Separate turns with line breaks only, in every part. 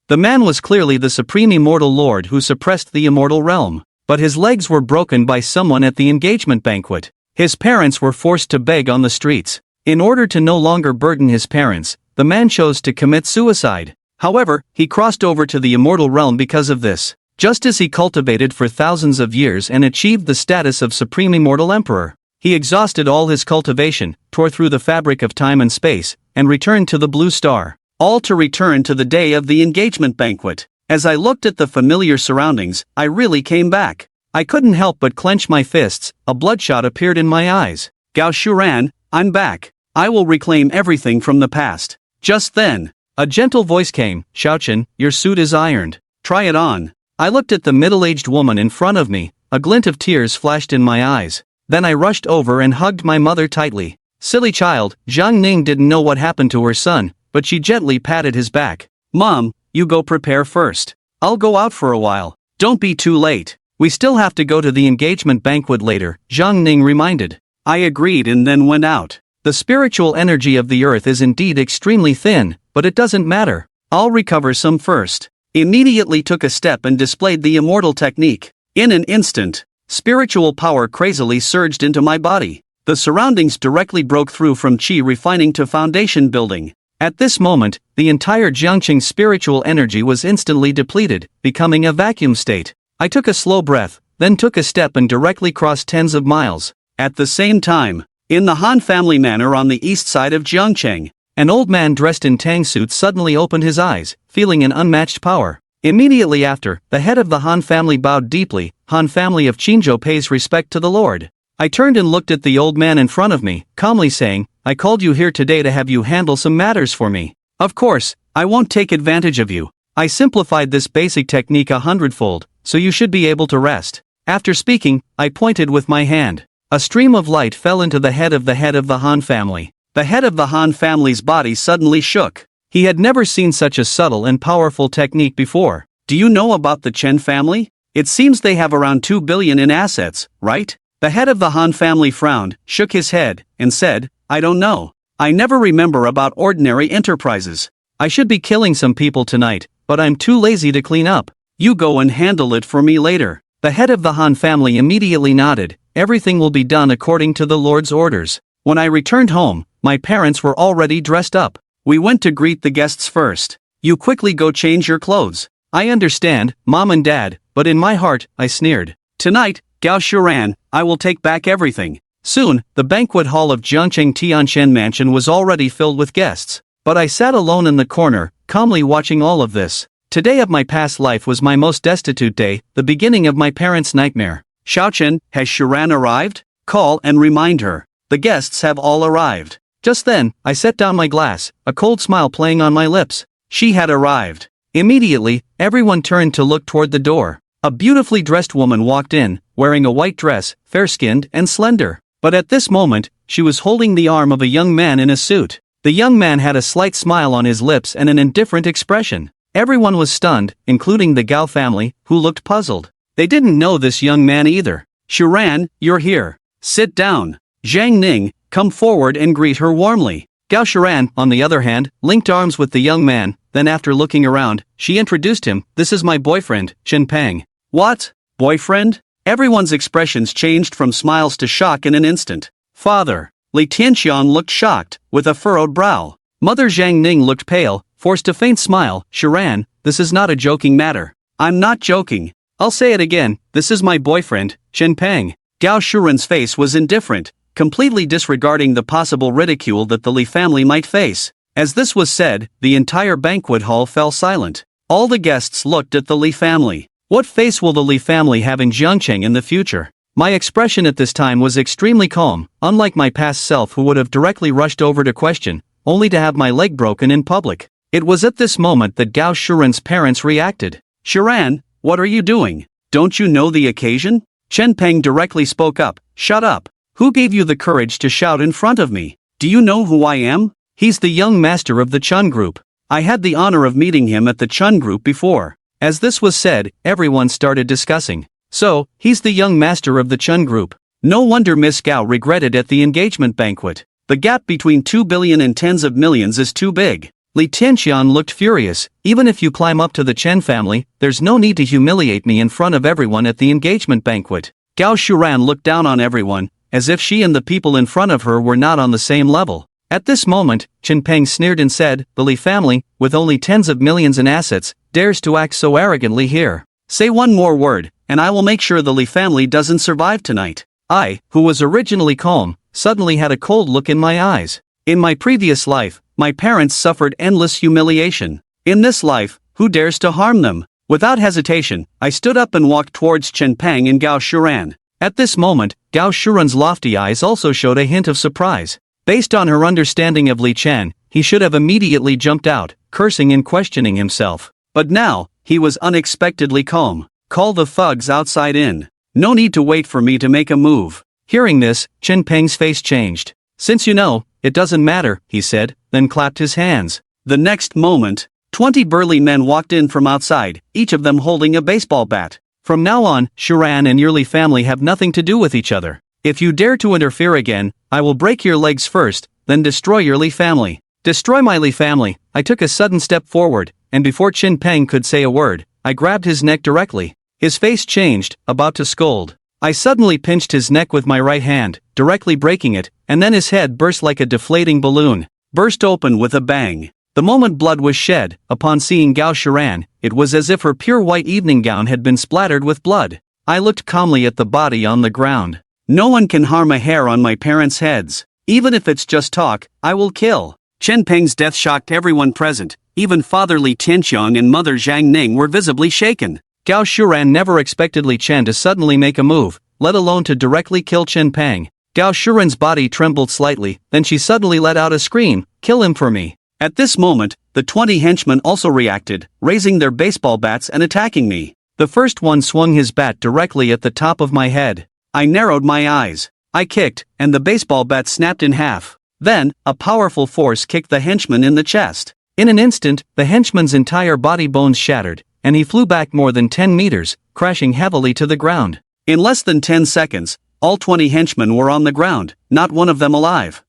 The man was clearly the supreme immortal lord who suppressed the immortal realm, but his legs were broken by someone at the engagement banquet. His parents were forced to beg on the streets. In order to no longer burden his parents, the man chose to commit suicide. However, he crossed over to the immortal realm because of this. Just as he cultivated for thousands of years and achieved the status of supreme immortal emperor, he exhausted all his cultivation, tore through the fabric of time and space, and returned to the blue star. All to return to the day of the engagement banquet. As I looked at the familiar surroundings, I really came back. I couldn't help but clench my fists. A bloodshot appeared in my eyes. Gao Shuran, I'm back. I will reclaim everything from the past. Just then, a gentle voice came. Xiaochen, your suit is ironed. Try it on. I looked at the middle-aged woman in front of me. A glint of tears flashed in my eyes. Then I rushed over and hugged my mother tightly. Silly child, Zhang Ning didn't know what happened to her son, but she gently patted his back. Mom, you go prepare first. I'll go out for a while. Don't be too late. We still have to go to the engagement banquet later, Zhang Ning reminded. I agreed and then went out. The spiritual energy of the earth is indeed extremely thin, but it doesn't matter. I'll recover some first. Immediately took a step and displayed the immortal technique. In an instant, spiritual power crazily surged into my body. The surroundings directly broke through from qi refining to foundation building. At this moment, the entire Jiangqing spiritual energy was instantly depleted, becoming a vacuum state. I took a slow breath, then took a step and directly crossed tens of miles. At the same time, in the Han family manor on the east side of Jiangcheng, an old man dressed in tang suit suddenly opened his eyes, feeling an unmatched power. Immediately after, the head of the Han family bowed deeply. Han family of Qinzhou pays respect to the Lord. I turned and looked at the old man in front of me, calmly saying, I called you here today to have you handle some matters for me. Of course, I won't take advantage of you. I simplified this basic technique 100-fold, so you should be able to rest. After speaking, I pointed with my hand. A stream of light fell into the head of the Han family. The head of the Han family's body suddenly shook. He had never seen such a subtle and powerful technique before. Do you know about the Chen family? It seems they have around 2 billion in assets, right? The head of the Han family frowned, shook his head, and said, I don't know. I never remember about ordinary enterprises. I should be killing some people tonight, but I'm too lazy to clean up. You go and handle it for me later. The head of the Han family immediately nodded. Everything will be done according to the Lord's orders. When I returned home, my parents were already dressed up. We went to greet the guests first. You quickly go change your clothes. I understand, Mom and Dad, but in my heart, I sneered. Tonight, Gao Shuran, I will take back everything. Soon, the banquet hall of Jiangcheng Tianshan Mansion was already filled with guests. But I sat alone in the corner, calmly watching all of this. Today of my past life was my most destitute day, the beginning of my parents' nightmare. Xiaochen, has Shuran arrived? Call and remind her. The guests have all arrived. Just then, I set down my glass, a cold smile playing on my lips. She had arrived. Immediately, everyone turned to look toward the door. A beautifully dressed woman walked in, wearing a white dress, fair-skinned and slender. But at this moment, she was holding the arm of a young man in a suit. The young man had a slight smile on his lips and an indifferent expression. Everyone was stunned, including the Gao family, who looked puzzled. They didn't know this young man either. Shuran, you're here. Sit down. Zhang Ning, come forward and greet her warmly. Gao Shuran, on the other hand, linked arms with the young man, then after looking around, she introduced him. This is my boyfriend, Chen Peng. What? Boyfriend? Everyone's expressions changed from smiles to shock in an instant. Father. Li Tianxian looked shocked, with a furrowed brow. Mother Zhang Ning looked pale, forced a faint smile. Shuran, this is not a joking matter. I'm not joking. I'll say it again, this is my boyfriend, Chen Peng. Gao Shuran's face was indifferent, completely disregarding the possible ridicule that the Li family might face. As this was said, the entire banquet hall fell silent. All the guests looked at the Li family. What face will the Li family have in Jiangcheng in the future? My expression at this time was extremely calm, unlike my past self who would have directly rushed over to question, only to have my leg broken in public. It was at this moment that Gao Shuran's parents reacted. Shuran, what are you doing? Don't you know the occasion? Chen Peng directly spoke up. Shut up. Who gave you the courage to shout in front of me? Do you know who I am? He's the young master of the Chun group. I had the honor of meeting him at the Chun group before. As this was said, everyone started discussing. So, he's the young master of the Chun group. No wonder Miss Gao regretted at the engagement banquet. The gap between 2 billion and tens of millions is too big. Li Tianxian looked furious. Even if you climb up to the Chen family, there's no need to humiliate me in front of everyone at the engagement banquet. Gao Shuran looked down on everyone, as if she and the people in front of her were not on the same level. At this moment, Chen Peng sneered and said, "The Li family, with only tens of millions in assets, dares to act so arrogantly here. Say one more word, and I will make sure the Li family doesn't survive tonight." I, who was originally calm, suddenly had a cold look in my eyes. In my previous life, my parents suffered endless humiliation. In this life, who dares to harm them? Without hesitation, I stood up and walked towards Chen Peng and Gao Shuran. At this moment, Gao Shuran's lofty eyes also showed a hint of surprise. Based on her understanding of Li Chen, he should have immediately jumped out, cursing and questioning himself. But now, he was unexpectedly calm. "Call the thugs outside in. No need to wait for me to make a move." Hearing this, Chen Peng's face changed. "Since you know, it doesn't matter," he said, then clapped his hands. The next moment, 20 burly men walked in from outside, each of them holding a baseball bat. "From now on, Shuran and your Li family have nothing to do with each other. If you dare to interfere again, I will break your legs first, then destroy your Li family." "Destroy my Li family." I took a sudden step forward, and before Chen Peng could say a word, I grabbed his neck directly. His face changed, about to scold. I suddenly pinched his neck with my right hand, directly breaking it, and then his head burst like a deflating balloon. Burst open with a bang. The moment blood was shed, upon seeing Gao Shuran, it was as if her pure white evening gown had been splattered with blood. I looked calmly at the body on the ground. "No one can harm a hair on my parents' heads. Even if it's just talk, I will kill." Chen Peng's death shocked everyone present. Even Father Li Tianxiang and Mother Zhang Ning were visibly shaken. Gao Shuran never expected Li Chen to suddenly make a move, let alone to directly kill Chen Peng. Gao Shuran's body trembled slightly, then she suddenly let out a scream, "Kill him for me." At this moment, the 20 henchmen also reacted, raising their baseball bats and attacking me. The first one swung his bat directly at the top of my head. I narrowed my eyes. I kicked, and the baseball bat snapped in half. Then, a powerful force kicked the henchman in the chest. In an instant, the henchman's entire body bones shattered, and he flew back more than 10 meters, crashing heavily to the ground. In less than 10 seconds, all 20 henchmen were on the ground, not one of them alive.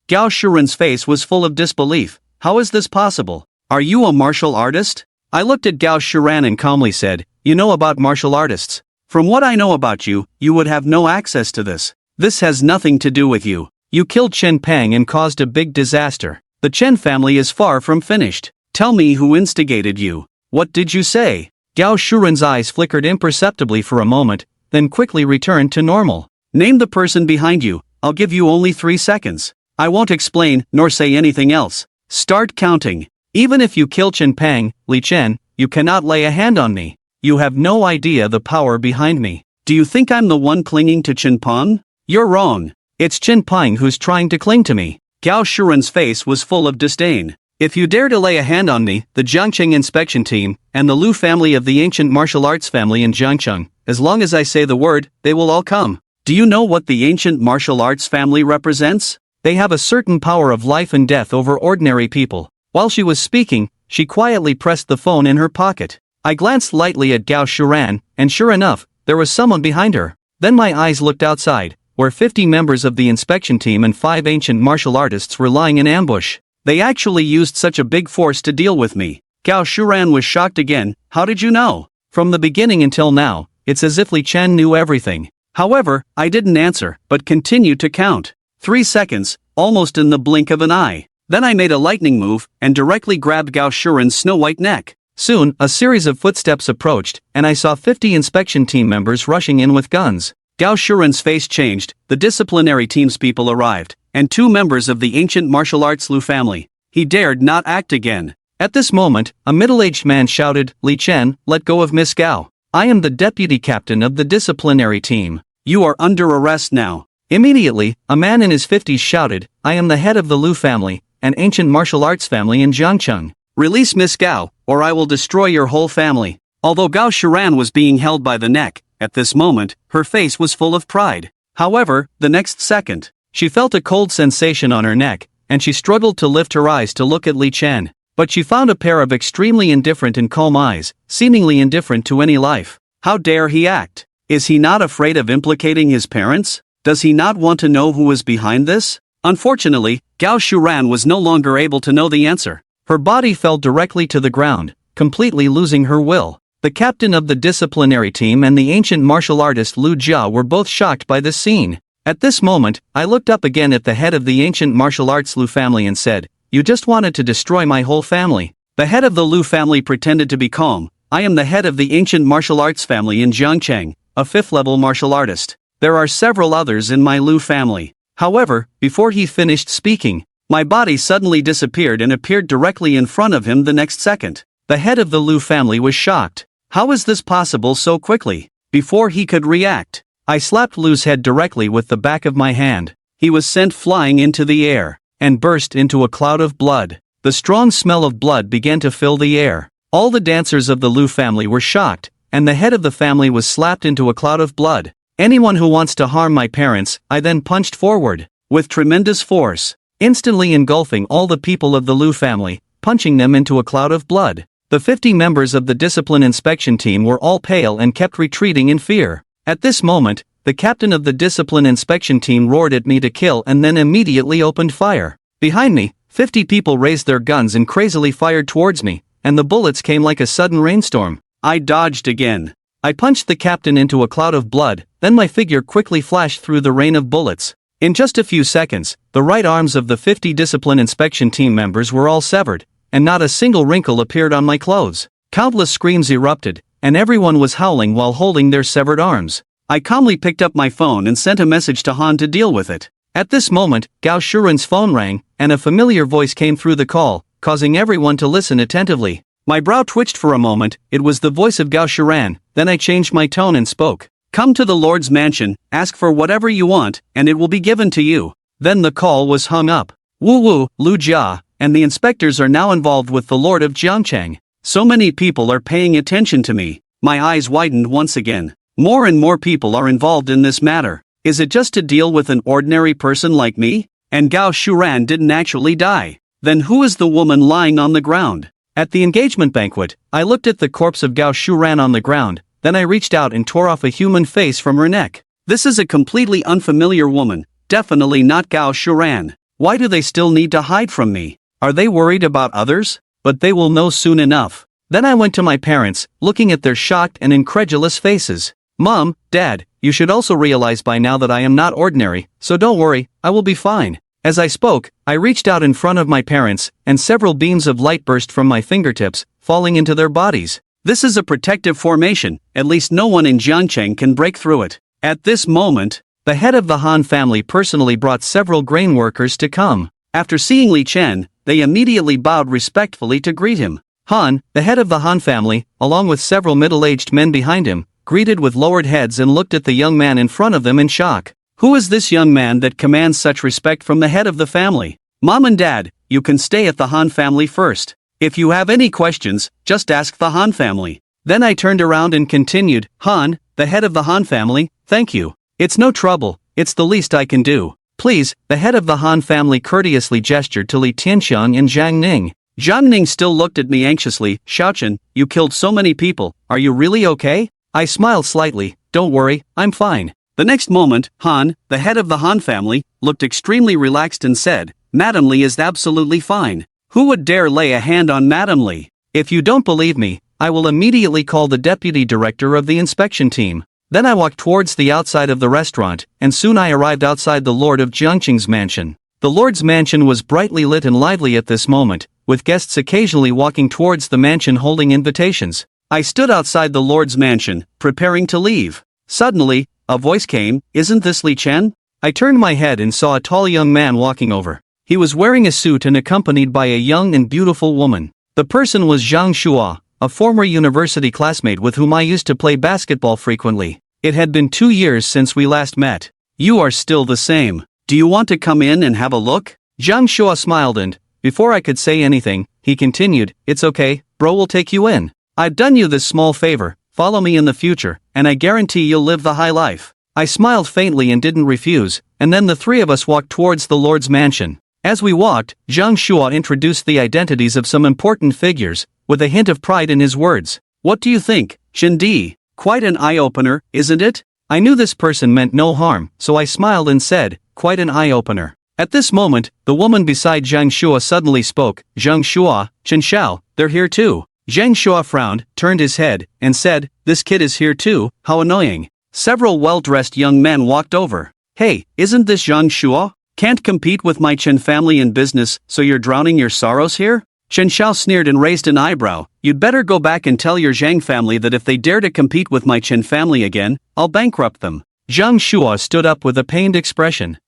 Gao Shuran's face was full of disbelief. "How is this possible? Are you a martial artist?" I looked at Gao Shuran and calmly said, "You know about martial artists. From what I know about you, you would have no access to this. This has nothing to do with you. You killed Chen Peng and caused a big disaster. The Chen family is far from finished. Tell me who instigated you. What did you say?" Gao Shuran's eyes flickered imperceptibly for a moment, then quickly returned to normal. "Name the person behind you. I'll give you only 3 seconds. I won't explain, nor say anything else. Start counting. Even if you kill Chen Peng, Li Chen, you cannot lay a hand on me. You have no idea the power behind me. Do you think I'm the one clinging to Chen Peng? You're wrong. It's Chen Peng who's trying to cling to me." Gao Shuran's face was full of disdain. "If you dare to lay a hand on me, the Jiangcheng inspection team, and the Lu family of the ancient martial arts family in Jiangcheng, as long as I say the word, they will all come. Do you know what the ancient martial arts family represents? They have a certain power of life and death over ordinary people." While she was speaking, she quietly pressed the phone in her pocket. I glanced lightly at Gao Shuran, and sure enough, there was someone behind her. Then my eyes looked outside, where 50 members of the inspection team and 5 ancient martial artists were lying in ambush. They actually used such a big force to deal with me. Gao Shuran was shocked again. "How did you know?" "From the beginning until now, it's as if Li Chen knew everything." However, I didn't answer, but continued to count. 3 seconds, almost in the blink of an eye. Then I made a lightning move, and directly grabbed Gao Shuran's snow-white neck. Soon, a series of footsteps approached, and I saw 50 inspection team members rushing in with guns. Gao Shuran's face changed, the disciplinary team's people arrived, and 2 members of the ancient martial arts Lu family. He dared not act again. At this moment, a middle-aged man shouted, "Li Chen, let go of Miss Gao. I am the deputy captain of the disciplinary team. You are under arrest now." Immediately, a man in his 50s shouted, "I am the head of the Lu family, an ancient martial arts family in Jiangcheng. Release Miss Gao, or I will destroy your whole family." Although Gao Shuran was being held by the neck, at this moment, her face was full of pride. However, the next second, she felt a cold sensation on her neck, and she struggled to lift her eyes to look at Li Chen. But she found a pair of extremely indifferent and calm eyes, seemingly indifferent to any life. How dare he act? Is he not afraid of implicating his parents? Does he not want to know who is behind this? Unfortunately, Gao Shuran was no longer able to know the answer. Her body fell directly to the ground, completely losing her will. The captain of the disciplinary team and the ancient martial artist Lu Jia were both shocked by this scene. At this moment, I looked up again at the head of the ancient martial arts Lu family and said, "You just wanted to destroy my whole family." The head of the Lu family pretended to be calm. "I am the head of the ancient martial arts family in Jiangcheng, a 5th-level martial artist. There are several others in my Lu family." However, before he finished speaking, my body suddenly disappeared and appeared directly in front of him the next second. The head of the Lu family was shocked. How is this possible so quickly? Before he could react, I slapped Lu's head directly with the back of my hand. He was sent flying into the air and burst into a cloud of blood. The strong smell of blood began to fill the air. All the dancers of the Lu family were shocked, and the head of the family was slapped into a cloud of blood. "Anyone who wants to harm my parents," I then punched forward, with tremendous force, instantly engulfing all the people of the Lu family, punching them into a cloud of blood. The 50 members of the discipline inspection team were all pale and kept retreating in fear. At this moment, the captain of the discipline inspection team roared at me to kill and then immediately opened fire. Behind me, 50 people raised their guns and crazily fired towards me, and the bullets came like a sudden rainstorm. I dodged again. I punched the captain into a cloud of blood, then my figure quickly flashed through the rain of bullets. In just a few seconds, the right arms of the 50 discipline inspection team members were all severed, and not a single wrinkle appeared on my clothes. Countless screams erupted, and everyone was howling while holding their severed arms. I calmly picked up my phone and sent a message to Han to deal with it. At this moment, Gao Shuren's phone rang, and a familiar voice came through the call, causing everyone to listen attentively. My brow twitched for a moment. It was the voice of Gao Shuren. Then I changed my tone and spoke. "Come to the Lord's mansion, ask for whatever you want, and it will be given to you." Then the call was hung up. Wu Wu, Lu Jia, and the inspectors are now involved with the Lord of Jiangcheng. So many people are paying attention to me. My eyes widened once again. More and more people are involved in this matter. Is it just to deal with an ordinary person like me? And Gao Shuren didn't actually die. Then who is the woman lying on the ground? At the engagement banquet, I looked at the corpse of Gao Shuren on the ground, then I reached out and tore off a human face from her neck. This is a completely unfamiliar woman, definitely not Gao Shuren. Why do they still need to hide from me? Are they worried about others? But they will know soon enough. Then I went to my parents, looking at their shocked and incredulous faces. "Mom, Dad, you should also realize by now that I am not ordinary, so don't worry, I will be fine." As I spoke, I reached out in front of my parents, and several beams of light burst from my fingertips, falling into their bodies. This is a protective formation, at least no one in Jiangcheng can break through it. At this moment, the head of the Han family personally brought several grain workers to come. After seeing Li Chen, they immediately bowed respectfully to greet him. Han, the head of the Han family, along with several middle-aged men behind him, greeted with lowered heads and looked at the young man in front of them in shock. Who is this young man that commands such respect from the head of the family? Mom and Dad, you can stay at the Han family first. If you have any questions, just ask the Han family. Then I turned around and continued, Han, the head of the Han family, thank you. It's no trouble, it's the least I can do. Please, the head of the Han family courteously gestured to Li Tianxiang and Zhang Ning. Zhang Ning still looked at me anxiously. "Xiaochen, you killed so many people, are you really okay?" I smiled slightly. "Don't worry, I'm fine." The next moment, Han, the head of the Han family, looked extremely relaxed and said, "Madam Li is absolutely fine. Who would dare lay a hand on Madam Li? If you don't believe me, I will immediately call the deputy director of the inspection team." Then I walked towards the outside of the restaurant, and soon I arrived outside the Lord of Jiangcheng's mansion. The Lord's mansion was brightly lit and lively at this moment, with guests occasionally walking towards the mansion holding invitations. I stood outside the Lord's mansion, preparing to leave. Suddenly, a voice came, "Isn't this Li Chen?" I turned my head and saw a tall young man walking over. He was wearing a suit and accompanied by a young and beautiful woman. The person was Zhang Shua, a former university classmate with whom I used to play basketball frequently. It had been 2 years since we last met. "You are still the same. Do you want to come in and have a look?" Zhang Shua smiled and, before I could say anything, he continued, "It's okay, bro, will take you in. I've done you this small favor, follow me in the future, and I guarantee you'll live the high life." I smiled faintly and didn't refuse, and then the three of us walked towards the Lord's mansion. As we walked, Zhang Shua introduced the identities of some important figures, with a hint of pride in his words. "What do you think, Shindi? Quite an eye-opener, isn't it?" I knew this person meant no harm, so I smiled and said, "Quite an eye-opener." At this moment, the woman beside Zhang Shua suddenly spoke. Zhang Shua, Chen Xiao, they're here too. Zhang Shua frowned, turned his head, and said, this kid is here too, how annoying. Several well-dressed young men walked over. Hey, isn't this Zhang Shua? Can't compete with my Chen family in business, so you're drowning your sorrows here? Chen Xiao sneered and raised an eyebrow. You'd better go back and tell your Zhang family that if they dare to compete with my Chen family again, I'll bankrupt them. Zhang Shua stood up with a pained expression.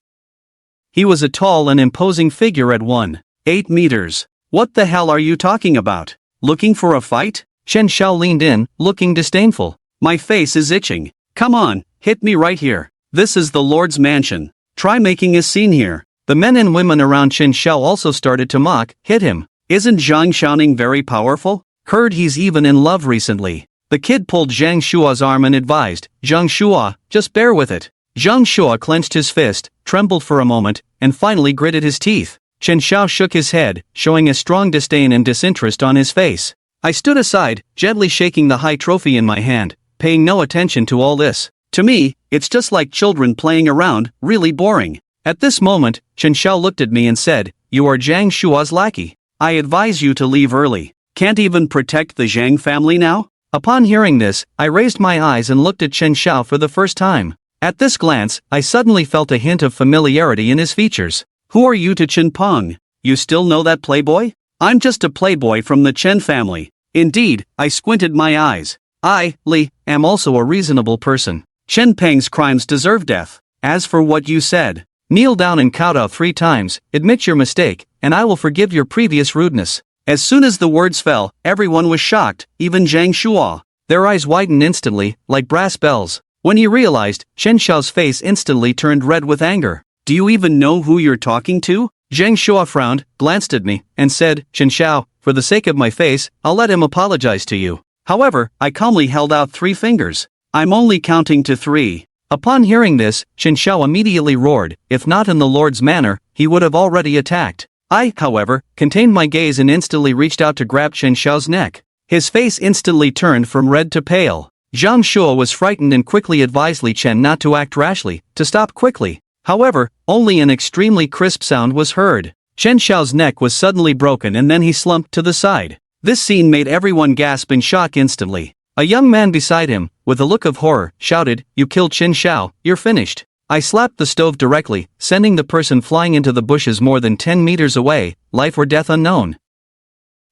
He was a tall and imposing figure at 1.8 meters. What the hell are you talking about? Looking for a fight? Chen Xiao leaned in, looking disdainful. My face is itching. Come on, hit me right here. This is the Lord's mansion. Try making a scene here. The men and women around Chen Xiao also started to mock. Hit him. Isn't Zhang Xiaoning very powerful? Heard he's even in love recently. The kid pulled Zhang Shua's arm and advised, Zhang Shua, just bear with it. Zhang Shua clenched his fist, trembled for a moment, and finally gritted his teeth. Chen Xiao shook his head, showing a strong disdain and disinterest on his face. I stood aside, gently shaking the high trophy in my hand, paying no attention to all this. To me, it's just like children playing around, really boring. At this moment, Chen Xiao looked at me and said, you are Zhang Shua's lackey. I advise you to leave early. Can't even protect the Zhang family now? Upon hearing this, I raised my eyes and looked at Chen Xiao for the first time. At this glance, I suddenly felt a hint of familiarity in his features. Who are you to Chen Peng? You still know that playboy? I'm just a playboy from the Chen family. Indeed, I squinted my eyes. I, Li, am also a reasonable person. Chen Peng's crimes deserve death. As for what you said, kneel down and kowtow 3 times, admit your mistake, and I will forgive your previous rudeness. As soon as the words fell, everyone was shocked, even Zhang Shua. Their eyes widened instantly, like brass bells. When he realized, Chen Xiao's face instantly turned red with anger. Do you even know who you're talking to? Zhang Shua frowned, glanced at me, and said, Chen Xiao, for the sake of my face, I'll let him apologize to you. However, I calmly held out 3 fingers. I'm only counting to 3. Upon hearing this, Chen Xiao immediately roared. If not in the Lord's manner, he would have already attacked. I, however, contained my gaze and instantly reached out to grab Chen Xiao's neck. His face instantly turned from red to pale. Zhang Shua was frightened and quickly advised Li Chen not to act rashly, to stop quickly. However, only an extremely crisp sound was heard. Chen Xiao's neck was suddenly broken and then he slumped to the side. This scene made everyone gasp in shock instantly. A young man beside him, with a look of horror, shouted, You killed Chen Xiao, you're finished. I slapped the stove directly, sending the person flying into the bushes more than 10 meters away, life or death unknown.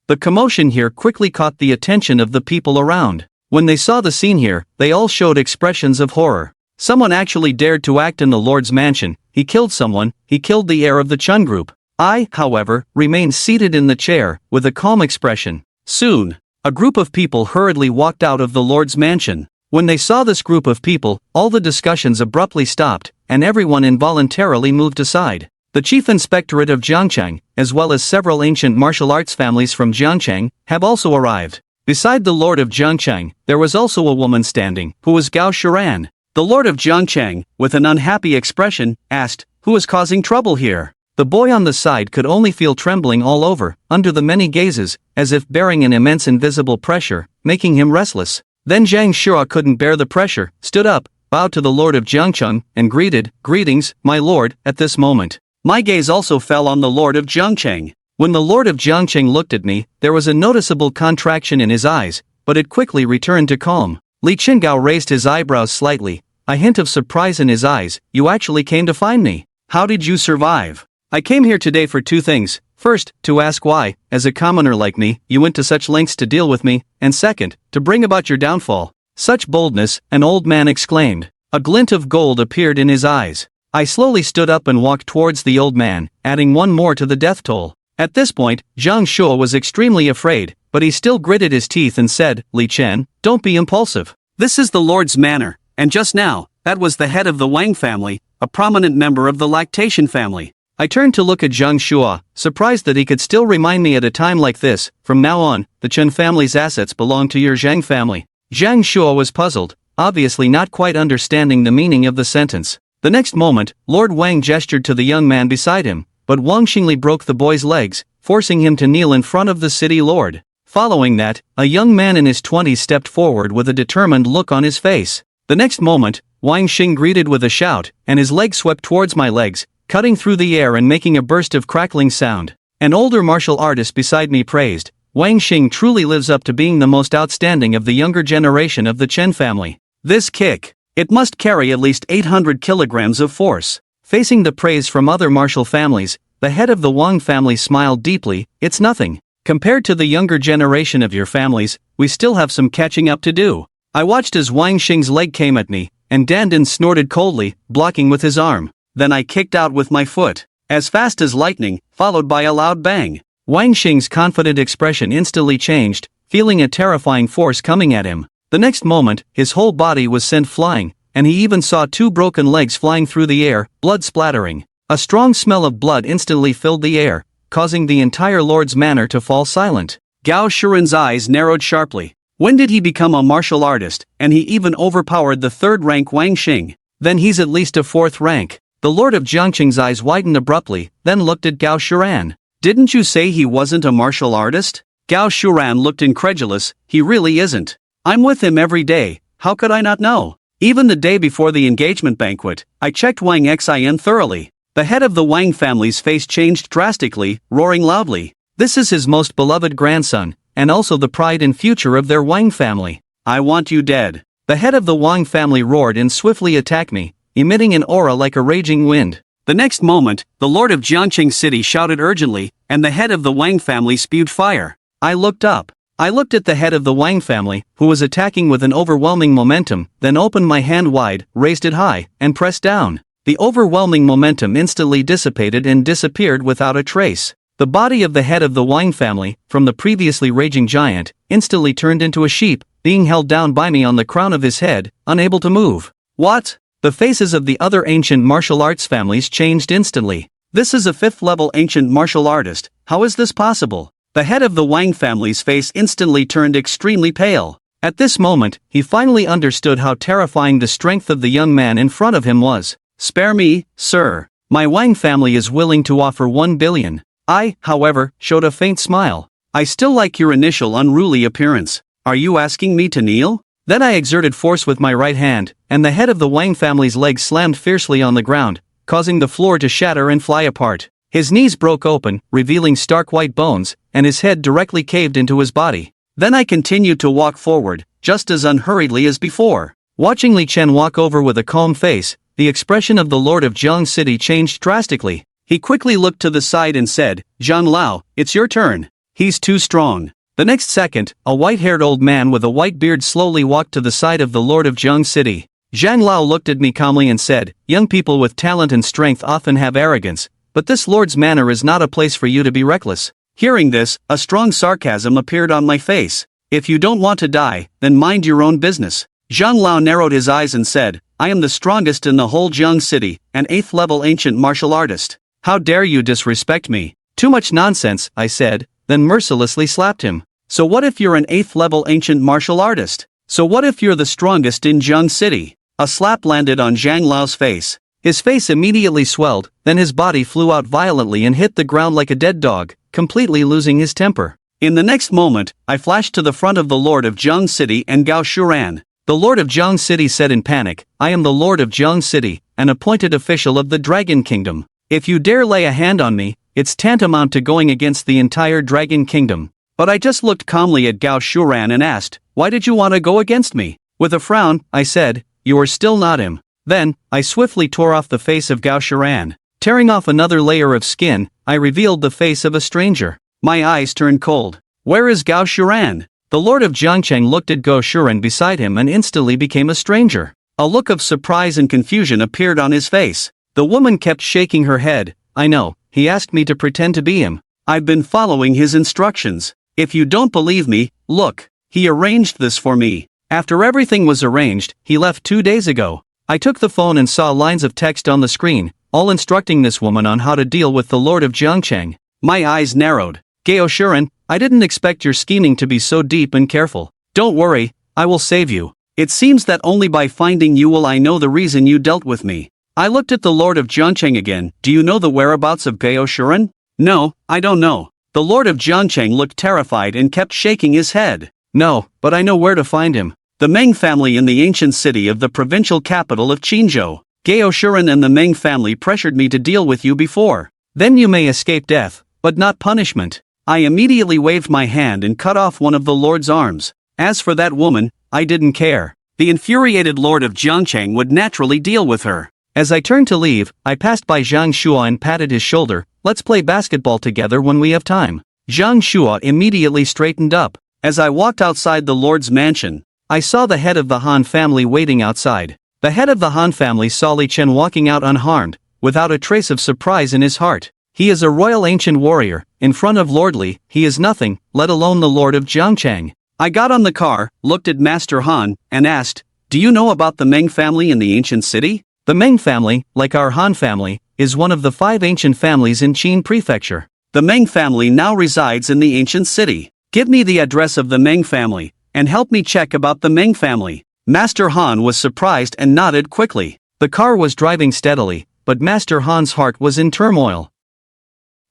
The commotion here quickly caught the attention of the people around. When they saw the scene here, they all showed expressions of horror. Someone actually dared to act in the Lord's mansion. He killed someone, he killed the heir of the Chun group. I, however, remained seated in the chair, with a calm expression. Soon, a group of people hurriedly walked out of the Lord's mansion. When they saw this group of people, all the discussions abruptly stopped, and everyone involuntarily moved aside. The chief inspectorate of Jiangcheng, as well as several ancient martial arts families from Jiangcheng, have also arrived. Beside the Lord of Jiangcheng, there was also a woman standing, who was Gao Shiran. The Lord of Jiangcheng, with an unhappy expression, asked, Who is causing trouble here? The boy on the side could only feel trembling all over, under the many gazes, as if bearing an immense invisible pressure, making him restless. Then Zhang Shua couldn't bear the pressure, stood up, bowed to the Lord of Jiangcheng, and greeted, Greetings, my lord. At this moment, my gaze also fell on the Lord of Jiangcheng. When the Lord of Jiangcheng looked at me, there was a noticeable contraction in his eyes, but it quickly returned to calm. Li Qingao raised his eyebrows slightly, a hint of surprise in his eyes. You actually came to find me. How did you survive? I came here today for 2 things. First, to ask why, as a commoner like me, you went to such lengths to deal with me, and second, to bring about your downfall. Such boldness, an old man exclaimed. A glint of gold appeared in his eyes. I slowly stood up and walked towards the old man, adding 1 more to the death toll. At this point, Zhang Shua was extremely afraid, but he still gritted his teeth and said, Li Chen, don't be impulsive. This is the Lord's manner, and just now, that was the head of the Wang family, a prominent member of the lactation family. I turned to look at Zhang Shua, surprised that he could still remind me at a time like this. From now on, the Chen family's assets belong to your Zhang family. Zhang Shua was puzzled, obviously not quite understanding the meaning of the sentence. The next moment, Lord Wang gestured to the young man beside him, but Wang Xingli broke the boy's legs, forcing him to kneel in front of the city lord. Following that, a young man in his 20s stepped forward with a determined look on his face. The next moment, Wang Xing greeted with a shout, and his leg swept towards my legs, cutting through the air and making a burst of crackling sound. An older martial artist beside me praised, "Wang Xing truly lives up to being the most outstanding of the younger generation of the Chen family. This kick, it must carry at least 800 kilograms of force." Facing the praise from other martial families, the head of the Wang family smiled deeply. "It's nothing. Compared to the younger generation of your families, we still have some catching up to do." I watched as Wang Xing's leg came at me, and Dandan snorted coldly, blocking with his arm. Then I kicked out with my foot, as fast as lightning, followed by a loud bang. Wang Xing's confident expression instantly changed, feeling a terrifying force coming at him. The next moment, his whole body was sent flying, and he even saw 2 broken legs flying through the air, blood splattering. A strong smell of blood instantly filled the air, causing the entire lord's manor to fall silent. Gao Shuren's eyes narrowed sharply. When did he become a martial artist, and he even overpowered the 3rd rank Wang Xing? Then he's at least a 4th rank. The lord of Jiangqing's eyes widened abruptly, then looked at Gao Shuren. "Didn't you say he wasn't a martial artist?" Gao Shuren looked incredulous. "He really isn't. I'm with him every day, how could I not know? Even the day before the engagement banquet, I checked Wang Xin thoroughly." The head of the Wang family's face changed drastically, roaring loudly. "This is his most beloved grandson, and also the pride and future of their Wang family. I want you dead." The head of the Wang family roared and swiftly attacked me, emitting an aura like a raging wind. The next moment, the lord of Jiangqing City shouted urgently, and the head of the Wang family spewed fire. I looked up. I looked at the head of the Wang family, who was attacking with an overwhelming momentum, then opened my hand wide, raised it high, and pressed down. The overwhelming momentum instantly dissipated and disappeared without a trace. The body of the head of the Wang family, from the previously raging giant, instantly turned into a sheep, being held down by me on the crown of his head, unable to move. What? The faces of the other ancient martial arts families changed instantly. This is a 5th-level ancient martial artist, how is this possible? The head of the Wang family's face instantly turned extremely pale. At this moment, he finally understood how terrifying the strength of the young man in front of him was. "Spare me, sir. My Wang family is willing to offer 1 billion. I, however, showed a faint smile. "I still like your initial unruly appearance. Are you asking me to kneel?" Then I exerted force with my right hand, and the head of the Wang family's legs slammed fiercely on the ground, causing the floor to shatter and fly apart. His knees broke open, revealing stark white bones, and his head directly caved into his body. Then I continued to walk forward, just as unhurriedly as before. Watching Li Chen walk over with a calm face, the expression of the lord of Jiang City changed drastically. He quickly looked to the side and said, "Zhang Lao, it's your turn." "He's too strong." The next second, a white-haired old man with a white beard slowly walked to the side of the lord of Jiang City. Zhang Lao looked at me calmly and said, "Young people with talent and strength often have arrogance, but this lord's manor is not a place for you to be reckless." Hearing this, a strong sarcasm appeared on my face. "If you don't want to die, then mind your own business." Zhang Lao narrowed his eyes and said, "I am the strongest in the whole Jiang City, an 8th-level ancient martial artist. How dare you disrespect me?" "Too much nonsense," I said, then mercilessly slapped him. "So what if you're an 8th-level ancient martial artist? So what if you're the strongest in Jiang City?" A slap landed on Zhang Lao's face. His face immediately swelled, then his body flew out violently and hit the ground like a dead dog, completely losing his temper. In the next moment, I flashed to the front of the lord of Jiang City and Gao Shuren. The lord of Jiang City said in panic, "I am the lord of Jiang City, an appointed official of the Dragon Kingdom. If you dare lay a hand on me, it's tantamount to going against the entire Dragon Kingdom." But I just looked calmly at Gao Shuren and asked, "Why did you want to go against me?" With a frown, I said, "You are still not him." Then, I swiftly tore off the face of Gao Shuren. Tearing off another layer of skin, I revealed the face of a stranger. My eyes turned cold. "Where is Gao Shuren?" The lord of Jiangcheng looked at Gao Shuren beside him and instantly became a stranger. A look of surprise and confusion appeared on his face. The woman kept shaking her head. "I know, he asked me to pretend to be him. I've been following his instructions. If you don't believe me, look, he arranged this for me. After everything was arranged, he left 2 days ago." I took the phone and saw lines of text on the screen, all instructing this woman on how to deal with the lord of Jiangcheng. My eyes narrowed. "Gao Shuren, I didn't expect your scheming to be so deep and careful. Don't worry, I will save you. It seems that only by finding you will I know the reason you dealt with me." I looked at the lord of Jiangcheng again. "Do you know the whereabouts of Gao Shuren?" "No, I don't know." The lord of Jiangcheng looked terrified and kept shaking his head. "No, but I know where to find him. The Meng family in the ancient city of the provincial capital of Qinzhou. Gao Shuren and the Meng family pressured me to deal with you before. Then you may escape death, but not punishment. I immediately waved my hand and cut off one of the Lord's arms. As for that woman, I didn't care. The infuriated Lord of Jiangcheng would naturally deal with her. As I turned to leave, I passed by Zhang Shua and patted his shoulder. Let's play basketball together when we have time. Zhang Shua immediately straightened up. As I walked outside the Lord's mansion, I saw the head of the Han family waiting outside. The head of the Han family saw Li Chen walking out unharmed, without a trace of surprise in his heart. He is a royal ancient warrior. In front of Lord Li, he is nothing, let alone the Lord of Jiangcheng. I got on the car, looked at Master Han, and asked, "Do you know about the Meng family in the ancient city?" The Meng family, like our Han family, is one of the 5 ancient families in Qin Prefecture. The Meng family now resides in the ancient city. Give me the address of the Meng family, and help me check about the Meng family. Master Han was surprised and nodded quickly. The car was driving steadily, but Master Han's heart was in turmoil.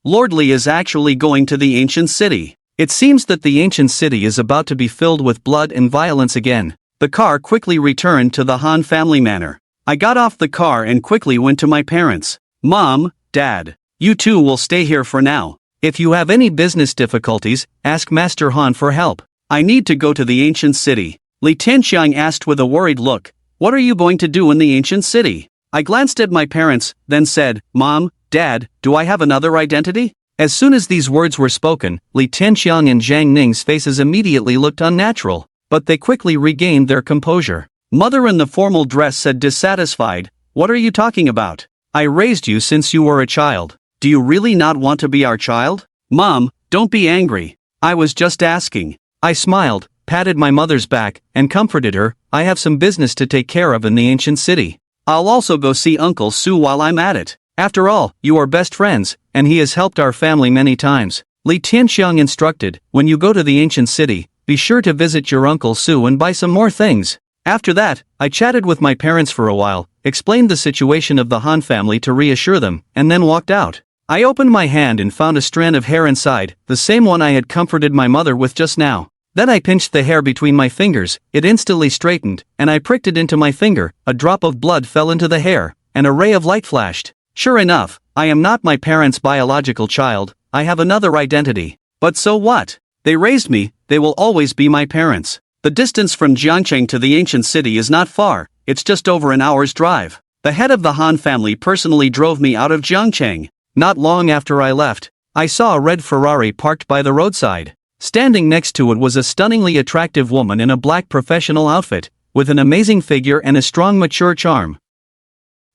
Lord Li is actually going to the ancient city. It seems that the ancient city is about to be filled with blood and violence again. The car quickly returned to the Han family manor. I got off the car and quickly went to my parents. Mom, Dad, you two will stay here for now. If you have any business difficulties, ask Master Han for help. I need to go to the ancient city. Li Tianxiang asked with a worried look, "What are you going to do in the ancient city?" I glanced at my parents, then said, "Mom, Dad, do I have another identity?" As soon as these words were spoken, Li Tianxiang and Zhang Ning's faces immediately looked unnatural, but they quickly regained their composure. Mother in the formal dress said dissatisfied, "What are you talking about? I raised you since you were a child. Do you really not want to be our child?" "Mom, don't be angry. I was just asking." I smiled, patted my mother's back, and comforted her. "I have some business to take care of in the ancient city. I'll also go see Uncle Su while I'm at it. After all, you are best friends, and he has helped our family many times." Li Tianxiang instructed, "When you go to the ancient city, be sure to visit your Uncle Su and buy some more things." After that, I chatted with my parents for a while, explained the situation of the Han family to reassure them, and then walked out. I opened my hand and found a strand of hair inside, the same one I had comforted my mother with just now. Then I pinched the hair between my fingers, it instantly straightened, and I pricked it into my finger. A drop of blood fell into the hair, and a ray of light flashed. Sure enough, I am not my parents' biological child, I have another identity. But so what? They raised me, they will always be my parents. The distance from Jiangcheng to the ancient city is not far, it's just over an hour's drive. The head of the Han family personally drove me out of Jiangcheng. Not long after I left, I saw a red Ferrari parked by the roadside. Standing next to it was a stunningly attractive woman in a black professional outfit, with an amazing figure and a strong mature charm.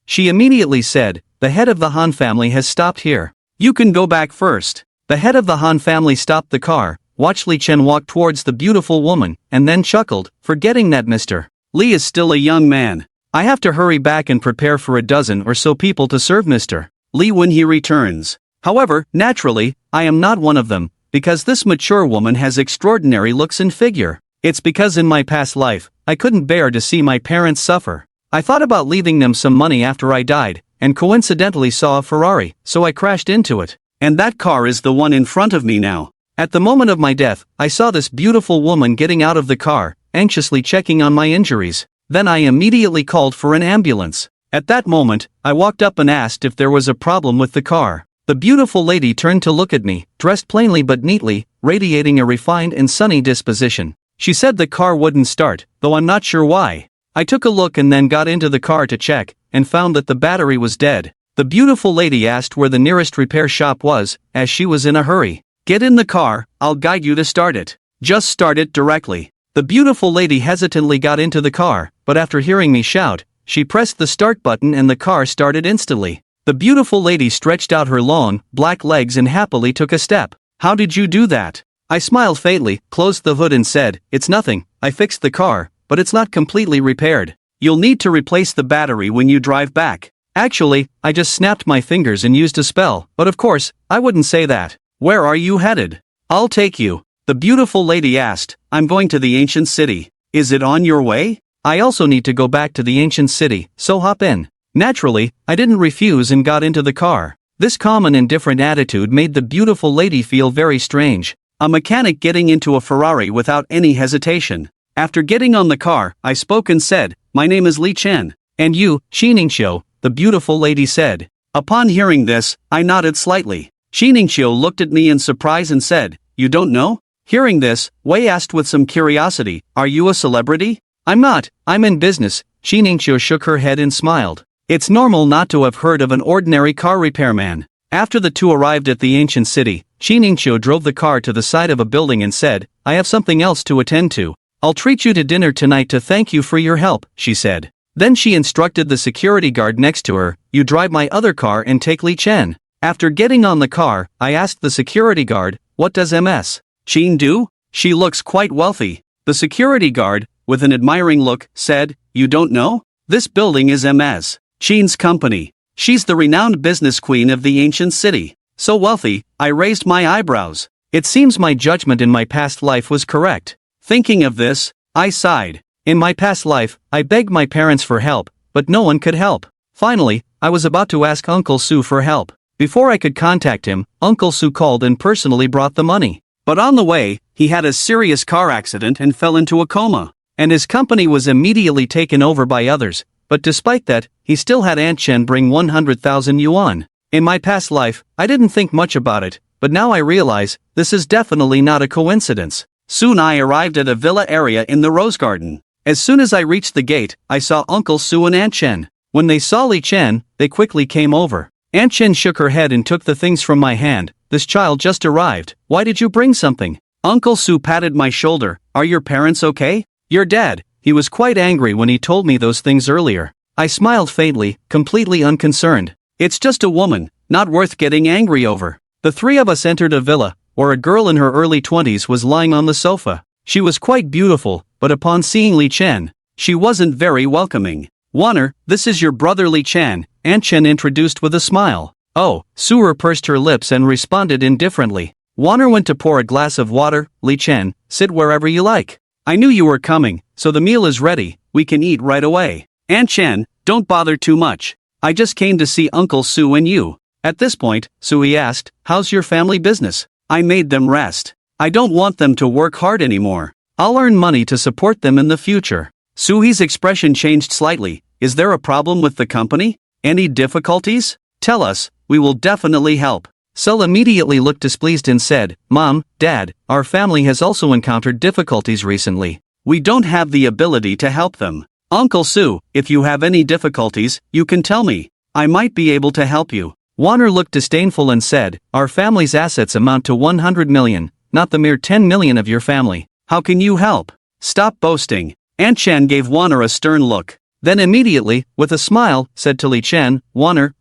She immediately said, "The head of the Han family has stopped here. You can go back first." The head of the Han family stopped the car, watched Li Chen walk towards the beautiful woman, and then chuckled, forgetting that Mr. Li is still a young man. I have to hurry back and prepare for a dozen or so people to serve Mr. Li when he returns. However, naturally, I am not one of them, because this mature woman has extraordinary looks and figure. It's because in my past life, I couldn't bear to see my parents suffer. I thought about leaving them some money after I died, and coincidentally saw a Ferrari, so I crashed into it. And that car is the one in front of me now. At the moment of my death, I saw this beautiful woman getting out of the car, anxiously checking on my injuries. Then I immediately called for an ambulance. At that moment, I walked up and asked if there was a problem with the car. The beautiful lady turned to look at me, dressed plainly but neatly, radiating a refined and sunny disposition. She said the car wouldn't start, though I'm not sure why. I took a look and then got into the car to check, and found that the battery was dead. The beautiful lady asked where the nearest repair shop was, as she was in a hurry. "Get in the car, I'll guide you to start it. Just start it directly." The beautiful lady hesitantly got into the car, but after hearing me shout, she pressed the start button and the car started instantly. The beautiful lady stretched out her long, black legs and happily took a step. "How did you do that?" I smiled faintly, closed the hood and said, "It's nothing, I fixed the car, but it's not completely repaired. You'll need to replace the battery when you drive back." Actually, I just snapped my fingers and used a spell, but of course, I wouldn't say that. "Where are you headed?" "I'll take you." The beautiful lady asked, "I'm going to the ancient city. Is it on your way?" "I also need to go back to the ancient city, so hop in." Naturally, I didn't refuse and got into the car. This calm and indifferent attitude made the beautiful lady feel very strange. A mechanic getting into a Ferrari without any hesitation. After getting on the car, I spoke and said, "My name is Li Chen. And you, Xiningshou, the beautiful lady said. Upon hearing this, I nodded slightly. Ningxiu looked at me in surprise and said, "You don't know?" Hearing this, Wei asked with some curiosity, "Are you a celebrity?" "I'm not, I'm in business." Ningxiu shook her head and smiled. It's normal not to have heard of an ordinary car repairman. After the two arrived at the ancient city, Ningxiu drove the car to the side of a building and said, "I have something else to attend to. I'll treat you to dinner tonight to thank you for your help," she said. Then she instructed the security guard next to her, "You drive my other car and take Li Chen." After getting on the car, I asked the security guard, "What does Ms. Chen do?" "She looks quite wealthy." The security guard, with an admiring look, said, "You don't know? This building is Ms. Chen's company. She's the renowned business queen of the ancient city." So wealthy, I raised my eyebrows. It seems my judgment in my past life was correct. Thinking of this, I sighed. In my past life, I begged my parents for help, but no one could help. Finally, I was about to ask Uncle Su for help. Before I could contact him, Uncle Su called and personally brought the money. But on the way, he had a serious car accident and fell into a coma. And his company was immediately taken over by others, but despite that, he still had Aunt Chen bring 100,000 yuan. In my past life, I didn't think much about it, but now I realize, this is definitely not a coincidence. Soon I arrived at a villa area in the rose garden. As soon as I reached the gate, I saw Uncle Su and Aunt Chen. When they saw Li Chen, they quickly came over. Aunt Chen shook her head and took the things from my hand. "This child just arrived, why did you bring something?" Uncle Su patted my shoulder. "Are your parents okay?" "Your dad, he was quite angry when he told me those things earlier." I smiled faintly, completely unconcerned. "It's just a woman, not worth getting angry over." The three of us entered a villa, where a girl in her early 20s was lying on the sofa. She was quite beautiful, but upon seeing Li Chen, she wasn't very welcoming. "Warner, this is your brother Li Chen," Aunt Chen introduced with a smile. "Oh," Suer pursed her lips and responded indifferently. Warner went to pour a glass of water. "Li Chen, sit wherever you like. I knew you were coming, so the meal is ready, we can eat right away." "Aunt Chen, don't bother too much. I just came to see Uncle Su and you." At this point, Sui asked, "How's your family business?" "I made them rest. I don't want them to work hard anymore. I'll earn money to support them in the future." Sui's expression changed slightly. "Is there a problem with the company? Any difficulties? Tell us, we will definitely help." Sel immediately looked displeased and said, "Mom, Dad, our family has also encountered difficulties recently. We don't have the ability to help them. Uncle Su, if you have any difficulties, you can tell me. I might be able to help you." Warner looked disdainful and said, "Our family's assets amount to 100 million, not the mere 10 million of your family. How can you help? Stop boasting." Aunt Chen gave Warner a stern look. Then immediately, with a smile, said to Li Chen, "Warner,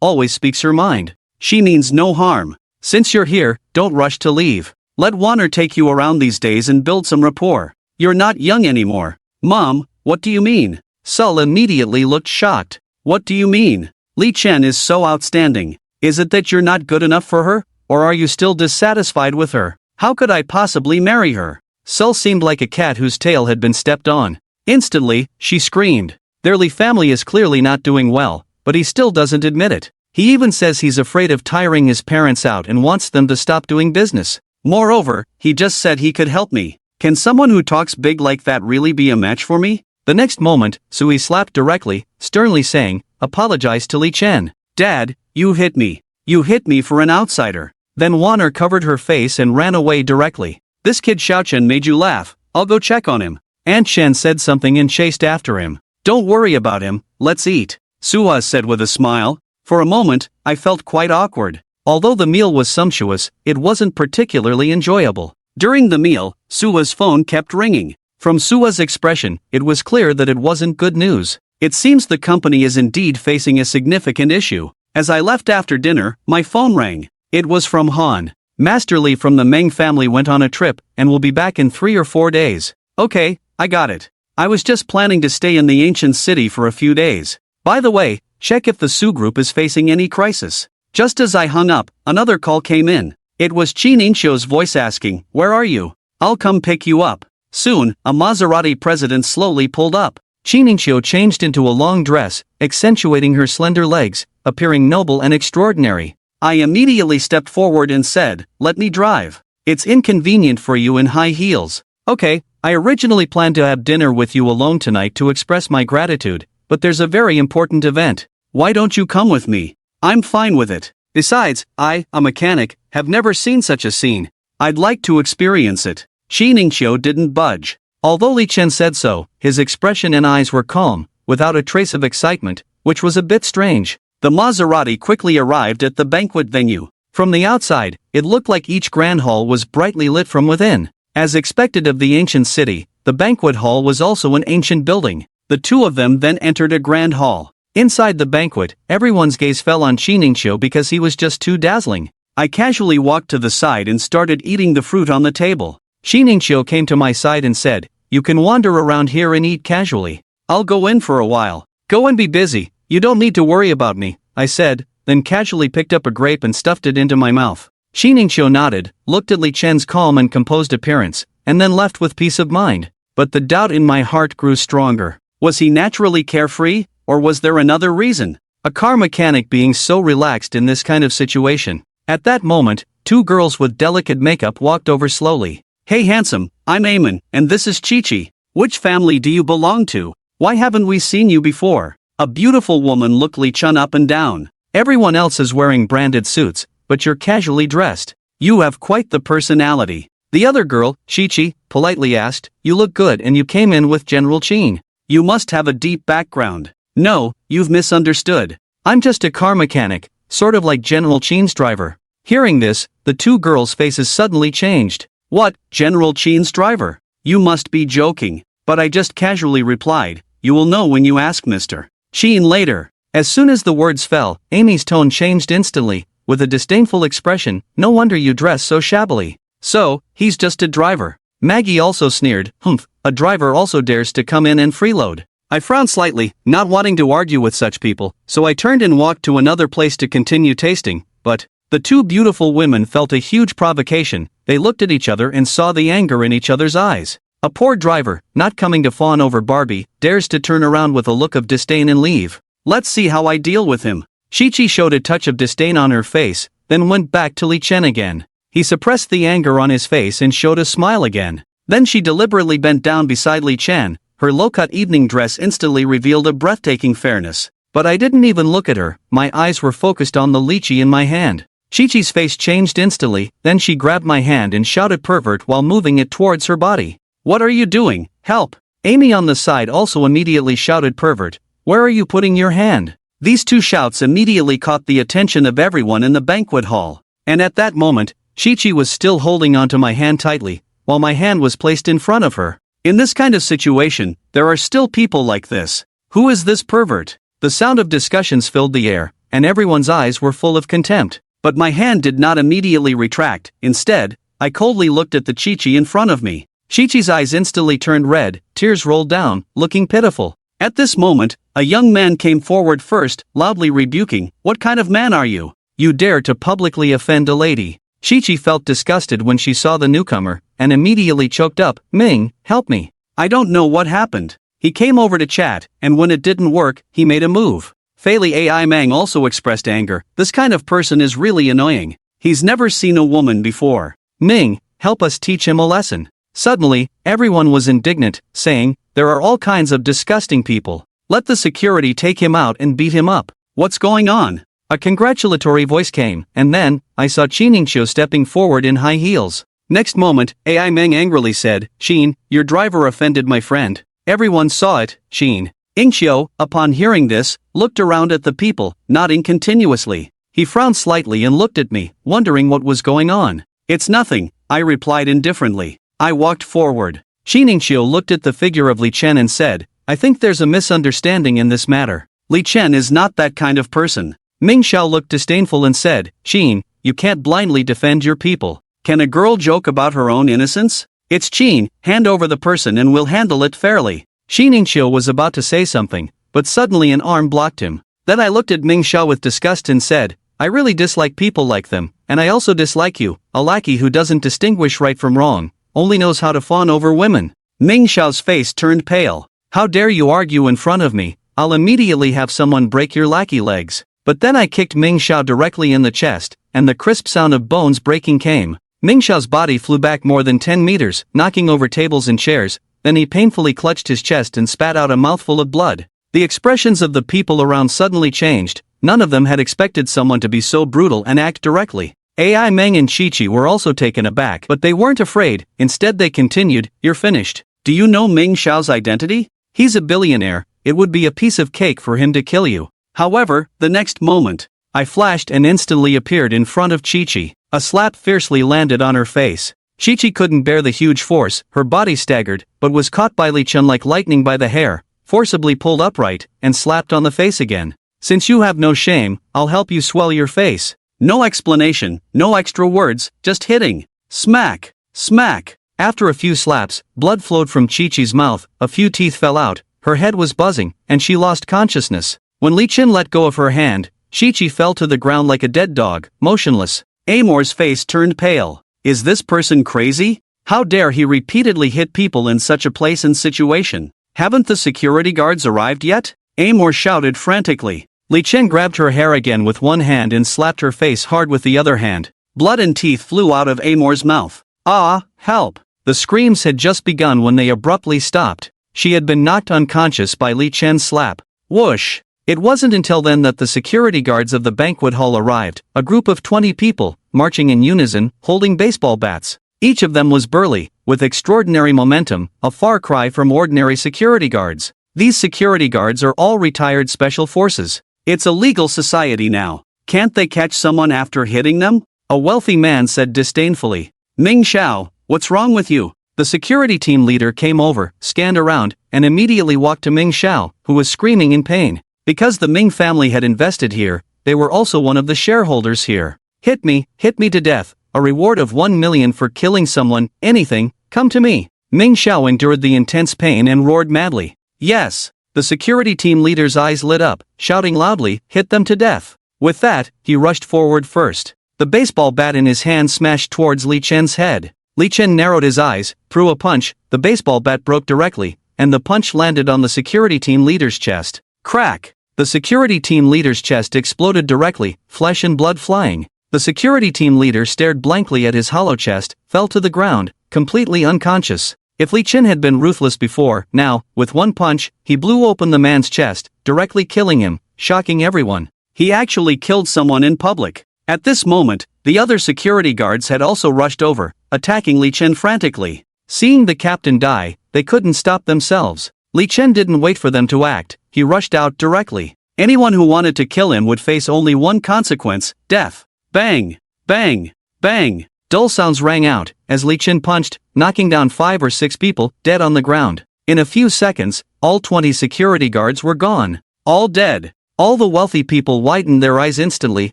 always speaks her mind. She means no harm. Since you're here, don't rush to leave. Let Warner take you around these days and build some rapport. You're not young anymore." "Mom, what do you mean?" Sul immediately looked shocked. "What do you mean? Li Chen is so outstanding. Is it that you're not good enough for her, or are you still dissatisfied with her? How could I possibly marry her?" Sul seemed like a cat whose tail had been stepped on. Instantly, she screamed. Their Li family is clearly not doing well, but he still doesn't admit it. He even says he's afraid of tiring his parents out and wants them to stop doing business. Moreover, he just said he could help me. Can someone who talks big like that really be a match for me? The next moment, Sui slapped directly, sternly saying, "Apologize to Li Chen." "Dad, you hit me. You hit me for an outsider." Then Warner covered her face and ran away directly. "This kid Xiaochen made you laugh. I'll go check on him." Aunt Chen said something and chased after him. "Don't worry about him, let's eat," Suha said with a smile. For a moment, I felt quite awkward. Although the meal was sumptuous, it wasn't particularly enjoyable. During the meal, Suha's phone kept ringing. From Suha's expression, it was clear that it wasn't good news. It seems the company is indeed facing a significant issue. As I left after dinner, my phone rang. It was from Han. "Master Li from the Meng family went on a trip and will be back in 3 or 4 days. "Okay, I got it. I was just planning to stay in the ancient city for a few days. By the way, check if the Su group is facing any crisis." Just as I hung up, another call came in. It was Qin Inshio's voice asking, "Where are you? I'll come pick you up." Soon, a Maserati president slowly pulled up. Qin Inshio changed into a long dress, accentuating her slender legs, appearing noble and extraordinary. I immediately stepped forward and said, "Let me drive. It's inconvenient for you in high heels." "Okay, I originally planned to have dinner with you alone tonight to express my gratitude, but there's a very important event." Why don't you come with me? I'm fine with it. Besides, I, a mechanic, have never seen such a scene. I'd like to experience it. Shi Ningxiu didn't budge. Although Li Chen said so, his expression and eyes were calm, without a trace of excitement, which was a bit strange. The Maserati quickly arrived at the banquet venue. From the outside, it looked like each grand hall was brightly lit from within. As expected of the ancient city, the banquet hall was also an ancient building. The two of them then entered a grand hall. Inside the banquet, everyone's gaze fell on Shi Ningxiu because he was just too dazzling. I casually walked to the side and started eating the fruit on the table. Shi Ningxiu came to my side and said, "You can wander around here and eat casually. I'll go in for a while. Go and be busy, you don't need to worry about me," I said, then casually picked up a grape and stuffed it into my mouth. Shi Ningxiu nodded, looked at Li Chen's calm and composed appearance, and then left with peace of mind. But the doubt in my heart grew stronger. Was he naturally carefree? Or was there another reason? A car mechanic being so relaxed in this kind of situation. At that moment, two girls with delicate makeup walked over slowly. "Hey handsome, I'm Eamon, and this is Chi-Chi. Which family do you belong to? Why haven't we seen you before?" A beautiful woman looked Li Chen up and down. "Everyone else is wearing branded suits, but you're casually dressed. You have quite the personality." The other girl, Chi-Chi, politely asked, "You look good and you came in with General Qin. You must have a deep background." "No, you've misunderstood. I'm just a car mechanic, sort of like General Qin's driver." Hearing this, the two girls' faces suddenly changed. "What, General Qin's driver? You must be joking." But I just casually replied, "You will know when you ask Mr. Qin later." As soon as the words fell, Amy's tone changed instantly, with a disdainful expression. "No wonder you dress so shabbily. So, he's just a driver." Maggie also sneered, "Humph, a driver also dares to come in and freeload." I frowned slightly, not wanting to argue with such people, so I turned and walked to another place to continue tasting, but the two beautiful women felt a huge provocation. They looked at each other and saw the anger in each other's eyes. A poor driver, not coming to fawn over Barbie, dares to turn around with a look of disdain and leave. Let's see how I deal with him. Chi-Chi showed a touch of disdain on her face, then went back to Li Chen again. He suppressed the anger on his face and showed a smile again. Then she deliberately bent down beside Li Chen. Her low-cut evening dress instantly revealed a breathtaking fairness. But I didn't even look at her, my eyes were focused on the lychee in my hand. Chi-Chi's face changed instantly, then she grabbed my hand and shouted pervert while moving it towards her body. "What are you doing? Help!" Amy on the side also immediately shouted pervert. "Where are you putting your hand?" These two shouts immediately caught the attention of everyone in the banquet hall. And at that moment, Chi-Chi was still holding onto my hand tightly, while my hand was placed in front of her. In this kind of situation, there are still people like this. Who is this pervert? The sound of discussions filled the air, and everyone's eyes were full of contempt. But my hand did not immediately retract. Instead, I coldly looked at the Chi-Chi in front of me. Chi-Chi's eyes instantly turned red, tears rolled down, looking pitiful. At this moment, a young man came forward first, loudly rebuking, "What kind of man are you? You dare to publicly offend a lady." Chi-Chi felt disgusted when she saw the newcomer, and immediately choked up, "Ming, help me. I don't know what happened." He came over to chat, and when it didn't work, he made a move. Faili Ai Mang also expressed anger. This kind of person is really annoying. He's never seen a woman before. "Ming, help us teach him a lesson." Suddenly, everyone was indignant, saying, "There are all kinds of disgusting people. Let the security take him out and beat him up." "What's going on?" A congratulatory voice came, and then, I saw Qin Ningxiu stepping forward in high heels. Next moment, Ai Meng angrily said, "Qin, your driver offended my friend." Everyone saw it. Qin Ningxiu, upon hearing this, looked around at the people, nodding continuously. He frowned slightly and looked at me, wondering what was going on. "It's nothing," I replied indifferently. I walked forward. Qin Ningxiu looked at the figure of Li Chen and said, "I think there's a misunderstanding in this matter. Li Chen is not that kind of person." Ming Xiao looked disdainful and said, "Qin, you can't blindly defend your people. Can a girl joke about her own innocence? It's Qin, hand over the person and we'll handle it fairly." Qin Ningxiu was about to say something, but suddenly an arm blocked him. Then I looked at Ming Xiao with disgust and said, "I really dislike people like them, and I also dislike you, a lackey who doesn't distinguish right from wrong, only knows how to fawn over women." Ming Xiao's face turned pale. "How dare you argue in front of me? I'll immediately have someone break your lackey legs." But then I kicked Ming Xiao directly in the chest, and the crisp sound of bones breaking came. Ming Xiao's body flew back more than 10 meters, knocking over tables and chairs, then he painfully clutched his chest and spat out a mouthful of blood. The expressions of the people around suddenly changed. None of them had expected someone to be so brutal and act directly. Ai Meng and Chi-Chi were also taken aback, but they weren't afraid. Instead they continued, "You're finished. Do you know Ming Xiao's identity? He's a billionaire. It would be a piece of cake for him to kill you." However, the next moment, I flashed and instantly appeared in front of Chi-Chi. A slap fiercely landed on her face. Chi-Chi couldn't bear the huge force, her body staggered, but was caught by Li Chen like lightning by the hair, forcibly pulled upright, and slapped on the face again. "Since you have no shame, I'll help you swell your face." No explanation, no extra words, just hitting. Smack! Smack! After a few slaps, blood flowed from Chi-Chi's mouth, a few teeth fell out, her head was buzzing, and she lost consciousness. When Li Chen let go of her hand, Chi-Chi fell to the ground like a dead dog, motionless. Amor's face turned pale. Is this person crazy? How dare he repeatedly hit people in such a place and situation? Haven't the security guards arrived yet? Amor shouted frantically. Li Chen grabbed her hair again with one hand and slapped her face hard with the other hand. Blood and teeth flew out of Amor's mouth. "Ah, help!" The screams had just begun when they abruptly stopped. She had been knocked unconscious by Li Chen's slap. Whoosh! It wasn't until then that the security guards of the banquet hall arrived, a group of 20 people, marching in unison, holding baseball bats. Each of them was burly, with extraordinary momentum, a far cry from ordinary security guards. These security guards are all retired special forces. It's a legal society now. Can't they catch someone after hitting them? A wealthy man said disdainfully. "Ming Xiao, what's wrong with you?" The security team leader came over, scanned around, and immediately walked to Ming Xiao, who was screaming in pain. Because the Ming family had invested here, they were also one of the shareholders here. Hit me to death, a reward of 1 million for killing someone, anything, come to me." Ming Xiao endured the intense pain and roared madly. "Yes." The security team leader's eyes lit up, shouting loudly, "Hit them to death." With that, he rushed forward first. The baseball bat in his hand smashed towards Li Chen's head. Li Chen narrowed his eyes, threw a punch, the baseball bat broke directly, and the punch landed on the security team leader's chest. Crack! The security team leader's chest exploded directly, flesh and blood flying. The security team leader stared blankly at his hollow chest, fell to the ground, completely unconscious. If Li Chen had been ruthless before, now, with one punch, he blew open the man's chest, directly killing him, shocking everyone. He actually killed someone in public. At this moment, the other security guards had also rushed over, attacking Li Chen frantically. Seeing the captain die, they couldn't stop themselves. Li Chen didn't wait for them to act, he rushed out directly. Anyone who wanted to kill him would face only one consequence, death. Bang! Bang! Bang! Dull sounds rang out, as Li Chen punched, knocking down 5 or 6 people, dead on the ground. In a few seconds, all 20 security guards were gone. All dead. All the wealthy people widened their eyes instantly,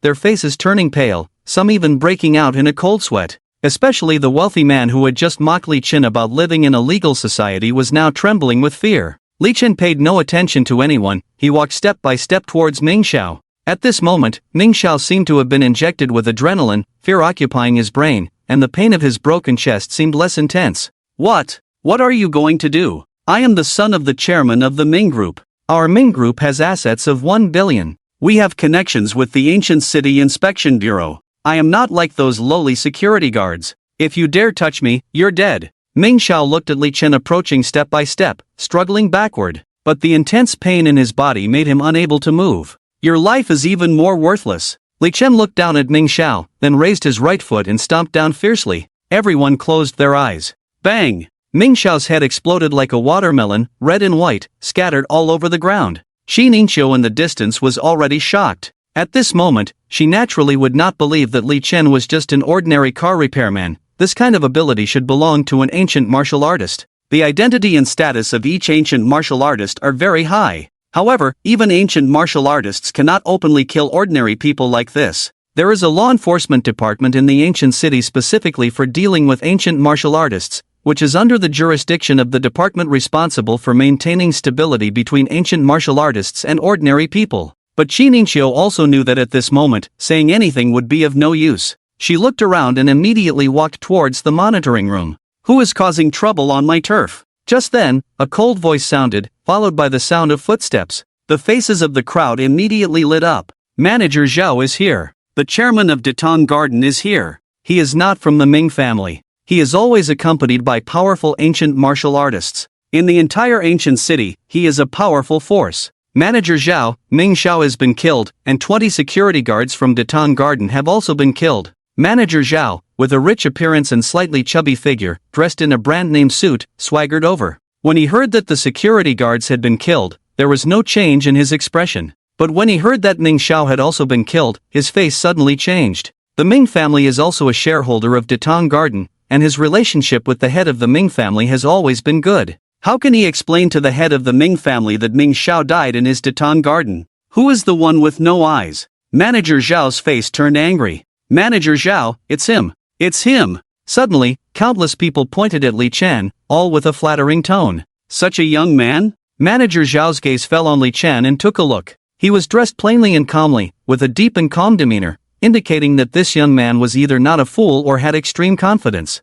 their faces turning pale, some even breaking out in a cold sweat. Especially the wealthy man who had just mocked Li Chen about living in a legal society was now trembling with fear. Li Chen paid no attention to anyone, he walked step by step towards Ming Xiao. At this moment, Ming Xiao seemed to have been injected with adrenaline, fear occupying his brain, and the pain of his broken chest seemed less intense. What are you going to do? I am the son of the chairman of the Ming Group. Our Ming Group has assets of 1 billion. We have connections with the Ancient City Inspection Bureau. I am not like those lowly security guards. If you dare touch me, you're dead. Ming Xiao looked at Li Chen approaching step by step, struggling backward, but the intense pain in his body made him unable to move. Your life is even more worthless. Li Chen looked down at Ming Xiao, then raised his right foot and stomped down fiercely. Everyone closed their eyes. Bang! Ming Xiao's head exploded like a watermelon, red and white, scattered all over the ground. Shi Ningqiu in the distance was already shocked. At this moment, she naturally would not believe that Li Chen was just an ordinary car repairman. This kind of ability should belong to an ancient martial artist. The identity and status of each ancient martial artist are very high. However, even ancient martial artists cannot openly kill ordinary people like this. There is a law enforcement department in the ancient city specifically for dealing with ancient martial artists, which is under the jurisdiction of the department responsible for maintaining stability between ancient martial artists and ordinary people. But Shi Ningqiu also knew that at this moment, saying anything would be of no use. She looked around and immediately walked towards the monitoring room. Who is causing trouble on my turf? Just then, a cold voice sounded, followed by the sound of footsteps. The faces of the crowd immediately lit up. Manager Zhao is here. The chairman of Datong Garden is here. He is not from the Ming family. He is always accompanied by powerful ancient martial artists. In the entire ancient city, he is a powerful force. Manager Zhao, Ming Xiao has been killed, and 20 security guards from Datang Garden have also been killed. Manager Zhao, with a rich appearance and slightly chubby figure, dressed in a brand-name suit, swaggered over. When he heard that the security guards had been killed, there was no change in his expression. But when he heard that Ming Xiao had also been killed, his face suddenly changed. The Ming family is also a shareholder of Datang Garden, and his relationship with the head of the Ming family has always been good. How can he explain to the head of the Ming family that Ming Xiao died in his Datang Garden? Who is the one with no eyes? Manager Zhao's face turned angry. Manager Zhao, it's him. It's him. Suddenly, countless people pointed at Li Chen, all with a flattering tone. Such a young man? Manager Zhao's gaze fell on Li Chen and took a look. He was dressed plainly and calmly, with a deep and calm demeanor, indicating that this young man was either not a fool or had extreme confidence.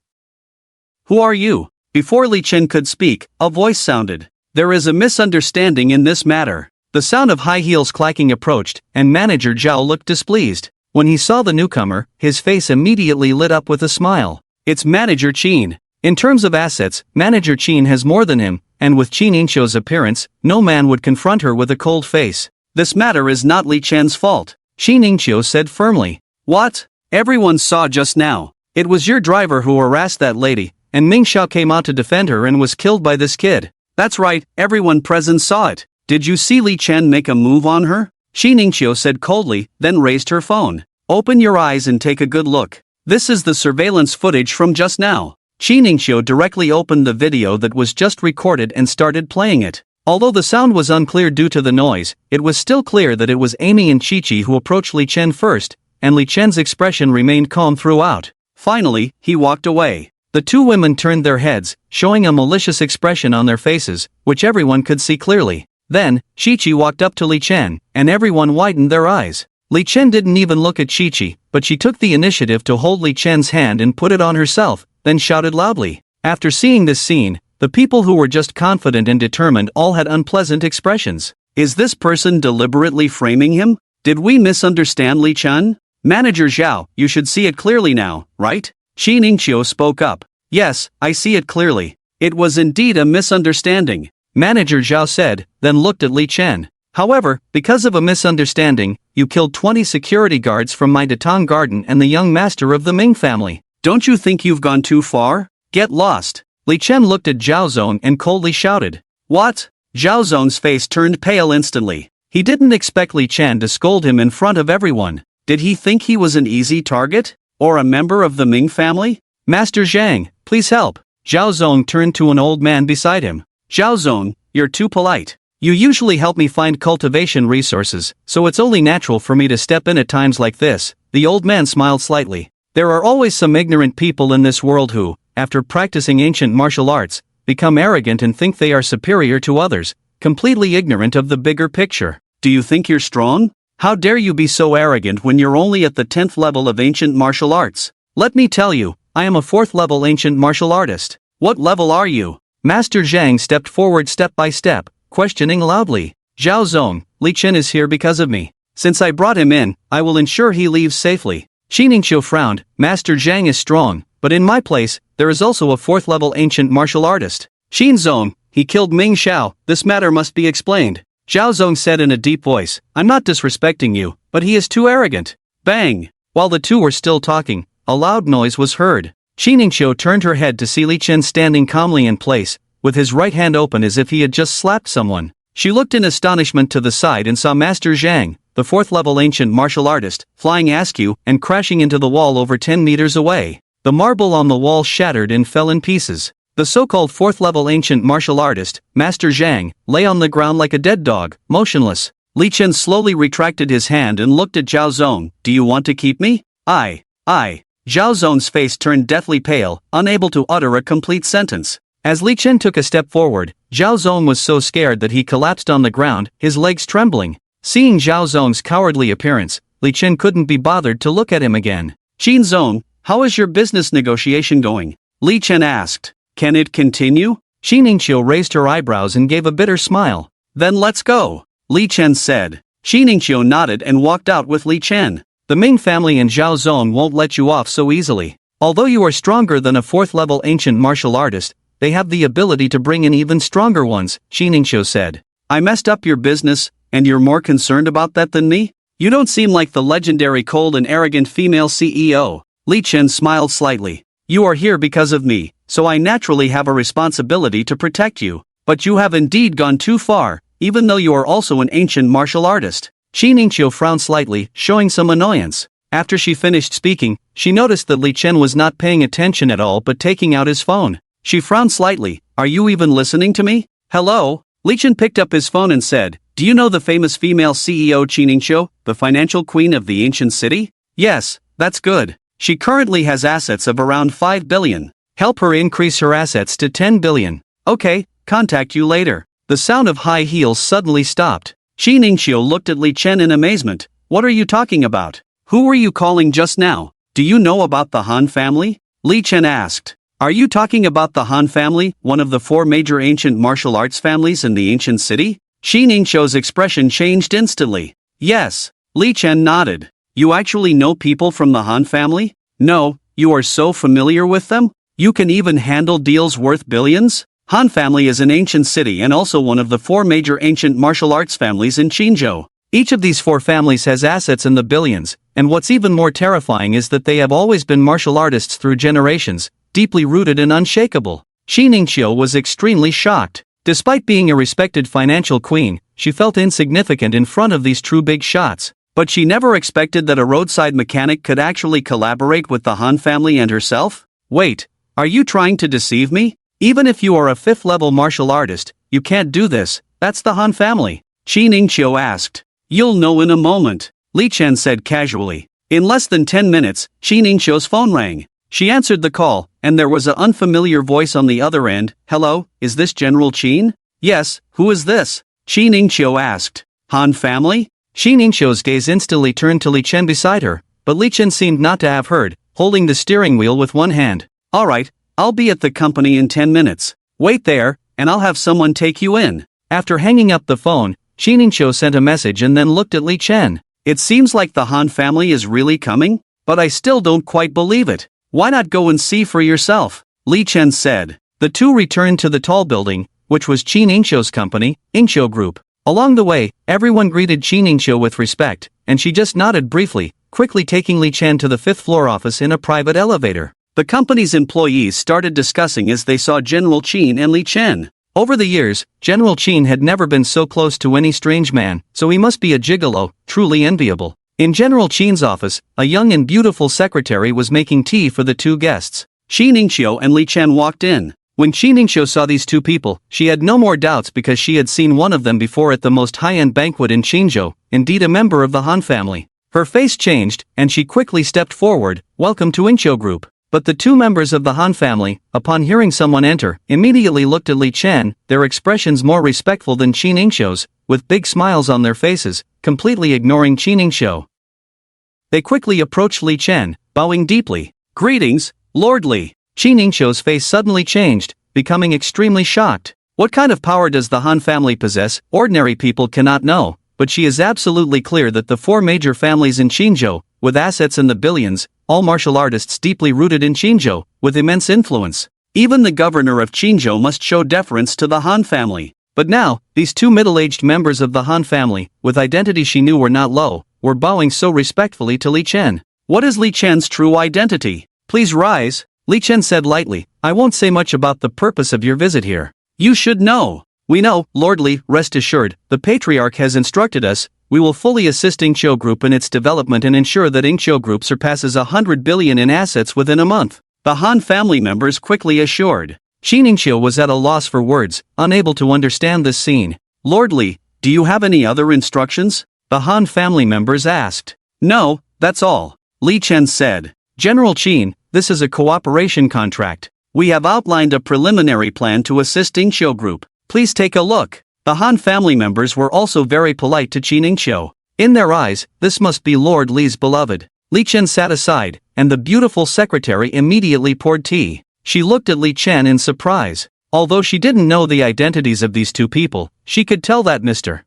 Who are you? Before Li Chen could speak, a voice sounded. There is a misunderstanding in this matter. The sound of high heels clacking approached, and Manager Zhao looked displeased. When he saw the newcomer, his face immediately lit up with a smile. It's Manager Qin. In terms of assets, Manager Qin has more than him, and with Qin Yingqiu's appearance, no man would confront her with a cold face. This matter is not Li Chen's fault, Qin Yingqiu said firmly. What? Everyone saw just now. It was your driver who harassed that lady, and Ming Xiao came out to defend her and was killed by this kid. That's right, everyone present saw it. Did you see Li Chen make a move on her? Qin Yingqiu said coldly, then raised her phone. Open your eyes and take a good look. This is the surveillance footage from just now. Qin Yingqiu directly opened the video that was just recorded and started playing it. Although the sound was unclear due to the noise, it was still clear that it was Amy and Chi-Chi who approached Li Chen first, and Li Chen's expression remained calm throughout. Finally, he walked away. The two women turned their heads, showing a malicious expression on their faces, which everyone could see clearly. Then, Chi-Chi walked up to Li Chen, and everyone widened their eyes. Li Chen didn't even look at Chi-Chi, but she took the initiative to hold Li Chen's hand and put it on herself, then shouted loudly. After seeing this scene, the people who were just confident and determined all had unpleasant expressions. Is this person deliberately framing him? Did we misunderstand Li Chen? Manager Zhao, you should see it clearly now, right? Qin Yingqiu spoke up. Yes, I see it clearly. It was indeed a misunderstanding, Manager Zhao said, then looked at Li Chen. However, because of a misunderstanding, you killed 20 security guards from my Datang Garden and the young master of the Ming family. Don't you think you've gone too far? Get lost. Li Chen looked at Zhao Zong and coldly shouted. What? Zhao Zong's face turned pale instantly. He didn't expect Li Chen to scold him in front of everyone. Did he think he was an easy target? Or a member of the Ming family? Master Zhang, please help. Zhao Zong turned to an old man beside him. Zhao Zong, you're too polite. You usually help me find cultivation resources, so it's only natural for me to step in at times like this. The old man smiled slightly. There are always some ignorant people in this world who, after practicing ancient martial arts, become arrogant and think they are superior to others, completely ignorant of the bigger picture. Do you think you're strong? How dare you be so arrogant when you're only at the 10th level of ancient martial arts? Let me tell you, I am a 4th level ancient martial artist. What level are you? Master Zhang stepped forward step by step, questioning loudly. Zhao Zong, Li Chen is here because of me. Since I brought him in, I will ensure he leaves safely. Qin Yingqiu frowned. Master Zhang is strong, but in my place, there is also a 4th level ancient martial artist. Qin Zong, he killed Ming Xiao, this matter must be explained. Zhao Zong said in a deep voice, I'm not disrespecting you, but he is too arrogant. Bang! While the two were still talking, a loud noise was heard. Qin Yingqiu turned her head to see Li Chen standing calmly in place, with his right hand open as if he had just slapped someone. She looked in astonishment to the side and saw Master Zhang, the 4th level ancient martial artist, flying askew and crashing into the wall over 10 meters away. The marble on the wall shattered and fell in pieces. The so-called 4th level ancient martial artist, Master Zhang, lay on the ground like a dead dog, motionless. Li Chen slowly retracted his hand and looked at Zhao Zong. Do you want to keep me? I. Zhao Zong's face turned deathly pale, unable to utter a complete sentence. As Li Chen took a step forward, Zhao Zong was so scared that he collapsed on the ground, his legs trembling. Seeing Zhao Zong's cowardly appearance, Li Chen couldn't be bothered to look at him again. Qin Zong, how is your business negotiation going? Li Chen asked. Can it continue? Qin Yingqiu raised her eyebrows and gave a bitter smile. Then let's go, Li Chen said. Qin Yingqiu nodded and walked out with Li Chen. The Ming family and Zhao Zong won't let you off so easily. Although you are stronger than a 4th level ancient martial artist, they have the ability to bring in even stronger ones, Qin Yingqiu said. I messed up your business, And you're more concerned about that than me? You don't seem like the legendary cold and arrogant female CEO. Li Chen smiled slightly. You are here because of me, so I naturally have a responsibility to protect you. But you have indeed gone too far, even though you are also an ancient martial artist. Qi Ningqiu frowned slightly, showing some annoyance. After she finished speaking, she noticed that Li Chen was not paying attention at all but taking out his phone. She frowned slightly. Are you even listening to me? Hello? Li Chen picked up his phone and said, do you know the famous female CEO Qi Ningqiu, the financial queen of the ancient city? Yes, that's good. She currently has assets of around 5 billion. Help her increase her assets to 10 billion. Okay, contact you later. The sound of high heels suddenly stopped. Qi Ningqiu looked at Li Chen in amazement. What are you talking about? Who were you calling just now? Do you know about the Han family? Li Chen asked. Are you talking about the Han family, one of the 4 major ancient martial arts families in the ancient city? Qi Ningqiu's expression changed instantly. Yes. Li Chen nodded. You actually know people from the Han family? No, you are so familiar with them? You can even handle deals worth billions? Han family is an ancient city and also one of the 4 major ancient martial arts families in Qinzhou. Each of these 4 families has assets in the billions, and what's even more terrifying is that they have always been martial artists through generations, deeply rooted and unshakable. Qi Ningqiu was extremely shocked. Despite being a respected financial queen, she felt insignificant in front of these true big shots. But she never expected that a roadside mechanic could actually collaborate with the Han family and herself? Wait, are you trying to deceive me? Even if you are a 5th-level martial artist, you can't do this. That's the Han family. Qi Ningqiu asked. You'll know in a moment, Li Chen said casually. In less than 10 minutes, Qi Ningqiu's phone rang. She answered the call, and there was an unfamiliar voice on the other end. Hello, is this General Qin? Yes, who is this? Qi Ningqiu asked. Han family? Qi Ningqiu's gaze instantly turned to Li Chen beside her, but Li Chen seemed not to have heard, holding the steering wheel with one hand. Alright, I'll be at the company in 10 minutes. Wait there, and I'll have someone take you in. After hanging up the phone, Qi Ningqiu sent a message and then looked at Li Chen. It seems like the Han family is really coming, but I still don't quite believe it. Why not go and see for yourself? Li Chen said. The two returned to the tall building, which was Qi Ningqiu's company, Ningqiu Group. Along the way, everyone greeted Qi Ningqiu with respect, and she just nodded briefly, quickly taking Li Chen to the 5th-floor office in a private elevator. The company's employees started discussing as they saw General Qin and Li Chen. Over the years, General Qin had never been so close to any strange man, so he must be a gigolo, truly enviable. In General Qin's office, a young and beautiful secretary was making tea for the 2 guests. Qi Ningqiu and Li Chen walked in. When Qi Ningqiu saw these 2 people, she had no more doubts because she had seen one of them before at the most high-end banquet in Qinzhou, indeed a member of the Han family. Her face changed, and she quickly stepped forward. Welcome to Ningqiu Group. But the 2 members of the Han family, upon hearing someone enter, immediately looked at Li Chen, their expressions more respectful than Qi Ningqiu's, with big smiles on their faces, completely ignoring Qi Ningqiu. They quickly approached Li Chen, bowing deeply. Greetings, Lord Li. Qi Ningqiu's face suddenly changed, becoming extremely shocked. What kind of power does the Han family possess? Ordinary people cannot know, but she is absolutely clear that the 4 major families in Qinzhou, with assets in the billions, all martial artists deeply rooted in Qinzhou, with immense influence. Even the governor of Qinzhou must show deference to the Han family. But now, these 2 middle-aged members of the Han family, with identities she knew were not low, were bowing so respectfully to Li Chen. What is Li Chen's true identity? Please rise, Li Chen said lightly. I won't say much about the purpose of your visit here. You should know. We know, Lord Li, rest assured, the Patriarch has instructed us. We will fully assist Ningqiu Group in its development and ensure that Ningqiu Group surpasses 100 billion in assets within a month. The Han family members quickly assured. Qi Ningqiu was at a loss for words, unable to understand this scene. Lord Li, do you have any other instructions? The Han family members asked. No, that's all, Li Chen said. General Qin, this is a cooperation contract. We have outlined a preliminary plan to assist Ningqiu Group. Please take a look. The Han family members were also very polite to Qi Ningqiu. In their eyes, this must be Lord Li's beloved. Li Chen sat aside, and the beautiful secretary immediately poured tea. She looked at Li Chen in surprise. Although she didn't know the identities of these 2 people, she could tell that Mr.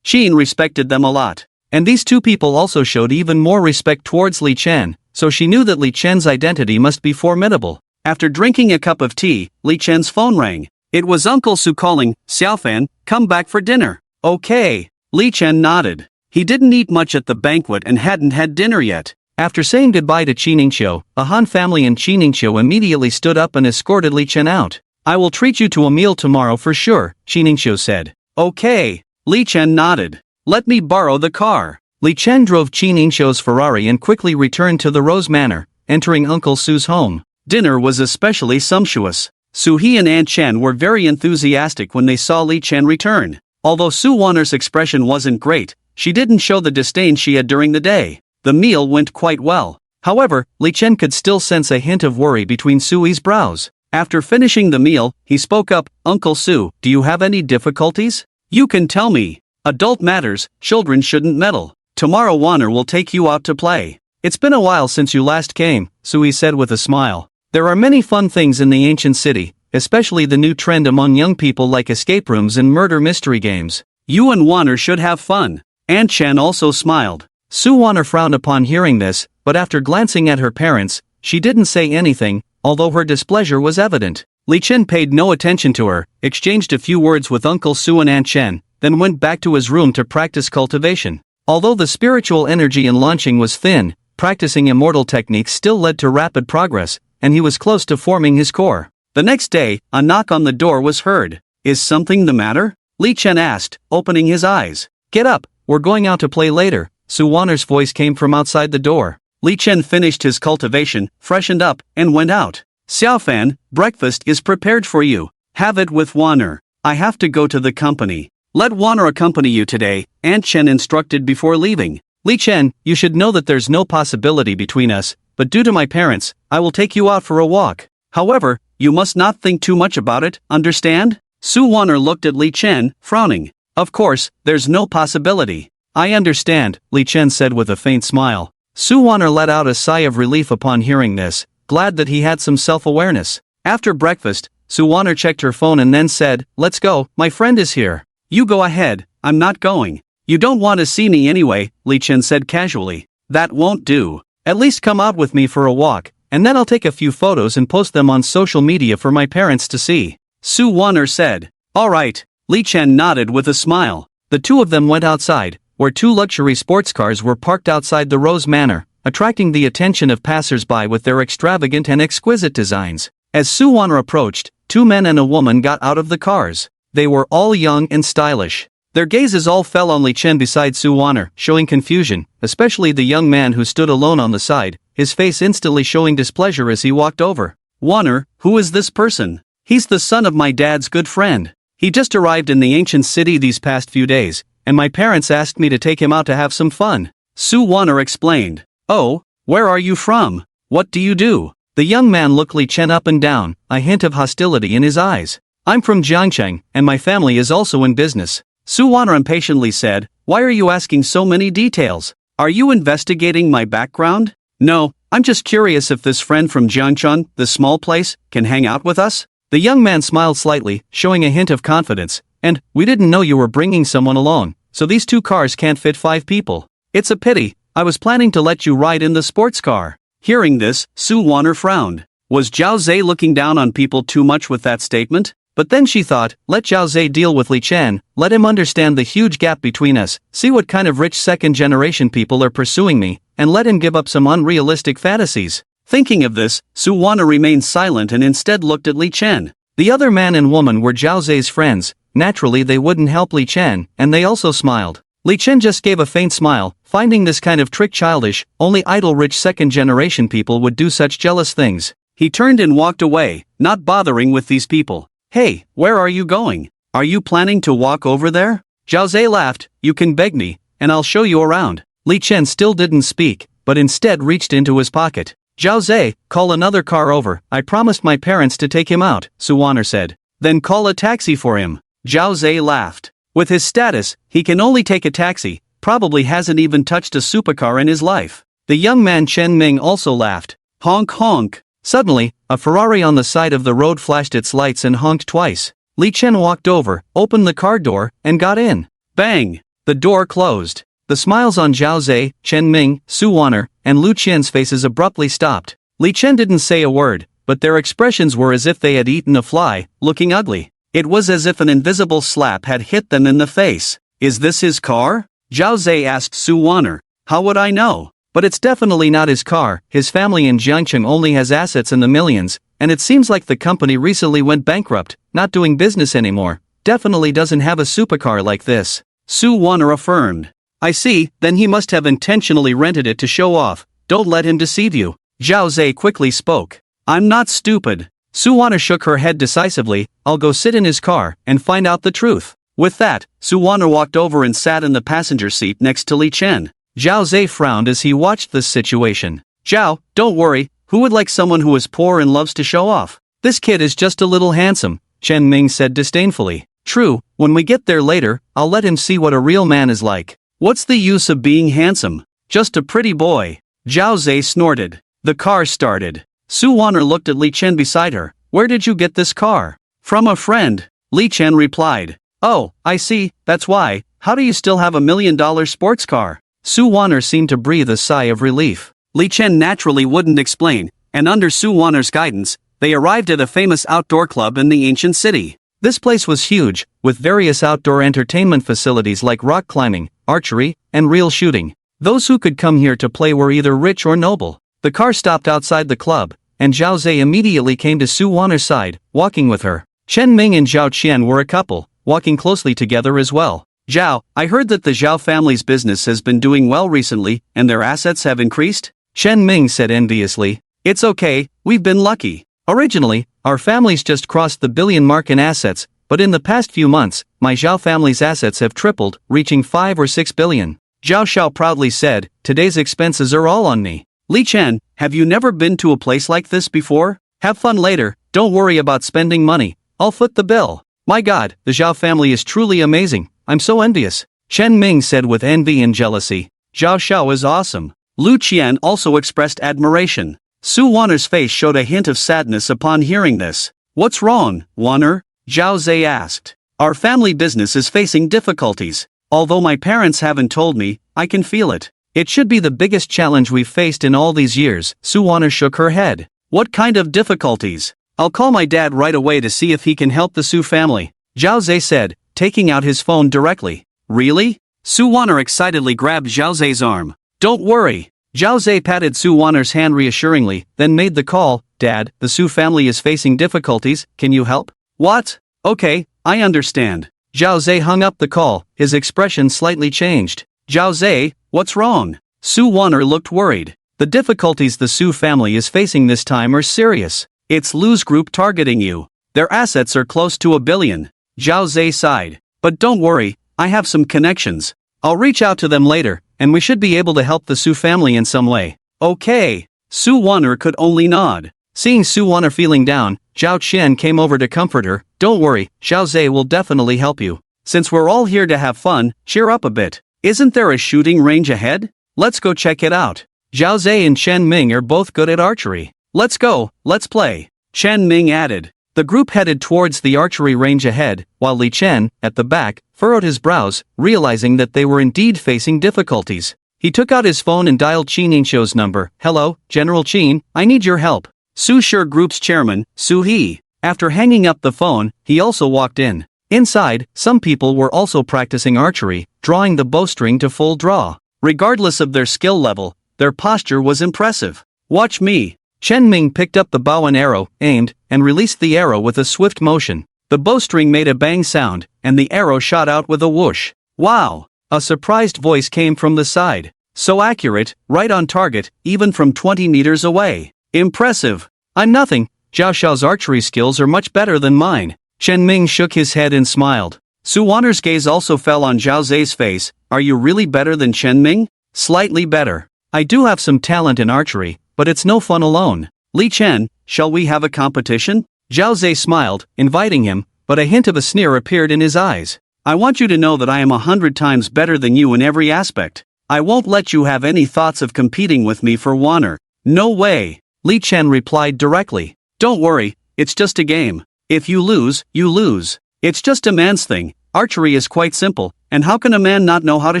Qin respected them a lot. And these 2 people also showed even more respect towards Li Chen, so she knew that Li Chen's identity must be formidable. After drinking a cup of tea, Li Chen's phone rang. It was Uncle Su calling. Xiaofan, come back for dinner. Okay.
Li Chen nodded. He didn't eat much at the banquet and hadn't had dinner yet.
After saying goodbye to Qiningshou, the Han family and Qiningshou immediately stood up and escorted Li Chen out. "I will treat you to a meal tomorrow for sure," Qiningshou said.
"Okay." Li Chen nodded. "Let me borrow the car."
Li Chen drove Qiningshou's Ferrari and quickly returned to the Rose Manor, entering Uncle Su's home.
Dinner was especially sumptuous. Su He and Aunt Chen were very enthusiastic when they saw Li Chen return. Although Su Wanner's expression wasn't great, she didn't show the disdain she had during the day. The meal went quite well. However, Li Chen could still sense a hint of worry between Sui's brows. After finishing the meal, he spoke up, "Uncle Su, do you have any difficulties? You can tell me. Adult matters, children shouldn't meddle. Tomorrow Wanner will take you out to play."
"It's been a while since you last came," Sui said with a smile. "There are many fun things in the ancient city, especially the new trend among young people like escape rooms and murder mystery games.
You and Wanner should have fun." Aunt Chen also smiled.
Su Wanner frowned upon hearing this, but after glancing at her parents, she didn't say anything, although her displeasure was evident. Li Chen paid no attention to her, exchanged a few words with Uncle Su and Aunt Chen, then went back to his room to practice cultivation. Although the spiritual energy in launching was thin, practicing immortal techniques still led to rapid progress, and he was close to forming his core.
The next day, a knock on the door was heard. "Is something the matter?" Li Chen asked, opening his eyes.
"Get up, we're going out to play later," Su Wanner's voice came from outside the door.
Li Chen finished his cultivation, freshened up, and went out. "Xiaofan, breakfast is prepared for you. Have it with Wanner. I have to go to the company. Let Wanner accompany you today," Aunt Chen instructed before leaving.
"Li Chen, you should know that there's no possibility between us, but due to my parents, I will take you out for a walk.
However, you must not think too much about it, understand?" Su Wanner looked at Li Chen, frowning. "Of course, there's no possibility."
"I understand," Li Chen said with a faint smile. Su Wanner let out a sigh of relief upon hearing this, glad that he had some self-awareness. After breakfast, Su Wanner checked her phone and then said, "Let's go, my friend is here."
"You go ahead, I'm not going." "You don't want to see me anyway," Li Chen said casually.
"That won't do. At least come out with me for a walk, and then I'll take a few photos and post them on social media for my parents to see,"
Su Wanner said. "All right." Li Chen nodded with a smile.
The two of them went outside, where two luxury sports cars were parked outside the Rose Manor, attracting the attention of passers-by with their extravagant and exquisite designs. As Su Wanner approached, two men and a woman got out of the cars. They were all young and stylish. Their gazes all fell on Li Chen beside Su Wanner, showing confusion, especially the young man who stood alone on the side, his face instantly showing displeasure as he walked over.
"Wanner, who is this person?" "He's the son of my dad's good friend. He just arrived in the ancient city these past few days, and my parents asked me to take him out to have some fun," Su Wanner explained. "Oh, where are you from? What do you do?"
The young man looked Li Chen up and down, a hint of hostility in his eyes. "I'm from Jiangcheng, and my family is also in business," Su Wanner impatiently said.
"Why are you asking so many details? Are you investigating my background?" "No, I'm just curious if this friend from Jiangcheng, the small place, can hang out with us."
The young man smiled slightly, showing a hint of confidence. "And, we didn't know you were bringing someone along, so these two cars can't fit 5 people. It's a pity, I was planning to let you ride in the sports car."
Hearing this, Su Wanner frowned. Was Zhao Zhe looking down on people too much with that statement?
But then she thought, let Zhao Zhe deal with Li Chen, let him understand the huge gap between us, see what kind of rich second-generation people are pursuing me, and let him give up some unrealistic fantasies.
Thinking of this, Su Wanner remained silent and instead looked at Li Chen.
The other man and woman were Zhao Zhe's friends. Naturally they wouldn't help Li Chen, and they also smiled. Li Chen just gave a faint smile, finding this kind of trick childish. Only idle rich second-generation people would do such jealous things.
He turned and walked away, not bothering with these people. "Hey, where are you going? Are you planning to walk over there?" Zhao Zhe laughed. "You can beg me, and I'll show you around."
Li Chen still didn't speak, but instead reached into his pocket. "Zhao Zhe, call another car over, I promised my parents to take him out," Su Wanner said.
"Then call a taxi for him." Zhao Zhe laughed. With his status, he can only take a taxi, probably hasn't even touched a supercar in his life.
The young man Chen Ming also laughed.
Honk honk.
Suddenly, a Ferrari on the side of the road flashed its lights and honked twice. Li Chen walked over, opened the car door, and got in.
Bang!
The door closed. The smiles on Zhao Zhe, Chen Ming, Su Wanner, and Lu Qian's faces abruptly stopped. Li Chen didn't say a word, but their expressions were as if they had eaten a fly, looking ugly. It was as if an invisible slap had hit them in the face.
Is this his car? Zhao Zhe asked Su Wan'er. How would I know?
But it's definitely not his car. His family in Jiangcheng only has assets in the millions, and it seems like the company recently went bankrupt, not doing business anymore. Definitely doesn't have a supercar like this,
Su Wan'er affirmed. I see, then he must have intentionally rented it to show off. Don't let him deceive you. Zhao Zhe quickly spoke. I'm not stupid.
Su Wan'er shook her head decisively. I'll go sit in his car and find out the truth.
With that, Su Wan'er walked over and sat in the passenger seat next to Li Chen.
Zhao Zhe frowned as he watched this situation.
Zhao, don't worry, who would like someone who is poor and loves to show off?
This kid is just a little handsome, Chen Ming said disdainfully. True, when we get there later, I'll let him see what a real man is like.
What's the use of being handsome? Just a pretty boy. Zhao Zhe snorted. The car started. Su Wan'er looked at Li Chen beside her. Where did you get this car?
From a friend,
Li Chen replied.
Oh, I see, that's why. How do you still have $1 million sports car? Su Wan'er seemed to breathe a sigh of relief.
Li Chen naturally wouldn't explain, and under Su Wan'er's guidance, they arrived at a famous outdoor club in the ancient city.
This place was huge, with various outdoor entertainment facilities like rock climbing, archery, and reel shooting. Those who could come here to play were either rich or noble. The car stopped outside the club, and Zhao Zhe immediately came to Su Wan'er's side, walking with her. Chen Ming and Zhao Qian were a couple, walking closely together as well.
Zhao, I heard that the Zhao family's business has been doing well recently, and their assets have increased?
Chen Ming said enviously.
It's okay, we've been lucky.
Originally, our families just crossed the billion mark in assets, but in the past few months, my Zhao family's assets have tripled, reaching 5 or 6 billion.
Zhao Xiao proudly said, today's expenses are all on me. Li Chen, have you never been to a place like this before?
Have fun later, don't worry about spending money, I'll foot the bill. My God, the Zhao family is truly amazing, I'm so envious, Chen Ming said with envy and jealousy.
Zhao Xiao is awesome. Lu Qian also expressed admiration. Su Wan'er's face showed a hint of sadness upon hearing this. What's wrong, Wan'er? Zhao Zhe asked. Our family business is facing difficulties. Although my parents haven't told me, I can feel it.
It should be the biggest challenge we've faced in all these years, Su Wan'er shook her head.
What kind of difficulties? I'll call my dad right away to see if he can help the Su family,
Zhao Zhe said, taking out his phone directly.
Really? Su Wan'er excitedly grabbed Zhao Zhe's arm. Don't worry.
Zhao Zhe patted Su Wan'er's hand reassuringly, then made the call. Dad, the Su family is facing difficulties, can you help?
What? Okay, I understand.
Zhao Zhe hung up the call, his expression slightly changed.
Zhao Zhe, what's wrong? Su Wan'er looked worried.
The difficulties the Su family is facing this time are serious.
It's Lu's group targeting you. Their assets are close to $1 billion. Zhao Zhe sighed. But don't worry, I have some connections.
I'll reach out to them later, and we should be able to help the Su family in some way.
Okay. Su Wan'er could only nod.
Seeing Su Wan'er feeling down, Zhao Qian came over to comfort her. Don't worry, Zhao Zhe will definitely help you.
Since we're all here to have fun, cheer up a bit. Isn't there a shooting range ahead? Let's go check it out.
Zhao Zhe and Chen Ming are both good at archery.
Let's go, let's play. Chen Ming added.
The group headed towards the archery range ahead, while Li Chen, at the back, furrowed his brows, realizing that they were indeed facing difficulties. He took out his phone and dialed Qin Yingxiu's number. Hello, General Qin, I need your help.
Su Shi Group's chairman, Su He.
After hanging up the phone, he also walked in. Inside, some people were also practicing archery, drawing the bowstring to full draw.
Regardless of their skill level, their posture was impressive. Watch me.
Chen Ming picked up the bow and arrow, aimed, and released the arrow with a swift motion. The bowstring made a bang sound, and the arrow shot out with a whoosh.
Wow!
A surprised voice came from the side.
So accurate, right on target, even from 20 meters away. Impressive.
I'm nothing. Zhao Xiao's archery skills are much better than mine. Chen Ming shook his head and smiled.
Su Wan'er's gaze also fell on Zhao Zhe's face. Are you really better than Chen Ming?
Slightly better. I do have some talent in archery, but it's no fun alone.
Li Chen, shall we have a competition?
Zhao Zhe smiled, inviting him, but a hint of a sneer appeared in his eyes.
I want you to know that I am 100 times better than you in every aspect. I won't let you have any thoughts of competing with me for Wan'er. No way.
Li Chen replied directly.
Don't worry, it's just a game. If you lose, you lose. It's just a man's thing. Archery is quite simple, and how can a man not know how to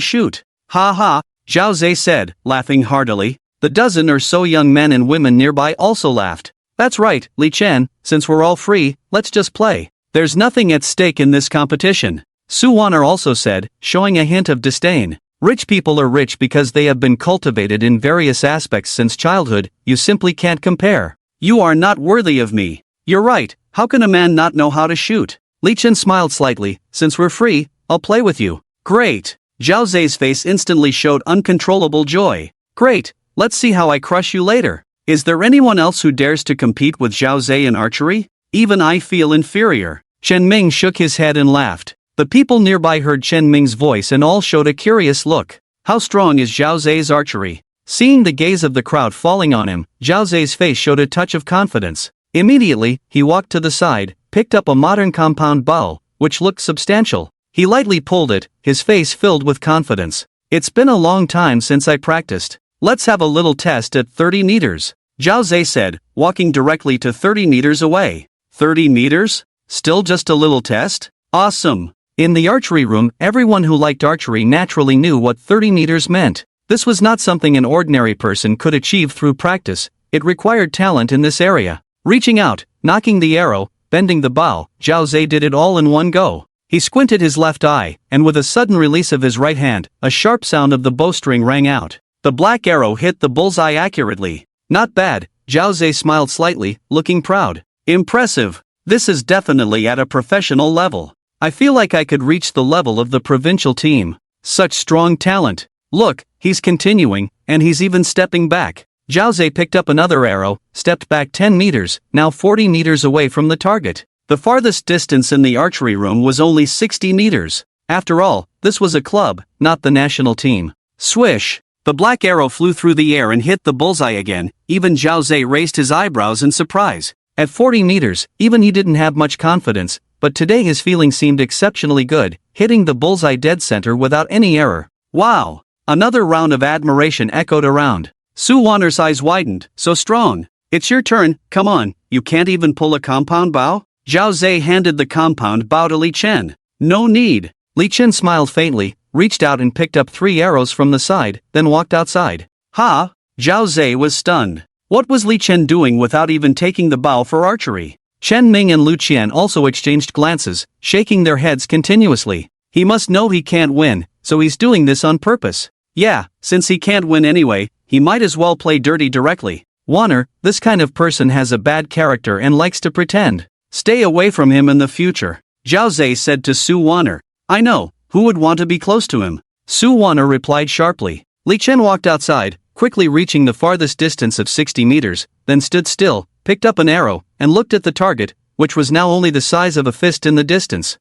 shoot?
Ha ha, Zhao Zhe said, laughing heartily. The dozen or so young men and women nearby also laughed. That's right, Li Chen, since we're all free, let's just play. There's nothing at stake in this competition. Su Waner also said, showing a hint of disdain. Rich people are rich because they have been cultivated in various aspects since childhood, you simply can't compare.
You are not worthy of me. You're right, how can a man not know how to shoot?
Li Chen smiled slightly, since we're free, I'll play with you.
Great. Zhao Zai's face instantly showed uncontrollable joy.
Great, let's see how I crush you later.
Is there anyone else who dares to compete with Zhao Zai in archery? Even I feel inferior.
Chen Ming shook his head and laughed. The people nearby heard Chen Ming's voice and all showed a curious look.
How strong is Zhao Zai's archery?
Seeing the gaze of the crowd falling on him, Zhao Zai's face showed a touch of confidence. Immediately, he walked to the side, picked up a modern compound bow, which looked substantial. He lightly pulled it, his face filled with confidence. It's been a long time since I practiced. Let's have a little test at 30 meters.
Zhao Zai said, walking directly to 30 meters away. 30 meters? Still just a little test? Awesome.
In the archery room, everyone who liked archery naturally knew what 30 meters meant. This was not something an ordinary person could achieve through practice, it required talent in this area. Reaching out, knocking the arrow, bending the bow, Zhao Zai did it all in one go. He squinted his left eye, and with a sudden release of his right hand, a sharp sound of the bowstring rang out.
The black arrow hit the bullseye accurately.
Not bad, Zhao Zai smiled slightly, looking proud.
Impressive. This is definitely at a professional level.
I feel like I could reach the level of the provincial team.
Such strong talent.
Look, he's continuing, and he's even stepping back. Zhao Zai picked up another arrow, stepped back 10 meters, now 40 meters away from the target.
The farthest distance in the archery room was only 60 meters.
After all, this was a club, not the national team.
Swish! The black arrow flew through the air and hit the bullseye again. Even Zhao Zai raised his eyebrows in surprise.
At 40 meters, even he didn't have much confidence, but today his feeling seemed exceptionally good, hitting the bullseye dead center without any error.
Wow! Another round of admiration echoed around. Su Waner's eyes widened. So strong. It's your turn, come on, you can't even pull a compound bow? Zhao Zai handed the compound bow to Li Chen. No need.
Li Chen smiled faintly, reached out and picked up 3 arrows from the side, then walked outside.
Ha! Zhao Zai was stunned. What was Li Chen doing without even taking the bow for archery?
Chen Ming and Lu Qian also exchanged glances, shaking their heads continuously. He must know he can't win, so he's doing this on purpose.
Yeah, since he can't win anyway, he might as well play dirty directly.
Waner, this kind of person has a bad character and likes to pretend.
Stay away from him in the future, Zhao Zai said to Su Waner. I know, who would want to be close to him?
Su Waner replied sharply. Li Chen walked outside, quickly reaching the farthest distance of 60 meters, then stood still, picked up an arrow, and looked at the target, which was now only the size of a fist in the distance.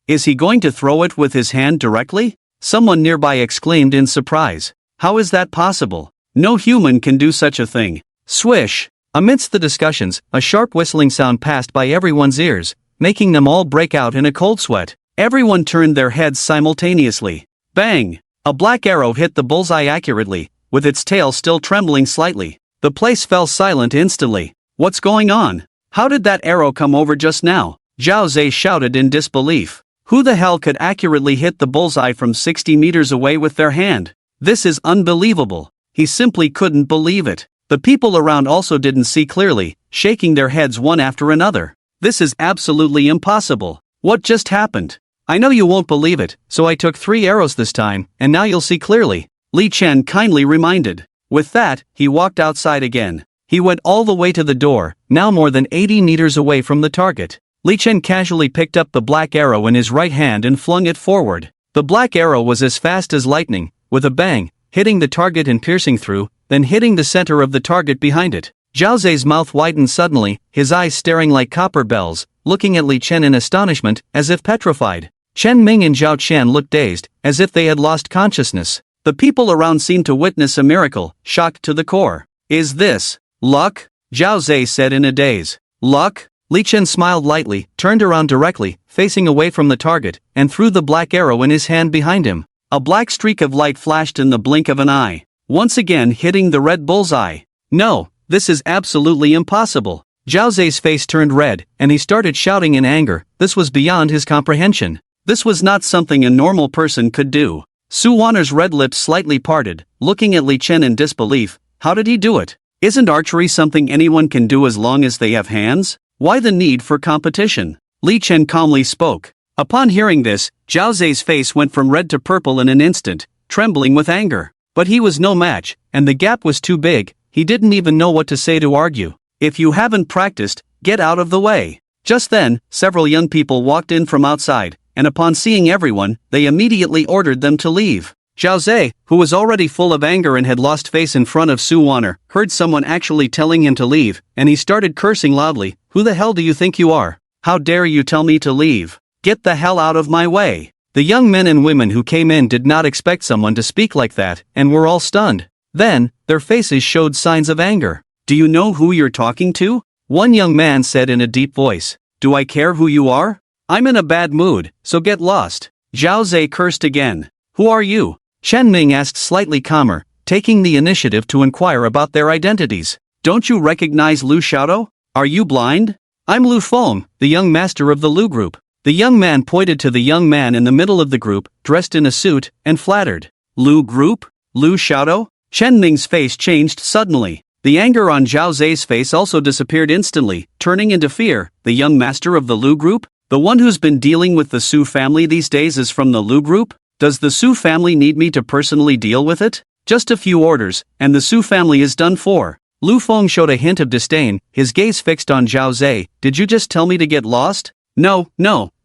Is he going to throw it with his hand directly? Someone nearby exclaimed in surprise. How is that possible? No human can do such a thing. Swish!
Amidst the discussions, a sharp whistling sound passed by everyone's ears, making them all break out in a cold sweat.
Everyone turned their heads simultaneously. Bang! A black arrow hit the bullseye accurately, with its tail still trembling slightly. The place fell silent instantly. What's going on? How did that arrow come over just now? Zhao Zai shouted in disbelief. Who the hell could accurately hit the bullseye from 60 meters away with their hand? This is unbelievable. He simply couldn't believe it. The people around also didn't see clearly, shaking their heads one after another. This is absolutely impossible. What just happened?
I know you won't believe it, so I took 3 arrows this time, and now you'll see clearly,
Li Chen kindly reminded. With that, he walked outside again.
He went all the way to the door, now more than 80 meters away from the target. Li Chen casually picked up the black arrow in his right hand and flung it forward. The black arrow was as fast as lightning, with a bang, hitting the target and piercing through, then hitting the center of the target behind it. Zhao Zai's mouth widened suddenly, his eyes staring like copper bells, looking at Li Chen in astonishment, as if petrified. Chen Ming and Zhao Qian looked dazed, as if they had lost consciousness.
The people around seemed to witness a miracle, shocked to the core. Is this luck? Zhao Zai said in a daze. Luck?
Li Chen smiled lightly, turned around directly, facing away from the target, and threw the black arrow in his hand behind him.
A black streak of light flashed in the blink of an eye, once again hitting the red bullseye. No, this is absolutely impossible.
Zhao Zai's face turned red, and he started shouting in anger. This was beyond his comprehension.
This was not something a normal person could do. Su Waner's red lips slightly parted, looking at Li Chen in disbelief. How did he do it? Isn't archery something anyone can do as long as they have hands? Why the need for competition? Li Chen calmly spoke. Upon hearing this, Zhao Zai's face went from red to purple in an instant, trembling with anger. But he was no match, and the gap was too big, he didn't even know what to say to argue. If you haven't practiced, get out of the way. Just then, several young people walked in from outside, and upon seeing everyone, they immediately ordered them to leave. Zhao Zai, who was already full of anger and had lost face in front of Su Wanner, heard someone actually telling him to leave, and he started cursing loudly. Who the hell do you think you are? How dare you tell me to leave? Get the hell out of my way. The young men and women who came in did not expect someone to speak like that, and were all stunned. Then, their faces showed signs of anger. Do you know who you're talking to? One young man said in a deep voice. Do I care who you are? I'm in a bad mood, so get lost. Zhao Zai cursed again. Who are you? Chen Ming asked slightly calmer, taking the initiative to inquire about their identities. Don't you recognize Lu Xiaodou? Are you blind? I'm Lu Feng, the young master of the Lu group. The young man pointed to the young man in the middle of the group, dressed in a suit, and flattered. Lu group? Lu Xiaodou? Chen Ming's face changed suddenly. The anger on Zhao Zai's face also disappeared instantly, turning into fear. The young master of the Lu group? The one who's been dealing with the Su family these days is from the Lu group? Does the Su family need me to personally deal with it? Just a few orders, and the Su family is done for. Lu Feng showed a hint of disdain, his gaze fixed on Zhao Zai. Did you just tell me to get lost? No,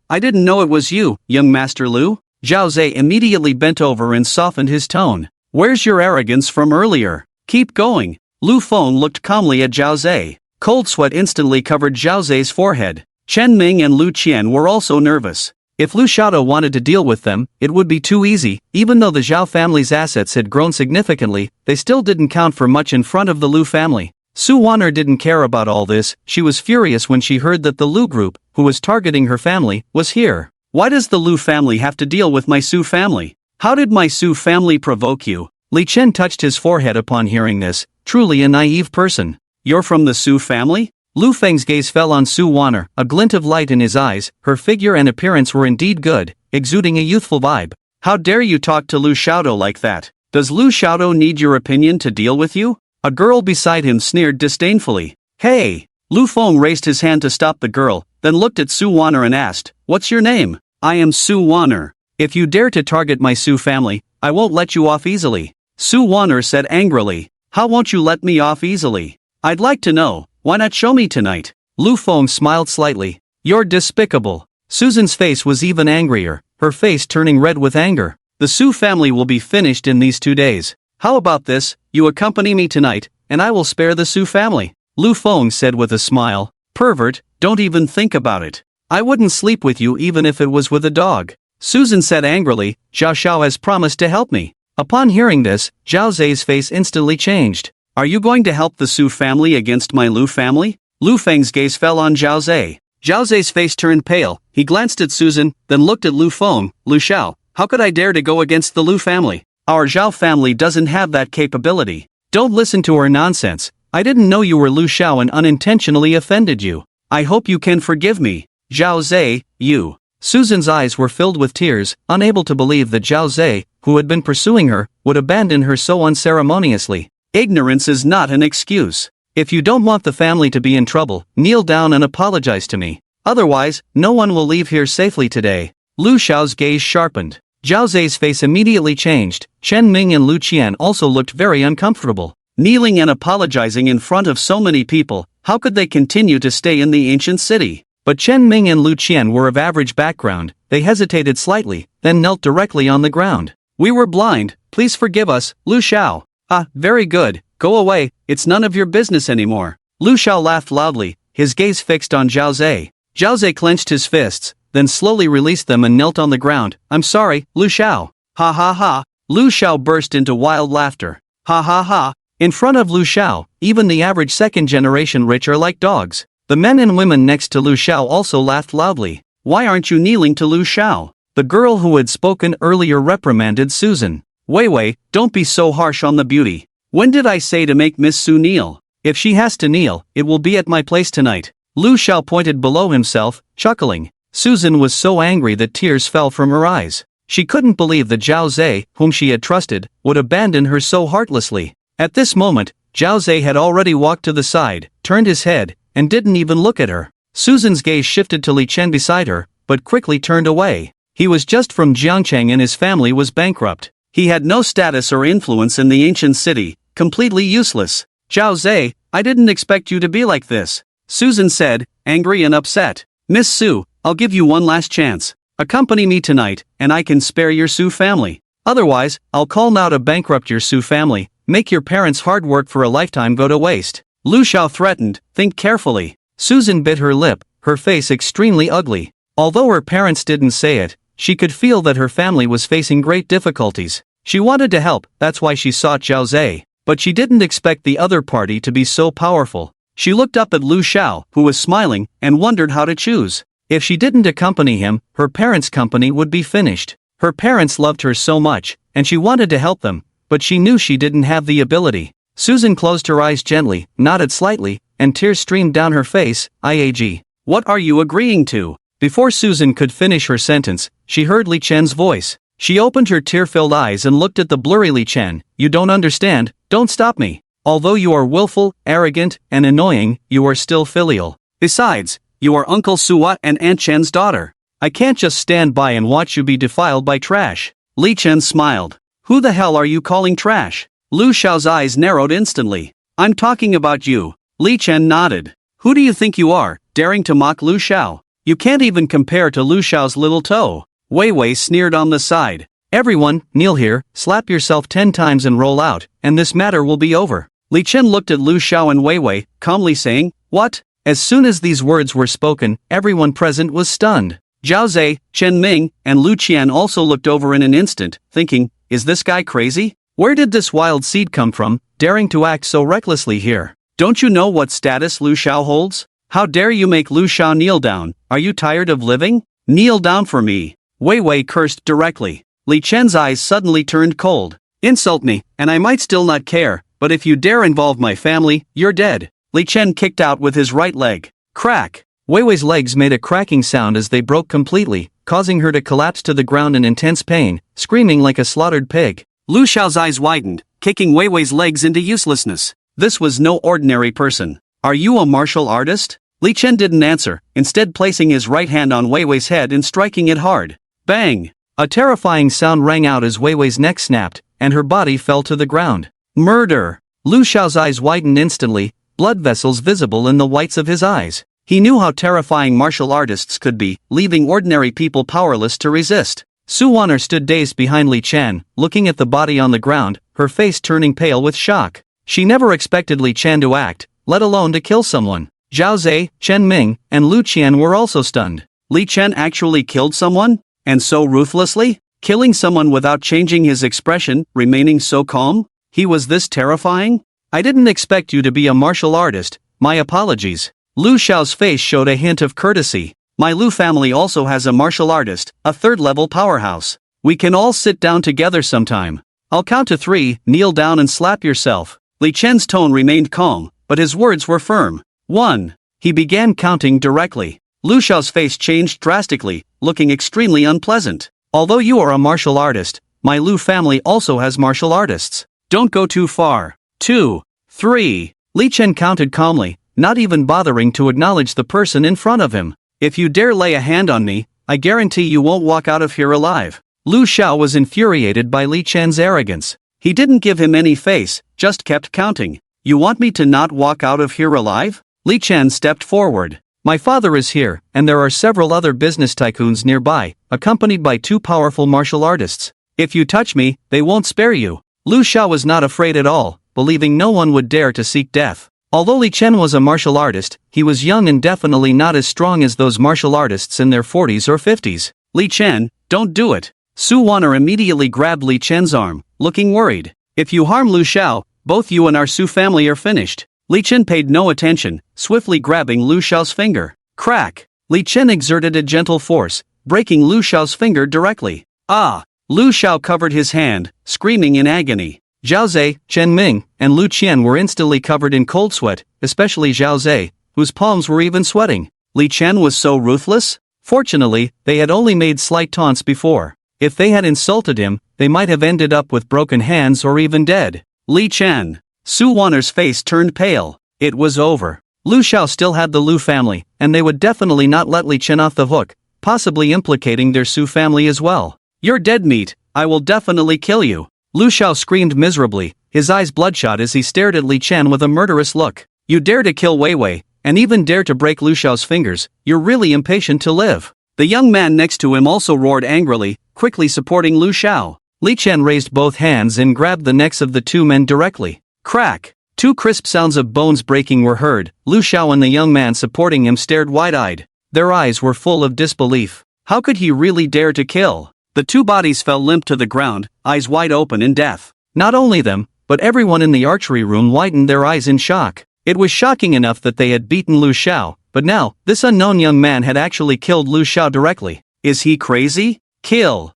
I didn't know it was you, young Master Lu. Zhao Zai immediately bent over and softened his tone. Where's your arrogance from earlier? Keep going. Lu Feng looked calmly at Zhao Zai. Cold sweat instantly covered Zhao Zai's forehead. Chen Ming and Lu Qian were also nervous. If Lu Xiaodou wanted to deal with them, it would be too easy. Even though the Zhao family's assets had grown significantly, they still didn't count for much in front of the Lu family. Su Wanner didn't care about all this. She was furious when she heard that the Lu group, who was targeting her family, was here. Why does the Lu family have to deal with my Su family? How did my Su family provoke you? Li Chen touched his forehead upon hearing this. Truly a naive person. You're from the Su family? Lu Feng's gaze fell on Su Wanner, a glint of light in his eyes. Her figure and appearance were indeed good, exuding a youthful vibe. How dare you talk to Lu Xiaodou like that? Does Lu Xiaodou need your opinion to deal with you? A girl beside him sneered disdainfully. Hey! Lu Feng raised his hand to stop the girl, then looked at Su Wanner and asked, What's your name? I am Su Wanner. If you dare to target my Su family, I won't let you off easily. Su Wanner said angrily. How won't you let me off easily? I'd like to know. Why not show me tonight? Lu Feng smiled slightly. You're despicable. Susan's face was even angrier, her face turning red with anger. The Su family will be finished in these 2 days. How about this, you accompany me tonight, and I will spare the Su family. Lu Feng said with a smile. Pervert, don't even think about it. I wouldn't sleep with you even if it was with a dog. Susan said angrily, Zhao Xiao has promised to help me. Upon hearing this, Zhao Zai's face instantly changed. Are you going to help the Su family against my Lu family? Lu Feng's gaze fell on Zhao Zai. Zhao Zai's face turned pale, he glanced at Susan, then looked at Lu Feng. Lu Xiao, how could I dare to go against the Lu family? Our Zhao family doesn't have that capability. Don't listen to her nonsense. I didn't know you were Lu Xiao and unintentionally offended you. I hope you can forgive me. Zhao Zai, you. Susan's eyes were filled with tears, unable to believe that Zhao Zai, who had been pursuing her, would abandon her so unceremoniously. Ignorance is not an excuse. If you don't want the family to be in trouble, kneel down and apologize to me. Otherwise, no one will leave here safely today. Lu Xiao's gaze sharpened. Zhao Zai's face immediately changed. Chen Ming and Lu Qian also looked very uncomfortable. Kneeling and apologizing in front of so many people, how could they continue to stay in the ancient city? But Chen Ming and Lu Qian were of average background. They hesitated slightly, then knelt directly on the ground. We were blind, please forgive us, Lu Xiao. Ah, very good, go away, it's none of your business anymore. Lu Xiao laughed loudly, his gaze fixed on Zhao Zai. Zhao Zai clenched his fists, then slowly released them and knelt on the ground. I'm sorry, Lu Xiao. Ha ha ha. Lu Xiao burst into wild laughter. Ha ha ha. In front of Lu Xiao, even the average second-generation rich are like dogs. The men and women next to Lu Xiao also laughed loudly. Why aren't you kneeling to Lu Xiao? The girl who had spoken earlier reprimanded Susan. Wei, don't be so harsh on the beauty. When did I say to make Miss Su kneel? If she has to kneel, it will be at my place tonight. Lu Xiao pointed below himself, chuckling. Susan was so angry that tears fell from her eyes. She couldn't believe that Zhao Zai, whom she had trusted, would abandon her so heartlessly. At this moment, Zhao Zai had already walked to the side, turned his head, and didn't even look at her. Susan's gaze shifted to Li Chen beside her,
but quickly turned away. He was just from Jiangcheng and his family was bankrupt. He had no status or influence in the ancient city, completely useless. Zhao Zhe, I didn't expect you to be like this, Susan said, angry and upset. Miss Su, I'll give you one last chance. Accompany me tonight, and I can spare your Su family. Otherwise, I'll call now to bankrupt your Su family, make your parents' hard work for a lifetime go to waste. Lu Xiao threatened, think carefully. Susan bit her lip, her face extremely ugly. Although her parents didn't say it, she could feel that her family was facing great difficulties. She wanted to help, that's why she sought Zhao Zhe, but she didn't expect the other party to be so powerful. She looked up at Lu Xiao, who was smiling, and wondered how to choose. If she didn't accompany him, her parents' company would be finished. Her parents loved her so much, and she wanted to help them, but she knew she didn't have the ability. Susan closed her eyes gently, nodded slightly, and tears streamed down her face. IAG. What are you agreeing to? Before Susan could finish her sentence, she heard Li Chen's voice. She opened her tear-filled eyes and looked at the blurry Li Chen. You don't understand, don't stop me. Although you are willful, arrogant, and annoying, you are still filial. Besides, you are Uncle Suwa and Aunt Chen's daughter. I can't just stand by and watch you be defiled by trash. Li Chen smiled. Who the hell are you calling trash? Lu Xiao's eyes narrowed instantly. I'm talking about you. Li Chen nodded. Who do you think you are, daring to mock Lu Xiao? You can't even compare to Lu Xiao's little toe. Wei Wei sneered on the side. Everyone, kneel here, slap yourself 10 times and roll out, and this matter will be over. Li Chen looked at Lu Xiao and Wei Wei, calmly saying, What? As soon as these words were spoken, everyone present was stunned. Zhao Zhe, Chen Ming, and Lu Qian also looked over in an instant, thinking, is this guy crazy? Where did this wild seed come from, daring to act so recklessly here? Don't you know what status Lu Xiao holds? How dare you make Lu Xiao kneel down? Are you tired of living? Kneel down for me. Wei Wei cursed directly. Li Chen's eyes suddenly turned cold. Insult me, and I might still not care, but if you dare involve my family, you're dead. Li Chen kicked out with his right leg. Crack! Wei Wei's legs made a cracking sound as they broke completely, causing her to collapse to the ground in intense pain, screaming like a slaughtered pig. Lu Xiao's eyes widened, kicking Wei Wei's legs into uselessness. This was no ordinary person. Are you a martial artist? Li Chen didn't answer, instead placing his right hand on Wei Wei's head and striking it hard. Bang! A terrifying sound rang out as Wei Wei's neck snapped, and her body fell to the ground. Murder! Lu Xiao's eyes widened instantly, blood vessels visible in the whites of his eyes. He knew how terrifying martial artists could be, leaving ordinary people powerless to resist. Su Wan'er stood dazed behind Li Chen, looking at the body on the ground, her face turning pale with shock. She never expected Li Chen to act, let alone to kill someone. Zhao Zhe, Chen Ming, and Lu Qian were also stunned. Li Chen actually killed someone? And so ruthlessly? Killing someone without changing his expression, remaining so calm? He was this terrifying? I didn't expect you to be a martial artist, my apologies. Lu Xiao's face showed a hint of courtesy. My Lu family also has a martial artist, a third-level powerhouse. We can all sit down together sometime. I'll count to 3, kneel down and slap yourself. Li Chen's tone remained calm, but his words were firm. 1. He began counting directly. Lu Xiao's face changed drastically, looking extremely unpleasant. Although you are a martial artist, my Lu family also has martial artists. Don't go too far. 2. 3. Li Chen counted calmly, not even bothering to acknowledge the person in front of him. If you dare lay a hand on me, I guarantee you won't walk out of here alive. Lu Xiao was infuriated by Li Chen's arrogance. He didn't give him any face, just kept counting. You want me to not walk out of here alive? Li Chen stepped forward. My father is here, and there are several other business tycoons nearby, accompanied by 2 powerful martial artists. If you touch me, they won't spare you. Lu Xiao was not afraid at all, believing no one would dare to seek death. Although Li Chen was a martial artist, he was young and definitely not as strong as those martial artists in their 40s or 50s. Li Chen, don't do it. Su Wan'er immediately grabbed Li Chen's arm, looking worried. If you harm Lu Xiao, both you and our Su family are finished. Li Chen paid no attention, swiftly grabbing Lu Xiao's finger. Crack! Li Chen exerted a gentle force, breaking Lu Xiao's finger directly. Ah! Lu Xiao covered his hand, screaming in agony. Zhao Zhe, Chen Ming, and Lu Qian were instantly covered in cold sweat, especially Zhao Zhe, whose palms were even sweating. Li Chen was so ruthless? Fortunately, they had only made slight taunts before. If they had insulted him, they might have ended up with broken hands or even dead. Li Chen. Su Wan'er's face turned pale. It was over. Lu Xiao still had the Lu family, and they would definitely not let Li Chen off the hook, possibly implicating their Su family as well. "You're dead meat, I will definitely kill you." Lu Xiao screamed miserably, his eyes bloodshot as he stared at Li Chen with a murderous look. "You dare to kill Wei Wei, and even dare to break Lu Xiao's fingers, you're really impatient to live." The young man next to him also roared angrily, quickly supporting Lu Xiao. Li Chen raised both hands and grabbed the necks of the two men directly. Crack! Two crisp sounds of bones breaking were heard. Lu Xiao and the young man supporting him stared wide-eyed. Their eyes were full of disbelief. How could he really dare to kill? The two bodies fell limp to the ground, eyes wide open in death. Not only them, but everyone in the archery room widened their eyes in shock. It was shocking enough that they had beaten Lu Xiao, but now, this unknown young man had actually killed Lu Xiao directly. Is he crazy? Killed.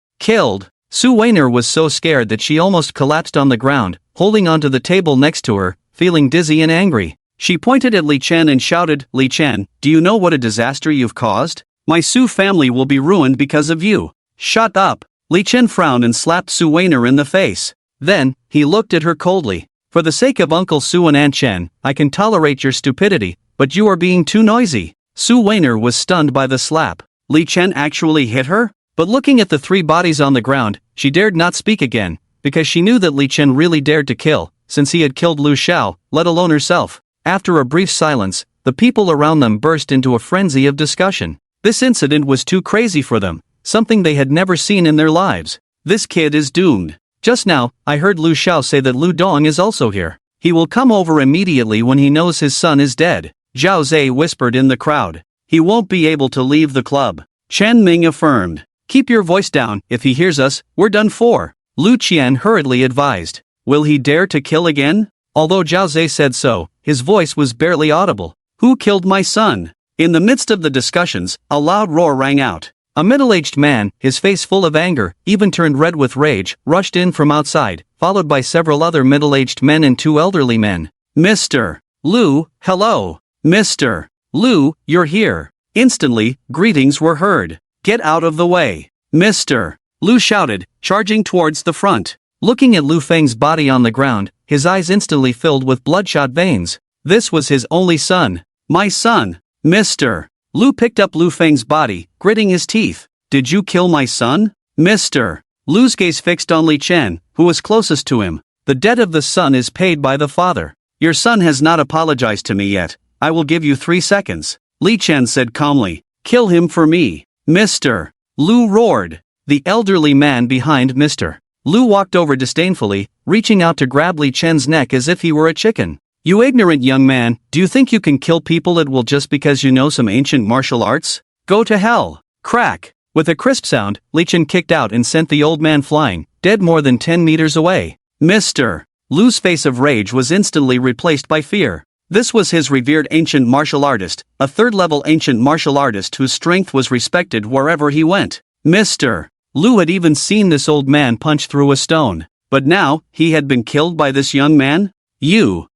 Su Weiner was so scared that she almost collapsed on the ground, holding onto the table next to her, feeling dizzy and angry. She pointed at Li Chen and shouted, "Li Chen, do you know what a disaster you've caused? My Su family will be ruined because of you." "Shut up." Li Chen frowned and slapped Su Weiner in the face. Then, he looked at her coldly. "For the sake of Uncle Su and Aunt Chen, I can tolerate your stupidity, but you are being too noisy." Su Weiner was stunned by the slap. Li Chen actually hit her? But looking at the three bodies on the ground, she dared not speak again, because she knew that Li Chen really dared to kill, since he had killed Lu Xiao, let alone herself. After a brief silence, the people around them burst into a frenzy of discussion. This incident was too crazy for them, something they had never seen in their lives. "This kid is doomed. Just now, I heard Lu Xiao say that Lu Dong is also here. He will come over immediately when he knows his son is dead." Zhao Zhe whispered in the crowd. "He won't be able to leave the club." Chen Ming affirmed. "Keep your voice down, if he hears us, we're done for." Lu Qian hurriedly advised. "Will he dare to kill again?" Although Zhao Zhe said so, his voice was barely audible. "Who killed my son?" In the midst of the discussions, a loud roar rang out. A middle-aged man, his face full of anger, even turned red with rage, rushed in from outside, followed by several other middle-aged men and two elderly men. "Mr. Lu, hello. Mr. Lu, you're here." Instantly, greetings were heard. "Get out of the way. Mr. Lu shouted, charging towards the front. Looking at Lu Feng's body on the ground, his eyes instantly filled with bloodshot veins. This was his only son. "My son, Mr. Lu picked up Lu Feng's body, gritting his teeth. "Did you kill my son?" Mr. Lu's gaze fixed on Li Chen, who was closest to him. "The debt of the son is paid by the father. Your son has not apologized to me yet. I will give you 3 seconds. Li Chen said calmly. "Kill him for me." Mr. Lu roared. The elderly man behind Mr. Lu walked over disdainfully, reaching out to grab Li Chen's neck as if he were a chicken. "You ignorant young man, do you think you can kill people at will just because you know some ancient martial arts? Go to hell." Crack! With a crisp sound, Li Chen kicked out and sent the old man flying, dead more than 10 meters away. Mr. Lu's face of rage was instantly replaced by fear. This was his revered ancient martial artist, a third-level ancient martial artist whose strength was respected wherever he went. Mr. Lu had even seen this old man punch through a stone. But now, he had been killed by this young man? You,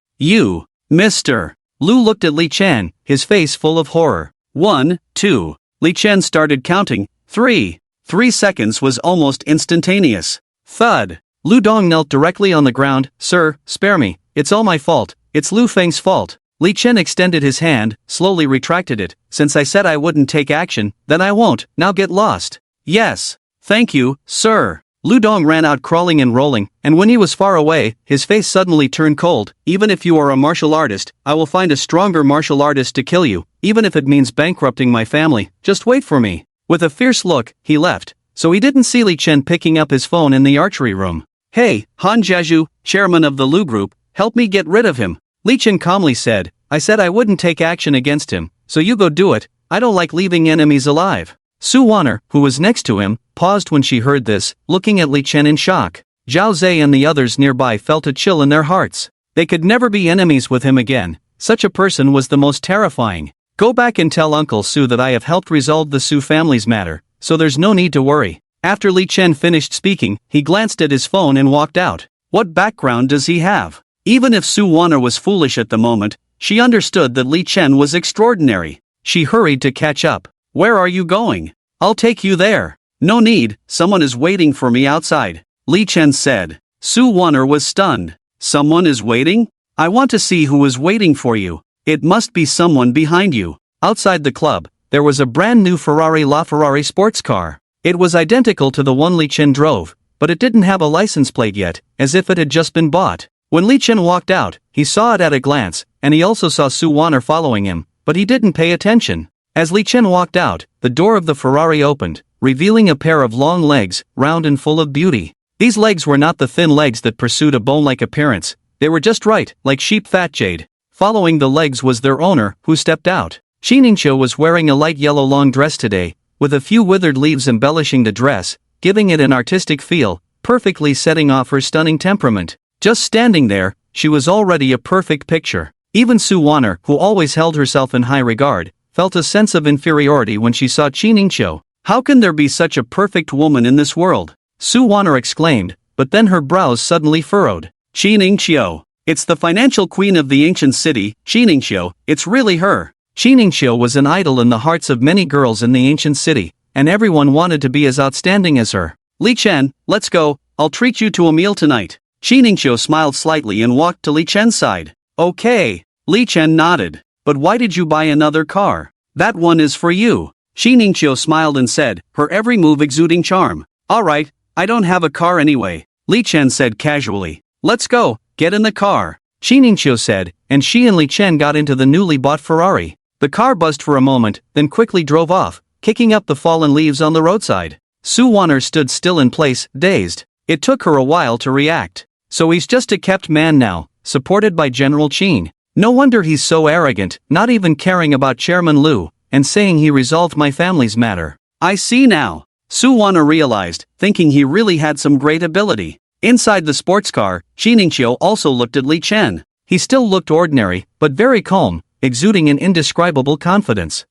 Mr. Lu looked at Li Chen, his face full of horror. 1, 2. Li Chen started counting. 3. 3 seconds was almost instantaneous. Thud. Lu Dong knelt directly on the ground. "Sir, spare me. It's all my fault. It's Lu Feng's fault." Li Chen extended his hand, slowly retracted it. "Since I said I wouldn't take action, then I won't. Now get lost." "Yes. Thank you, sir." Lu Dong ran out crawling and rolling, and when he was far away, his face suddenly turned cold. "Even if you are a martial artist, I will find a stronger martial artist to kill you, even if it means bankrupting my family. Just wait for me." With a fierce look, he left, so he didn't see Li Chen picking up his phone in the archery room. "Hey, Han Jiazhu, chairman of the Lu Group, help me get rid of him." Li Chen calmly said, "I said I wouldn't take action against him, so you go do it. I don't like leaving enemies alive." Su Wanner, who was next to him, paused when she heard this, looking at Li Chen in shock. Zhao Zhe and the others nearby felt a chill in their hearts. They could never be enemies with him again. Such a person was the most terrifying. "Go back and tell Uncle Su that I have helped resolve the Su family's matter, so there's no need to worry." After Li Chen finished speaking, he glanced at his phone and walked out. What background does he have? Even if Su Wanner was foolish at the moment, she understood that Li Chen was extraordinary. She hurried to catch up. "Where are you going?" "I'll take you there." "No need, someone is waiting for me outside," Li Chen said. Su Wanner was stunned. "Someone is waiting? I want to see who is waiting for you. It must be someone behind you." Outside the club, there was a brand new Ferrari sports car. It was identical to the one Li Chen drove, but it didn't have a license plate yet, as if it had just been bought. When Li Chen walked out, he saw it at a glance, and he also saw Su Wanner following him, but he didn't pay attention. As Li Chen walked out, the door of the Ferrari opened, revealing a pair of long legs, round and full of beauty. These legs were not the thin legs that pursued a bone-like appearance, they were just right, like sheep fat jade. Following the legs was their owner, who stepped out. Xiningshu was wearing a light yellow long dress today, with a few withered leaves embellishing the dress, giving it an artistic feel, perfectly setting off her stunning temperament. Just standing there, she was already a perfect picture. Even Su Wanner, who always held herself in high regard, felt a sense of inferiority when she saw Xiningshu. How can there be such a perfect woman in this world? Su Wanner exclaimed, but then her brows suddenly furrowed. Xiningshu. It's the financial queen of the ancient city, Xiningshu, it's really her. Xiningshu was an idol in the hearts of many girls in the ancient city, and everyone wanted to be as outstanding as her. Li Chen, let's go, I'll treat you to a meal tonight. Xiningshu smiled slightly and walked to Li Chen's side. Okay. Li Chen nodded. But why did you buy another car? That one is for you. Xiningshu smiled and said, her every move exuding charm. Alright, I don't have a car anyway. Li Chen said casually. Let's go, get in the car. Xiningshu said, and she and Li Chen got into the newly bought Ferrari. The car buzzed for a moment, then quickly drove off, kicking up the fallen leaves on the roadside. Su Wanner stood still in place, dazed. It took her a while to react. So he's just a kept man now, supported by General Qin. No wonder he's so arrogant, not even caring about Chairman Liu, and saying he resolved my family's matter. I see now. Su Wanner realized, thinking he really had some great ability. Inside the sports car, Xiningshu also looked at Li Chen. He still looked ordinary, but very calm, exuding an indescribable confidence.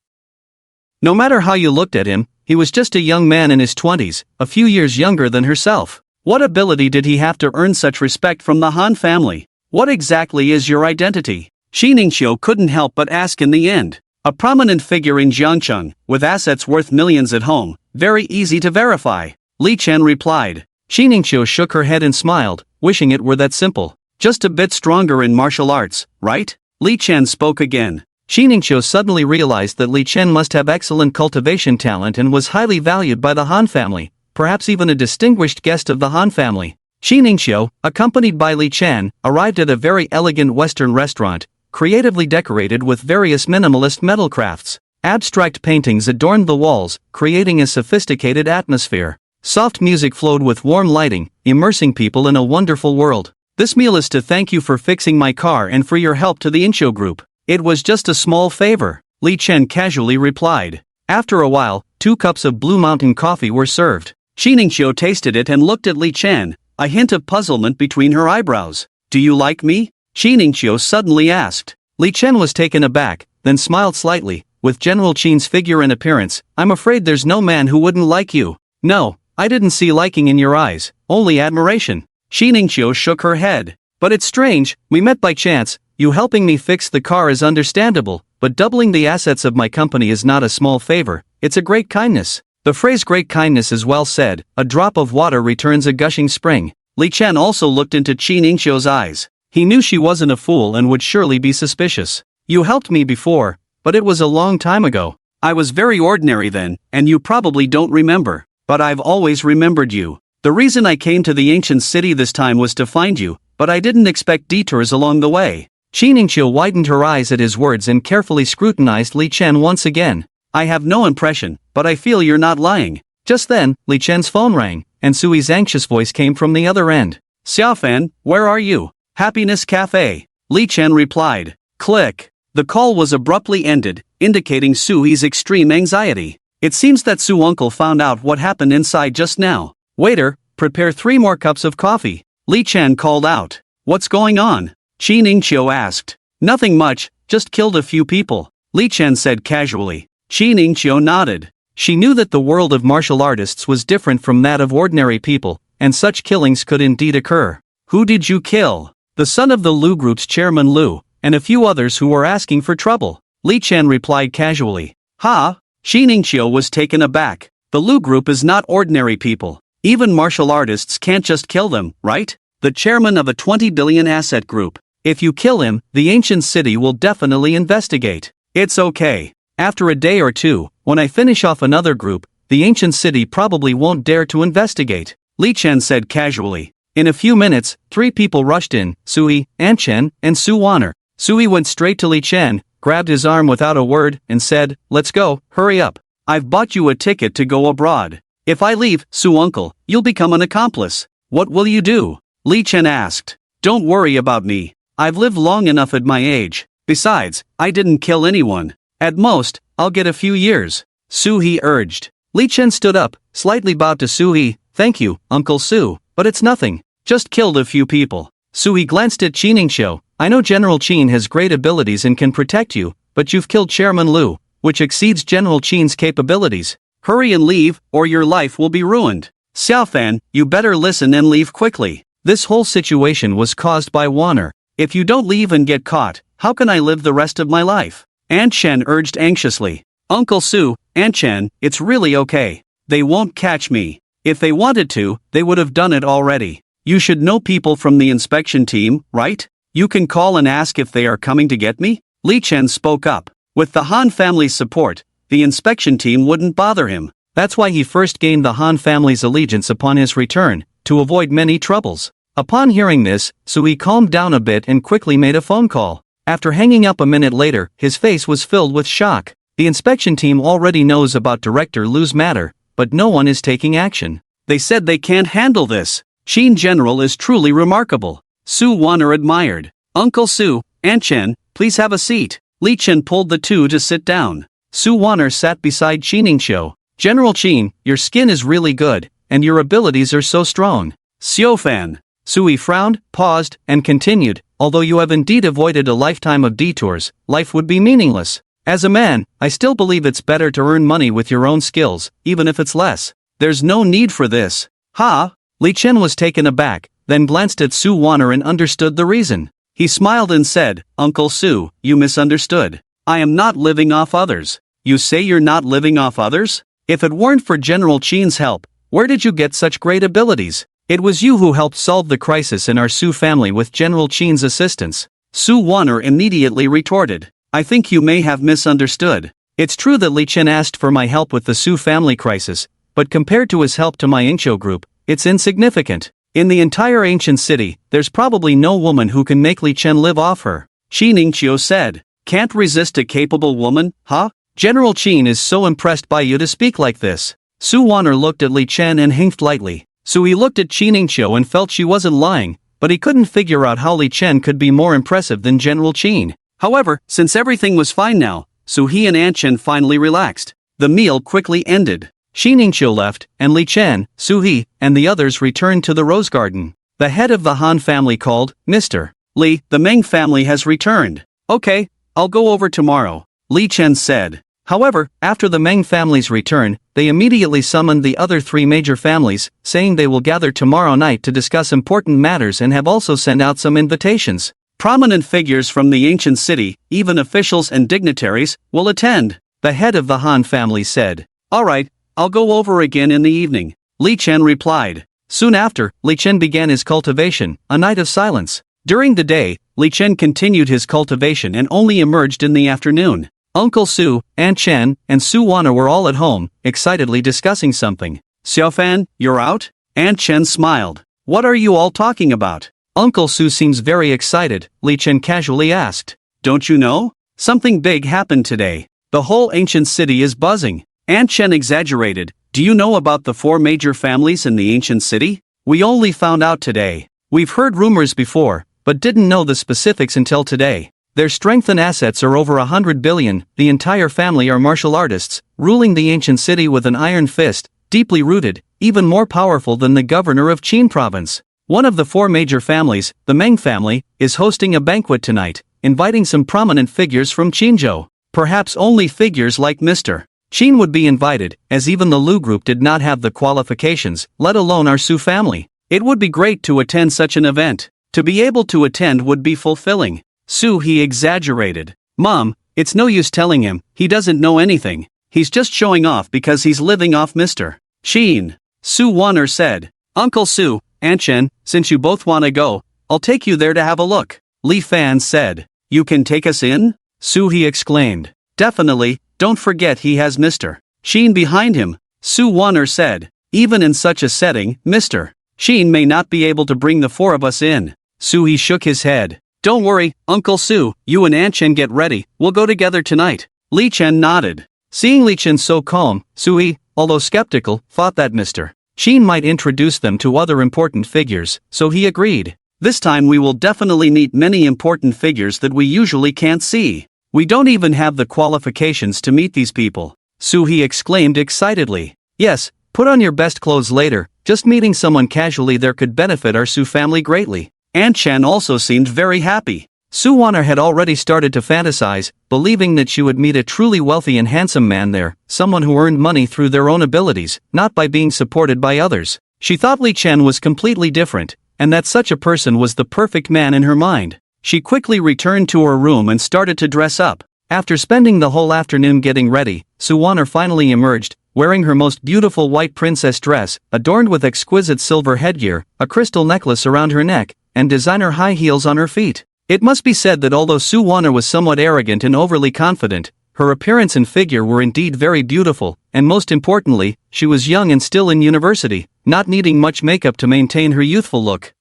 No matter how you looked at him, he was just a young man in his 20s, a few years younger than herself. What ability did he have to earn such respect from the Han family? What exactly is your identity? Xiningshu couldn't help but ask in the end. A prominent figure in Jiangcheng, with assets worth millions at home, very easy to verify. Li Chen replied. Xiningshu shook her head and smiled, wishing it were that simple. Just a bit stronger in martial arts, right? Li Chen spoke again. Xiningshu suddenly realized that Li Chen must have excellent cultivation talent and was highly valued by the Han family, perhaps even a distinguished guest of the Han family. Xiningshu, accompanied by Li Chen, arrived at a very elegant Western restaurant, creatively decorated with various minimalist metal crafts. Abstract paintings adorned the walls, creating a sophisticated atmosphere. Soft music flowed with warm lighting, immersing people in a wonderful world. This meal is to thank you for fixing my car and for your help to the Insho group. It was just a small favor, Li Chen casually replied. After a while, 2 cups of Blue Mountain coffee were served. Xiningshu tasted it and looked at Li Chen, a hint of puzzlement between her eyebrows. Do you like me? Xiningshu suddenly asked. Li Chen was taken aback, then smiled slightly. With General Qin's figure and appearance, I'm afraid there's no man who wouldn't like you. No, I didn't see liking in your eyes, only admiration. Xiningshu shook her head. But it's strange, we met by chance. You helping me fix the car is understandable, but doubling the assets of my company is not a small favor, it's a great kindness. The phrase great kindness is well said, a drop of water returns a gushing spring. Li Chen also looked into Xiningshu's eyes. He knew she wasn't a fool and would surely be suspicious. You helped me before, but it was a long time ago. I was very ordinary then, and you probably don't remember. But I've always remembered you. The reason I came to the ancient city this time was to find you, but I didn't expect detours along the way. Xiningshu widened her eyes at his words and carefully scrutinized Li Chen once again. I have no impression, but I feel you're not lying. Just then, Li Chen's phone rang, and Sui's anxious voice came from the other end. Xiaofan, where are you? Happiness Cafe. Li Chen replied. Click. The call was abruptly ended, indicating Sui's extreme anxiety. It seems that Su uncle found out what happened inside just now. Waiter, prepare 3 more cups of coffee. Li Chen called out. What's going on? Xiningshu asked. Nothing much, just killed a few people. Li Chen said casually. Xiningshu nodded. She knew that the world of martial artists was different from that of ordinary people, and such killings could indeed occur. Who did you kill? The son of the Liu Group's chairman Liu, and a few others who were asking for trouble. Li Chen replied casually. Ha? Xiningshu was taken aback. The Liu Group is not ordinary people. Even martial artists can't just kill them, right? The chairman of a 20 billion asset group. If you kill him, the ancient city will definitely investigate. It's okay. After a day or two, when I finish off another group, the ancient city probably won't dare to investigate," Li Chen said casually. In a few minutes, 3 people rushed in: Sui, Anchen, and Su Wanner. Sui went straight to Li Chen, grabbed his arm without a word, and said, "Let's go, hurry up. I've bought you a ticket to go abroad. If I leave, Su uncle, you'll become an accomplice. What will you do?" Li Chen asked. "Don't worry about me. I've lived long enough at my age. Besides, I didn't kill anyone. At most, I'll get a few years," Su He urged. Li Chen stood up, slightly bowed to Su He. "Thank you, Uncle Su, but it's nothing. Just killed a few people." Su He glanced at Qiningshou. "I know General Qin has great abilities and can protect you, but you've killed Chairman Lu, which exceeds General Qin's capabilities. Hurry and leave, or your life will be ruined. Xiaofan, you better listen and leave quickly. This whole situation was caused by Wanner. If you don't leave and get caught, how can I live the rest of my life?" Aunt Chen urged anxiously. "Uncle Su, Aunt Chen, it's really okay. They won't catch me. If they wanted to, they would have done it already. You should know people from the inspection team, right? You can call and ask if they are coming to get me?" Li Chen spoke up. With the Han family's support, the inspection team wouldn't bother him. That's why he first gained the Han family's allegiance upon his return, to avoid many troubles. Upon hearing this, Sui calmed down a bit and quickly made a phone call. After hanging up a minute later, his face was filled with shock. The inspection team already knows about Director Lu's matter, but no one is taking action. They said they can't handle this. Qin General is truly remarkable, Su Wanner admired. "Uncle Su, Aunt Chen, please have a seat." Li Chen pulled the two to sit down. Su Wanner sat beside Qiningshou. "General Qin, your skin is really good, and your abilities are so strong." Xiaofan. Sui frowned, paused, and continued, "Although you have indeed avoided a lifetime of detours, life would be meaningless. As a man, I still believe it's better to earn money with your own skills, even if it's less. There's no need for this." "Ha?" Li Chen was taken aback, then glanced at Su Wanner and understood the reason. He smiled and said, "Uncle Su, you misunderstood. I am not living off others." "You say you're not living off others? If it weren't for General Qin's help, where did you get such great abilities? It was you who helped solve the crisis in our Su family with General Qin's assistance." Su Wanner immediately retorted, "I think you may have misunderstood. It's true that Li Chen asked for my help with the Su family crisis, but compared to his help to my Incho group, it's insignificant. In the entire ancient city, there's probably no woman who can make Li Chen live off her." Qiningshou said, "Can't resist a capable woman, huh? General Qin is so impressed by you to speak like this." Su Wanner looked at Li Chen and hinked lightly. Sui looked at Qiningshou and felt she wasn't lying, but he couldn't figure out how Li Chen could be more impressive than General Qin. However, since everything was fine now, Su He and Aunt Chen finally relaxed. The meal quickly ended. Qiningshou left, and Li Chen, Su He, and the others returned to the rose garden. The head of the Han family called, "Mr. Li, the Meng family has returned." "Okay, I'll go over tomorrow," Li Chen said. However, after the Meng family's return, they immediately summoned the other 3 major families, saying they will gather tomorrow night to discuss important matters and have also sent out some invitations. Prominent figures from the ancient city, even officials and dignitaries, will attend, the head of the Han family said. "All right, I'll go over again in the evening," Li Chen replied. Soon after, Li Chen began his cultivation, a night of silence. During the day, Li Chen continued his cultivation and only emerged in the afternoon. Uncle Su, Aunt Chen, and Su Wanner were all at home, excitedly discussing something. "Xiaofan, you're out?" Aunt Chen smiled. "What are you all talking about?" Uncle Su seems very excited, Li Chen casually asked. "Don't you know? Something big happened today. The whole ancient city is buzzing." Aunt Chen exaggerated. "Do you know about the 4 major families in the ancient city? We only found out today. We've heard rumors before, but didn't know the specifics until today. Their strength and assets are over 100 billion, the entire family are martial artists, ruling the ancient city with an iron fist, deeply rooted, even more powerful than the governor of Qin province. One of the 4 major families, the Meng family, is hosting a banquet tonight, inviting some prominent figures from Qinzhou. Perhaps only figures like Mr. Qin would be invited, as even the Lu group did not have the qualifications, let alone our Su family. It would be great to attend such an event. To be able to attend would be fulfilling." Su He exaggerated. "Mom, it's no use telling him, he doesn't know anything. He's just showing off because he's living off Mr. Qin," Su Wanner said. "Uncle Su, Aunt Chen, since you both want to go, I'll take you there to have a look," Li Fan said. "You can take us in?" Su He exclaimed. "Definitely,
Don't forget he has Mr. Sheen behind him, Su Wonner said. Even in such a setting, Mr. Sheen may not be able to bring the four of us in. Soo-hee shook his head. Don't worry, Uncle Sue, you and Aunt Chen get ready, we'll go together tonight. Li Chen nodded. Seeing Li Chen so calm, Soo-hee, although skeptical, thought that Mr. Sheen might introduce them to other important figures, so he agreed. This time we will definitely meet many important figures that we usually can't see. We don't even have the qualifications to meet these people. Soo-hee exclaimed excitedly. Yes, put on your best clothes later, just meeting someone casually there could benefit our Su family greatly. Aunt Chen also seemed very happy. Su Wonner had already started to fantasize, believing that she would meet a truly wealthy and handsome man there, someone who earned money through their own abilities, not by being supported by others. She thought Li Chen was completely different, and that such a person was the perfect man in her mind. She quickly returned to her room and started to dress up. After spending the whole afternoon getting ready, Su Wonner finally emerged, wearing her most beautiful white princess dress, adorned with exquisite silver headgear, a crystal necklace around her neck, and designer high heels on her feet. It must be said that although Su Wonner was somewhat arrogant and overly confident, her appearance and figure were indeed very beautiful, and most importantly, she was young and still in university, not needing much makeup to maintain her youthful look.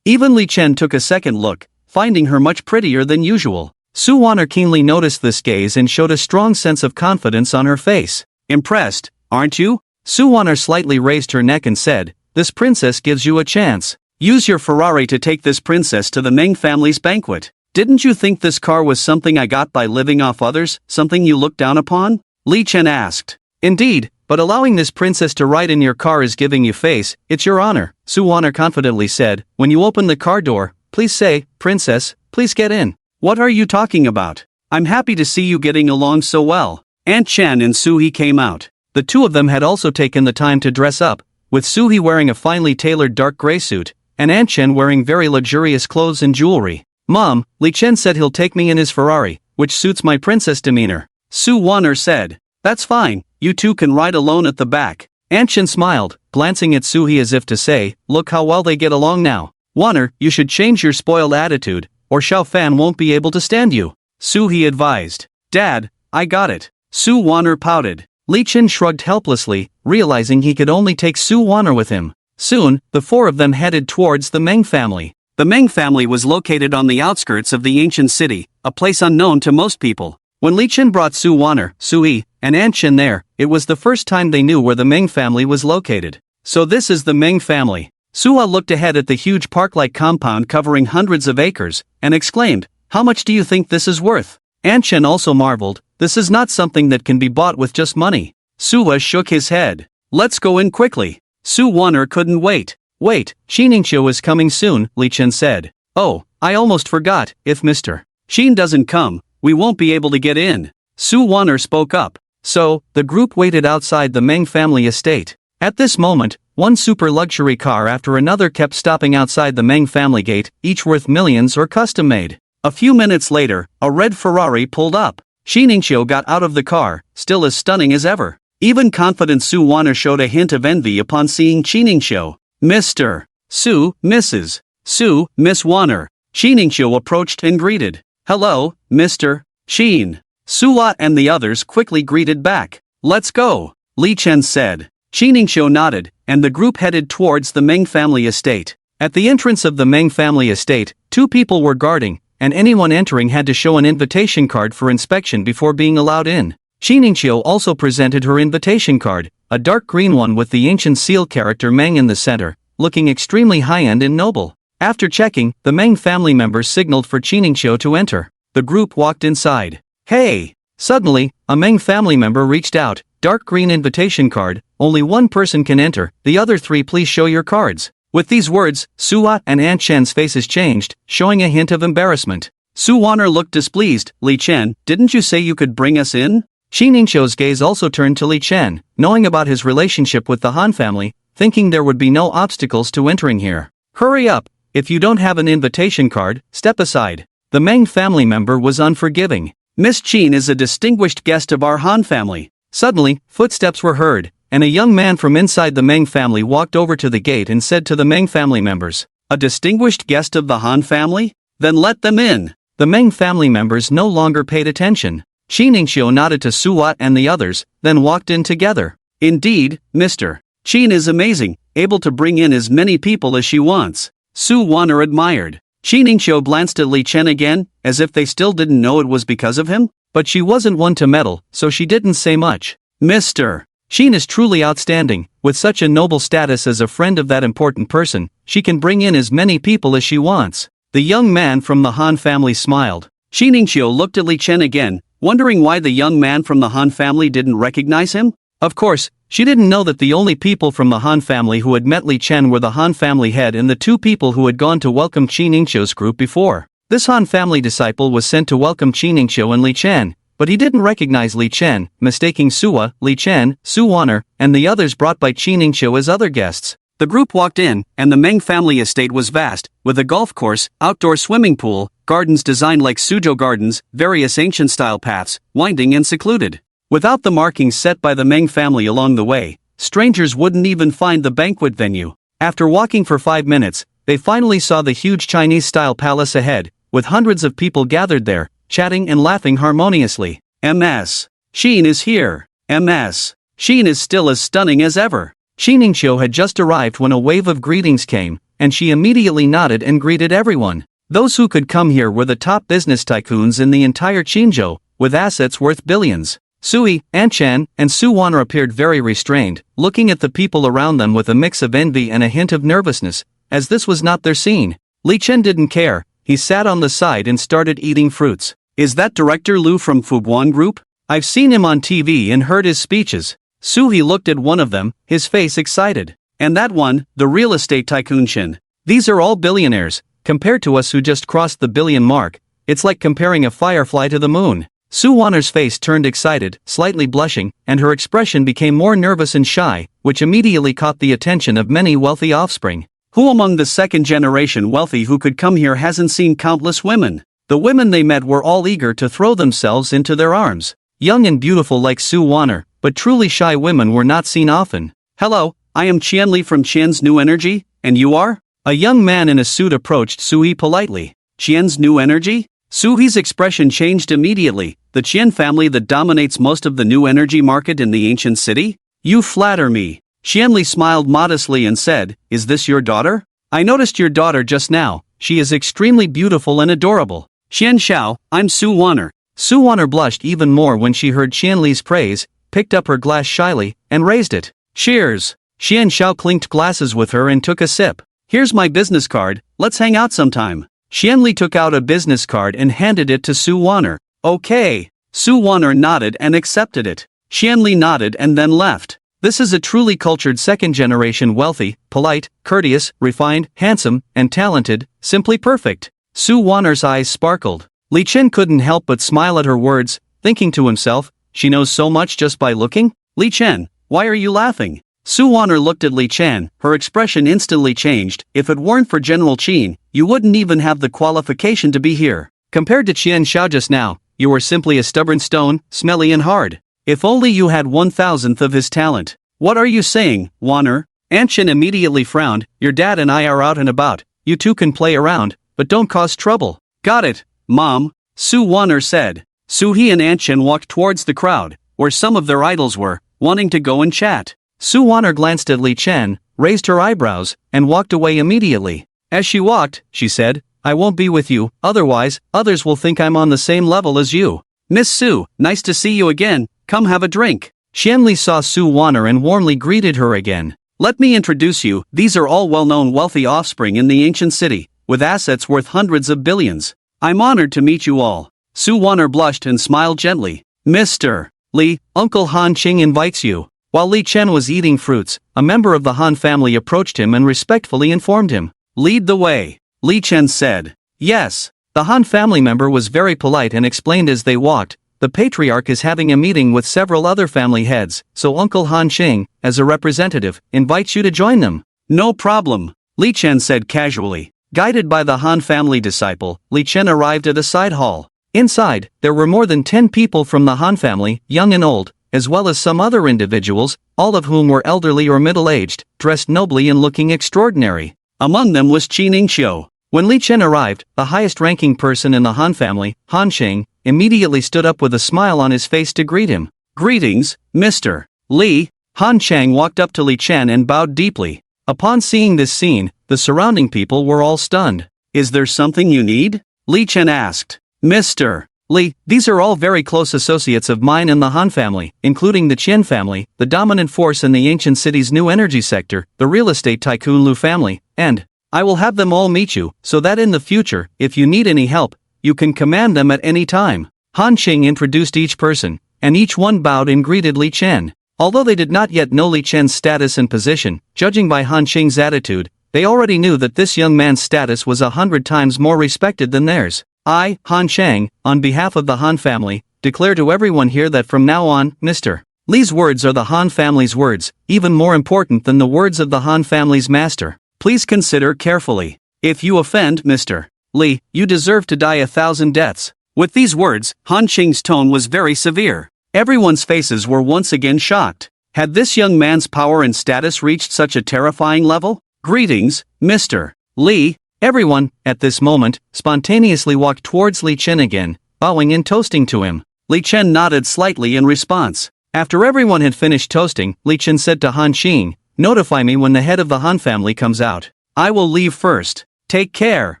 Even Li Chen took a second look, finding her much prettier than usual. Su Wonner keenly noticed this gaze and showed a strong sense of confidence on her face. Impressed, aren't you? Su Wonner slightly raised her neck and said, this princess gives you a chance. Use your Ferrari to take this princess to the Meng family's banquet. Didn't you think this car was something I got by living off others, something you look down upon? Li Chen asked. Indeed, but allowing this princess to ride in your car is giving you face, it's your honor, Su Wonner confidently said. When you open the car door, please say, Princess, please get in. What are you talking about? I'm happy to see you getting along so well. Aunt Chen and Soo-hee came out. The two of them had also taken the time to dress up, with Soo-hee wearing a finely tailored dark gray suit, and Aunt Chen wearing very luxurious clothes and jewelry. Mom, Li Chen said he'll take me in his Ferrari, which suits my princess demeanor. Su Wonner said. That's fine, you two can ride alone at the back. Aunt Chen smiled, glancing at Soo-hee as if to say, look how well they get along now. Wonner, you should change your spoiled attitude, or Xiao Fan won't be able to stand you. Soo-hee advised. Dad, I got it. Su Wonner pouted. Li Chen shrugged helplessly, realizing he could only take Su Wonner with him. Soon, the four of them headed towards the Meng family. The Meng family was located on the outskirts of the ancient city, a place unknown to most people. When Li Chen brought Su Wonner, Soo-hee, and Aunt Chen there, it was the first time they knew where the Meng family was located. So this is the Meng family. Su-ah looked ahead at the huge park-like compound covering hundreds of acres, and exclaimed, how much do you think this is worth? Aunt Chen also marveled, this is not something that can be bought with just money. Su-ah shook his head. Let's go in quickly. Su Wonner couldn't wait. Wait, Xininqiu is coming soon, Li Chen said. Oh, I almost forgot, if Mr. Xin doesn't come, we won't be able to get in. Su Wonner spoke up. So, the group waited outside the Meng family estate. At this moment, one super luxury car after another kept stopping outside the Meng family gate, each worth millions or custom-made. A few minutes later, a red Ferrari pulled up. Xininqiu got out of the car, still as stunning as ever. Even confident Su Wonner showed a hint of envy upon seeing Xininqiu. Mr. Su, Mrs. Su, Miss Wonner. Xininqiu approached and greeted. Hello, Mr. Xin. Su-ah and the others quickly greeted back. Let's go, Li Chen said. Xininqiu nodded, and the group headed towards the Meng family estate. At the entrance of the Meng family estate, two people were guarding, and anyone entering had to show an invitation card for inspection before being allowed in. Xininqiu also presented her invitation card, a dark green one with the ancient seal character Meng in the center, looking extremely high-end and noble. After checking, the Meng family members signaled for Xininqiu to enter. The group walked inside. Hey! Suddenly, a Meng family member reached out, dark green invitation card, only one person can enter, the other three please show your cards. With these words, Su-ah and Aunt Chen's faces changed, showing a hint of embarrassment. Su Wonner looked displeased. Li Chen, didn't you say you could bring us in? Xininqiu's gaze also turned to Li Chen, knowing about his relationship with the Han family, thinking there would be no obstacles to entering here. Hurry up, if you don't have an invitation card, step aside. The Meng family member was unforgiving. Miss Qin is a distinguished guest of our Han family. Suddenly, footsteps were heard, and a young man from inside the Meng family walked over to the gate and said to the Meng family members, a distinguished guest of the Han family? Then let them in. The Meng family members no longer paid attention.
Qi Ningxiu nodded to Suwa and the others, then walked in together.
Indeed, Mr. Qin is amazing, able to bring in as many people as she wants. Su Wanner admired. Qi Ningxiu glanced at Li Chen again, as if they still didn't know it was because of him.
But she wasn't one to meddle, so she didn't say much.
Mr.
Qin is truly outstanding. With such a noble status as a friend of that important person, she can bring in as many people as she wants. The young man from the Han family smiled.
Qi Ningxiu looked at Li Chen again, wondering why the young man from the Han family didn't recognize him.
Of course, she didn't know that the only people from the Han family who had met Li Chen were the Han family head and the two people who had gone to welcome Qi Ningxiu's group before. This Han family disciple was sent to welcome Qi Ningxiu and Li Chen, but he didn't recognize Li Chen, mistaking Suwa, Li Chen, Su Wanner, and the others brought by Qi Ningxiu as other guests.
The group walked in, and the Meng family estate was vast, with a golf course, outdoor swimming pool, gardens designed like Suzhou gardens, various ancient-style paths, winding and secluded. Without the markings set by the Meng family along the way, strangers wouldn't even find the banquet venue. After walking for 5 minutes, they finally saw the huge Chinese-style palace ahead, with hundreds of people gathered there, chatting and laughing harmoniously. MS. Sheen is here. MS. Sheen is still as stunning as ever.
Qi Ningxiu had just arrived when a wave of greetings came, and she immediately nodded and greeted everyone. Those who could come here were the top business tycoons in the entire Qinzhou, with assets worth billions. Sui, Anchan, and Su Wanner appeared very restrained, looking at the people around them with a mix of envy and a hint of nervousness, as this was not their scene. Li Chen didn't care. He sat on the side and started eating fruits.
Is that Director Lu from Fuguan Group?
I've seen him on TV and heard his speeches. Suhi looked at one of them, his face excited.
And that one, the real estate tycoon Shin.
These are all billionaires. Compared to us who just crossed the billion mark, it's like comparing a firefly to the moon. Su Wanner's face turned excited, slightly blushing, and her expression became more nervous and shy, which immediately caught the attention of many wealthy offspring.
Who among the second-generation wealthy who could come here hasn't seen countless women? The women they met were all eager to throw themselves into their arms. Young and beautiful like Su Wanner, but truly shy women were not seen often. Hello, I am Qianli from Qian's New Energy, and you are?
A young man in a suit approached Sui politely.
Qian's New Energy? Suhi's expression changed immediately. The Qian family that dominates most of the new energy market in the ancient city? You flatter me. Qianli smiled modestly and said, Is this your daughter?
I noticed your daughter just now. She is extremely beautiful and adorable.
Qian Xiao, I'm Su Wanner.
Su Wanner blushed even more when she heard Qianli's praise, picked up her glass shyly, and raised it.
Cheers.
Qian Xiao clinked glasses with her and took a sip.
Here's my business card, let's hang out sometime.
Qianli took out a business card and handed it to Su Wanner.
Okay. Su Wanner nodded and accepted it. Qianli nodded and then left.
This is a truly cultured second-generation wealthy, polite, courteous, refined, handsome, and talented, simply perfect. Su Wanner's eyes sparkled. Li Chen couldn't help but smile at her words, thinking to himself, she knows so much just by looking?
Li Chen, why are you laughing?
Su Wanner looked at Li Chen, her expression instantly changed.
If it weren't for General Qin, you wouldn't even have the qualification to be here.
Compared to Qian Xiao just now, you were simply a stubborn stone, smelly and hard. If only you had 1,000th of his talent.
What are you saying, Wanner?
Anshin immediately frowned. Your dad and I are out and about. You two can play around, but don't cause trouble.
Got it, Mom, Su Wanner said. Suhi and Anshin walked towards the crowd, where some of their idols were, wanting to go and chat.
Su Wanner glanced at Li Chen, raised her eyebrows, and walked away immediately. As she walked, she said, I won't be with you, otherwise, others will think I'm on the same level as you.
Miss Su, nice to see you again, come have a drink.
Qianli saw Su Wanner and warmly greeted her again.
Let me introduce you, these are all well-known wealthy offspring in the ancient city, with assets worth hundreds of billions. I'm honored to meet you all. Su Wanner blushed and smiled gently. Mr.
Li, Uncle Han Qing invites you. While Li Chen was eating fruits, a member of the Han family approached him and respectfully informed him.
Lead the way, Li Chen said.
Yes. The Han family member was very polite and explained as they walked, the patriarch is having a meeting with several other family heads, so Uncle Han Qing, as a representative, invites you to join them.
No problem, Li Chen said casually.
Guided by the Han family disciple, Li Chen arrived at a side hall. Inside, there were more than 10 people from the Han family, young and old, as well as some other individuals, all of whom were elderly or middle-aged, dressed nobly and looking extraordinary.
Among them was Qi Ningxiu.
When Li Chen arrived, the highest-ranking person in the Han family, Han Qing, immediately stood up with a smile on his face to greet him.
"Greetings, Mr. Li."
Han Chang walked up to Li Chen and bowed deeply. Upon seeing this scene, the surrounding people were all stunned.
"Is there something you need?" Li Chen asked. "Mr.
Li, these are all very close associates of mine and the Han family, including the Qian family, the dominant force in the ancient city's new energy sector, the real estate tycoon Lu family, and I will have them all meet you, so that in the future, if you need any help, you can command them at any time." Han Qing introduced each person, and each one bowed and greeted Li Chen. Although they did not yet know Li Chen's status and position, judging by Han Qing's attitude, they already knew that this young man's status was 100 times more respected than theirs. "I, Han Chang, on behalf of the Han family, declare to everyone here that from now on, Mr. Li's words are the Han family's words, even more important than the words of the Han family's master. Please consider carefully. If you offend Mr. Li, you deserve to die 1,000 deaths."
With these words, Han Qing's tone was very severe. Everyone's faces were once again shocked. Had this young man's power and status reached such a terrifying level? "Greetings, Mr. Li."
Everyone, at this moment, spontaneously walked towards Li Chen again, bowing and toasting to him.
Li Chen nodded slightly in response.
After everyone had finished toasting, Li Chen said to Han Qing, "Notify me when the head of the Han family comes out.
I will leave first. Take care."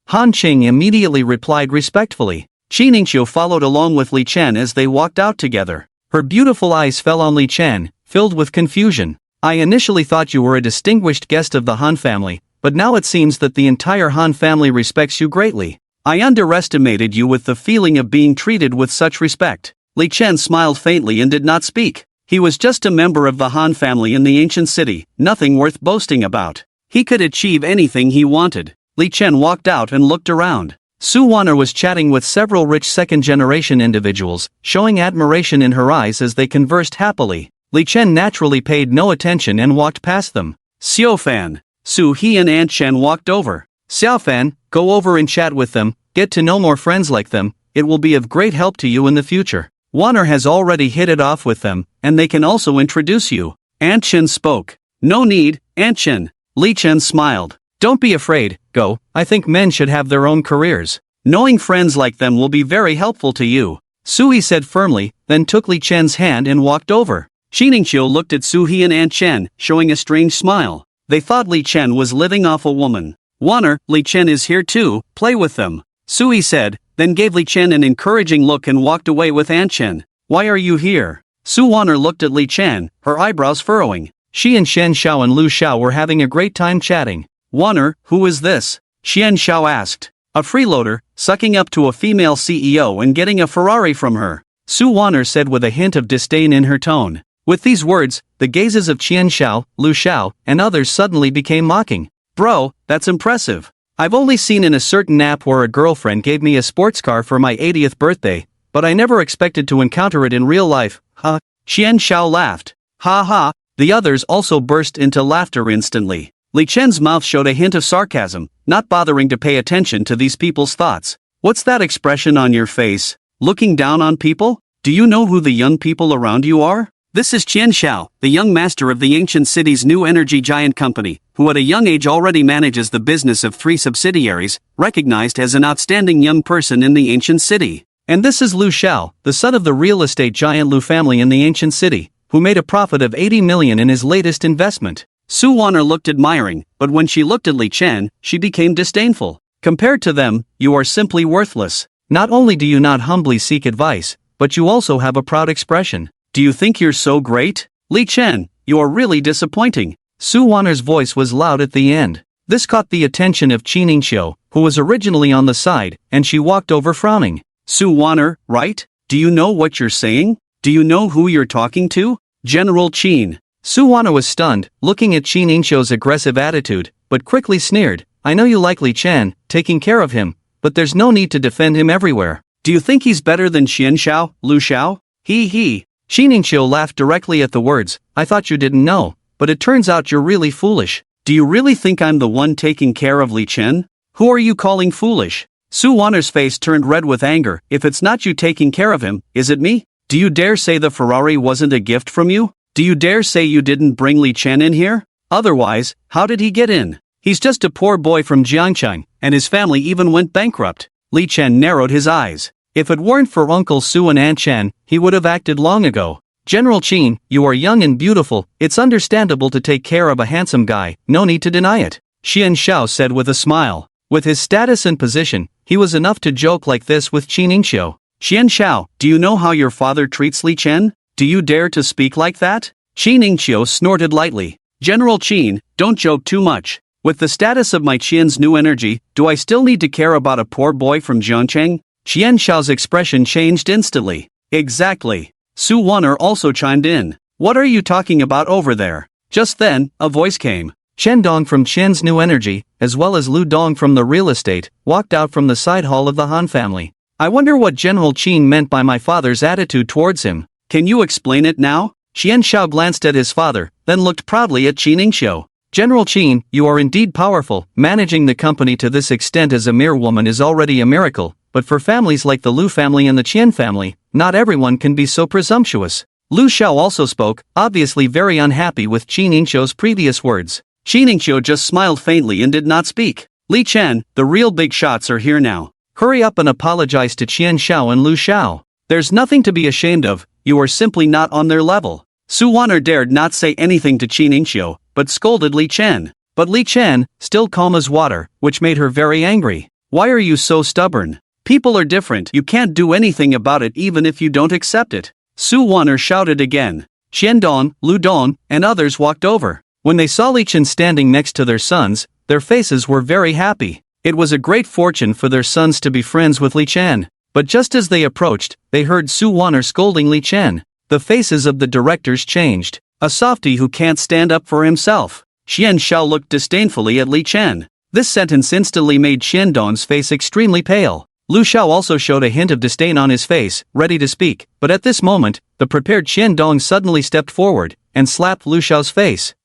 Han Qing immediately replied respectfully.
Qi Ningqiu followed along with Li Chen as they walked out together.
Her beautiful eyes fell on Li Chen, filled with confusion. "I initially thought you were a distinguished guest of the Han family, but now it seems that the entire Han family respects you greatly."
"I underestimated you with the feeling of being treated with such respect." Li Chen smiled faintly and did not speak. He was just a member of the Han family in the ancient city, nothing worth boasting about. He could achieve anything he wanted. Li Chen walked out and looked around.
Su Wanner was chatting with several rich second-generation individuals, showing admiration in her eyes as they conversed happily. Li Chen naturally paid no attention and walked past them.
"Xiaofan." Su He and Aunt Chen walked over.
"Xiaofan, go over and chat with them, get to know more friends like them, it will be of great help to you in the future. Wanner has already hit it off with them, and they can also introduce you."
Aunt Chen spoke. "No need, Aunt Chen." Li Chen smiled.
"Don't be afraid, go, I think men should have their own careers.
Knowing friends like them will be very helpful to you,"
Sui said firmly, then took Li Chen's hand and walked over.
Qi Ningqiu looked at Su He and Aunt Chen, showing a strange smile. They thought Li Chen was living off a woman. "Wanner, Li Chen is here too, play with them," Sui said, then gave Li Chen an encouraging look and walked away with Aunt Chen. "Why are you here?" Su Wanner looked at Li Chen, her eyebrows furrowing.
She and Shen Xiao and Lu Xiao were having a great time chatting.
"Wanner, who is this?" Xian Xiao asked. "A freeloader, sucking up to a female CEO and getting a Ferrari from her," Su Wanner said with a hint of disdain in her tone. With these words, the gazes of Qian Xiao, Lu Xiao, and others suddenly became mocking. "Bro, that's impressive. I've only seen in a certain app where a girlfriend gave me a sports car for my 80th birthday, but I never expected to encounter it in real life, huh?" Qian Xiao laughed. "Ha ha." The others also burst into laughter instantly. Li Chen's mouth showed a hint of sarcasm, not bothering to pay attention to these people's thoughts. "What's that expression on your face? Looking down on people? Do you know who the young people around you are?" This is Qian Xiao, the young master of the ancient city's new energy giant company, who at a young age already manages the business of 3 subsidiaries, recognized as an outstanding young person in the ancient city.
And this is Lu Xiao, the son of the real estate giant Lu family in the ancient city, who made a profit of 80 million in his latest investment.
Su Wanner looked admiring, but when she looked at Li Chen, she became disdainful. "Compared to them, you are simply worthless.
Not only do you not humbly seek advice, but you also have a proud expression.
Do you think you're so great? Li Chen, you are really disappointing."
Su Wanner's voice was loud at the end. This caught the attention of Qi Ningqiu, who was originally on the side, and she walked over frowning.
"Su Wanner, right? Do you know what you're saying? Do you know who you're talking to? General Qin."
Su Wanner was stunned, looking at Qi Ningqiu's aggressive attitude, but quickly sneered. "I know you like Li Chen, taking care of him, but there's no need to defend him everywhere.
Do you think he's better than Xian Xiao, Lu Xiao? He.
Qi Ningqiu laughed directly at the words. "I thought you didn't know, but it turns out you're really foolish."
"Do you really think I'm the one taking care of Li Chen? Who are you calling foolish?" Su Wanner's face turned red with anger. "If it's not you taking care of him, is it me? Do you dare say the Ferrari wasn't a gift from you? Do you dare say you didn't bring Li Chen in here? Otherwise, how did he get in? He's just a poor boy from Jiangcheng, and his family even went bankrupt." Li Chen narrowed his eyes.
If it weren't for Uncle Su and Aunt Chen, he would have acted long ago. General Qin, you are young and beautiful, it's understandable to take care of a handsome guy, no need to deny it, Qian Xiao said with a smile. With his status and position, he was enough to joke like this with Qin Ningxiu.
Qian Xiao, do you know how your father treats Li Chen? Do you dare to speak like that? Qin Ningxiu snorted lightly. General Qin, don't joke too much. With the status of my Qian's new energy, do I still need to care about a poor boy from Jiangcheng? Qian Xiao's expression changed instantly. Exactly. Su Wan'er also chimed in. What are you talking about over there? Just then, a voice came.
Chen Dong from Qian's new energy, as well as Lu Dong from the real estate, walked out from the side hall of the Han family. I wonder what General Qin meant by my father's attitude towards him.
Can you explain it now?
Qian Xiao glanced at his father, then looked proudly at Qin Ningxiu. General Qin, you are indeed powerful. Managing the company to this extent as a mere woman is already a miracle, but for families like the Lu family and the Qian family, not everyone can be so presumptuous. Lu Xiao also spoke, obviously very unhappy with Qin Ningxiu's previous words.
Qin Ningxiu just smiled faintly and did not speak. Li Chen, the real big shots are here now.
Hurry up and apologize to Qian Xiao and Lu Xiao.
There's nothing to be ashamed of, you are simply not on their level. Su Wan'er dared not say anything to Qin Ningxiu, but scolded Li Chen.
But Li Chen, still calm as water, which made her very angry.
Why are you so stubborn? People are different, you can't do anything about it even if you don't accept it. Su Wan'er shouted again.
Qian Dong, Lu Dong, and others walked over. When they saw Li Chen standing next to their sons, their faces were very happy. It was a great fortune for their sons to be friends with Li Chen. But just as they approached, they heard Su Wan'er scolding Li Chen. The faces of the directors changed.
A softy who can't stand up for himself. Qian Xiao looked disdainfully at Li Chen.
This sentence instantly made Qian Dong's face extremely pale. Lu Xiao also showed a hint of disdain on his face, ready to speak, but at this moment, the prepared Qian Dong suddenly stepped forward and slapped Lu Xiao's face.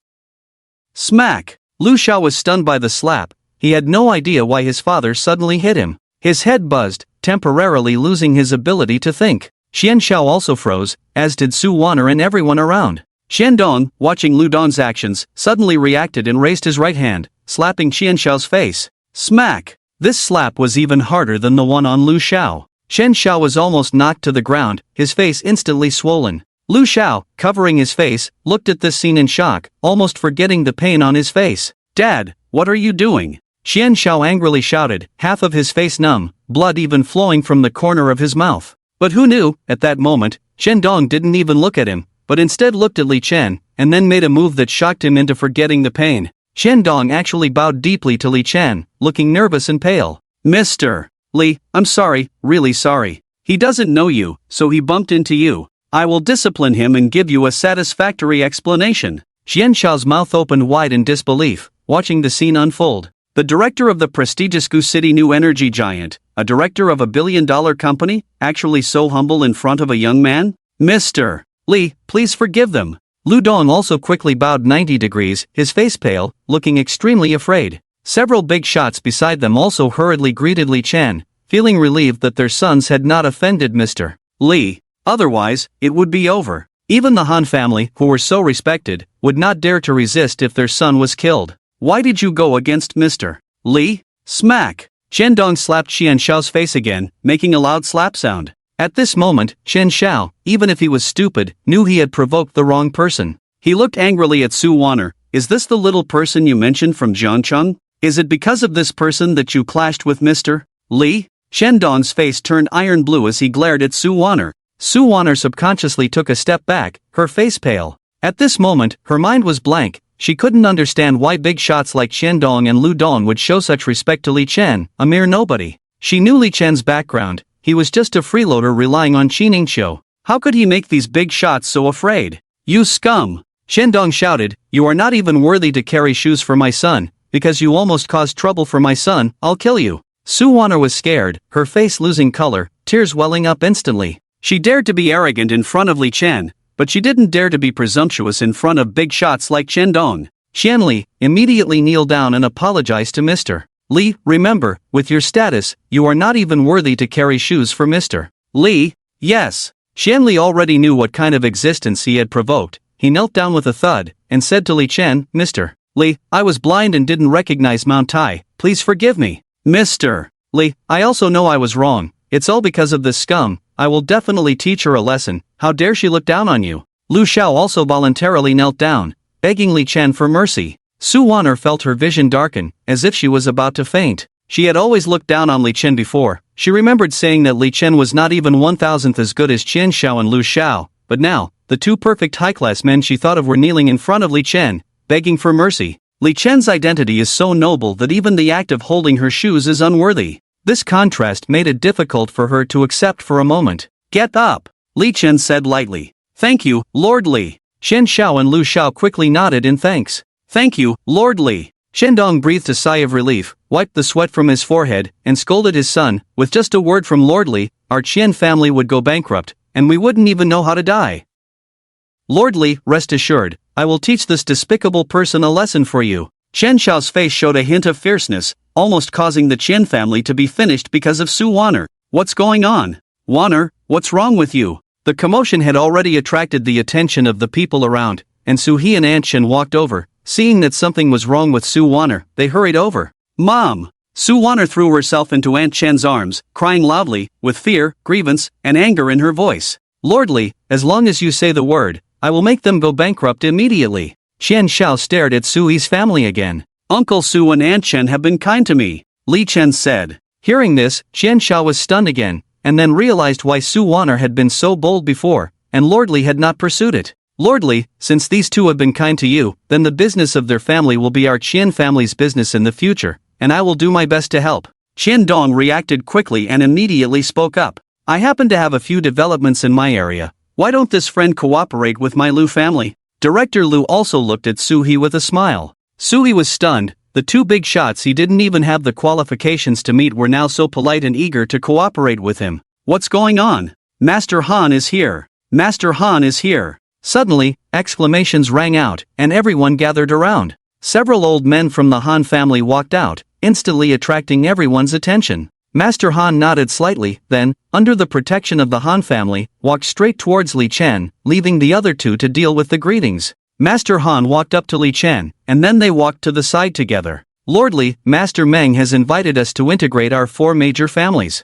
Smack!
Lu Xiao was stunned by the slap. He had no idea why his father suddenly hit him. His head buzzed, temporarily losing his ability to think. Qian Xiao also froze, as did Su Wan'er and everyone around.
Qian Dong, watching Lu Dong's actions, suddenly reacted and raised his right hand, slapping Qian Xiao's face. Smack!
This slap was even harder than the one on Lu Xiao. Qian Xiao was almost knocked to the ground, his face instantly swollen. Lu Xiao, covering his face, looked at this scene in shock, almost forgetting the pain on his face.
Dad, what are you doing?
Qian Xiao angrily shouted, half of his face numb, blood even flowing from the corner of his mouth. But who knew, at that moment, Qian Dong didn't even look at him, but instead looked at Li Chen, and then made a move that shocked him into forgetting the pain. Qian Dong actually bowed deeply to Li Chen, looking nervous and pale.
Mr. Li, I'm sorry, really sorry. He doesn't know you, so he bumped into you. I will discipline him and give you a satisfactory explanation.
Qian Xiao's mouth opened wide in disbelief, watching the scene unfold.
The director of the prestigious Gu City New Energy Giant, a director of a billion-dollar company, actually so humble in front of a young man? Mr. Li, please forgive them.
Lu Dong also quickly bowed 90 degrees, his face pale, looking extremely afraid. Several big shots beside them also hurriedly greeted Li Chen, feeling relieved that their sons had not offended Mr.
Li. Otherwise, it would be over.
Even the Han family, who were so respected, would not dare to resist if their son was killed.
Why did you go against Mr. Li? Smack!
Qian Dong slapped Qian Xiao's face again, making a loud slap sound. At this moment, Qian Xiao, even if he was stupid, knew he had provoked the wrong person.
He looked angrily at Su Wan'er. Is this the little person you mentioned from Jiangcheng? Is it because of this person that you clashed with Mr. Li? Qian Dong's face turned iron blue as he glared at Su Wan'er.
Su Wan'er subconsciously took a step back, her face pale. At this moment, her mind was blank. She couldn't understand why big shots like Qian Dong and Lu Dong would show such respect to Li Chen, a mere nobody. She knew Li Chen's background. He was just a freeloader relying on Qin Ningxiu.
How could he make these big shots so afraid? You scum!
Qian Dong shouted, you are not even worthy to carry shoes for my son. Because you almost caused trouble for my son, I'll kill you. Su Wan'er was scared, her face losing color, tears welling up instantly.
She dared to be arrogant in front of Li Chen, but she didn't dare to be presumptuous in front of big shots like Qian Dong.
Qian Li immediately kneeled down and apologized to Mr. Li. Remember, with your status, you are not even worthy to carry shoes for Mr.
Li. Yes.
Qian Li already knew what kind of existence he had provoked. He knelt down with a thud, and said to Li Chen, Mr. Li, I was blind and didn't recognize Mount Tai, please forgive me.
Mr.
Li, I also know I was wrong. It's all because of this scum. I will definitely teach her a lesson. How dare she look down on you? Lu Xiao also voluntarily knelt down, begging Li Chen for mercy. Su Wan'er felt her vision darken, as if she was about to faint. She had always looked down on Li Chen before. She remembered saying that Li Chen was not even 1,000th as good as Qian Xiao and Lu Xiao, but now, the two perfect high-class men she thought of were kneeling in front of Li Chen, begging for mercy. Li Chen's identity is so noble that even the act of holding her shoes is unworthy. This contrast made it difficult for her to accept for a moment. Get up, Li Chen said lightly. Thank you, Lord Li. Qian Xiao and Lu Xiao quickly nodded in thanks. Thank you, Lord Li. Shendong breathed a sigh of relief, wiped the sweat from his forehead, and scolded his son. With just a word from Lord Li, our Qian family would go bankrupt, and we wouldn't even know how to die. Lord Li, rest assured, I will teach this despicable person a lesson for you. Qian Xiao's face showed a hint of fierceness, almost causing the Qian family to be finished because of Su Wan'er. What's going on? Wan'er, what's wrong with you? The commotion had already attracted the attention of the people around, and Su He and Aunt Chen walked over. Seeing that something was wrong with Su Wan'er, they hurried over. Mom! Su Wan'er threw herself into Aunt Chen's arms, crying loudly, with fear, grievance, and anger in her voice. Lord Li, as long as you say the word, I will make them go bankrupt immediately. Qian Xiao stared at Su He's family again. Uncle Su and Aunt Chen have been kind to me, Li Chen said. Hearing this, Qian Xiao was stunned again, and then realized why Su Wan'er had been so bold before, and Lord Li had not pursued it. Lord Li, since these two have been kind to you, then the business of their family will be our Qian family's business in the future, and I will do my best to help. Qian Dong reacted quickly and immediately spoke up. I happen to have a few developments in my area. Why don't this friend cooperate with my Lu family? Director Lu also looked at Su He with a smile. Su He was stunned. The two big shots he didn't even have the qualifications to meet were now so polite and eager to cooperate with him. What's going on? Master Han is here. Master Han is here. Suddenly, exclamations rang out, and everyone gathered around. Several old men from the Han family walked out, instantly attracting everyone's attention. Master Han nodded slightly, then, under the protection of the Han family, walked straight towards Li Chen, leaving the other two to deal with the greetings. Master Han walked up to Li Chen, and then they walked to the side together. Lord Li, Master Meng has invited us to integrate our four major families.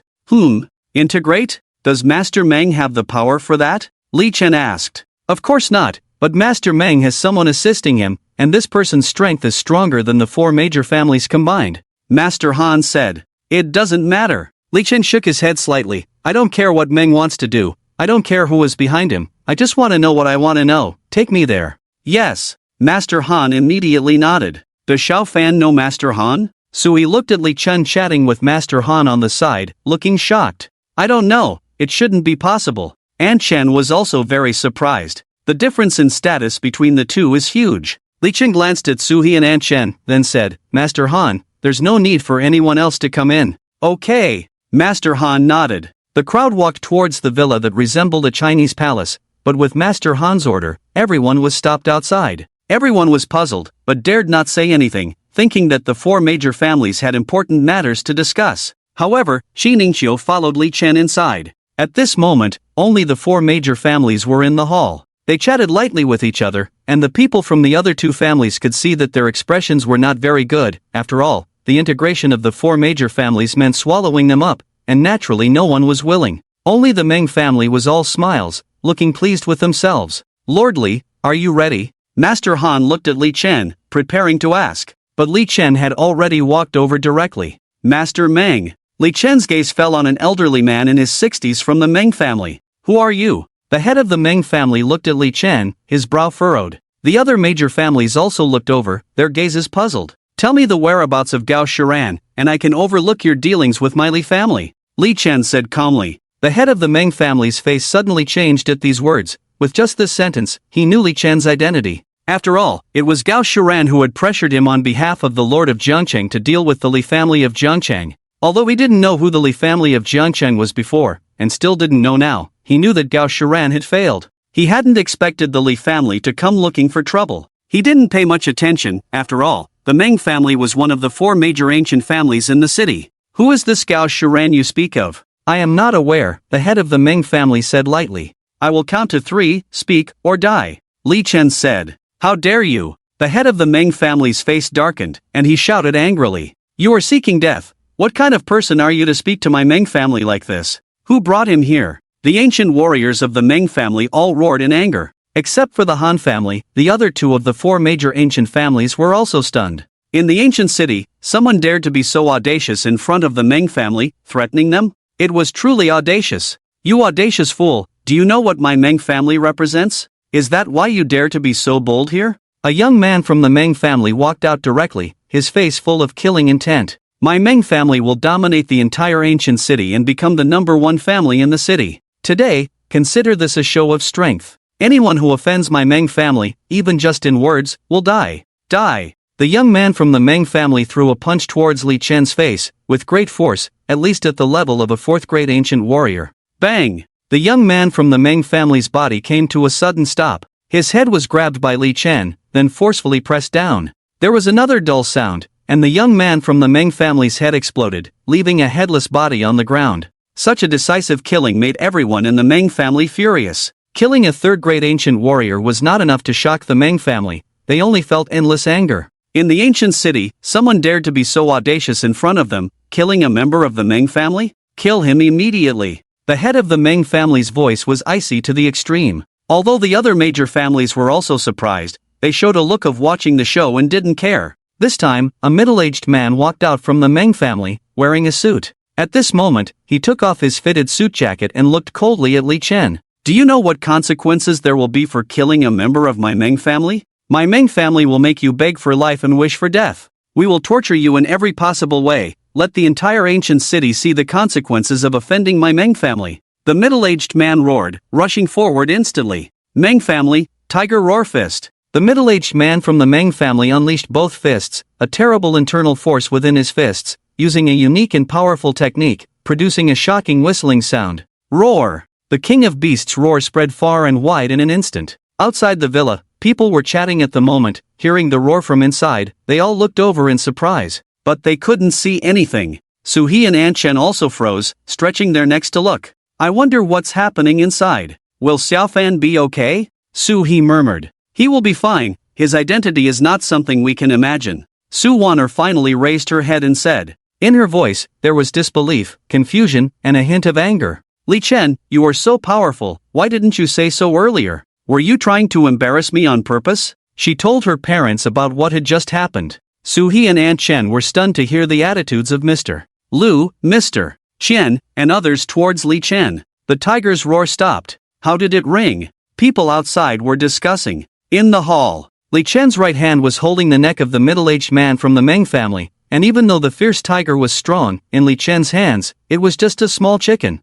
Integrate? Does Master Meng have the power for that? Li Chen asked. Of course not, but Master Meng has someone assisting him, and this person's strength is stronger than the four major families combined. Master Han said. It doesn't matter. Li Chen shook his head slightly. I don't care what Meng wants to do. I don't care who is behind him. I just want to know what I want to know. Take me there. Yes. Master Han immediately nodded. Does Xiao Fan know Master Han? Sui looked at Li Chen chatting with Master Han on the side, looking shocked. I don't know. It shouldn't be possible. Aunt Chen was also very surprised. The difference in status between the two is huge. Li Chen glanced at Su He and Aunt Chen, then said, Master Han, there's no need for anyone else to come in. Okay. Master Han nodded. The crowd walked towards the villa that resembled a Chinese palace, but with Master Han's order, everyone was stopped outside. Everyone was puzzled, but dared not say anything, thinking that the four major families had important matters to discuss. However, Xi Ningqiu followed Li Chen inside. At this moment, only the four major families were in the hall. They chatted lightly with each other, and the people from the other two families could see that their expressions were not very good. After all, the integration of the four major families meant swallowing them up, and naturally no one was willing. Only the Meng family was all smiles, looking pleased with themselves. Lord Li, are you ready? Master Han looked at Li Chen, preparing to ask, but Li Chen had already walked over directly. Master Meng. Li Chen's gaze fell on an elderly man in his 60s from the Meng family. Who are you? The head of the Meng family looked at Li Chen, his brow furrowed. The other major families also looked over, their gazes puzzled. Tell me the whereabouts of Gao Shiran, and I can overlook your dealings with my Li family. Li Chen said calmly. The head of the Meng family's face suddenly changed at these words. With just this sentence, he knew Li Chen's identity. After all, it was Gao Shiran who had pressured him on behalf of the Lord of Jiangcheng to deal with the Li family of Jiangcheng. Although he didn't know who the Li family of Jiangcheng was before, and still didn't know now, he knew that Gao Shiran had failed. He hadn't expected the Li family to come looking for trouble. He didn't pay much attention. After all, the Meng family was one of the four major ancient families in the city. Who is this Gao Shiran you speak of? I am not aware, the head of the Meng family said lightly. I will count to 3, speak, or die. Li Chen said. How dare you? The head of the Meng family's face darkened, and he shouted angrily. You are seeking death.
What kind of person are you to speak to my Meng family like this? Who brought him here? The ancient warriors of the Meng family all roared in anger. Except for the Han family, the other two of the four major ancient families were also stunned. In the ancient city, someone dared to be so audacious in front of the Meng family, threatening them? It was truly audacious. You audacious fool, do you know what my Meng family represents? Is that why you dare to be so bold here? A young man from the Meng family walked out directly, his face full of killing intent. My Meng family will dominate the entire ancient city and become the #1 family in the city. Today, consider this a show of strength. Anyone who offends my Meng family, even just in words, will die. Die! The young man from the Meng family threw a punch towards Li Chen's face, with great force, at least at the level of a 4th-grade ancient warrior. Bang! The young man from the Meng family's body came to a sudden stop. His head was grabbed by Li Chen, then forcefully pressed down. There was another dull sound, and the young man from the Meng family's head exploded, leaving a headless body on the ground. Such a decisive killing made everyone in the Meng family furious. Killing a 3rd-grade ancient warrior was not enough to shock the Meng family, they only felt endless anger. In the ancient city, someone dared to be so audacious in front of them, killing a member of the Meng family? Kill him immediately. The head of the Meng family's voice was icy to the extreme. Although the other major families were also surprised, they showed a look of watching the show and didn't care. This time, a middle-aged man walked out from the Meng family, wearing a suit. At this moment, he took off his fitted suit jacket and looked coldly at Li Chen. Do you know what consequences there will be for killing a member of my Meng family? My Meng family will make you beg for life and wish for death. We will torture you in every possible way. Let the entire ancient city see the consequences of offending my Meng family. The middle-aged man roared, rushing forward instantly. Meng family, Tiger Roar Fist. The middle-aged man from the Meng family unleashed both fists, a terrible internal force within his fists, using a unique and powerful technique, producing a shocking whistling sound. Roar! The king of beasts' roar spread far and wide in an instant. Outside the villa, people were chatting at the moment. Hearing the roar from inside, they all looked over in surprise. But they couldn't see anything. Suhi and An Chen also froze, stretching their necks to look. I wonder what's happening inside. Will Xiaofan be okay? Suhi murmured. He will be fine, his identity is not something we can imagine. Su Wanner finally raised her head and said. In her voice, there was disbelief, confusion, and a hint of anger. Li Chen, you are so powerful, why didn't you say so earlier? Were you trying to embarrass me on purpose? She told her parents about what had just happened. Suhi and An Chen were stunned to hear the attitudes of Mr. Lu, Mr. Chen, and others towards Li Chen. The tiger's roar stopped. How did it ring? People outside were discussing. In the hall, Li Chen's right hand was holding the neck of the middle-aged man from the Meng family, and even though the fierce tiger was strong, in Li Chen's hands, it was just a small chicken.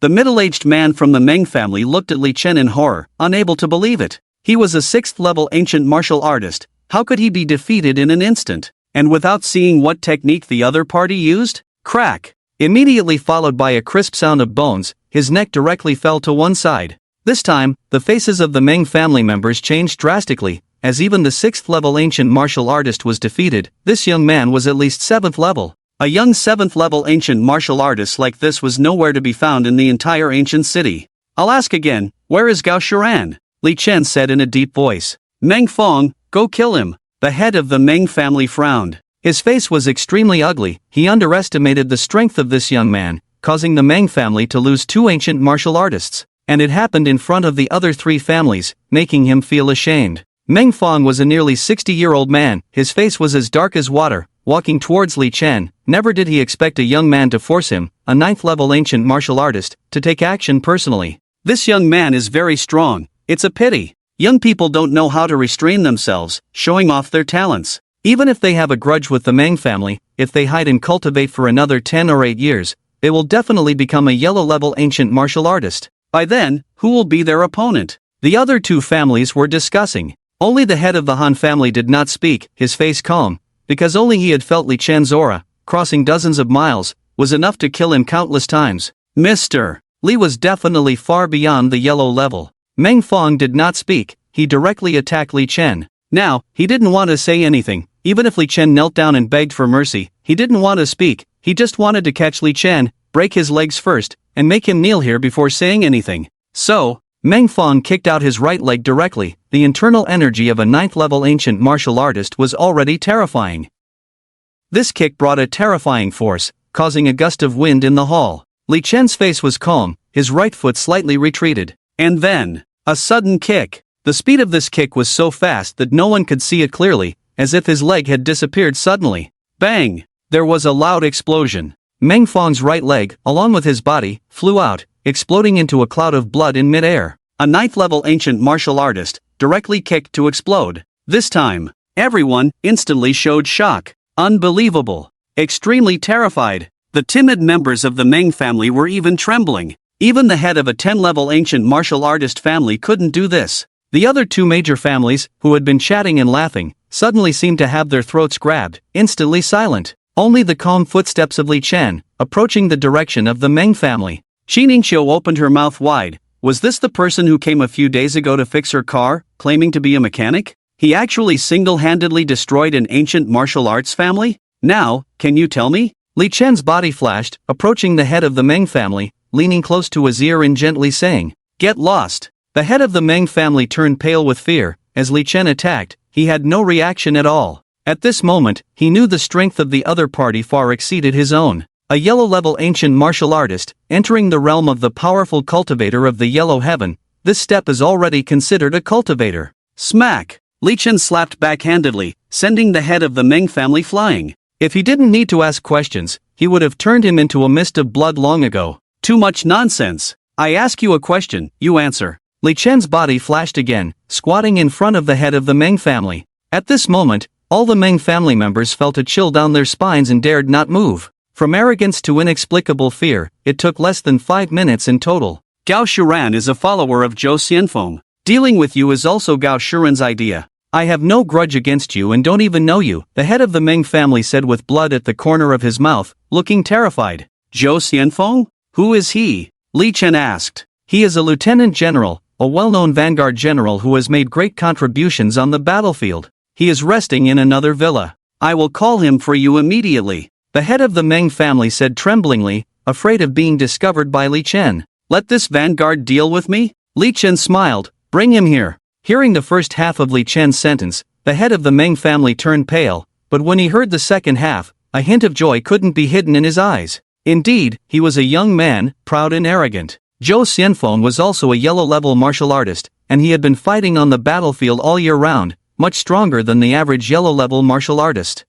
The middle-aged man from the Meng family looked at Li Chen in horror, unable to believe it. He was a 6th-level ancient martial artist. How could he be defeated in an instant? And without seeing what technique the other party used? Crack! Immediately followed by a crisp sound of bones, his neck directly fell to one side. This time, the faces of the Meng family members changed drastically, as even the 6th-level ancient martial artist was defeated. This young man was at least 7th level. A young 7th-level ancient martial artist like this was nowhere to be found in the entire ancient city. I'll ask again, where is Gao Shiran? Li Chen said in a deep voice. Meng Fong, go kill him. The head of the Meng family frowned. His face was extremely ugly. He underestimated the strength of this young man, causing the Meng family to lose 2 ancient martial artists. And it happened in front of the other 3 families, making him feel ashamed. Meng Fong was a nearly 60-year-old man. His face was as dark as water. Walking towards Li Chen, never did he expect a young man to force him, a 9th-level ancient martial artist, to take action personally. This young man is very strong. It's a pity. Young people don't know how to restrain themselves, showing off their talents. Even if they have a grudge with the Meng family, if they hide and cultivate for another 10 or 8 years, they will definitely become a yellow-level ancient martial artist. By then, who will be their opponent? The other 2 families were discussing. Only the head of the Han family did not speak, his face calm. Because only he had felt Li Chen's aura, crossing dozens of miles, was enough to kill him countless times. Mr. Li was definitely far beyond the yellow level. Meng Fong did not speak, he directly attacked Li Chen. Now, he didn't want to say anything, even if Li Chen knelt down and begged for mercy, he didn't want to speak, he just wanted to catch Li Chen, break his legs first, and make him kneel here before saying anything. So, Meng Fong kicked out his right leg directly. The internal energy of a 9th-level ancient martial artist was already terrifying.
This kick brought a terrifying force, causing a gust of wind in the hall. Li Chen's face was calm, his right foot slightly retreated. And then, a sudden kick. The speed of this kick was so fast that no one could see it clearly, as if his leg had disappeared suddenly. Bang! There was a loud explosion. Meng Fong's right leg, along with his body, flew out, exploding into a cloud of blood in midair. A ninth-level ancient martial artist, directly kicked to explode. This time, everyone instantly showed shock. Unbelievable. Extremely terrified. The timid members of the Meng family were even trembling. Even the head of a 10-level ancient martial artist family couldn't do this. The other two major families, who had been chatting and laughing, suddenly seemed to have their throats grabbed, instantly silent. Only the calm footsteps of Li Chen, approaching the direction of the Meng family. Qi Ningqiu opened her mouth wide. Was this the person who came a few days ago to fix her car, claiming to be a mechanic? He actually single-handedly destroyed an ancient martial arts family? Now, can you tell me? Li Chen's body flashed, approaching the head of the Meng family, leaning close to his ear and gently saying, "Get lost." The head of the Meng family turned pale with fear. As Li Chen attacked, he had no reaction at all. At this moment, he knew the strength of the other party far exceeded his own. A yellow-level ancient martial artist, entering the realm of the powerful cultivator of the yellow heaven, this step is already considered a cultivator. Smack! Li Chen slapped backhandedly, sending the head of the Meng family flying. If he didn't need to ask questions, he would have turned him into a mist of blood long ago. Too much nonsense. I ask you a question, you answer. Li Chen's body flashed again, squatting in front of the head of the Meng family. At this moment, all the Meng family members felt a chill down their spines and dared not move. From arrogance to inexplicable fear, it took less than 5 minutes in total. Gao Shuran is a follower of Zhou Xianfeng. Dealing with you is also Gao Shuran's idea. I have no grudge against you and don't even know you, the head of the Meng family said with blood at the corner of his mouth, looking terrified. Zhou Xianfeng? Who is he? Li Chen asked. He is a lieutenant general, a well-known vanguard general who has made great contributions on the battlefield. He is resting in another villa. I will call him for you immediately. The head of the Meng family said tremblingly, afraid of being discovered by Li Chen. Let this vanguard deal with me? Li Chen smiled. Bring him here. Hearing the first half of Li Chen's sentence, the head of the Meng family turned pale, but when he heard the second half, a hint of joy couldn't be hidden in his eyes. Indeed, he was a young man, proud and arrogant. Zhou Xianfeng was also a yellow-level martial artist, and he had been fighting on the battlefield all year round, much stronger than the average yellow-level martial artist.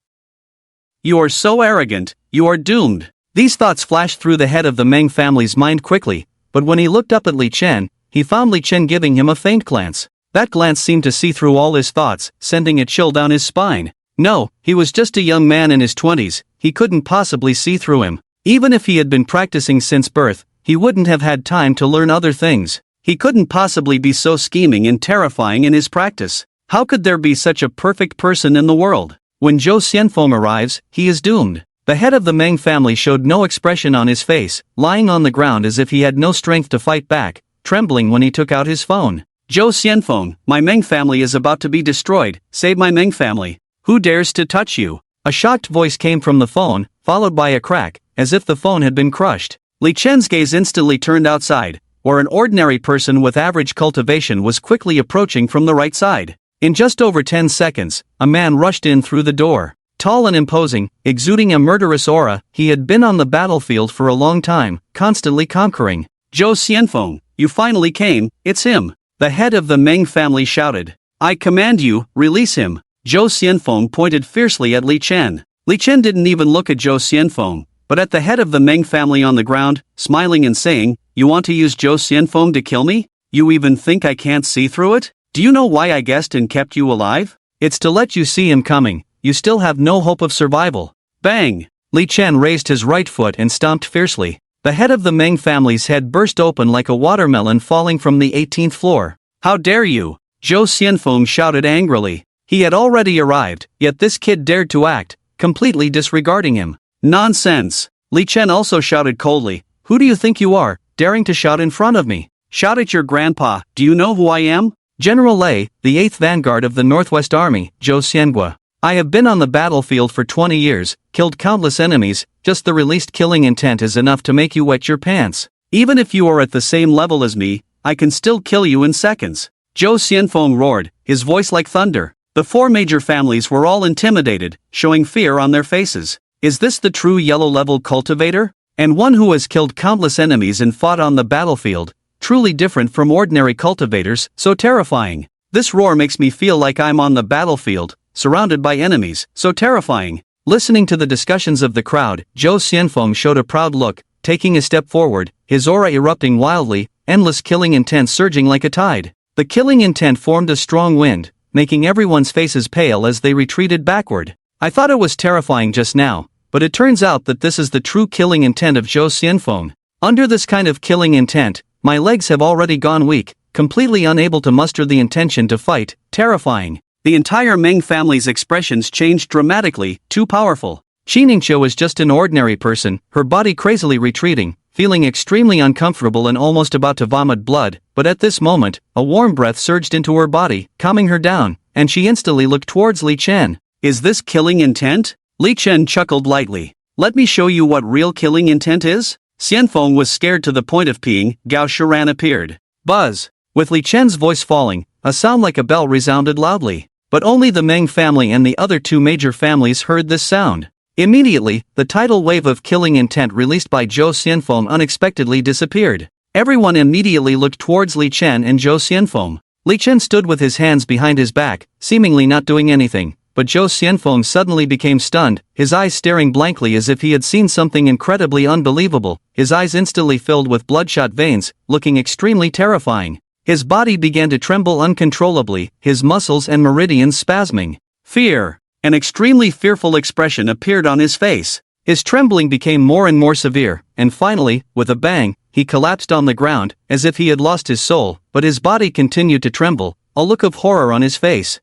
You are so arrogant, you are doomed. These thoughts flashed through the head of the Meng family's mind quickly, but when he looked up at Li Chen, he found Li Chen giving him a faint glance. That glance seemed to see through all his thoughts, sending a chill down his spine. No, he was just a young man in his 20s, he couldn't possibly see through him. Even if he had been practicing since birth, he wouldn't have had time to learn other things. He couldn't possibly be so scheming and terrifying in his practice. How could there be such a perfect person in the world? When Zhou Xianfeng arrives, he is doomed. The head of the Meng family showed no expression on his face, lying on the ground as if he had no strength to fight back, trembling when he took out his phone. Zhou Xianfeng, my Meng family is about to be destroyed, save my Meng family. Who dares to touch you? A shocked voice came from the phone, followed by a crack, as if the phone had been crushed. Li Chen's gaze instantly turned outside, where an ordinary person with average cultivation was quickly approaching from the right side. In just over 10 seconds, a man rushed in through the door. Tall and imposing, exuding a murderous aura, he had been on the battlefield for a long time, constantly conquering. Zhou Xianfeng, you finally came, it's him. The head of the Meng family shouted. I command you, release him. Zhou Xianfeng pointed fiercely at Li Chen. Li Chen didn't even look at Zhou Xianfeng, but at the head of the Meng family on the ground, smiling and saying, You want to use Zhou Xianfeng to kill me? You even think I can't see through it? Do you know why I guessed and kept you alive? It's to let you see him coming. You still have no hope of survival. Bang! Li Chen raised his right foot and stomped fiercely. The head of the Meng family's head burst open like a watermelon falling from the 18th floor. How dare you? Zhou Xianfeng shouted angrily. He had already arrived, yet this kid dared to act, completely disregarding him. Nonsense! Li Chen also shouted coldly. Who do you think you are, daring to shout in front of me? Shout at your grandpa. Do you know who I am? General Lei, the 8th Vanguard of the Northwest Army, Zhou Xiangua. I have been on the battlefield for 20 years, killed countless enemies, just the released killing intent is enough to make you wet your pants. Even if you are at the same level as me, I can still kill you in seconds. Zhou Xianfeng roared, his voice like thunder.
The four major families were all intimidated, showing fear on their faces. Is this the true yellow-level cultivator? And one who has killed countless enemies and fought on the battlefield, truly different from ordinary cultivators, so terrifying. This roar makes me feel like I'm on the battlefield, surrounded by enemies, so terrifying. Listening to the discussions of the crowd, Zhou Xianfeng showed a proud look, taking a step forward, his aura erupting wildly, endless killing intent surging like a tide. The killing intent formed a strong wind, making everyone's faces pale as they retreated backward. I thought it was terrifying just now, but it turns out that this is the true killing intent of Zhou Xianfeng. Under this kind of killing intent, my legs have already gone weak, completely unable to muster the intention to fight, terrifying. The entire Meng family's expressions changed dramatically, too powerful. Qiningqiu was just an ordinary person, her body crazily retreating, feeling extremely uncomfortable and almost about to vomit blood, but at this moment, a warm breath surged into her body, calming her down, and she instantly looked towards Li Chen. Is this killing intent? Li Chen chuckled lightly. Let me show you what real killing intent is? Xianfeng was scared to the point of peeing. Gao Shiran appeared. Buzz! With Li Chen's voice falling, a sound like a bell resounded loudly. But only the Meng family and the other two major families heard this sound. Immediately, the tidal wave of killing intent released by Zhou Xianfeng unexpectedly disappeared. Everyone immediately looked towards Li Chen and Zhou Xianfeng. Li Chen stood with his hands behind his back, seemingly not doing anything. But Zhou Xianfeng suddenly became stunned, his eyes staring blankly as if he had seen something incredibly unbelievable, his eyes instantly filled with bloodshot veins, looking extremely terrifying. His body began to tremble uncontrollably, his muscles and meridians spasming. Fear! An extremely fearful expression appeared on his face. His trembling became more and more severe, and finally, with a bang, he collapsed on the ground, as if he had lost his soul, but his body continued to tremble, a look of horror on his face.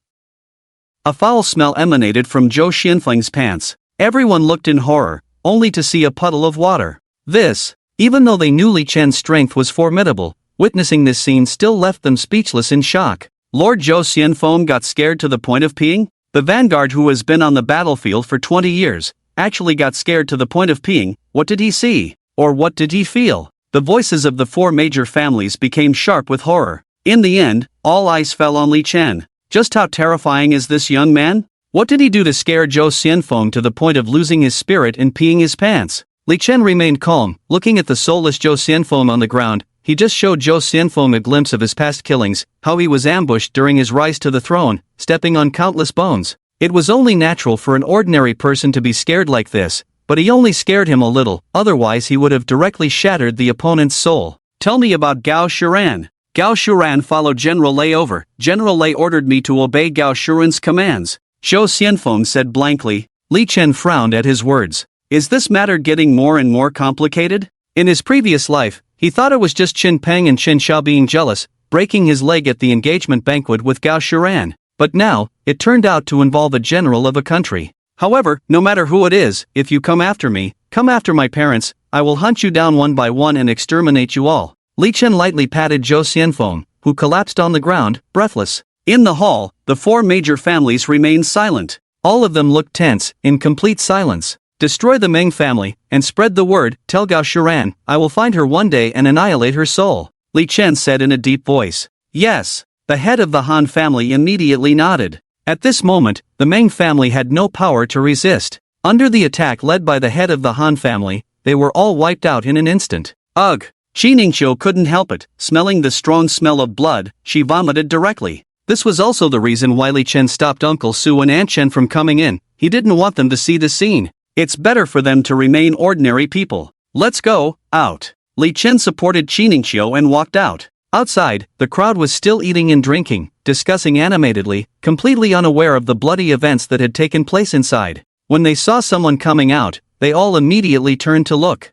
A foul smell emanated from Zhou Xianfeng's pants. Everyone looked in horror, only to see a puddle of water. This, even though they knew Li Chen's strength was formidable, witnessing this scene still left them speechless in shock. Lord Zhou Xianfeng got scared to the point of peeing? The vanguard who has been on the battlefield for 20 years, actually got scared to the point of peeing. What did he see? Or what did he feel? The voices of the four major families became sharp with horror. In the end, all eyes fell on Li Chen. Just how terrifying is this young man? What did he do to scare Zhou Xianfeng to the point of losing his spirit and peeing his pants? Li Chen remained calm, looking at the soulless Zhou Xianfeng on the ground. He just showed Zhou Xianfeng a glimpse of his past killings, how he was ambushed during his rise to the throne, stepping on countless bones. It was only natural for an ordinary person to be scared like this, but he only scared him a little, otherwise he would have directly shattered the opponent's soul. Tell me about Gao Shiran. Gao Shiran followed General Lei over. General Lei ordered me to obey Gao Shiran's commands. Zhou Xianfeng said blankly. Li Chen frowned at his words. Is this matter getting more and more complicated? In his previous life, he thought it was just Qin Peng and Qin Xiao being jealous, breaking his leg at the engagement banquet with Gao Shiran. But now, it turned out to involve a general of a country. However, no matter who it is, if you come after me, come after my parents, I will hunt you down one by one and exterminate you all. Li Chen lightly patted Zhou Xianfeng, who collapsed on the ground, breathless. In the hall, the four major families remained silent. All of them looked tense, in complete silence. Destroy the Meng family, and spread the word. Tell Gao Shiran, I will find her one day and annihilate her soul. Li Chen said in a deep voice. Yes. The head of the Han family immediately nodded. At this moment, the Meng family had no power to resist. Under the attack led by the head of the Han family, they were all wiped out in an instant. Ugh! Qiningqiu couldn't help it, smelling the strong smell of blood, she vomited directly. This was also the reason why Li Chen stopped Uncle Su and Aunt Chen from coming in. He didn't want them to see the scene. It's better for them to remain ordinary people. Let's go, out. Li Chen supported Qiningqiu and walked out. Outside, the crowd was still eating and drinking, discussing animatedly, completely unaware of the bloody events that had taken place inside. When they saw someone coming out, they all immediately turned to look.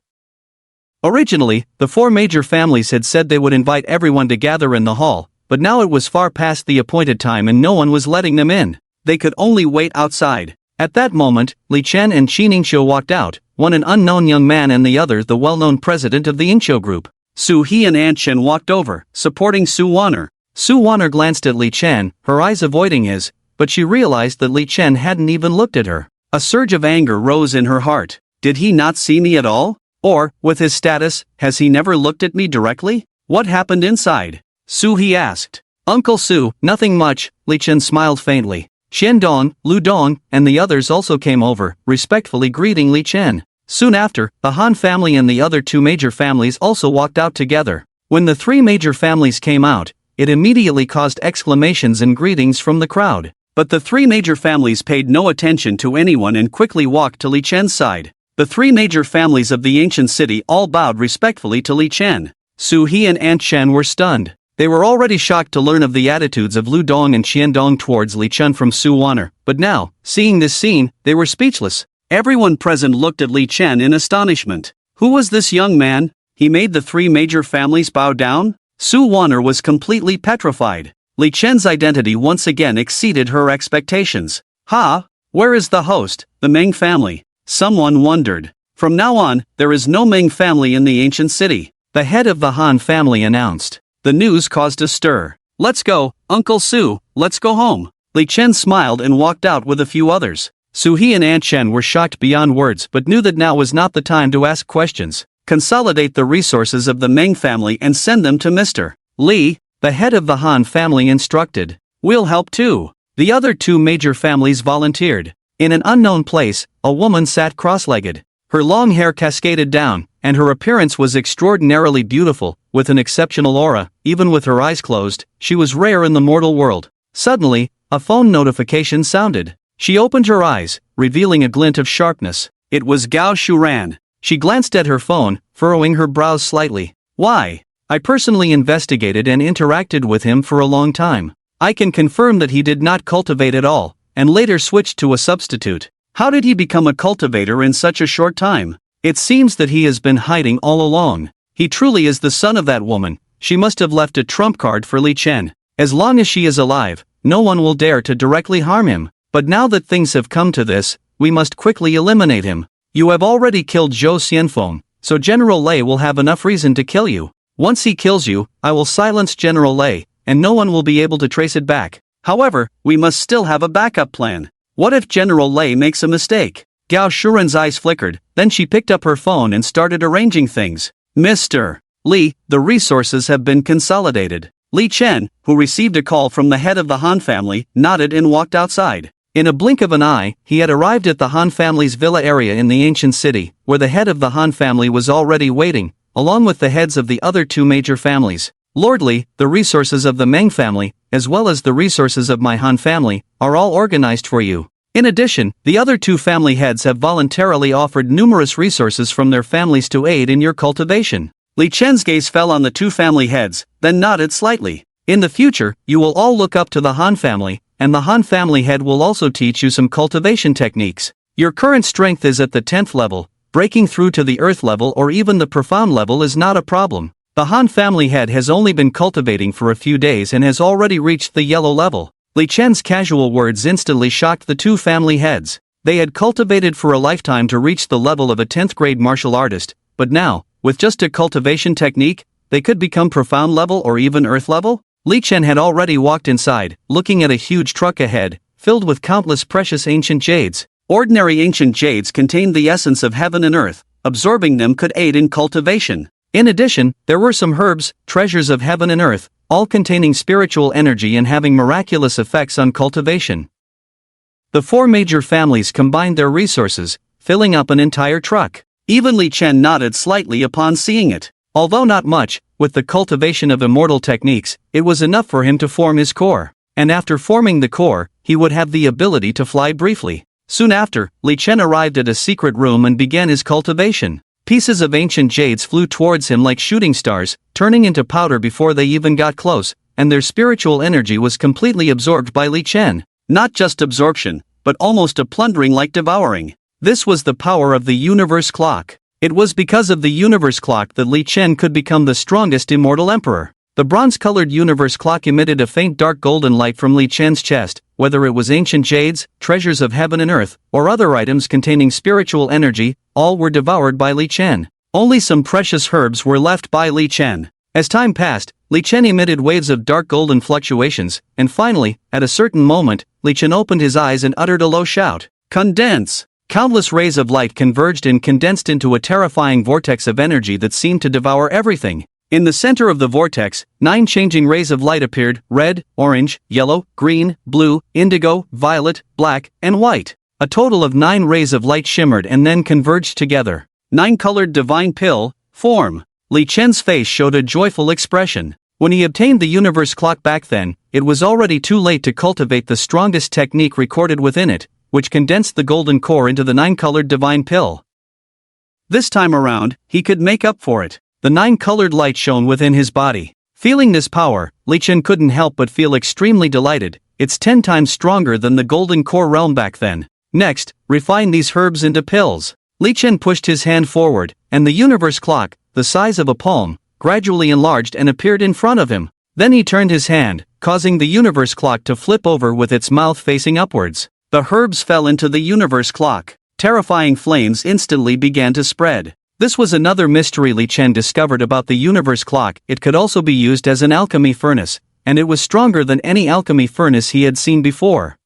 Originally, the four major families had said they would invite everyone to gather in the hall, but now it was far past the appointed time and no one was letting them in. They could only wait outside. At that moment, Li Chen and Qiningqiu walked out, one an unknown young man and the other the well-known president of the Inqiu group. Su He and Aunt Chen walked over, supporting Su Wanner. Su Wanner glanced at Li Chen, her eyes avoiding his, but she realized that Li Chen hadn't even looked at her. A surge of anger rose in her heart. Did he not see me at all? Or, with his status, has he never looked at me directly? What happened inside? Su He asked. Uncle Su, nothing much, Li Chen smiled faintly.
Xiandong, Ludong, and the others also came over, respectfully greeting Li Chen. Soon after, the Han family and the other two major families also walked out together. When the three major families came out, it immediately caused exclamations and greetings from the crowd. But the three major families paid no attention to anyone and quickly walked to Li Chen's side. The three major families of the ancient city all bowed respectfully to Li Chen. Su He and Aunt Chen were stunned. They were already shocked to learn of the attitudes of Lu Dong and Xiandong towards Li Chen from Su Waner, but now, seeing this scene, they were speechless. Everyone present looked at Li Chen in astonishment. Who was this young man? He made the three major families bow down? Su Waner was completely petrified. Li Chen's identity once again exceeded her expectations. Ha! Where is the host, the Meng family? Someone wondered. From now on, there is no Meng family in the ancient city, the head of the Han family announced. The news caused a stir. Let's go, Uncle Su, let's go home. Li Chen smiled and walked out with a few others. Su He and Aunt Chen were shocked beyond words but knew that now was not the time to ask questions. Consolidate the resources of the Meng family and send them to Mr. Li, the head of the Han family instructed. We'll help too. The other two major families volunteered. In an unknown place, a woman sat cross-legged. Her long hair cascaded down, and her appearance was extraordinarily beautiful, with an exceptional aura. Even with her eyes closed, she was rare in the mortal world. Suddenly, a phone notification sounded. She opened her eyes, revealing a glint of sharpness. It was Gao Shuran. She glanced at her phone, furrowing her brows slightly. Why? I personally investigated and interacted with him for a long time. I can confirm that he did not cultivate at all, and later switched to a substitute. How did he become a cultivator in such a short time? It seems that he has been hiding all along. He truly is the son of that woman. She must have left a trump card for Li Chen. As long as she is alive, no one will dare to directly harm him. But now that things have come to this, we must quickly eliminate him. You have already killed Zhou Xianfeng, so General Lei will have enough reason to kill you. Once he kills you, I will silence General Lei, and no one will be able to trace it back. However, we must still have a backup plan. What if General Lei makes a mistake? Gao Shuren's eyes flickered, then she picked up her phone and started arranging things. Mr. Li, the resources have been consolidated. Li Chen, who received a call from the head of the Han family, nodded and walked outside. In a blink of an eye, he had arrived at the Han family's villa area in the ancient city, where the head of the Han family was already waiting, along with the heads of the other two major families. Lord Li, the resources of the Meng family, as well as the resources of my Han family, are all organized for you. In addition, the other two family heads have voluntarily offered numerous resources from their families to aid in your cultivation. Li Chen's gaze fell on the two family heads, then nodded slightly. In the future, you will all look up to the Han family, and the Han family head will also teach you some cultivation techniques. Your current strength is at the 10th level. Breaking through to the earth level or even the profound level is not a problem. The Han family head has only been cultivating for a few days and has already reached the yellow level. Li Chen's casual words instantly shocked the two family heads. They had cultivated for a lifetime to reach the level of a 10th grade martial artist, but now, with just a cultivation technique, they could become profound level or even earth level? Li Chen had already walked inside, looking at a huge truck ahead, filled with countless precious ancient jades. Ordinary ancient jades contained the essence of heaven and earth. Absorbing them could aid in cultivation. In addition, there were some herbs, treasures of heaven and earth, all containing spiritual energy and having miraculous effects on cultivation. The four major families combined their resources, filling up an entire truck. Even Li Chen nodded slightly upon seeing it. Although not much, with the cultivation of immortal techniques, it was enough for him to form his core. And after forming the core, he would have the ability to fly briefly. Soon after, Li Chen arrived at a secret room and began his cultivation. Pieces of ancient jades flew towards him like shooting stars, turning into powder before they even got close, and their spiritual energy was completely absorbed by Li Chen. Not just absorption, but almost a plundering like devouring. This was the power of the universe clock. It was because of the universe clock that Li Chen could become the strongest immortal emperor. The bronze-colored universe clock emitted a faint dark golden light from Li Chen's chest. Whether it was ancient jades, treasures of heaven and earth, or other items containing spiritual energy, all were devoured by Li Chen. Only some precious herbs were left by Li Chen. As time passed, Li Chen emitted waves of dark golden fluctuations, and finally, at a certain moment, Li Chen opened his eyes and uttered a low shout. Condense! Countless rays of light converged and condensed into a terrifying vortex of energy that seemed to devour everything.
In the center of the vortex, 9 changing rays of light appeared: red, orange, yellow, green, blue, indigo, violet, black, and white. A total of 9 rays of light shimmered and then converged together. 9-colored divine pill, form. Li Chen's face showed a joyful expression. When he obtained the universe clock back then, it was already too late to cultivate the strongest technique recorded within it, which condensed the golden core into the 9-colored divine pill. This time around, he could make up for it. The 9-colored light shone within his body. Feeling this power, Li Chen couldn't help but feel extremely delighted. It's 10 times stronger than the golden core realm back then. Next, refine these herbs into pills. Li Chen pushed his hand forward, and the universe clock, the size of a palm, gradually enlarged and appeared in front of him. Then he turned his hand, causing the universe clock to flip over with its mouth facing upwards. The herbs fell into the universe clock. Terrifying flames instantly began to spread. This was another mystery Li Chen discovered about the universe clock. It could also be used as an alchemy furnace, and it was stronger than any alchemy furnace he had seen before.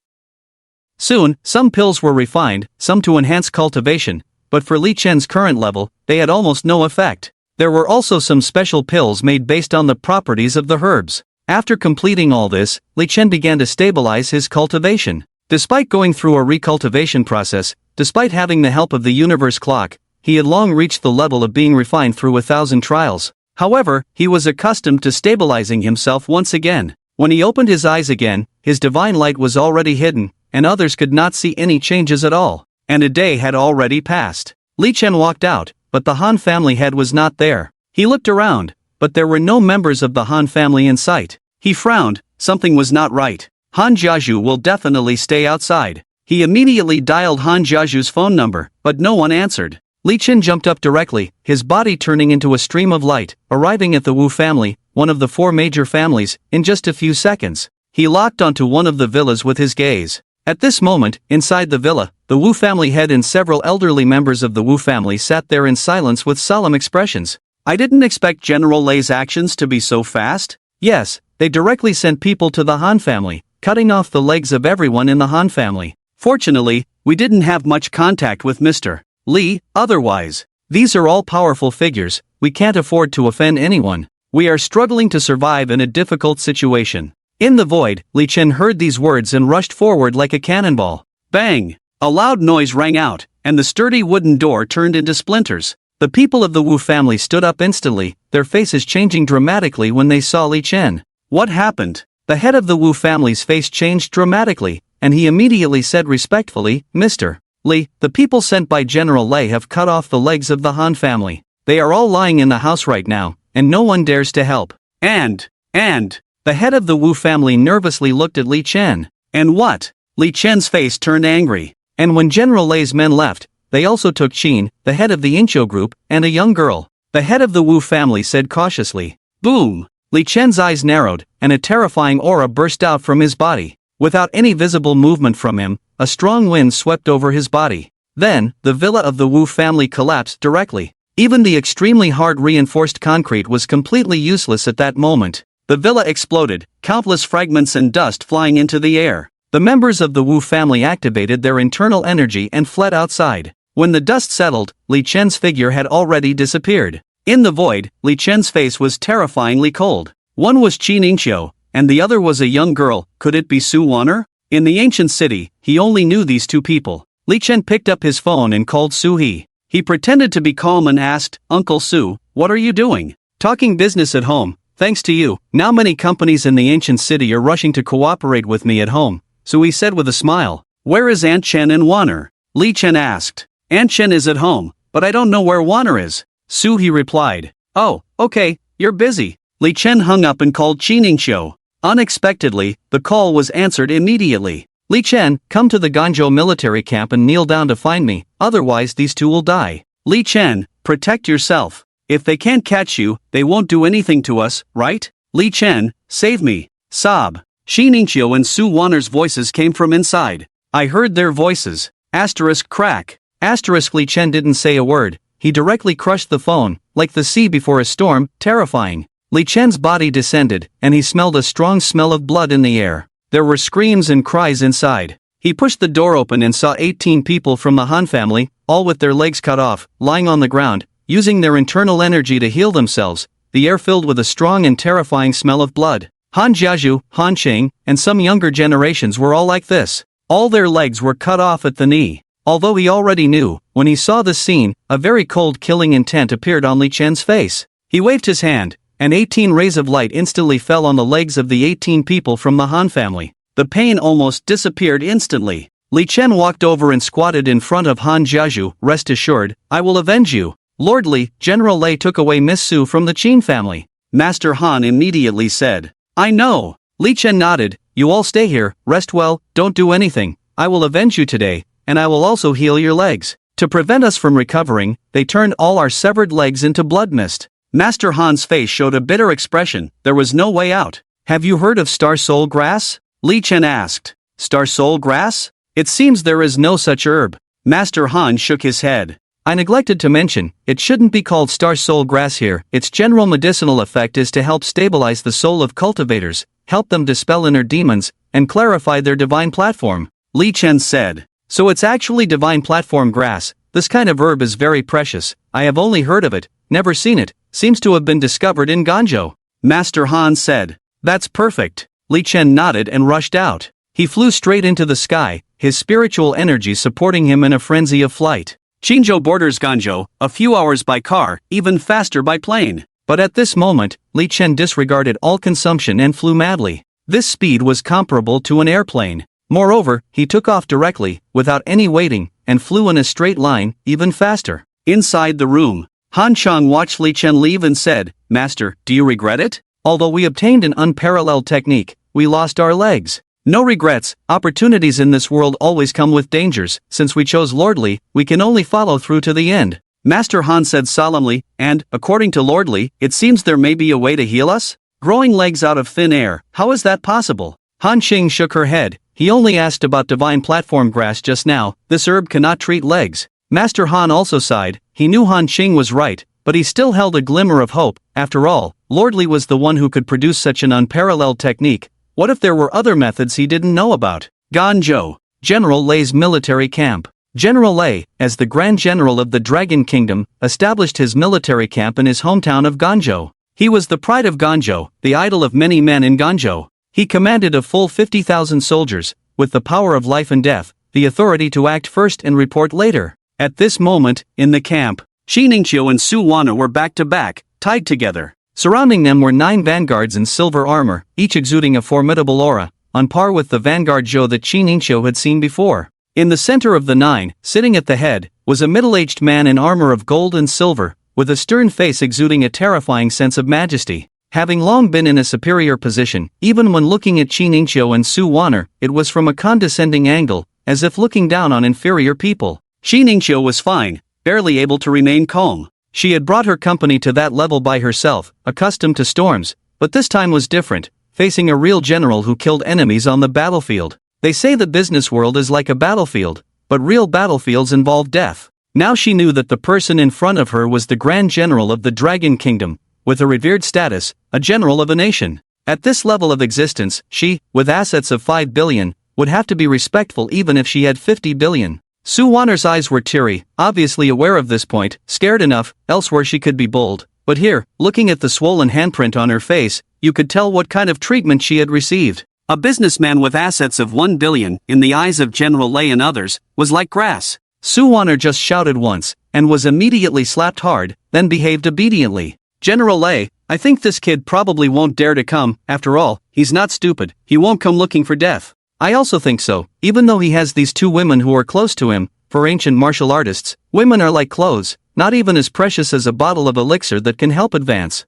Soon, some pills were refined, some to enhance cultivation, but for Li Chen's current level, they had almost no effect. There were also some special pills made based on the properties of the herbs. After completing all this, Li Chen began to stabilize his cultivation. Despite going through a recultivation process, despite having the help of the universe clock, he had long reached the level of being refined through 1,000 trials. However, he was accustomed to stabilizing himself once again. When he opened his eyes again, his divine light was already hidden, and others could not see any changes at all. And a day had already passed. Li Chen walked out, but the Han family head was not there. He looked around, but there were no members of the Han family in sight. He frowned. Something was not right. Han Jiazhu will definitely stay outside. He immediately dialed Han Jiazhu's phone number, but no one answered. Li Chen jumped up directly, his body turning into a stream of light, arriving at the Wu family, one of the 4 major families, in just a few seconds. He locked onto one of the villas with his gaze. At this moment, inside the villa, the Wu family head and several elderly members of the Wu family sat there in silence with solemn expressions. I didn't expect General Lei's actions to be so fast. Yes, they directly sent people to the Han family, cutting off the legs of everyone in the Han family. Fortunately, we didn't have much contact with Mr. Li, otherwise. These are all powerful figures, we can't afford to offend anyone. We are struggling to survive in a difficult situation. In the void, Li Chen heard these words and rushed forward like a cannonball. Bang! A loud noise rang out, and the sturdy wooden door turned into splinters. The people of the Wu family stood up instantly, their faces changing dramatically when they saw Li Chen. What happened? The head of the Wu family's face changed dramatically, and he immediately said respectfully, Mr. Li, the people sent by General Lei have cut off the legs of the Han family. They are all lying in the house right now, and no one dares to help. And, the head of the Wu family nervously looked at Li Chen. And what? Li Chen's face turned angry. And when General Lei's men left, they also took Qin, the head of the Incho group, and a young girl. The head of the Wu family said cautiously. Boom! Li Chen's eyes narrowed, and a terrifying aura burst out from his body. Without any visible movement from him, a strong wind swept over his body. Then, the villa of the Wu family collapsed directly. Even the extremely hard reinforced concrete was completely useless at that moment. The villa exploded, countless fragments and dust flying into the air. The members of the Wu family activated their internal energy and fled outside. When the dust settled, Li Chen's figure had already disappeared. In the void, Li Chen's face was terrifyingly cold. One was Qin Ningqiu, and the other was a young girl. Could it be Su Wanner? In the ancient city, he only knew these 2 people. Li Chen picked up his phone and called Su He. He pretended to be calm and asked, Uncle Su, what are you doing? Talking business at home. Thanks to you, now many companies in the ancient city are rushing to cooperate with me at home, Su He said with a smile. Where is Aunt Chen and Wanner? Li Chen asked. Aunt Chen is at home, but I don't know where Wanner is. Su He replied. Oh, okay, you're busy. Li Chen hung up and called Qin Ningqiu. Unexpectedly, the call was answered immediately. Li Chen, come to the Ganzhou military camp and kneel down to find me, otherwise these 2 will die. Li Chen, protect yourself. If they can't catch you, they won't do anything to us, right? Li Chen, save me. Sob. Qin Ningqiu and Su Wanner's voices came from inside. I heard their voices. Asterisk crack. Asterisk Li Chen didn't say a word. He directly crushed the phone, like the sea before a storm, terrifying. Li Chen's body descended, and he smelled a strong smell of blood in the air. There were screams and cries inside. He pushed the door open and saw 18 people from the Han family, all with their legs cut off, lying on the ground, using their internal energy to heal themselves.
the air filled with a strong and terrifying smell of blood. Han Jiazhu, Han Qing, and some younger generations were all like this. All their legs were cut off at the knee. Although he already knew, when he saw this scene, a very cold killing intent appeared on Li Chen's face. He waved his hand, and 18 rays of light instantly fell on the legs of the 18 people from the Han family. The pain almost disappeared instantly. Li Chen walked over and squatted in front of Han Jiazhu. Rest assured, I will avenge you. Lord Li, General Lei took away Miss Su from the Qin family. Master Han immediately said, I know. Li Chen nodded, you all stay here, rest well, don't do anything. I will avenge you today, and I will also heal your legs. To prevent us from recovering, they turned all our severed legs into blood mist. Master Han's face showed a bitter expression. There was no way out. Have you heard of star soul grass? Li Chen asked. Star soul grass? It seems there is no such herb. Master Han shook his head. I neglected to mention, it shouldn't be called star soul grass here. Its general medicinal effect is to help stabilize the soul of cultivators, help them dispel inner demons, and clarify their divine platform. Li Chen said. So it's actually divine platform grass. This kind of herb is very precious. I have only heard of it, never seen it. Seems to have been discovered in Ganzhou. Master Han said. That's perfect. Li Chen nodded and rushed out. He flew straight into the sky, his spiritual energy supporting him in a frenzy of flight. Qinzhou borders Ganzhou, a few hours by car, even faster by plane. But at this moment, Li Chen disregarded all consumption and flew madly. This speed was comparable to an airplane. Moreover, he took off directly, without any waiting, and flew in a straight line, even faster. Inside the room, Han Chang watched Li Chen leave and said, Master, do you regret it? Although we obtained an unparalleled technique, we lost our legs. No regrets, opportunities in this world always come with dangers. Since we chose Lord Li, we can only follow through to the end. Master Han said solemnly, and, according to Lord Li, it seems there may be a way to heal us? Growing legs out of thin air, how is that possible? Han Qing shook her head. He only asked about divine platform grass just now. This herb cannot treat legs. Master Han also sighed. He knew Han Qing was right, but he still held a glimmer of hope. After all, Lord Li was the one who could produce such an unparalleled technique. What if there were other methods he didn't know about? Ganzhou, General Lei's military camp. General Lei, as the Grand General of the Dragon Kingdom, established his military camp in his hometown of Ganzhou. He was the pride of Ganzhou, the idol of many men in Ganzhou. He commanded a full 50,000 soldiers, with the power of life and death, the authority to act first and report later. At this moment, in the camp, Xi Ningqiu and Su Wana were back to back, tied together. Surrounding them were 9 vanguards in silver armor, each exuding a formidable aura, on par with the vanguard Zhou that Qi Ningqiu had seen before. In the center of the 9, sitting at the head, was a middle-aged man in armor of gold and silver, with a stern face exuding a terrifying sense of majesty. Having long been in a superior position, even when looking at Qi Ningqiu and Su Wana, it was from a condescending angle, as if looking down on inferior people. Qi Ningqiu was fine, barely able to remain calm. She had brought her company to that level by herself, accustomed to storms, but this time was different, facing a real general who killed enemies on the battlefield. They say the business world is like a battlefield, but real battlefields involve death. Now she knew that the person in front of her was the Grand General of the Dragon Kingdom, with a revered status, a general of a nation. At this level of existence, she, with assets of 5 billion, would have to be respectful even if she had 50 billion. Su Wana's eyes were teary, obviously aware of this point, scared enough, elsewhere she could be bold. But here, looking at the swollen handprint on her face, you could tell what kind of treatment she had received. A businessman with assets of 1 billion, in the eyes of General Lei and others, was like grass. Su Wana just shouted once, and was immediately slapped hard, then behaved obediently. General Lei, I think this kid probably won't dare to come. After all, he's not stupid, he won't come looking for death. I also think so, even though he has these 2 women who are close to him. For ancient martial artists, women are like clothes, not even as precious as a bottle of elixir that can help advance.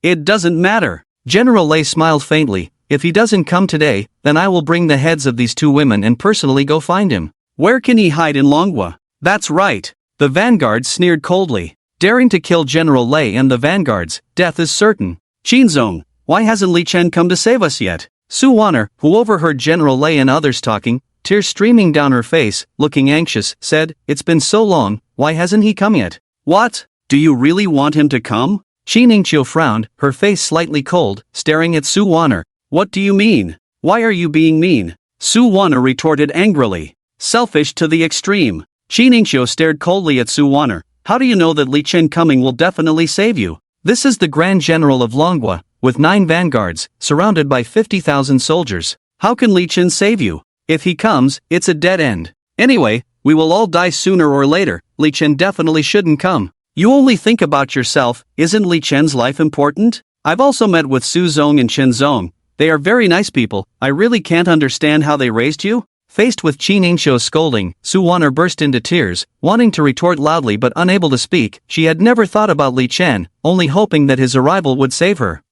It doesn't matter. General Lei smiled faintly. If he doesn't come today, then I will bring the heads of these 2 women and personally go find him. Where can he hide in Longhua? That's right. The vanguards sneered coldly. Daring to kill General Lei and the vanguards, death is certain. Qinzong, why hasn't Li Chen come to save us yet? Su Wana, who overheard General Lei and others talking, tears streaming down her face, looking anxious, said, It's been so long, why hasn't he come yet? What? Do you really want him to come? Qi Ningqiu frowned, her face slightly cold, staring at Su Wana. What do you mean? Why are you being mean? Su Wana retorted angrily. Selfish to the extreme. Qi Ningqiu stared coldly at Su Wana. How do you know that Li Chen coming will definitely save you? This is the Grand General of Longwa, with 9 vanguards, surrounded by 50,000 soldiers.
How can Li Chen save you? If he comes, it's a dead end. Anyway, we will all die sooner or later. Li Chen definitely shouldn't come. You only think about yourself. Isn't Li Chen's life important? I've also met with Su Zong and Chen Zong. They are very nice people. I really can't understand how they raised you.
Faced with Qin Ningxiu's scolding, Su Waner burst into tears, wanting to retort loudly but unable to speak. She had never thought about Li Chen, only hoping that his arrival would save her.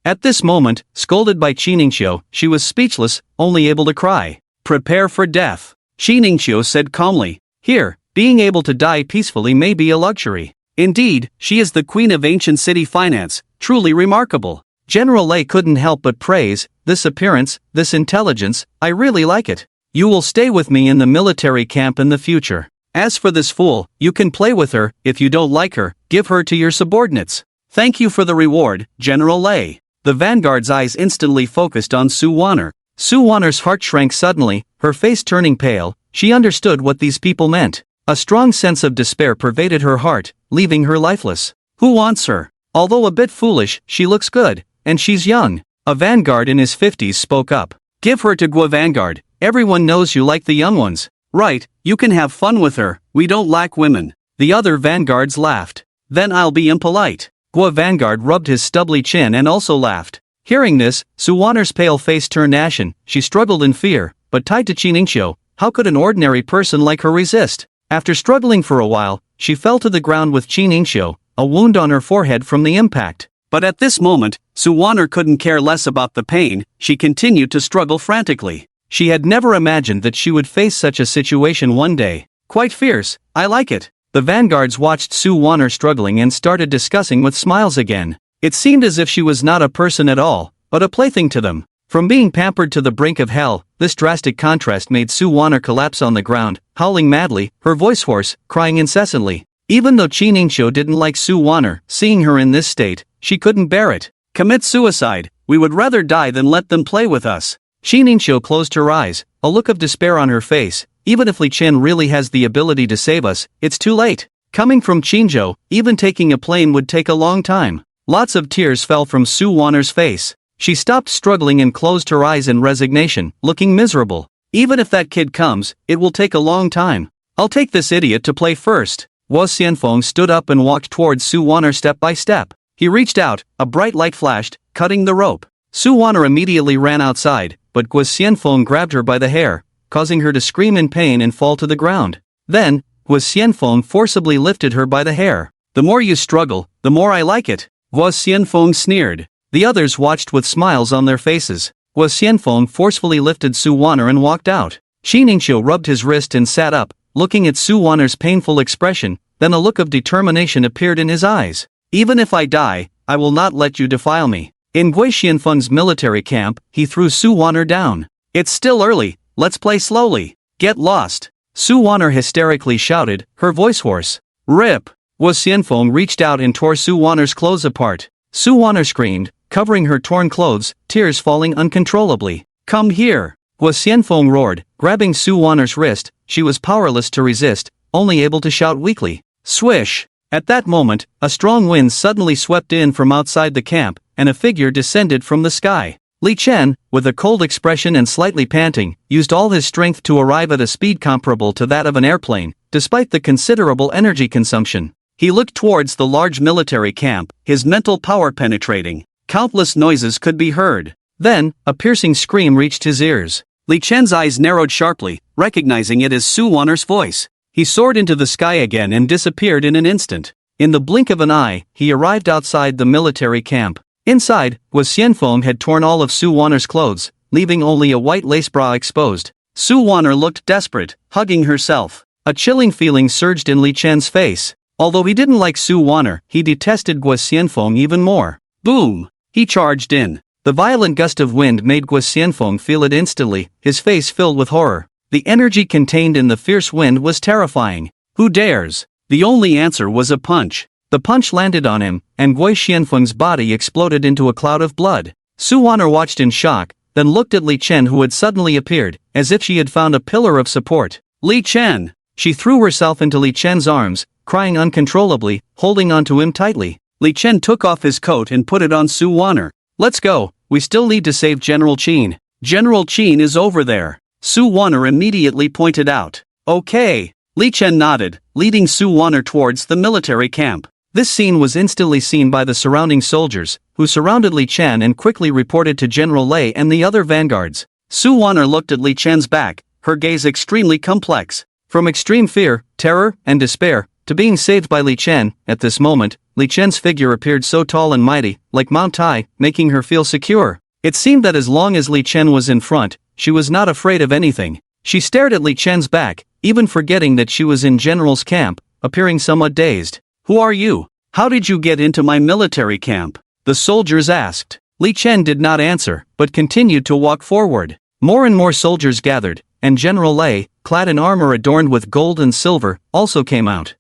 At this moment, scolded by Qin Ningxiu, she was speechless, only able to cry.
Prepare for death. Qin Ningxiu said calmly.
Here, being able to die peacefully may be a luxury.
Indeed, she is the queen of ancient city finance, truly remarkable.
General Lei couldn't help but praise, this appearance, this intelligence, I really like it. You will stay with me in the military camp in the future. As for this fool, you can play with her. If you don't like her, give her to your subordinates.
Thank you for the reward, General Lei.
The vanguard's eyes instantly focused on Su Waner. Su Waner's heart shrank suddenly, her face turning pale. She understood what these people meant. A strong sense of despair pervaded her heart, leaving her lifeless.
Who wants her?
Although a bit foolish, she looks good. And she's young. A vanguard in his 50s spoke up.
Give her to Gua Vanguard. Everyone knows you like the young ones. Right, you can have fun with her. We don't lack women.
The other vanguards laughed.
Then I'll be impolite.
Gua Vanguard rubbed his stubbly chin and also laughed. Hearing this, Su Waner's pale face turned ashen. She struggled in fear, but tied to Qin Ningxiu, how could an ordinary person like her resist? After struggling for a while, she fell to the ground with Qin Ningxiu, a wound on her forehead from the impact.
But at this moment, Su Waner couldn't care less about the pain. She continued to struggle frantically.
She had never imagined that she would face such a situation one day.
Quite fierce, I like it.
The vanguards watched Su Waner struggling and started discussing with smiles again. It seemed as if she was not a person at all, but a plaything to them. From being pampered to the brink of hell, this drastic contrast made Su Waner collapse on the ground, howling madly, her voice hoarse, crying incessantly. Even though Qin Ningxiu didn't like Su Waner, seeing her in this state, she couldn't bear it.
Commit suicide. We would rather die than let them play with us.
Qin Ningxiu closed her eyes, a look of despair on her face. Even if Li Chen really has the ability to save us, it's too late. Coming from Qinzhou, even taking a plane would take a long time. Lots of tears fell from Su Waner's face. She stopped struggling and closed her eyes in resignation, looking miserable. Even if that kid comes, it will take a long time. I'll take this idiot to play first. Guo Xianfeng stood up and walked towards Su Waner step by step. He reached out, a bright light flashed, cutting the rope. Su Waner immediately ran outside, but Guo Xianfeng grabbed her by the hair, causing her to scream in pain and fall to the ground. Then, Guo Xianfeng forcibly lifted her by the hair. The more you struggle, the more I like it. Guo Xianfeng sneered. The others watched with smiles on their faces. Guo Xianfeng forcefully lifted Su Waner and walked out. Qin Ningxiu rubbed his wrist and sat up, looking at Su Waner's painful expression. Then a look of determination appeared in his eyes. Even if I die, I will not let you defile me. In Gui Xianfeng's military camp, he threw Su Waner down. It's still early, let's play slowly. Get lost. Su Waner hysterically shouted, her voice hoarse. Rip! Guo Xianfeng reached out and tore Su Waner's clothes apart. Su Waner screamed, covering her torn clothes, tears falling uncontrollably. Come here! Guo Xianfeng roared, grabbing Su Waner's wrist. She was powerless to resist, only able to shout weakly. Swish! At that moment, a strong wind suddenly swept in from outside the camp, and a figure descended from the sky. Li Chen, with a cold expression and slightly panting, used all his strength to arrive at a speed comparable to that of an airplane, despite the considerable energy consumption. He looked towards the large military camp, his mental power penetrating. Countless noises could be heard. Then, a piercing scream reached his ears. Li Chen's eyes narrowed sharply, recognizing it as Su Waner's voice. He soared into the sky again and disappeared in an instant. In the blink of an eye, he arrived outside the military camp. Inside, Guo Xianfeng had torn all of Su Waner's clothes, leaving only a white lace bra exposed. Su Waner looked desperate, hugging herself. A chilling feeling surged in Li Chen's face. Although he didn't like Su Waner, he detested Guo Xianfeng even more. Boom! He charged in. The violent gust of wind made Guo Xianfeng feel it instantly, his face filled with horror. The energy contained in the fierce wind was terrifying. Who dares? The only answer was a punch. The punch landed on him, and Gui Xianfeng's body exploded into a cloud of blood. Su Waner watched in shock, then looked at Li Chen, who had suddenly appeared, as if she had found a pillar of support. Li Chen! She threw herself into Li Chen's arms, crying uncontrollably, holding onto him tightly.
Li Chen took off his coat and put it on Su Wan'er. Let's go, we still need to save General Qin. General Qin is over there, Su Wan'er immediately pointed out. Okay. Li Chen nodded, leading Su Wan'er towards the military camp.
This scene was instantly seen by the surrounding soldiers, who surrounded Li Chen and quickly reported to General Lei and the other vanguards.
Su Wan'er looked at Li Chen's back, her gaze extremely complex.
From extreme fear, terror, and despair, to being saved by Li Chen, at this moment, Li Chen's figure appeared so tall and mighty, like Mount Tai, making her feel secure. It seemed that as long as Li Chen was in front, she was not afraid of anything. She stared at Li Chen's back, even forgetting that she was in General's camp, appearing somewhat dazed.
Who are you? How did you get into my military camp?
The soldiers asked. Li Chen did not answer, but continued to walk forward. More and more soldiers gathered, and General Lei, clad in armor adorned with gold and silver, also came out.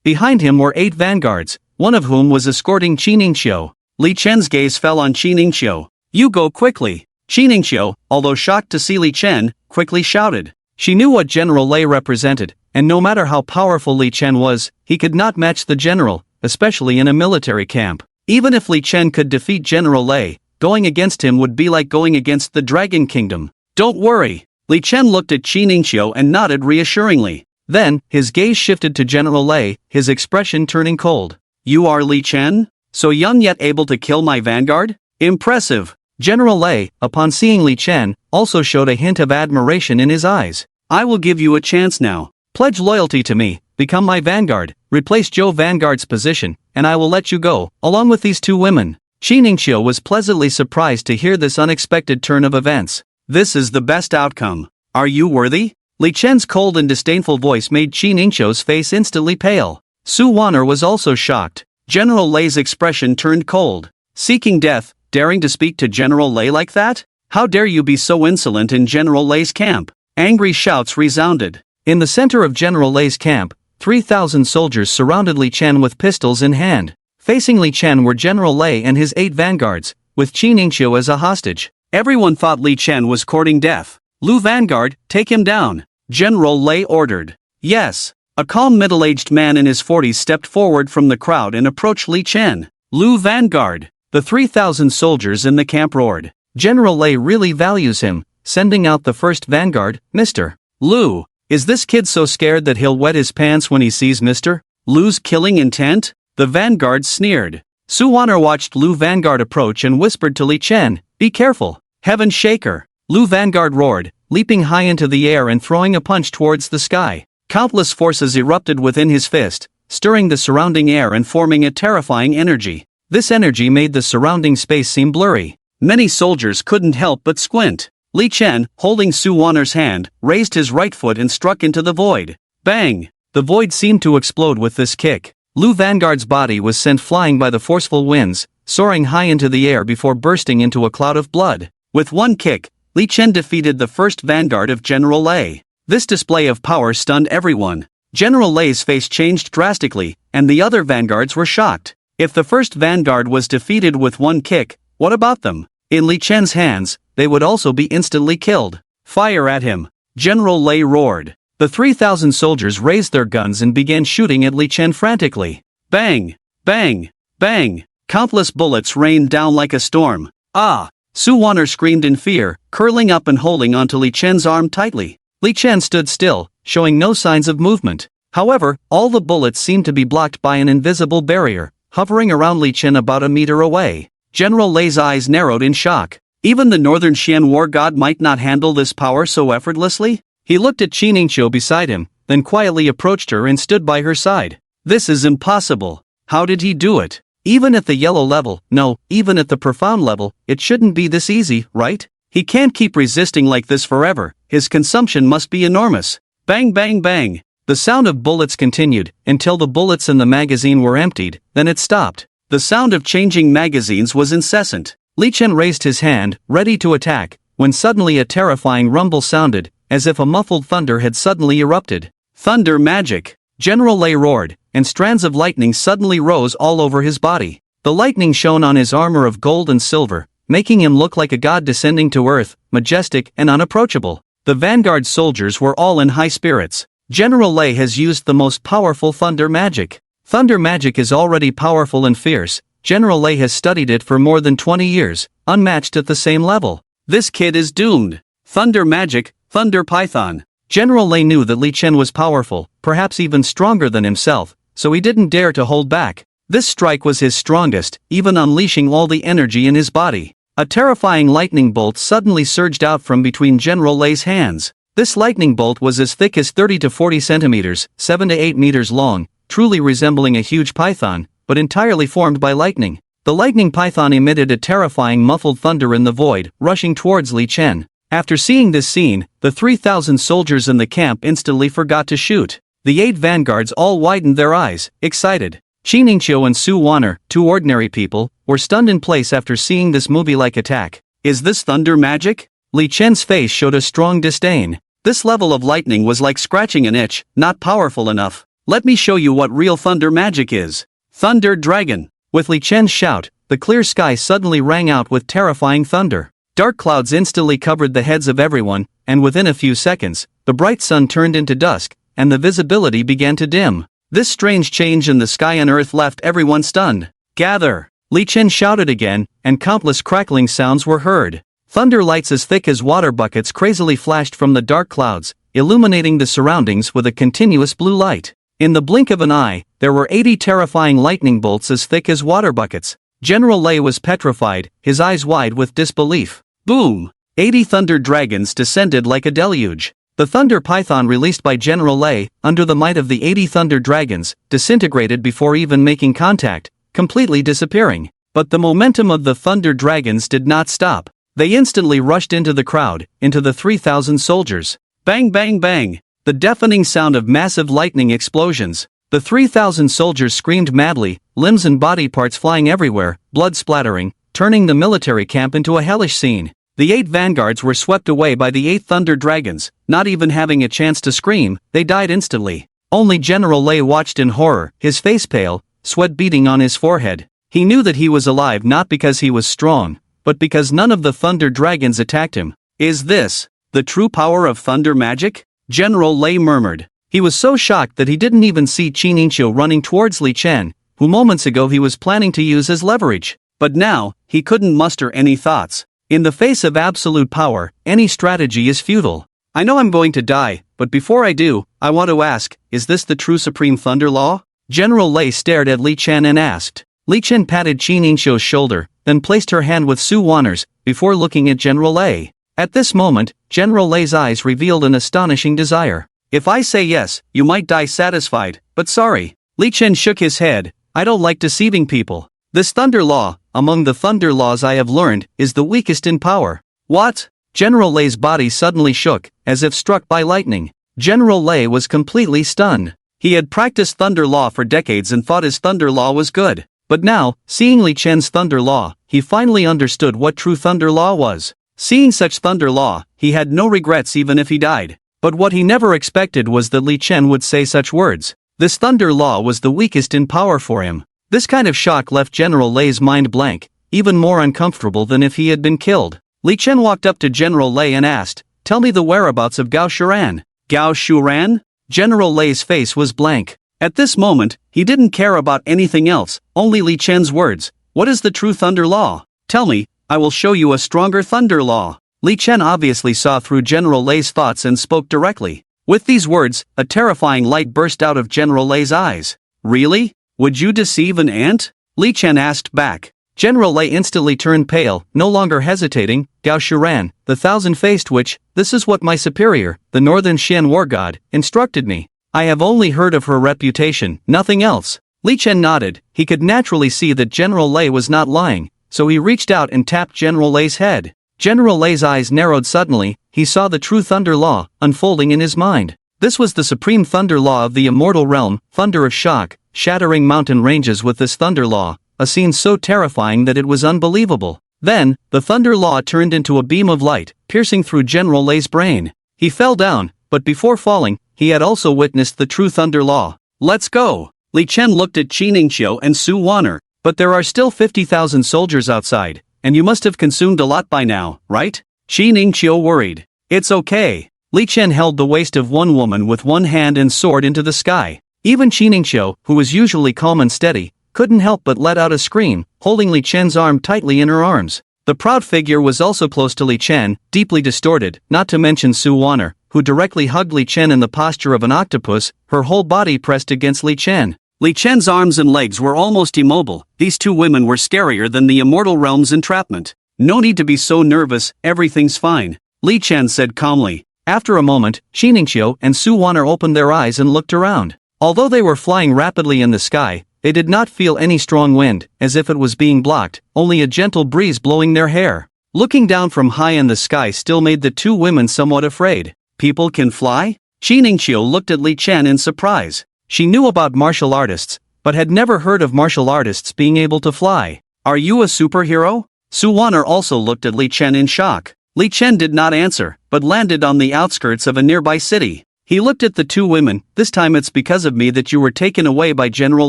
Behind him were 8 vanguards, one of whom was escorting Qi Ningxiu.
Li Chen's gaze fell on Qi Ningxiu. You go quickly. Qi Ningxiu, although shocked to see Li Chen, quickly shouted.
She knew what General Lei represented, and no matter how powerful Li Chen was, he could not match the general, especially in a military camp. Even if Li Chen could defeat General Lei, going against him would be like going against the Dragon Kingdom.
Don't worry. Li Chen looked at Qi Ningxiu and nodded reassuringly.
Then, his gaze shifted to General Lei, his expression turning cold.
You are Li Chen? So young yet able to kill my vanguard? Impressive.
General Lei, upon seeing Li Chen, also showed a hint of admiration in his eyes.
I will give you a chance now.
Pledge loyalty to me, become my vanguard, replace Zhou Vanguard's position, and I will let you go, along with these 2 women. Qi Ningxiu was pleasantly surprised to hear this unexpected turn of events.
This is the best outcome. Are you worthy? Li Chen's cold and disdainful voice made Qi Ningxiu's face instantly pale. Su Wan'er was also shocked. General Lei's expression turned cold. Seeking death, daring to speak to General Lei like that? How dare you be so insolent in General Lei's camp? Angry shouts resounded.
In the center of General Lei's camp, 3,000 soldiers surrounded Li Chen with pistols in hand. Facing Li Chen were General Lei and his 8 vanguards, with Qi Ningxiu as a hostage.
Everyone thought Li Chen was courting death. Lu Vanguard, take him down, General Lei ordered. Yes. A calm middle-aged man in his 40s stepped forward from the crowd and approached Li Chen. Lu Vanguard.
The 3,000 soldiers in the camp roared. General Lei really values him, sending out the first vanguard, Mr.
Lu.
Is this kid so scared that he'll wet his pants when he sees Mr.
Lu's killing intent? The vanguard sneered.
Su Wan'er watched Lu Vanguard approach and whispered to Li Chen, be careful.
Heaven Shaker.
Lu Vanguard roared, leaping high into the air and throwing a punch towards the sky. Countless forces erupted within his fist, stirring the surrounding air and forming a terrifying energy. This energy made the surrounding space seem blurry.
Many soldiers couldn't help but squint. Li Chen, holding Su Wan'er's hand, raised his right foot and struck into the void. Bang!
The void seemed to explode with this kick. Lu Vanguard's body was sent flying by the forceful winds, soaring high into the air before bursting into a cloud of blood.
With one kick, Li Chen defeated the first vanguard of General Lei. This display of power stunned everyone. General Lei's face changed drastically, and the other vanguards were shocked. If the first vanguard was defeated with one kick, what about them? In Li Chen's hands, they would also be instantly killed. Fire at him! General Lei roared.
The 3,000 soldiers raised their guns and began shooting at Li Chen frantically.
Bang! Bang! Bang! Countless bullets rained down like a storm. Ah! Su Wan'er screamed in fear, curling up and holding onto Li Chen's arm tightly.
Li Chen stood still, showing no signs of movement. However, all the bullets seemed to be blocked by an invisible barrier, hovering around Li Chen about a meter away. General Lei's eyes narrowed in shock.
Even the Northern Xian war god might not handle this power so effortlessly?
He looked at Qi Ningxiu beside him, then quietly approached her and stood by her side.
This is impossible. How did he do it?
Even at the yellow level, no, even at the profound level, it shouldn't be this easy, right?
He can't keep resisting like this forever, his consumption must be enormous. Bang bang bang!
The sound of bullets continued, until the bullets in the magazine were emptied, then it stopped.
The sound of changing magazines was incessant.
Li Chen raised his hand, ready to attack, when suddenly a terrifying rumble sounded, as if a muffled thunder had suddenly erupted.
Thunder magic!
General Lei roared, and strands of lightning suddenly rose all over his body. The lightning shone on his armor of gold and silver, making him look like a god descending to earth, majestic and unapproachable. The vanguard soldiers were all in high spirits. General Lei has used the most powerful thunder magic. Thunder magic is already powerful and fierce. General Lei has studied it for more than 20 years, unmatched at the same level.
This kid is doomed. Thunder magic, Thunder Python.
General Lei knew that Li Chen was powerful, perhaps even stronger than himself, so he didn't dare to hold back. This strike was his strongest, even unleashing all the energy in his body. A terrifying lightning bolt suddenly surged out from between General Lei's hands. This lightning bolt was as thick as 30 to 40 centimeters, 7 to 8 meters long, truly resembling a huge python, but entirely formed by lightning. The lightning python emitted a terrifying muffled thunder in the void, rushing towards Li Chen. After seeing this scene, the 3,000 soldiers in the camp instantly forgot to shoot. The 8 vanguards all widened their eyes, excited. Qi Ningqiu and Su Wan'er, 2 ordinary people, were stunned in place after seeing this movie-like attack.
Is this thunder magic?
Li Chen's face showed a strong disdain.
This level of lightning was like scratching an itch, not powerful enough. Let me show you what real thunder magic is. Thunder Dragon.
With Li Chen's shout, the clear sky suddenly rang out with terrifying thunder. Dark clouds instantly covered the heads of everyone, and within a few seconds, the bright sun turned into dusk, and the visibility began to dim. This strange change in the sky and earth left everyone stunned.
Gather!
Li Chen shouted again, and countless crackling sounds were heard. Thunder lights as thick as water buckets crazily flashed from the dark clouds, illuminating the surroundings with a continuous blue light. In the blink of an eye, there were 80 terrifying lightning bolts as thick as water buckets. General Lei was petrified, his eyes wide with disbelief.
Boom! 80 thunder dragons descended like a deluge.
The thunder python released by General Lei, under the might of the 80 thunder dragons, disintegrated before even making contact, completely disappearing. But the momentum of the thunder dragons did not stop. They instantly rushed into the crowd, into the 3,000 soldiers.
Bang bang bang! The deafening sound of massive lightning explosions.
The 3,000 soldiers screamed madly, limbs and body parts flying everywhere, blood splattering, turning the military camp into a hellish scene.
The 8 vanguards were swept away by the 8 thunder dragons, not even having a chance to scream, they died instantly.
Only General Lei watched in horror, his face pale, sweat beading on his forehead. He knew that he was alive not because he was strong, but because none of the thunder dragons attacked him.
Is this the true power of thunder magic? General Lei murmured.
He was so shocked that he didn't even see Qi Ningqiu running towards Li Chen, who moments ago he was planning to use as leverage.
But now, he couldn't muster any thoughts.
In the face of absolute power, any strategy is futile.
I know I'm going to die, but before I do, I want to ask, is this the true supreme thunder law?
General Lei stared at Li Chen and asked. Li Chen patted Qi Ningqiu's shoulder, then placed her hand with Su Wan'er's, before looking at General Lei. At this moment, General Lei's eyes revealed an astonishing desire.
If I say yes, you might die satisfied, but sorry.
Li Chen shook his head. I don't like deceiving people. This thunder law, among the thunder laws I have learned, is the weakest in power.
What?
General Lei's body suddenly shook, as if struck by lightning. General Lei was completely stunned.
He had practiced thunder law for decades and thought his thunder law was good.
But now, seeing Li Chen's thunder law, he finally understood what true thunder law was.
Seeing such thunder law, he had no regrets even if he died.
But what he never expected was that Li Chen would say such words. This thunder law was the weakest in power for him. This kind of shock left General Lei's mind blank, even more uncomfortable than if he had been killed. Li Chen walked up to General Lei and asked, "Tell me the whereabouts of Gao Shuran."
Gao Shuran?
General Lei's face was blank.
At this moment, he didn't care about anything else, only Li Chen's words. What is the true thunder law? Tell me, I will show you a stronger thunder law.
Li Chen obviously saw through General Lei's thoughts and spoke directly. With these words, a terrifying light burst out of General Lei's eyes.
Really? Would you deceive an ant? Li Chen asked back.
General Lei instantly turned pale, no longer hesitating. Gao Shuran, the thousand-faced witch, this is what my superior, the Northern Xian war god, instructed me. I have only heard of her reputation, nothing else. Li Chen nodded. He could naturally see that General Lei was not lying, so he reached out and tapped General Lei's head. General Lei's eyes narrowed suddenly. He saw the true thunder law unfolding in his mind. This was the supreme thunder law of the immortal realm, thunder of shock, shattering mountain ranges with this thunder law, a scene so terrifying that it was unbelievable. Then, the thunder law turned into a beam of light, piercing through General Lei's brain. He fell down, but before falling, he had also witnessed the true thunder law.
Let's go! Li Chen looked at Qi Ningqiu and Su Wan'er.
But there are still 50,000 soldiers outside, and you must have consumed a lot by now, right?
Qi Ningqiu worried. It's okay.
Li Chen held the waist of one woman with one hand and soared into the sky. Even Qiningshou, who was usually calm and steady, couldn't help but let out a scream, holding Li Chen's arm tightly in her arms. The proud figure was also close to Li Chen, deeply distorted, not to mention Su Wanner, who directly hugged Li Chen in the posture of an octopus, her whole body pressed against Li Chen.
Li Chen's arms and legs were almost immobile. These two women were scarier than the immortal realm's entrapment. No need to be so nervous, everything's fine, Li Chen said calmly.
After a moment, Qiningshou and Su Wanner opened their eyes and looked around. Although they were flying rapidly in the sky, they did not feel any strong wind, as if it was being blocked, only a gentle breeze blowing their hair. Looking down from high in the sky still made the two women somewhat afraid. People can fly? Qiningshou looked at Li Chen in surprise. She knew about martial artists, but had never heard of martial artists being able to fly. Are you a superhero? Su Wanner also looked at Li Chen in shock. Li Chen did not answer, but landed on the outskirts of a nearby city. He looked at the two women. This time it's because of me that you were taken away by General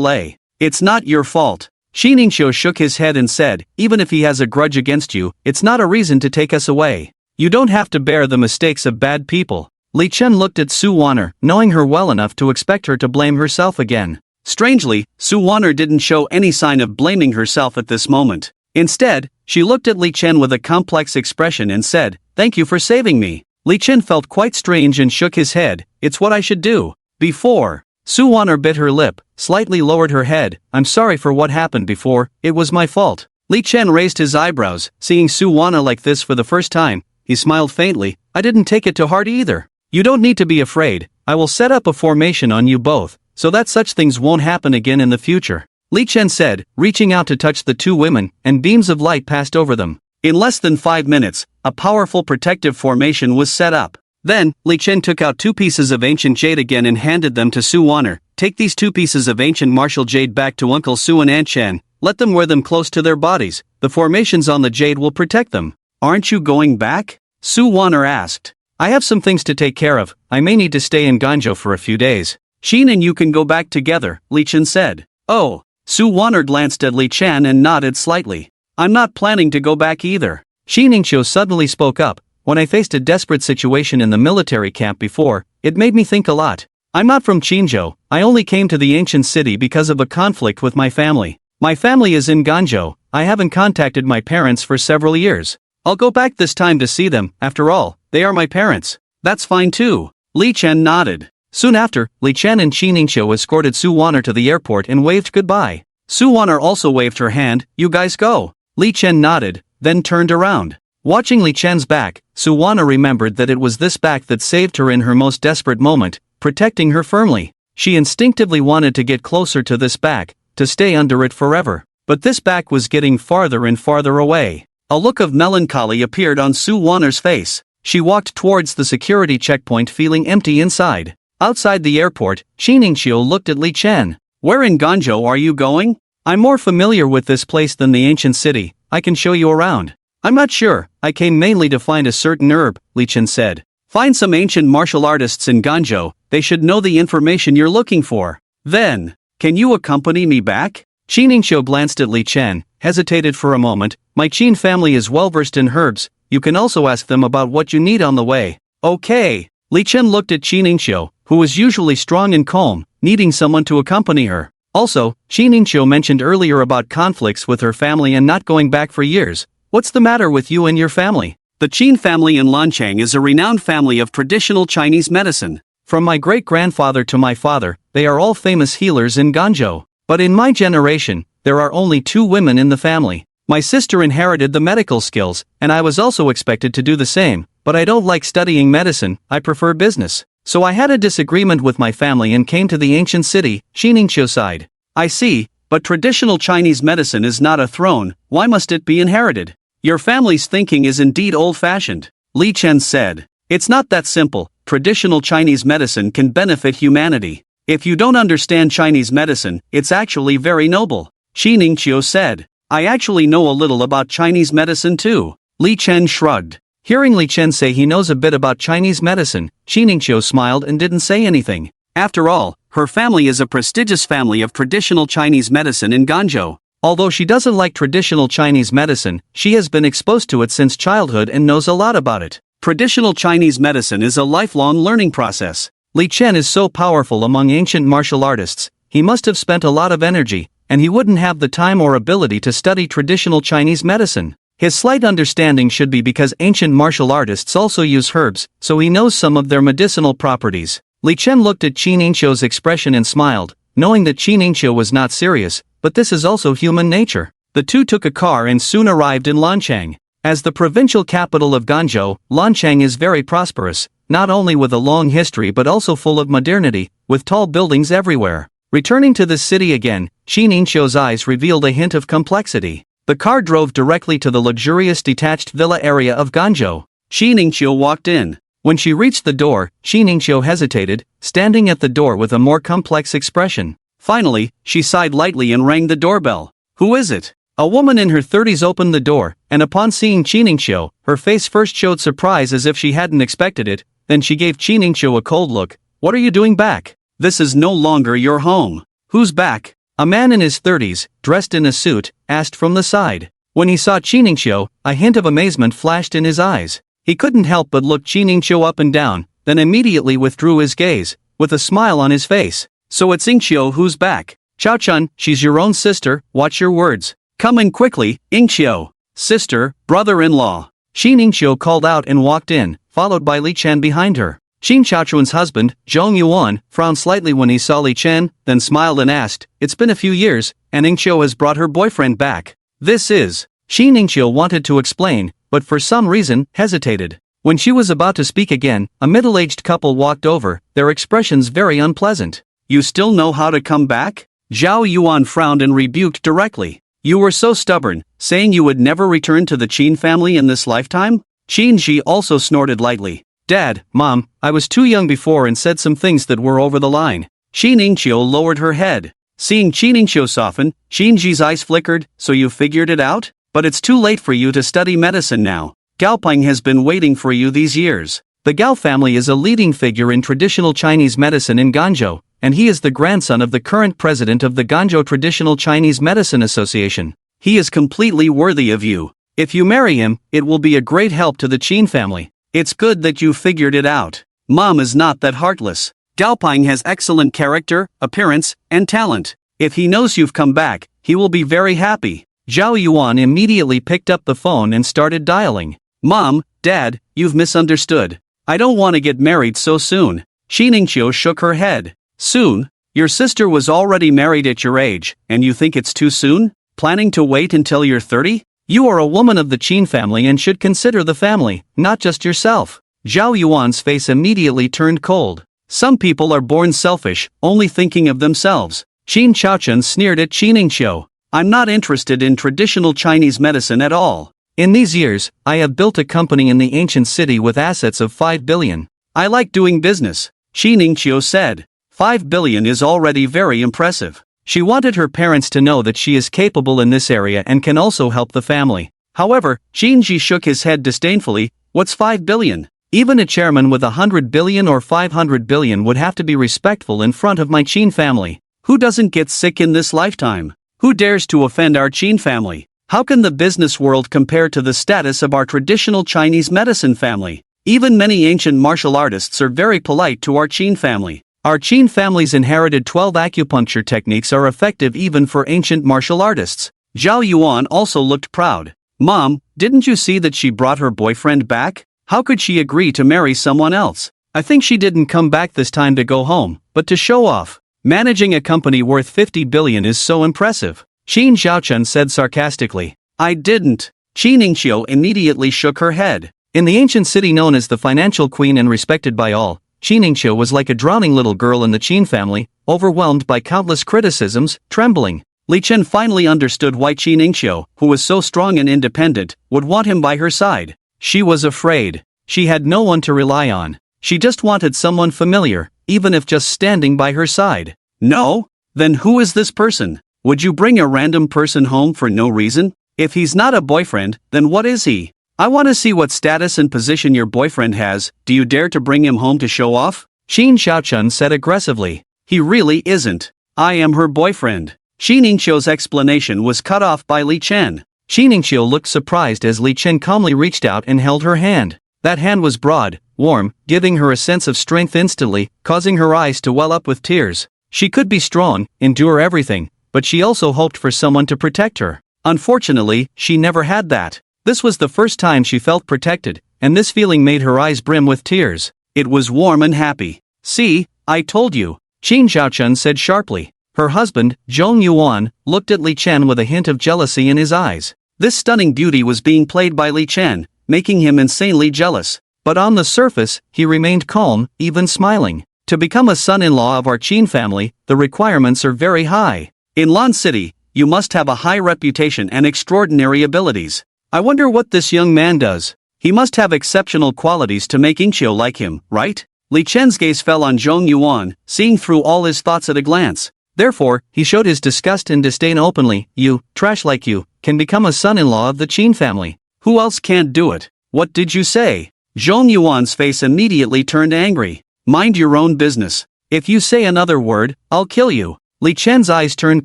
Lei. It's not your fault. Qiningshou shook his head and said, even if he has a grudge against you, it's not a reason to take us away. You don't have to bear the mistakes of bad people. Li Chen looked at Su Wanner, knowing her well enough to expect her to blame herself again. Strangely, Su Wanner didn't show any sign of blaming herself at this moment. Instead, she looked at Li Chen with a complex expression and said, thank you for saving me. Li Chen felt quite strange and shook his head. It's what I should do. Before. Su Wanner bit her lip, slightly lowered her head. I'm sorry for what happened before, it was my fault. Li Chen raised his eyebrows, seeing Su Wanner like this for the first time. He smiled faintly. I didn't take it to heart either. You don't need to be afraid. I will set up a formation on you both, so that such things won't happen again in the future. Li Chen said, reaching out to touch the two women, and beams of light passed over them. In less than 5 minutes, a powerful protective formation was set up. Then, Li Chen took out 2 pieces of ancient jade again and handed them to Su Wanner. Take these 2 pieces of ancient martial jade back to Uncle Su and Aunt Chen. Let them wear them close to their bodies. The formations on the jade will protect them. Aren't you going back? Su Wanner asked. I have some things to take care of. I may need to stay in Ganzhou for a few days. Xin and you can go back together, Li Chen said. Oh. Su Wanner glanced at Li Chen and nodded slightly. I'm not planning to go back either. Qiningshou suddenly spoke up. When I faced a desperate situation in the military camp before, it made me think a lot. I'm not from Qinzhou. I only came to the ancient city because of a conflict with my family. My family is in Ganzhou. I haven't contacted my parents for several years. I'll go back this time to see them. After all, they are my parents. That's fine too. Li Chen nodded. Soon after, Li Chen and Qiningshou escorted Su Wanner to the airport and waved goodbye. Su Wanner also waved her hand. You guys go. Li Chen nodded, then turned around. Watching Li Chen's back, Su Wanner remembered that it was this back that saved her in her most desperate moment, protecting her firmly. She instinctively wanted to get closer to this back, to stay under it forever. But this back was getting farther and farther away. A look of melancholy appeared on Su Wanner's face. She walked towards the security checkpoint feeling empty inside. Outside the airport, Qiningshou looked at Li Chen. Where in Ganzhou are you going? I'm more familiar with this place than the ancient city. I can show you around. I'm not sure. I came mainly to find a certain herb, Li Chen said. Find some ancient martial artists in Ganzhou. They should know the information you're looking for. Then, can you accompany me back? Qiningshou glanced at Li Chen, hesitated for a moment. My Qin family is well versed in herbs. You can also ask them about what you need on the way. Okay. Li Chen looked at Qiningshou, who was usually strong and calm, needing someone to accompany her. Also, Qiningshou mentioned earlier about conflicts with her family and not going back for years. What's the matter with you and your family? The Qin family in Lanchang is a renowned family of traditional Chinese medicine. From my great-grandfather to my father, they are all famous healers in Ganzhou. But in my generation, there are only 2 women in the family. My sister inherited the medical skills, and I was also expected to do the same, but I don't like studying medicine, I prefer business. So I had a disagreement with my family and came to the ancient city, Qiningshou sighed. I see, but traditional Chinese medicine is not a throne, why must it be inherited? Your family's thinking is indeed old-fashioned, Li Chen said. It's not that simple. Traditional Chinese medicine can benefit humanity. If you don't understand Chinese medicine, it's actually very noble, Qiningshou said. I actually know a little about Chinese medicine too. Li Chen shrugged. Hearing Li Chen say he knows a bit about Chinese medicine, Qiningshou smiled and didn't say anything. After all, her family is a prestigious family of traditional Chinese medicine in Ganzhou. Although she doesn't like traditional Chinese medicine, she has been exposed to it since childhood and knows a lot about it. Traditional Chinese medicine is a lifelong learning process. Li Chen is so powerful among ancient martial artists, he must have spent a lot of energy, and he wouldn't have the time or ability to study traditional Chinese medicine. His slight understanding should be because ancient martial artists also use herbs, so he knows some of their medicinal properties. Li Chen looked at Qin Ningqiu's expression and smiled, knowing that Qin Ningqiu was not serious, but this is also human nature. The two took a car and soon arrived in Lanchang. As the provincial capital of Ganzhou, Lanchang is very prosperous, not only with a long history but also full of modernity, with tall buildings everywhere. Returning to the city again, Qin Ningqiu's eyes revealed a hint of complexity. The car drove directly to the luxurious detached villa area of Ganzhou.
Qin Ningqiu walked in.
When she reached the door, Qin Ningqiu hesitated, standing at the door with a more complex expression.
Finally, she sighed lightly and rang the doorbell. "Who is it?"
A woman in her 30s opened the door, and upon seeing Qin Ningqiu, her face first showed surprise as if she hadn't expected it, then she gave Qin Ningqiu a cold look. "What are you doing back?
This is no longer your home."
"Who's back?" A man in his 30s, dressed in a suit, asked from the side. When he saw Qin Ningqiu, a hint of amazement flashed in his eyes. He couldn't help but look Qin Ningqiu up and down, then immediately withdrew his gaze, with a smile on his face.
"So it's Ningqiu who's back.
Chao Chun, she's your own sister, watch your words.
Come in quickly, Ningqiu. Sister, brother-in-law."
Qin Ningqiu called out and walked in, followed by Li Chen behind her. Qin Chaochun's husband, Zhong Yuan, frowned slightly when he saw Li Chen, then smiled and asked, "It's been a few years, and Ningqiu has brought her boyfriend back. This is..." Qin Ningqiu wanted to explain, but for some reason, hesitated. When she was about to speak again, a middle-aged couple walked over, their expressions very unpleasant.
"You still know how to come back?" Zhao Yuan frowned and rebuked directly. "You were so stubborn, saying you would never return to the Qin family in this lifetime?" Qin Ji also snorted lightly.
"Dad, Mom, I was too young before and said some things that were over the line."
Qin Ningqiu lowered her head. Seeing Qin Ningqiu soften, Qin Ji's eyes flickered. "So you figured it out? But it's too late for you to study medicine now. Gaoping has been waiting for you these years."
The Gao family is a leading figure in traditional Chinese medicine in Ganzhou, and he is the grandson of the current president of the Ganzhou Traditional Chinese Medicine Association.
He is completely worthy of you. If you marry him, it will be a great help to the Qin family. It's good that you figured it out. Mom is not that heartless. Gaoping has excellent character, appearance, and talent. If he knows you've come back, he will be very happy.
Zhao Yuan immediately picked up the phone and started dialing.
"Mom, Dad, you've misunderstood. I don't want to get married so soon." Qin Ningqiu shook her head. "Soon? Your sister was already married at your age, and you think it's too soon? Planning to wait until you're 30?
You are a woman of the Qin family and should consider the family, not just yourself."
Zhao Yuan's face immediately turned cold. "Some people are born selfish, only thinking of themselves."
Qin Chaochun sneered at Qin Ningqiu.
"I'm not interested in traditional Chinese medicine at all.
In these years, I have built a company in the ancient city with assets of 5 billion.
I like doing business," Qin Ningqiu said. 5 billion is already very impressive.
She wanted her parents to know that she is capable in this area and can also help the family.
However, Qin Ji shook his head disdainfully. "What's 5 billion?
Even a chairman with 100 billion or 500 billion would have to be respectful in front of my Qin family.
Who doesn't get sick in this lifetime? Who dares to offend our Qin family? How can the business world compare to the status of our traditional Chinese medicine family? Even many ancient martial artists are very polite to our Qin family.
Our Qin family's inherited 12 acupuncture techniques are effective even for ancient martial artists."
Zhao Yuan also looked proud. "Mom, didn't you see that she brought her boyfriend back? How could she agree to marry someone else?"
"I think she didn't come back this time to go home, but to show off. Managing a company worth 50 billion is so impressive," Qin Xiaochun said sarcastically.
"I didn't." Qin Ningqiu immediately shook her head.
In the ancient city known as the financial queen and respected by all, Qin Ningqiu was like a drowning little girl in the Qin family, overwhelmed by countless criticisms, trembling.
Li Chen finally understood why Qin Ningqiu, who was so strong and independent, would want him by her side.
She was afraid. She had no one to rely on. She just wanted someone familiar, even if just standing by her side.
"No? Then who is this person? Would you bring a random person home for no reason? If he's not a boyfriend, then what is he? I want to see what status and position your boyfriend has. Do you dare to bring him home to show off?"
Qin Xiaochun said aggressively.
"He really isn't. I am her boyfriend." Qin Ningqiu's explanation was cut off by Li Chen.
Qin Ningqiu looked surprised as Li Chen calmly reached out and held her hand. That hand was broad, warm, giving her a sense of strength instantly, causing her eyes to well up with tears. She could be strong, endure everything, but she also hoped for someone to protect her. Unfortunately, she never had that. This was the first time she felt protected, and this feeling made her eyes brim with tears. It was warm and happy. "See, I told you," Qin Xiaochun said sharply. Her husband, Zhong Yuan, looked at Li Chen with a hint of jealousy in his eyes. This stunning beauty was being played by Li Chen, making him insanely jealous. But on the surface, he remained calm, even smiling. To become a son-in-law of our Qin family, the requirements are very high. In Lan City, you must have a high reputation and extraordinary abilities. I wonder what this young man does. He must have exceptional qualities to make Ingqiu like him, right? Li Chen's gaze fell on Zhong Yuan, seeing through all his thoughts at a glance. Therefore, he showed his disgust and disdain openly. "You, trash like you, can become a son-in-law of the Qin family. Who else can't do it?" "What did you say?" Zhong Yuan's face immediately turned angry. "Mind your own business. If you say another word, I'll kill you." Li Chen's eyes turned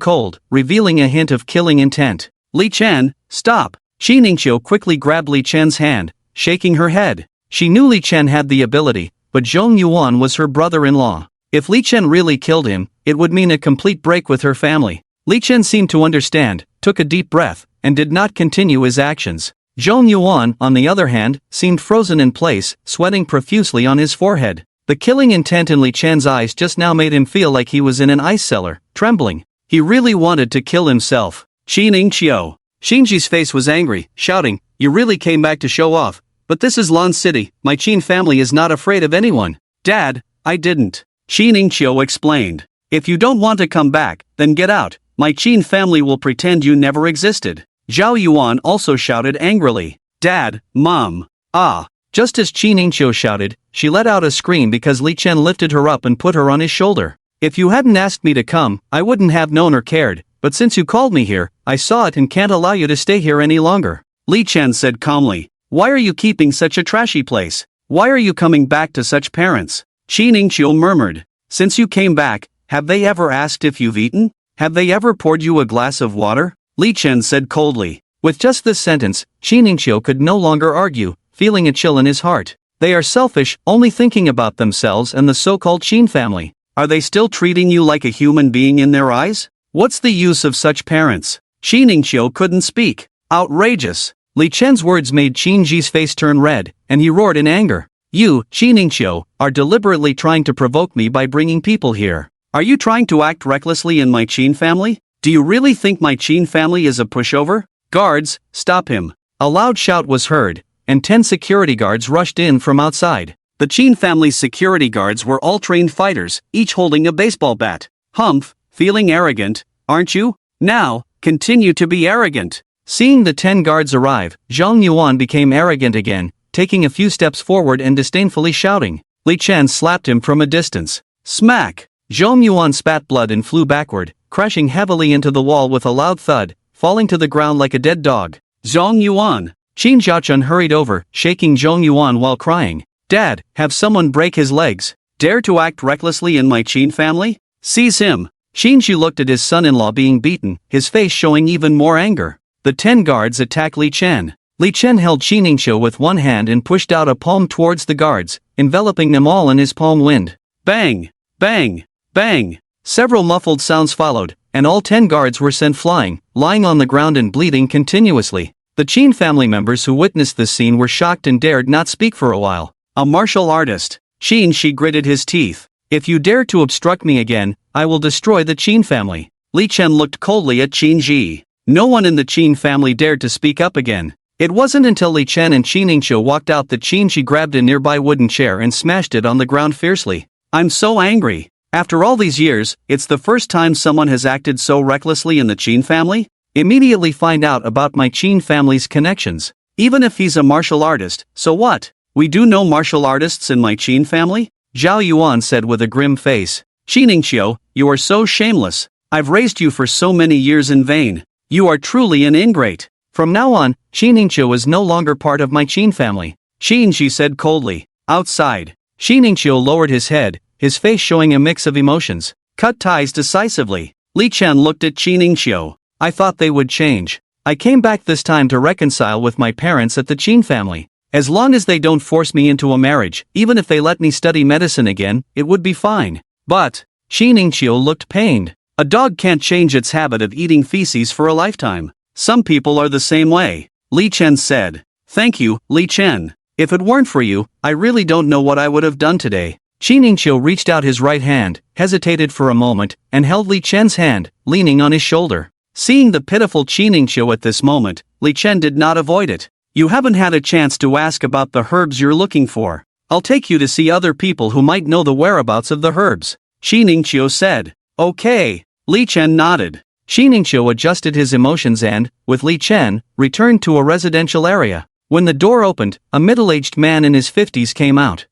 cold, revealing a hint of killing intent. "Li Chen, stop!" Qin Ingqiu quickly grabbed Li Chen's hand, shaking her head. She knew Li Chen had the ability, but Zhong Yuan was her brother-in-law. If Li Chen really killed him, it would mean a complete break with her family. Li Chen seemed to understand, took a deep breath, and did not continue his actions. Zhong Yuan, on the other hand, seemed frozen in place, sweating profusely on his forehead. The killing intent in Li Chen's eyes just now made him feel like he was in an ice cellar, trembling. He really wanted to kill himself. "Qin Ingqiu." Xinji's face was angry, shouting, "You really came back to show off. But this is Lan City, my Qin family is not afraid of anyone." "Dad, I didn't." Qin Ingqiu explained. "If you don't want to come back, then get out. My Qin family will pretend you never existed." Zhao Yuan also shouted angrily. "Dad, Mom." "Ah." Just as Qin Ingqiu shouted, she let out a scream because Li Chen lifted her up and put her on his shoulder. "If you hadn't asked me to come, I wouldn't have known or cared, but since you called me here, I saw it and can't allow you to stay here any longer." Li Chen said calmly. "Why are you keeping such a trashy place? Why are you coming back to such parents?" Qin Ingqiu murmured. "Since you came back, have they ever asked if you've eaten? Have they ever poured you a glass of water?" Li Chen said coldly. With just this sentence, Qin Ingqiu could no longer argue, feeling a chill in his heart. They are selfish, only thinking about themselves and the so-called Qin family. Are they still treating you like a human being in their eyes? What's the use of such parents? Qin Ingqiu couldn't speak. Outrageous. Li Chen's words made Qin Ji's face turn red, and he roared in anger. "You, Qin Ingqiu, are deliberately trying to provoke me by bringing people here. Are you trying to act recklessly in my Qin family? Do you really think my Qin family is a pushover? Guards, stop him." A loud shout was heard, and 10 security guards rushed in from outside. The Qin family's security guards were all trained fighters, each holding a baseball bat. "Humph, feeling arrogant, aren't you? Now, continue to be arrogant." Seeing the 10 guards arrive, Zhong Yuan became arrogant again, taking a few steps forward and disdainfully shouting. Li Chen slapped him from a distance. Smack! Zhong Yuan spat blood and flew backward, crashing heavily into the wall with a loud thud, falling to the ground like a dead dog. "Zhong Yuan!" Qin Xiaochun hurried over, shaking Zhong Yuan while crying. "Dad, have someone break his legs. Dare to act recklessly in my Qin family? Seize him!" Qin Shi looked at his son-in-law being beaten, his face showing even more anger. The 10 guards attacked Li Chen. Li Chen held Qin Ingqiu with one hand and pushed out a palm towards the guards, enveloping them all in his palm wind. Bang! Bang! Bang! Several muffled sounds followed, and all 10 guards were sent flying, lying on the ground and bleeding continuously. The Qin family members who witnessed this scene were shocked and dared not speak for a while. A martial artist. Qin Shi gritted his teeth. "If you dare to obstruct me again, I will destroy the Qin family." Li Chen looked coldly at Qin Ji. No one in the Qin family dared to speak up again. It wasn't until Li Chen and Qin Ingqiu walked out that Qin Shi grabbed a nearby wooden chair and smashed it on the ground fiercely. "I'm so angry. After all these years, it's the first time someone has acted so recklessly in the Qin family? Immediately find out about my Qin family's connections. Even if he's a martial artist, so what? We do know martial artists in my Qin family?" Zhao Yuan said with a grim face. "Qin Ingqiu, you are so shameless. I've raised you for so many years in vain. You are truly an ingrate. From now on, Qin Ingqiu is no longer part of my Qin family." Qin Shi said coldly. Outside. Qin Ingqiu lowered his head, his face showing a mix of emotions. "Cut ties decisively." Li Chen looked at Qin Ingqiu. "I thought they would change. I came back this time to reconcile with my parents at the Qin family. As long as they don't force me into a marriage, even if they let me study medicine again, it would be fine. But, Shi Ningqiu looked pained. A dog can't change its habit of eating feces for a lifetime. Some people are the same way. Li Chen said. Thank you, Li Chen. If it weren't for you, I really don't know what I would have done today. Shi Ningqiu reached out his right hand, hesitated for a moment, and held Li Chen's hand, leaning on his shoulder. Seeing the pitiful Shi Ningqiu at this moment, Li Chen did not avoid it. You haven't had a chance to ask about the herbs you're looking for. I'll take you to see other people who might know the whereabouts of the herbs, Shi Ningqiu said. Okay. Li Chen nodded. Shi Ningqiu adjusted his emotions and, with Li Chen, returned to a residential area. When the door opened, a middle-aged man in his 50s came out.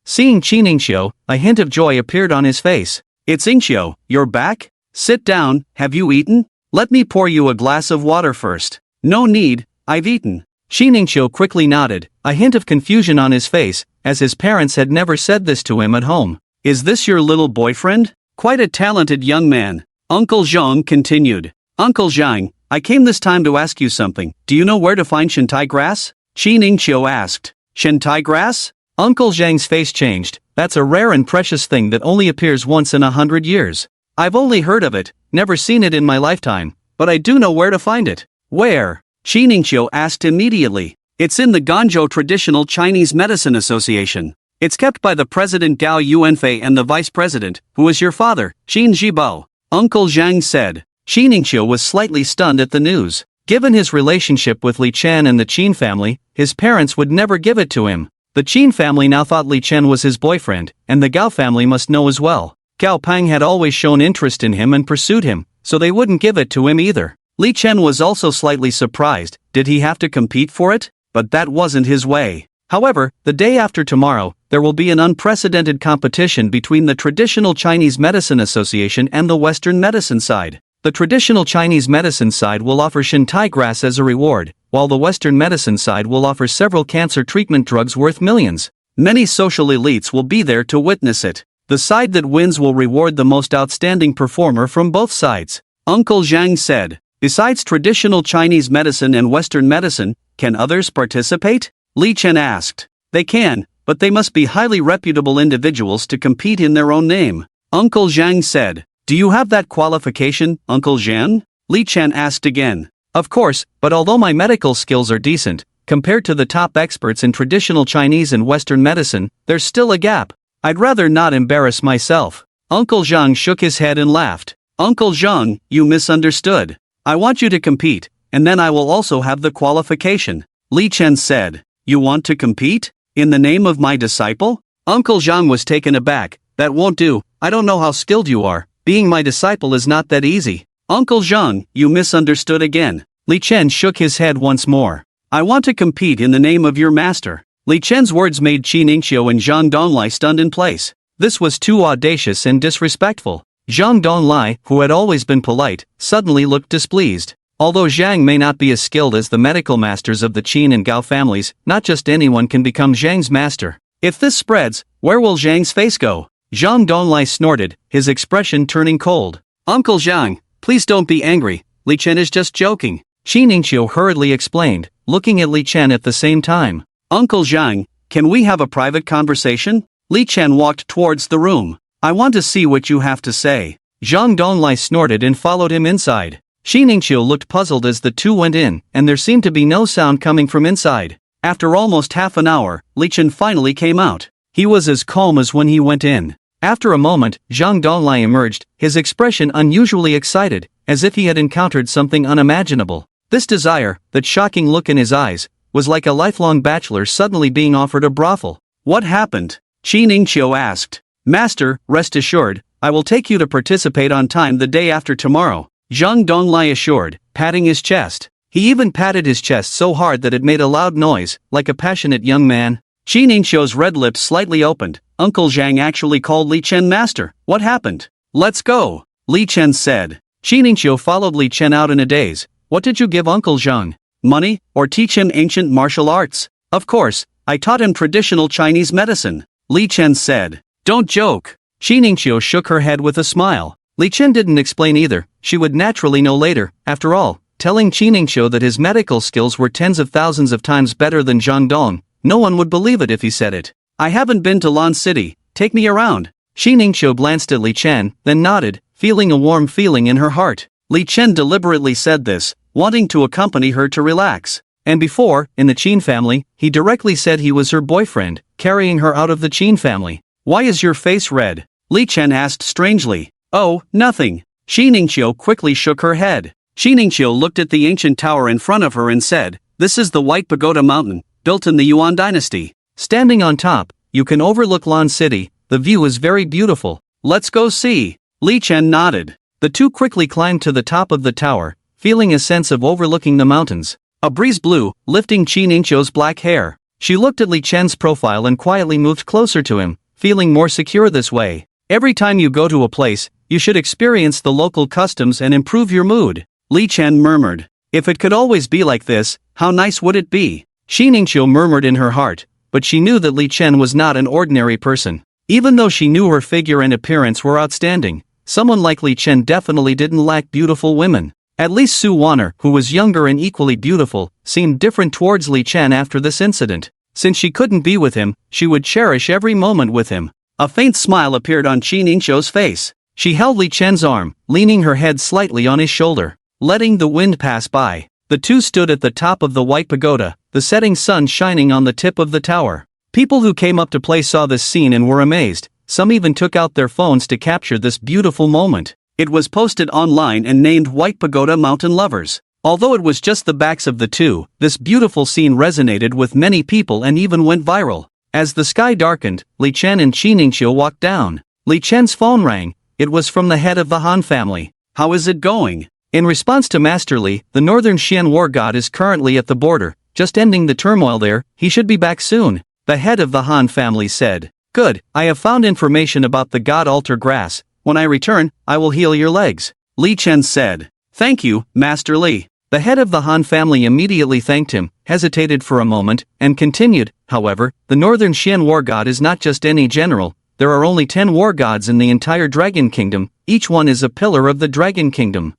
Seeing Shi Ningqiu, a hint of joy appeared on his face. It's Ningqiu, you're back? Sit down, have you eaten? Let me pour you a glass of water first. No need, I've eaten. Shi Ningqiu quickly nodded, a hint of confusion on his face, as his parents had never said this to him at home. Is this your little boyfriend? Quite a talented young man. Uncle Zhang continued. Uncle Zhang, I came this time to ask you something. Do you know where to find Shentai grass? Shi Ningqiu asked. Shentai grass? Uncle Zhang's face changed. That's a rare and precious thing that only appears once in 100 years. I've only heard of it, never seen it in my lifetime, but I do know where to find it. Where? Shi Ningqiu asked immediately. It's in the Guangzhou Traditional Chinese Medicine Association. It's kept by the President Gao Yuanfei and the Vice President, who is your father, Xin Zhibo. Uncle Zhang said. Shi Ningqiu was slightly stunned at the news. Given his relationship with Li Chen and the Qin family, his parents would never give it to him. The Qin family now thought Li Chen was his boyfriend, and the Gao family must know as well. Gao Pang had always shown interest in him and pursued him, so they wouldn't give it to him either. Li Chen was also slightly surprised. Did he have to compete for it? But that wasn't his way. However, the day after tomorrow, there will be an unprecedented competition between the Traditional Chinese Medicine Association and the Western medicine side. The Traditional Chinese medicine side will offer Shentai grass as a reward, while the Western medicine side will offer several cancer treatment drugs worth millions. Many social elites will be there to witness it. The side that wins will reward the most outstanding performer from both sides. Uncle Zhang said. Besides traditional Chinese medicine and Western medicine, can others participate? Li Chen asked. They can, but they must be highly reputable individuals to compete in their own name. Uncle Zhang said. Do you have that qualification, Uncle Zhang? Li Chen asked again. Of course, but although my medical skills are decent, compared to the top experts in traditional Chinese and Western medicine, there's still a gap. I'd rather not embarrass myself. Uncle Zhang shook his head and laughed. Uncle Zhang, you misunderstood. I want you to compete, and then I will also have the qualification. Li Chen said. You want to compete? In the name of my disciple? Uncle Zhang was taken aback. That won't do, I don't know how skilled you are. Being my disciple is not that easy. Uncle Zhang, you misunderstood again. Li Chen shook his head once more. I want to compete in the name of your master. Li Chen's words made Shi Ningqiu and Zhang Donglai stunned in place. This was too audacious and disrespectful. Zhang Donglai, who had always been polite, suddenly looked displeased. Although Zhang may not be as skilled as the medical masters of the Qin and Gao families, not just anyone can become Zhang's master. If this spreads, where will Zhang's face go? Zhang Donglai snorted, his expression turning cold. Uncle Zhang, please don't be angry, Li Chen is just joking. Shi Ningqiu hurriedly explained, looking at Li Chen at the same time. Uncle Zhang, can we have a private conversation? Li Chen walked towards the room. I want to see what you have to say. Zhang Donglai snorted and followed him inside. Shi Ningqiu looked puzzled as the two went in, and there seemed to be no sound coming from inside. After almost half an hour, Li Chen finally came out. He was as calm as when he went in. After a moment, Zhang Donglai emerged, his expression unusually excited, as if he had encountered something unimaginable. This desire, that shocking look in his eyes, was like a lifelong bachelor suddenly being offered a brothel. What happened? Shi Ningqiu asked. Master, rest assured, I will take you to participate on time the day after tomorrow, Zhang Donglai assured, patting his chest. He even patted his chest so hard that it made a loud noise, like a passionate young man. Shi Ningqiu's red lips slightly opened. Uncle Zhang actually called Li Chen master. What happened? Let's go, Li Chen said. Shi Ningqiu followed Li Chen out in a daze. What did you give Uncle Zhang? Money, or teach him ancient martial arts? Of course, I taught him traditional Chinese medicine, Li Chen said. Don't joke. Shi Ningqiu shook her head with a smile. Li Chen didn't explain either, she would naturally know later. After all, telling Qiningqiu that his medical skills were tens of thousands of times better than Zhang Dong. No one would believe it if he said it.
I haven't been to Lan City, take me around.
Qiningqiu glanced at Li Chen, then nodded, feeling a warm feeling in her heart.
Li Chen deliberately said this, wanting to accompany her to relax.
And before, in the Qin family, he directly said he was her boyfriend, carrying her out of the Qin family.
Why is your face red? Li Chen asked strangely. Oh, nothing. Qiningqiu quickly shook her head. Qiningqiu looked at the ancient tower in front of her and said, this is the White Pagoda Mountain, built in the Yuan dynasty.
Standing on top, you can overlook Lan City. The view is very beautiful.
Let's go see. Li Chen nodded.
The two quickly climbed to the top of the tower, feeling a sense of overlooking the mountains.
A breeze blew, lifting Qiningqiu's black hair.
She looked at Li Chen's profile and quietly moved closer to him, feeling more secure this way. Every time you go to a place, you should experience the local customs and improve your mood.
Li Chen murmured. If it could always be like this, how nice would it be?
Qiningqiu murmured in her heart, but she knew that Li Chen was not an ordinary person. Even though she knew her figure and appearance were outstanding, someone like Li Chen definitely didn't lack beautiful women. At least Su Wanner, who was younger and equally beautiful, seemed different towards Li Chen after this incident. Since she couldn't be with him, she would cherish every moment with him.
A faint smile appeared on Qiningqiu's face.
She held Li Chen's arm, leaning her head slightly on his shoulder, letting the wind pass by. The two stood at the top of the White Pagoda, the setting sun shining on the tip of the tower. People who came up to play saw this scene and were amazed. Some even took out their phones to capture this beautiful moment.
It was posted online and named White Pagoda Mountain Lovers. Although it was just the backs of the two, this beautiful scene resonated with many people and even went viral. As the sky darkened, Li Chen and Qiningqiu walked down. Li Chen's phone rang. It was from the head of the Han family. How is it going?
In response to Master Li, the northern Xian war god is currently at the border, just ending the turmoil there. He should be back soon. The head of the Han family said. Good, I have found information about the god altar grass. When I return, I will heal your legs.
Li Chen said. Thank you, Master Li.
The head of the Han family immediately thanked him, hesitated for a moment, and continued. However, the northern Xian war god is not just any general. There are only 10 war gods in the entire Dragon Kingdom. Each one is a pillar of the Dragon Kingdom.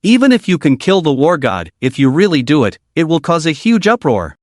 Even if you can kill the war god, if you really do it, it will cause a huge uproar.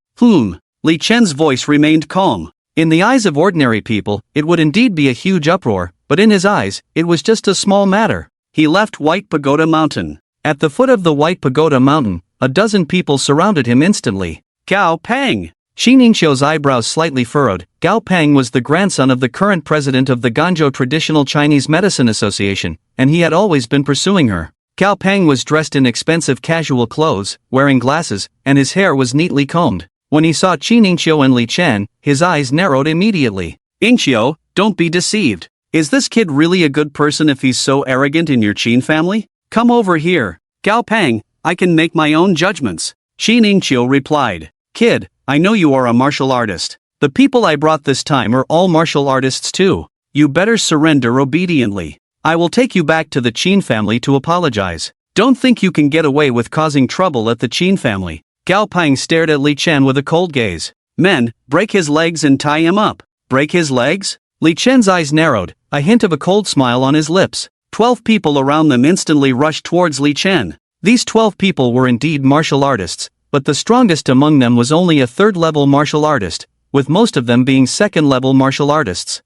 Li Chen's voice remained calm.
In the eyes of ordinary people, it would indeed be a huge uproar, but in his eyes, it was just a small matter.
He left White Pagoda Mountain.
At the foot of the White Pagoda Mountain, a dozen people surrounded him instantly.
Gao Peng!
Qiningqiu's eyebrows slightly furrowed. Gao Peng was the grandson of the current president of the Ganzhou Traditional Chinese Medicine Association, and he had always been pursuing her. Gao Peng was dressed in expensive casual clothes, wearing glasses, and his hair was neatly combed. When he saw Qiningqiu and Li Chen, his eyes narrowed immediately.
Ingqiu, don't be deceived. Is this kid really a good person if he's so arrogant in your Qin family? Come over here. Gao Peng, I can make my own judgments. Qiningqiu replied. Kid, I know you are a martial artist. The people I brought this time are all martial artists too. You better surrender obediently. I will take you back to the Qin family to apologize. Don't think you can get away with causing trouble at the Qin family. Gao Peng stared at Li Chen with a cold gaze. Men, break his legs and tie him up. Break his legs?
Li Chen's eyes narrowed, a hint of a cold smile on his lips.
12 people around them instantly rushed towards Li Chen.
These 12 people were indeed martial artists, but the strongest among them was only a third-level martial artist, with most of them being second-level martial artists.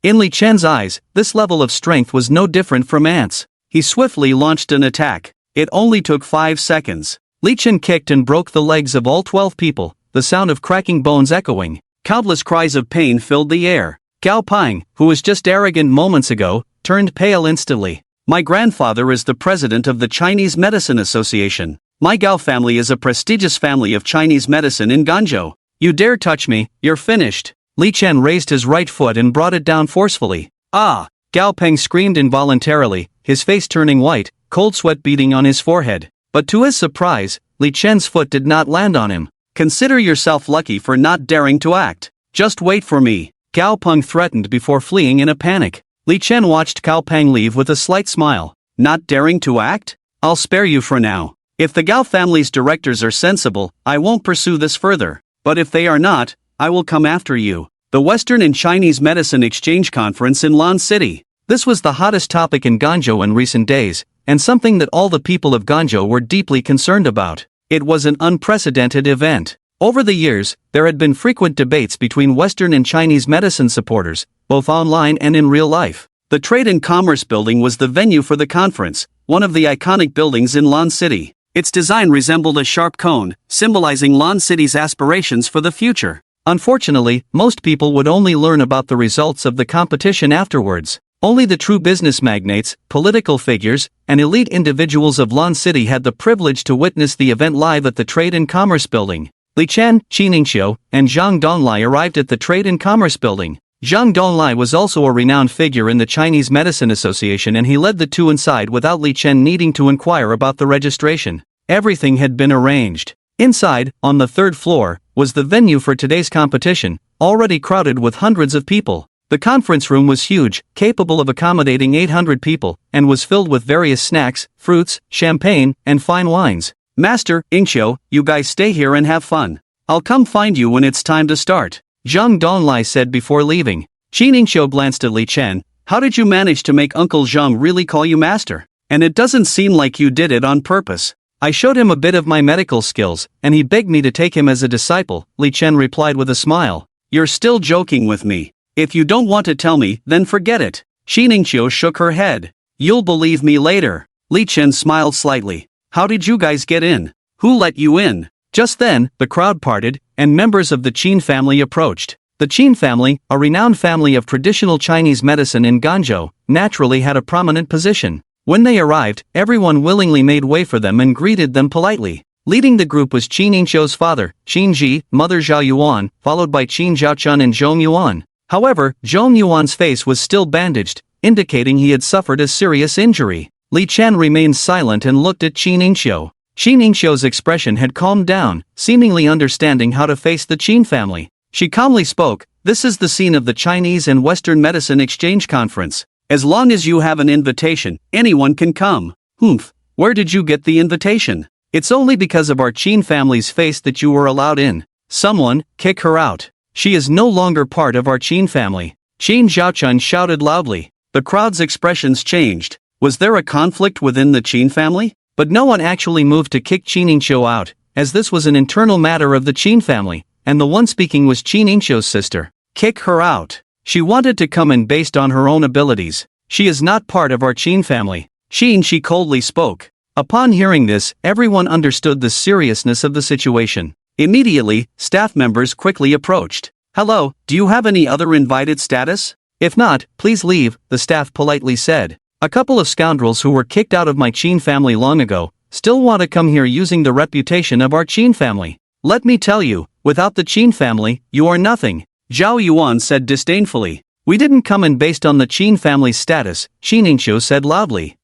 In Li Chen's eyes, this level of strength was no different from ants.
He swiftly launched an attack. It only took 5 seconds.
Li Chen kicked and broke the legs of all 12 people, the sound of cracking bones echoing.
Countless cries of pain filled the air.
Gao Peng, who was just arrogant moments ago, turned pale instantly.
My grandfather is the president of the Chinese Medicine Association. My Gao family is a prestigious family of Chinese medicine in Ganzhou.
You dare touch me, you're finished. Li Chen raised his right foot and brought it down forcefully.
Ah!
Gao Peng screamed involuntarily, his face turning white, cold sweat beading on his forehead. But to his surprise, Li Chen's foot did not land on him.
Consider yourself lucky for not daring to act. Just wait for me.
Gao Peng threatened before fleeing in a panic. Li Chen watched Gao Peng leave with a slight smile.
Not daring to act? I'll spare you for now. If the Gao family's directors are sensible, I won't pursue this further. But if they are not, I will come after you. The Western and Chinese Medicine Exchange Conference in Lan City.
This was the hottest topic in Ganzhou in recent days. and something that all the people of Ganzhou were deeply concerned about. It was an unprecedented event. Over the years, there had been frequent debates between Western and Chinese medicine supporters, both online and in real life. The Trade and Commerce Building was the venue for the conference, one of the iconic buildings in Lan City. Its design resembled a sharp cone, symbolizing Lan City's aspirations for the future. Unfortunately, most people would only learn about the results of the competition afterwards. Only the true business magnates, political figures, and elite individuals of Lan City had the privilege to witness the event live at the Trade and Commerce Building. Li Chen, Qi Ningxiu, and Zhang Donglai arrived at the Trade and Commerce Building. Zhang Donglai was also a renowned figure in the Chinese Medicine Association, and he led the two inside without Li Chen needing to inquire about the registration. Everything had been arranged. Inside, on the third floor, was the venue for today's competition, already crowded with hundreds of people. The conference room was huge, capable of accommodating 800 people, and was filled with various snacks, fruits, champagne, and fine wines. "Master, Ingxiu, you guys stay here and have fun. I'll come find you when it's time to start," Zhang Donglai said before leaving. Qi Ningxiu glanced at Li Chen. "How did you manage to make Uncle Zhang really call you master? And it doesn't seem like you did it on purpose." "I showed him a bit of my medical skills, and he begged me to take him as a disciple," Li Chen replied with a smile. "You're still joking with me. If you don't want to tell me, then forget it." Qi Ningxiu shook her head. "You'll believe me later." Li Chen smiled slightly. "How did you guys get in? Who let you in?" Just then, the crowd parted, and members of the Qin family approached. The Qin family, a renowned family of traditional Chinese medicine in Ganzhou, naturally had a prominent position. When they arrived, everyone willingly made way for them and greeted them politely. Leading the group was Qi Ningxiu's father, Qin Ji, mother Zhao Yuan, followed by Qin Zhaochun and Zhong Yuan. However, Zhong Yuan's face was still bandaged, indicating he had suffered a serious injury. Li Chen remained silent and looked at Qi Ningxiu. Qi Ningxiu's expression had calmed down, seemingly understanding how to face the Qin family. She calmly spoke, "This is the scene of the Chinese and Western Medicine Exchange Conference. As long as you have an invitation, anyone can come." "Humph, where did you get the invitation?" "It's only because of our Qin family's face that you were allowed in." "Someone, kick her out. She is no longer part of our Qin family." Qin Zhaochun shouted loudly. The crowd's expressions changed. Was there a conflict within the Qin family? But no one actually moved to kick Qi Ningxiu out, as this was an internal matter of the Qin family, and the one speaking was Qi Ningxiu's sister. "Kick her out. She wanted to come in based on her own abilities. She is not part of our Qin family." She coldly spoke. Upon hearing this, everyone understood the seriousness of the situation. Immediately, staff members quickly approached. "Hello, do you have any other invited status? If not, please leave," the staff politely said. "A couple of scoundrels who were kicked out of my Qin family long ago, still want to come here using the reputation of our Qin family. Let me tell you, without the Qin family, you are nothing," Zhao Yuan said disdainfully. "We didn't come in based on the Qin family's status," Qi Ningxiu said loudly.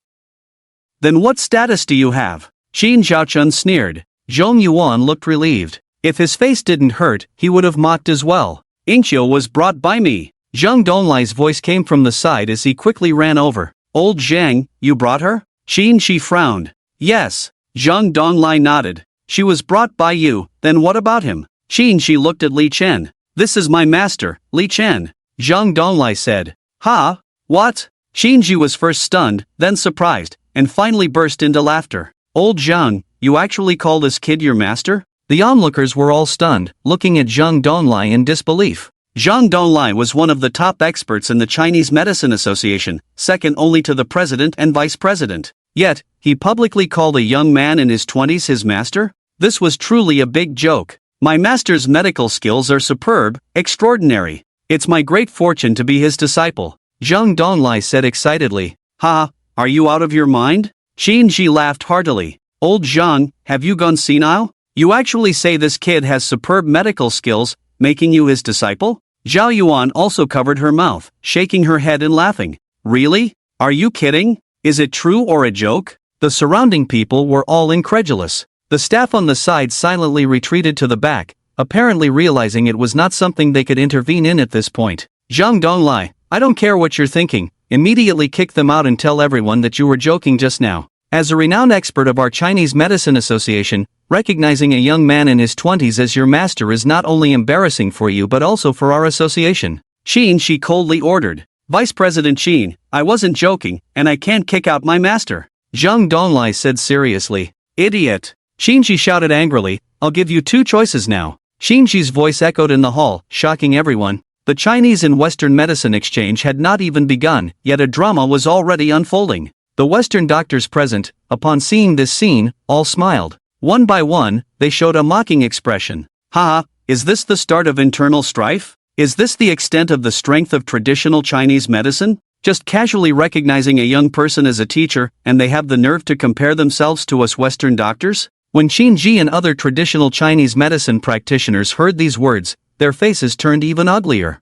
"Then what status do you have?" Qin Zhaochun sneered. Zhong Yuan looked relieved. If his face didn't hurt, he would have mocked as well. "Ingxiu was brought by me." Zhang Donglai's voice came from the side as he quickly ran over. "Old Zhang, you brought her?" Qin Shi frowned. "Yes." Zhang Donglai nodded. "She was brought by you, then what about him?" Qin Shi looked at Li Chen. "This is my master, Li Chen," Zhang Donglai said. "Ha? What?" Qin Shi was first stunned, then surprised, and finally burst into laughter. "Old Zhang, you actually call this kid your master?" The onlookers were all stunned, looking at Zhang Donglai in disbelief. Zhang Donglai was one of the top experts in the Chinese Medicine Association, second only to the president and vice president. Yet, he publicly called a young man in his 20s his master? This was truly a big joke. "My master's medical skills are superb, extraordinary. It's my great fortune to be his disciple," Zhang Donglai said excitedly. "Ha, are you out of your mind?" Qin Ji laughed heartily. "Old Zhang, have you gone senile? You actually say this kid has superb medical skills, making you his disciple?" Zhao Yuan also covered her mouth, shaking her head and laughing. "Really? Are you kidding? Is it true or a joke?" The surrounding people were all incredulous. The staff on the side silently retreated to the back, apparently realizing it was not something they could intervene in at this point. "Zhang Donglai, I don't care what you're thinking. Immediately kick them out and tell everyone that you were joking just now." As a renowned expert of our Chinese Medicine Association, recognizing a young man in his 20s as your master is not only embarrassing for you but also for our association. Qin Shi coldly ordered. "Vice President Qin, I wasn't joking, and I can't kick out my master." Zhang Donglai said seriously. Idiot! Xinji shouted angrily, I'll give you two choices now. Xinji's voice echoed in the hall, shocking everyone. The Chinese and Western medicine exchange had not even begun, yet a drama was already unfolding. The Western doctors present, upon seeing this scene, all smiled. One by one, they showed a mocking expression. Haha, is this the start of internal strife? Is this the extent of the strength of traditional Chinese medicine? Just casually recognizing a young person as a teacher, and they have the nerve to compare themselves to us Western doctors? When Qin Ji and other traditional Chinese medicine practitioners heard these words, their faces turned even uglier.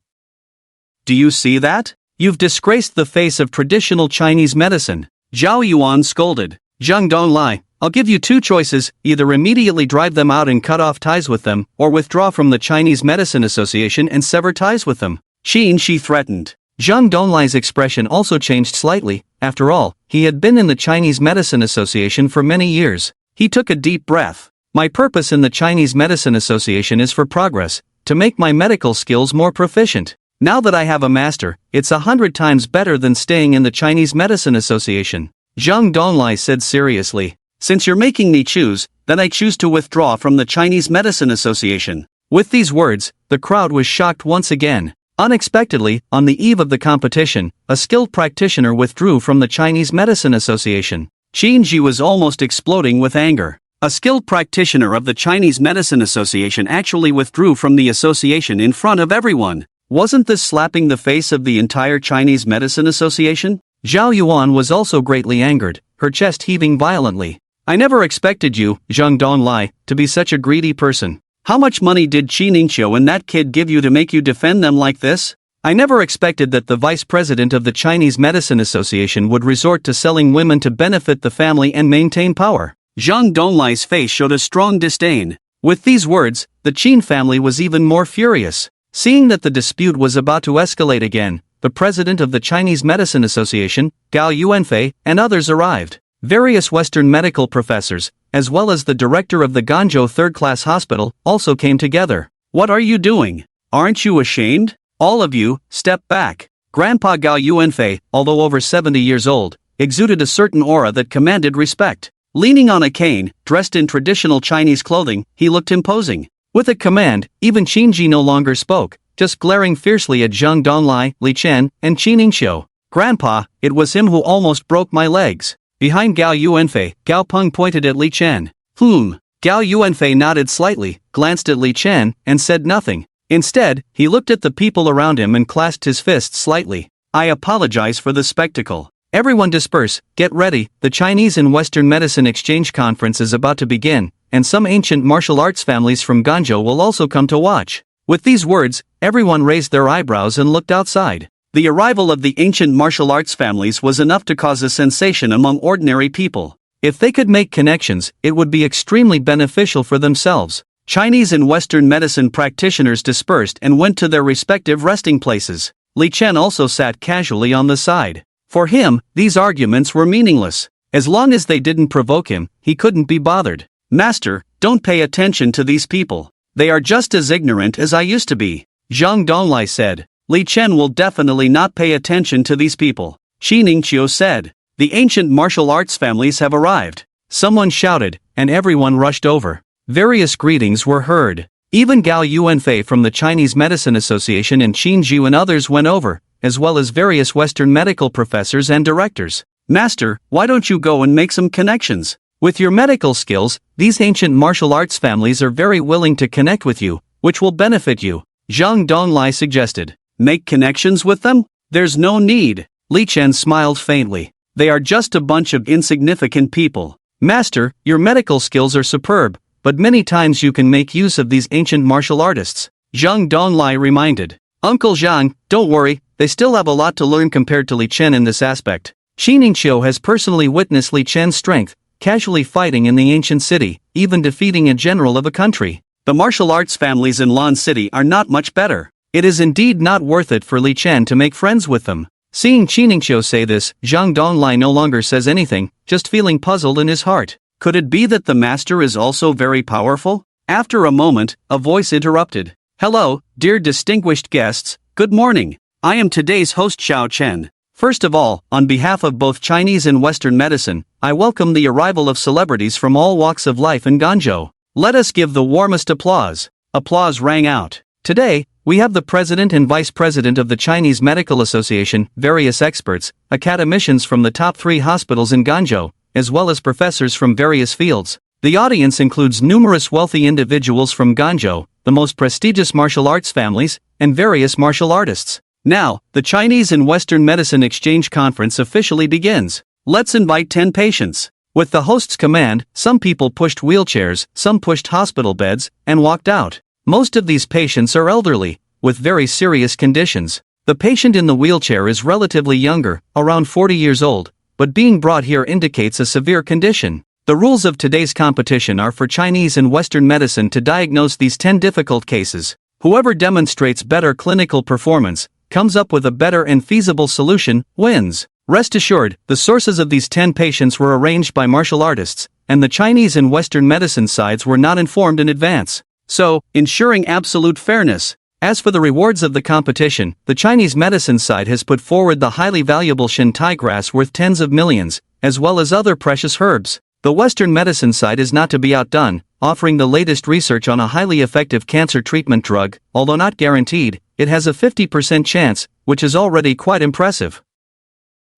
Do you see that? You've disgraced the face of traditional Chinese medicine. Zhao Yuan scolded. Zhang Donglai, I'll give you two choices, either immediately drive them out and cut off ties with them, or withdraw from the Chinese Medicine Association and sever ties with them. Qin Shi threatened. Zhang Donglai's expression also changed slightly. After all, he had been in the Chinese Medicine Association for many years. He took a deep breath. My purpose in the Chinese Medicine Association is for progress, to make my medical skills more proficient. Now that I have a master, it's 100 times better than staying in the Chinese Medicine Association. Zhang Donglai said seriously. Since you're making me choose, then I choose to withdraw from the Chinese Medicine Association. With these words, the crowd was shocked once again. Unexpectedly, on the eve of the competition, a skilled practitioner withdrew from the Chinese Medicine Association. Qin Ji was almost exploding with anger. A skilled practitioner of the Chinese Medicine Association actually withdrew from the association in front of everyone. Wasn't this slapping the face of the entire Chinese Medicine Association? Zhao Yuan was also greatly angered, her chest heaving violently. I never expected you, Zhang Donglai, to be such a greedy person. How much money did Qi Ningqiu and that kid give you to make you defend them like this? I never expected that the vice president of the Chinese Medicine Association would resort to selling women to benefit the family and maintain power. Zhang Donglai's face showed a strong disdain. With these words, the Qin family was even more furious. Seeing that the dispute was about to escalate again, the president of the Chinese Medicine Association, Gao Yuanfei, and others arrived. Various Western medical professors, as well as the director of the Ganzhou third-class hospital, also came together. What are you doing? Aren't you ashamed? All of you, step back. Grandpa Gao Yuanfei, although over 70 years old, exuded a certain aura that commanded respect. Leaning on a cane, dressed in traditional Chinese clothing, he looked imposing. With a command, even Qin Ji no longer spoke, just glaring fiercely at Zhang Donglai, Li Chen, and Qi Ningqiu. Grandpa, it was him who almost broke my legs. Behind Gao Yuanfei, Gao Peng pointed at Li Chen. Gao Yuanfei nodded slightly, glanced at Li Chen, and said nothing. Instead, he looked at the people around him and clasped his fists slightly. I apologize for the spectacle. Everyone disperse, get ready, the Chinese and Western Medicine Exchange Conference is about to begin, and some ancient martial arts families from Ganzhou will also come to watch. With these words, everyone raised their eyebrows and looked outside. The arrival of the ancient martial arts families was enough to cause a sensation among ordinary people. If they could make connections, it would be extremely beneficial for themselves. Chinese and Western medicine practitioners dispersed and went to their respective resting places. Li Chen also sat casually on the side. For him, these arguments were meaningless. As long as they didn't provoke him, he couldn't be bothered. Master, don't pay attention to these people. They are just as ignorant as I used to be. Zhang Donglai said. Li Chen will definitely not pay attention to these people. Qi Ningqiu said. The ancient martial arts families have arrived. Someone shouted, and everyone rushed over. Various greetings were heard. Even Gao Yuanfei from the Chinese Medicine Association and Qin Ji and others went over, as well as various Western medical professors and directors. Master, why don't you go and make some connections? With your medical skills, these ancient martial arts families are very willing to connect with you, which will benefit you, Zhang Donglai suggested. Make connections with them? There's no need. Li Chen smiled faintly. They are just a bunch of insignificant people. Master, your medical skills are superb, but many times you can make use of these ancient martial artists, Zhang Donglai reminded. Uncle Zhang, don't worry, they still have a lot to learn compared to Li Chen in this aspect. Qi Ningqiu has personally witnessed Li Chen's strength, casually fighting in the ancient city, even defeating a general of a country. The martial arts families in Lan City are not much better. It is indeed not worth it for Li Chen to make friends with them. Seeing Qi Ningqiu say this, Zhang Donglai no longer says anything, just feeling puzzled in his heart. Could it be that the master is also very powerful? After a moment, a voice interrupted. Hello, dear distinguished guests, good morning. I am today's host Xiao Chen.
First of all, on behalf of both Chinese and Western medicine, I welcome the arrival of celebrities from all walks of life in Guangzhou. Let us give the warmest applause. Applause rang out. Today, we have the president and vice president of the Chinese Medical Association, various experts, academicians from the top 3 hospitals in Guangzhou, as well as professors from various fields. The audience includes numerous wealthy individuals from Guangzhou, the most prestigious martial arts families, and various martial artists. Now, the Chinese and Western Medicine Exchange Conference officially begins. Let's invite 10 patients. With the host's command, some people pushed wheelchairs, some pushed hospital beds, and walked out. Most of these patients are elderly, with very serious conditions. The patient in the wheelchair is relatively younger, around 40 years old, but being brought here indicates a severe condition. The rules of today's competition are for Chinese and Western medicine to diagnose these 10 difficult cases. Whoever demonstrates better clinical performance, comes up with a better and feasible solution, wins. Rest assured, the sources of these 10 patients were arranged by martial artists, and the Chinese and Western medicine sides were not informed in advance. So, ensuring absolute fairness. As for the rewards of the competition, the Chinese medicine side has put forward the highly valuable Shintai grass worth tens of millions, as well as other precious herbs. The Western medicine side is not to be outdone, offering the latest research on a highly effective cancer treatment drug. Although not guaranteed, it has a 50% chance, which is already quite impressive.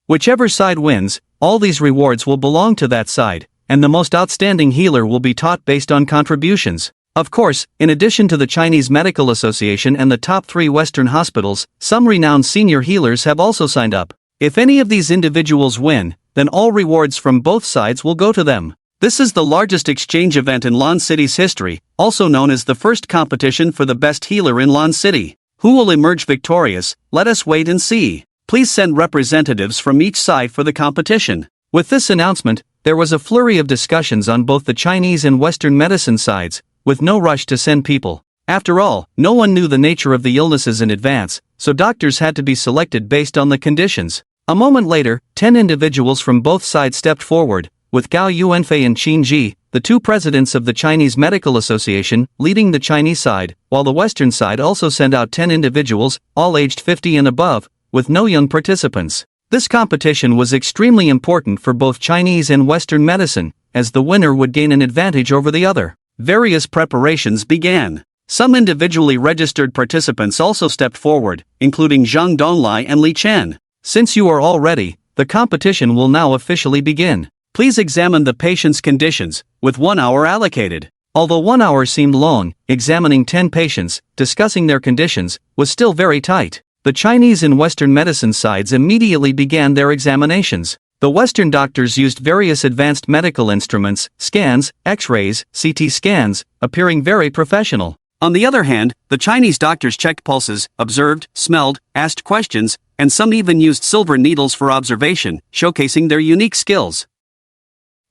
Whichever side wins, all these rewards will belong to that side, and the most outstanding healer will be taught based on contributions. Of course, in addition to the Chinese Medical Association and the top 3 Western hospitals, some renowned senior healers have also signed up. If any of these individuals win, then all rewards from both sides will go to them. This is the largest exchange event in Lan City's history, also known as the first competition for the best healer in Lan City. Who will emerge victorious? Let us wait and see. Please send representatives from each side for the competition. With this announcement, there was a flurry of discussions on both the Chinese and Western medicine sides, with no rush to send people. After all, no one knew the nature of the illnesses in advance, so doctors had to be selected based on the conditions. A moment later, 10 individuals from both sides stepped forward, with Gao Yuanfei and Qin Ji, the 2 presidents of the Chinese Medical Association, leading the Chinese side, while the Western side also sent out 10 individuals, all aged 50 and above, with no young participants. This competition was extremely important for both Chinese and Western medicine, as the winner would gain an advantage over the other. Various preparations began. Some individually registered participants also stepped forward, including Zhang Donglai and Li Chen. Since you are all ready, the competition will now officially begin. Please examine the patient's conditions, with 1 hour allocated. Although 1 hour seemed long, examining 10 patients, discussing their conditions, was still very tight. The Chinese and Western medicine sides immediately began their examinations. The Western doctors used various advanced medical instruments, scans, X-rays, CT scans, appearing very professional. On the other hand, the Chinese doctors checked pulses, observed, smelled, asked questions, and some even used silver needles for observation, showcasing their unique skills.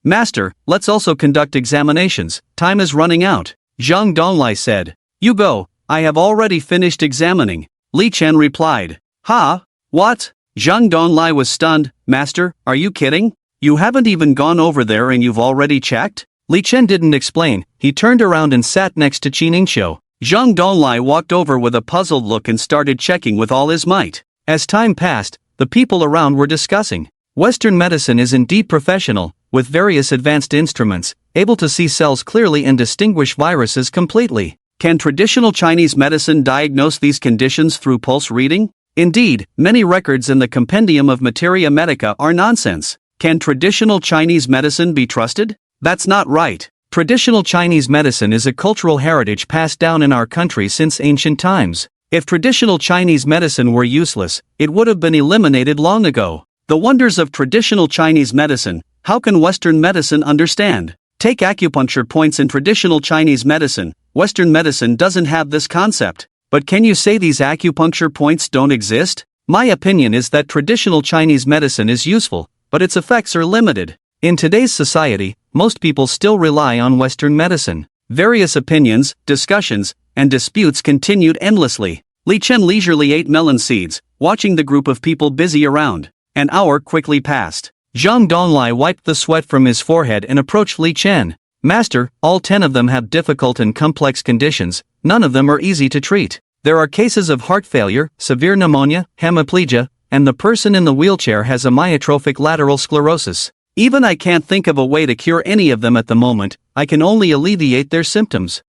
Master, let's also conduct examinations. Time is running out. Zhang Donglai said. You go, I have already finished examining. Li Chen replied. Ha? What? Zhang Donglai was stunned. Master, are you kidding? You haven't even gone over there and you've already checked? Li Chen didn't explain. He turned around and sat next to Qin Ningqiu. Zhang Donglai walked over with a puzzled look and started checking with all his might. As time passed, the people around were discussing. Western medicine is indeed professional, with various advanced instruments, able to see cells clearly and distinguish viruses completely. Can traditional Chinese medicine diagnose these conditions through pulse reading? Indeed, many records in the Compendium of Materia Medica are nonsense. Can traditional Chinese medicine be trusted? That's not right. Traditional Chinese medicine is a cultural heritage passed down in our country since ancient times. If traditional Chinese medicine were useless, it would have been eliminated long ago. The wonders of traditional Chinese medicine, how can Western medicine understand? Take acupuncture points in traditional Chinese medicine. Western medicine doesn't have this concept. But can you say these acupuncture points don't exist? My opinion is that traditional Chinese medicine is useful, but its effects are limited. In today's society, most people still rely on Western medicine. Various opinions, discussions, and disputes continued endlessly. Li Chen leisurely ate melon seeds, watching the group of people busy around. An hour quickly passed. Zhang Donglai wiped the sweat from his forehead and approached Li Chen. Master, all 10 of them have difficult and complex conditions, none of them are easy to treat. There are cases of heart failure, severe pneumonia, hemiplegia,
and the person in the wheelchair has amyotrophic lateral sclerosis.
Even I can't think of a way to cure any of them at the moment, I can only alleviate their symptoms.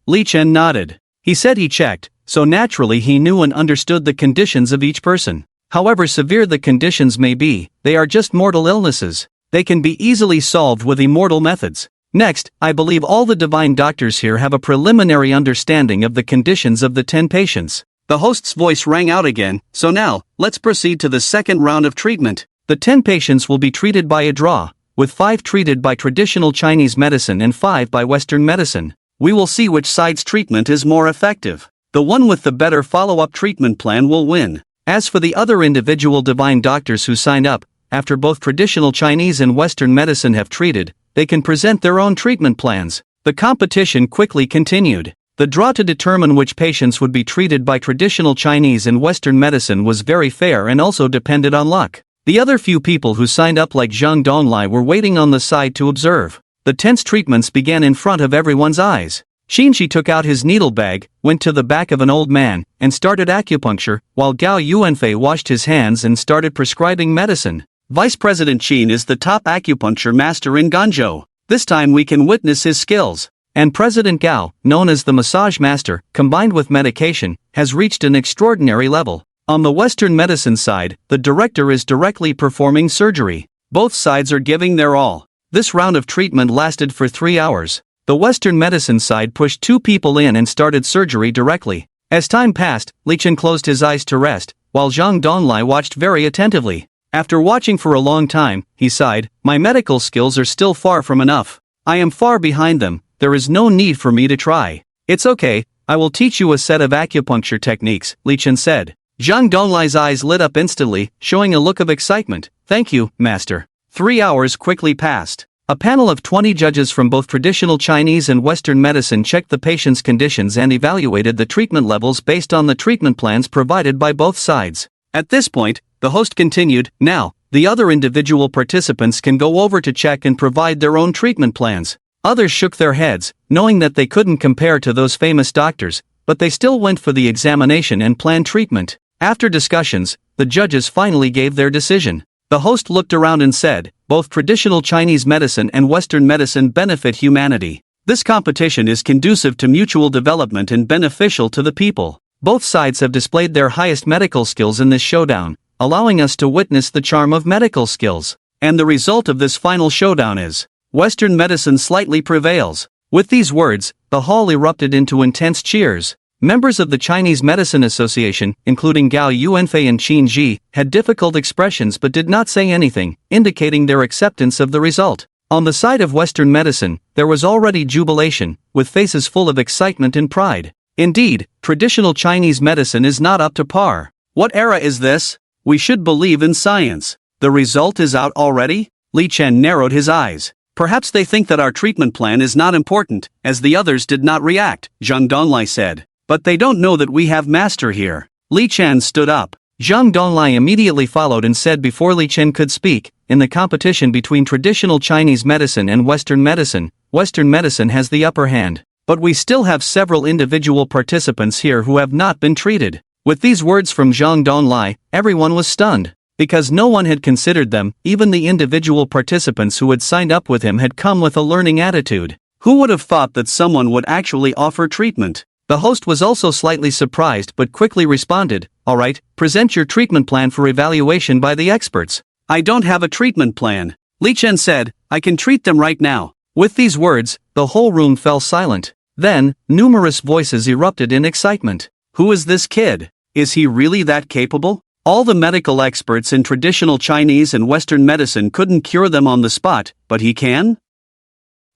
Li Chen nodded. He said he checked, so naturally he knew and understood the conditions of each person. However severe the conditions may be, they are just mortal illnesses. They can be easily solved with immortal methods. Next, I believe all the divine doctors here have a preliminary understanding of the conditions of the 10 patients.
The host's voice rang out again, so now, let's proceed to the second round of treatment.
The 10 patients will be treated by a draw, with 5 treated by traditional Chinese medicine and 5 by Western medicine.
We will see which side's treatment is more effective. The one with the better follow-up treatment plan will win.
As for the other individual divine doctors who signed up, after both traditional Chinese and Western medicine have treated, they can present their own treatment plans. The competition quickly continued. The draw to determine which patients would be treated by traditional Chinese and Western medicine was very fair and also depended on luck. The other few people who signed up like Zhang Donglai were waiting on the side to observe. The tense treatments began in front of everyone's eyes. Xinshi took out his needle bag, went to the back of an old man, and started acupuncture, while Gao Yuanfei washed his hands and started prescribing medicine.
Vice President Qin is the top acupuncture master in Ganzhou. This time we can witness his skills.
And President Gao, known as the massage master, combined with medication, has reached an extraordinary level. On the Western medicine side, the director is directly performing surgery.
Both sides are giving their all.
This round of treatment lasted for 3 hours. The Western medicine side pushed 2 people in and started surgery directly. As time passed, Li Chen closed his eyes to rest, while Zhang Donglai watched very attentively. After watching for a long time, he sighed, "My medical skills are still far from enough. I am far behind them, there is no need for me to try." "It's okay, I will teach you a set of acupuncture techniques," Li Chen said.
Zhang Donglai's eyes lit up instantly, showing a look of excitement.
"Thank you, master."
3 hours quickly passed.
A panel of 20 judges from both traditional Chinese and Western medicine checked the patient's conditions and evaluated the treatment levels based on the treatment plans provided by both sides.
At this point, the host continued, "Now, the other individual participants can go over to check and provide their own treatment plans."
Others shook their heads, knowing that they couldn't compare to those famous doctors, but they still went for the examination and planned treatment. After discussions, the judges finally gave their decision. The host looked around and said, "Both traditional Chinese medicine and Western medicine benefit humanity.
This competition is conducive to mutual development and beneficial to the people.
Both sides have displayed their highest medical skills in this showdown, allowing us to witness the charm of medical skills.
And the result of this final showdown is, Western medicine slightly prevails."
With these words, the hall erupted into intense cheers. Members of the Chinese Medicine Association, including Gao Yuanfei and Qin Ji, had difficult expressions but did not say anything, indicating their acceptance of the result. On the side of Western medicine, there was already jubilation, with faces full of excitement and pride. Indeed, traditional Chinese medicine is not up to par.
What era is this? We should believe in science. The result is out already? Li Chen narrowed his eyes. Perhaps they think that our treatment plan is not important, as the others did not react, Zhang Donglai said. But they don't know that we have master here. Li Chen stood up.
Zhang Donglai immediately followed and said before Li Chen could speak, "In the competition between traditional Chinese medicine and Western medicine has the upper hand. But we still have several individual participants here who have not been treated." With these words from Zhang Donglai, everyone was stunned. Because no one had considered them, even the individual participants who had signed up with him had come with a learning attitude.
Who would have thought that someone would actually offer treatment?
The host was also slightly surprised but quickly responded, "All right, present your treatment plan for evaluation by the experts."
"I don't have a treatment plan," Li Chen said, "I can treat them right now."
With these words, the whole room fell silent. Then, numerous voices erupted in excitement.
"Who is this kid? Is he really that capable? All the medical experts in traditional Chinese and Western medicine couldn't cure them on the spot, but he can?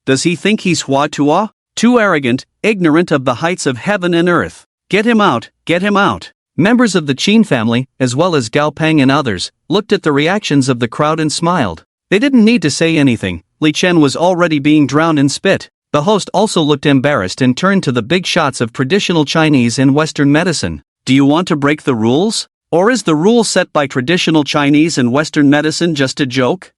Does he think he's Hua Tua? Too arrogant, ignorant of the heights of heaven and earth. Get him out, get him out."
Members of the Qin family, as well as Gao Peng and others, looked at the reactions of the crowd and smiled. They didn't need to say anything. Li Chen was already being drowned in spit. The host also looked embarrassed and turned to the big shots of traditional Chinese and Western medicine.
"Do you want to break the rules? Or is the rule set by traditional Chinese and Western medicine just a joke?"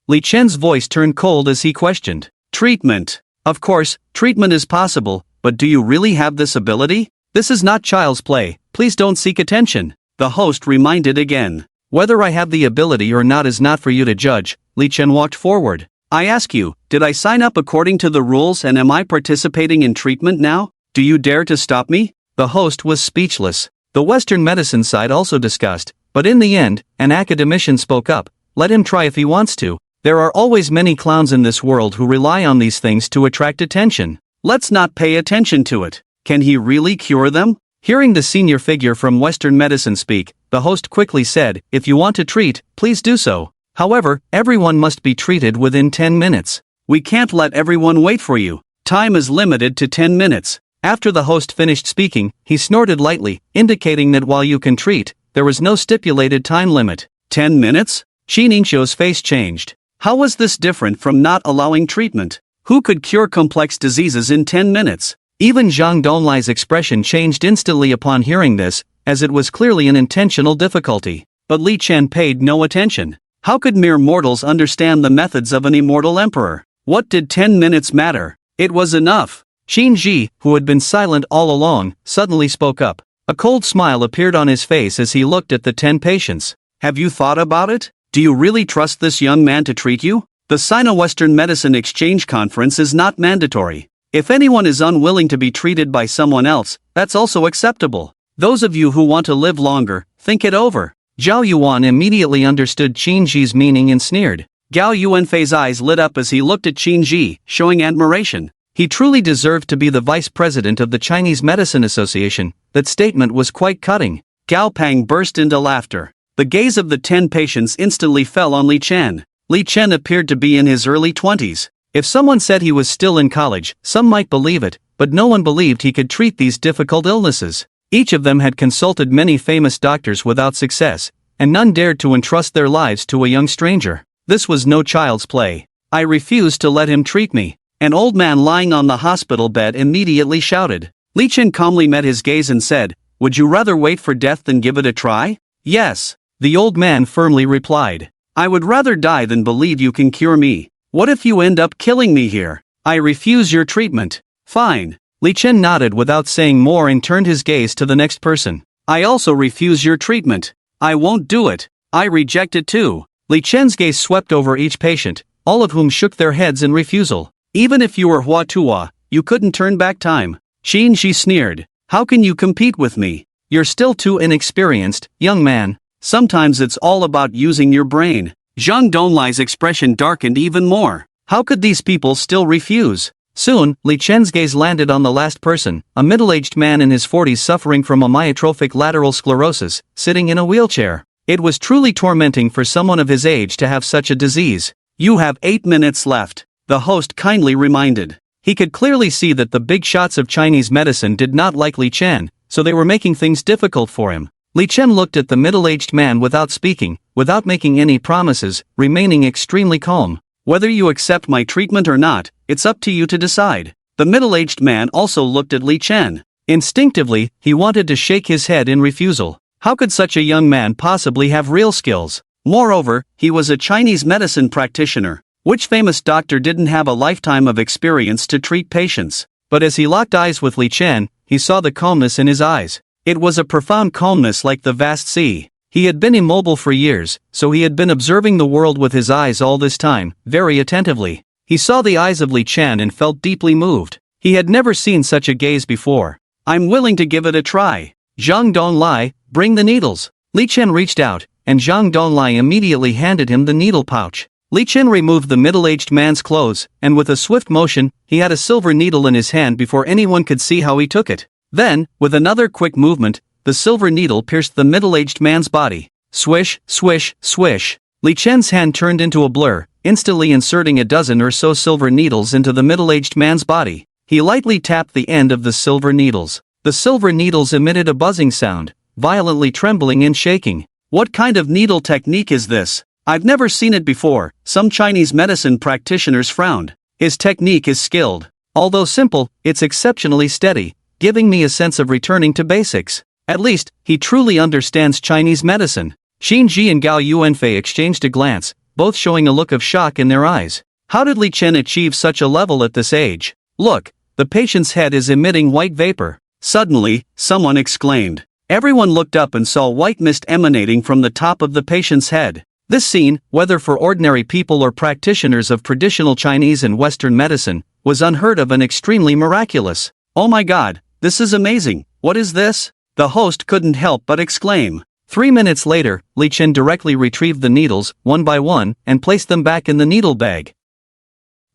Li Chen's voice turned cold as he questioned.
"Treatment. Of course, treatment is possible, but do you really have this ability? This is not child's play, please don't seek attention." the host reminded again.
Whether I have the ability or not is not for you to judge. Li Chen walked forward.
I ask you, did I sign up according to the rules and am I participating in treatment now? Do you dare to stop me?
The host was speechless. The Western medicine side also discussed, but in the end, an academician spoke up. Let him try if he wants to. There are always many clowns in this world who rely on these things to attract attention.
Let's not pay attention to it. Can he really cure them?
Hearing the senior figure from Western medicine speak, the host quickly said, if you want to treat, please do so. However, everyone must be treated within 10 minutes.
We can't let everyone wait for you. Time is limited to 10 minutes.
After the host finished speaking, he snorted lightly, indicating that while you can treat, there was no stipulated time limit.
10 minutes?
Qin Ningxiu's face changed.
How was this different from not allowing treatment? Who could cure complex diseases in 10 minutes?
Even Zhang Donlai's expression changed instantly upon hearing this, as it was clearly an intentional difficulty.
But Li Chen paid no attention. How could mere mortals understand the methods of an immortal emperor? What did 10 minutes matter? It was enough.
Qin Ji, who had been silent all along, suddenly spoke up. A cold smile appeared on his face as he looked at the 10 patients.
Have you thought about it? Do you really trust this young man to treat you? The Sino-Western Medicine Exchange Conference is not mandatory. If anyone is unwilling to be treated by someone else, that's also acceptable. Those of you who want to live longer, think it over.
Zhao Yuan immediately understood Qin Ji's meaning and sneered.
Gao Yuanfei's eyes lit up as he looked at Qin Ji, showing admiration.
He truly deserved to be the vice president of the Chinese Medicine Association. That statement was quite cutting.
Gao Pang burst into laughter. The gaze of the 10 patients instantly fell on Li Chen. Li Chen appeared to be in his early 20s.
If someone said he was still in college, some might believe it, but no one believed he could treat these difficult illnesses. Each of them had consulted many famous doctors without success, and none dared to entrust their lives to a young stranger. This was no child's play.
I refuse to let him treat me. An old man lying on the hospital bed immediately shouted. Li Chen calmly met his gaze and said, would you rather wait for death than give it a try?
Yes, the old man firmly replied.
I would rather die than believe you can cure me. What if you end up killing me here? I refuse your treatment.
Fine. Li Chen nodded without saying more and turned his gaze to the next person.
I also refuse your treatment. I won't do it. I reject it too.
Li Chen's gaze swept over each patient, all of whom shook their heads in refusal.
Even if you were Hua Tuo, you couldn't turn back time.
Qin Ji sneered.
How can you compete with me?
You're still too inexperienced, young man.
Sometimes it's all about using your brain. Zhang Donlai's expression darkened even more. How could these people still refuse?
Soon, Li Chen's gaze landed on the last person, a middle-aged man in his 40s suffering from amyotrophic lateral sclerosis, sitting in a wheelchair. It was truly tormenting for someone of his age to have such a disease.
You have 8 minutes left, the host kindly reminded.
He could clearly see that the big shots of Chinese medicine did not like Li Chen, so they were making things difficult for him. Li Chen looked at the middle-aged man without speaking, without making any promises, remaining extremely calm.
Whether you accept my treatment or not, it's up to you to decide. The middle-aged man also looked at Li Chen.
Instinctively, he wanted to shake his head in refusal. How could such a young man possibly have real skills?
Moreover, he was a Chinese medicine practitioner. Which famous doctor didn't have a lifetime of experience to treat patients?
But as he locked eyes with Li Chen, he saw the calmness in his eyes. It was a profound calmness like the vast sea. He had been immobile for years, so he had been observing the world with his eyes all this time, very attentively. He saw the eyes of Li Chen and felt deeply moved. He had never seen such a gaze before.
I'm willing to give it a try.
Zhang Donlai, bring the needles. Li Chen reached out, and Zhang Donlai immediately handed him the needle pouch. Li Chen removed the middle-aged man's clothes, and with a swift motion, he had a silver needle in his hand before anyone could see how he took it. Then, with another quick movement, the silver needle pierced the middle-aged man's body. Swish, swish, swish. Li Chen's hand turned into a blur, instantly inserting a dozen or so silver needles into the middle-aged man's body. He lightly tapped the end of the silver needles. The silver needles emitted a buzzing sound, violently trembling and shaking.
What kind of needle technique is this? I've never seen it before, some Chinese medicine practitioners frowned.
His technique is skilled. Although simple, it's exceptionally steady, giving me a sense of returning to basics. At least, he truly understands Chinese medicine. Qin Ji and Gao Yuanfei exchanged a glance, both showing a look of shock in their eyes. How did Li Chen achieve such a level at this age? Look, the patient's head is emitting white vapor.
Suddenly, someone exclaimed. Everyone looked up and saw white mist emanating from the top of the patient's head. This scene, whether for ordinary people or practitioners of traditional Chinese and Western medicine, was unheard of and extremely miraculous. "Oh my God, this is amazing, what is this?" the host couldn't help but exclaim. 3 minutes later, Li Chen directly retrieved the needles, one by one, and placed them back in the needle bag.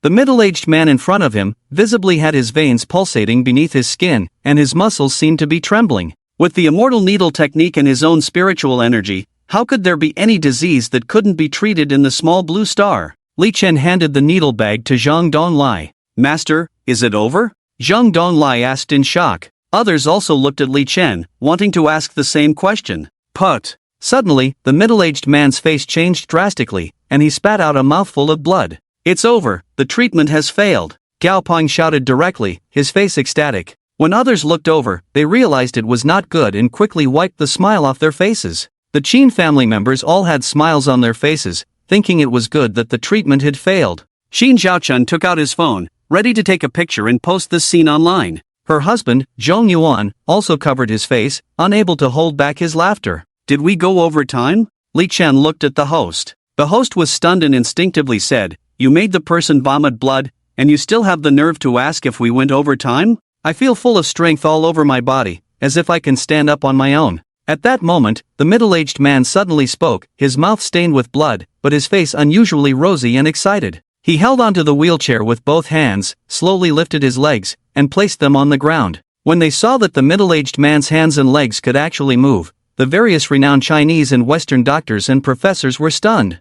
The middle-aged man in front of him visibly had his veins pulsating beneath his skin, and his muscles seemed to be trembling. With the immortal needle technique and his own spiritual energy, how could there be any disease that couldn't be treated in the small blue star? Li Chen handed the needle bag to Zhang Donglai. "Master, is it over?" Zhang Donglai asked in shock. Others also looked at Li Chen, wanting to ask the same question. Put! Suddenly, the middle-aged man's face changed drastically, and he spat out a mouthful of blood. "It's over, the treatment has failed," Gao Peng shouted directly, his face ecstatic. When others looked over, they realized it was not good and quickly wiped the smile off their faces. The Qin family members all had smiles on their faces, thinking it was good that the treatment had failed. Xin Zhaochun took out his phone, ready to take a picture and post this scene online. Her husband, Zhong Yuan, also covered his face, unable to hold back his laughter. "Did we go over time?" Li Chen looked at the host. The host was stunned and instinctively said, "You made the person vomit blood, and you still have the nerve to ask if we went over time? I feel full of strength all over my body, as if I can stand up on my own." At that moment, the middle-aged man suddenly spoke, his mouth stained with blood, but his face unusually rosy and excited. He held onto the wheelchair with both hands, slowly lifted his legs, and placed them on the ground. When they saw that the middle-aged man's hands and legs could actually move, the various renowned Chinese and Western doctors and professors were stunned.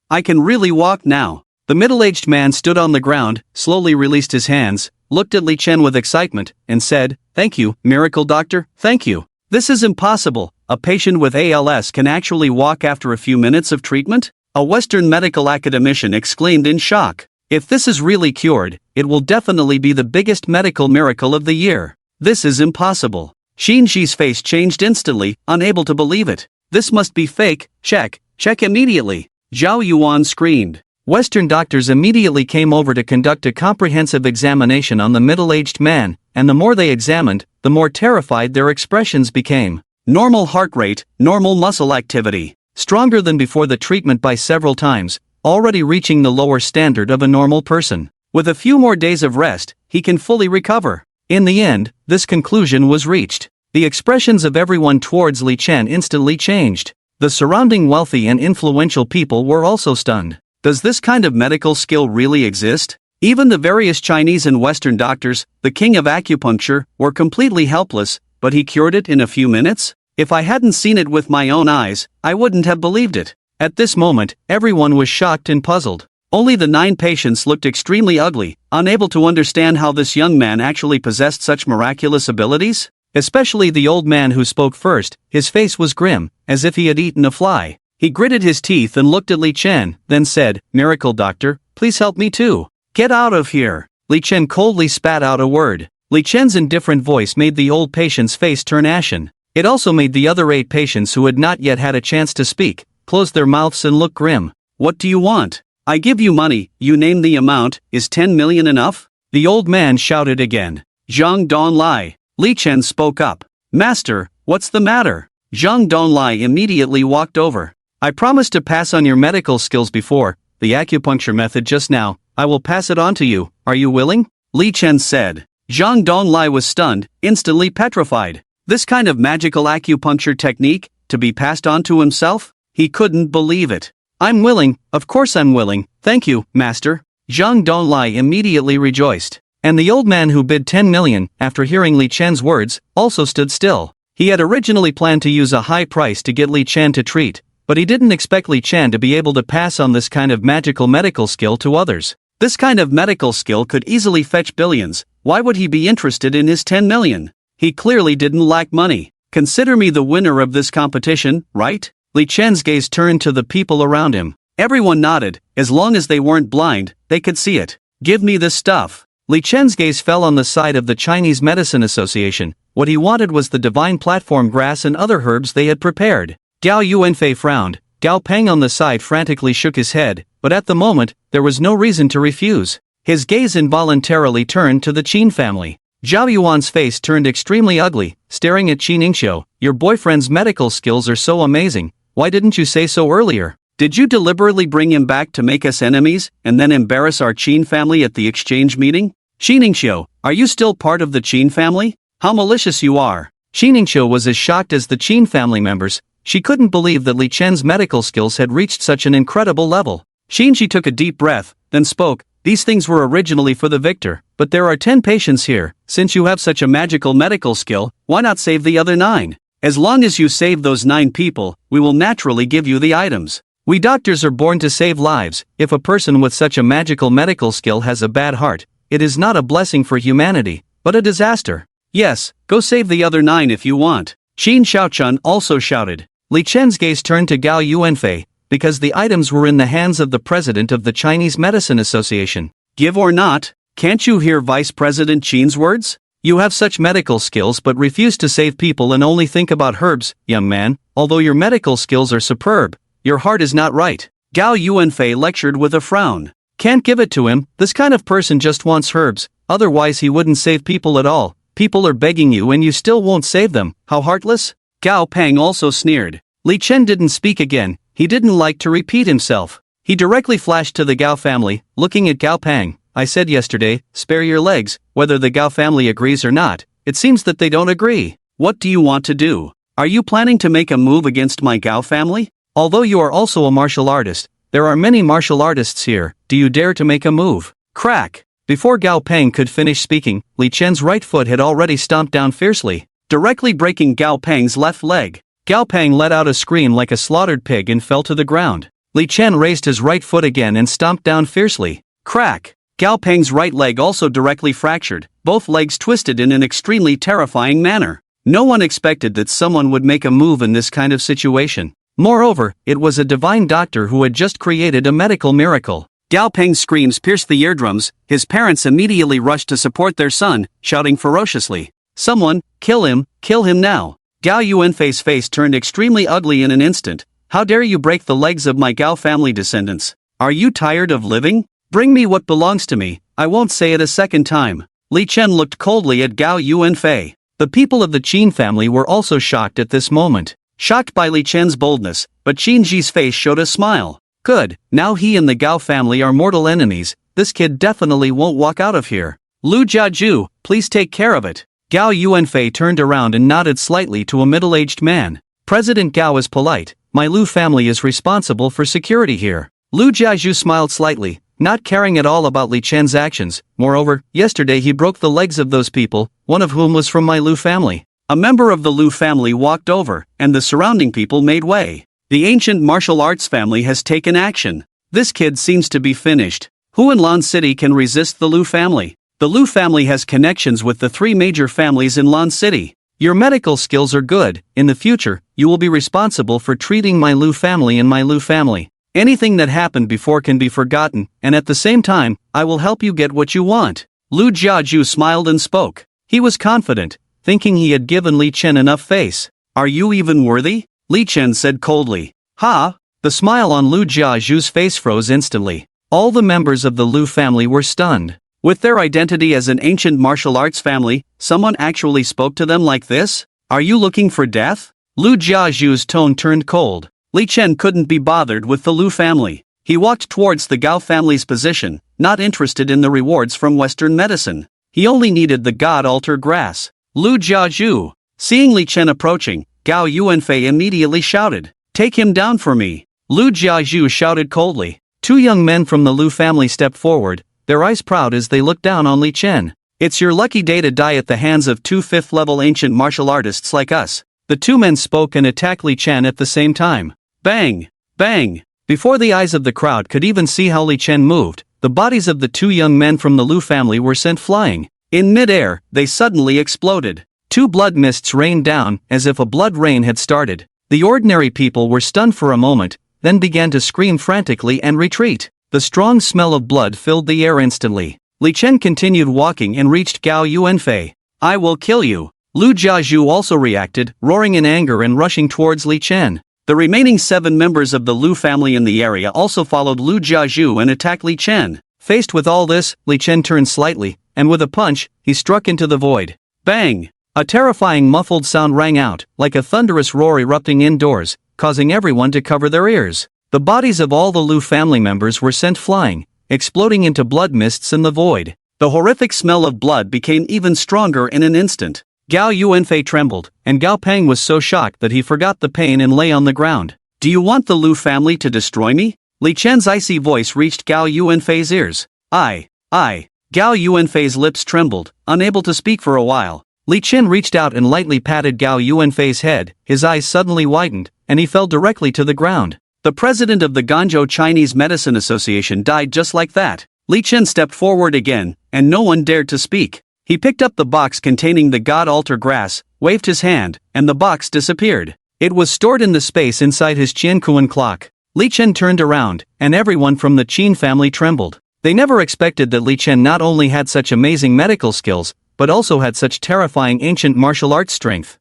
"I can really walk now." The middle-aged man stood on the ground, slowly released his hands, looked at Li Chen with excitement, and said, "Thank you, miracle doctor, thank you. This is impossible, a patient with ALS can actually walk after a few minutes of treatment?" A Western medical academician exclaimed in shock. "If this is really cured, it will definitely be the biggest medical miracle of the year. This is impossible." Xin Ji's face changed instantly, unable to believe it. "This must be fake, check immediately." Zhao Yuan screamed. Western doctors immediately came over to conduct a comprehensive examination on the middle-aged man, and the more they examined, the more terrified their expressions became. Normal heart rate, normal muscle activity, stronger than before the treatment by several times, already reaching the lower standard of a normal person. With a few more days of rest, he can fully recover. In the end, this conclusion was reached. The expressions of everyone towards Li Chen instantly changed. The surrounding wealthy and influential people were also stunned. Does this kind of medical skill really exist? Even the various Chinese and Western doctors, the king of acupuncture, were completely helpless, but he cured it in a few minutes? If I hadn't seen it with my own eyes, I wouldn't have believed it. At this moment, everyone was shocked and puzzled. Only the 9 patients looked extremely ugly, unable to understand how this young man actually possessed such miraculous abilities. Especially the old man who spoke first, his face was grim, as if he had eaten a fly. He gritted his teeth and looked at Li Chen, then said, "Miracle doctor, please help me too." "Get out of here." Li Chen coldly spat out a word. Li Chen's indifferent voice made the old patient's face turn ashen. It also made the other 8 patients who had not yet had a chance to speak, close their mouths and look grim. "What do you want? I give you money, you name the amount, is 10 million enough?" The old man shouted again. "Zhang Donglai." Li Chen spoke up. "Master, what's the matter?" Zhang Donglai immediately walked over. "I promised to pass on your medical skills before, the acupuncture method just now, I will pass it on to you, are you willing?" Li Chen said. Zhang Donglai was stunned, instantly petrified. This kind of magical acupuncture technique, to be passed on to himself? He couldn't believe it. "I'm willing, of course I'm willing, thank you, master." Zhang Donglai immediately rejoiced. And the old man who bid 10 million, after hearing Li Chen's words, also stood still. He had originally planned to use a high price to get Li Chen to treat, but he didn't expect Li Chen to be able to pass on this kind of magical medical skill to others. This kind of medical skill could easily fetch billions. Why would he be interested in his 10 million? He clearly didn't lack money. "Consider me the winner of this competition, right?" Li Chen's gaze turned to the people around him. Everyone nodded. As long as they weren't blind, they could see it. "Give me this stuff." Li Chen's gaze fell on the side of the Chinese Medicine Association. What he wanted was the divine platform grass and other herbs they had prepared. Gao Yuanfei frowned. Gao Peng on the side frantically shook his head, but at the moment, there was no reason to refuse. His gaze involuntarily turned to the Qin family.
Zhao Yuan's face turned extremely ugly, staring at Qin Ningxiu. Your boyfriend's medical skills are so amazing, why didn't you say so earlier?
Did you deliberately bring him back to make us enemies, and then embarrass our Qin family at the exchange meeting? Qin Ningxiu, are you still part of the Qin family? How malicious you are.
Qin Ningxiu was as shocked as the Qin family members. She couldn't believe that Li Chen's medical skills had reached such an incredible level. She took a deep breath, then spoke. These things were originally for the victor, but there are 10 patients here. Since you have such a magical medical skill, why not save the other 9? As long as you save those 9 people, we will naturally give you the items. We doctors are born to save lives. If a person with such a magical medical skill has a bad heart, it is not a blessing for humanity, but a disaster.
Yes, go save the other 9 if you want. Qin Shaochun also shouted.
Li Chen's gaze turned to Gao Yuanfei, because the items were in the hands of the president of the Chinese Medicine Association.
Give or not, can't you hear Vice President Qin's words?
You have such medical skills but refuse to save people and only think about herbs, young man. Although your medical skills are superb, your heart is not right.
Gao Yuanfei lectured with a frown.
Can't give it to him, this kind of person just wants herbs, otherwise he wouldn't save people at all. People are begging you and you still won't save them, how heartless?
Gao Peng also sneered.
Li Chen didn't speak again, he didn't like to repeat himself. He directly flashed to the Gao family, looking at Gao Peng. I said yesterday, spare your legs, whether the Gao family agrees or not. It seems that they don't agree.
What do you want to do? Are you planning to make a move against my Gao family?
Although you are also a martial artist, there are many martial artists here, do you dare to make a move?
Crack!
Before Gao Peng could finish speaking, Li Chen's right foot had already stomped down fiercely,
directly breaking Gao Peng's left leg.
Gao Peng let out a scream like a slaughtered pig and fell to the ground. Li Chen raised his right foot again and stomped down fiercely.
Crack! Gao Peng's right leg also directly fractured, both legs twisted in an extremely terrifying manner. No one expected that someone would make a move in this kind of situation.
Moreover, it was a divine doctor who had just created a medical miracle.
Gao Peng's screams pierced the eardrums. His parents immediately rushed to support their son, shouting ferociously. Someone, kill him now. Gao Yuanfei's face turned extremely ugly in an instant. How dare you break the legs of my Gao family descendants? Are you tired of living? Bring me what belongs to me, I won't say it a second time.
Li Chen looked coldly at Gao Yuanfei. The people of the Qin family were also shocked at this moment.
Shocked by Li Chen's boldness, but Qin Ji's face showed a smile.
Good, now he and the Gao family are mortal enemies, this kid definitely won't walk out of here.
Lu Jiaju, please take care of it.
Gao Yuanfei turned around and nodded slightly to a middle-aged man. President Gao is polite, my Lu family is responsible for security here. Lu Jiaju smiled slightly, not caring at all about Li Chen's actions. Moreover, yesterday he broke the legs of those people, one of whom was from my Lu family.
A member of the Lu family walked over, and the surrounding people made way. The ancient martial arts family has taken action. This kid seems to be finished. Who in Lan City can resist the Lu family? The Lu family has connections with the 3 major families in Lan City.
Your medical skills are good. In the future, you will be responsible for treating my Lu family and my Lu family. Anything that happened before can be forgotten, and at the same time, I will help you get what you want.
Lu Jiaju smiled and spoke.
He was confident, thinking he had given Li Chen enough face.
Are you even worthy? Li Chen said coldly.
Ha! The smile on Lu Jiaju's face froze instantly. All the members of the Lu family were stunned.
With their identity as an ancient martial arts family, someone actually spoke to them like this? Are you looking for death?
Lu Jiaju's tone turned cold.
Li Chen couldn't be bothered with the Lu family. He walked towards the Gao family's position, not interested in the rewards from Western medicine. He only needed the god altar grass.
Lu Jiaju.
Seeing Li Chen approaching, Gao Yuanfei immediately shouted, "Take him down for me."
Lu Jiaju shouted coldly. 2 young men from the Lu family stepped forward, their eyes proud as they looked down on Li Chen.
It's your lucky day to die at the hands of 2 5th-level ancient martial artists like us.
The 2 men spoke and attacked Li Chen at the same time.
Bang! Bang!
Before the eyes of the crowd could even see how Li Chen moved, the bodies of the 2 young men from the Lu family were sent flying.
In mid-air, they suddenly exploded.
2 blood mists rained down, as if a blood rain had started. The ordinary people were stunned for a moment, then began to scream frantically and retreat. The strong smell of blood filled the air instantly. Li Chen continued walking and reached Gao Yuanfei.
I will kill you.
Lu Jiaju also reacted, roaring in anger and rushing towards Li Chen.
The remaining 7 members of the Lu family in the area also followed Lu Jiaju and attacked Li Chen.
Faced with all this, Li Chen turned slightly, and with a punch, he struck into the void.
Bang!
A terrifying muffled sound rang out, like a thunderous roar erupting indoors, causing everyone to cover their ears. The bodies of all the Liu family members were sent flying, exploding into blood mists in the void.
The horrific smell of blood became even stronger in an instant.
Gao Yuanfei trembled, and Gao Peng was so shocked that he forgot the pain and lay on the ground.
Do you want the Liu family to destroy me? Li Chen's icy voice reached Gao Yuanfei's ears. I. Gao Yuanfei's lips trembled, unable to speak for a while.
Li Chen reached out and lightly patted Gao Yuanfei's head, his eyes suddenly widened, and he fell directly to the ground.
The president of the Guangzhou Chinese Medicine Association died just like that. Li Chen stepped forward again, and no one dared to speak. He picked up the box containing the God Altar grass, waved his hand, and the box disappeared.
It was stored in the space inside his Qiankuan clock. Li Chen turned around, and everyone from the Qin family trembled. They never expected that Li Chen not only had such amazing medical skills, but also had such terrifying ancient martial arts strength.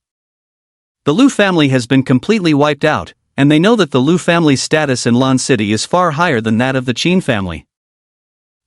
The Liu family has been completely wiped out, and they know that the Liu family's status in Lan City is far higher than that of the Qin family.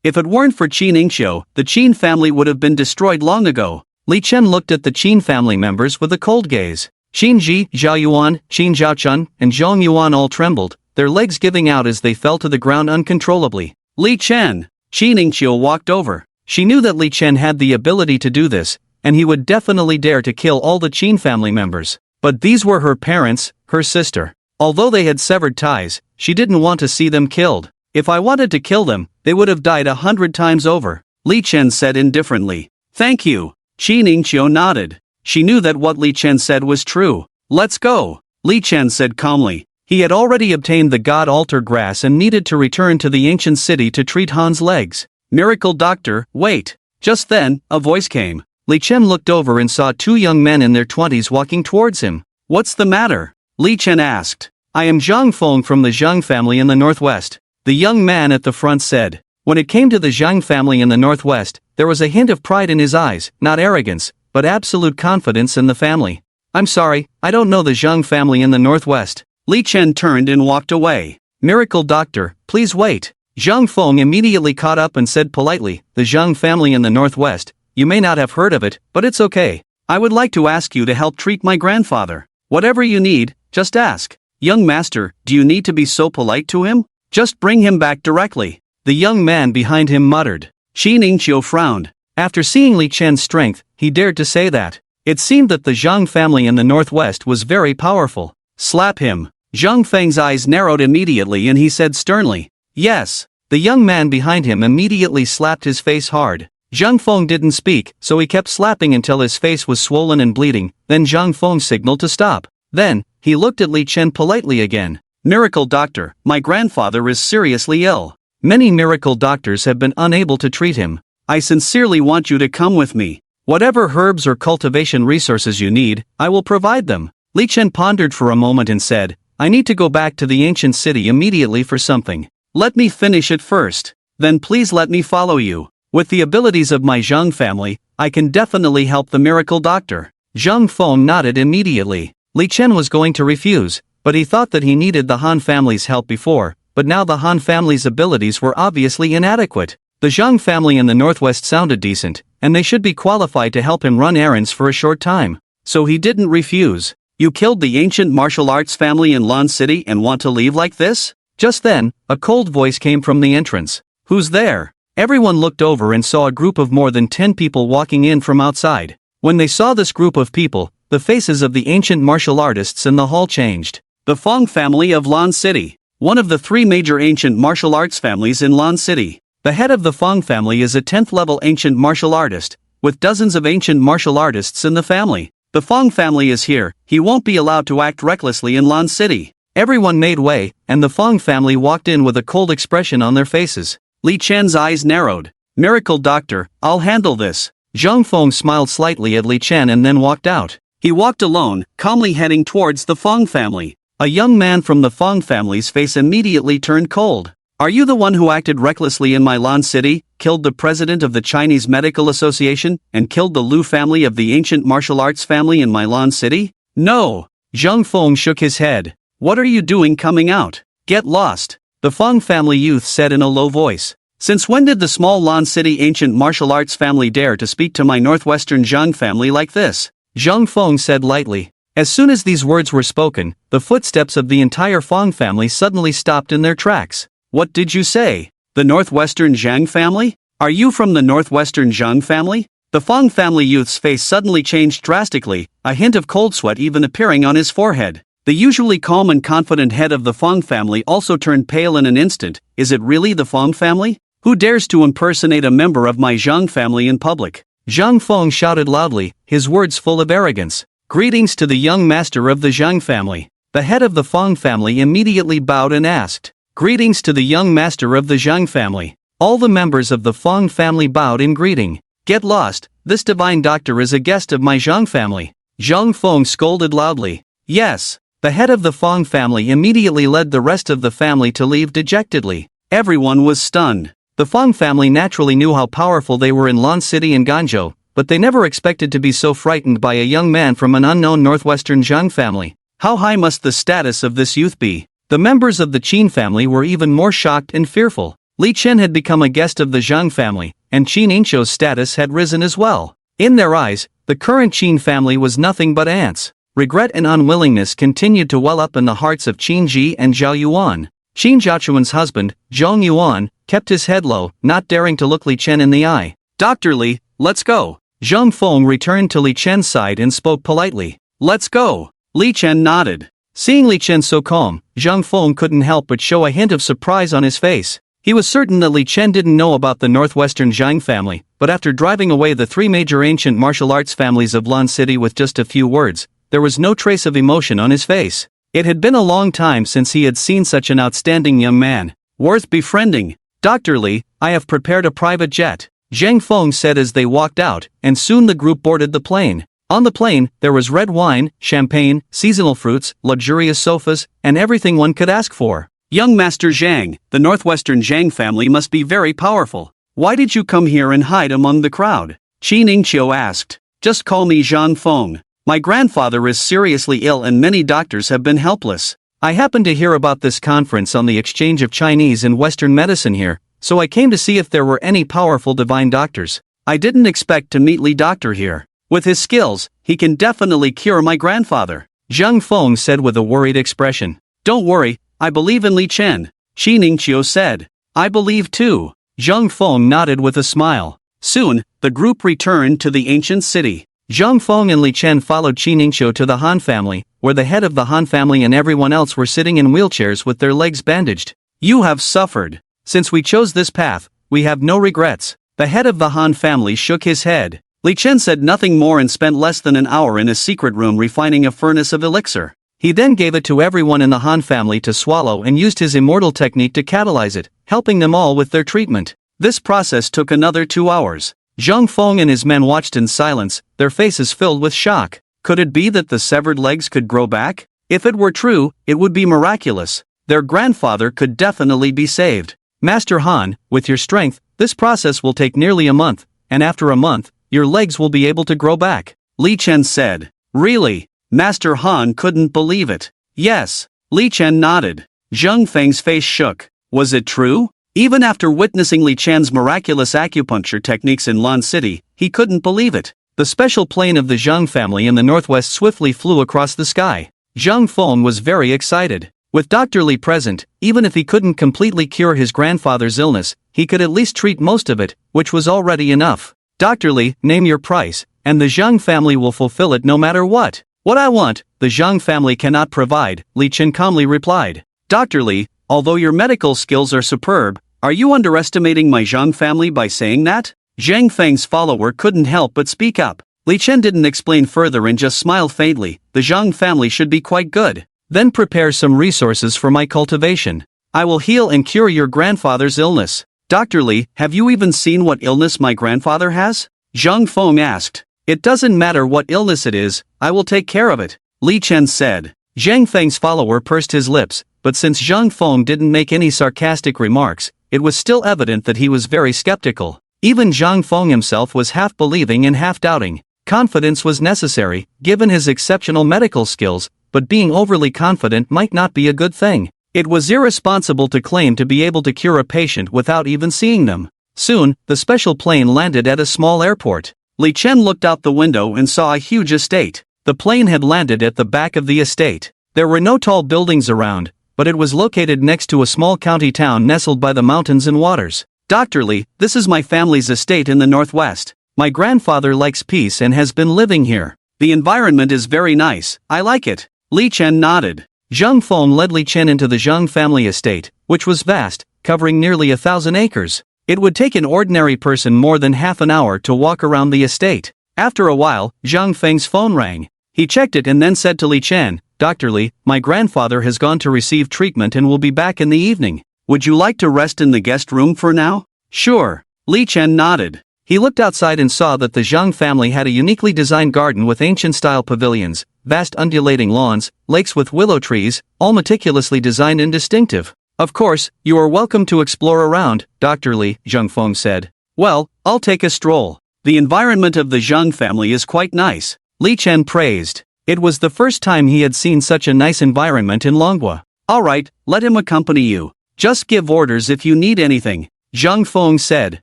If it weren't for Qin Ingxiu, the Qin family would have been destroyed long ago.
Li Chen looked at the Qin family members with a cold gaze. Qin Ji, Zhao Yuan, Qin Zhaochun, and Zhong Yuan all trembled, their legs giving out as they fell to the ground uncontrollably.
Li Chen! Qin Ingxiu walked over.
She knew that Li Chen had the ability to do this, and he would definitely dare to kill all the Qin family members. But these were her parents, her sister. Although they had severed ties, she didn't want to see them killed.
If I wanted to kill them, they would have died 100 times over, Li Chen said indifferently. Thank you. Qin Ingxiu nodded. She knew that what Li Chen said was true. Let's go, Li Chen said calmly.
He had already obtained the God Altar grass and needed to return to the ancient city to treat Han's legs.
Miracle doctor, wait. Just then, a voice came.
Li Chen looked over and saw two young men in their 20s walking towards him.
What's the matter? Li Chen asked.
I am Zhang Feng from the Zhang family in the northwest, the young man at the front said. When it came to the Zhang family in the northwest, there was a hint of pride in his eyes, not arrogance, but absolute confidence in the family. I'm sorry, I don't know the Zhang family in the northwest.
Li Chen turned and walked away.
Miracle doctor, please wait. Zhang Feng immediately caught up and said politely, the Zhang family in the northwest, you may not have heard of it, but it's okay.
I would like to ask you to help treat my grandfather. Whatever you need, just ask. Young master, do you need to be so polite to him? Just bring him back directly.
The young man behind him muttered.
Qin Ingxiu frowned.
After seeing Li Chen's strength, he dared to say that. It seemed that the Zhang family in the northwest was very powerful.
Slap him. Zhang Feng's eyes narrowed immediately and he said sternly, yes.
The young man behind him immediately slapped his face hard. Zhang Feng didn't speak, so he kept slapping until his face was swollen and bleeding, then Zhang Feng signaled to stop. Then, he looked at Li Chen politely again.
Miracle doctor, my grandfather is seriously ill.
Many miracle doctors have been unable to treat him.
I sincerely want you to come with me.
Whatever herbs or cultivation resources you need, I will provide them. Li Chen pondered for a moment and said, I need to go back to the ancient city immediately for something.
Let me finish it first. Then please let me follow you. With the abilities of my Zhang family, I can definitely help the miracle doctor.
Zhang Feng nodded immediately. Li Chen was going to refuse, but he thought that he needed the Han family's help before, but now the Han family's abilities were obviously inadequate. The Zhang family in the northwest sounded decent, and they should be qualified to help him run errands for a short time.
So he didn't refuse. You killed the ancient martial arts family in Lan City and want to leave like this?
Just then, a cold voice came from the entrance.
Who's there?
Everyone looked over and saw a group of more than 10 people walking in from outside. When they saw this group of people, the faces of the ancient martial artists in the hall changed.
The Feng family of Lan City, one of the 3 major ancient martial arts families in Lan City.
The head of the Feng family is a 10th level ancient martial artist, with dozens of ancient martial artists in the family.
The Feng family is here, he won't be allowed to act recklessly in Lan City.
Everyone made way, and the Feng family walked in with a cold expression on their faces.
Li Chen's eyes narrowed. Miracle doctor, I'll handle this.
Zhang Feng smiled slightly at Li Chen and then walked out.
He walked alone, calmly heading towards the Feng family.
A young man from the Feng family's face immediately turned cold.
Are you the one who acted recklessly in my Lan City, killed the president of the Chinese Medical Association, and killed the Liu family of the ancient martial arts family in my Lan City?
No. Zhang Feng shook his head.
What are you doing coming out? Get lost.
The Feng family youth said in a low voice.
Since when did the small Lan City ancient martial arts family dare to speak to my northwestern Zhang family like this?
Zhang Feng said lightly. As soon as these words were spoken, the footsteps of the entire Feng family suddenly stopped in their tracks.
What did you say? The northwestern Zhang family? Are you from the northwestern Zhang family? The Feng family youth's face suddenly changed drastically, a hint of cold sweat even appearing on his forehead. The usually calm and confident head of the Feng family also turned pale in an instant. Is it really the Feng family? Who dares to impersonate a member of my Zhang family in public?
Zhang Feng shouted loudly, his words full of arrogance. Greetings to the young master of the Zhang family. The head of the Feng family immediately bowed and asked, Greetings to the young master of the Zhang family. All the members of the Feng family bowed in greeting. Get lost, this divine doctor is a guest of my Zhang family. Zhang Feng scolded loudly. Yes. The head of the Feng family immediately led the rest of the family to leave dejectedly. Everyone was stunned. The Feng family naturally knew how powerful they were in Lan City and Ganzhou, but they never expected to be so frightened by a young man from an unknown northwestern Zhang family. How high must the status of this youth be? The members of the Qin family were even more shocked and fearful. Li Chen had become a guest of the Zhang family, and Qin Incho's status had risen as well. In their eyes, the current Qin family was nothing but ants. Regret and unwillingness continued to well up in the hearts of Qin Ji and Zhao Yuan. Qin Jiachuan's husband, Zhang Yuan, kept his head low, not daring to look Li Chen in the eye. Dr. Li, let's go. Zhang Feng returned to Li Chen's side and spoke politely. Let's go. Li Chen nodded. Seeing Li Chen so calm, Zhang Feng couldn't help but show a hint of surprise on his face. He was certain that Li Chen didn't know about the northwestern Zhang family, but after driving away the three major ancient martial arts families of Lan City with just a few words, there was no trace of emotion on his face. It had been a long time since he had seen such an outstanding young man. Worth befriending. Dr. Li, I have prepared a private jet, Zhang Feng said as they walked out, and soon the group boarded the plane. On the plane, there was red wine, champagne, seasonal fruits, luxurious sofas, and everything one could ask for. Young Master Zhang, the northwestern Zhang family must be very powerful. Why did you come here and hide among the crowd? Qin Ningqiu asked. Just call me Zhang Feng. My grandfather is seriously ill and many doctors have been helpless. I happened to hear about this conference on the exchange of Chinese and Western medicine here, so I came to see if there were any powerful divine doctors. I didn't expect to meet Li Doctor here. With his skills, he can definitely cure my grandfather, Zhang Feng said with a worried expression. Don't worry, I believe in Li Chen, Qin Ningqiu said. I believe too. Zhang Feng nodded with a smile. Soon, the group returned to the ancient city. Zhang Feng and Li Chen followed Qin Ningqiu to the Han family, where the head of the Han family and everyone else were sitting in wheelchairs with their legs bandaged. You have suffered. Since we chose this path, we have no regrets. The head of the Han family shook his head. Li Chen said nothing more and spent less than an hour in a secret room refining a furnace of elixir. He then gave it to everyone in the Han family to swallow and used his immortal technique to catalyze it, helping them all with their treatment. This process took another 2 hours. Zhang Feng and his men watched in silence, their faces filled with shock. Could it be that the severed legs could grow back? If it were true, it would be miraculous. Their grandfather could definitely be saved. Master Han, with your strength, this process will take nearly a month, and after a month, your legs will be able to grow back, Li Chen said. Really? Master Han couldn't believe it. Yes. Li Chen nodded. Zhang Feng's face shook. Was it true? Even after witnessing Li Chen's miraculous acupuncture techniques in Lan City, he couldn't believe it. The special plane of the Zhang family in the northwest swiftly flew across the sky. Zhang Feng was very excited. With Dr. Li present, even if he couldn't completely cure his grandfather's illness, he could at least treat most of it, which was already enough. Dr. Li, name your price, and the Zhang family will fulfill it no matter what. What I want, the Zhang family cannot provide, Li Chen calmly replied. Dr. Li, although your medical skills are superb, are you underestimating my Zhang family by saying that? Zhang Feng's follower couldn't help but speak up. Li Chen didn't explain further and just smiled faintly. The Zhang family should be quite good. Then prepare some resources for my cultivation. I will heal and cure your grandfather's illness. Dr. Li, have you even seen what illness my grandfather has? Zhang Feng asked. It doesn't matter what illness it is, I will take care of it, Li Chen said. Zhang Feng's follower pursed his lips, but since Zhang Feng didn't make any sarcastic remarks, it was still evident that he was very skeptical. Even Zhang Feng himself was half believing and half doubting. Confidence was necessary, given his exceptional medical skills, but being overly confident might not be a good thing. It was irresponsible to claim to be able to cure a patient without even seeing them. Soon, the special plane landed at a small airport.
Li Chen looked out the window and saw a huge estate.
The plane had landed at the back of the estate. There were no tall buildings around, but it was located next to a small county town nestled by the mountains and waters.
Dr. Li, this is my family's estate in the northwest.
My grandfather likes peace and has been living here.
The environment is very nice, I like it. Li Chen nodded.
Zhang Feng led Li Chen into the Zhang family estate, which was vast, covering nearly 1,000 acres. It would take an ordinary person more than half an hour to walk around the estate. After a while, Zhang Feng's phone rang. He checked it and then said to Li Chen, Dr. Li, my grandfather has gone to receive treatment and will be back in the evening.
Would you like to rest in the guest room for now?
Sure.
Li Chen nodded.
He looked outside and saw that the Zhang family had a uniquely designed garden with ancient-style pavilions, vast undulating lawns, lakes with willow trees, all meticulously designed and distinctive. Of course, you are welcome to explore around, Dr. Li, Zhang Feng said.
Well, I'll take a stroll. The environment of the Zhang family is quite nice.
Li Chen praised. It was the first time he had seen such a nice environment in Longhua.
Alright, let him accompany you. Just give orders if you need anything, Zhang Feng said.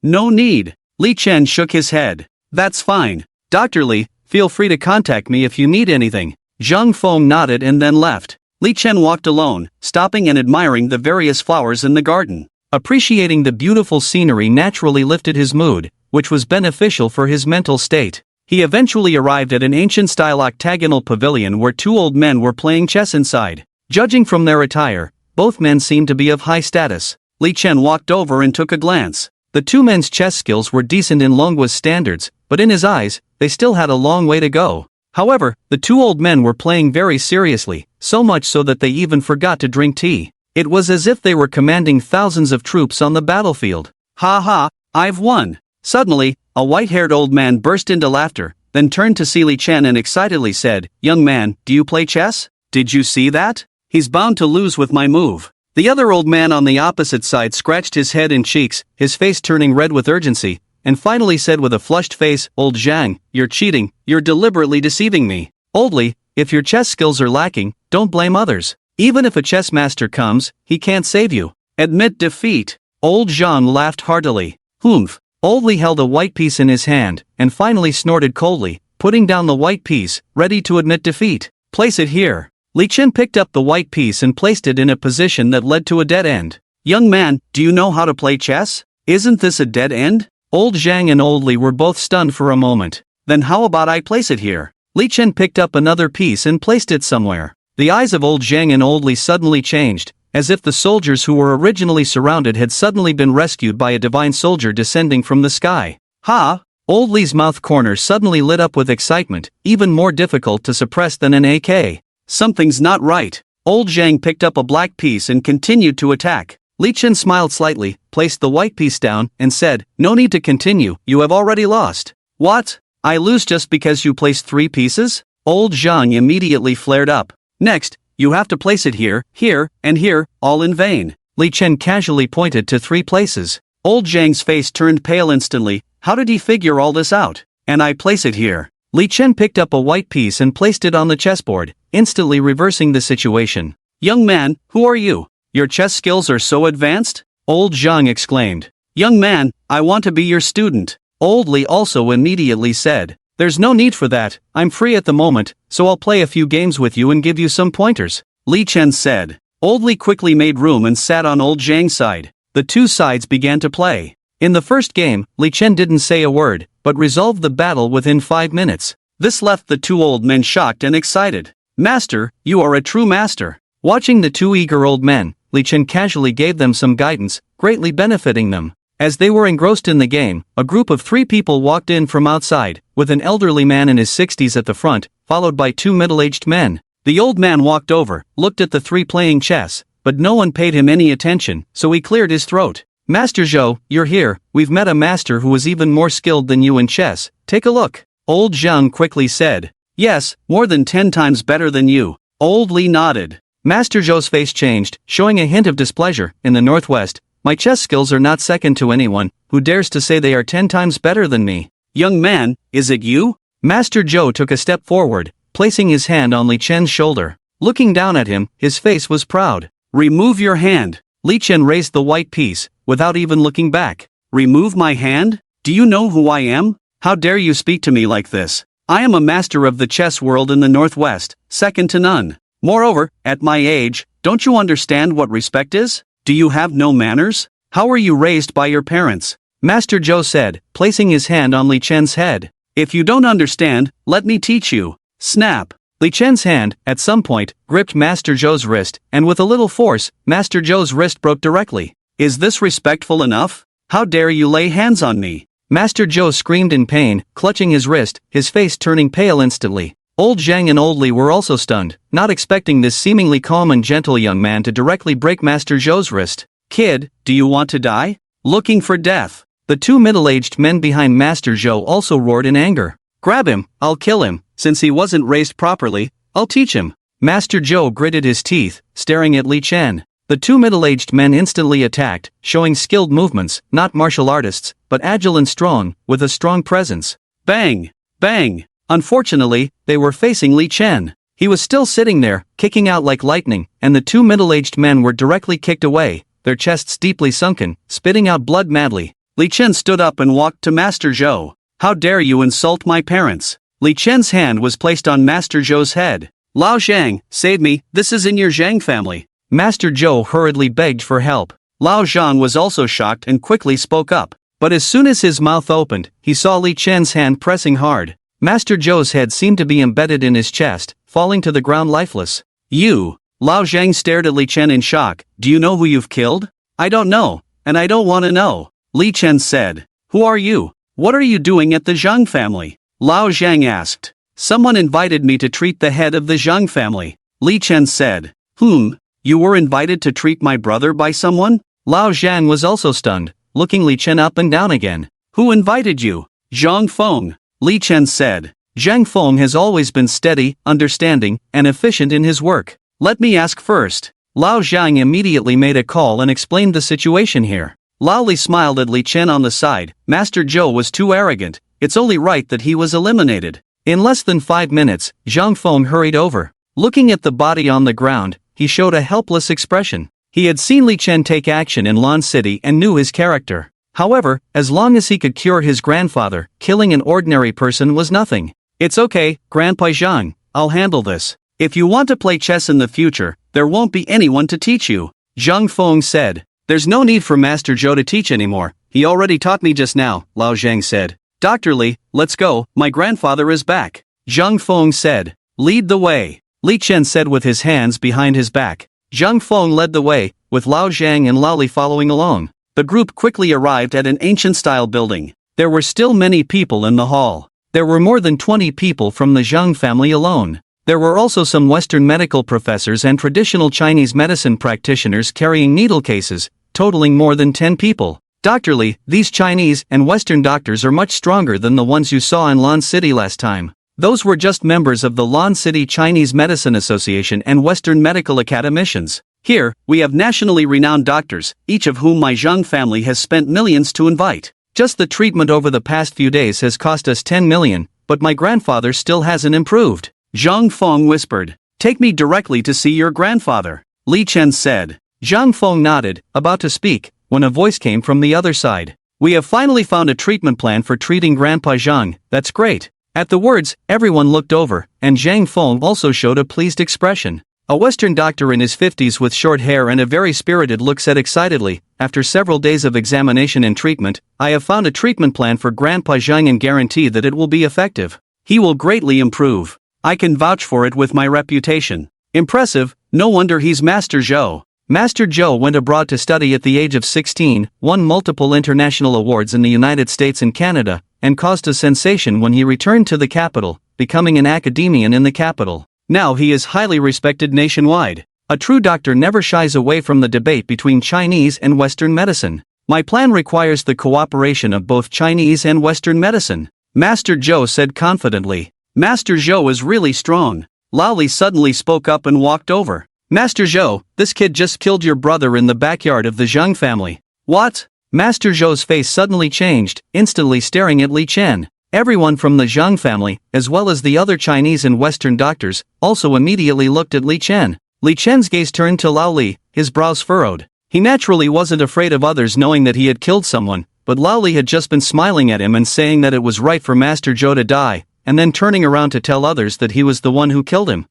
No need. Li Chen shook his head. That's fine.
Dr. Li, feel free to contact me if you need anything.
Zhang Feng nodded and then left. Li Chen walked alone, stopping and admiring the various flowers in the garden.
Appreciating the beautiful scenery naturally lifted his mood, which was beneficial for his mental state. He eventually arrived at an ancient-style octagonal pavilion where two old men were playing chess inside. Judging from their attire, both men seemed to be of high status.
Li Chen walked over and took a glance.
The two men's chess skills were decent in Longhua's standards, but in his eyes, they still had a long way to go. However, the two old men were playing very seriously, so much so that they even forgot to drink tea. It was as if they were commanding thousands of troops on the battlefield.
Ha ha, I've won. Suddenly, a white-haired old man burst into laughter, then turned to see Li Chen and excitedly said, Young man, do you play chess? Did you see that? He's bound to lose with my move. The other old man on the opposite side scratched his head and cheeks, his face turning red with urgency, and finally said with a flushed face, Old Zhang, you're cheating, you're deliberately deceiving me. Old Li, if your chess skills are lacking, don't blame others. Even if a chess master comes, he can't save you. Admit defeat. Old Zhang laughed heartily. Humph. Old Li held a white piece in his hand, and finally snorted coldly, putting down the white piece, ready to admit defeat. Place it here. Li Chen picked up the white piece and placed it in a position that led to a dead end. Young man, do you know how to play chess? Isn't this a dead end? Old Zhang and Old Li were both stunned for a moment. Then how about I place it here? Li Chen picked up another piece and placed it somewhere. The eyes of Old Zhang and Old Li suddenly changed, as if the soldiers who were originally surrounded had suddenly been rescued by a divine soldier descending from the sky. Ha! Old Li's mouth corner suddenly lit up with excitement, even more difficult to suppress than an AK. Something's not right. Old Zhang picked up a black piece and continued to attack. Li Chen smiled slightly, placed the white piece down, and said, No need to continue, you have already lost. What? I lose just because you placed 3 pieces? Old Zhang immediately flared up. Next, you have to place it here, here, and here, all in vain. Li Chen casually pointed to 3 places. Old Zhang's face turned pale instantly. How did he figure all this out? And I place it here. Li Chen picked up a white piece and placed it on the chessboard, instantly reversing the situation. Young man, who are you? Your chess skills are so advanced? Old Zhang exclaimed. Young man, I want to be your student. Old Li also immediately said. There's no need for that, I'm free at the moment, so I'll play a few games with you and give you some pointers. Li Chen said. Old Li quickly made room and sat on Old Zhang's side. The two sides began to play. In the first game, Li Chen didn't say a word, but resolved the battle within 5 minutes. This left the two old men shocked and excited. Master, you are a true master. Watching the two eager old men, Li Chen casually gave them some guidance, greatly benefiting them. As they were engrossed in the game, a group of 3 people walked in from outside, with an elderly man in his 60s at the front, followed by 2 middle-aged men. The old man walked over, looked at the 3 playing chess, but no one paid him any attention, so he cleared his throat. Master Zhou, you're here, we've met a master who is even more skilled than you in chess, take a look. Old Zhang quickly said. Yes, more than 10 times better than you. Old Li nodded. Master Zhou's face changed, showing a hint of displeasure. In the northwest, my chess skills are not second to anyone who dares to say they are 10 times better than me. Young man, is it you? Master Zhou took a step forward, placing his hand on Li Chen's shoulder. Looking down at him, his face was proud. Remove your hand. Li Chen raised the white piece, without even looking back. Remove my hand? Do you know who I am? How dare you speak to me like this? I am a master of the chess world in the Northwest, second to none. Moreover, at my age, don't you understand what respect is? Do you have no manners? How were you raised by your parents? Master Zhou said, placing his hand on Li Chen's head. If you don't understand, let me teach you. Snap. Li Chen's hand, at some point, gripped Master Zhou's wrist, and with a little force, Master Zhou's wrist broke directly. Is this respectful enough? How dare you lay hands on me? Master Zhou screamed in pain, clutching his wrist, his face turning pale instantly. Old Zhang and Old Li were also stunned, not expecting this seemingly calm and gentle young man to directly break Master Zhou's wrist. Kid, do you want to die? Looking for death. The two middle-aged men behind Master Zhou also roared in anger. Grab him, I'll kill him. Since he wasn't raised properly, I'll teach him. Master Zhou gritted his teeth, staring at Li Chen. The two middle-aged men instantly attacked, showing skilled movements, not martial artists, but agile and strong, with a strong presence. Bang! Bang! Unfortunately, they were facing Li Chen. He was still sitting there, kicking out like lightning, and the two middle-aged men were directly kicked away, their chests deeply sunken, spitting out blood madly. Li Chen stood up and walked to Master Zhou. How dare you insult my parents? Li Chen's hand was placed on Master Zhou's head. Lao Zhang, save me, this is in your Zhang family. Master Zhou hurriedly begged for help. Lao Zhang was also shocked and quickly spoke up. But as soon as his mouth opened, he saw Li Chen's hand pressing hard. Master Zhou's head seemed to be embedded in his chest, falling to the ground lifeless. You! Lao Zhang stared at Li Chen in shock. Do you know who you've killed? I don't know, and I don't want to know. Li Chen said. Who are you? What are you doing at the Zhang family? Lao Zhang asked. Someone invited me to treat the head of the Zhang family. Li Chen said. You were invited to treat my brother by someone? Lao Zhang was also stunned, looking Li Chen up and down again. Who invited you? Zhang Feng. Li Chen said. Zhang Feng has always been steady, understanding, and efficient in his work. Let me ask first. Lao Zhang immediately made a call and explained the situation here. Lao Li smiled at Li Chen on the side. Master Zhou was too arrogant, it's only right that he was eliminated. In less than 5 minutes, Zhang Feng hurried over. Looking at the body on the ground, he showed a helpless expression. He had seen Li Chen take action in Lan City and knew his character. However, as long as he could cure his grandfather, killing an ordinary person was nothing. It's okay, Grandpa Zhang, I'll handle this. If you want to play chess in the future, there won't be anyone to teach you. Zhang Feng said. There's no need for Master Zhou to teach anymore, he already taught me just now, Lao Zhang said. Dr. Li, let's go, my grandfather is back. Zhang Feng said. Lead the way. Li Chen said with his hands behind his back. Zhang Feng led the way, with Lao Zhang and Lao Li following along. The group quickly arrived at an ancient-style building. There were still many people in the hall. There were more than 20 people from the Zhang family alone. There were also some Western medical professors and traditional Chinese medicine practitioners carrying needle cases, totaling more than 10 people. Dr. Li, these Chinese and Western doctors are much stronger than the ones you saw in Lan City last time. Those were just members of the Lan City Chinese Medicine Association and Western Medical Academicians. Here, we have nationally renowned doctors, each of whom my Zhang family has spent millions to invite. Just the treatment over the past few days has cost us 10 million, but my grandfather still hasn't improved. Zhang Feng whispered. Take me directly to see your grandfather. Li Chen said. Zhang Feng nodded, about to speak, when a voice came from the other side. We have finally found a treatment plan for treating Grandpa Zhang, that's great. At the words, everyone looked over, and Zhang Feng also showed a pleased expression. A Western doctor in his 50s with short hair and a very spirited look said excitedly, after several days of examination and treatment, I have found a treatment plan for Grandpa Zhang and guarantee that it will be effective. He will greatly improve. I can vouch for it with my reputation. Impressive, no wonder he's Master Zhou. Master Zhou went abroad to study at the age of 16, won multiple international awards in the United States and Canada, and caused a sensation when he returned to the capital, becoming an academician in the capital. Now he is highly respected nationwide. A true doctor never shies away from the debate between Chinese and Western medicine. My plan requires the cooperation of both Chinese and Western medicine. Master Zhou said confidently. Master Zhou is really strong. Lao Li suddenly spoke up and walked over. Master Zhou, this kid just killed your brother in the backyard of the Zhang family. What? Master Zhou's face suddenly changed, instantly staring at Li Chen. Everyone from the Zhang family, as well as the other Chinese and Western doctors, also immediately looked at Li Chen.
Li Chen's gaze turned to Lao Li, his brows furrowed. He naturally wasn't afraid of others knowing that he had killed someone, but Lao Li had just been smiling at him and saying that it was right for Master Zhou to die, and then turning around to tell others that he was the one who killed him.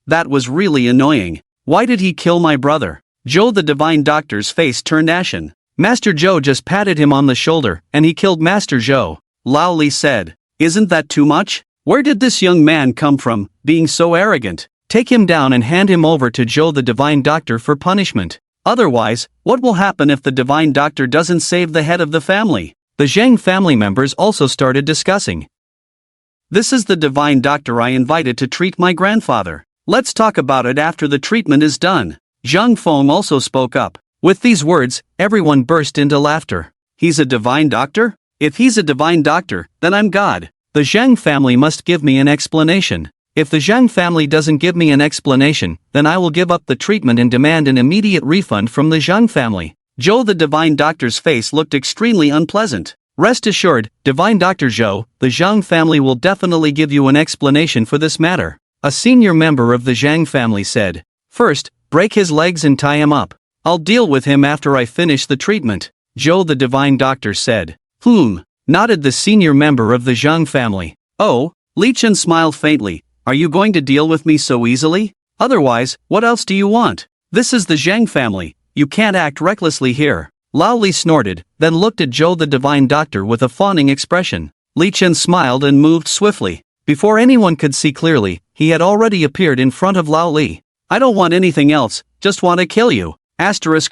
That was really annoying. Why did he kill my brother? Zhou the Divine Doctor's face turned ashen.
Master Zhou just patted him on the shoulder, and he killed Master Zhou.
Lao Li said. Isn't that too much? Where did this young man come from, being so arrogant?
Take him down and hand him over to Zhou the Divine Doctor for punishment.
Otherwise, what will happen if the Divine Doctor doesn't save the head of the family?
The Zhang family members also started discussing.
This is the Divine Doctor I invited to treat my grandfather. Let's talk about it after the treatment is done. Zhang Feng also spoke up.
With these words, everyone burst into laughter.
He's a Divine Doctor? If he's a Divine Doctor, then I'm God.
The Zhang family must give me an explanation. If the Zhang family doesn't give me an explanation, then I will give up the treatment and demand an immediate refund from the Zhang family.
Zhou the Divine Doctor's face looked extremely unpleasant.
Rest assured, Divine Dr. Zhou, the Zhang family will definitely give you an explanation for this matter. A senior member of the Zhang family said. First, break his legs and tie him up. I'll deal with him after I finish the treatment. Zhou the Divine Doctor said. Nodded the senior member of the Zhang family.
Oh, Li Chen smiled faintly. Are you going to deal with me so easily? Otherwise, what else do you want? This is the Zhang family. You can't act recklessly here.
Lao Li snorted, then looked at Zhou the Divine Doctor with a fawning expression.
Li Chen smiled and moved swiftly.
Before anyone could see clearly, he had already appeared in front of Lao Li.
I don't want anything else, just want to kill you.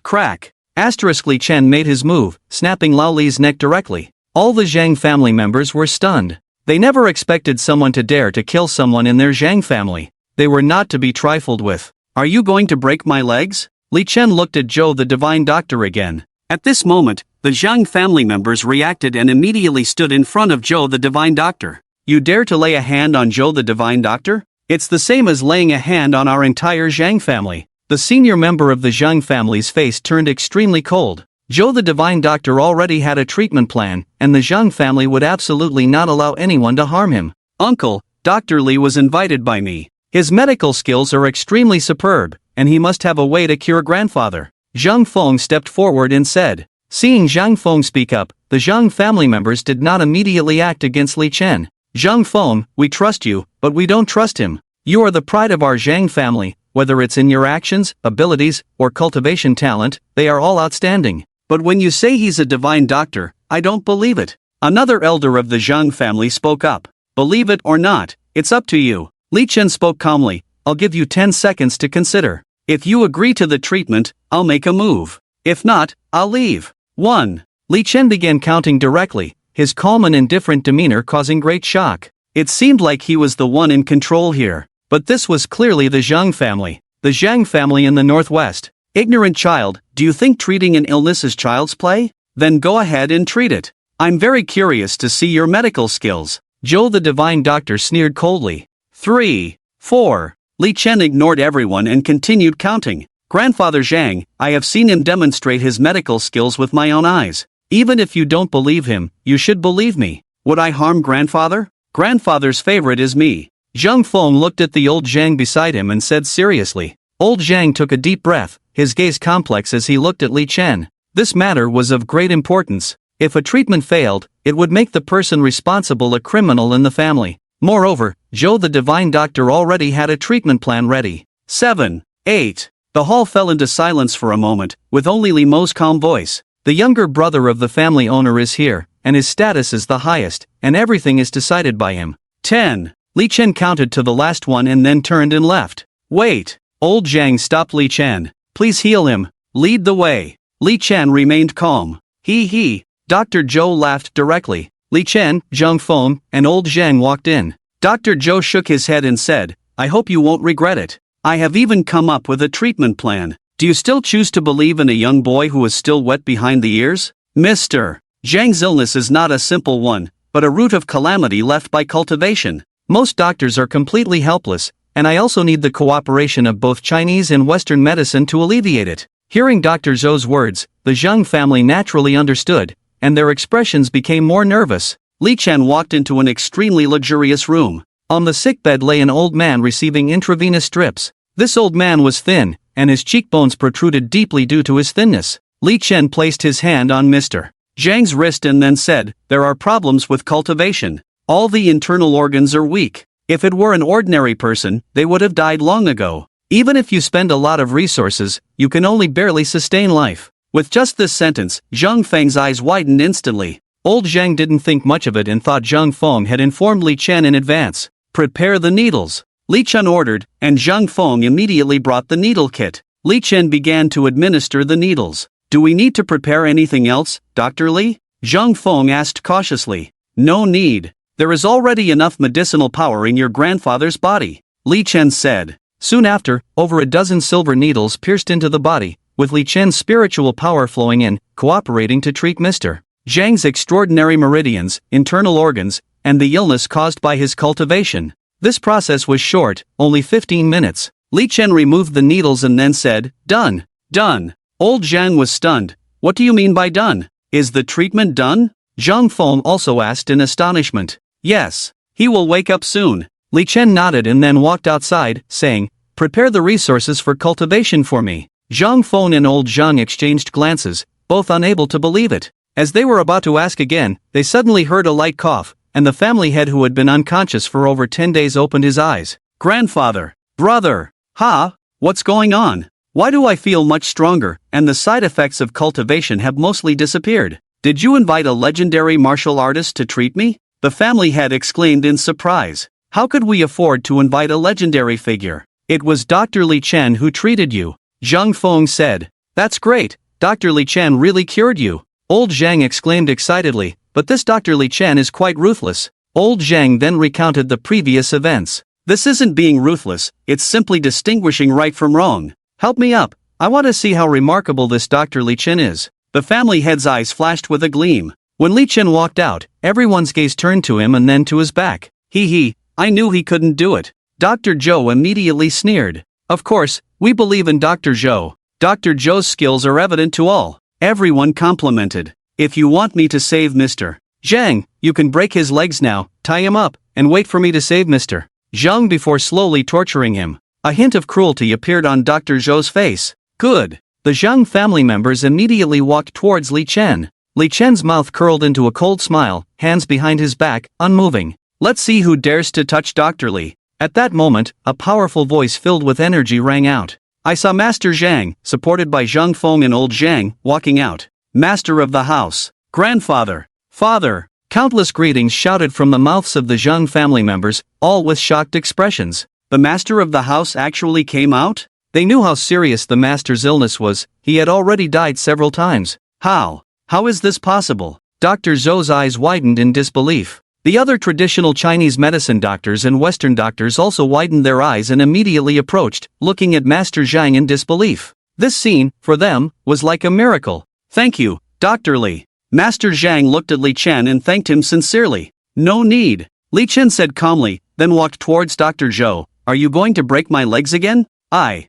Crack.
Li Chen made his move, snapping Lao Li's neck directly. All the Zhang family members were stunned. They never expected someone to dare to kill someone in their Zhang family. They were not to be trifled with.
Are you going to break my legs?
Li Chen looked at Zhou the Divine Doctor again.
At this moment, the Zhang family members reacted and immediately stood in front of Zhou the Divine Doctor. You dare to lay a hand on Zhou the Divine Doctor?
It's the same as laying a hand on our entire Zhang family. The senior member of the Zhang family's face turned extremely cold. Zhou the Divine Doctor already had a treatment plan, and the Zhang family would absolutely not allow anyone to harm him.
Uncle, Dr. Li was invited by me.
His medical skills are extremely superb, and he must have a way to cure grandfather. Zhang Feng stepped forward and said. Seeing Zhang Feng speak up, the Zhang family members did not immediately act against Li Chen. Zhang Feng, we trust you, but we don't trust him. You are the pride of our Zhang family, whether it's in your actions, abilities, or cultivation talent, they are all outstanding.
But when you say he's a Divine Doctor, I don't believe it. Another elder of the Zhang family spoke up. Believe it or not, it's up to you.
Li Chen spoke calmly. I'll give you 10 seconds to consider.
If you agree to the treatment, I'll make a move. If not, I'll leave. 1.
Li Chen began counting directly, his calm and indifferent demeanor causing great shock. It seemed like he was the one in control here. But this was clearly the Zhang family. The Zhang family in the northwest.
Ignorant child, do you think treating an illness is child's play? Then go ahead and treat it. I'm very curious to see your medical skills.
Zhou the Divine Doctor sneered coldly.
3, 4. Li Chen ignored everyone and continued counting. Grandfather Zhang, I have seen him demonstrate his medical skills with my own eyes.
Even if you don't believe him, you should believe me.
Would I harm grandfather? Grandfather's favorite is me.
Zhang Feng looked at the old Zhang beside him and said seriously. Old Zhang took a deep breath, his gaze complex as he looked at Li Chen. This matter was of great importance. If a treatment failed, it would make the person responsible a criminal in the family. Moreover, Zhou the Divine Doctor already had a treatment plan ready.
7, 8. The hall fell into silence for a moment, with only Li Mo's calm voice.
The younger brother of the family owner is here, and his status is the highest, and everything is decided by him.
10.
Li Chen counted to the last one and then turned and left.
Wait.
Old Zhang stopped Li Chen. Please heal him.
Lead the way. Li Chen remained calm.
He. Dr. Zhou laughed directly. Li Chen, Zhang Feng, and old Zhang walked in.
Dr. Zhou shook his head and said, I hope you won't regret it. I have even come up with a treatment plan. Do you still choose to believe in a young boy who is still wet behind the ears? Mr. Zhang's illness is not a simple one, but a root of calamity left by cultivation.
Most doctors are completely helpless, and I also need the cooperation of both Chinese and Western medicine to alleviate it. Hearing Dr. Zhou's words, the Zhang family naturally understood, and their expressions became more nervous.
Li Chen walked into an extremely luxurious room.
On the sickbed lay an old man receiving intravenous drips. This old man was thin, and his cheekbones protruded deeply due to his thinness. Li Chen placed his hand on Mr. Zhang's wrist and then said, "There are problems with cultivation. All the internal organs are weak. If it were an ordinary person, they would have died long ago. Even if you spend a lot of resources, you can only barely sustain life." With just this sentence, Zhang Feng's eyes widened instantly. Old Zhang didn't think much of it and thought Zhang Feng had informed Li Chen in advance. "Prepare the needles," Li Chen ordered, and Zhang Feng immediately brought the needle kit. Li Chen began to administer the needles. "Do we need to prepare anything else, Dr. Li?" Zhang Feng asked cautiously. "No need. There is already enough medicinal power in your grandfather's body," Li Chen said. Soon after, over a dozen silver needles pierced into the body, with Li Chen's spiritual power flowing in, cooperating to treat Mr. Zhang's extraordinary meridians, internal organs, and the illness caused by his cultivation. This process was short, only 15 minutes. Li Chen removed the needles and then said, "Done. Done." Old Zhang was stunned. "What do you mean by done? Is the treatment done?" Zhang Feng also asked in astonishment. "Yes. He will wake up soon." Li Chen nodded and then walked outside, saying, "Prepare the resources for cultivation for me." Zhang Feng and old Zhang exchanged glances, both unable to believe it. As they were about to ask again, they suddenly heard a light cough, and the family head who had been unconscious for over 10 days opened his eyes. "Grandfather! Brother! Ha! What's going on? Why do I feel much stronger, and the side effects of cultivation have mostly disappeared? Did you invite a legendary martial artist to treat me?" The family head exclaimed in surprise. "How could we afford to invite a legendary figure? It was Dr. Li Chen who treated you," Zhang Feng said. "That's great, Dr. Li Chen really cured you," Old Zhang exclaimed excitedly, "but this Dr. Li Chen is quite ruthless." Old Zhang then recounted the previous events. "This isn't being ruthless, it's simply distinguishing right from wrong. Help me up, I want to see how remarkable this Dr. Li Chen is." The family head's eyes flashed with a gleam. When Li Chen walked out, everyone's gaze turned to him and then to his back. "He, I knew he couldn't do it." Dr. Zhou immediately sneered. "Of course, we believe in Dr. Zhou. Dr. Zhou's skills are evident to all." Everyone complimented. "If you want me to save Mr. Zhang, you can break his legs now, tie him up, and wait for me to save Mr. Zhang before slowly torturing him." A hint of cruelty appeared on Dr. Zhou's face. "Good." The Zhang family members immediately walked towards Li Chen. Li Chen's mouth curled into a cold smile, hands behind his back, unmoving. "Let's see who dares to touch Dr. Li." At that moment, a powerful voice filled with energy rang out. "I saw Master Zhang, supported by Zhang Feng and old Zhang, walking out. Master of the house. Grandfather. Father." Countless greetings shouted from the mouths of the Zhang family members, all with shocked expressions. The master of the house actually came out? They knew how serious the master's illness was. He had already died several times. How? How is this possible? Dr. Zhou's eyes widened in disbelief. The other traditional Chinese medicine doctors and Western doctors also widened their eyes and immediately approached, looking at Master Zhang in disbelief. This scene, for them, was like a miracle. "Thank you, Dr. Li." Master Zhang looked at Li Chen and thanked him sincerely. "No need," Li Chen said calmly, then walked towards Dr. Zhou. "Are you going to break my legs again?" I.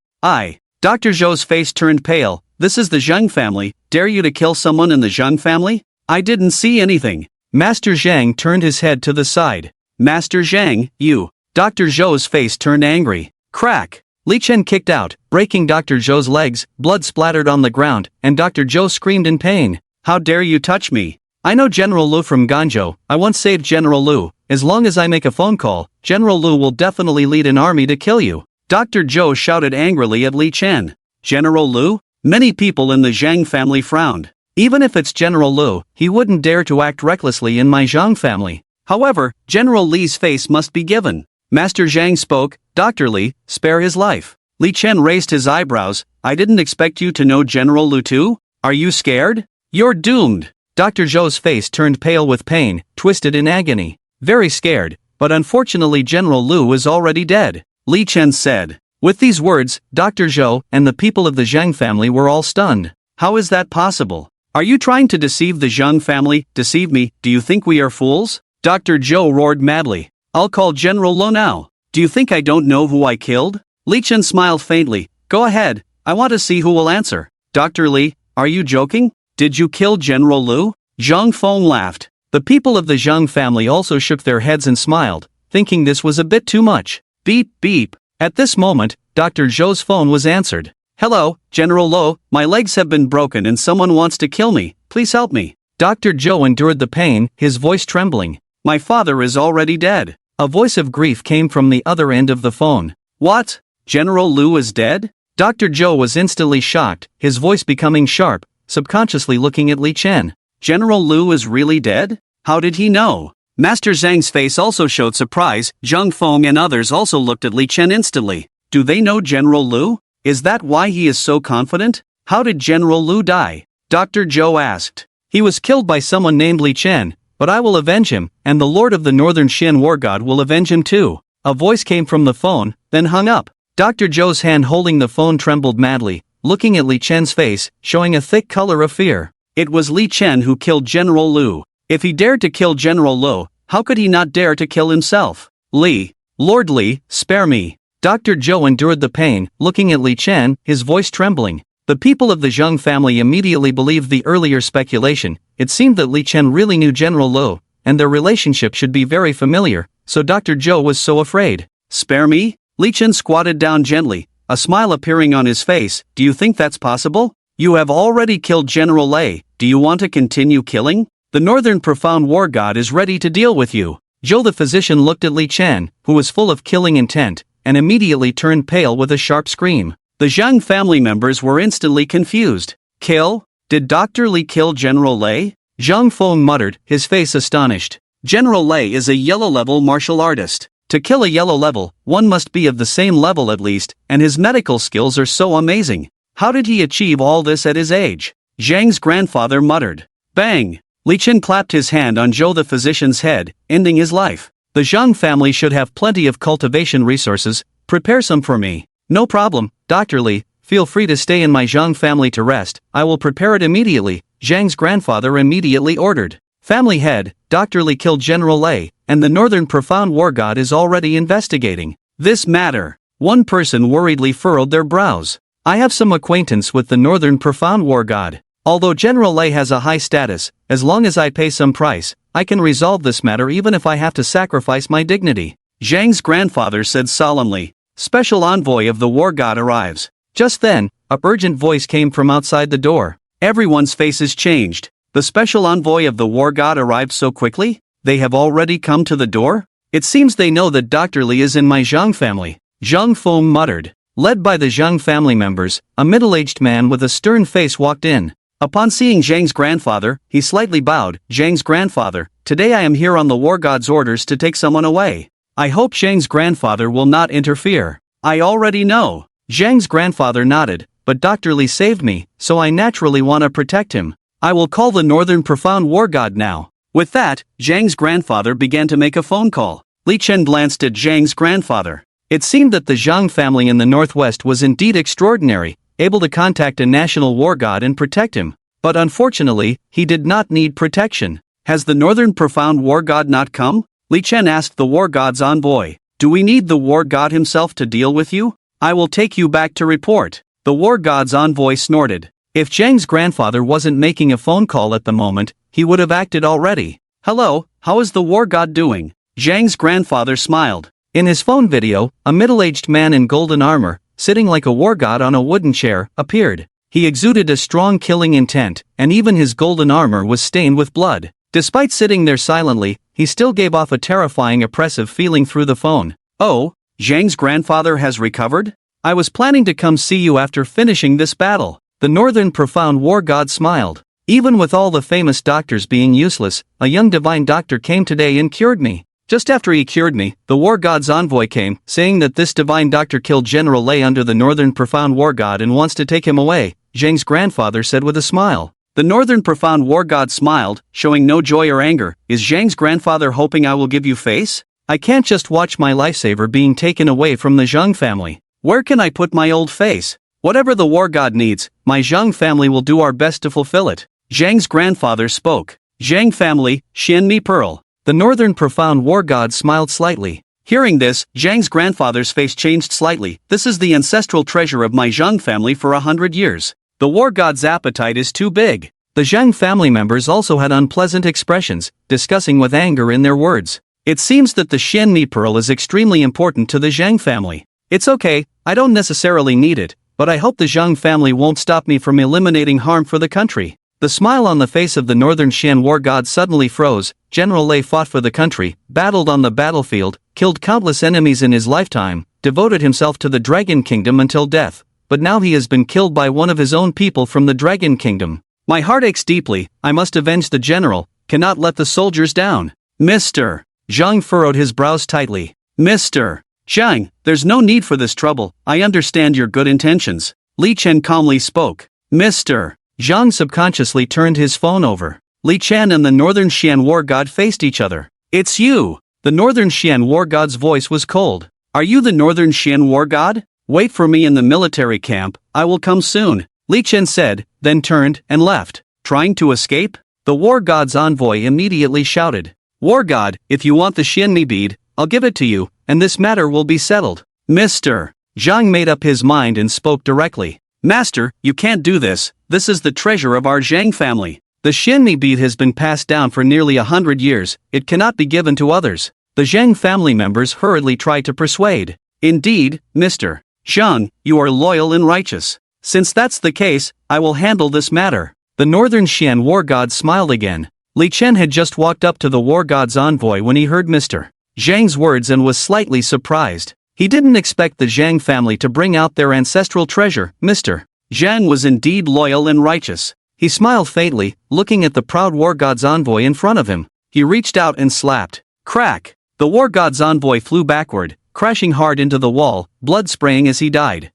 Dr. Zhou's face turned pale. "This is the Zhang family, dare you to kill someone in the Zhang family?" "I didn't see anything." Master Zhang turned his head to the side. "Master Zhang, you." Dr. Zhou's face turned angry. Crack! Li Chen kicked out, breaking Dr. Zhou's legs, blood splattered on the ground, and Dr. Zhou screamed in pain. "How dare you touch me? I know General Lu from Ganzhou, I once saved General Lu. As long as I make a phone call, General Lu will definitely lead an army to kill you." Dr. Zhou shouted angrily at Li Chen. "General Lu?" Many people in the Zhang family frowned. Even if it's General Lu, he wouldn't dare to act recklessly in my Zhang family. However, General Li's face must be given. Master Zhang spoke. "Dr. Li, spare his life." Li Chen raised his eyebrows. "I didn't expect you to know General Lu too? Are you scared? You're doomed." Dr. Zhou's face turned pale with pain, twisted in agony. "Very scared, but unfortunately General Lu is already dead," Li Chen said. With these words, Dr. Zhou and the people of the Zhang family were all stunned. How is that possible? Are you trying to deceive the Zhang family? Deceive me? Do you think we are fools? Dr. Zhou roared madly. "I'll call General Lu now. Do you think I don't know who I killed?" Li Chen smiled faintly. "Go ahead, I want to see who will answer." "Dr. Li, are you joking? Did you kill General Lu?" Zhang Feng laughed. The people of the Zhang family also shook their heads and smiled, thinking this was a bit too much. Beep beep. At this moment,
Dr. Zhou's phone was answered. Hello, General Lo, my legs have been broken and someone wants to kill me, please help me.
Dr. Zhou endured the pain, his voice trembling.
My father is already dead.
A voice of grief came from the other end of the phone.
What? General Lu is dead?
Dr. Zhou was instantly shocked, his voice becoming sharp, subconsciously looking at Li Chen.
General Lu is really dead? How did he know? Master Zhang's face also showed surprise. Zhang Feng and others also looked at Li Chen instantly. Do they know General Lu? Is that why he is so confident? How did General Lu die? Dr. Zhou asked.
He was killed by someone named Li Chen, but I will avenge him, and the Lord of the Northern Xian War God will avenge him too. A voice came from the phone, then hung up. Dr. Zhou's hand holding the phone trembled madly, looking at Li Chen's face, showing a thick color of fear.
It was Li Chen who killed General Lu. If he dared to kill General Lu, how could he not dare to kill himself?
Lord Li, spare me. Dr. Zhou endured the pain, looking at Li Chen, his voice trembling. The people of the Zhang family immediately believed the earlier speculation. It seemed that Li Chen really knew General Lu, and their relationship should be very familiar, so Dr. Zhou was so afraid.
Spare me? Li Chen squatted down gently, a smile appearing on his face. Do you think that's possible? You have already killed General Lei, do you want to continue killing? The Northern Profound War God is ready to deal with you.
Zhou the physician looked at Li Chen, who was full of killing intent, and immediately turned pale with a sharp scream.
The Zhang family members were instantly confused. Kill? Did Dr. Li kill General Lei?
Zhang Feng muttered, his face astonished.
General Lei is a yellow-level martial artist. To kill a yellow level, one must be of the same level at least, and his medical skills are so amazing. How did he achieve all this at his age? Zhang's grandfather muttered. Bang! Li Chen clapped his hand on Zhou the physician's head, ending his life.
The Zhang family should have plenty of cultivation resources. Prepare some for me. No problem, Dr. Li, feel free to stay in my Zhang family to rest, I will prepare it immediately, Zhang's grandfather immediately ordered. Family head, Dr. Li killed General Lei, and the Northern Profound War God is already investigating
this matter.
One person worriedly furrowed their brows. I have some acquaintance with the Northern Profound War God. Although General Lei has a high status, as long as I pay some price, I can resolve this matter even if I have to sacrifice my dignity.
Zhang's grandfather said solemnly. Special envoy of the war god arrives.
Just then, a urgent voice came from outside the door.
Everyone's faces changed. The special envoy of the war god arrived so quickly? They have already come to the door?
It seems they know that Dr. Li is in my Zhang family.
Zhang Feng muttered.
Led by the Zhang family members, a middle-aged man with a stern face walked in.
Upon seeing Zhang's grandfather, he slightly bowed. Zhang's grandfather, today I am here on the war god's orders to take someone away. I hope Zhang's grandfather will not interfere. I already know.
Zhang's grandfather nodded, but Dr. Li saved me, so I naturally want to protect him. I will call the Northern Profound War God now.
With that, Zhang's grandfather began to make a phone call. Li Chen glanced at Zhang's grandfather.
It seemed that the Zhang family in the northwest was indeed extraordinary, able to contact a national war god and protect him. But unfortunately, he did not need protection.
Has the Northern Profound War God not come? Li Chen asked the war god's envoy. Do we need the war god himself to deal with you? I will take you back to report. The war god's envoy snorted.
If Zhang's grandfather wasn't making a phone call at the moment, he would have acted already.
Hello, how is the war god doing? Zhang's grandfather smiled.
In his phone video, a middle-aged man in golden armor, sitting like a war god on a wooden chair, appeared. He exuded a strong killing intent, and even his golden armor was stained with blood. Despite sitting there silently, he still gave off a terrifying oppressive feeling through the phone.
Oh, Zhang's grandfather has recovered? I was planning to come see you after finishing this battle.
The Northern Profound War God smiled. Even with all the famous doctors being useless, a young divine doctor came today and cured me. Just after he cured me, the war god's envoy came, saying that this divine doctor killed General Lei under the Northern Profound War God and wants to take him away, Zhang's grandfather said with a smile.
The Northern Profound War God smiled, showing no joy or anger. Is Zhang's grandfather hoping I will give you face?
I can't just watch my lifesaver being taken away from the Zhang family.
Where can I put my old face? Whatever the war god needs, my Zhang family will do our best to fulfill it. Zhang's grandfather spoke. Zhang family, Xian Mi Pearl.
The Northern Profound War God smiled slightly.
Hearing this, Zhang's grandfather's face changed slightly. This is the ancestral treasure of my Zhang family for 100 years. The war god's appetite is too big.
The Zhang family members also had unpleasant expressions, discussing with anger in their words.
It seems that the Xian Mi Pearl is extremely important to the Zhang family.
It's okay, I don't necessarily need it, but I hope the Zhang family won't stop me from eliminating harm for the country. The smile on the face of the northern Xian war god suddenly froze. General Lei fought for the country, battled on the battlefield, killed countless enemies in his lifetime, devoted himself to the Dragon Kingdom until death, but now he has been killed by one of his own people from the Dragon Kingdom. My heart aches deeply, I must avenge the general, cannot let the soldiers down. Mr. Zhang furrowed his brows tightly. Mr. Zhang, there's no need for this trouble, I understand your good intentions. Li Chen calmly spoke. Mr. Zhang subconsciously turned his phone over. Li Chen and the Northern Xian war god faced each other. It's you! The Northern Xian war god's voice was cold. Are you the Northern Xian war god? Wait for me in the military camp, I will come soon, Li Chen said, then turned and left. Trying to escape? The war god's envoy immediately shouted. War god, if you want the Xianmi bead, I'll give it to you, and this matter will be settled. Mr. Zhang made up his mind and spoke directly. Master, you can't do this, this is the treasure of our Zhang family. The Xianmi bead has been passed down for nearly 100 years, it cannot be given to others. The Zhang family members hurriedly tried to persuade. Indeed, Mr. Zhang, you are loyal and righteous. Since that's the case, I will handle this matter. The Northern Xian war god smiled again. Li Chen had just walked up to the war god's envoy when he heard Mr. Zhang's words and was slightly surprised. He didn't expect the Zhang family to bring out their ancestral treasure. Mr. Zhang was indeed loyal and righteous. He smiled faintly, looking at the proud war god's envoy in front of him. He reached out and slapped. Crack! The war god's envoy flew backward, crashing hard into the wall, blood spraying as he died.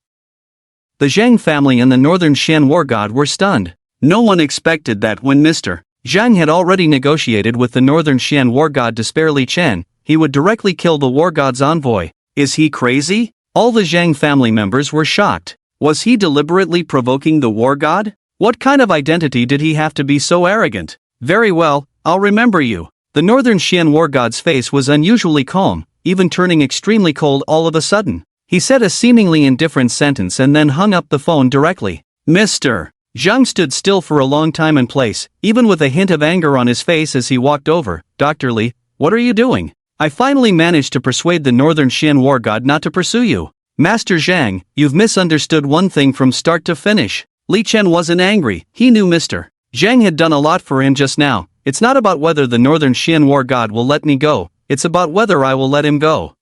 The Zhang family and the Northern Xian war god were stunned. No one expected that when Mr. Zhang had already negotiated with the Northern Xian war god to spare Li Chen, he would directly kill the war god's envoy. Is he crazy? All the Zhang family members were shocked. Was he deliberately provoking the war god? What kind of identity did he have to be so arrogant? Very well, I'll remember you. The Northern Xian war god's face was unusually calm, even turning extremely cold all of a sudden. He said a seemingly indifferent sentence and then hung up the phone directly. Mr. Zhang stood still for a long time in place, even with a hint of anger on his face as he walked over. Dr. Li, what are you doing? I finally managed to persuade the Northern Xian war god not to pursue you. Master Zhang, you've misunderstood one thing from start to finish. Li Chen wasn't angry, he knew Mr. Zhang had done a lot for him just now. It's not about whether the Northern Xian war god will let me go, it's about whether I will let him go.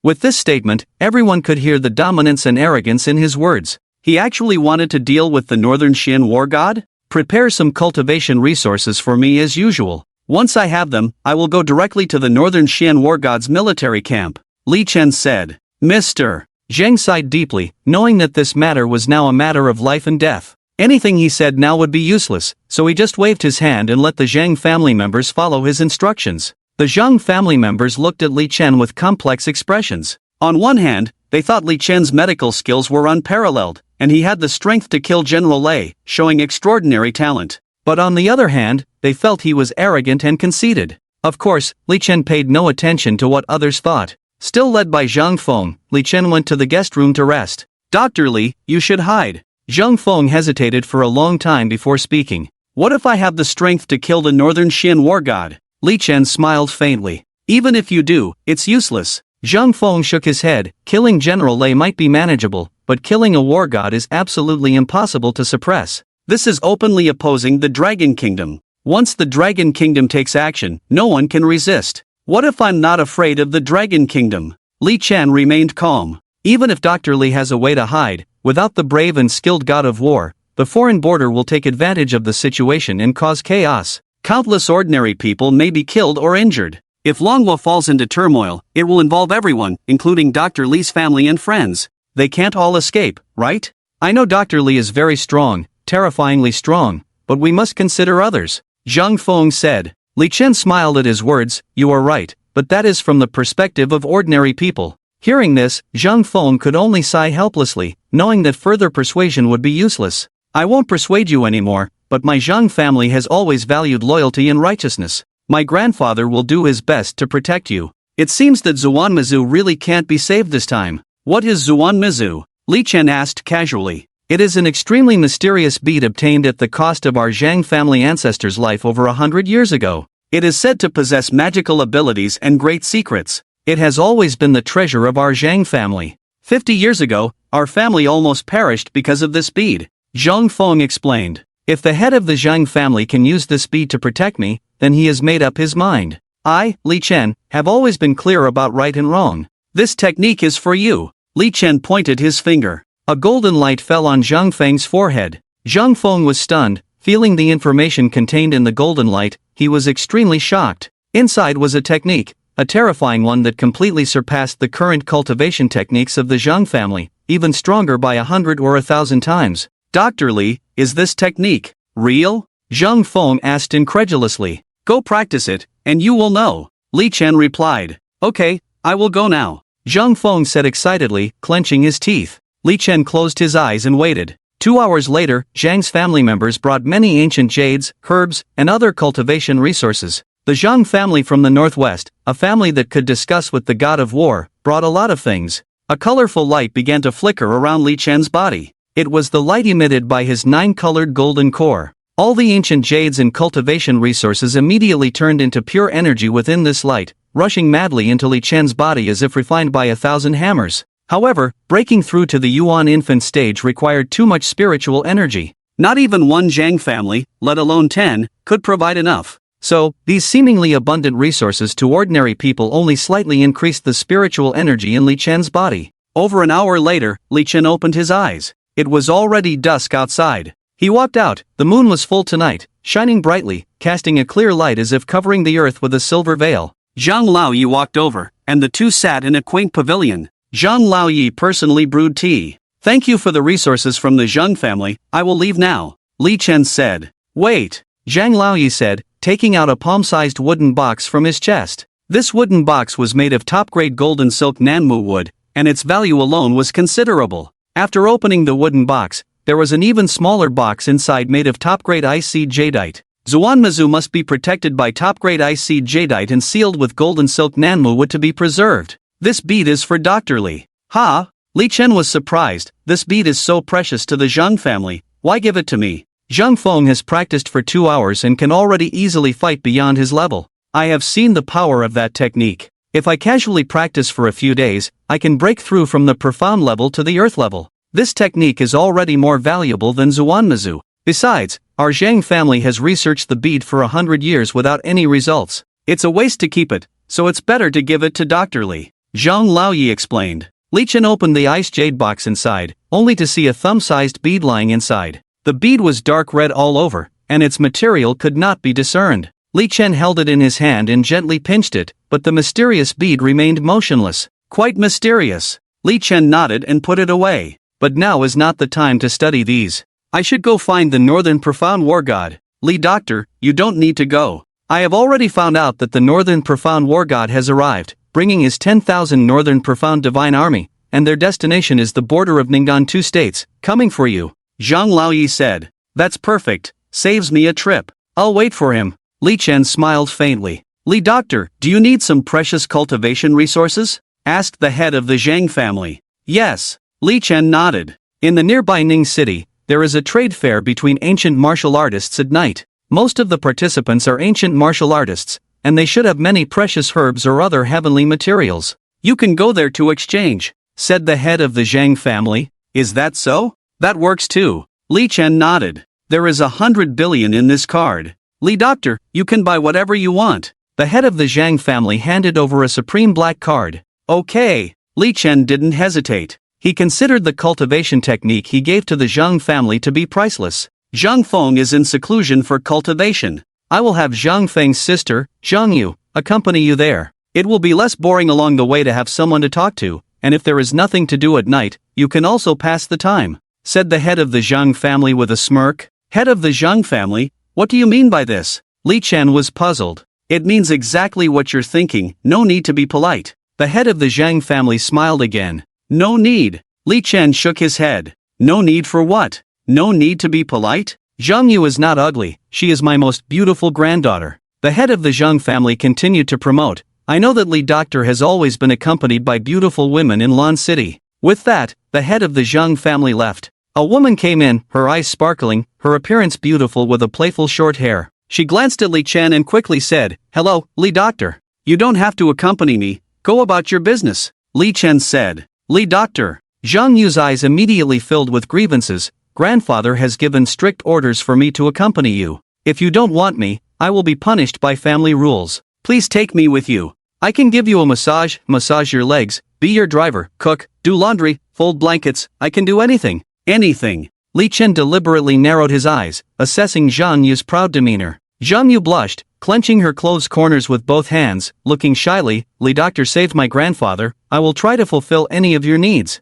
With this statement, everyone could hear the dominance and arrogance in his words. He actually wanted to deal with the Northern Xian war god? Prepare some cultivation resources for me as usual. Once I have them, I will go directly to the Northern Xian war god's military camp, Li Chen said. Mr. Zhang sighed deeply, knowing that this matter was now a matter of life and death. Anything he said now would be useless, so he just waved his hand and let the Zhang family members follow his instructions. The Zhang family members looked at Li Chen with complex expressions. On one hand, they thought Li Chen's medical skills were unparalleled, and he had the strength to kill General Lei, showing extraordinary talent. But on the other hand, they felt he was arrogant and conceited. Of course, Li Chen paid no attention to what others thought. Still led by Zhang Feng, Li Chen went to the guest room to rest. Dr. Li, you should hide. Zhang Feng hesitated for a long time before speaking. What if I have the strength to kill the Northern Xian war god? Li Chen smiled faintly. Even if you do, it's useless. Zhang Feng shook his head. Killing General Lei might be manageable, but killing a war god is absolutely impossible to suppress. This is openly opposing the Dragon Kingdom. Once the Dragon Kingdom takes action, no one can resist. What if I'm not afraid of the Dragon Kingdom? Li Chen remained calm. Even if Dr. Li has a way to hide, without the brave and skilled god of war, the foreign border will take advantage of the situation and cause chaos. Countless ordinary people may be killed or injured. If Longhua falls into turmoil, it will involve everyone, including Dr. Li's family and friends. They can't all escape, right? I know Dr. Li is very strong, terrifyingly strong, but we must consider others, Zhang Feng said. Li Chen smiled at his words. You are right, but that is from the perspective of ordinary people. Hearing this, Zhang Feng could only sigh helplessly, knowing that further persuasion would be useless. I won't persuade you anymore, but my Zhang family has always valued loyalty and righteousness. My grandfather will do his best to protect you. It seems that Zuan Mizu really can't be saved this time. What is Zuan Mizu? Li Chen asked casually. It is an extremely mysterious bead obtained at the cost of our Zhang family ancestors' life over 100 years ago. It is said to possess magical abilities and great secrets. It has always been the treasure of our Zhang family.
50 years ago, our family almost perished because of this bead. Zhang Feng explained. If the head of the Zhang family can use this bead to protect me, then he has made up his mind. I, Li Chen, have always been clear about right and wrong. This technique is for you. Li Chen pointed his finger. A golden light fell on Zhang Feng's forehead. Zhang Feng was stunned, feeling the information contained in the golden light. He was extremely shocked. Inside was a technique, a terrifying one that completely surpassed the current cultivation techniques of the Zhang family, even stronger by 100 or 1,000 times. Dr. Li, is this technique real? Zhang Feng asked incredulously. Go practice it, and you will know. Li Chen replied. Okay, I will go now. Zhang Feng said excitedly, clenching his teeth. Li Chen closed his eyes and waited. 2 hours later, Zhang's family members brought many ancient jades, herbs, and other cultivation resources. The Zhang family from the northwest, a family that could discuss with the god of war, brought a lot of things. A colorful light began to flicker around Li Chen's body. It was the light emitted by his 9-colored golden core. All the ancient jades and cultivation resources immediately turned into pure energy within this light, rushing madly into Li Chen's body as if refined by 1,000 hammers. However, breaking through to the Yuan infant stage required too much spiritual energy. Not even one Zhang family, let alone 10, could provide enough. So, these seemingly abundant resources to ordinary people only slightly increased the spiritual energy in Li Chen's body. Over an hour later, Li Chen opened his eyes. It was already dusk outside. He walked out. The moon was full tonight, shining brightly, casting a clear light as if covering the earth with a silver veil. Zhang Laoyi walked over, and the two sat in a quaint pavilion. Zhang Laoyi personally brewed tea. Thank you for the resources from the Zhang family, I will leave now. Li Chen said. Wait. Zhang Laoyi said, taking out a palm-sized wooden box from his chest. This wooden box was made of top-grade golden silk Nanmu wood, and its value alone was considerable. After opening the wooden box, there was an even smaller box inside made of top-grade ice-seed jadeite. Zuanmazu must be protected by top-grade ice-seed jadeite and sealed with golden silk Nanmu wood to be preserved. This bead is for Dr. Li. Ha! Li Chen was surprised. This bead is so precious to the Zhang family, why give it to me? Zhang Feng has practiced for 2 hours and can already easily fight beyond his level. I have seen the power of that technique. If I casually practice for a few days, I can break through from the profound level to the earth level. This technique is already more valuable than Zuanmazu. Besides, our Zhang family has researched the bead for 100 years without any results. It's a waste to keep it, so it's better to give it to Dr. Li. Zhang Laoyi explained. Li Chen opened the ice jade box inside, only to see a thumb-sized bead lying inside. The bead was dark red all over, and its material could not be discerned. Li Chen held it in his hand and gently pinched it, but the mysterious bead remained motionless. Quite mysterious. Li Chen nodded and put it away. But now is not the time to study these. I should go find the Northern Profound War God. Li Doctor, you don't need to go. I have already found out that the Northern Profound War God has arrived, bringing his 10,000 Northern Profound Divine Army, and their destination is the border of Ningdan 2 states, coming for you. Zhang Laoyi said. That's perfect, saves me a trip. I'll wait for him. Li Chen smiled faintly. Li Doctor, do you need some precious cultivation resources? Asked the head of the Zhang family. Yes. Li Chen nodded. In the nearby Ning city, there is a trade fair between ancient martial artists at night. Most of the participants are ancient martial artists, and they should have many precious herbs or other heavenly materials. You can go there to exchange, said the head of the Zhang family. Is that so? That works too. Li Chen nodded. There is 100 billion in this card. Li Doctor, you can buy whatever you want. The head of the Zhang family handed over a supreme black card. Okay. Li Chen didn't hesitate. He considered the cultivation technique he gave to the Zhang family to be priceless. Zhang Feng is in seclusion for cultivation. I will have Zhang Feng's sister, Zhang Yu, accompany you there. It will be less boring along the way to have someone to talk to, and if there is nothing to do at night, you can also pass the time, said the head of the Zhang family with a smirk. Head of the Zhang family? What do you mean by this? Li Chen was puzzled. It means exactly what you're thinking, no need to be polite. The head of the Zhang family smiled again. No need. Li Chen shook his head. No need for what? No need to be polite? Zhang Yu is not ugly, she is my most beautiful granddaughter. The head of the Zhang family continued to promote. I know that Li Doctor has always been accompanied by beautiful women in Lan City. With that, the head of the Zhang family left. A woman came in, her eyes sparkling, her appearance beautiful with a playful short hair. She glanced at Li Chen and quickly said, "Hello, Li Doctor. You don't have to accompany me, go about your business," Li Chen said. Li Doctor. Zhang Yu's eyes immediately filled with grievances. Grandfather has given strict orders for me to accompany you. If you don't want me, I will be punished by family rules. Please take me with you. I can give you a massage your legs, be your driver, cook, do laundry, fold blankets, I can do anything. Anything. Li Chen deliberately narrowed his eyes, assessing Zhang Yu's proud demeanor. Zhang Yu blushed, clenching her clothes corners with both hands, looking shyly. Li Doctor saved my grandfather, I will try to fulfill any of your needs.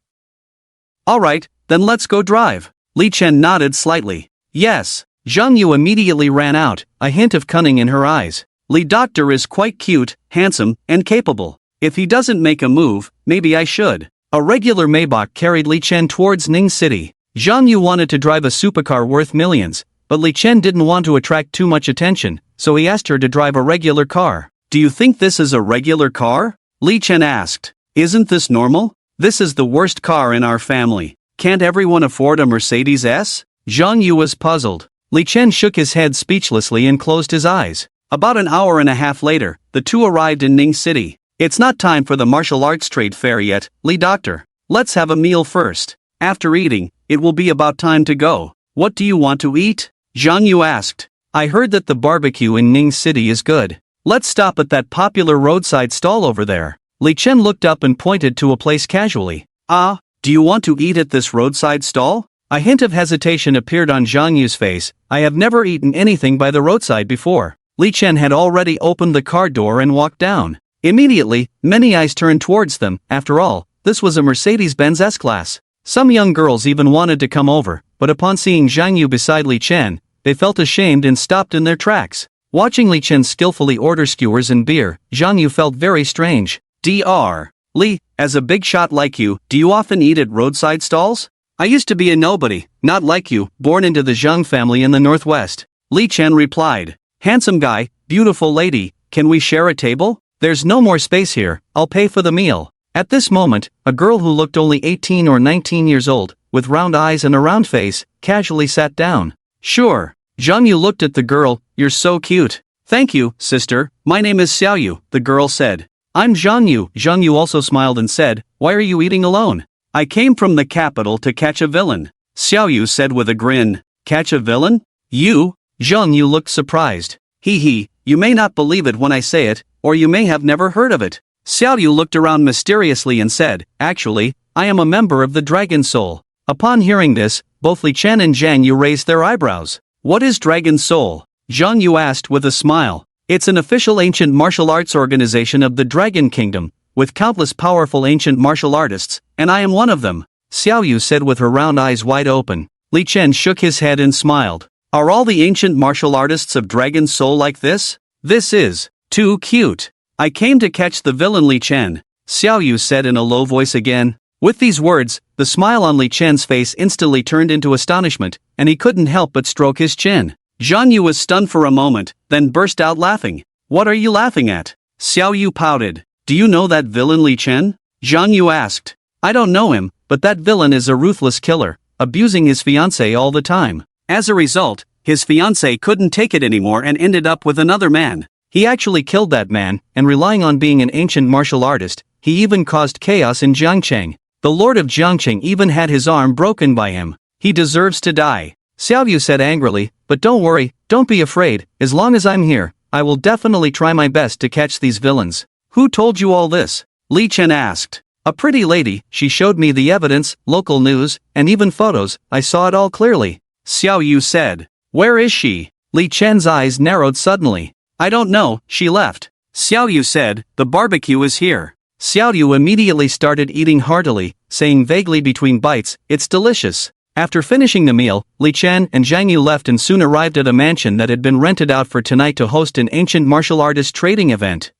Alright, then let's go drive. Li Chen nodded slightly. Yes. Zhang Yu immediately ran out, a hint of cunning in her eyes. Li Doctor is quite cute, handsome, and capable. If he doesn't make a move, maybe I should. A regular Maybach carried Li Chen towards Ning City. Zhang Yu wanted to drive a supercar worth millions, but Li Chen didn't want to attract too much attention, so he asked her to drive a regular car. Do you think this is a regular car? Li Chen asked. Isn't this normal? This is the worst car in our family. Can't everyone afford a Mercedes S? Zhang Yu was puzzled. Li Chen shook his head speechlessly and closed his eyes. About an hour and a half later, the two arrived in Ning City. It's not time for the martial arts trade fair yet, Li Doctor. Let's have a meal first. After eating, it will be about time to go. What do you want to eat? Zhang Yu asked. I heard that the barbecue in Ning City is good. Let's stop at that popular roadside stall over there. Li Chen looked up and pointed to a place casually. Ah, do you want to eat at this roadside stall? A hint of hesitation appeared on Zhang Yu's face. I have never eaten anything by the roadside before. Li Chen had already opened the car door and walked down. Immediately, many eyes turned towards them. After all, this was a Mercedes-Benz S-Class. Some young girls even wanted to come over, but upon seeing Zhang Yu beside Li Chen, they felt ashamed and stopped in their tracks. Watching Li Chen skillfully order skewers and beer, Zhang Yu felt very strange. Dr. Li, as a big shot like you, do you often eat at roadside stalls? I used to be a nobody, not like you, born into the Zhang family in the northwest. Li Chen replied. Handsome guy, beautiful lady, can we share a table? There's no more space here, I'll pay for the meal. At this moment, a girl who looked only 18 or 19 years old, with round eyes and a round face, casually sat down. Sure. Zhang Yu looked at the girl, you're so cute. Thank you, sister, my name is Xiao Yu, the girl said. I'm Zhang Yu. Zhang Yu also smiled and said, why are you eating alone? I came from the capital to catch a villain. Xiao Yu said with a grin. Catch a villain? You? Zhang Yu looked surprised. Hee, you may not believe it when I say it, or you may have never heard of it. Xiao Yu looked around mysteriously and said, actually, I am a member of the Dragon Soul. Upon hearing this, both Li Chen and Zhang Yu raised their eyebrows. What is Dragon Soul? Zhang Yu asked with a smile. It's an official ancient martial arts organization of the Dragon Kingdom, with countless powerful ancient martial artists, and I am one of them, Xiao Yu said with her round eyes wide open. Li Chen shook his head and smiled. Are all the ancient martial artists of Dragon Soul like this? This is too cute. I came to catch the villain Li Chen, Xiao Yu said in a low voice again. With these words, the smile on Li Chen's face instantly turned into astonishment, and he couldn't help but stroke his chin. Zhang Yu was stunned for a moment, then burst out laughing. What are you laughing at? Xiao Yu pouted. Do you know that villain Li Chen? Zhang Yu asked. I don't know him, but that villain is a ruthless killer, abusing his fiancée all the time. As a result, his fiancée couldn't take it anymore and ended up with another man. He actually killed that man, and relying on being an ancient martial artist, he even caused chaos in Jiangcheng. The Lord of Jiangcheng even had his arm broken by him. He deserves to die. Xiao Yu said angrily, but don't worry, don't be afraid, as long as I'm here, I will definitely try my best to catch these villains. Who told you all this? Li Chen asked. A pretty lady, she showed me the evidence, local news, and even photos, I saw it all clearly. Xiao Yu said. Where is she? Li Chen's eyes narrowed suddenly. I don't know, she left. Xiao Yu said, the barbecue is here. Xiao Yu immediately started eating heartily, saying vaguely between bites, it's delicious. After finishing the meal, Li Chen and Zhang Yu left and soon arrived at a mansion that had been rented out for tonight to host an ancient martial artist trading event.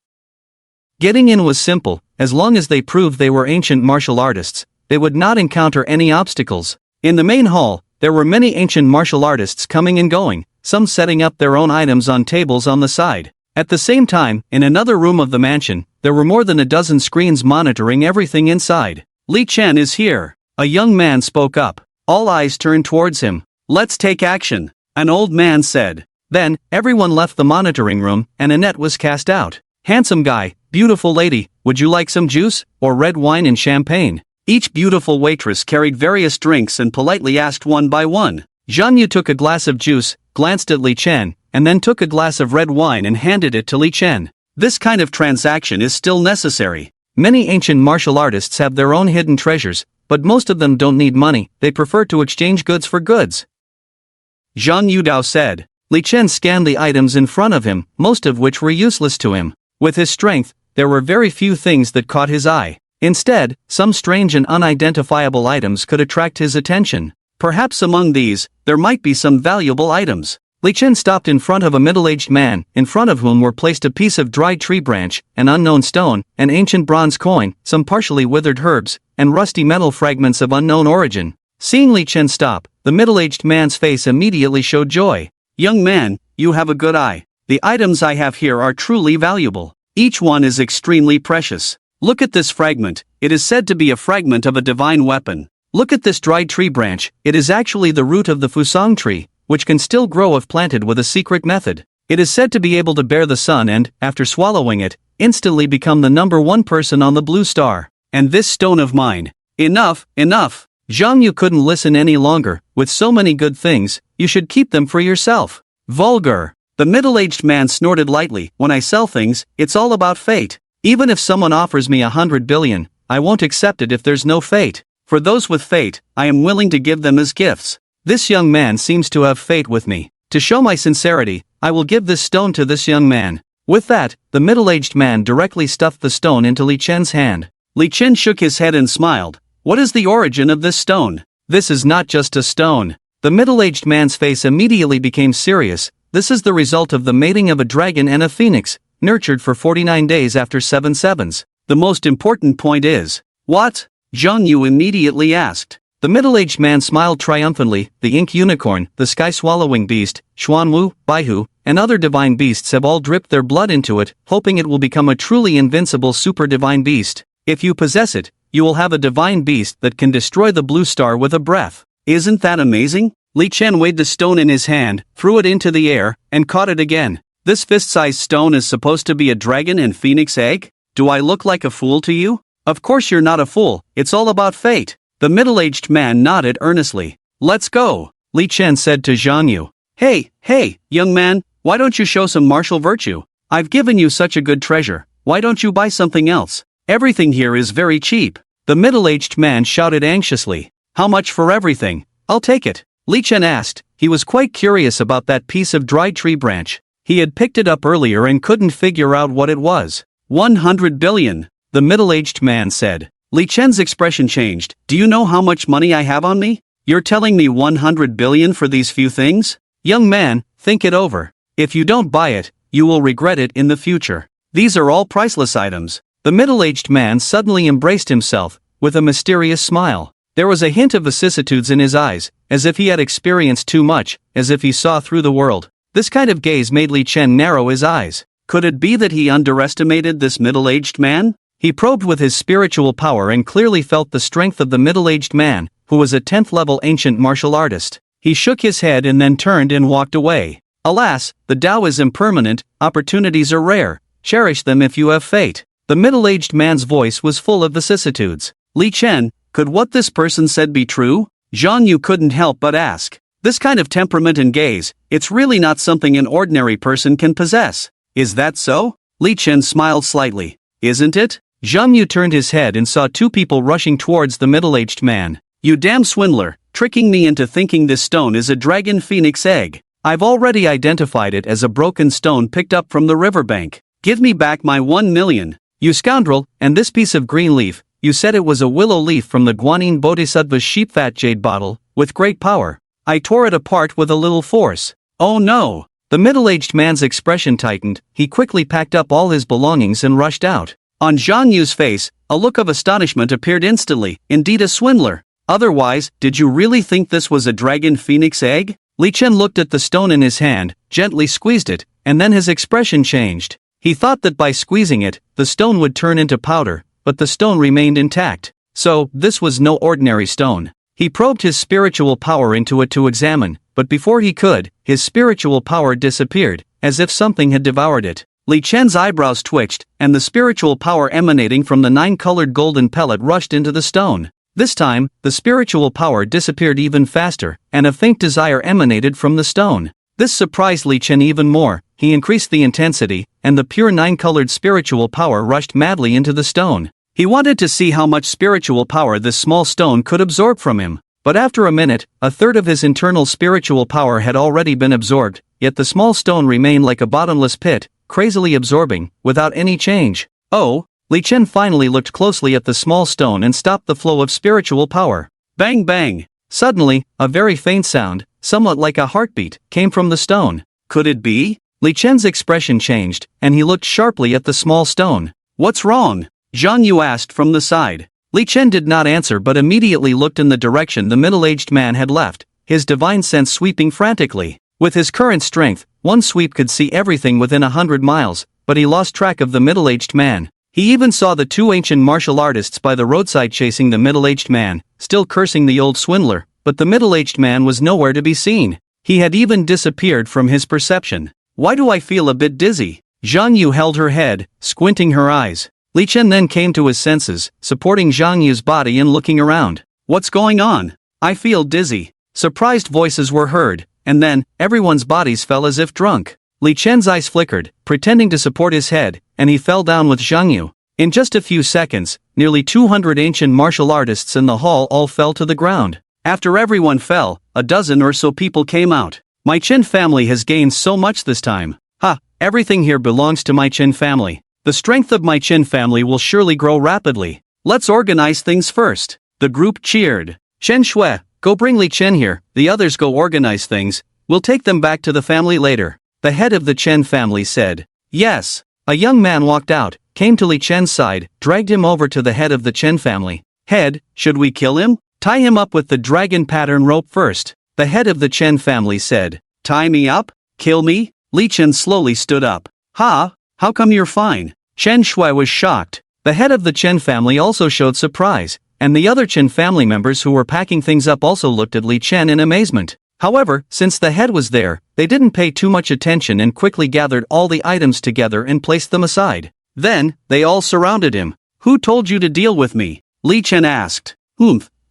Getting in was simple, as long as they proved they were ancient martial artists, they would not encounter any obstacles. In the main hall, there were many ancient martial artists coming and going, some setting up their own items on tables on the side. At the same time, in another room of the mansion, there were more than a dozen screens monitoring everything inside. Li Chen is here. A young man spoke up. All eyes turned towards him. Let's take action, an old man said. Then, everyone left the monitoring room, and a net was cast out. Handsome guy, beautiful lady, would you like some juice, or red wine and champagne? Each beautiful waitress carried various drinks and politely asked one by one.
Zhang Yu took a glass of juice, glanced at Li Chen, and then took a glass of red wine and handed it to Li Chen.
This kind of transaction is still necessary.
Many ancient martial artists have their own hidden treasures, but most of them don't need money, they prefer to exchange goods for goods.
Zhang Yudao said.
Li Chen scanned the items in front of him, most of which were useless to him. With his strength, there were very few things that caught his eye. Instead, some strange and unidentifiable items could attract his attention.
Perhaps among these, there might be some valuable items.
Li Chen stopped in front of a middle-aged man, in front of whom were placed a piece of dried tree branch, an unknown stone, an ancient bronze coin, some partially withered herbs, and rusty metal fragments of unknown origin. Seeing Li Chen stop, the middle-aged man's face immediately showed joy.
Young man, you have a good eye. The items I have here are truly valuable. Each one is extremely precious. Look at this fragment, it is said to be a fragment of a divine weapon. Look at this dried tree branch, it is actually the root of the fusang tree, which can still grow if planted with a secret method. It is said to be able to bear the sun and, after swallowing it, instantly become the #1 person on the blue star. And this stone of mine. Enough, enough.
Zhang Yu couldn't listen any longer. With so many good things, you should keep them for yourself.
Vulgar. The middle-aged man snorted lightly. When I sell things, it's all about fate.
Even if someone offers me 100 billion, I won't accept it if there's no fate.
For those with fate, I am willing to give them as gifts.
This young man seems to have fate with me. To show my sincerity, I will give this stone to this young man. With that, the middle-aged man directly stuffed the stone into Li Chen's hand.
Li Chen shook his head and smiled. What is the origin of this stone?
This is not just a stone. The middle-aged man's face immediately became serious. This is the result of the mating of a dragon and a phoenix, nurtured for 49 days after 7 sevens.
The most important point is, what? Zhang Yu immediately asked.
The middle-aged man smiled triumphantly. The ink unicorn, the sky-swallowing beast, Xuanwu, Baihu, and other divine beasts have all dripped their blood into it, hoping it will become a truly invincible super-divine beast. If you possess it, you will have a divine beast that can destroy the blue star with a breath.
Isn't that amazing? Li Chen weighed the stone in his hand, threw it into the air, and caught it again. This fist-sized stone is supposed to be a dragon and phoenix egg? Do I look like a fool to you? Of course you're not a fool, it's all about fate. The middle-aged man nodded earnestly. Let's go,
Li Chen said to Zhang Yu.
Hey, young man, why don't you show some martial virtue? I've given you such a good treasure, why don't you buy something else? Everything here is very cheap.
The middle-aged man shouted anxiously.
How much for everything?
I'll take it, Li Chen asked. He was quite curious about that piece of dried tree branch. He had picked it up earlier and couldn't figure out what it was.
100 billion,
the middle-aged man said.
Li Chen's expression changed. Do you know how much money I have on me? You're telling me 100 billion for these few things?
Young man, think it over. If you don't buy it, you will regret it in the future.
These are all priceless items.
The middle-aged man suddenly embraced himself, with a mysterious smile. There was a hint of vicissitudes in his eyes, as if he had experienced too much, as if he saw through the world. This kind of gaze made Li Chen narrow his eyes.
Could it be that he underestimated this middle-aged man?
He probed with his spiritual power and clearly felt the strength of the middle-aged man, who was a 10th-level ancient martial artist. He shook his head and then turned and walked away. Alas, the Tao is impermanent, opportunities are rare, cherish them if you have fate. The middle-aged man's voice was full of vicissitudes.
Li Chen, could what this person said be true? Zhang Yu couldn't help but ask. This kind of temperament and gaze, it's really not something an ordinary person can possess. Is that so? Li Chen smiled slightly. Isn't it?
Zhang Yu turned his head and saw two people rushing towards the middle-aged man.
You damn swindler, tricking me into thinking this stone is a dragon phoenix egg. I've already identified it as a broken stone picked up from the riverbank. Give me back my 1 million.
You scoundrel, and this piece of green leaf, you said it was a willow leaf from the Guanyin Bodhisattva's sheep-fat jade bottle, with great power. I tore it apart with a little force.
Oh no!
The middle-aged man's expression tightened. He quickly packed up all his belongings and rushed out.
On Zhang Yu's face, a look of astonishment appeared instantly. Indeed a swindler. Otherwise, did you really think this was a dragon phoenix egg?
Li Chen looked at the stone in his hand, gently squeezed it, and then his expression changed. He thought that by squeezing it, the stone would turn into powder, but the stone remained intact. So, this was no ordinary stone. He probed his spiritual power into it to examine, but before he could, his spiritual power disappeared, as if something had devoured it.
Li Chen's eyebrows twitched, and the spiritual power emanating from the 9-colored golden pellet rushed into the stone. This time, the spiritual power disappeared even faster, and a faint desire emanated from the stone. This surprised Li Chen even more. He increased the intensity, and the pure 9-colored spiritual power rushed madly into the stone. He wanted to see how much spiritual power this small stone could absorb from him. But after a minute, a third of his internal spiritual power had already been absorbed, yet the small stone remained like a bottomless pit, crazily absorbing, without any change. Oh! Li Chen finally looked closely at the small stone and stopped the flow of spiritual power. Bang bang! Suddenly, a very faint sound, somewhat like a heartbeat, came from the stone. Could it be? Li Chen's expression changed, and he looked sharply at the small stone. What's wrong? Zhang Yu asked from the side. Li Chen did not answer but immediately looked in the direction the middle-aged man had left, his divine sense sweeping frantically. With his current strength, one sweep could see everything within 100 miles, but he lost track of the middle-aged man. He even saw the 2 ancient martial artists by the roadside chasing the middle-aged man, still cursing the old swindler, but the middle-aged man was nowhere to be seen. He had even disappeared from his perception. Why do I feel a bit dizzy? Zhang Yu held her head, squinting her eyes. Li Chen then came to his senses, supporting Zhang Yu's body and looking around. What's going on? I feel dizzy. Surprised voices were heard, and then, everyone's bodies fell as if drunk. Li Chen's eyes flickered, pretending to support his head, and he fell down with Zhang Yu. In just a few seconds, nearly 200 ancient martial artists in the hall all fell to the ground. After everyone fell, a dozen or so people came out. My Chen family has gained so much this time. Ha, everything here belongs to my Chen family. The strength of my Chen family will surely grow rapidly. Let's organize things first. The group cheered. Chen Shui, go bring Li Chen here, the others go organize things, we'll take them back to the family later. The head of the Chen family said. Yes. A young man walked out, came to Li Chen's side, dragged him over to the head of the Chen family. Head, should we kill him? Tie him up with the dragon pattern rope first. The head of the Chen family said. Tie me up? Kill me? Li Chen slowly stood up. Ha? How come you're fine? Chen Shui was shocked. The head of the Chen family also showed surprise, and the other Chen family members who were packing things up also looked at Li Chen in amazement. However, since the head was there, they didn't pay too much attention and quickly gathered all the items together and placed them aside. Then, they all surrounded him. Who told you to deal with me? Li Chen asked.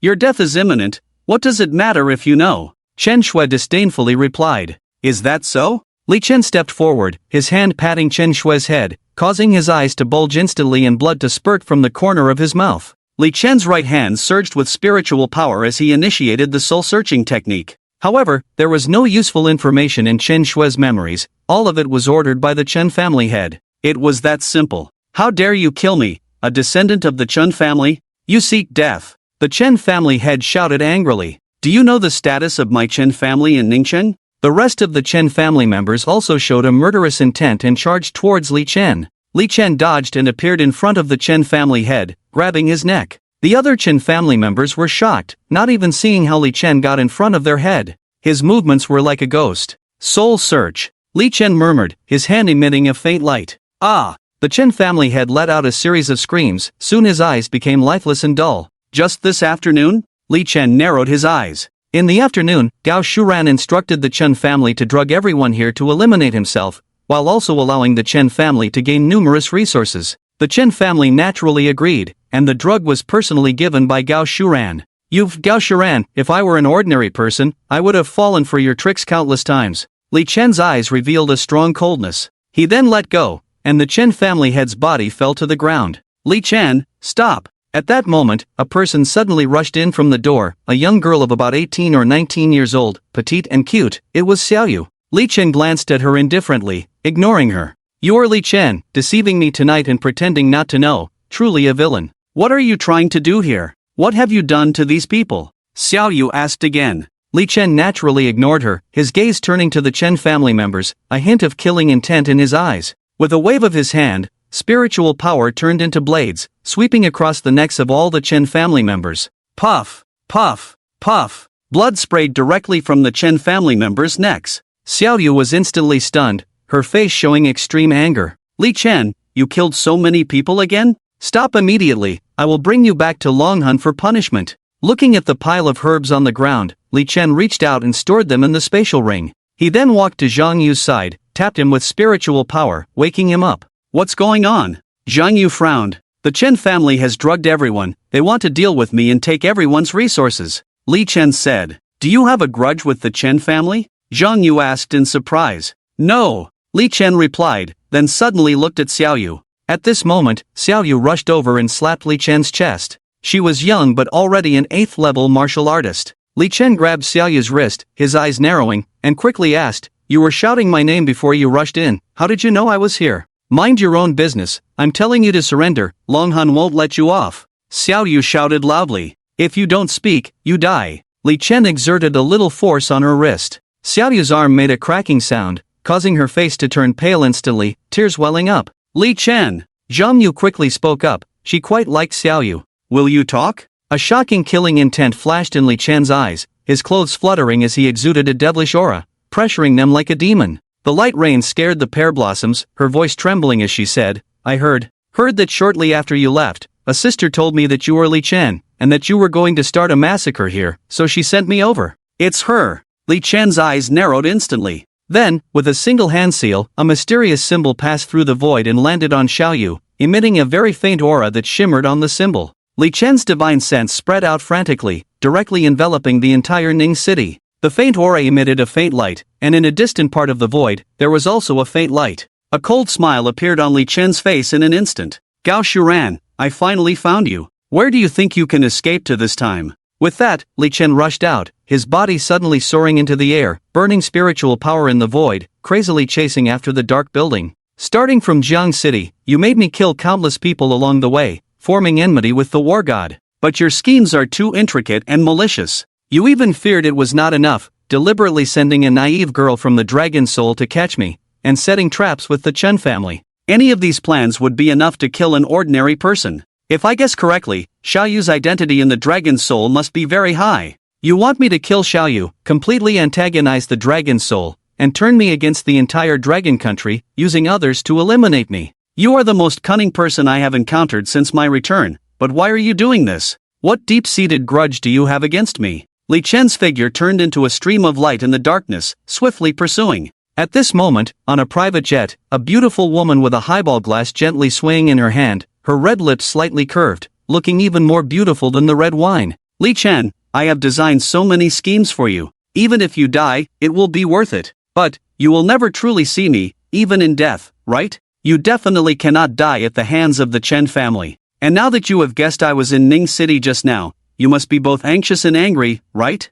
Your death is imminent, what does it matter if you know? Chen Shui disdainfully replied. Is that so? Li Chen stepped forward, his hand patting Chen Shui's head, causing his eyes to bulge instantly and blood to spurt from the corner of his mouth. Li Chen's right hand surged with spiritual power as he initiated the soul-searching technique. However, there was no useful information in Chen Shui's memories, all of it was ordered by the Chen family head. It was that simple. How dare you kill me, a descendant of the Chen family? You seek death. The Chen family head shouted angrily. Do you know the status of my Chen family in Ningchen? The rest of the Chen family members also showed a murderous intent and charged towards Li Chen. Li Chen dodged and appeared in front of the Chen family head, grabbing his neck. The other Chen family members were shocked, not even seeing how Li Chen got in front of their head. His movements were like a ghost. Soul search. Li Chen murmured, his hand emitting a faint light. Ah! The Chen family head let out a series of screams, soon his eyes became lifeless and dull. Just this afternoon? Li Chen narrowed his eyes. In the afternoon, Gao Shuran instructed the Chen family to drug everyone here to eliminate himself, while also allowing the Chen family to gain numerous resources. The Chen family naturally agreed, and the drug was personally given by Gao Shuran. Gao Shuran, if I were an ordinary person, I would have fallen for your tricks countless times. Li Chen's eyes revealed a strong coldness. He then let go, and the Chen family head's body fell to the ground. Li Chen, stop! At that moment, a person suddenly rushed in from the door, a young girl of about 18 or 19 years old, petite and cute. It was Xiaoyu. Li Chen glanced at her indifferently, ignoring her. You are Li Chen, deceiving me tonight and pretending not to know, truly a villain. What are you trying to do here? What have you done to these people? Xiaoyu asked again. Li Chen naturally ignored her, his gaze turning to the Chen family members, a hint of killing intent in his eyes. With a wave of his hand, spiritual power turned into blades, sweeping across the necks of all the Chen family members. Puff! Puff! Puff! Blood sprayed directly from the Chen family members' necks. Xiaoyu was instantly stunned, her face showing extreme anger. Li Chen, you killed so many people again? Stop immediately, I will bring you back to Longhan for punishment. Looking at the pile of herbs on the ground, Li Chen reached out and stored them in the spatial ring. He then walked to Zhang Yu's side,
tapped him with spiritual power, waking him up.
What's going on? Zhang Yu frowned. The Chen family has drugged everyone, they want to deal with me and take everyone's resources. Li Chen said. Do you have a grudge with the Chen family? Zhang Yu asked in surprise. No, Li Chen replied, then suddenly looked at Xiao Yu.
At this moment, Xiao Yu rushed over and slapped Li Chen's chest. She was young but already an 8th level martial artist. Li Chen grabbed Xiao Yu's wrist, his eyes narrowing, and quickly asked, You were shouting my name before you rushed in, how did you know I was here? Mind your own business, I'm telling you to surrender, Long Han won't let you off.
Xiao Yu shouted loudly.
If you don't speak, you die. Li Chen exerted a little force on her wrist. Xiao Yu's arm made a cracking sound, causing her face to turn pale instantly, tears welling up.
Li Chen!
Zhang Yu quickly spoke up, she quite liked Xiao Yu.
Will you talk?
A shocking killing intent flashed in Li Chen's eyes, his clothes fluttering as he exuded a devilish aura, pressuring them like a demon. The light rain scared the pear blossoms, her voice trembling as she said, I heard that shortly after you left, a sister told me that you were Li Chen, and that you were going to start a massacre here, so she sent me over.
It's her. Li Chen's eyes narrowed instantly.
Then, with a single hand seal, a mysterious symbol passed through the void and landed on Xiao Yu, emitting a very faint aura that shimmered on the symbol. Li Chen's divine sense spread out frantically, directly enveloping the entire Ning city. The faint aura emitted a faint light, and in a distant part of the void, there was also a faint light.
A cold smile appeared on Li Chen's face in an instant. Gao Shuran, I finally found you. Where do you think you can escape to this time?
With that, Li Chen rushed out, his body suddenly soaring into the air, burning spiritual power in the void, crazily chasing after the dark building. Starting from Jiang City, you made me kill countless people along the way, forming enmity with the war god.
But your schemes are too intricate and malicious.
You even feared it was not enough, deliberately sending a naive girl from the Dragon Soul to catch me, and setting traps with the Chen family.
Any of these plans would be enough to kill an ordinary person. If I guess correctly, Xiao Yu's identity in the Dragon Soul must be very high.
You want me to kill Xiao Yu, completely antagonize the Dragon Soul, and turn me against the entire Dragon Country, using others to eliminate me.
You are the most cunning person I have encountered since my return, but why are you doing this? What deep-seated grudge do you have against me? Li Chen's figure turned into a stream of light in the darkness, swiftly pursuing.
At this moment, on a private jet, a beautiful woman with a highball glass gently swaying in her hand, her red lips slightly curved, looking even more beautiful than the red wine.
Li Chen, I have designed so many schemes for you. Even if you die, it will be worth it. But, you will never truly see me, even in death, right? You definitely cannot die at the hands of the Chen family. And now that you have guessed I was in Ning City just now, you must be both anxious and angry, right?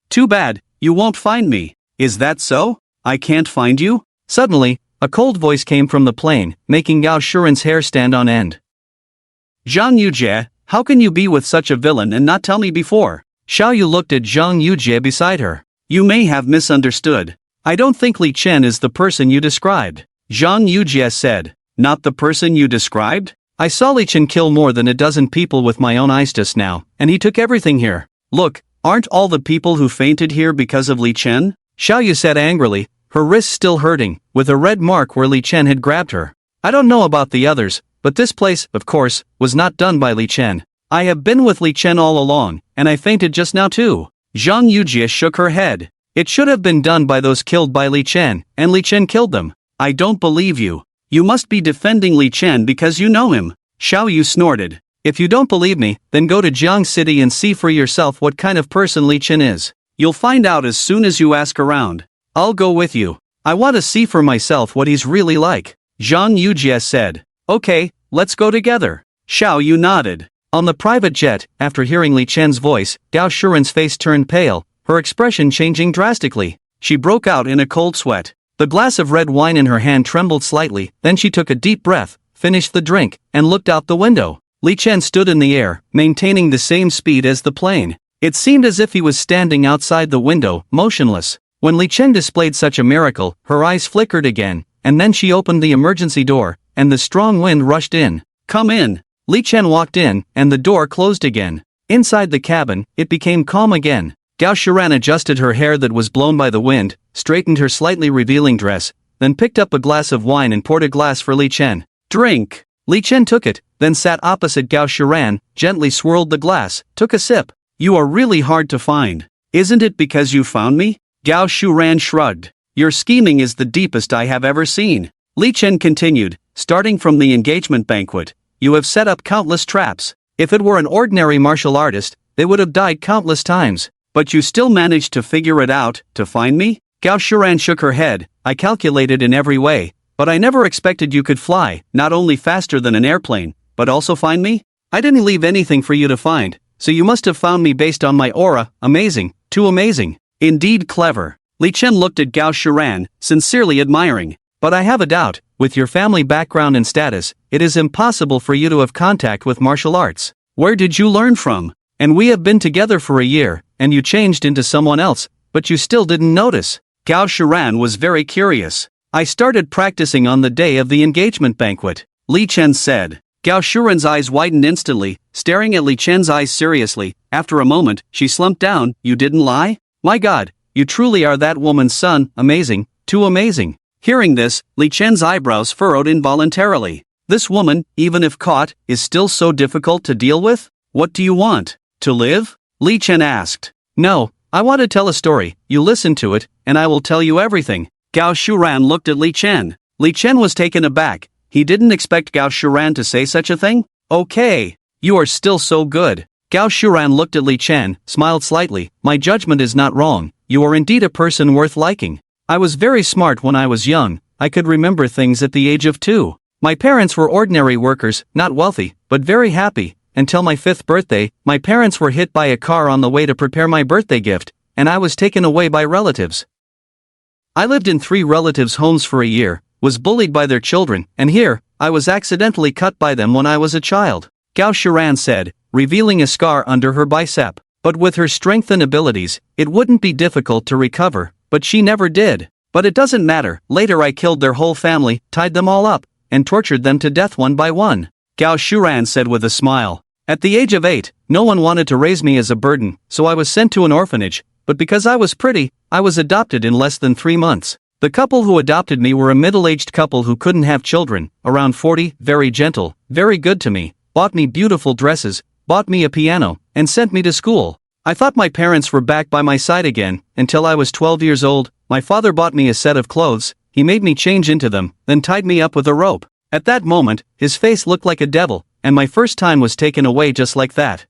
Too bad, you won't find me. Is that so? I can't find you?
Suddenly, a cold voice came from the plane, making Gao Shuren's hair stand on end.
Zhang Yujie, how can you be with such a villain and not tell me before?
Xiao Yu looked at Zhang Yujie beside her.
You may have misunderstood. I don't think Li Chen is the person you described. Zhang Yujie said. Not the person you described?
I saw Li Chen kill more than a dozen people with my own eyes just now, and he took everything here.
Look, aren't all the people who fainted here because of Li Chen?
Xiao Yu said angrily, her wrists still hurting, with a red mark where Li Chen had grabbed her. I don't know about the others, but this place, of course, was not done by Li Chen. I have been with Li Chen all along, and I fainted just now too.
Zhang Yujie shook her head.
It should have been done by those killed by Li Chen, and Li Chen killed them.
I don't believe you. You must be defending Li Chen because you know him. Xiao Yu snorted.
If you don't believe me, then go to Jiang City and see for yourself what kind of person Li Chen is.
You'll find out as soon as you ask around.
I'll go with you. I want to see for myself what he's really like.
Zhang Yujie said. Okay, let's go together. Xiao Yu nodded.
On the private jet, after hearing Li Chen's voice, Gao Shuren's face turned pale, her expression changing drastically. She broke out in a cold sweat. The glass of red wine in her hand trembled slightly, then she took a deep breath, finished the drink, and looked out the window. Li Chen stood in the air, maintaining the same speed as the plane. It seemed as if he was standing outside the window, motionless. When Li Chen displayed such a miracle, her eyes flickered again, and then she opened the emergency door, and the strong wind rushed in.
Come in.
Li Chen walked in, and the door closed again. Inside the cabin, it became calm again. Gao Shuren adjusted her hair that was blown by the wind, straightened her slightly revealing dress, then picked up a glass of wine and poured a glass for Li Chen.
Drink.
Li Chen took it, then sat opposite Gao Shuren, gently swirled the glass, took a sip.
You are really hard to find. Isn't it because you found me? Gao Shuren shrugged. Your scheming is the deepest I have ever seen. Li Chen continued, starting from the engagement banquet. You have set up countless traps. If it were an ordinary martial artist, they would have died countless times. But you still managed to figure it out, to find me? Gao Shiran shook her head. I calculated in every way, but I never expected you could fly, not only faster than an airplane, but also find me? I didn't leave anything for you to find, so you must have found me based on my aura. Amazing, too amazing. Indeed clever. Li Chen looked at Gao Shiran, sincerely admiring. But I have a doubt, with your family background and status, it is impossible for you to have contact with martial arts. Where did you learn from? And we have been together for a year, and you changed into someone else, but you still didn't notice. Gao Shiran was very curious. I started practicing on the day of the engagement banquet, Li Chen said. Gao Shiran's eyes widened instantly, staring at Li Chen's eyes seriously. After a moment, she slumped down. You didn't lie? My God, you truly are that woman's son. Amazing, too amazing. Hearing this, Li Chen's eyebrows furrowed involuntarily. This woman, even if caught, is still so difficult to deal with? What do you want? To live? Li Chen asked. No, I want to tell a story. You listen to it, and I will tell you everything. Gao Shiran looked at Li Chen. Li Chen was taken aback. He didn't expect Gao Shiran to say such a thing. Okay. You are still so good. Gao Shiran looked at Li Chen, smiled slightly. My judgment is not wrong. You are indeed a person worth liking. I was very smart when I was young. I could remember things at the age of 2. My parents were ordinary workers, not wealthy, but very happy. Until my 5th birthday, my parents were hit by a car on the way to prepare my birthday gift, and I was taken away by relatives. I lived in 3 relatives' homes for a year, was bullied by their children, and here, I was accidentally cut by them when I was a child. Gao Shiran said, revealing a scar under her bicep. But with her strength and abilities, it wouldn't be difficult to recover, but she never did. But it doesn't matter, later I killed their whole family, tied them all up, and tortured them to death one by one. Gao Shiran said with a smile. At the age of 8, no one wanted to raise me as a burden, so I was sent to an orphanage, but because I was pretty, I was adopted in less than 3 months. The couple who adopted me were a middle-aged couple who couldn't have children, around 40, very gentle, very good to me, bought me beautiful dresses, bought me a piano, and sent me to school. I thought my parents were back by my side again, until I was 12 years old. My father bought me a set of clothes, he made me change into them, then tied me up with a rope. At that moment, his face looked like a devil, and my first time was taken away just like that.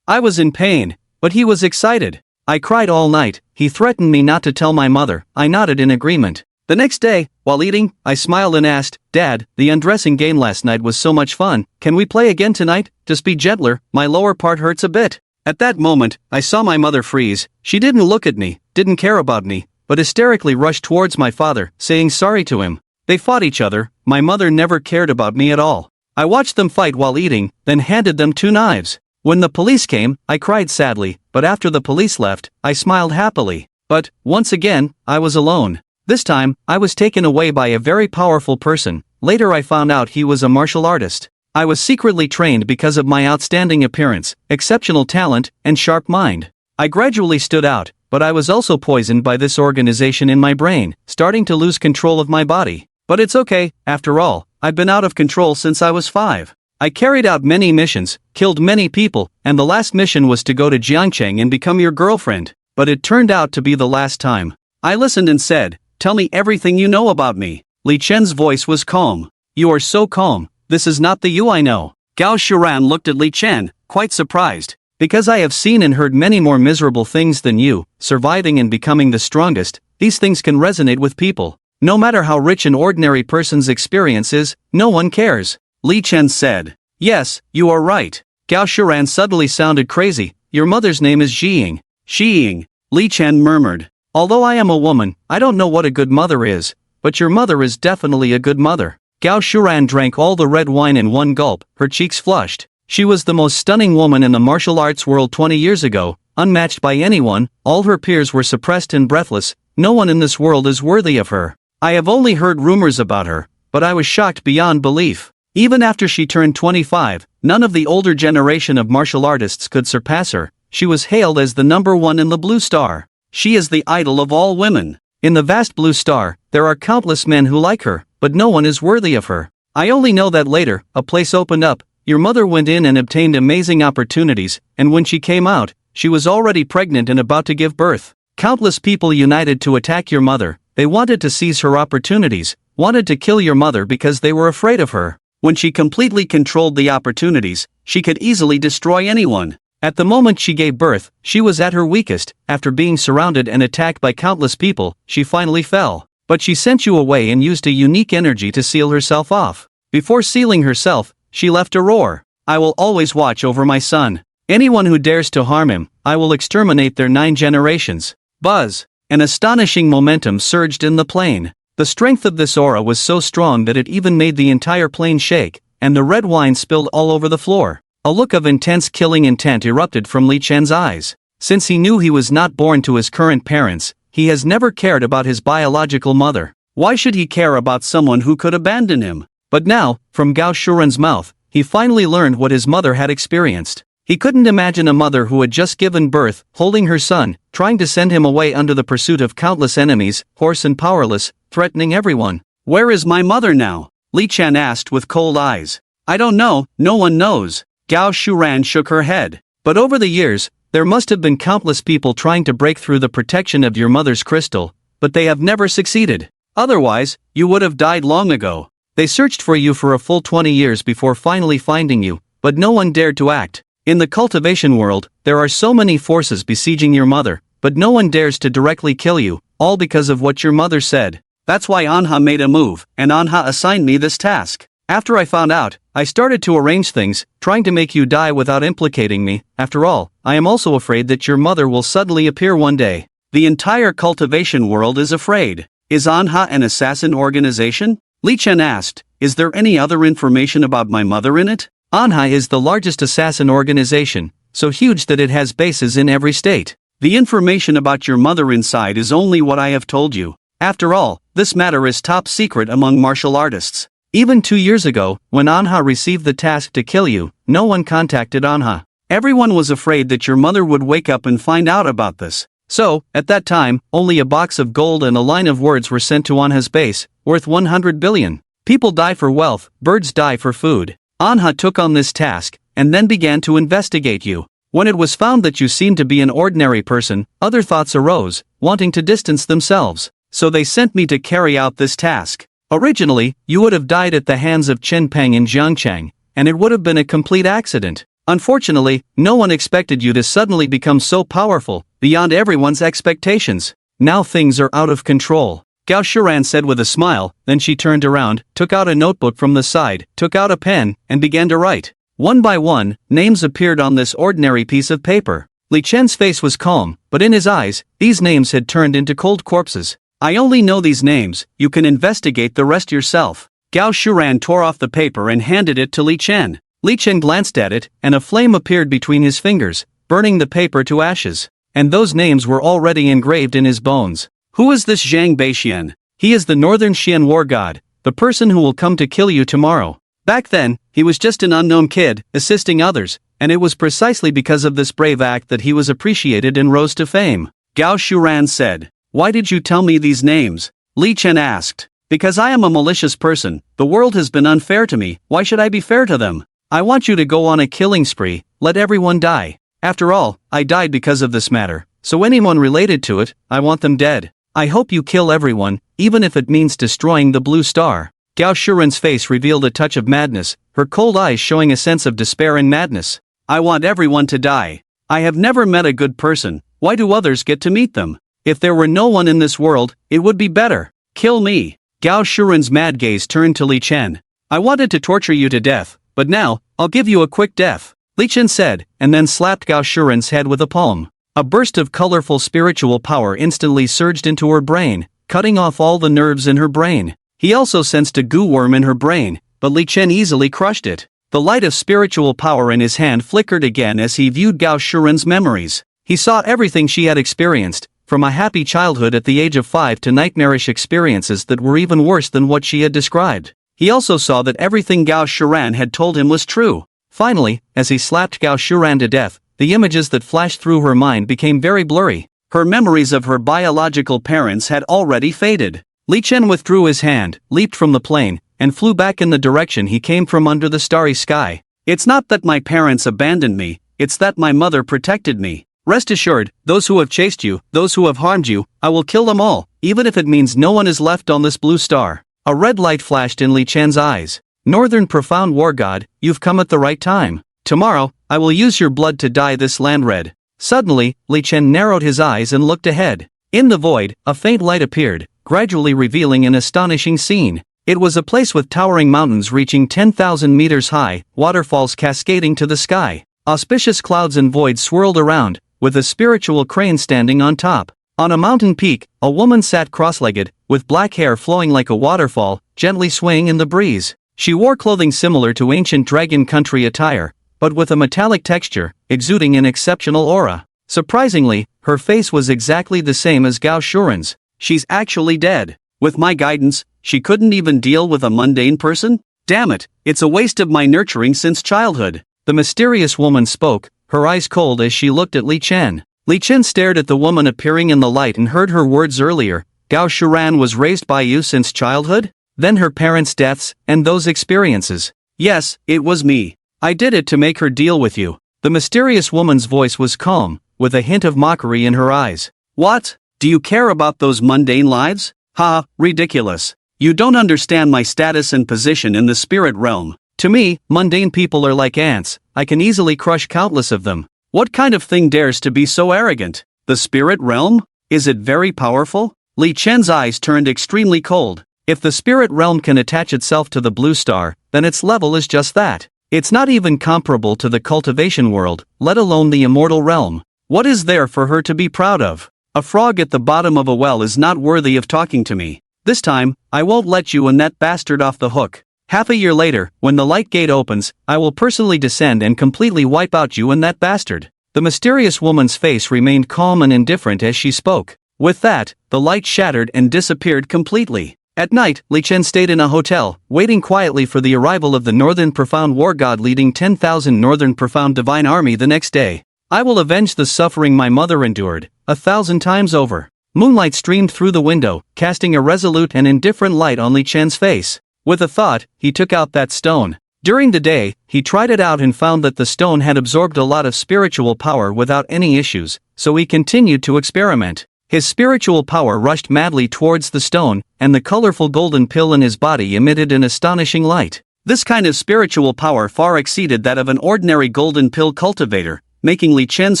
I was in pain, but he was excited. I cried all night. He threatened me not to tell my mother. I nodded in agreement. The next day, while eating, I smiled and asked, Dad, the undressing game last night was so much fun, can we play again tonight? Just be gentler, my lower part hurts a bit. At that moment, I saw my mother freeze. She didn't look at me, didn't care about me, but hysterically rushed towards my father, saying sorry to him. They fought each other. My mother never cared about me at all. I watched them fight while eating, then handed them 2 knives. When the police came, I cried sadly, but after the police left, I smiled happily. But, once again, I was alone. This time, I was taken away by a very powerful person. Later I found out he was a martial artist. I was secretly trained because of my outstanding appearance, exceptional talent, and sharp mind. I gradually stood out, but I was also poisoned by this organization in my brain, starting to lose control of my body. But it's okay, after all, I've been out of control since I was 5. I carried out many missions, killed many people, and the last mission was to go to Jiangcheng and become your girlfriend. But it turned out to be the last time. I listened and said, tell me everything you know about me. Li Chen's voice was calm. You are so calm. This is not the you I know. Gao Shiran looked at Li Chen, quite surprised. Because I have seen and heard many more miserable things than you, surviving and becoming the strongest, these things can resonate with people. No matter how rich an ordinary person's experience is, no one cares. Li Chen said. Yes, you are right. Gao Shiran suddenly sounded crazy. Your mother's name is Jiying. Xiying. Li Chen murmured. Although I am a woman, I don't know what a good mother is, but your mother is definitely a good mother. Gao Shiran drank all the red wine in one gulp, her cheeks flushed. She was the most stunning woman in the martial arts world 20 years ago, unmatched by anyone. All her peers were suppressed and breathless. No one in this world is worthy of her. I have only heard rumors about her, but I was shocked beyond belief. Even after she turned 25, none of the older generation of martial artists could surpass her. She was hailed as the #1 in the Blue Star. She is the idol of all women. In the vast Blue Star, there are countless men who like her, but no one is worthy of her. I only know that later, a place opened up, your mother went in and obtained amazing opportunities, and when she came out, she was already pregnant and about to give birth. Countless people united to attack your mother,
they wanted to seize her opportunities, wanted to kill your mother because they were afraid of her.
When she completely controlled the opportunities, she could easily destroy anyone.
At the moment she gave birth, she was at her weakest. After being surrounded and attacked by countless people, she finally fell. But she sent you away and used a unique energy to seal herself off. Before sealing herself, she left a roar. I will always watch over my son. Anyone who dares to harm him, I will exterminate their 9 generations. Buzz! An astonishing momentum surged in the plane. The strength of this aura was so strong that it even made the entire plane shake, and the red wine spilled all over the floor. A look of intense killing intent erupted from Li Chen's eyes. Since he knew he was not born to his current parents, he has never cared about his biological mother.
Why should he care about someone who could abandon him?
But now, from Gao Shuren's mouth, he finally learned what his mother had experienced. He couldn't imagine a mother who had just given birth, holding her son, trying to send him away under the pursuit of countless enemies, hoarse and powerless, threatening everyone.
Where is my mother now? Li Chen asked with cold eyes. I don't know, no one knows. Gao Shuren shook her head.
But over the years, there must have been countless people trying to break through the protection of your mother's crystal, but they have never succeeded. Otherwise, you would have died long ago. They searched for you for a full 20 years before finally finding you, but no one dared to act. In the cultivation world, there are so many forces besieging your mother, but no one dares to directly kill you, all because of what your mother said.
That's why Anha made a move, and Anha assigned me this task.
After I found out, I started to arrange things, trying to make you die without implicating me. After all, I am also afraid that your mother will suddenly appear one day.
The entire cultivation world is afraid. Is Anha an assassin organization? Li Chen asked. Is there any other information about my mother in it?
Anha is the largest assassin organization, so huge that it has bases in every state.
The information about your mother inside is only what I have told you. After all, this matter is top secret among martial artists.
Even 2 years ago, when Anha received the task to kill you, no one contacted Anha.
Everyone was afraid that your mother would wake up and find out about this.
So, at that time, only a box of gold and a line of words were sent to Anha's base, worth 100 billion. People die for wealth, birds die for food. Anha took on this task, and then began to investigate you. When it was found that you seemed to be an ordinary person, other thoughts arose, wanting to distance themselves. So they sent me to carry out this task. Originally, you would have died at the hands of Chen Peng in Jiangchang, and it would have been a complete accident. Unfortunately, no one expected you to suddenly become so powerful, beyond everyone's expectations. Now things are out of control. Gao Shuren said with a smile, then she turned around, took out a notebook from the side, took out a pen, and began to write. One by one, names appeared on this ordinary piece of paper. Li Chen's face was calm, but in his eyes, these names had turned into cold corpses. I only know these names, you can investigate the rest yourself. Gao Shuren tore off the paper and handed it to Li Chen. Li Chen glanced at it, and a flame appeared between his fingers, burning the paper to ashes. And those names were already engraved in his bones.
Who is this Zhang Beixian?
He is the Northern Xian war god, the person who will come to kill you tomorrow. Back then, he was just an unknown kid, assisting others, and it was precisely because of this brave act that he was appreciated and rose to fame.
Gao Shuren said. Why did you tell me these names? Li Chen asked. Because I am a malicious person, the world has been unfair to me, why should I be fair to them? I want you to go on a killing spree, let everyone die. After all, I died because of this matter, so anyone related to it, I want them dead. I hope you kill everyone, even if it means destroying the blue star. Gao Shuren's face revealed a touch of madness, her cold eyes showing a sense of despair and madness. I want everyone to die. I have never met a good person, why do others get to meet them? If there were no one in this world, it would be better. Kill me. Gao Shuren's mad gaze turned to Li Chen. I wanted to torture you to death, but now, I'll give you a quick death. Li Chen said, and then slapped Gao Shuren's head with a palm. A burst of colorful spiritual power instantly surged into her brain, cutting off all the nerves in her brain. He also sensed a goo worm in her brain, but Li Chen easily crushed it. The light of spiritual power in his hand flickered again as he viewed Gao Shuren's memories. He saw everything she had experienced, from a happy childhood at the age of 5 to nightmarish experiences that were even worse than what she had described. He also saw that everything Gao Shuren had told him was true. Finally, as he slapped Gao Shuren to death, the images that flashed through her mind became very blurry. Her memories of her biological parents had already faded. Li Chen withdrew his hand, leaped from the plane, and flew back in the direction he came from under the starry sky. It's not that my parents abandoned me, it's that my mother protected me. Rest assured, those who have chased you, those who have harmed you, I will kill them all, even if it means no one is left on this blue star. A red light flashed in Li Chen's eyes. Northern Profound War God, you've come at the right time. Tomorrow, I will use your blood to dye this land red. Suddenly, Li Chen narrowed his eyes and looked ahead. In the void, a faint light appeared, gradually revealing an astonishing scene. It was a place with towering mountains reaching 10,000 meters high, waterfalls cascading to the sky. Auspicious clouds and voids swirled around, with a spiritual crane standing on top. On a mountain peak, a woman sat cross-legged, with black hair flowing like a waterfall, gently swaying in the breeze. She wore clothing similar to ancient dragon country attire, but with a metallic texture, exuding an exceptional aura. Surprisingly, her face was exactly the same as Gao Shuren's. She's actually dead. With my guidance, she couldn't even deal with a mundane person? Damn it, it's a waste of my nurturing since childhood. The mysterious woman spoke, her eyes cold as she looked at Li Chen. Li Chen stared at the woman appearing in the light and heard her words earlier. Gao Shuren was raised by you since childhood? Then her parents' deaths, and those experiences. Yes, it was me. I did it to make her deal with you. The mysterious woman's voice was calm, with a hint of mockery in her eyes. What? Do you care about those mundane lives? Ha, ridiculous. You don't understand my status and position in the spirit realm. To me, mundane people are like ants. I can easily crush countless of them. What kind of thing dares to be so arrogant? The spirit realm? Is it very powerful? Li Chen's eyes turned extremely cold. If the spirit realm can attach itself to the blue star, then its level is just that. It's not even comparable to the cultivation world, let alone the immortal realm. What is there for her to be proud of? A frog at the bottom of a well is not worthy of talking to me. This time, I won't let you and that bastard off the hook. Half a year later, when the light gate opens, I will personally descend and completely wipe out you and that bastard. The mysterious woman's face remained calm and indifferent as she spoke. With that, the light shattered and disappeared completely. At night, Li Chen stayed in a hotel, waiting quietly for the arrival of the Northern Profound War God leading 10,000 Northern Profound Divine Army the next day. I will avenge the suffering my mother endured, 1,000 times over. Moonlight streamed through the window, casting a resolute and indifferent light on Li Chen's face. With a thought, he took out that stone. During the day, he tried it out and found that the stone had absorbed a lot of spiritual power without any issues, so he continued to experiment. His spiritual power rushed madly towards the stone, and the colorful golden pill in his body emitted an astonishing light. This kind of spiritual power far exceeded that of an ordinary golden pill cultivator, making Li Chen's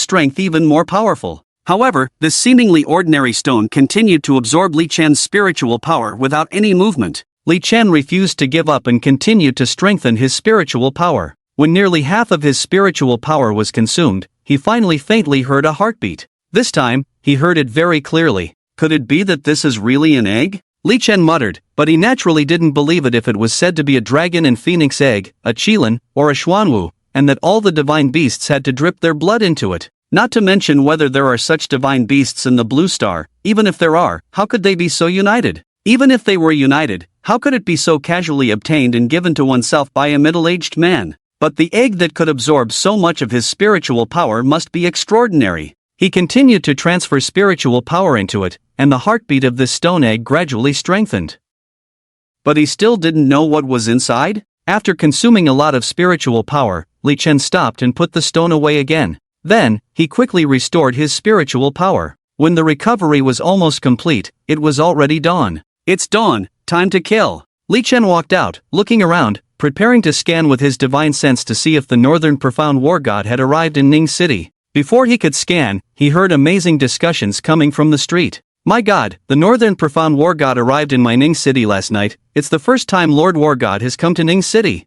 strength even more powerful. However, this seemingly ordinary stone continued to absorb Li Chen's spiritual power without any movement. Li Chen refused to give up and continued to strengthen his spiritual power. When nearly half of his spiritual power was consumed, he finally faintly heard a heartbeat. This time, he heard it very clearly. Could it be that this is really an egg? Li Chen muttered, but he naturally didn't believe it if it was said to be a dragon and phoenix egg, a qilin, or a xuanwu, and that all the divine beasts had to drip their blood into it. Not to mention whether there are such divine beasts in the blue star. Even if there are, how could they be so united? Even if they were united, how could it be so casually obtained and given to oneself by a middle-aged man? But the egg that could absorb so much of his spiritual power must be extraordinary. He continued to transfer spiritual power into it, and the heartbeat of this stone egg gradually strengthened. But he still didn't know what was inside? After consuming a lot of spiritual power, Li Chen stopped and put the stone away again. Then, he quickly restored his spiritual power. When the recovery was almost complete, it was already dawn. It's dawn, time to kill. Li Chen walked out, looking around, preparing to scan with his divine sense to see if the Northern Profound War God had arrived in Ning City. Before he could scan, he heard amazing discussions coming from the street. My God, the Northern Profound War God arrived in my Ning City last night. It's the first time Lord War God has come to Ning City.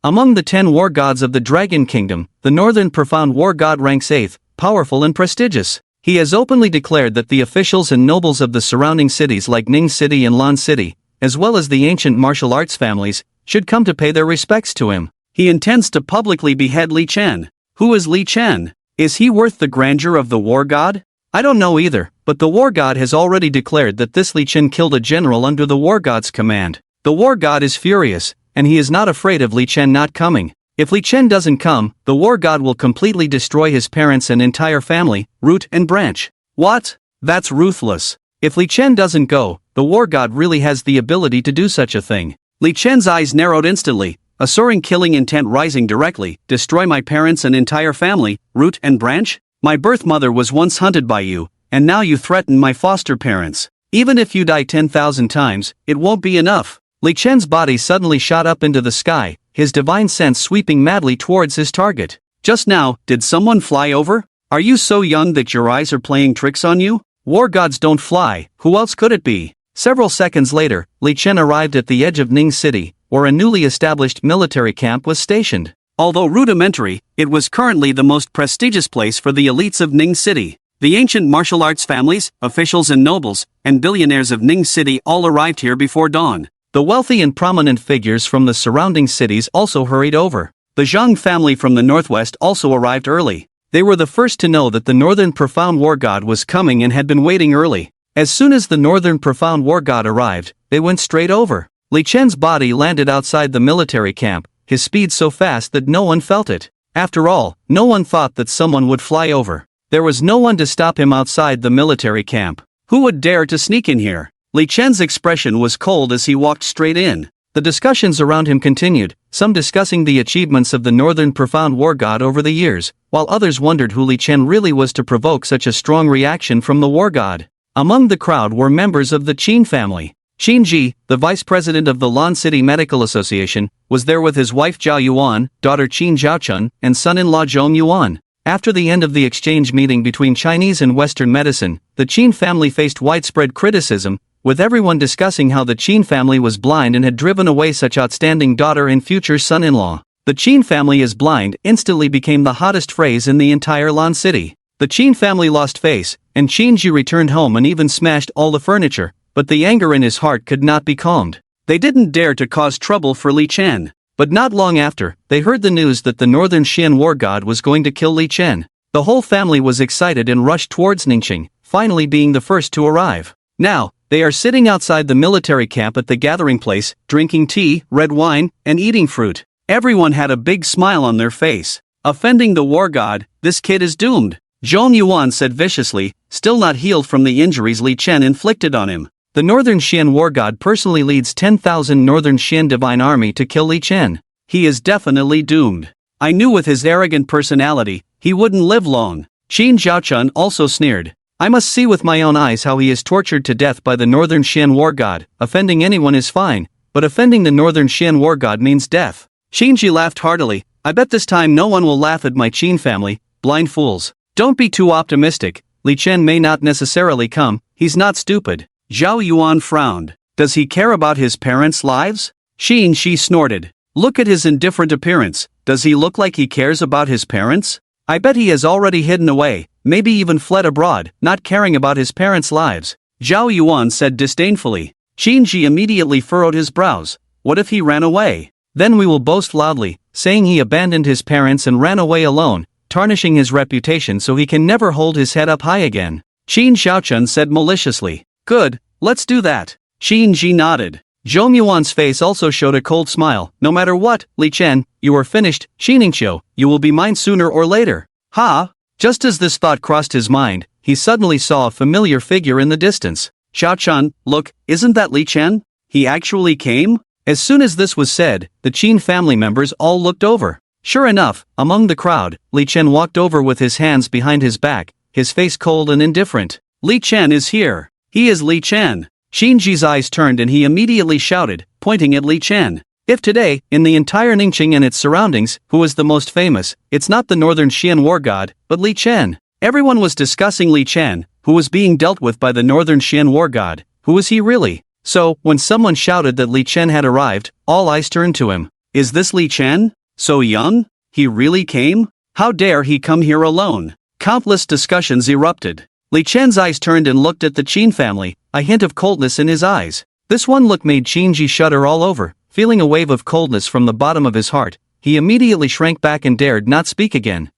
Among the 10 war gods of the Dragon Kingdom, the Northern Profound War God ranks 8th, powerful and prestigious. He has openly declared that the officials and nobles of the surrounding cities like Ning City and Lan City, as well as the ancient martial arts families, should come to pay their respects to him. He intends to publicly behead Li Chen. Who is Li Chen? Is he worth the grandeur of the war god? I don't know either, but the war god has already declared that this Li Chen killed a general under the war god's command. The war god is furious, and he is not afraid of Li Chen not coming. If Li Chen doesn't come, the war god will completely destroy his parents and entire family, root and branch. What? That's ruthless. If Li Chen doesn't go, the war god really has the ability to do such a thing. Li Chen's eyes narrowed instantly, a soaring killing intent rising directly. Destroy my parents and entire family, root and branch? My birth mother was once hunted by you, and now you threaten my foster parents. Even if you die 10,000 times, it won't be enough. Li Chen's body suddenly shot up into the sky, his divine sense sweeping madly towards his target. Just now, did someone fly over? Are you so young that your eyes are playing tricks on you? War gods don't fly, who else could it be? Several seconds later, Li Chen arrived at the edge of Ning City, where a newly established military camp was stationed. Although rudimentary, it was currently the most prestigious place for the elites of Ning City. The ancient martial arts families, officials and nobles, and billionaires of Ning City all arrived here before dawn. The wealthy and prominent figures from the surrounding cities also hurried over. The Zhang family from the northwest also arrived early. They were the first to know that the Northern Profound War God was coming and had been waiting early. As soon as the Northern Profound War God arrived, they went straight over. Li Chen's body landed outside the military camp, his speed so fast that no one felt it. After all, no one thought that someone would fly over. There was no one to stop him outside the military camp. Who would dare to sneak in here? Li Chen's expression was cold as he walked straight in. The discussions around him continued, some discussing the achievements of the Northern Profound War God over the years, while others wondered who Li Chen really was to provoke such a strong reaction from the war god. Among the crowd were members of the Qin family. Qin Ji, the vice president of the Lan City Medical Association, was there with his wife Zhao Yuan, daughter Qin Zhaochun, and son-in-law Zhong Yuan. After the end of the exchange meeting between Chinese and Western medicine, the Qin family faced widespread criticism, with everyone discussing how the Qin family was blind and had driven away such outstanding daughter and future son-in-law. The Qin family is blind instantly became the hottest phrase in the entire Lan City. The Qin family lost face, and Qin Ji returned home and even smashed all the furniture, but the anger in his heart could not be calmed. They didn't dare to cause trouble for Li Chen. But not long after, they heard the news that the Northern Xian war god was going to kill Li Chen. The whole family was excited and rushed towards Ningxing, finally being the first to arrive. Now, they are sitting outside the military camp at the gathering place, drinking tea, red wine, and eating fruit. Everyone had a big smile on their face. Offending the war god, this kid is doomed. Zhong Yuan said viciously, still not healed from the injuries Li Chen inflicted on him. The Northern Xian war god personally leads 10,000 Northern Xian divine army to kill Li Chen. He is definitely doomed. I knew with his arrogant personality, he wouldn't live long. Qin Zhaochun also sneered. I must see with my own eyes how he is tortured to death by the Northern Xian war god. Offending anyone is fine, but offending the Northern Xian war god means death. Qin Ji laughed heartily. I bet this time no one will laugh at my Qin family, blind fools. Don't be too optimistic. Li Chen may not necessarily come, he's not stupid. Zhao Yuan frowned. Does he care about his parents' lives? Qin Shi snorted. Look at his indifferent appearance. Does he look like he cares about his parents? I bet he has already hidden away, maybe even fled abroad, not caring about his parents' lives. Zhao Yuan said disdainfully. Qin Shi immediately furrowed his brows. What if he ran away? Then we will boast loudly, saying he abandoned his parents and ran away alone, tarnishing his reputation so he can never hold his head up high again. Qin Zhaochun said maliciously. Good, let's do that. Qin Ji nodded. Zhong Yuan's face also showed a cold smile. No matter what, Li Chen, you are finished. Xiningshou, you will be mine sooner or later. Ha! Just as this thought crossed his mind, he suddenly saw a familiar figure in the distance. Zhaochun, look, isn't that Li Chen? He actually came? As soon as this was said, the Qin family members all looked over. Sure enough, among the crowd, Li Chen walked over with his hands behind his back, his face cold and indifferent. Li Chen is here. He is Li Chen. Qin Ji's eyes turned and he immediately shouted, pointing at Li Chen. If today, in the entire Ningxing and its surroundings, who is the most famous, it's not the Northern Xian war god, but Li Chen. Everyone was discussing Li Chen, who was being dealt with by the Northern Xian war god. Who is he really? So, when someone shouted that Li Chen had arrived, all eyes turned to him. Is this Li Chen? So young? He really came? How dare he come here alone? Countless discussions erupted. Li Chen's eyes turned and looked at the Qin family, a hint of coldness in his eyes. This one look made Qin Ji shudder all over. Feeling a wave of coldness from the bottom of his heart, he immediately shrank back and dared not speak again.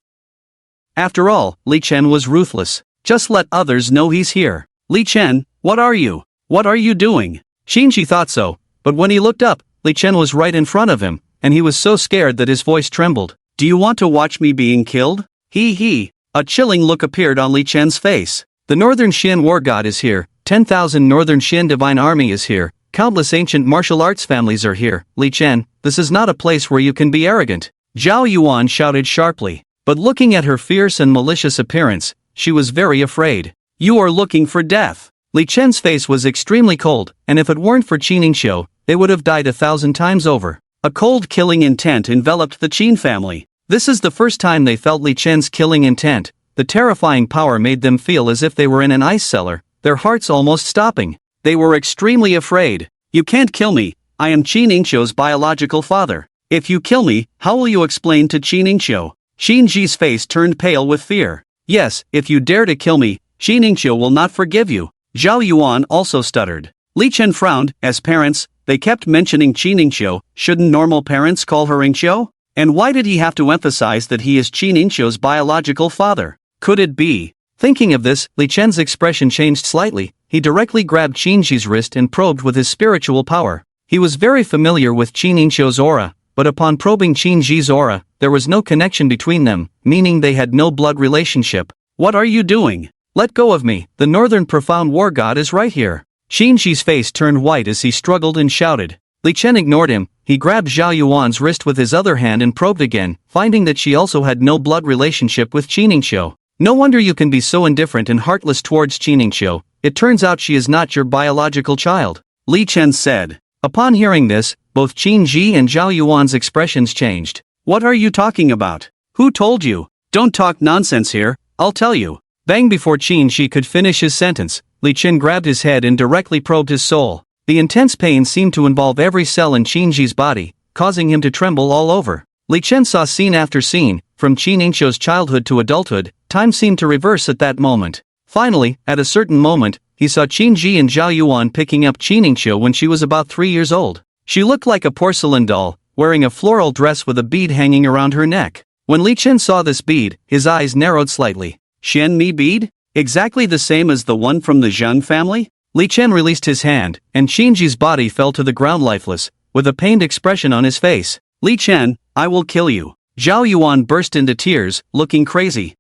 After all, Li Chen was ruthless. Just let others know he's here. Li Chen, what are you? What are you doing? Qin Ji thought so, but when he looked up, Li Chen was right in front of him, and he was so scared that his voice trembled. Do you want to watch me being killed? He. A chilling look appeared on Li Chen's face. The Northern Xian war god is here, 10,000 Northern Xian divine army is here, countless ancient martial arts families are here. Li Chen, this is not a place where you can be arrogant. Zhao Yuan shouted sharply.
but looking at her fierce and malicious appearance, she was very afraid.
You are looking for death.
Li Chen's face was extremely cold, and if it weren't for Qin Ningxiu, they would have died 1,000 times over.
A cold killing intent enveloped the Qin family.
This is the first time they felt Li Chen's killing intent. The terrifying power made them feel as if they were in an ice cellar, their hearts almost stopping.
They were extremely afraid. You can't kill me, I am Qin Ningxiu's biological father. If you kill me, how will you explain to Qin Ningxiu? Qin Ji's face turned pale with fear.
Yes, if you dare to kill me,
Qin Ningxiu will not forgive you. Zhao Yuan also stuttered. Li Chen frowned. As parents, they kept mentioning Qin Ningxiu. Shouldn't normal parents call her Ningxiu? And why did he have to emphasize that he is Qin Ningxiu's biological father? Could it be?
Thinking of this, Li Chen's expression changed slightly. He directly grabbed Qin Ji's wrist and probed with his spiritual power. He was very familiar with Qin Ningxiu's aura, but upon probing Qin Ji's aura, there was no connection between them, meaning they had no blood relationship.
What are you doing?
Let go of me, the Northern Profound War God is right here. Qin Ji's face turned white as he struggled and shouted. Li Chen ignored him. He grabbed Zhao Yuan's wrist with his other hand and probed again, finding that she also had no blood relationship with Qin Ningxiu. No wonder you can be so indifferent and heartless towards Qin Ningxiu. It turns out she is not your biological child,
Li Chen said.
Upon hearing this, both Qin Ji and Zhao Yuan's expressions changed.
What are you talking about? Who told you? Don't talk nonsense here, I'll tell you.
Bang! Before Qin Ji could finish his sentence, Li Chen grabbed his head and directly probed his soul. The intense pain seemed to involve every cell in Qin Ji's body, causing him to tremble all over. Li Chen saw scene after scene, from Qin Ningxiu's childhood to adulthood. Time seemed to reverse at that moment. Finally, at a certain moment, he saw Qin Ji and Zhao Yuan picking up Qin Ningxiu when she was about 3 years old. She looked like a porcelain doll, wearing a floral dress with a bead hanging around her neck. When Li Chen saw this bead, his eyes narrowed slightly.
Xian Mi bead? Exactly the same as the one from the Zhang family?
Li Chen released his hand, and Qin Ji's body fell to the ground lifeless, with a pained expression on his face.
Li Chen, I will kill you.
Zhao Yuan burst into tears, looking crazy.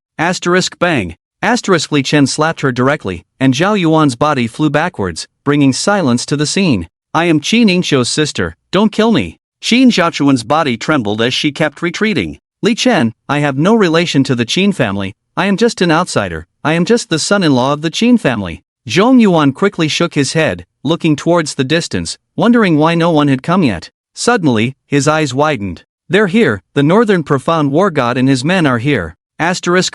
Bang.
Li Chen slapped her directly, and Zhao Yuan's body flew backwards, bringing silence to the scene.
I am Qin Ningxiu's sister, don't kill me. Qin Zhaochuan's body trembled as she kept retreating.
Li Chen, I have no relation to the Qin family, I am just an outsider, I am just the son-in-law of the Qin family. Zhong Yuan quickly shook his head, looking towards the distance, wondering why no one had come yet. Suddenly, his eyes widened. They're here, the Northern Profound War God and his men are here.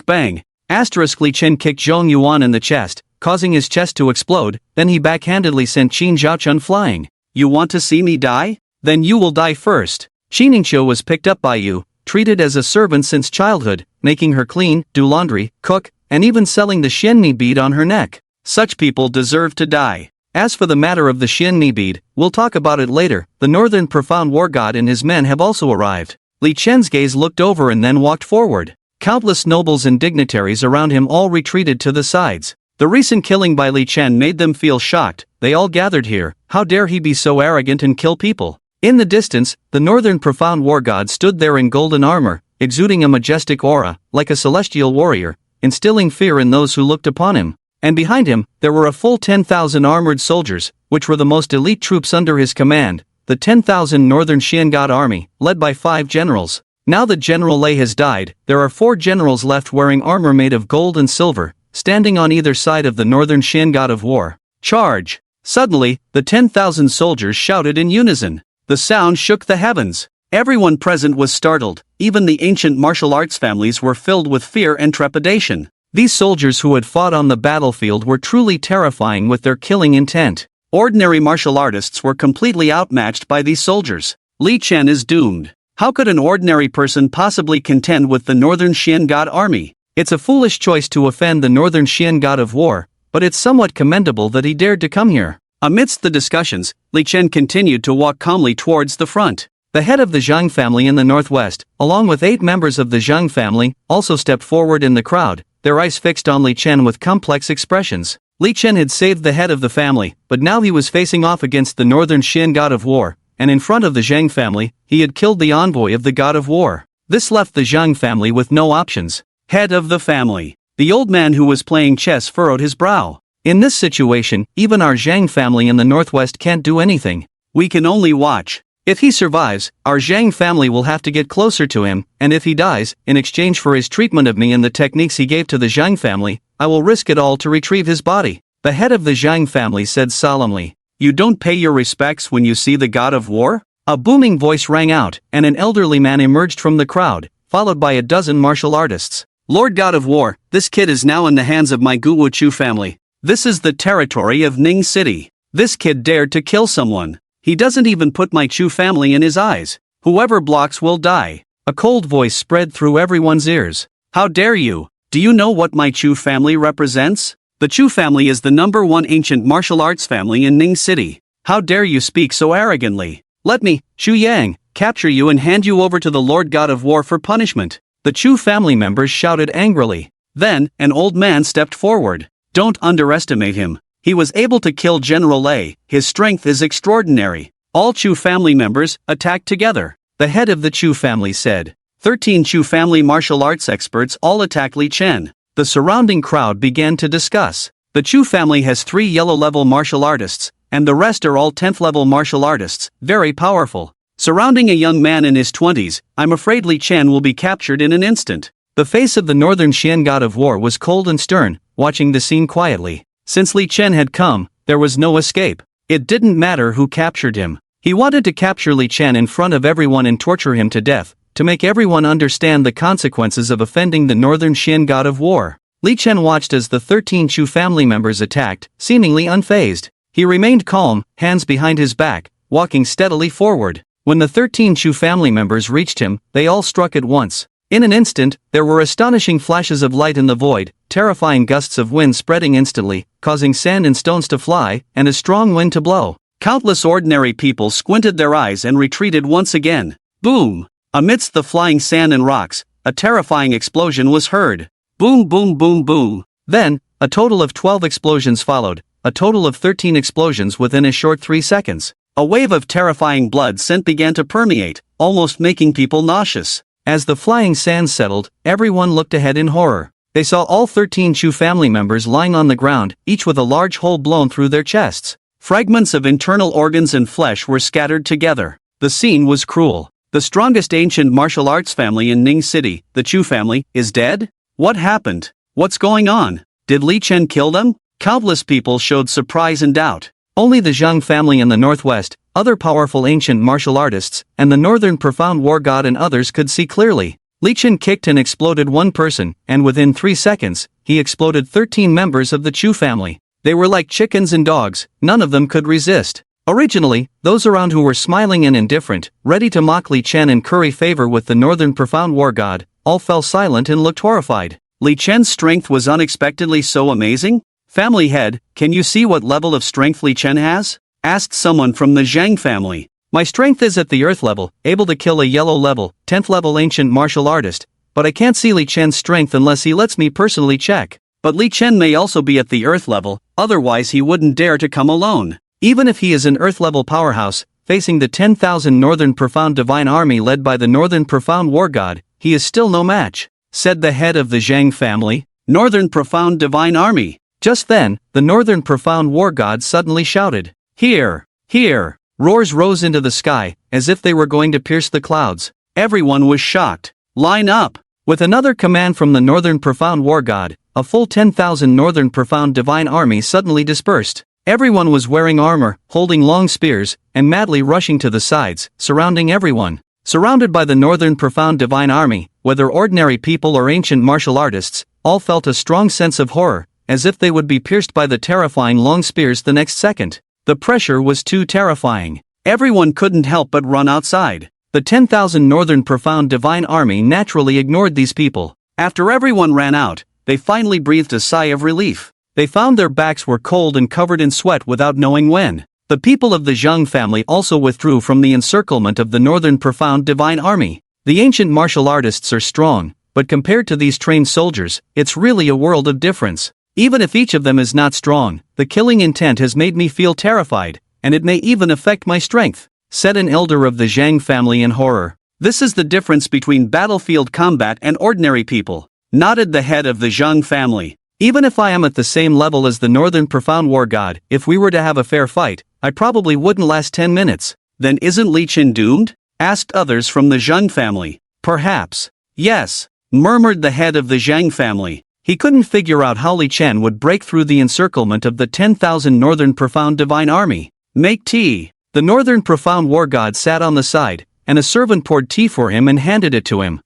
Bang.
Li Chen kicked Zhong Yuan in the chest, causing his chest to explode, then he backhandedly sent Qin Zhaochun flying.
You want to see me die?
Then you will die first. Qin Ningxiu was picked up by you, treated as a servant since childhood, making her clean, do laundry, cook, and even selling the Xianmi bead on her neck.
Such people deserve to die.
As for the matter of the Xianmi bead, we'll talk about it later. The Northern Profound War God and his men have also arrived. Li Chen's gaze looked over and then walked forward. Countless nobles and dignitaries around him all retreated to the sides. The recent killing by Li Chen made them feel shocked. They all gathered here. How dare he be so arrogant and kill people? In the distance, the Northern Profound War God stood there in golden armor, exuding a majestic aura, like a celestial warrior, instilling fear in those who looked upon him. And behind him, there were a full 10,000 armored soldiers, which were the most elite troops under his command, the 10,000 Northern Xian God army, led by 5 generals. Now that General Lei has died, there are 4 generals left wearing armor made of gold and silver, standing on either side of the Northern Xian God of War. Charge! Suddenly, the 10,000 soldiers shouted in unison. The sound shook the heavens. Everyone present was startled, even the ancient martial arts families were filled with fear and trepidation. These soldiers who had fought on the battlefield were truly terrifying with their killing intent.
Ordinary martial artists were completely outmatched by these soldiers. Li Chen is doomed. How could an ordinary person possibly contend with the Northern Xian God army?
It's a foolish choice to offend the Northern Xian God of War, but it's somewhat commendable that he dared to come here.
Amidst the discussions, Li Chen continued to walk calmly towards the front.
The head of the Zhang family in the northwest, along with 8 members of the Zhang family, also stepped forward in the crowd, their eyes fixed on Li Chen with complex expressions. Li Chen had saved the head of the family, but now he was facing off against the Northern Xian God of War, and in front of the Zhang family, he had killed the envoy of the God of War. This left the Zhang family with no options.
Head of the family. The old man who was playing chess furrowed his brow.
In this situation, even our Zhang family in the northwest can't do anything.
We can only watch.
If he survives, our Zhang family will have to get closer to him, and if he dies, in exchange for his treatment of me and the techniques he gave to the Zhang family, I will risk it all to retrieve his body. The head of the Zhang family said solemnly. You don't pay your respects when you see the god of war? A booming voice rang out, and an elderly man emerged from the crowd, followed by a dozen martial artists. Lord God of War, this kid is now in the hands of my Guwu Chu family. This is the territory of Ning City. This kid dared to kill someone. He doesn't even put my Chu family in his eyes. Whoever blocks will die. A cold voice spread through everyone's ears. How dare you? Do you know what my Chu family represents? The Chu family is the #1 ancient martial arts family in Ning City. How dare you speak so arrogantly? Let me, Chu Yang, capture you and hand you over to the Lord God of War for punishment. The Chu family members shouted angrily. Then, an old man stepped forward. Don't underestimate him. He was able to kill General Lei. His strength is extraordinary. All Chu family members attacked together. The head of the Chu family said. 13 Chu family martial arts experts all attacked Li Chen. The surrounding crowd began to discuss. The Chu family has 3 yellow-level martial artists, and the rest are all 10th-level martial artists, very powerful. Surrounding a young man in his 20s, I'm afraid Li Chen will be captured in an instant. The face of the Northern Xian god of war was cold and stern, watching the scene quietly. Since Li Chen had come, there was no escape. It didn't matter who captured him. He wanted to capture Li Chen in front of everyone and torture him to death, to make everyone understand the consequences of offending the Northern Xian god of war. Li Chen watched as the 13 Chu family members attacked, seemingly unfazed. He remained calm, hands behind his back, walking steadily forward. When the 13 Chu family members reached him, they all struck at once. In an instant, there were astonishing flashes of light in the void, terrifying gusts of wind spreading instantly, causing sand and stones to fly, and a strong wind to blow. Countless ordinary people squinted their eyes and retreated once again. Boom! Amidst the flying sand and rocks, a terrifying explosion was heard. Boom boom boom boom. Then, a total of 12 explosions followed, a total of 13 explosions within a short 3 seconds. A wave of terrifying blood scent began to permeate, almost making people nauseous. As the flying sand settled, everyone looked ahead in horror. They saw all 13 Chu family members lying on the ground, each with a large hole blown through their chests. Fragments of internal organs and flesh were scattered together. The scene was cruel. The strongest ancient martial arts family in Ning City, the Chu family, is dead? What happened? What's going on? Did Li Chen kill them? Countless people showed surprise and doubt. Only the Zhang family in the northwest, other powerful ancient martial artists, and the northern profound war god and others could see clearly. Li Chen kicked and exploded one person, and within 3 seconds, he exploded 13 members of the Chu family. They were like chickens and dogs, none of them could resist. Originally, those around who were smiling and indifferent, ready to mock Li Chen and curry favor with the northern profound war god, all fell silent and looked horrified. Li Chen's strength was unexpectedly so amazing? Family head, can you see what level of strength Li Chen has? Asked someone from the Zhang family. My strength is at the earth level, able to kill a yellow level, 10th level ancient martial artist, but I can't see Li Chen's strength unless he lets me personally check. But Li Chen may also be at the earth level, otherwise he wouldn't dare to come alone. Even if he is an earth level powerhouse, facing the 10,000 Northern Profound Divine Army led by the Northern Profound War God, he is still no match, said the head of the Zhang family. Northern Profound Divine Army. Just then, the Northern Profound War God suddenly shouted, "Here! Here!" Roars rose into the sky, as if they were going to pierce the clouds. Everyone was shocked. Line up! With another command from the Northern Profound War God, a full 10,000 Northern Profound Divine Army suddenly dispersed. Everyone was wearing armor, holding long spears, and madly rushing to the sides, surrounding everyone. Surrounded by the Northern Profound Divine Army, whether ordinary people or ancient martial artists, all felt a strong sense of horror, as if they would be pierced by the terrifying long spears the next second. The pressure was too terrifying. Everyone couldn't help but run outside. The 10,000 Northern Profound Divine Army naturally ignored these people. After everyone ran out, they finally breathed a sigh of relief. They found their backs were cold and covered in sweat without knowing when. The people of the Zhang family also withdrew from the encirclement of the Northern Profound Divine Army. The ancient martial artists are strong, but compared to these trained soldiers, it's really a world of difference. Even if each of them is not strong, the killing intent has made me feel terrified, and it may even affect my strength, said an elder of the Zhang family in horror. This is the difference between battlefield combat and ordinary people, nodded the head of the Zhang family. Even if I am at the same level as the Northern Profound War God, if we were to have a fair fight, I probably wouldn't last 10 minutes.
Then isn't Li Chen doomed? Asked others from the Zheng family. Perhaps. Yes, murmured the head of the Zhang family. He couldn't figure out how Li Chen would break through the encirclement of the 10,000 Northern Profound Divine Army. Make tea. The Northern Profound War God sat on the side, and a servant poured tea for him and handed it to him.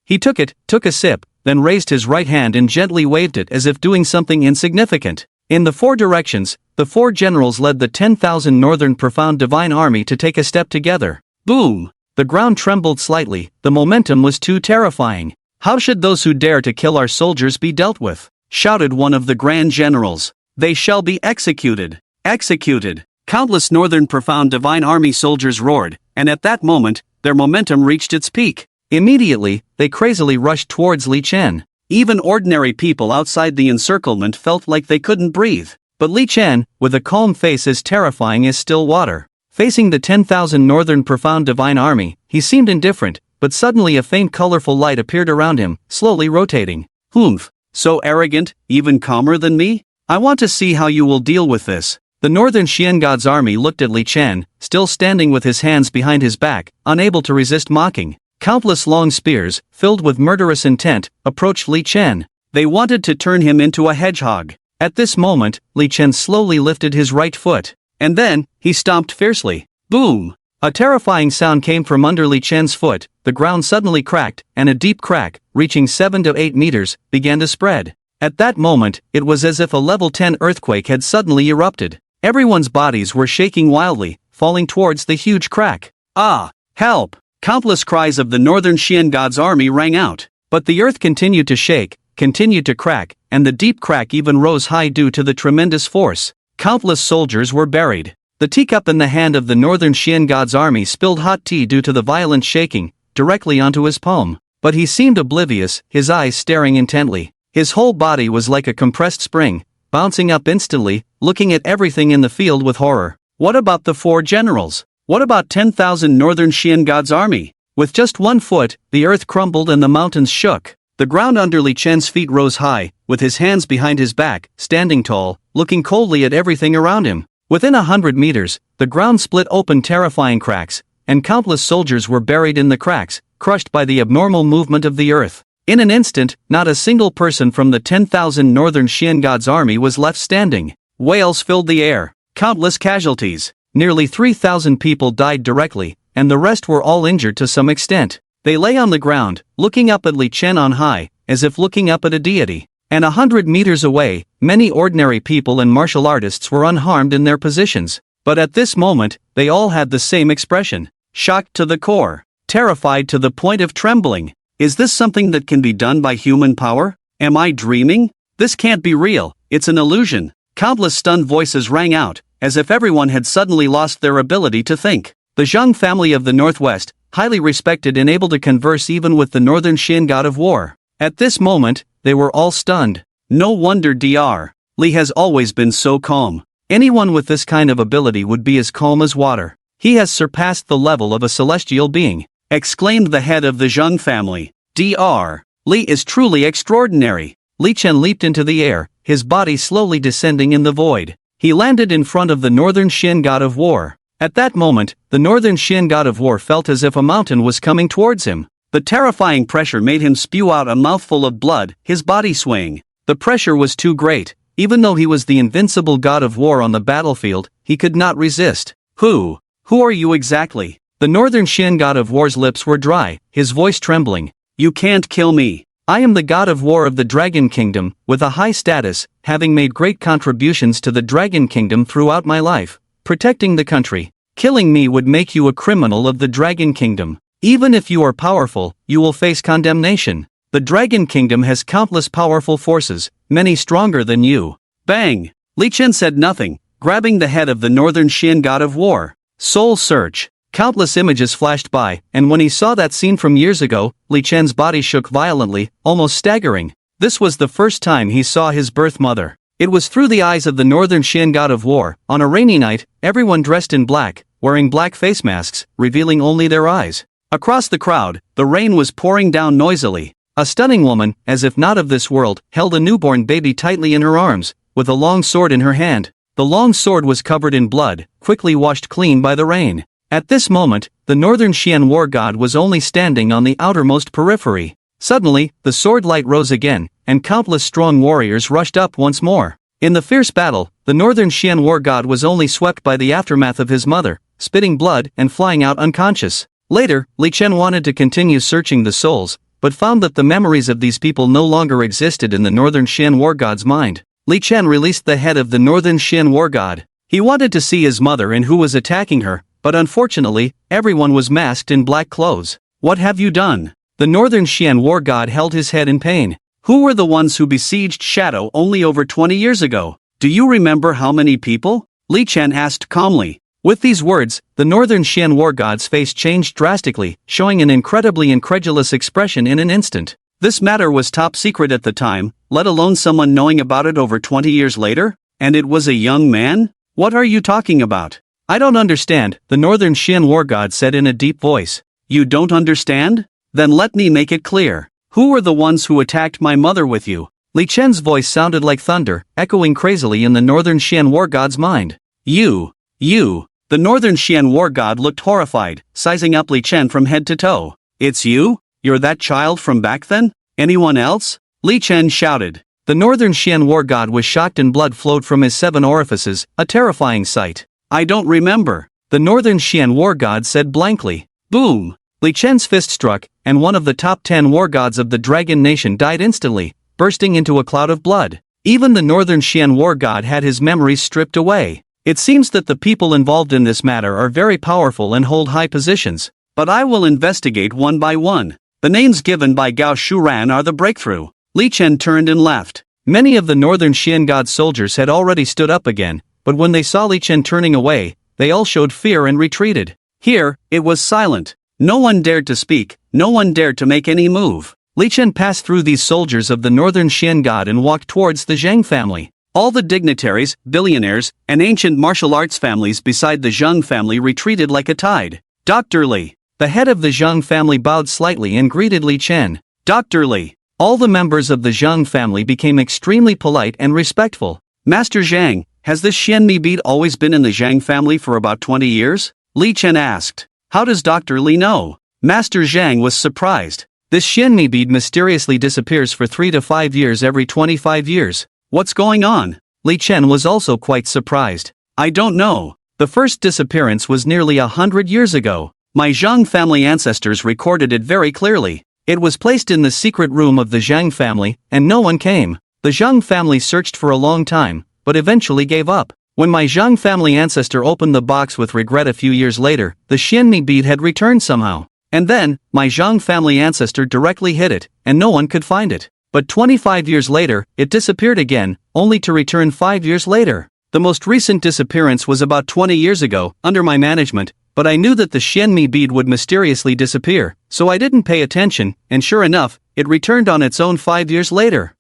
He took it, took a sip, then raised his right hand and gently waved it as if doing something insignificant. In the four directions, the four generals led the 10,000 Northern Profound Divine Army to take a step together. Boom! The ground trembled slightly, the momentum was too terrifying. How should those who dare to kill our soldiers be dealt with? Shouted one of the grand generals. They shall be executed. Executed. Countless Northern Profound Divine Army soldiers roared, and at that moment, their momentum reached its peak. Immediately, they crazily rushed towards Li Chen. Even ordinary people outside the encirclement felt like they couldn't breathe. But Li Chen, with a calm face as terrifying as still water, facing the 10,000 Northern Profound Divine Army, he seemed indifferent, but suddenly a faint colorful light appeared around him, slowly rotating. Humph, so arrogant, even calmer than me? I want to see how you will deal with this. The Northern Xian God's army looked at Li Chen, still standing with his hands behind his back, unable to resist mocking. Countless long spears, filled with murderous intent, approached Li Chen. They wanted to turn him into a hedgehog. At this moment, Li Chen slowly lifted his right foot. And then, he stomped fiercely. Boom! A terrifying sound came from under Li Chen's foot, the ground suddenly cracked, and a deep crack, reaching 7 to 8 meters, began to spread. At that moment, it was as if a level 10 earthquake had suddenly erupted. Everyone's bodies were shaking wildly, falling towards the huge crack. Ah! Help! Countless cries of the Northern Xian God's army rang out. But the earth continued to shake, continued to crack, and the deep crack even rose high due to the tremendous force. Countless soldiers were buried. The teacup in the hand of the Northern Xian God's army spilled hot tea due to the violent shaking, directly onto his palm. But he seemed oblivious, his eyes staring intently. His whole body was like a compressed spring, bouncing up instantly, looking at everything in the field with horror. What about the four generals? What about 10,000 Northern Xian God's army? With just 1 foot, the earth crumbled and the mountains shook. The ground under Li Chen's feet rose high, with his hands behind his back, standing tall, looking coldly at everything around him. Within 100 meters, the ground split open terrifying cracks, and countless soldiers were buried in the cracks, crushed by the abnormal movement of the earth. In an instant, not a single person from the 10,000 Northern Xian God's army was left standing. Wails filled the air. Countless casualties. Nearly 3,000 people died directly, and the rest were all injured to some extent. They lay on the ground, looking up at Li Chen on high, as if looking up at a deity. And 100 meters away, many ordinary people and martial artists were unharmed in their positions. But at this moment, they all had the same expression. Shocked to the core. Terrified to the point of trembling. Is this something that can be done by human power? Am I dreaming? This can't be real, it's an illusion. Countless stunned voices rang out, as if everyone had suddenly lost their ability to think. The Zhang family of the Northwest, highly respected and able to converse even with the Northern Xian God of War. At this moment, they were all stunned. No wonder Dr. Li has always been so calm. Anyone with this kind of ability would be as calm as water. He has surpassed the level of a celestial being, exclaimed the head of the Zheng family. Dr. Li is truly extraordinary. Li Chen leaped into the air, his body slowly descending in the void. He landed in front of the Northern Xian God of War. At that moment, the Northern Xian God of War felt as if a mountain was coming towards him. The terrifying pressure made him spew out a mouthful of blood, his body swaying. The pressure was too great. Even though he was the invincible God of War on the battlefield, he could not resist. Who are you exactly? The Northern Xian God of War's lips were dry, his voice trembling. You can't kill me. I am the God of War of the Dragon Kingdom, with a high status, having made great contributions to the Dragon Kingdom throughout my life, protecting the country. Killing me would make you a criminal of the Dragon Kingdom. Even if you are powerful, you will face condemnation. The Dragon Kingdom has countless powerful forces, many stronger than you. Bang! Li Chen said nothing, grabbing the head of the Northern Xian God of War. Soul Search. Countless images flashed by, and when he saw that scene from years ago, Li Chen's body shook violently, almost staggering. This was the first time he saw his birth mother. It was through the eyes of the Northern Xian God of War. On a rainy night, everyone dressed in black, wearing black face masks, revealing only their eyes. Across the crowd, the rain was pouring down noisily. A stunning woman, as if not of this world, held a newborn baby tightly in her arms, with a long sword in her hand. The long sword was covered in blood, quickly washed clean by the rain.
At this moment, the northern Xian war god was only standing on the outermost periphery. Suddenly, the sword light rose again, and countless strong warriors rushed up once more. In the fierce battle, the northern Xian war god was only swept by the aftermath of his mother, spitting blood and flying out unconscious. Later, Li Chen wanted to continue searching the souls, but found that the memories of these people no longer existed in the northern Xian war god's mind. Li Chen released the head of the northern Xian war god. He wanted to see his mother and who was attacking her, but unfortunately, everyone was masked in black clothes. What have you done? The northern Xian war god held his head in pain. Who were the ones who besieged Shadow only over 20 years ago? Do you remember how many people? Li Chen asked calmly. With these words, the northern Xian war god's face changed drastically, showing an incredibly incredulous expression in an instant. This matter was top secret at the time, let alone someone knowing about it over 20 years later? And it was a young man? What are you talking about? I don't understand, the northern Xian war god said in a deep voice. You don't understand? Then let me make it clear. Who were the ones who attacked my mother with you? Li Chen's voice sounded like thunder, echoing crazily in the northern Xian war god's mind. You. The northern Xian war god looked horrified, sizing up Li Chen from head to toe. It's you? You're that child from back then? Anyone else? Li Chen shouted. The northern Xian war god was shocked and blood flowed from his 7 orifices, a terrifying sight. I don't remember. The northern Xian war god said blankly. Boom! Li Chen's fist struck, and one of the top 10 war gods of the Dragon Nation died instantly, bursting into a cloud of blood. Even the northern Xian war god had his memories stripped away. It seems that the people involved in this matter are very powerful and hold high positions, but I will investigate one by one. The names given by Gao Shuran are the breakthrough. Li Chen turned and left. Many of the northern Xian god's soldiers had already stood up again, but when they saw Li Chen turning away, they all showed fear and retreated. Here, it was silent. No one dared to speak, no one dared to make any move. Li Chen passed through these soldiers of the northern Xian god and walked towards the Zhang family. All the dignitaries, billionaires, and ancient martial arts families beside the Zhang family retreated like a tide. Dr. Li. The head of the Zhang family bowed slightly and greeted Li Chen. Dr. Li. All the members of the Zhang family became extremely polite and respectful. Master Zhang, has this Xianmi bead always been in the Zhang family for about 20 years? Li Chen asked. How does Dr. Li know? Master Zhang was surprised. This Xianmi bead mysteriously disappears for 3 to 5 years every 25 years. What's going on? Li Chen was also quite surprised. I don't know. The first disappearance was nearly 100 years ago. My Zhang family ancestors recorded it very clearly. It was placed in the secret room of the Zhang family, and no one came. The Zhang family searched for a long time, but eventually gave up. When my Zhang family ancestor opened the box with regret a few years later, the Xianmi bead had returned somehow. And then, my Zhang family ancestor directly hid it, and no one could find it. But 25 years later, it disappeared again, only to return 5 years later. The most recent disappearance was about 20 years ago, under my management, but I knew that the Xianmi bead would mysteriously disappear, so I didn't pay attention, and sure enough, it returned on its own 5 years later.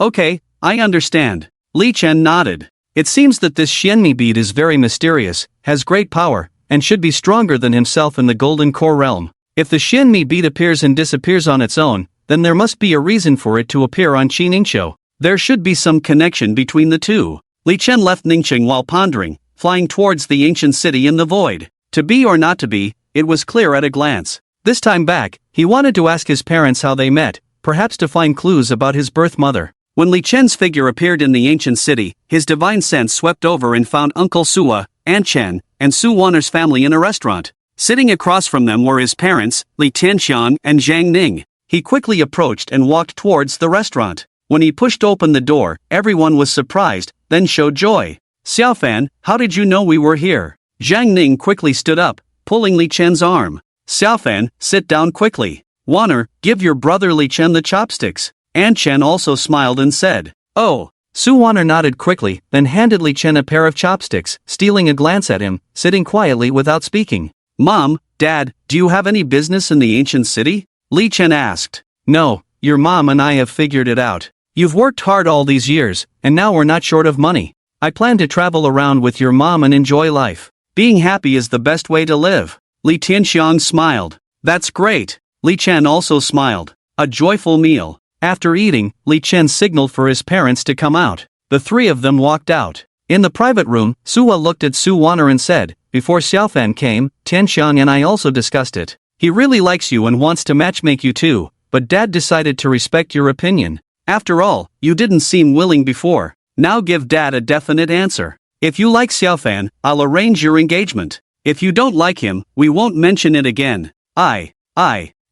Okay, I understand. Li Chen nodded. It seems that this Xianmi bead is very mysterious, has great power, and should be stronger than himself in the Golden Core realm. If the Xianmi bead appears and disappears on its own, then there must be a reason for it to appear on Qi Ningqiu. There should be some connection between the two. Li Chen left Ningqing while pondering, flying towards the ancient city in the void. To be or not to be, it was clear at a glance. This time back, he wanted to ask his parents how they met, perhaps to find clues about his birth mother. When Li Chen's figure appeared in the ancient city, his divine sense swept over and found Uncle Sua, Aunt Chen, and Su Wanner's family in a restaurant. Sitting across from them were his parents, Li Tianxiang and Zhang Ning. He quickly approached and walked towards the restaurant. When he pushed open the door, everyone was surprised, then showed joy. Xiaofan, how did you know we were here? Zhang Ning quickly stood up, pulling Li Chen's arm. Xiaofan, sit down quickly. Wanner, give your brother Li Chen the chopsticks. Aunt Chen also smiled and said, Oh. Su Wanner nodded quickly, then handed Li Chen a pair of chopsticks, stealing a glance at him, sitting quietly without speaking. Mom, Dad, do you have any business in the ancient city? Li Chen asked. No, your mom and I have figured it out. You've worked hard all these years, and now we're not short of money. I plan to travel around with your mom and enjoy life. Being happy is the best way to live. Li Tianxiang smiled. That's great. Li Chen also smiled. A joyful meal. After eating, Li Chen signaled for his parents to come out. The three of them walked out. In the private room, Sua looked at Su Wanner and said, before Xiaofan came, Tianxiang and I also discussed it. He really likes you and wants to matchmake you too, but Dad decided to respect your opinion.
After all, you didn't seem willing before. Now give Dad a definite answer. If you like Xiaofan, I'll arrange your engagement. If you don't like him, we won't mention it again.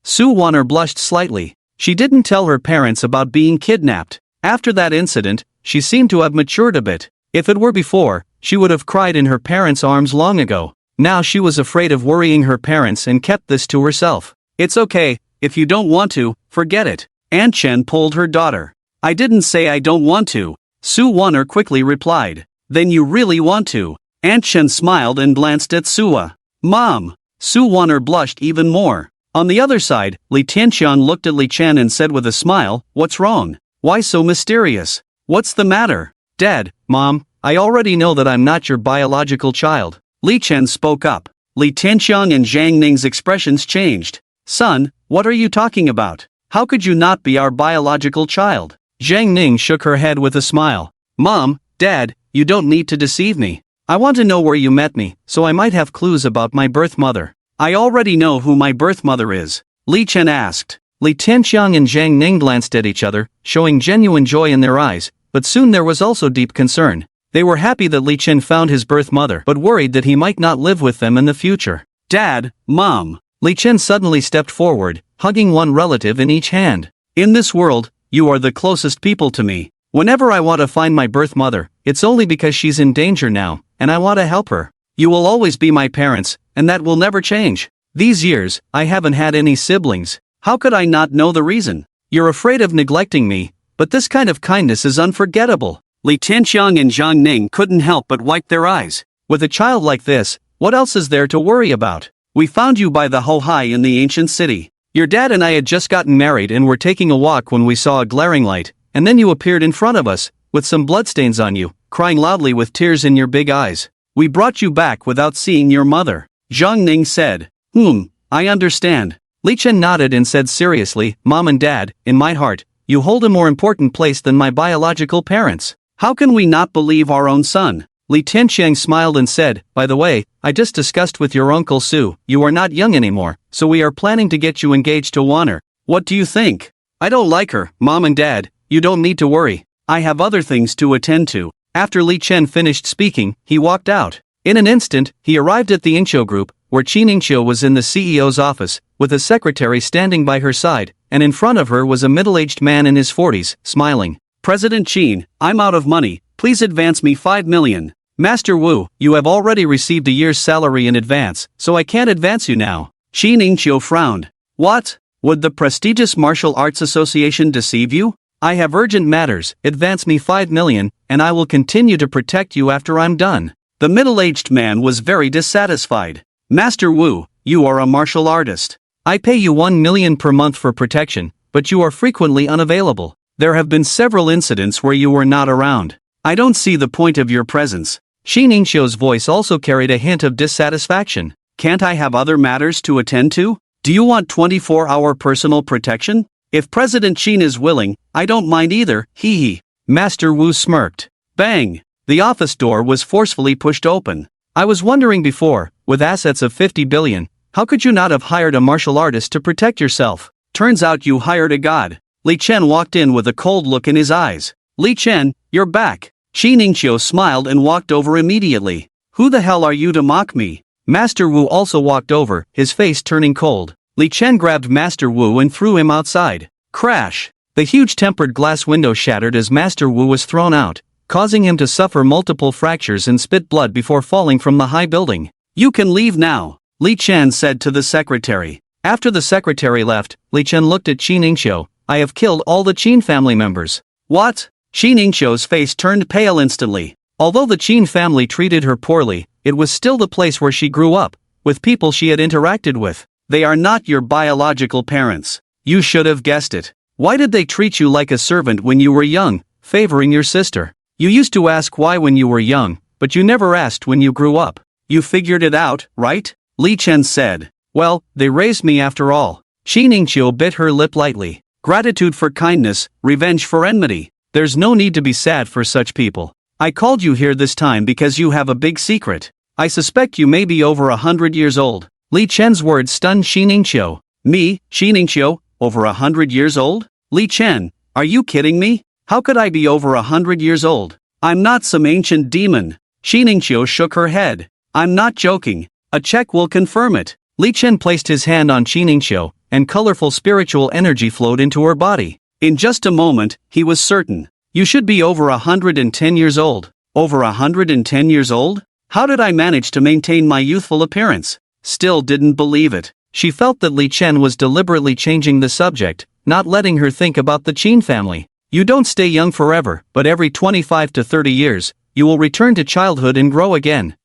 Su Wanner blushed slightly. She didn't tell her parents about being kidnapped. After that incident, she seemed to have matured a bit. If it were before, she would have cried in her parents' arms long ago. Now she was afraid of worrying her parents and kept this to herself.
It's okay, if you don't want to, forget it. Aunt Chen pulled her daughter. I didn't say I don't want to. Su Wanner quickly replied. Then you really want to. Aunt Chen smiled and glanced at Sua. Mom! Su Wanner blushed even more. On the other side, Li Tianxiang looked at Li Chen and said with a smile, what's wrong? Why so mysterious? What's the matter?
Dad, Mom, I already know that I'm not your biological child.
Li Chen spoke up. Li Tianxiang and Zhang Ning's expressions changed. Son, what are you talking about? How could you not be our biological child?
Zhang Ning shook her head with a smile. Mom, Dad, you don't need to deceive me. I want to know where you met me, so I might have clues about my birth mother.
I already know who my birth mother is, Li Chen asked.
Li Tianxiang and Zhang Ning glanced at each other, showing genuine joy in their eyes, but soon there was also deep concern. They were happy that Li Chen found his birth mother, but worried that he might not live with them in the future.
Dad, Mom.
Li Chen suddenly stepped forward, hugging one relative in each hand.
In this world, you are the closest people to me.
Whenever I want to find my birth mother, it's only because she's in danger now, and I want to help her. You will always be my parents, and that will never change. These years, I haven't had any siblings.
How could I not know the reason?
You're afraid of neglecting me, but this kind of kindness is unforgettable.
Li Tianxiang and Zhang Ning couldn't help but wipe their eyes.
With a child like this, what else is there to worry about?
We found you by the Hohai in the ancient city.
Your dad and I had just gotten married and were taking a walk when we saw a glaring light, and then you appeared in front of us, with some bloodstains on you, crying loudly with tears in your big eyes.
We brought you back without seeing your mother. Zhang Ning said. I understand.
Li Chen nodded and said seriously, Mom and Dad, in my heart, you hold a more important place than my biological parents.
How can we not believe our own son?
Li Tianxiang smiled and said, by the way, I just discussed with your Uncle Su, you are not young anymore, so we are planning to get you engaged to Wanner.
What do you think?
I don't like her, Mom and Dad, you don't need to worry.
I have other things to attend to.
After Li Chen finished speaking, he walked out. In an instant, he arrived at the Inqiu group, where Qin Ningqiu was in the CEO's office, with a secretary standing by her side, and in front of her was a middle-aged man in his 40s, smiling.
President Qin, I'm out of money, please advance me 5 million.
Master Wu, you have already received a year's salary in advance, so I can't advance you now.
Qin Ningqiu frowned. What? Would the prestigious Martial Arts Association deceive you?
I have urgent matters, advance me 5 million, and I will continue to protect you after I'm done.
The middle-aged man was very dissatisfied. Master Wu, you are a martial artist.
I pay you 1 million per month for protection, but you are frequently unavailable. There have been several incidents where you were not around.
I don't see the point of your presence.
Qin Ningqiu's voice also carried a hint of dissatisfaction.
Can't I have other matters to attend to? Do you want 24-hour personal protection? If President Qin is willing, I don't mind either, hee.
Master Wu smirked.
Bang! The office door was forcefully pushed open.
I was wondering before, with assets of 50 billion, how could you not have hired a martial artist to protect yourself?
Turns out you hired a god. Li Chen walked in with a cold look in his eyes. Li Chen, you're back. Qin Ningqiu smiled and walked over immediately. Who the hell are you to mock me?
Master Wu also walked over, his face turning cold. Li Chen grabbed Master Wu and threw him outside.
Crash!
The huge tempered glass window shattered as Master Wu was thrown out, causing him to suffer multiple fractures and spit blood before falling from the high building.
You can leave now, Li Chen said to the secretary.
After the secretary left, Li Chen looked at Qin Ningqiu. I have killed all the Qin family members.
What? Qin Ningqiu's face turned pale instantly.
Although the Qin family treated her poorly, it was still the place where she grew up, with people she had interacted with.
They are not your biological parents.
You should have guessed it. Why did they treat you like a servant when you were young, favoring your sister? You used to ask why when you were young, but you never asked when you grew up.
You figured it out, right? Li Chen said.
Well, they raised me after all. Qin Ningqiu bit her lip lightly.
Gratitude for kindness, revenge for enmity.
There's no need to be sad for such people. I called you here this time because you have a big secret.
I suspect you may be over 100 years old.
Li Chen's words stunned Shi Ningqiu.
Me, Shi Ningqiu, over 100 years old? Li Chen, are you kidding me? How could I be over 100 years old? I'm not some ancient demon. Shi Ningqiu shook her head. I'm not joking. A check will confirm it.
Li Chen placed his hand on Shi Ningqiu, and colorful spiritual energy flowed into her body.
In just a moment, he was certain. You should be over 110 years old. Over 110 years old? How did I manage to maintain my youthful appearance? Still didn't believe it.
She felt that Li Chen was deliberately changing the subject, not letting her think about the Qin family. You don't stay young forever, but every 25 to 30 years, you will return to childhood and grow again.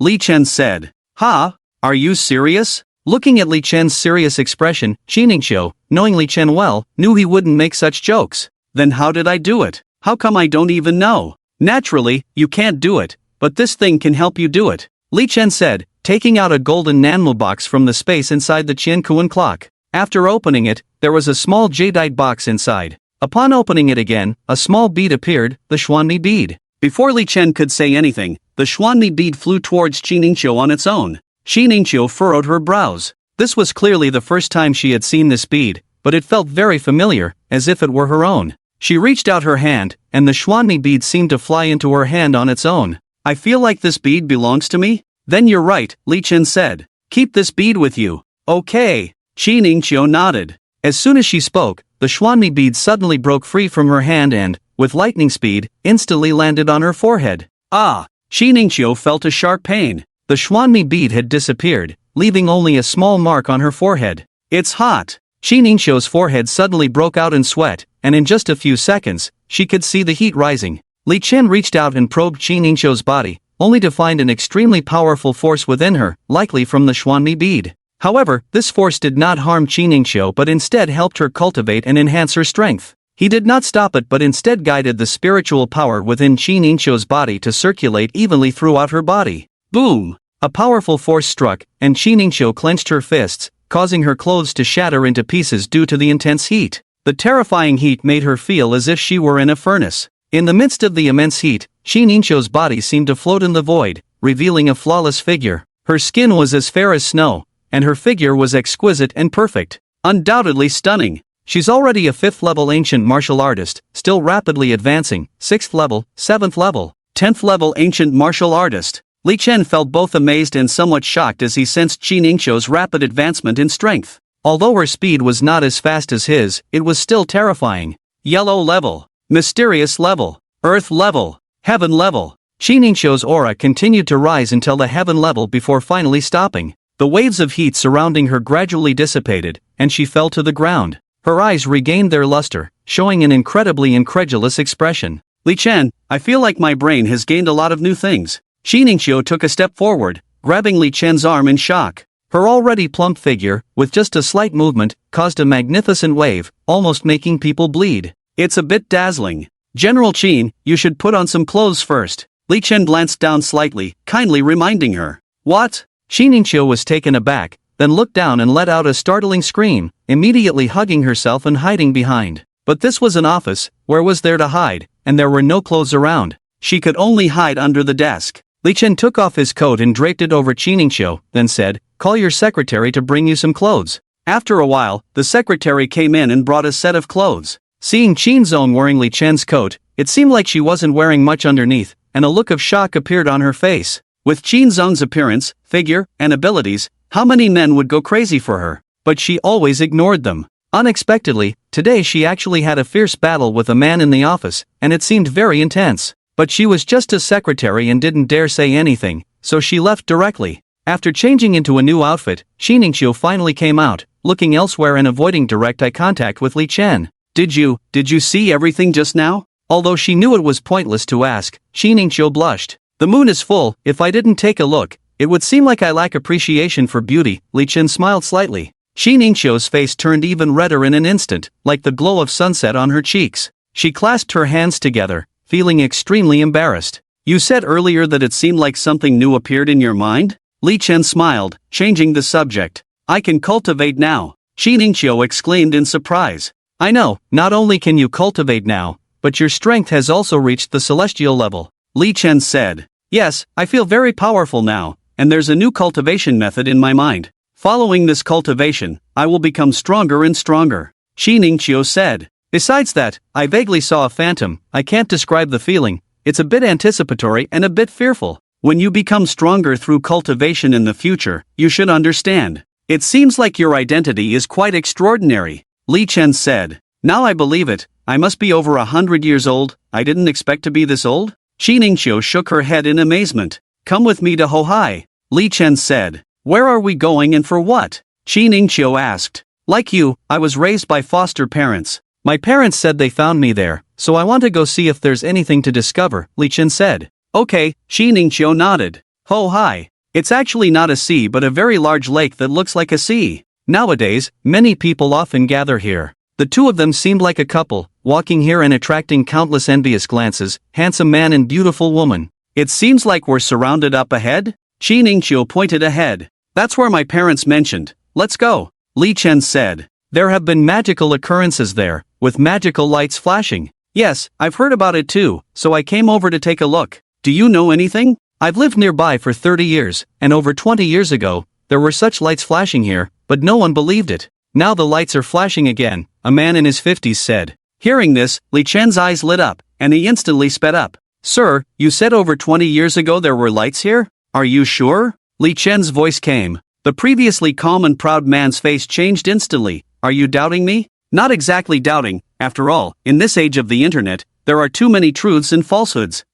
Li Chen said. Ha? Are you serious?
Looking at Li Chen's serious expression, Shi Ningqiu, knowing Li Chen well, knew he wouldn't make such jokes.
Then how did I do it? How come I don't even know? Naturally, you can't do it, but this thing can help you do it.
Li Chen said, taking out a golden Nanmu box from the space inside the Qiankuan clock. After opening it, there was a small jadeite box inside. Upon opening it again, a small bead appeared, the Xuanmi bead.
Before Li Chen could say anything, the Xuanmi bead flew towards Shi Ningqiu on its own. Shi Ningqiu furrowed her brows.
This was clearly the first time she had seen this bead, but it felt very familiar, as if it were her own. She reached out her hand, and the Xuanmi bead seemed to fly into her hand on its own.
I feel like this bead belongs to me? Then you're right, Li Chen said. Keep this bead with you. Okay. Shi Ningqiu nodded.
As soon as she spoke, the Xuanmi bead suddenly broke free from her hand and, with lightning speed, instantly landed on her forehead.
Ah! Shi Ningqiu felt a sharp pain.
The Xuanmi bead had disappeared, leaving only a small mark on her forehead.
It's hot.
Shi Ningqiu's forehead suddenly broke out in sweat, and in just a few seconds, she could see the heat rising. Li Chen reached out and probed Shi Ningqiu's body, only to find an extremely powerful force within her, likely from the Xuanmi bead. However, this force did not harm Shi Ningqiu but instead helped her cultivate and enhance her strength. He did not stop it but instead guided the spiritual power within Shi Ningqiu's body to circulate evenly throughout her body.
Boom!
A powerful force struck, and Shi Ningqiu clenched her fists, causing her clothes to shatter into pieces due to the intense heat. The terrifying heat made her feel as if she were in a furnace. In the midst of the immense heat, Shi Ningqiu's body seemed to float in the void, revealing a flawless figure. Her skin was as fair as snow, and her figure was exquisite and perfect.
Undoubtedly stunning.
She's already a 5th level ancient martial artist, still rapidly advancing, 6th level, 7th level,
10th level ancient martial artist. Li Chen felt both amazed and somewhat shocked as he sensed Shi Ningqiu's rapid advancement in strength.
Although her speed was not as fast as his, it was still terrifying.
Yellow level, mysterious level, earth level, heaven level.
Shi Ningqiu's aura continued to rise until the heaven level before finally stopping. The waves of heat surrounding her gradually dissipated, and she fell to the ground. Her eyes regained their luster, showing an incredibly incredulous expression.
Li Chen, I feel like my brain has gained a lot of new things. Shi Ningqiu took a step forward, grabbing Li Chen's arm in shock.
Her already plump figure, with just a slight movement, caused a magnificent wave, almost making people bleed.
It's a bit dazzling. General Qin, you should put on some clothes first. Li Chen glanced down slightly, kindly reminding her. What?
Shi Ningqiu was taken aback, then looked down and let out a startling scream, immediately hugging herself and hiding behind. But this was an office, where was there to hide, and there were no clothes around.
She could only hide under the desk.
Li Chen took off his coat and draped it over Shi Ningqiu, then said, "Call your secretary to bring you some clothes."
After a while, the secretary came in and brought a set of clothes.
Seeing Qin Zong wearing Li Chen's coat, it seemed like she wasn't wearing much underneath, and a look of shock appeared on her face.
With Qin Zong's appearance, figure, and abilities, how many men would go crazy for her? But she always ignored them.
Unexpectedly, today she actually had a fierce battle with a man in the office, and it seemed very intense. But she was just a secretary and didn't dare say anything, so she left directly. After changing into a new outfit, Shi Ningqiu finally came out, looking elsewhere and avoiding direct eye contact with Li Chen.
Did you see everything just now?
Although she knew it was pointless to ask, Shi Ningqiu blushed. The moon is full, if I didn't take a look, it would seem like I lack appreciation for beauty. Li Chen smiled slightly. Shi Ningqiu's face turned even redder in an instant, like the glow of sunset on her cheeks. She clasped her hands together, feeling extremely embarrassed.
You said earlier that it seemed like something new appeared in your mind? Li Chen smiled, changing the subject. I can cultivate now. Shi Ningqiu exclaimed in surprise.
I know, not only can you cultivate now, but your strength has also reached the celestial level.
Li Chen said. Yes, I feel very powerful now, and there's a new cultivation method in my mind. Following this cultivation, I will become stronger and stronger, Shi Ningqiu said. Besides that, I vaguely saw a phantom. I can't describe the feeling. It's a bit anticipatory and a bit fearful. When you become stronger through cultivation in the future, you should understand. It seems like your identity is quite extraordinary, Li Chen said. Now I believe it. I must be over 100 years old. I didn't expect to be this old. Shi Ningqiu shook her head in amazement. Come with me to Hohai, Li Chen said. Where are we going and for what? Shi Ningqiu asked. Like you, I was raised by foster parents. My parents said they found me there, so I want to go see if there's anything to discover, Li Chen said. Okay, Shi Ningqiu nodded. Hohai. It's actually not a sea but a very large lake that looks like a sea. Nowadays, many people often gather here. The two of them seemed like a couple, walking here and attracting countless envious glances, handsome man and beautiful woman. It seems like we're surrounded up ahead? Shi Ningqiu pointed ahead. That's where my parents mentioned. Let's go, Li Chen said. There have been magical occurrences there, with magical lights flashing. Yes, I've heard about it too, so I came over to take a look. Do you know anything? I've lived nearby for 30 years, and over 20 years ago, there were such lights flashing here, but no one believed it. Now the lights are flashing again, a man in his 50s said. Hearing this, Li Chen's eyes lit up, and he instantly sped up. Sir, you said over 20 years ago there were lights here? Are you sure? Li Chen's voice came. The previously calm and proud man's face changed instantly. Are you doubting me? Not exactly doubting. After all, in this age of the internet, there are too many truths and falsehoods.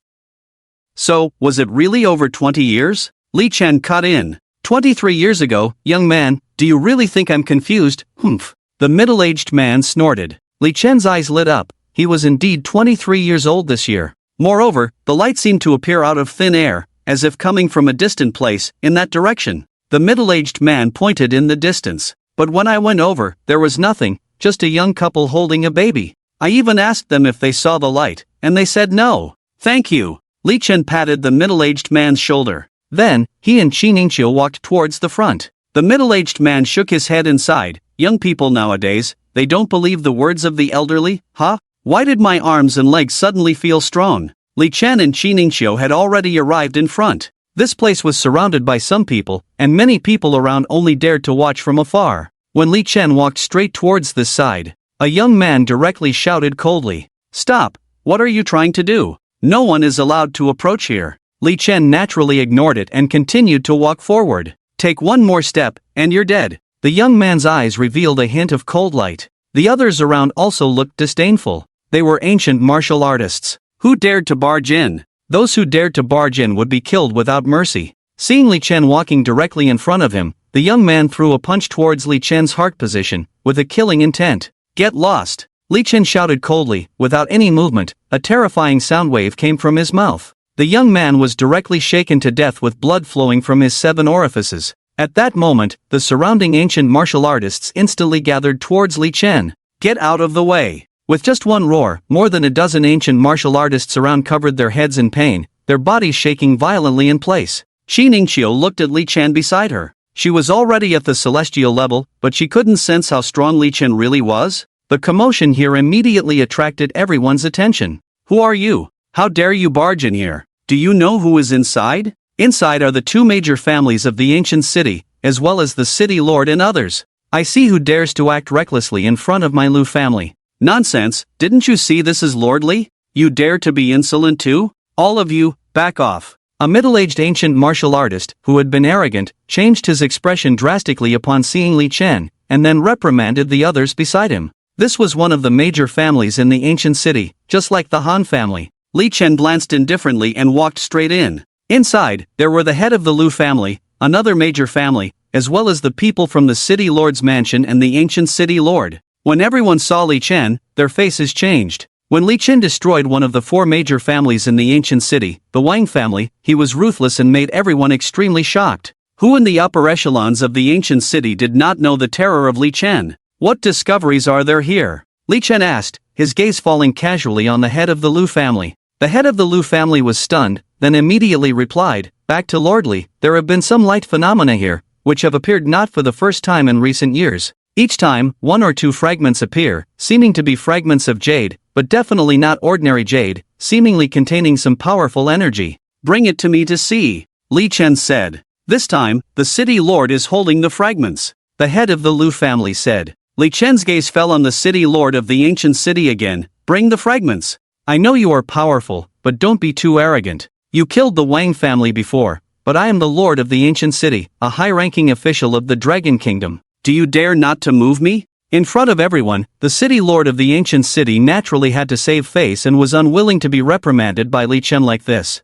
So, was it really over 20 years? Li Chen cut in. 23 years ago, young man, do you really think I'm confused? Humph. The middle-aged man snorted. Li Chen's eyes lit up. He was indeed 23 years old this year. Moreover, the light seemed to appear out of thin air, as if coming from a distant place, in that direction. The middle-aged man pointed in the distance. But when I went over, there was nothing, just a young couple holding a baby. I even asked them if they saw the light, and they said no. Thank you. Li Chen patted the middle-aged man's shoulder. Then, he and Shi Ningqiu walked towards the front. The middle-aged man shook his head and sighed. Young people nowadays, they don't believe the words of the elderly, huh? Why did my arms and legs suddenly feel strong? Li Chen and Shi Ningqiu had already arrived in front. This place was surrounded by some people, and many people around only dared to watch from afar. When Li Chen walked straight towards this side, a young man directly shouted coldly. Stop! What are you trying to do? No one is allowed to approach here. Li Chen naturally ignored it and continued to walk forward. Take one more step, and you're dead. The young man's eyes revealed a hint of cold light. The others around also looked disdainful. They were ancient martial artists. Who dared to barge in? Those who dared to barge in would be killed without mercy. Seeing Li Chen walking directly in front of him, the young man threw a punch towards Li Chen's heart position, with a killing intent. Get lost! Li Chen shouted coldly. Without any movement, a terrifying sound wave came from his mouth. The young man was directly shaken to death with blood flowing from his 7 orifices. At that moment, the surrounding ancient martial artists instantly gathered towards Li Chen. Get out of the way! With just one roar, more than a dozen ancient martial artists around covered their heads in pain, their bodies shaking violently in place. Shi Ningqiu looked at Li Chen beside her. She was already at the celestial level, but she couldn't sense how strong Li Chen really was. The commotion here immediately attracted everyone's attention. Who are you? How dare you barge in here? Do you know who is inside? Inside are the 2 major families of the ancient city, as well as the city lord and others. I see who dares to act recklessly in front of my Lu family. Nonsense, didn't you see this is lordly? You dare to be insolent too? All of you, back off. A middle-aged ancient martial artist, who had been arrogant, changed his expression drastically upon seeing Li Chen, and then reprimanded the others beside him. This was one of the major families in the ancient city, just like the Han family. Li Chen glanced indifferently and walked straight in. Inside, there were the head of the Lu family, another major family, as well as the people from the city lord's mansion and the ancient city lord. When everyone saw Li Chen, their faces changed. When Li Chen destroyed one of the 4 major families in the ancient city, the Wang family, he was ruthless and made everyone extremely shocked. Who in the upper echelons of the ancient city did not know the terror of Li Chen? What discoveries are there here? Li Chen asked, his gaze falling casually on the head of the Lu family. The head of the Lu family was stunned, then immediately replied, back to lordly, there have been some light phenomena here, which have appeared not for the first time in recent years. Each time, 1 or 2 fragments appear, seeming to be fragments of jade, but definitely not ordinary jade, seemingly containing some powerful energy. Bring it to me to see, Li Chen said. This time, the city lord is holding the fragments. The head of the Lu family said. Li Chen's gaze fell on the city lord of the ancient city again. Bring the fragments. I know you are powerful, but don't be too arrogant. You killed the Wang family before, but I am the lord of the ancient city, a high-ranking official of the Dragon Kingdom. Do you dare not to move me? In front of everyone, the city lord of the ancient city naturally had to save face and was unwilling to be reprimanded by Li Chen like this.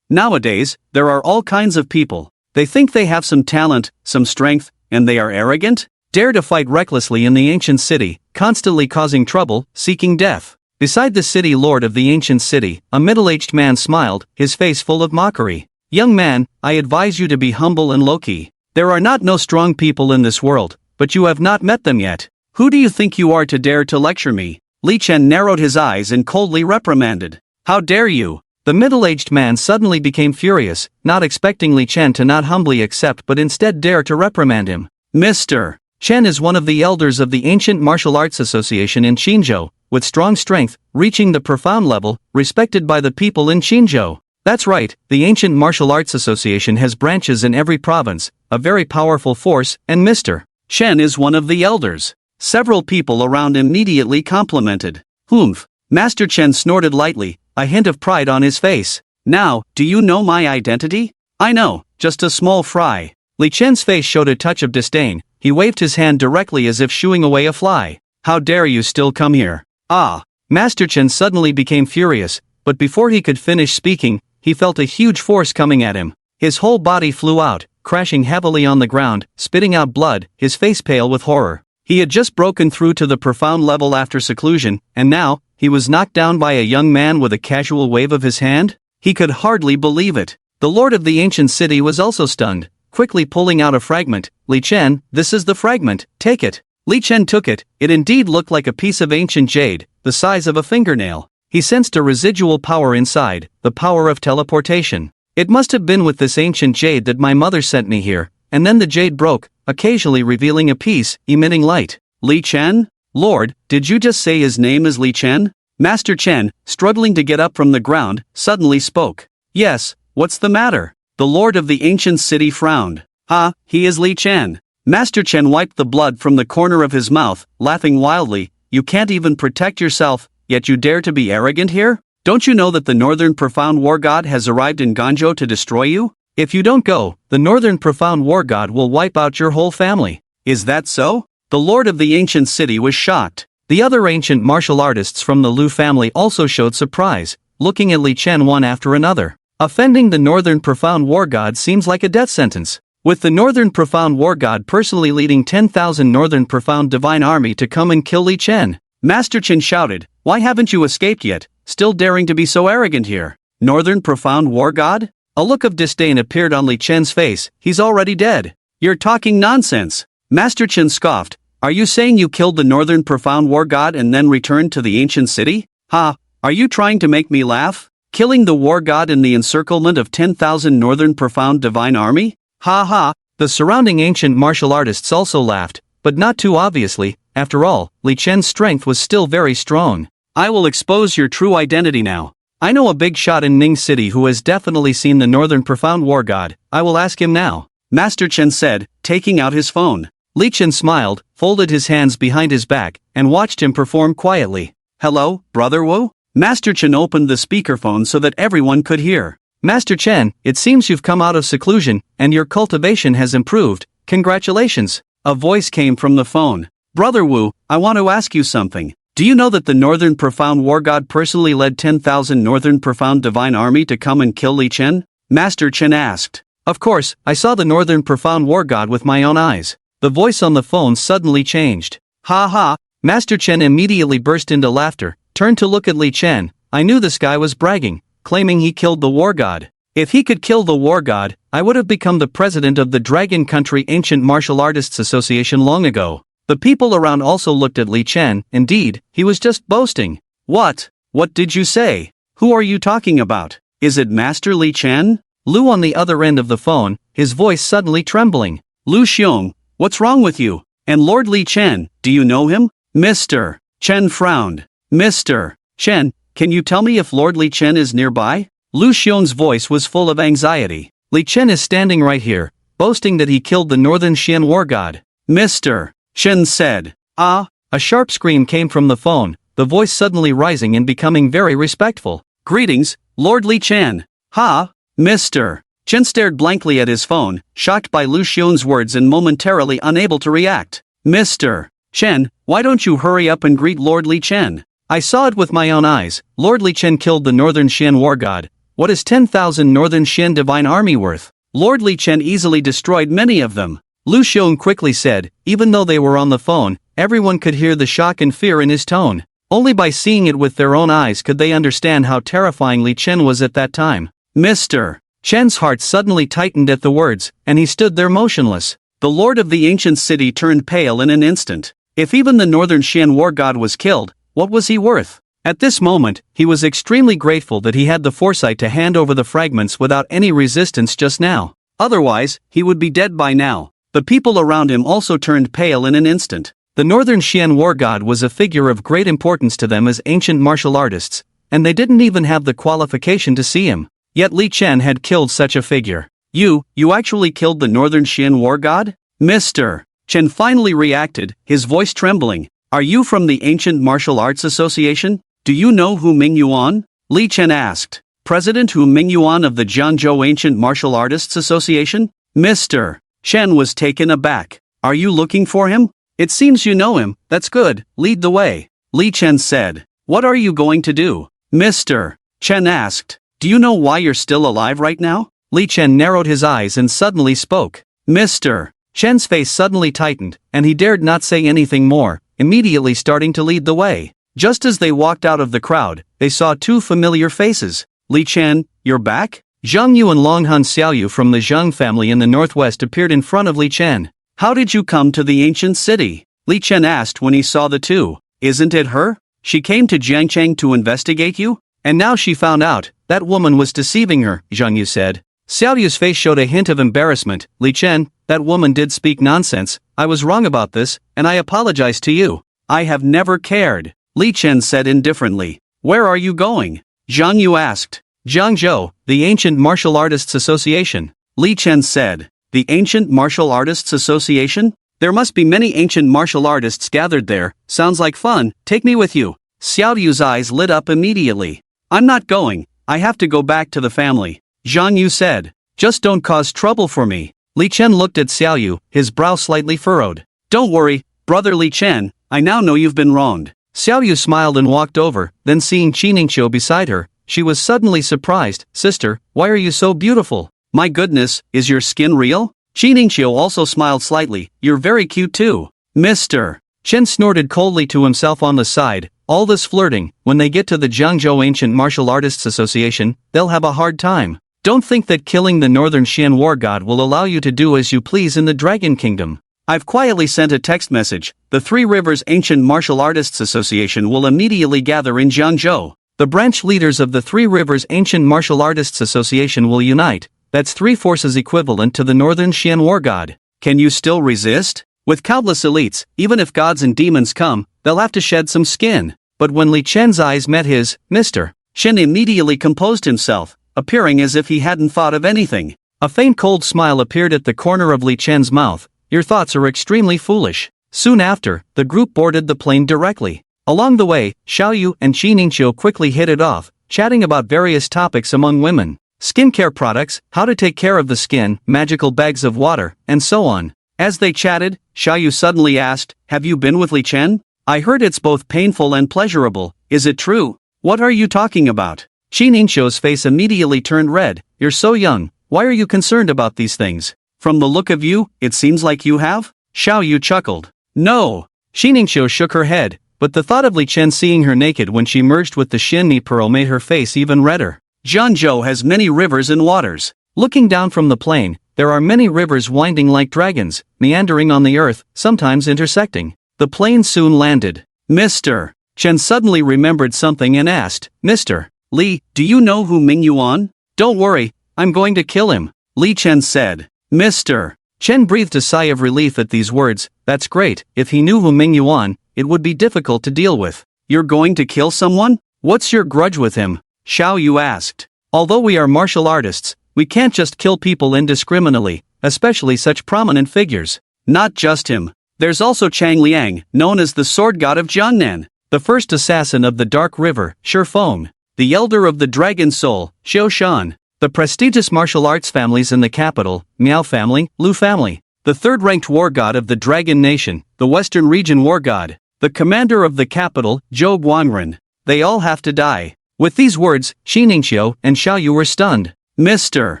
Nowadays, there are all kinds of people. They think they have some talent, some strength, and they are arrogant? Dare to fight recklessly in the ancient city, constantly causing trouble, seeking death. Beside the city lord of the ancient city, a middle-aged man smiled, his face full of mockery. Young man, I advise you to be humble and low-key. There are no strong people in this world, but you have not met them yet. Who do you think you are to dare to lecture me? Li Chen narrowed his eyes and coldly reprimanded. How dare you? The middle-aged man suddenly became furious, not expecting Li Chen to not humbly accept but instead dare to reprimand him. Mr. Chen is one of the elders of the Ancient Martial Arts Association in Qinzhou, with strong strength, reaching the profound level, respected by the people in Qinzhou. That's right, the Ancient Martial Arts Association has branches in every province, a very powerful force, and Mr. Chen is one of the elders. Several people around immediately complimented. Humph. Master Chen snorted lightly, a hint of pride on his face. Now, do you know my identity? I know, just a small fry. Li Chen's face showed a touch of disdain. He waved his hand directly as if shooing away a fly. How dare you still come here? Ah! Master Chen suddenly became furious, but before he could finish speaking, he felt a huge force coming at him. His whole body flew out, crashing heavily on the ground, spitting out blood, his face pale with horror. He had just broken through to the profound level after seclusion, and now, he was knocked down by a young man with a casual wave of his hand? He could hardly believe it. The lord of the ancient city was also stunned, quickly pulling out a fragment. Li Chen, this is the fragment, take it. Li Chen took it. It indeed looked like a piece of ancient jade, the size of a fingernail. He sensed a residual power inside, the power of teleportation. It must have been with this ancient jade that my mother sent me here, and then the jade broke, occasionally revealing a piece, emitting light. Li Chen? Lord, did you just say his name is Li Chen? Master Chen, struggling to get up from the ground, suddenly spoke. Yes, what's the matter? The lord of the ancient city frowned. Ha, he is Li Chen. Master Chen wiped the blood from the corner of his mouth, laughing wildly. You can't even protect yourself, yet you dare to be arrogant here? Don't you know that the Northern Profound War God has arrived in Ganzhou to destroy you? If you don't go, the Northern Profound War God will wipe out your whole family. Is that so? The lord of the ancient city was shocked. The other ancient martial artists from the Lu family also showed surprise, looking at Li Chen one after another. Offending the Northern Profound War God seems like a death sentence. With the Northern Profound War God personally leading 10,000 Northern Profound Divine Army to come and kill Li Chen. Master Chen shouted, why haven't you escaped yet, still daring to be so arrogant here? Northern Profound War God? A look of disdain appeared on Li Chen's face. He's already dead. You're talking nonsense. Master Chen scoffed. Are you saying you killed the Northern Profound War God and then returned to the ancient city? Ha, are you trying to make me laugh? Killing the war god in the encirclement of 10,000 Northern Profound Divine Army? Ha ha. The surrounding ancient martial artists also laughed, but not too obviously. After all, Li Chen's strength was still very strong. I will expose your true identity now. I know a big shot in Ning City who has definitely seen the Northern Profound War God. I will ask him now. Master Chen said, taking out his phone. Li Chen smiled, folded his hands behind his back, and watched him perform quietly. Hello, Brother Wu? Master Chen opened the speakerphone so that everyone could hear. Master Chen, it seems you've come out of seclusion, and your cultivation has improved. Congratulations. A voice came from the phone. Brother Wu, I want to ask you something. Do you know that the Northern Profound War God personally led 10,000 Northern Profound Divine Army to come and kill Li Chen? Master Chen asked. Of course, I saw the Northern Profound War God with my own eyes. The voice on the phone suddenly changed. Ha ha. Master Chen immediately burst into laughter, turned to look at Li Chen. I knew this guy was bragging, claiming he killed the war god. If he could kill the war god, I would have become the president of the Dragon Country Ancient Martial Artists Association long ago. The people around also looked at Li Chen. Indeed, he was just boasting. What? What did you say? Who are you talking about? Is it Master Li Chen? Lu on the other end of the phone, his voice suddenly trembling. Lu Xiong, what's wrong with you? And Lord Li Chen, do you know him? Mr. Chen frowned. Mr. Chen, can you tell me if Lord Li Chen is nearby? Lu Xion's voice was full of anxiety.
Li Chen is standing right here, boasting that he killed the Northern Xian war god.
Mr. Chen said.
Ah! A sharp scream came from the phone, the voice suddenly rising and becoming very respectful.
Greetings, Lord Li Chen. Ha! Mr. Chen stared blankly at his phone, shocked by Lu Xion's words and momentarily unable to react. Mr. Chen, why don't you hurry up and greet Lord Li Chen?
I saw it with my own eyes. Lord Li Chen killed the Northern Xian war god. What is 10,000 Northern Xian divine army worth?
Lord Li Chen easily destroyed many of them.
Lu Xiong quickly said. Even though they were on the phone, everyone could hear the shock and fear in his tone. Only by seeing it with their own eyes could they understand how terrifying Li Chen was at that time.
Mr.
Chen's heart suddenly tightened at the words, and he stood there motionless.
The lord of the ancient city turned pale in an instant. If even the Northern Xian war god was killed, what was he worth?
At this moment, he was extremely grateful that he had the foresight to hand over the fragments without any resistance just now.
Otherwise, he would be dead by now. The people around him also turned pale in an instant.
The Northern Xian war god was a figure of great importance to them as ancient martial artists, and they didn't even have the qualification to see him. Yet Li Chen had killed such a figure.
You actually killed the Northern Xian war god? Mr. Chen finally reacted, his voice trembling. Are you from the Ancient Martial Arts Association? Do you know Hu Mingyuan? Li Chen asked. President Hu Mingyuan of the Jiangzhou Ancient Martial Artists Association? Mr. Chen was taken aback. Are you looking for him? It seems you know him. That's good. Lead the way. Li Chen said. What are you going to do? Mr. Chen asked. Do you know why you're still alive right now?
Li Chen narrowed his eyes and suddenly spoke.
Mr.
Chen's face suddenly tightened, and he dared not say anything more, immediately starting to lead the way. Just as they walked out of the crowd, they saw two familiar faces.
Li Chen, you're back?
Zhang Yu and Longhan Xiaoyu from the Zhang family in the northwest appeared in front of Li Chen.
How did you come to the ancient city? Li Chen asked when he saw the two. Isn't it her? She came to Jiangcheng to investigate you?
And now she found out, that woman was deceiving her, Zhang Yu said. Xiaoyu's face showed a hint of embarrassment. Li Chen, that woman did speak nonsense. I was wrong about this, and I apologize to you.
I have never cared, Li Chen said indifferently. Where are you going? Zhang Yu asked.
Jiangzhou, the Ancient Martial Artists Association.
Li Chen said. The Ancient Martial Artists Association? There must be many ancient martial artists gathered there. Sounds like fun. Take me with you. Xiaoyu's eyes lit up immediately. I'm not going. I have to go back to the family. Zhang Yu said.
Just don't cause trouble for me. Li Chen looked at Xiaoyu, his brow slightly furrowed.
Don't worry, brother Li Chen, I now know you've been wronged.
Xiaoyu smiled and walked over, then seeing Qiningqiu beside her, she was suddenly surprised. Sister, why are you so beautiful?
My goodness, is your skin real? Qiningqiu also smiled slightly. You're very cute too. Mr.
Chen snorted coldly to himself on the side. All this flirting, when they get to the Jiangzhou Ancient Martial Artists Association, they'll have a hard time. Don't think that killing the Northern Xian war god will allow you to do as you please in the Dragon Kingdom.
I've quietly sent a text message. The Three Rivers Ancient Martial Artists Association will immediately gather in Jiangzhou.
The branch leaders of the Three Rivers Ancient Martial Artists Association will unite. That's 3 forces equivalent to the Northern Xian war god.
Can you still resist? With countless elites, even if gods and demons come, they'll have to shed some skin.
But when Li Chen's eyes met his, Mr.
Chen immediately composed himself, appearing as if he hadn't thought of anything.
A faint cold smile appeared at the corner of Li Chen's mouth. Your thoughts are extremely foolish. Soon after, the group boarded the plane directly. Along the way, Xiaoyu and Qiningqiu quickly hit it off, chatting about various topics among women. Skincare products, how to take care of the skin, magical bags of water, and so on.
As they chatted, Xiaoyu suddenly asked, Have you been with Li Chen? I heard it's both painful and pleasurable. Is it true? What are you talking about?
Qiningqiu's face immediately turned red. You're so young, why are you concerned about these things?
From the look of you, it seems like you have? Xiaoyu chuckled. No.
Qiningqiu shook her head, but the thought of Li Chen seeing her naked when she merged with the Xinni pearl made her face even redder.
Jiangzhou has many rivers and waters.
Looking down from the plane, there are many rivers winding like dragons, meandering on the earth, sometimes intersecting. The plane soon landed.
Mr. Chen suddenly remembered something and asked, Mr. Li, do you know Hu Mingyuan?
Don't worry, I'm going to kill him,
Li Chen said. Mr.
Chen breathed a sigh of relief at these words. That's great. If he knew Hu Mingyuan, it would be difficult to deal with.
You're going to kill someone?
What's your grudge with him?
Xiaoyu asked.
Although we are martial artists, we can't just kill people indiscriminately, especially such prominent figures.
Not just him. There's also Chang Liang, known as the sword god of Jiangnan,
the first assassin of the Dark River, Shifeng,
the elder of the Dragon Soul, Xiao Shan,
the prestigious martial arts families in the capital, Miao family, Lu family,
the third-ranked war god of the Dragon Nation, the Western Region war god, the commander of the capital, Zhou Guangren. They all have to die.
With these words, Xi Ningxiu and Xiao Yu were stunned.
Mr.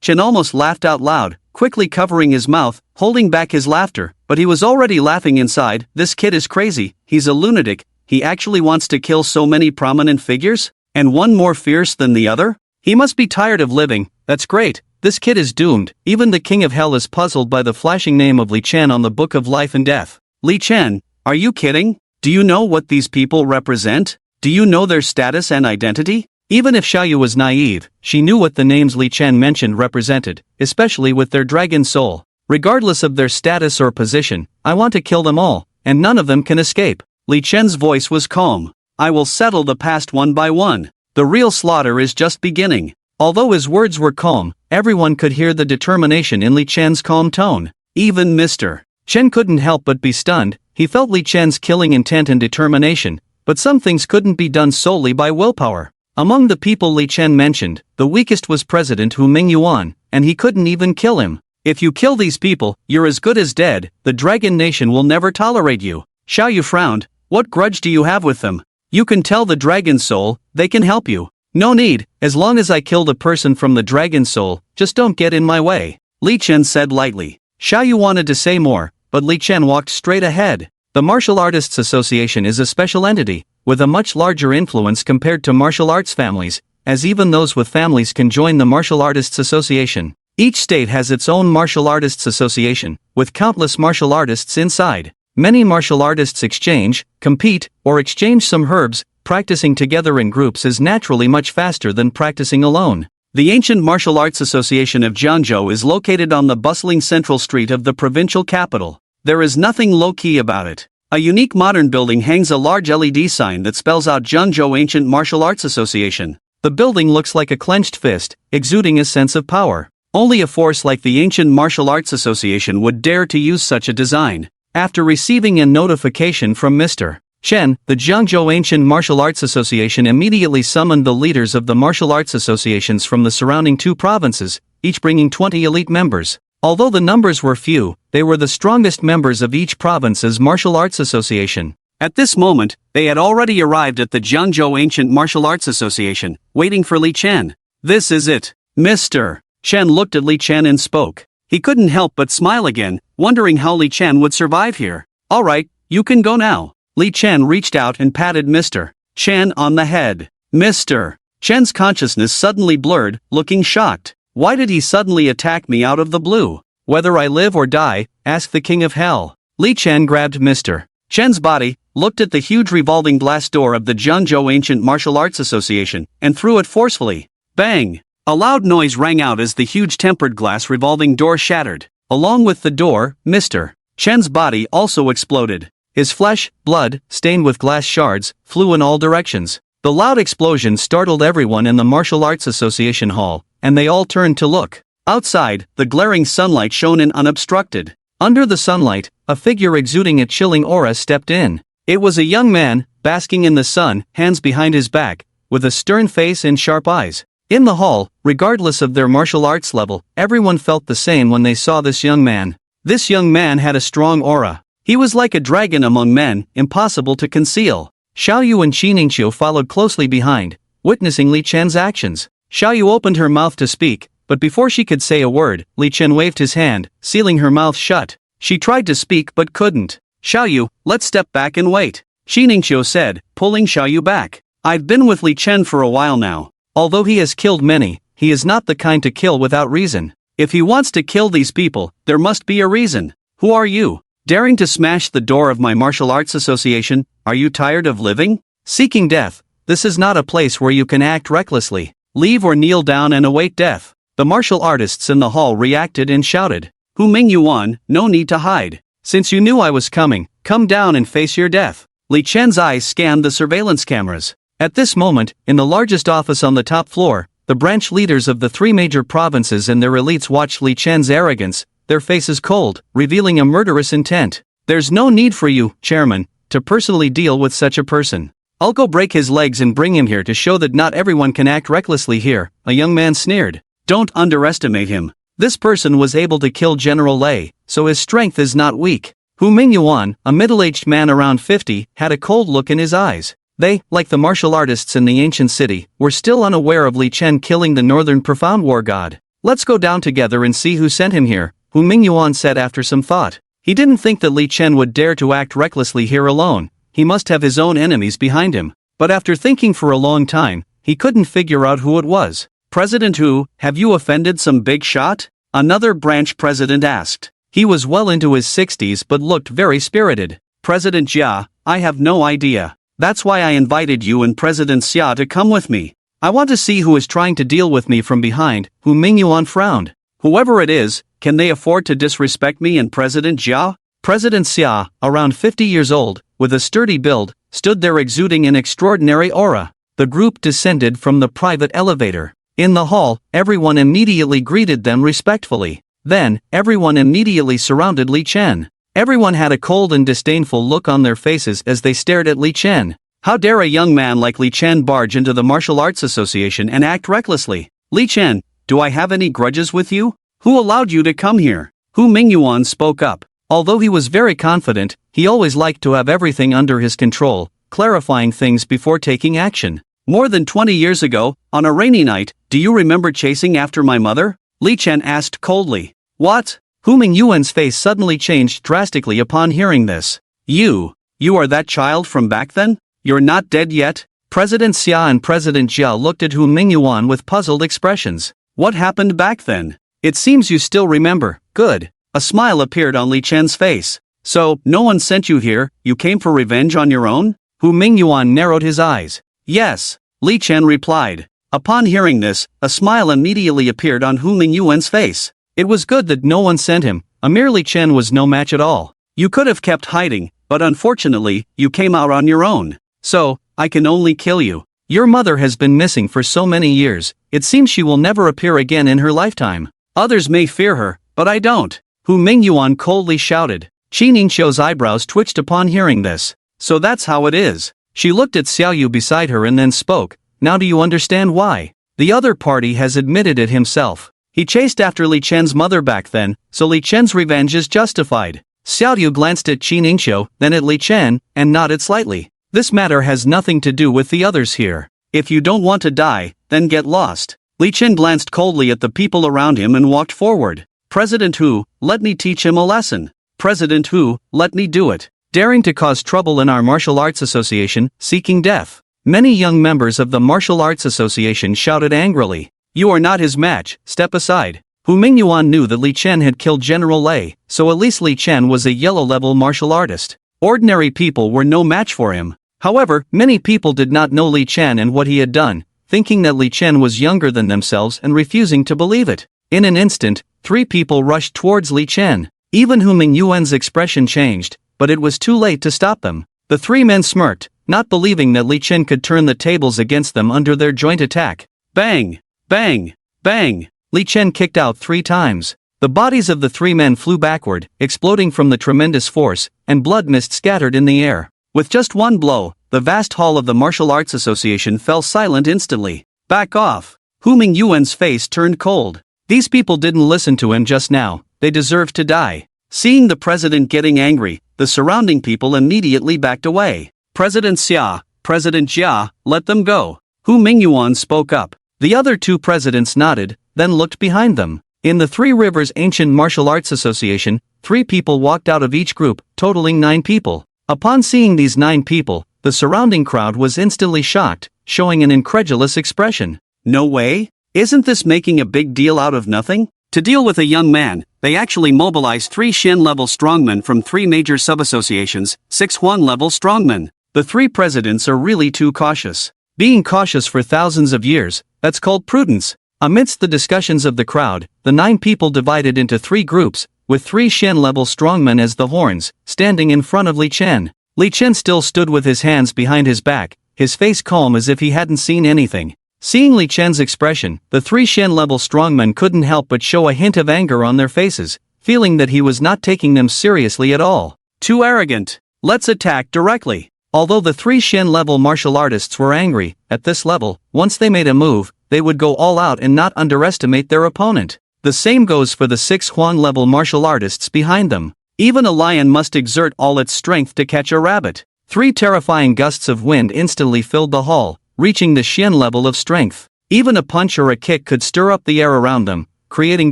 Chen almost laughed out loud, quickly covering his mouth, holding back his laughter, but he was already laughing inside. This kid is crazy, he's a lunatic, he actually wants to kill so many prominent figures? And one more fierce than the other? He must be tired of living. That's great, this kid is doomed. Even the king of hell is puzzled by the flashing name of Li Chen on the book of life and death. Li Chen, are you kidding? Do you know what these people represent? Do you know their status and identity?
Even if Xiao Yu was naive, she knew what the names Li Chen mentioned represented, especially with their dragon soul. Regardless of their status or position, I want to kill them all, and none of them can escape.
Li Chen's voice was calm. I will settle the past one by one. The real slaughter is just beginning.
Although his words were calm, everyone could hear the determination in Li Chen's calm tone.
Even Mr.
Chen couldn't help but be stunned. He felt Li Chen's killing intent and determination, but some things couldn't be done solely by willpower. Among the people Li Chen mentioned, the weakest was President Hu Mingyuan, and he couldn't even kill him. If you kill these people, you're as good as dead. The Dragon Nation will never tolerate you.
Xiao Yu frowned. What grudge do you have with them? You can tell the Dragon Soul, they can help you.
No need, as long as I killed a person from the Dragon Soul, just don't get in my way,
Li Chen said lightly.
Xiao Yu wanted to say more, but Li Chen walked straight ahead. The Martial Artists Association is a special entity, with a much larger influence compared to martial arts families, as even those with families can join the Martial Artists Association. Each state has its own Martial Artists Association, with countless martial artists inside. Many martial artists exchange, compete, or exchange some herbs. Practicing together in groups is naturally much faster than practicing alone.
The ancient Martial Arts Association of Jiangzhou is located on the bustling central street of the provincial capital. There is nothing low-key about it. A unique modern building hangs a large LED sign that spells out Jiangzhou Ancient Martial Arts Association.
The building looks like a clenched fist, exuding a sense of power.
Only a force like the Ancient Martial Arts Association would dare to use such a design.
After receiving a notification from Mr. Chen, the Jiangzhou Ancient Martial Arts Association immediately summoned the leaders of the martial arts associations from the surrounding 2 provinces, each bringing 20 elite members. Although the numbers were few, they were the strongest members of each province's martial arts association.
At this moment, they had already arrived at the Jiangzhou Ancient Martial Arts Association, waiting for Li Chen. This is it. Mr. Chen looked at Li Chen and spoke. He couldn't help but smile again, wondering how Li Chen would survive here. All right, you can go now. Li Chen reached out and patted Mr. Chen on the head. Mr. Chen's consciousness suddenly blurred, looking shocked. Why did he suddenly attack me out of the blue?
Whether I live or die, ask the King of Hell.
Li Chen grabbed Mr. Chen's body, looked at the huge revolving glass door of the Jiangzhou Ancient Martial Arts Association, and threw it forcefully. Bang! A loud noise rang out as the huge tempered glass revolving door shattered. Along with the door, Mr. Chen's body also exploded.
His flesh, blood, stained with glass shards, flew in all directions. The loud explosion startled everyone in the Martial Arts Association hall, and they all turned to look.
Outside, the glaring sunlight shone in unobstructed.
Under the sunlight, a figure exuding a chilling aura stepped in. It was a young man, basking in the sun, hands behind his back, with a stern face and sharp eyes. In the hall, regardless of their martial arts level, everyone felt the same when they saw this young man. This young man had a strong aura. He was like a dragon among men, impossible to conceal. Xiao Yu and Xi Ningxiu followed closely behind, witnessing Li Chen's actions. Xiao Yu opened her mouth to speak, but before she could say a word, Li Chen waved his hand, sealing her mouth shut. She tried to speak but couldn't. Xiao Yu, let's step back and wait, Xi Ningxiu said, pulling Xiao Yu back. I've been with Li Chen for a while now. Although he has killed many, he is not the kind to kill without reason. If he wants to kill these people, there must be a reason. Who are you? Daring to smash the door of my martial arts association? Are you tired of living? Seeking death? This is not a place where you can act recklessly. Leave or kneel down and await death. The martial artists in the hall reacted and shouted. Hu Mingyuan, no need to hide. Since you knew I was coming, come down and face your death. Li Chen's eyes scanned the surveillance cameras. At this moment, in the largest office on the top floor, The branch leaders of the three major provinces and their elites watched Li Chen's arrogance, their faces cold, revealing a murderous intent. There's no need for you, Chairman, to personally deal with such a person. I'll go break his legs and bring him here to show that not everyone can act recklessly here, a young man sneered. Don't underestimate him. This person was able to kill General Lei, so his strength is not weak. Hu Mingyuan, a middle-aged man around 50, had a cold look in his eyes. They, like the martial artists in the ancient city, were still unaware of Li Chen killing the northern profound war god. Let's go down together and see who sent him here, Hu Mingyuan said after some thought. He didn't think that Li Chen would dare to act recklessly here alone. He must have his own enemies behind him. But after thinking for a long time, he couldn't figure out who it was. President Hu, have you offended some big shot? Another branch president asked. He was well into his 60s but looked very spirited. President Jia, I have no idea. That's why I invited you and President Xia to come with me. I want to see who is trying to deal with me from behind, Hu Mingyuan frowned. Whoever it is, can they afford to disrespect me and President Jia? President Xia, around 50 years old, with a sturdy build, stood there exuding an extraordinary aura. The group descended from the private elevator. In the hall, everyone immediately greeted them respectfully. Then, everyone immediately surrounded Li Chen. Everyone had a cold and disdainful look on their faces as they stared at Li Chen. How dare a young man like Li Chen barge into the Martial Arts Association and act recklessly? Li Chen, do I have any grudges with you? Who allowed you to come here? Hu Mingyuan spoke up. Although he was very confident, he always liked to have everything under his control, clarifying things before taking action. More than 20 years ago, on a rainy night, do you remember chasing after my mother? Li Chen asked coldly. What? Hu Mingyuan's face suddenly changed drastically upon hearing this. You are that child from back then? You're not dead yet? President Xia and President Jia looked at Hu Mingyuan with puzzled expressions. What happened back then? It seems you still remember. Good. A smile appeared on Li Chen's face. So, no one sent you here, you came for revenge on your own? Hu Mingyuan narrowed his eyes. Yes, Li Chen replied. Upon hearing this, a smile immediately appeared on Hu Mingyuan's face. It was good that no one sent him, a mere Li Chen was no match at all. You could have kept hiding, but unfortunately, you came out on your own. So, I can only kill you. Your mother has been missing for so many years, it seems she will never appear again in her lifetime. Others may fear her, but I don't. Hu Mingyuan coldly shouted. Qi Ningxiu's eyebrows twitched upon hearing this. So that's how it is. She looked at Xiaoyu beside her and then spoke. Now do you understand why? The other party has admitted it himself. He chased after Li Chen's mother back then, so Li Chen's revenge is justified. Xiaoyu glanced at Qi Ningxiu, then at Li Chen, and nodded slightly. This matter has nothing to do with the others here. If you don't want to die, then get lost. Li Chen glanced coldly at the people around him and walked forward. President Hu, let me teach him a lesson. President Hu, let me do it. Daring to cause trouble in our Martial Arts Association, seeking death. Many young members of the Martial Arts Association shouted angrily. You are not his match, step aside. Hu Mingyuan knew that Li Chen had killed General Lei, so at least Li Chen was a yellow-level martial artist. Ordinary people were no match for him. However, many people did not know Li Chen and what he had done, thinking that Li Chen was younger than themselves and refusing to believe it. In an instant, 3 people rushed towards Li Chen. Even Hu Mingyuan's expression changed, but it was too late to stop them. The 3 men smirked, not believing that Li Chen could turn the tables against them under their joint attack. Bang! Bang! Bang! Li Chen kicked out 3 times. The bodies of the 3 men flew backward, exploding from the tremendous force, and blood mist scattered in the air. With just one blow, the vast hall of the Martial Arts Association fell silent instantly. Back off! Hu Mingyuan's face turned cold. These people didn't listen to him just now, they deserved to die. Seeing the president getting angry, the surrounding people immediately backed away. President Xia, President Jia, let them go. Hu Mingyuan spoke up. The other 2 presidents nodded, then looked behind them. In the 3 Rivers Ancient Martial Arts Association, 3 people walked out of each group, totaling 9 people. Upon seeing these 9 people, the surrounding crowd was instantly shocked, showing an incredulous expression. No way? Isn't this making a big deal out of nothing? To deal with a young man, they actually mobilized 3 Shen-level strongmen from 3 major sub-associations, 6 Huan-level strongmen. The 3 presidents are really too cautious. Being cautious for thousands of years, that's called prudence. Amidst the discussions of the crowd, the 9 people divided into 3 groups, with 3 Shen-level strongmen as the horns, standing in front of Li Chen. Li Chen still stood with his hands behind his back, his face calm as if he hadn't seen anything. Seeing Li Chen's expression, the 3 Shen-level strongmen couldn't help but show a hint of anger on their faces, feeling that he was not taking them seriously at all.
Too arrogant. Let's attack directly.
Although the 3 Shen-level martial artists were angry, at this level, once they made a move, they would go all out and not underestimate their opponent. The same goes for the 6 Huan-level martial artists behind them. Even a lion must exert all its strength to catch a rabbit. 3 terrifying gusts of wind instantly filled the hall, reaching the Xian level of strength. Even a punch or a kick could stir up the air around them, creating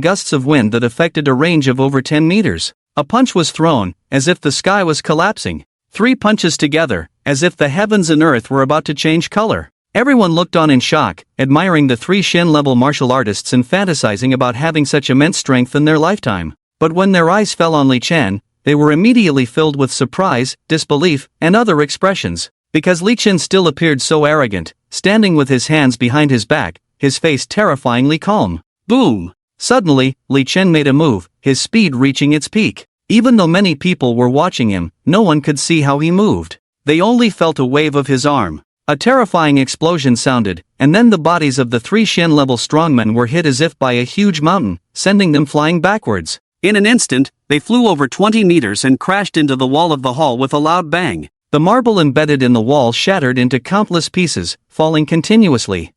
gusts of wind that affected a range of over 10 meters. A punch was thrown, as if the sky was collapsing. 3 punches together, as if the heavens and earth were about to change color. Everyone looked on in shock, admiring the 3 Shen-level martial artists and fantasizing about having such immense strength in their lifetime. But when their eyes fell on Li Chen, they were immediately filled with surprise, disbelief, and other expressions. Because Li Chen still appeared so arrogant, standing with his hands behind his back, his face terrifyingly calm.
Boom!
Suddenly, Li Chen made a move, his speed reaching its peak. Even though many people were watching him, no one could see how he moved.
They only felt a wave of his arm.
A terrifying explosion sounded, and then the bodies of the 3 Shen-level strongmen were hit as if by a huge mountain, sending them flying backwards.
In an instant, they flew over 20 meters and crashed into the wall of the hall with a loud bang.
The marble embedded in the wall shattered into countless pieces, falling continuously.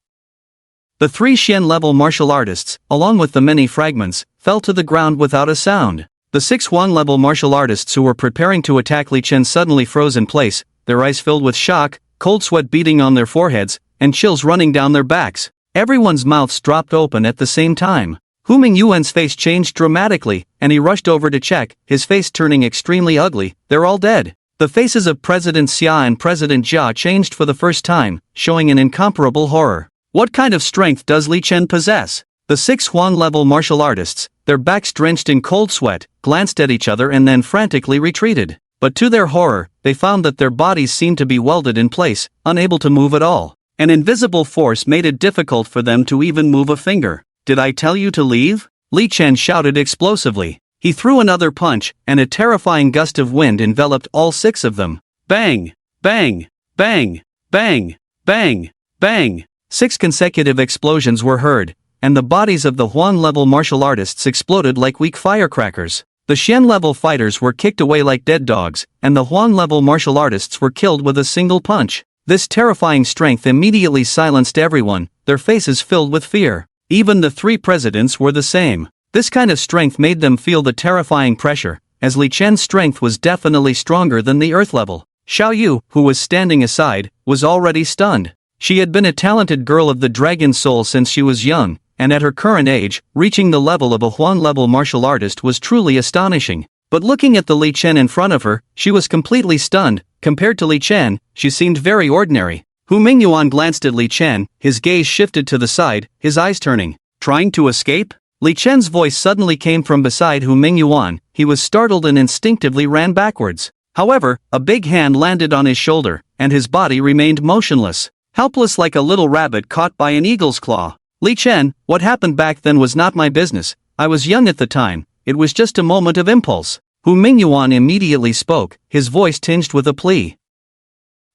The 3 Shen-level martial artists, along with the many fragments, fell to the ground without a sound. The 6 Huan-level martial artists who were preparing to attack Li Chen suddenly froze in place, their eyes filled with shock, cold sweat beating on their foreheads, and chills running down their backs. Everyone's mouths dropped open at the same time. Hu Mingyuan's face changed dramatically, and he rushed over to check, his face turning extremely ugly. They're all dead. The faces of President Xia and President Jia changed for the first time, showing an incomparable horror.
What kind of strength does Li Chen possess?
The 6 Huan-level martial artists, their backs drenched in cold sweat, glanced at each other and then frantically retreated. But to their horror, they found that their bodies seemed to be welded in place, unable to move at all.
An invisible force made it difficult for them to even move a finger. Did I tell you to leave?
Li Chen shouted explosively. He threw another punch, and a terrifying gust of wind enveloped all 6 of them.
Bang! Bang! Bang! Bang! Bang! Bang!
6 consecutive explosions were heard, and the bodies of the Huan-level martial artists exploded like weak firecrackers. The Xian-level fighters were kicked away like dead dogs, and the Huan-level martial artists were killed with a single punch. This terrifying strength immediately silenced everyone, their faces filled with fear. Even the 3 presidents were the same. This kind of strength made them feel the terrifying pressure, as Li Chen's strength was definitely stronger than the earth level. Xiao Yu, who was standing aside, was already stunned. She had been a talented girl of the dragon soul since she was young, and at her current age, reaching the level of a Huan-level martial artist was truly astonishing. But looking at the Li Chen in front of her, she was completely stunned. Compared to Li Chen, she seemed very ordinary. Hu Mingyuan glanced at Li Chen, his gaze shifted to the side, his eyes turning. Trying to escape? Li Chen's voice suddenly came from beside Hu Mingyuan. He was startled and instinctively ran backwards. However, a big hand landed on his shoulder, and his body remained motionless, helpless like a little rabbit caught by an eagle's claw. Li Chen, what happened back then was not my business. I was young at the time, it was just a moment of impulse. Hu Mingyuan immediately spoke, his voice tinged with a plea.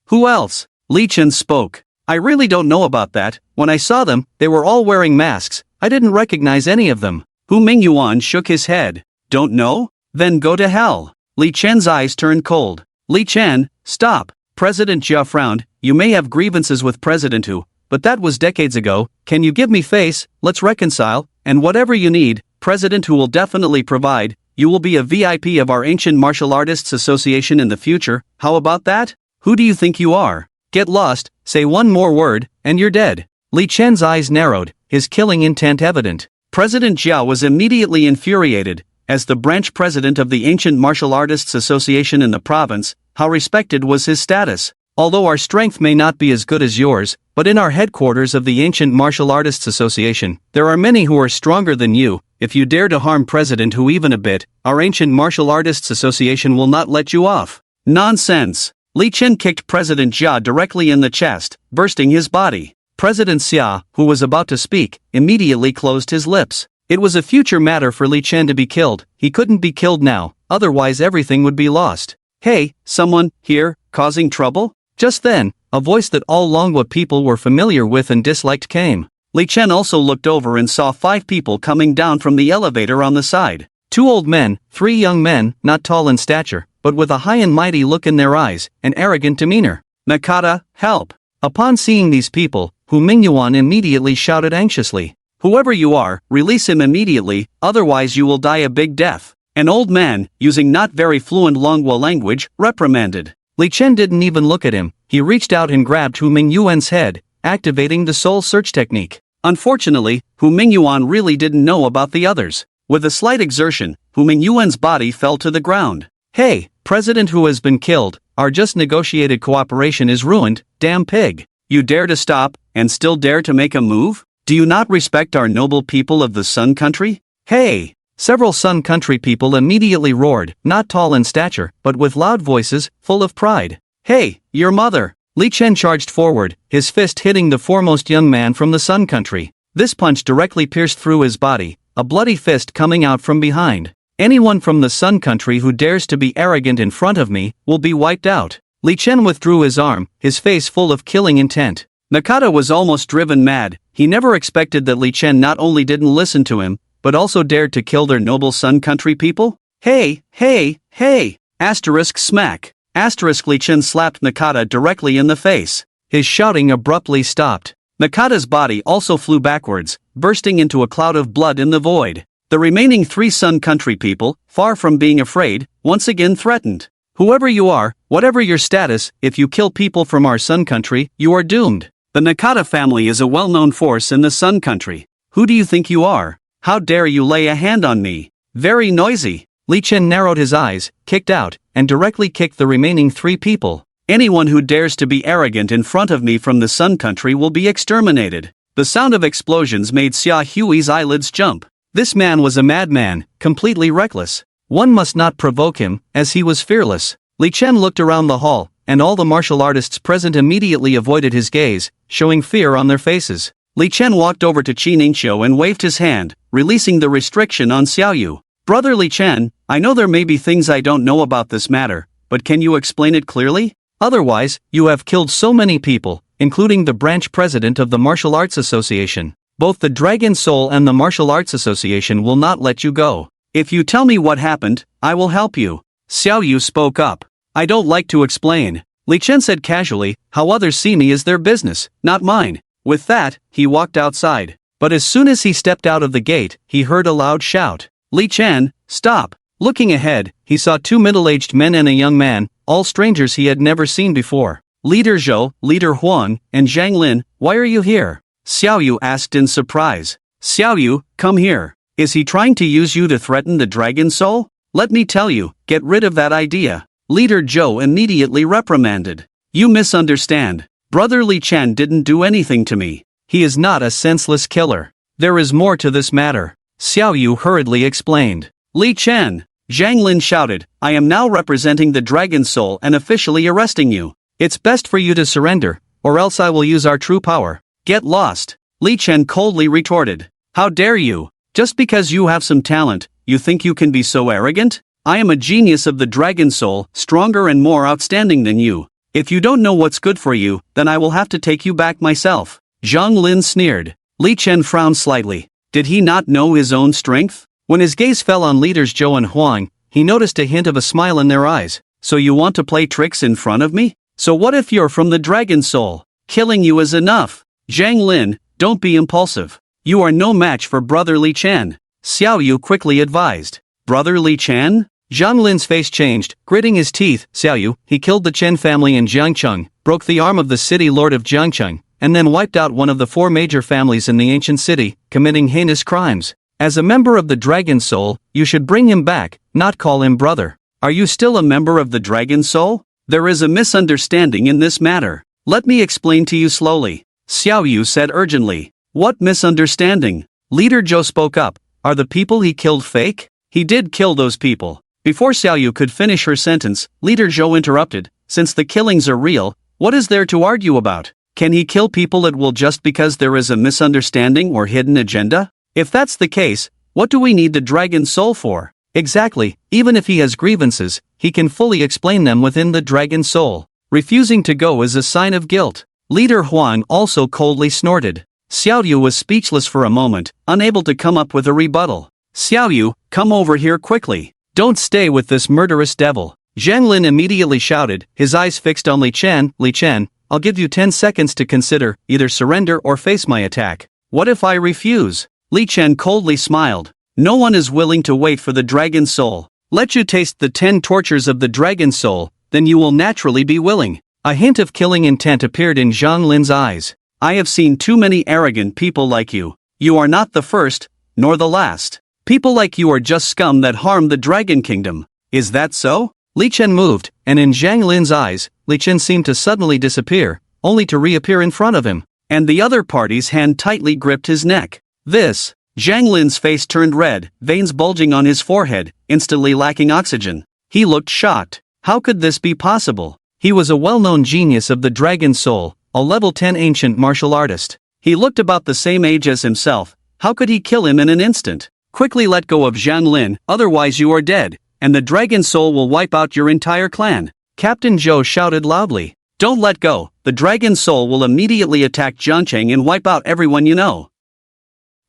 Who else? Li Chen spoke. I really don't know about that. When I saw them, they were all wearing masks. I didn't recognize any of them. Hu Mingyuan shook his head. Don't know? Then go to hell. Li Chen's eyes turned cold. Li Chen, stop. President Jia frowned. You may have grievances with President Hu, but that was decades ago. Can you give me face? Let's reconcile, and whatever you need, President Hu will definitely provide. You will be a VIP of our Ancient Martial Artists Association in the future. How about that? Who do you think you are? Get lost, say one more word, and you're dead.
Li Chen's eyes narrowed, his killing intent evident.
President Jia was immediately infuriated. As the branch president of the Ancient Martial Artists Association in the province, how respected was his status? Although our strength may not be as good as yours, but in our headquarters of the Ancient Martial Artists Association, there are many who are stronger than you. If you dare to harm President Hu even a bit, our Ancient Martial Artists Association will not let you off. Nonsense! Li Chen kicked President Jia directly in the chest, bursting his body. President Xia, who was about to speak, immediately closed his lips. It was a future matter for Li Chen to be killed. He couldn't be killed now, otherwise everything would be lost. Hey, someone, here, causing trouble? Just then,
a voice that all Longwa people were familiar with and disliked came.
Li Chen also looked over and saw 5 people coming down from the elevator on the side.
2 old men, 3 young men, not tall in stature, but with a high and mighty look in their eyes, and arrogant demeanor.
Nakata, help!
Upon seeing these people, Hu Mingyuan immediately shouted anxiously.
Whoever you are, release him immediately, otherwise you will die a big death. An old man, using not very fluent Longwa language, reprimanded.
Li Chen didn't even look at him, he reached out and grabbed Hu Mingyuan's head, activating the soul search technique.
Unfortunately, Hu Mingyuan really didn't know about the others. With a slight exertion, Hu Mingyuan's body fell to the ground.
Hey, President who has been killed, our just negotiated cooperation is ruined, damn pig.
You dare to stop, and still dare to make a move? Do you not respect our noble people of the Sun Country?
Hey! Several Sun Country people immediately roared, not tall in stature, but with loud voices, full of pride.
Hey, your mother!
Li Chen charged forward, his fist hitting the foremost young man from the Sun Country. This punch directly pierced through his body, a bloody fist coming out from behind. Anyone from the Sun Country who dares to be arrogant in front of me, will be wiped out. Li Chen withdrew his arm, his face full of killing intent.
Nakata was almost driven mad. He never expected that Li Chen not only didn't listen to him, but also dared to kill their noble Sun Country people? Hey, hey, hey! Asterisk smack. Asterisk Li Chen slapped Nakata directly in the face.
His shouting abruptly stopped.
Nakata's body also flew backwards, bursting into a cloud of blood in the void. The remaining 3 Sun Country people, far from being afraid, once again threatened. Whoever you are, whatever your status, if you kill people from our Sun Country, you are doomed. The Nakata family is a well-known force in the Sun Country. Who do you think you are? How dare you lay a hand on me? Very noisy.
Li Chen narrowed his eyes, kicked out, and directly kicked the remaining 3 people.
Anyone who dares to be arrogant in front of me from the Sun Country will be exterminated. The sound of explosions made Xia Hui's eyelids jump.
This man was a madman, completely reckless. One must not provoke him, as he was fearless. Li Chen looked around the hall, and all the martial artists present immediately avoided his gaze, showing fear on their faces.
Li Chen walked over to Qi Ningqiu and waved his hand, releasing the restriction on Xiaoyu. Brother Li Chen, I know there may be things I don't know about this matter, but can you explain it clearly?
Otherwise, you have killed so many people, including the branch president of the Martial Arts Association. Both the Dragon Soul and the Martial Arts Association will not let you go.
If you tell me what happened, I will help you. Xiaoyu spoke up. I don't like to explain. Li Chen said casually, how others see me is their business, not mine. With that, he walked outside.
But as soon as he stepped out of the gate, he heard a loud shout.
Li Chen, stop!
Looking ahead, he saw 2 middle-aged men and a young man, all strangers he had never seen before.
Leader Zhou, Leader Huang, and Zhang Lin, why are you here? Xiaoyu asked in surprise. Xiaoyu, come here. Is he trying to use you to threaten the Dragon Soul? Let me tell you, get rid of that idea. Leader Zhou immediately reprimanded. You misunderstand. Brother Li Chen didn't do anything to me.
He is not a senseless killer. There is more to this matter. Xiaoyu hurriedly explained.
Li Chen! Zhang Lin shouted, I am now representing the Dragon Soul and officially arresting you.
It's best for you to surrender, or else I will use our true power.
Get lost! Li Chen coldly retorted. How dare you? Just because you have some talent, you think you can be so arrogant? I am a genius of the Dragon Soul, stronger and more outstanding than you. If you don't know what's good for you, then I will have to take you back myself. Zhang Lin sneered. Li Chen frowned slightly. Did he not know his own strength?
When his gaze fell on leaders Zhou and Huang, he noticed a hint of a smile in their eyes.
So you want to play tricks in front of me? So what if you're from the Dragon Soul? Killing you is enough. Zhang Lin, don't be impulsive. You are no match for Brother Li Chen. Xiaoyu quickly advised. Brother Li Chen?
Zhang Lin's face changed, gritting his teeth. Xiaoyu, he killed the Chen family in Jiangcheng, broke the arm of the city lord of Jiangcheng, and then wiped out one of the 4 major families in the ancient city, committing heinous crimes. As a member of the Dragon Soul, you should bring him back, not call him brother.
Are you still a member of the Dragon Soul? There is a misunderstanding in this matter. Let me explain to you slowly. Xiaoyu said urgently. What misunderstanding? Leader Zhou spoke up. Are the people he killed fake? He did kill those people. Before Xiaoyu could finish her sentence, Leader Zhou interrupted. Since the killings are real, what is there to argue about? Can he kill people at will just because there is a misunderstanding or hidden agenda? If that's the case, what do we need the Dragon Soul for?
Exactly, even if he has grievances, he can fully explain them within the Dragon Soul. Refusing to go is a sign of guilt. Leader Huang also coldly snorted. Xiaoyu was speechless for a moment, unable to come up with a rebuttal. Xiaoyu, come over here quickly. Don't stay with this murderous devil. Zhang Lin immediately shouted, his eyes fixed on Li Chen. Li Chen, I'll give you 10 seconds to consider, either surrender or face my attack. What if I refuse? Li Chen coldly smiled. No one is willing to wait for the dragon soul. Let you taste the 10 tortures of the dragon soul, then you will naturally be willing. A hint of killing intent appeared in Zhang Lin's eyes. I have seen too many arrogant people like you. You are not the first, nor the last. People like you are just scum that harm the Dragon Kingdom. Is that so? Li Chen moved, and in Zhang Lin's eyes, Li Chen seemed to suddenly disappear, only to reappear in front of him. And the other party's hand tightly gripped his neck. This. Zhang Lin's face turned red, veins bulging on his forehead, instantly lacking oxygen. He looked shocked. How could this be possible? He was a well-known genius of the Dragon Soul, a level 10 ancient martial artist. He looked about the same age as himself. How could he kill him in an instant? Quickly let go of Zhang Lin, otherwise you are dead, and the Dragon Soul will wipe out your entire clan. Captain Zhou shouted loudly. Don't let go, the Dragon Soul will immediately attack Jiangcheng and wipe out everyone you know.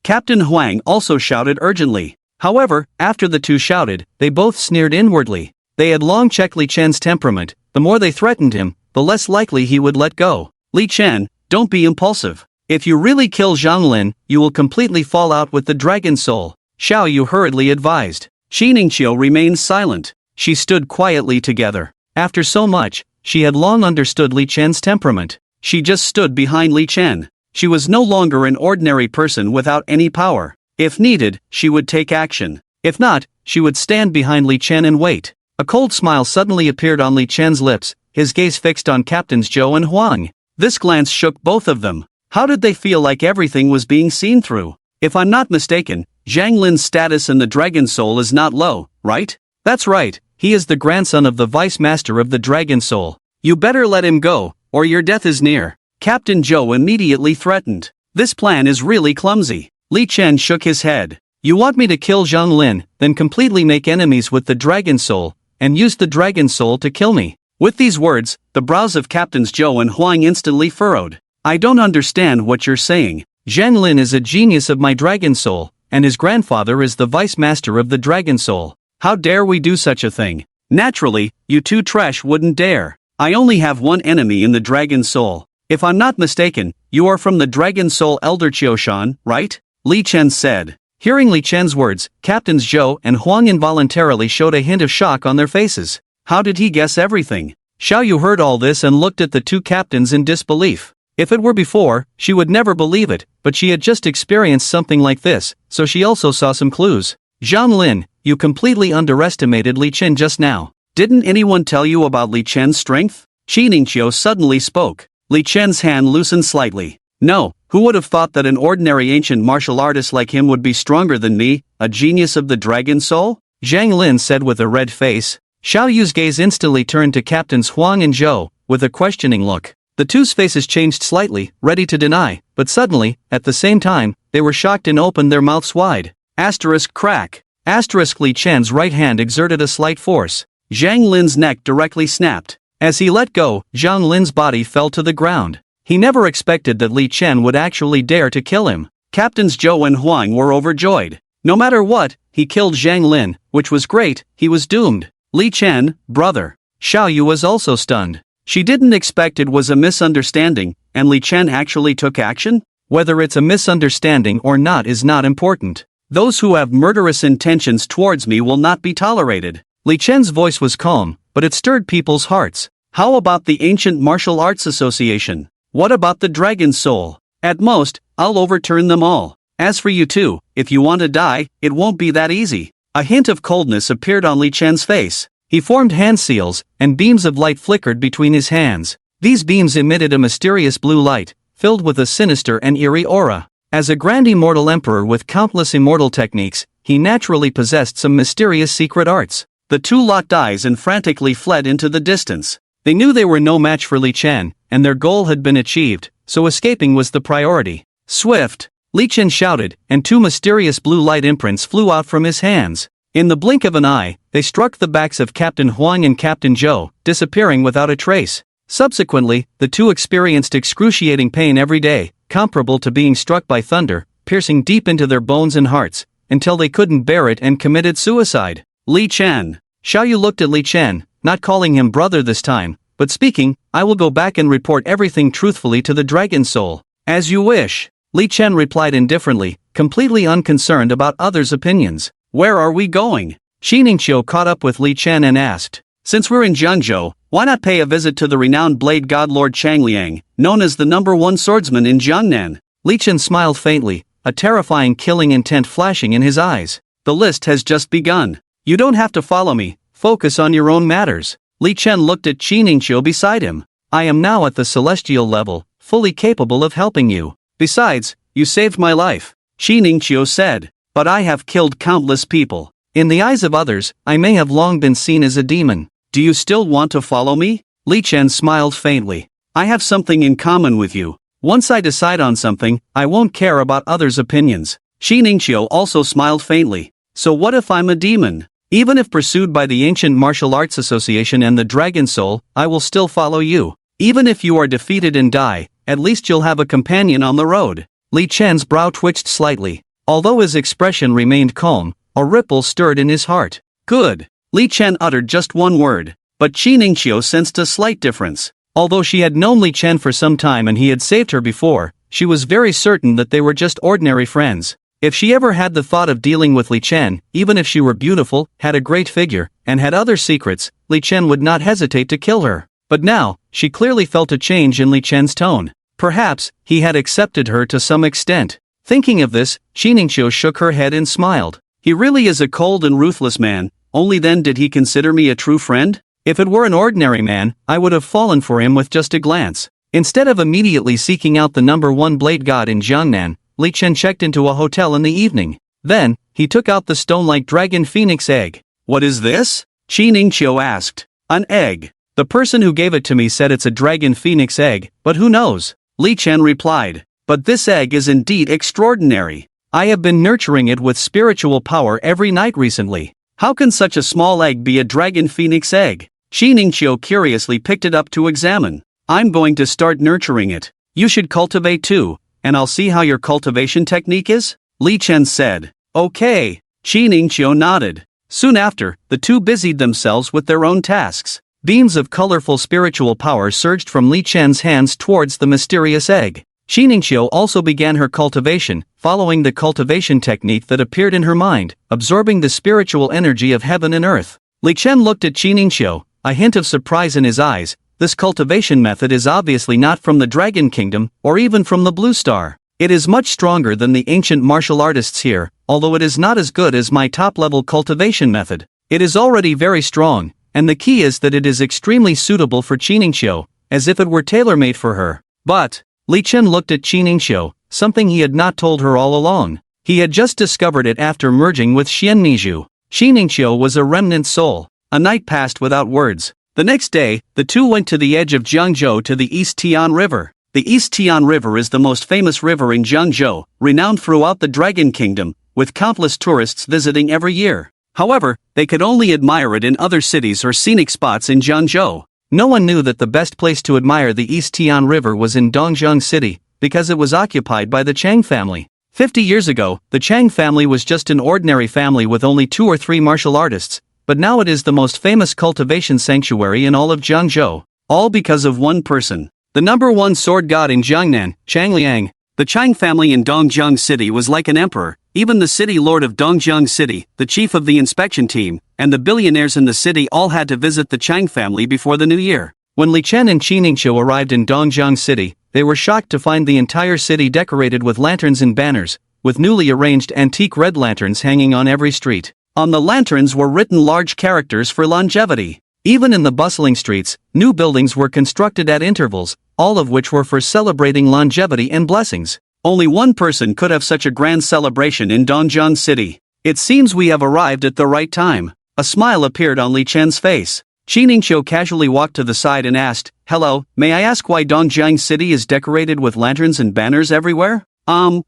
Captain Huang also shouted urgently. However, after the two shouted, they both sneered inwardly. They had long checked Li Chen's temperament. The more they threatened him, the less likely he would let go. Li Chen, don't be impulsive. If you really kill Zhang Lin, you will completely fall out with the Dragon Soul, Xiaoyu hurriedly advised. Shi Ningqiu remained silent. She stood quietly together. After so much, she had long understood Li Chen's temperament. She just stood behind Li Chen. She was no longer an ordinary person without any power. If needed, she would take action. If not, she would stand behind Li Chen and wait. A cold smile suddenly appeared on Li Chen's lips, his gaze fixed on Captains Zhou and Huang. This glance shook both of them. How did they feel like everything was being seen through? If I'm not mistaken, Zhang Lin's status in the Dragon Soul is not low, right? That's right, he is the grandson of the Vice Master of the Dragon Soul. You better let him go, or your death is near. Captain Zhou immediately threatened. This plan is really clumsy. Li Chen shook his head. You want me to kill Zhang Lin, then completely make enemies with the Dragon Soul, and use the Dragon Soul to kill me? With these words, the brows of Captains Zhou and Huang instantly furrowed. I don't understand what you're saying. Zhang Lin is a genius of my Dragon Soul, and his grandfather is the Vice Master of the Dragon Soul. How dare we do such a thing? Naturally, you two trash wouldn't dare. I only have one enemy in the Dragon Soul. If I'm not mistaken, you are from the Dragon Soul Elder Qiushan, right? Li Chen said. Hearing Li Chen's words, Captains Zhou and Huang involuntarily showed a hint of shock on their faces. How did he guess everything? Xiaoyu heard all this and looked at the two captains in disbelief. If it were before, she would never believe it, but she had just experienced something like this, so she also saw some clues. Zhang Lin, you completely underestimated Li Chen just now. Didn't anyone tell you about Li Chen's strength? Shi Ningqiu suddenly spoke. Li Chen's hand loosened slightly. No, who would have thought that an ordinary ancient martial artist like him would be stronger than me, a genius of the Dragon Soul? Zhang Lin said with a red face. Xiaoyu's gaze instantly turned to Captains Huang and Zhou, with a questioning look. The two's faces changed slightly, ready to deny, but suddenly, at the same time, they were shocked and opened their mouths wide. Asterisk crack. Asterisk Li Chen's right hand exerted a slight force. Zhang Lin's neck directly snapped. As he let go, Zhang Lin's body fell to the ground. He never expected that Li Chen would actually dare to kill him. Captains Zhou and Huang were overjoyed. No matter what, he killed Zhang Lin, which was great, he was doomed. Li Chen, brother. Xiaoyu was also stunned. She didn't expect it was a misunderstanding, and Li Chen actually took action? Whether it's a misunderstanding or not is not important. Those who have murderous intentions towards me will not be tolerated. Li Chen's voice was calm, but it stirred people's hearts. How about the Ancient Martial Arts Association? What about the Dragon Soul? At most, I'll overturn them all. As for you two, if you want to die, it won't be that easy. A hint of coldness appeared on Li Chen's face. He formed hand seals, and beams of light flickered between his hands. These beams emitted a mysterious blue light, filled with a sinister and eerie aura. As a grand immortal emperor with countless immortal techniques, he naturally possessed some mysterious secret arts. The two locked eyes and frantically fled into the distance. They knew they were no match for Li Chen, and their goal had been achieved, so escaping was the priority. Swift! Li Chen shouted, and two mysterious blue light imprints flew out from his hands. In the blink of an eye, they struck the backs of Captain Huang and Captain Zhou, disappearing without a trace. Subsequently, the two experienced excruciating pain every day, comparable to being struck by thunder, piercing deep into their bones and hearts, until they couldn't bear it and committed suicide.
Li Chen.
Xiaoyu looked at Li Chen, not calling him brother this time, but speaking, I will go back and report everything truthfully to the Dragon Soul.
As you wish.
Li Chen replied indifferently, completely unconcerned about others' opinions.
Where are we going?
Xi Ningqiu caught up with Li Chen and asked.
Since we're in Zhengzhou, why not pay a visit to the renowned blade god Lord Changliang, known as the #1 swordsman in Jiangnan?
Li Chen smiled faintly, a terrifying killing intent flashing in his eyes.
The list has just begun.
You don't have to follow me, focus on your own matters.
Li Chen looked at Qi Ningqiu beside him.
I am now at the celestial level, fully capable of helping you.
Besides, you saved my life, Qi Ningqiu said. But I have killed countless people.
In the eyes of others, I may have long been seen as a demon.
Do you still want to follow me?
Li Chen smiled faintly.
I have something in common with you.
Once I decide on something, I won't care about others' opinions.
Qi Ningqiu also smiled faintly. So what if I'm a demon?
Even if pursued by the Ancient Martial Arts Association and the Dragon Soul, I will still follow you.
Even if you are defeated and die, at least you'll have a companion on the road.
Li Chen's brow twitched slightly. Although his expression remained calm, a ripple stirred in his heart.
Good. Li Chen uttered just one word, but Qi Ningqiu sensed a slight difference.
Although she had known Li Chen for some time and he had saved her before, she was very certain that they were just ordinary friends. If she ever had the thought of dealing with Li Chen, even if she were beautiful, had a great figure, and had other secrets, Li Chen would not hesitate to kill her. But now, she clearly felt a change in Li Chen's tone. Perhaps, he had accepted her to some extent. Thinking of this, Qi Ningqiu shook her head and smiled.
He really is a cold and ruthless man, only then did he consider me a true friend?
If it were an ordinary man, I would have fallen for him with just a glance. Instead of immediately seeking out the #1 blade god in Jiangnan, Li Chen checked into a hotel in the evening. Then, he took out the stone-like dragon phoenix egg.
What is this? Qi Ningqiu asked. An egg.
The person who gave it to me said it's a dragon phoenix egg, but who knows?
Li Chen replied. But this egg is indeed extraordinary.
I have been nurturing it with spiritual power every night recently.
How can such a small egg be a dragon phoenix egg? Qi Ningqiu curiously picked it up to examine. I'm going to start nurturing it. You should cultivate too, and I'll see how your cultivation technique is, Li Chen said. Okay. Qi Ningqiu nodded. Soon after, the two busied themselves with their own tasks.
Beams of colorful spiritual power surged from Li Chen's hands towards the mysterious egg. Qi Ningqiu also began her cultivation, following the cultivation technique that appeared in her mind, absorbing the spiritual energy of heaven and earth. Li Chen looked at Qi Ningqiu, a hint of surprise in his eyes. This cultivation method is obviously not from the Dragon Kingdom, or even from the Blue Star. It is much stronger than the ancient martial artists here, although it is not as good as my top-level cultivation method. It is already very strong, and the key is that it is extremely suitable for Qi Ningqiu, as if it were tailor-made for her.
But,
Li Chen looked at Qi Ningqiu, something he had not told her all along. He had just discovered it after merging with Xian Nizhu. Qi Ningqiu was a remnant soul.
A night passed without words. The next day, the two went to the edge of Jiangzhou to the East Tian River. The East Tian River is the most famous river in Jiangzhou, renowned throughout the Dragon Kingdom, with countless tourists visiting every year. However, they could only admire it in other cities or scenic spots in Jiangzhou.
No one knew that the best place to admire the East Tian River was in Dongjiang City, because it was occupied by the Chang family. 50 years ago, the Chang family was just an ordinary family with only 2 or 3 martial artists, but now it is the most famous cultivation sanctuary in all of Jiangzhou.
All because of one person. The #1 sword god in Jiangnan, Changliang. The Chang family in Dongjiang City was like an emperor. Even the city lord of Dongjiang City, the chief of the inspection team, and the billionaires in the city all had to visit the Chang family before the new year.
When Li Chen and Qi Ningqiu arrived in Dongjiang City, they were shocked to find the entire city decorated with lanterns and banners, with newly arranged antique red lanterns hanging on every street.
On the lanterns were written large characters for longevity.
Even in the bustling streets, new buildings were constructed at intervals, all of which were for celebrating longevity and blessings.
Only one person could have such a grand celebration in Dongjiang City. It seems we have arrived at the right time. A smile appeared on Li Chen's face. Qi Ningqiu casually walked to the side and asked, "Hello, may I ask why Dongjiang City is decorated with lanterns and banners everywhere?"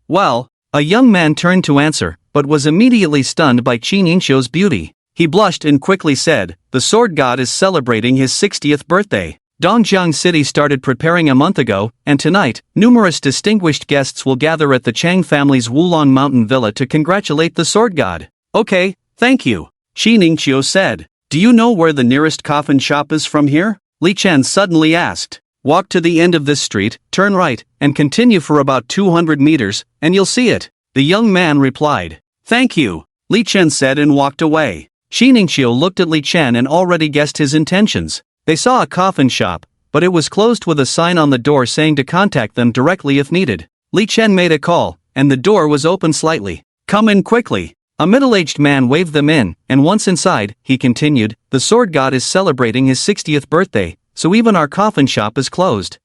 Well, a young man turned to answer, but was immediately stunned by Qi Ningqiu's beauty. He blushed and quickly said, "The sword god is celebrating his 60th birthday. Dongjiang City started preparing a month ago, and tonight, numerous distinguished guests will gather at the Chang family's Wulong Mountain Villa to congratulate the sword god.
Okay, thank you, Qi Ningqiu said. Do you know where the nearest coffin shop is from here? Li Chen suddenly asked.
Walk to the end of this street, turn right, and continue for about 200 meters, and you'll see it, the young man replied.
Thank you, Li Chen said and walked away.
Qi Ningqiu looked at Li Chen and already guessed his intentions. They saw a coffin shop, but it was closed with a sign on the door saying to contact them directly if needed. Li Chen made a call, and the door was open slightly.
Come in quickly.
A middle-aged man waved them in, and once inside, he continued, the sword god is celebrating his 60th birthday, so even our coffin shop is closed.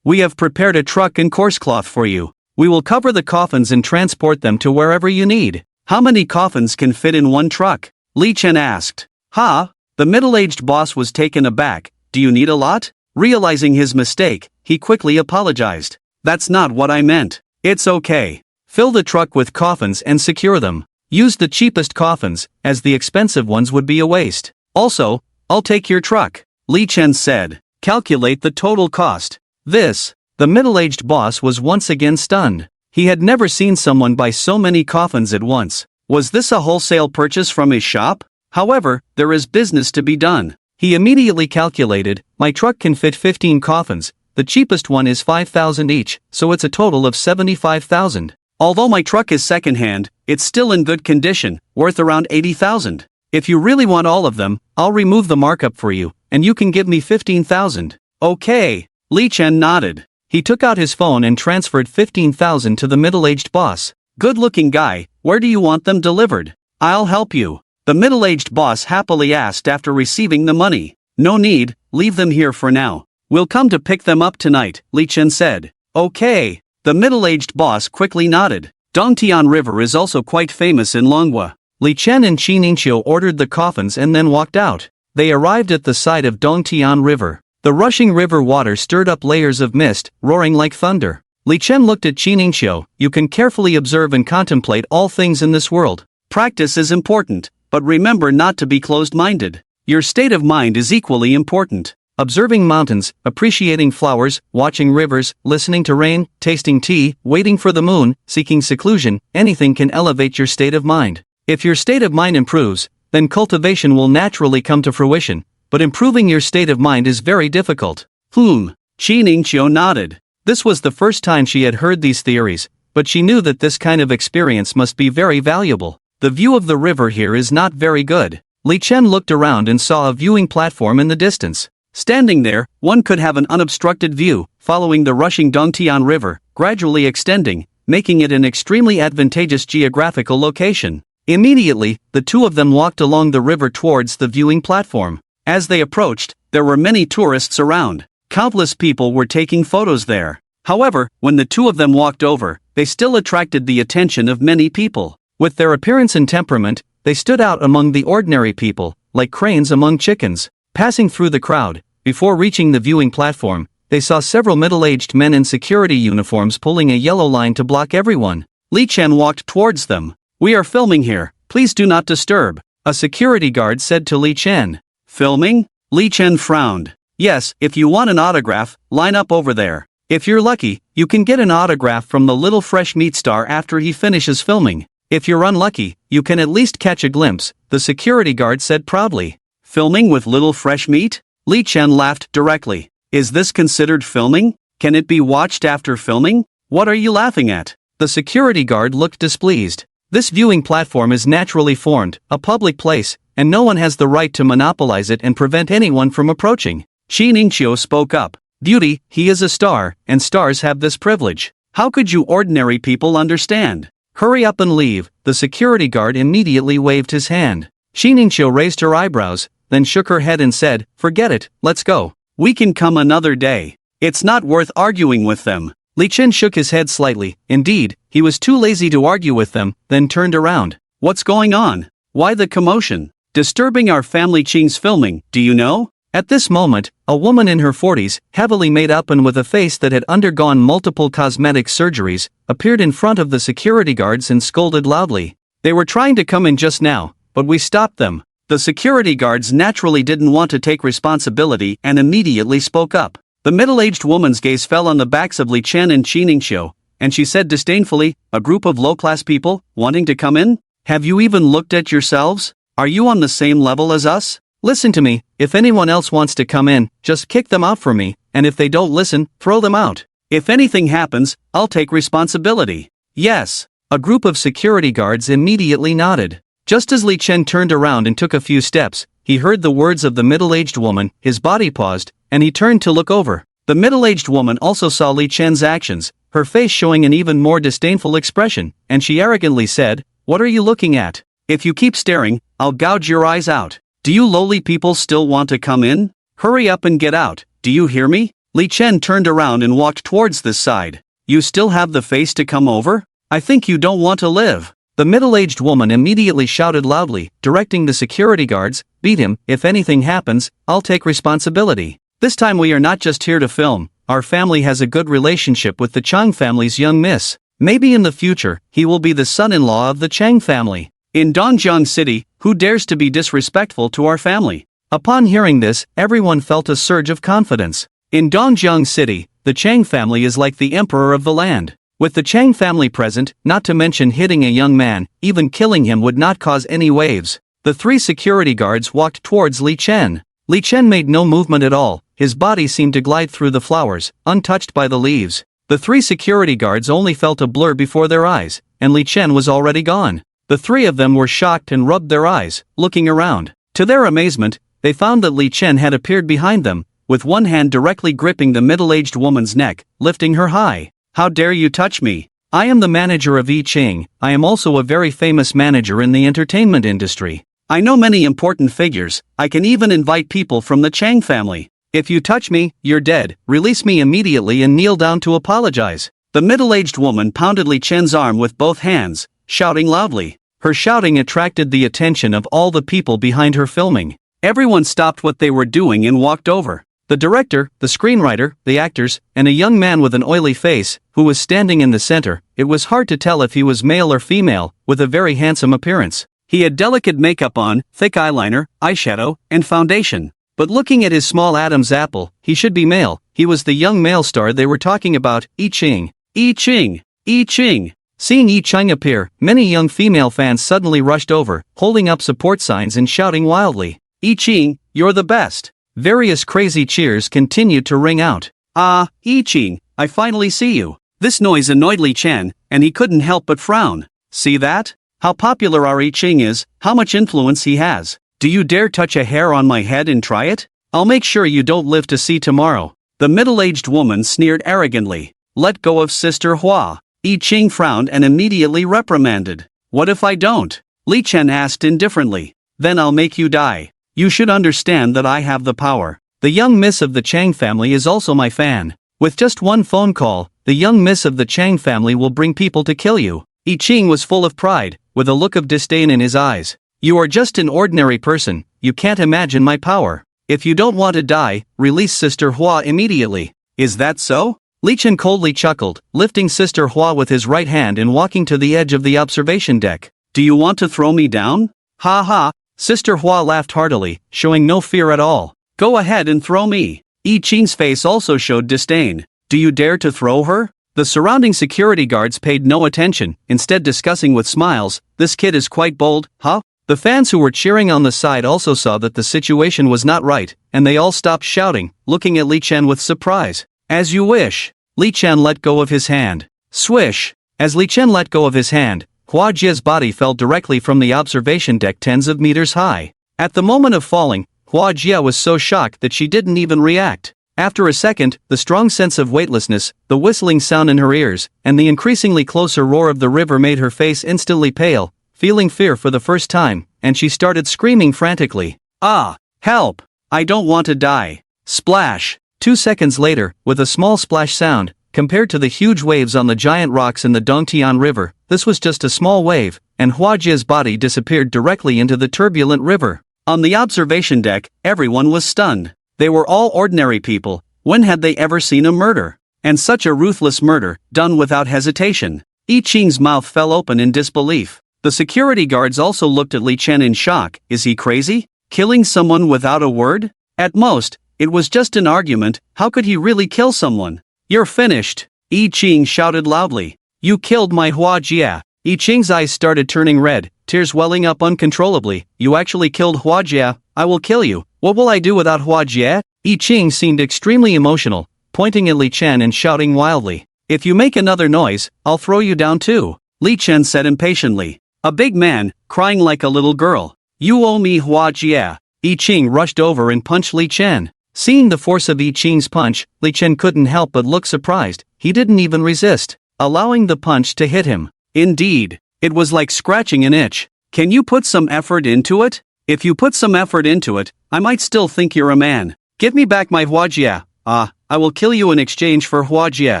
We have prepared a truck and coarse cloth for you. We will cover the coffins and transport them to wherever you need. How many coffins can fit in one truck? Li Chen asked. Ha? The middle-aged boss was taken aback. Do you need a lot? Realizing his mistake, he quickly apologized. That's not what I meant. It's okay. Fill the truck with coffins and secure them. Use the cheapest coffins, as the expensive ones would be a waste. Also, I'll take your truck, Li Chen said. Calculate the total cost.
The middle-aged boss was once again stunned. He had never seen someone buy so many coffins at once.
Was this a wholesale purchase from his shop? However, there is business to be done.
He immediately calculated, my truck can fit 15 coffins, the cheapest one is 5,000 each, so it's a total of 75,000.
Although my truck is second-hand, it's still in good condition, worth around 80,000.
If you really want all of them, I'll remove the markup for you, and you can give me 15,000.
Okay, Li Chen nodded.
He took out his phone and transferred 15,000 to the middle-aged boss.
Good-looking guy, where do you want them delivered? I'll help you, the middle-aged boss happily asked after receiving the money. No need, leave them here for now. We'll come to pick them up tonight, Li Chen said. Okay, the middle-aged boss quickly nodded. Dongtian River is also quite famous in Manhwa.
Li Chen and Qi Ningqiu ordered the coffins and then walked out. They arrived at the side of Dongtian River. The rushing river water stirred up layers of mist, roaring like thunder. Li Chen looked at Qi Ningqiu. You can carefully observe and contemplate all things in this world.
Practice is important, but remember not to be closed-minded. Your state of mind is equally important.
Observing mountains, appreciating flowers, watching rivers, listening to rain, tasting tea, waiting for the moon, seeking seclusion, anything can elevate your state of mind. If your state of mind improves, then cultivation will naturally come to fruition, but improving your state of mind is very difficult.
Qi Ningqiu nodded.
This was the first time she had heard these theories, but she knew that this kind of experience must be very valuable. The view of the river here is not very good. Li Chen looked around and saw a viewing platform in the distance.
Standing there, one could have an unobstructed view, following the rushing Dongtian River, gradually extending, making it an extremely advantageous geographical location. Immediately, the two of them walked along the river towards the viewing platform. As they approached, there were many tourists around. Countless people were taking photos there. However, when the two of them walked over, they still attracted the attention of many people.
With their appearance and temperament, they stood out among the ordinary people, like cranes among chickens. Passing through the crowd, before reaching the viewing platform, they saw several middle-aged men in security uniforms pulling a yellow line to block everyone.
Li Chen walked towards them. We are filming here, please do not disturb,
a security guard said to Li Chen.
Filming? Li Chen frowned. Yes, if you want an autograph, line up over there.
If you're lucky, you can get an autograph from the little fresh meat star after he finishes filming. If you're unlucky, you can at least catch a glimpse, the security guard said proudly.
Filming with little fresh meat? Li Chen laughed directly. Is this considered filming? Can it be watched after filming? What are you laughing at?
The security guard looked displeased. This viewing platform is naturally formed, a public place, and no one has the right to monopolize it and prevent anyone from approaching.
Qi Ningqiu spoke up.
Beauty, he is a star, and stars have this privilege.
How could you ordinary people understand?
Hurry up and leave, the security guard immediately waved his hand. Qi Ningqiu raised her eyebrows, then shook her head and said, forget it, let's go.
We can come another day. It's not worth arguing with them.
Li Chen shook his head slightly. Indeed, he was too lazy to argue with them, then turned around.
What's going on? Why the commotion? Disturbing our family Qing's filming, do you know?
At this moment, a woman in her 40s, heavily made up and with a face that had undergone multiple cosmetic surgeries, appeared in front of the security guards and scolded loudly. They were trying to come in just now, but we stopped them.
The security guards naturally didn't want to take responsibility and immediately spoke up. The middle-aged woman's gaze fell on the backs of Li Chen and Qi Ningxiu, and she said disdainfully, "A group of low-class people, wanting to come in? Have you even looked at yourselves? Are you on the same level as us?
Listen to me, if anyone else wants to come in, just kick them out for me, and if they don't listen, throw them out.
If anything happens, I'll take responsibility."
Yes. A group of security guards immediately nodded. Just as Li Chen turned around and took a few steps, he heard the words of the middle-aged woman, his body paused, and he turned to look over. The middle-aged woman also saw Li Chen's actions, her face showing an even more disdainful expression, and she arrogantly said, "What are you looking at? If you keep staring, I'll gouge your eyes out. Do you lowly people still want to come in? Hurry up and get out, do you hear me?" Li Chen turned around and walked towards this side. "You still have the face to come over? I think you don't want to live." The middle-aged woman immediately shouted loudly, directing the security guards, "Beat him, if anything happens, I'll take responsibility. This time we are not just here to film, our family has a good relationship with the Chang family's young miss. Maybe in the future, he will be the son-in-law of the Chang family. In Dongjiang City, who dares to be disrespectful to our family?" Upon hearing this, everyone felt a surge of confidence. In Dongjiang City, the Chang family is like the emperor of the land. With the Chang family present, not to mention hitting a young man, even killing him would not cause any waves. The three security guards walked towards Li Chen. Li Chen made no movement at all, his body seemed to glide through the flowers, untouched by the leaves. The three security guards only felt a blur before their eyes, and Li Chen was already gone. The three of them were shocked and rubbed their eyes, looking around. To their amazement, they found that Li Chen had appeared behind them, with one hand directly gripping the middle-aged woman's neck, lifting her high. "How dare you touch me? I am the manager of I Ching. I am also a very famous manager in the entertainment industry. I know many important figures, I can even invite people from the Chang family. If you touch me, you're dead. Release me immediately and kneel down to apologize." The middle-aged woman pounded Li Chen's arm with both hands, shouting loudly. Her shouting attracted the attention of all the people behind her filming. Everyone stopped what they were doing and walked over. The director, the screenwriter, the actors, and a young man with an oily face, who was standing in the center. It was hard to tell if he was male or female, with a very handsome appearance. He had delicate makeup on, thick eyeliner, eyeshadow, and foundation. But looking at his small Adam's apple, he should be male. He was the young male star they were talking about, I Ching. I Ching! I Ching! Seeing I Ching appear, many young female fans suddenly rushed over, holding up support signs and shouting wildly, "I Ching, you're the best!" Various crazy cheers continued to ring out. "Ah, I Ching, I finally see you." This noise annoyed Li Chen, and he couldn't help but frown. "See that? How popular our I Ching is, how much influence he has. Do you dare touch a hair on my head and try it? I'll make sure you don't live to see tomorrow." The middle-aged woman sneered arrogantly. "Let go of Sister Hua." I Ching frowned and immediately reprimanded. "What if I don't?" Li Chen asked indifferently. "Then I'll make you die. You should understand that I have the power. The young miss of the Chang family is also my fan. With just one phone call, the young miss of the Chang family will bring people to kill you." I Ching was full of pride, with a look of disdain in his eyes. "You are just an ordinary person, you can't imagine my power. If you don't want to die, release Sister Hua immediately." "Is that so?" Li Chen coldly chuckled, lifting Sister Hua with his right hand and walking to the edge of the observation deck. "Do you want to throw me down?" "Ha ha!" Sister Hua laughed heartily, showing no fear at all. "Go ahead and throw me." I Ching's face also showed disdain. "Do you dare to throw her?" The surrounding security guards paid no attention, instead discussing with smiles, "This kid is quite bold, huh?" The fans who were cheering on the side also saw that the situation was not right, and they all stopped shouting, looking at Li Chen with surprise. "As you wish." Li Chen let go of his hand. Swish! As Li Chen let go of his hand, Hua Jie's body fell directly from the observation deck tens of meters high. At the moment of falling, Hua Jie was so shocked that she didn't even react. After a second, the strong sense of weightlessness, the whistling sound in her ears, and the increasingly closer roar of the river made her face instantly pale, feeling fear for the first time, and she started screaming frantically. "Ah! Help! I don't want to die!" Splash! 2 seconds later, with a small splash sound, compared to the huge waves on the giant rocks in the Dongtian River, this was just a small wave, and Hua Jie's body disappeared directly into the turbulent river. On the observation deck, everyone was stunned. They were all ordinary people. When had they ever seen a murder? And such a ruthless murder, done without hesitation. I Ching's mouth fell open in disbelief.
The security guards also looked at Li Chen in shock. Is he crazy? Killing someone without a word? At most, it was just an argument. How could he really kill someone? You're finished, Yi Qing shouted loudly. You killed my Hua Jia. Yi Qing's eyes started turning red, tears welling up uncontrollably. You actually killed Hua Jia. I will kill you. What will I do without Hua Jia? Yi Qing seemed extremely emotional, pointing at Li Chen and shouting wildly. If you make another noise, I'll throw you down too, Li Chen said impatiently. A big man, crying like a little girl. You owe me Hua Jia. Yi Qing rushed over and punched Li Chen. Seeing the force of Yi Qing's punch, Li Chen couldn't help but look surprised. He didn't even resist, allowing the punch to hit him. Indeed, it was like scratching an itch. Can you put some effort into it? If you put some effort into it, I might still think you're a man. Give me back my Hua Jia. I will kill you in exchange for Hua Jia.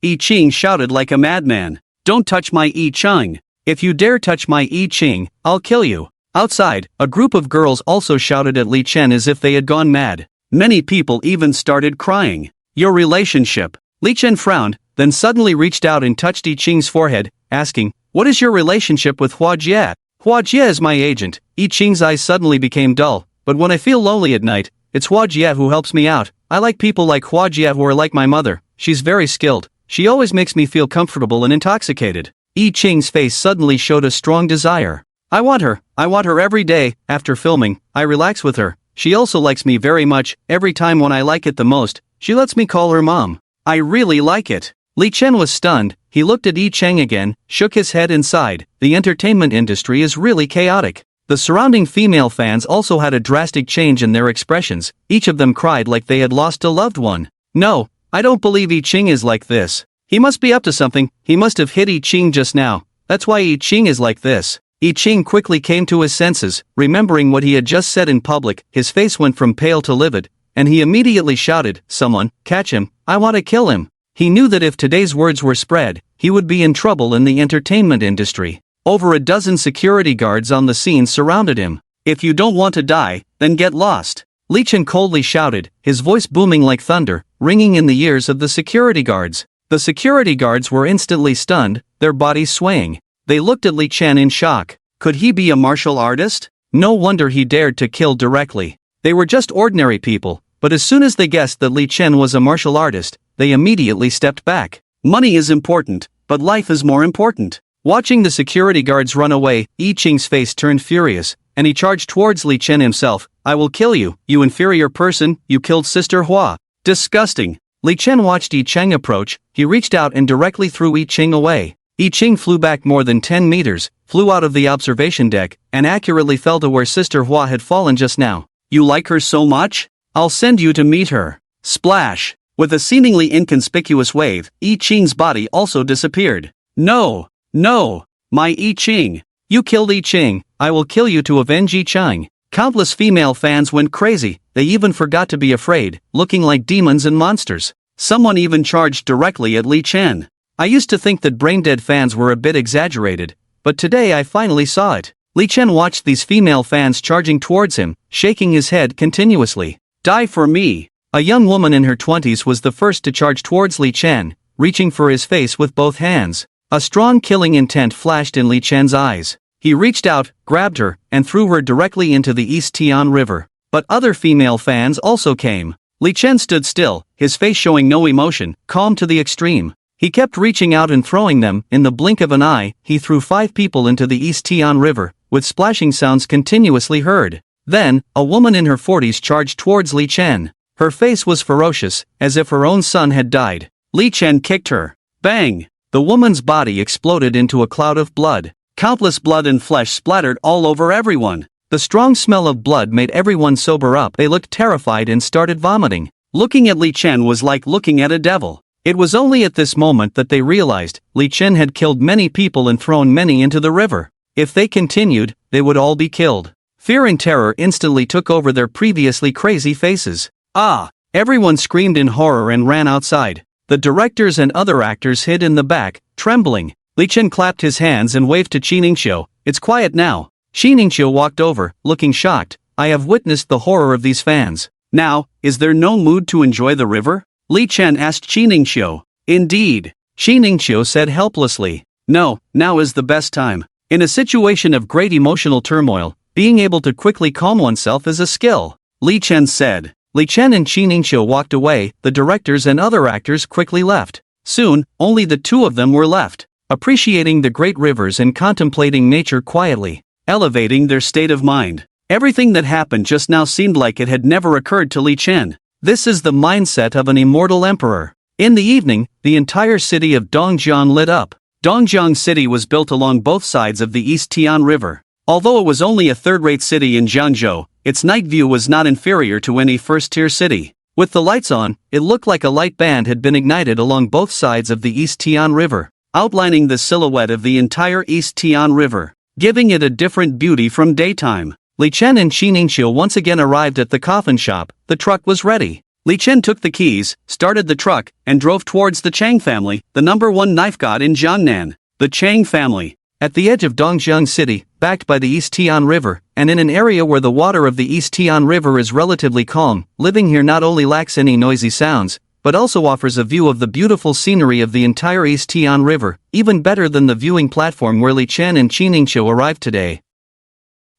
Yi Qing shouted like a madman. Don't touch my Yi Qing. If you dare touch my Yi Qing, I'll kill you. Outside, a group of girls also shouted at Li Chen as if they had gone mad. Many people even started crying. Your relationship. Li Chen frowned, then suddenly reached out and touched Yi Qing's forehead, asking, what is your relationship with Hua Jia? Hua Jia is my agent. Yi Qing's eyes suddenly became dull, but when I feel lonely at night, it's Hua Jia who helps me out. I like people like Hua Jia who are like my mother. She's very skilled. She always makes me feel comfortable and intoxicated. Yi Qing's face suddenly showed a strong desire. I want her every day. After filming, I relax with her. She also likes me very much. Every time when I like it the most, she lets me call her mom. I really like it. Li Chen was stunned. He looked at Yi Qing again, shook his head and sighed. The entertainment industry is really chaotic. The surrounding female fans also had a drastic change in their expressions. Each of them cried like they had lost a loved one. No, I don't believe Yi Qing is like this. He must be up to something. He must have hit Yi Qing just now. That's why Yi Qing is like this. Yi Qing quickly came to his senses, remembering what he had just said in public. His face went from pale to livid, and he immediately shouted, someone, catch him, I want to kill him. He knew that if today's words were spread, he would be in trouble in the entertainment industry. Over a dozen security guards on the scene surrounded him. If you don't want to die, then get lost. Li Chen coldly shouted, his voice booming like thunder, ringing in the ears of the security guards. The security guards were instantly stunned, their bodies swaying. They looked at Li Chen in shock. Could he be a martial artist? No wonder he dared to kill directly. They were just ordinary people, but as soon as they guessed that Li Chen was a martial artist, they immediately stepped back. Money is important, but life is more important. Watching the security guards run away, Yi Qing's face turned furious, and he charged towards Li Chen himself. I will kill you, you inferior person, you killed Sister Hua. Disgusting. Li Chen watched Yi Qing approach. He reached out and directly threw Yi Qing away. Yi Qing flew back more than 10 meters, flew out of the observation deck, and accurately fell to where Sister Hua had fallen just now. You like her so much? I'll send you to meet her. Splash! With a seemingly inconspicuous wave, Yi Qing's body also disappeared. No! No! My Yi Qing! You killed Yi Qing, I will kill you to avenge Yi Qing. Countless female fans went crazy, they even forgot to be afraid, looking like demons and monsters. Someone even charged directly at Li Chen. I used to think that brain-dead fans were a bit exaggerated, but today I finally saw it. Li Chen watched these female fans charging towards him, shaking his head continuously. Die for me! A young woman in her 20s was the first to charge towards Li Chen, reaching for his face with both hands. A strong killing intent flashed in Li Chen's eyes. He reached out, grabbed her, and threw her directly into the East Tian River. But other female fans also came. Li Chen stood still, his face showing no emotion, calm to the extreme. He kept reaching out and throwing them. In the blink of an eye, he threw 5 people into the East Tian River, with splashing sounds continuously heard. Then, a woman in her 40s charged towards Li Chen. Her face was ferocious, as if her own son had died. Li Chen kicked her. Bang! The woman's body exploded into a cloud of blood. Countless blood and flesh splattered all over everyone. The strong smell of blood made everyone sober up. They looked terrified and started vomiting. Looking at Li Chen was like looking at a devil. It was only at this moment that they realized Li Chen had killed many people and thrown many into the river. If they continued, they would all be killed. Fear and terror instantly took over their previously crazy faces. Ah! Everyone screamed in horror and ran outside. The directors and other actors hid in the back, trembling. Li Chen clapped his hands and waved to Qi Ningxiu. It's quiet now. Qi Ningxiu walked over, looking shocked. I have witnessed the horror of these fans. Now, is there no mood to enjoy the river? Li Chen asked Qi Ningxiu. Indeed. Qi Ningxiu said helplessly. No, now is the best time.
In a situation of great emotional turmoil, being able to quickly calm oneself is a skill, Li Chen said. Li Chen and Qi Ningqiu walked away, the directors and other actors quickly left. Soon, only the two of them were left, appreciating the great rivers and contemplating nature quietly, elevating their state of mind. Everything that happened just now seemed like it had never occurred to Li Chen. This is the mindset of an immortal emperor. In the evening, the entire city of Dongjiang lit up. Dongjiang City was built along both sides of the East Tian River. Although it was only a third-rate city in Jiangzhou, its night view was not inferior to any first-tier city. With the lights on, it looked like a light band had been ignited along both sides of the East Tian River, outlining the silhouette of the entire East Tian River, giving it a different beauty from daytime. Li Chen and Qi Ningqiu once again arrived at the coffin shop. The truck was ready. Li Chen took the keys, started the truck, and drove towards the Chang family, the #1 knife god in Jiangnan. The Chang family. At the edge of Dongjiang City, backed by the East Tian River, and in an area where the water of the East Tian River is relatively calm, living here not only lacks any noisy sounds, but also offers a view of the beautiful scenery of the entire East Tian River, even better than the viewing platform where Li Chen and Qi Ningqiu arrived today.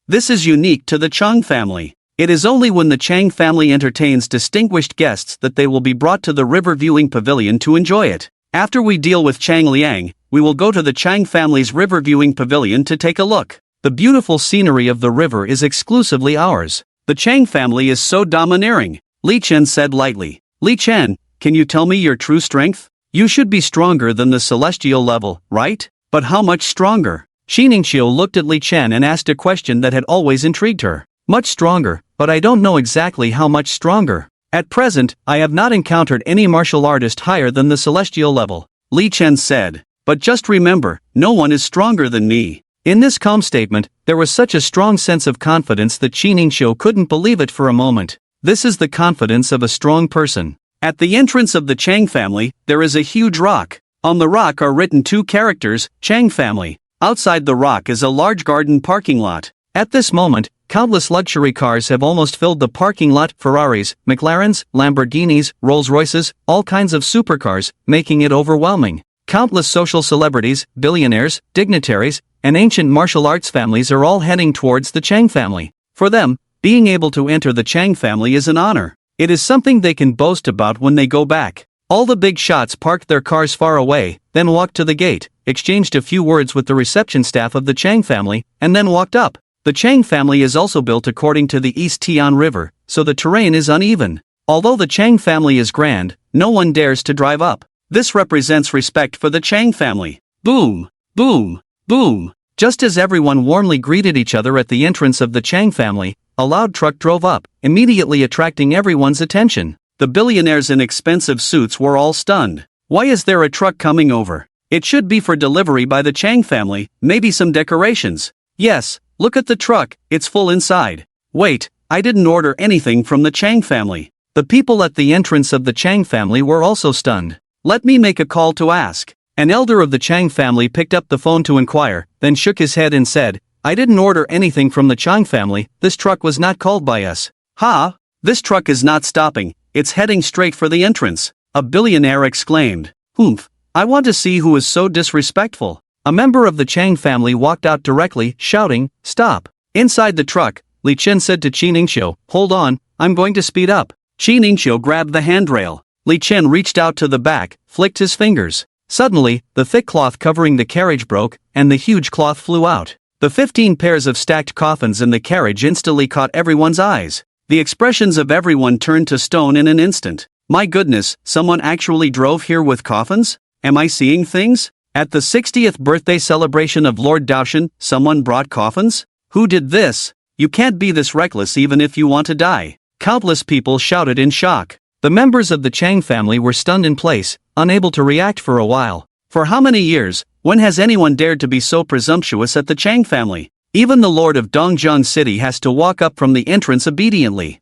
This is unique to the Chang family. It is only when the Chang family entertains distinguished guests that they will be brought to the river viewing pavilion to enjoy it. After we deal with Chang Liang, we will go to the Chang family's river viewing pavilion to take a look. The beautiful scenery of the river is exclusively ours. The Chang family is so domineering, Li Chen said lightly. Li Chen, can you tell me your true strength? You should be stronger than the celestial level, right? But how much stronger? Qi Ningqiu looked at Li Chen and asked a question that had always intrigued her. Much stronger, but I don't know exactly how much stronger. At present, I have not encountered any martial artist higher than the celestial level, Li Chen said. But just remember, no one is stronger than me. In this calm statement, there was such a strong sense of confidence that Qi Ningqiu couldn't believe it for a moment. This is the confidence of a strong person. At the entrance of the Chang family, there is a huge rock. On the rock are written two characters, Chang family. Outside the rock is a large garden parking lot. At this moment, countless luxury cars have almost filled the parking lot. Ferraris, McLarens, Lamborghinis, Rolls-Royces, all kinds of supercars, making it overwhelming. Countless social celebrities, billionaires, dignitaries, and ancient martial arts families are all heading towards the Chang family. For them, being able to enter the Chang family is an honor. It is something they can boast about when they go back. All the big shots parked their cars far away, then walked to the gate, exchanged a few words with the reception staff of the Chang family, and then walked up. The Chang family is also built according to the East Tian River, so the terrain is uneven. Although the Chang family is grand, no one dares to drive up. This represents respect for the Chang family. Boom! Boom! Boom! Just as everyone warmly greeted each other at the entrance of the Chang family, a loud truck drove up, immediately attracting everyone's attention. The billionaires in expensive suits were all stunned. Why is there a truck coming over? It should be for delivery by the Chang family, maybe some decorations. Yes, look at the truck, it's full inside. Wait, I didn't order anything from the Chang family. The people at the entrance of the Chang family were also stunned. Let me make a call to ask. An elder of the Chang family picked up the phone to inquire, then shook his head and said, I didn't order anything from the Chang family, this truck was not called by us. Ha! This truck is not stopping, it's heading straight for the entrance. A billionaire exclaimed. Humph, I want to see who is so disrespectful. A member of the Chang family walked out directly, shouting, Stop. Inside the truck, Li Chen said to Qi Ningqiu, Hold on, I'm going to speed up. Qi Ningqiu grabbed the handrail. Li Chen reached out to the back, flicked his fingers. Suddenly, the thick cloth covering the carriage broke, and the huge cloth flew out. The 15 pairs of stacked coffins in the carriage instantly caught everyone's eyes. The expressions of everyone turned to stone in an instant. My goodness, someone actually drove here with coffins? Am I seeing things? At the 60th birthday celebration of Lord Daoshan, someone brought coffins? Who did this? You can't be this reckless even if you want to die. Countless people shouted in shock. The members of the Chang family were stunned in place, unable to react for a while. For how many years, when has anyone dared to be so presumptuous at the Chang family? Even the lord of Dongjiang City has to walk up from the entrance obediently.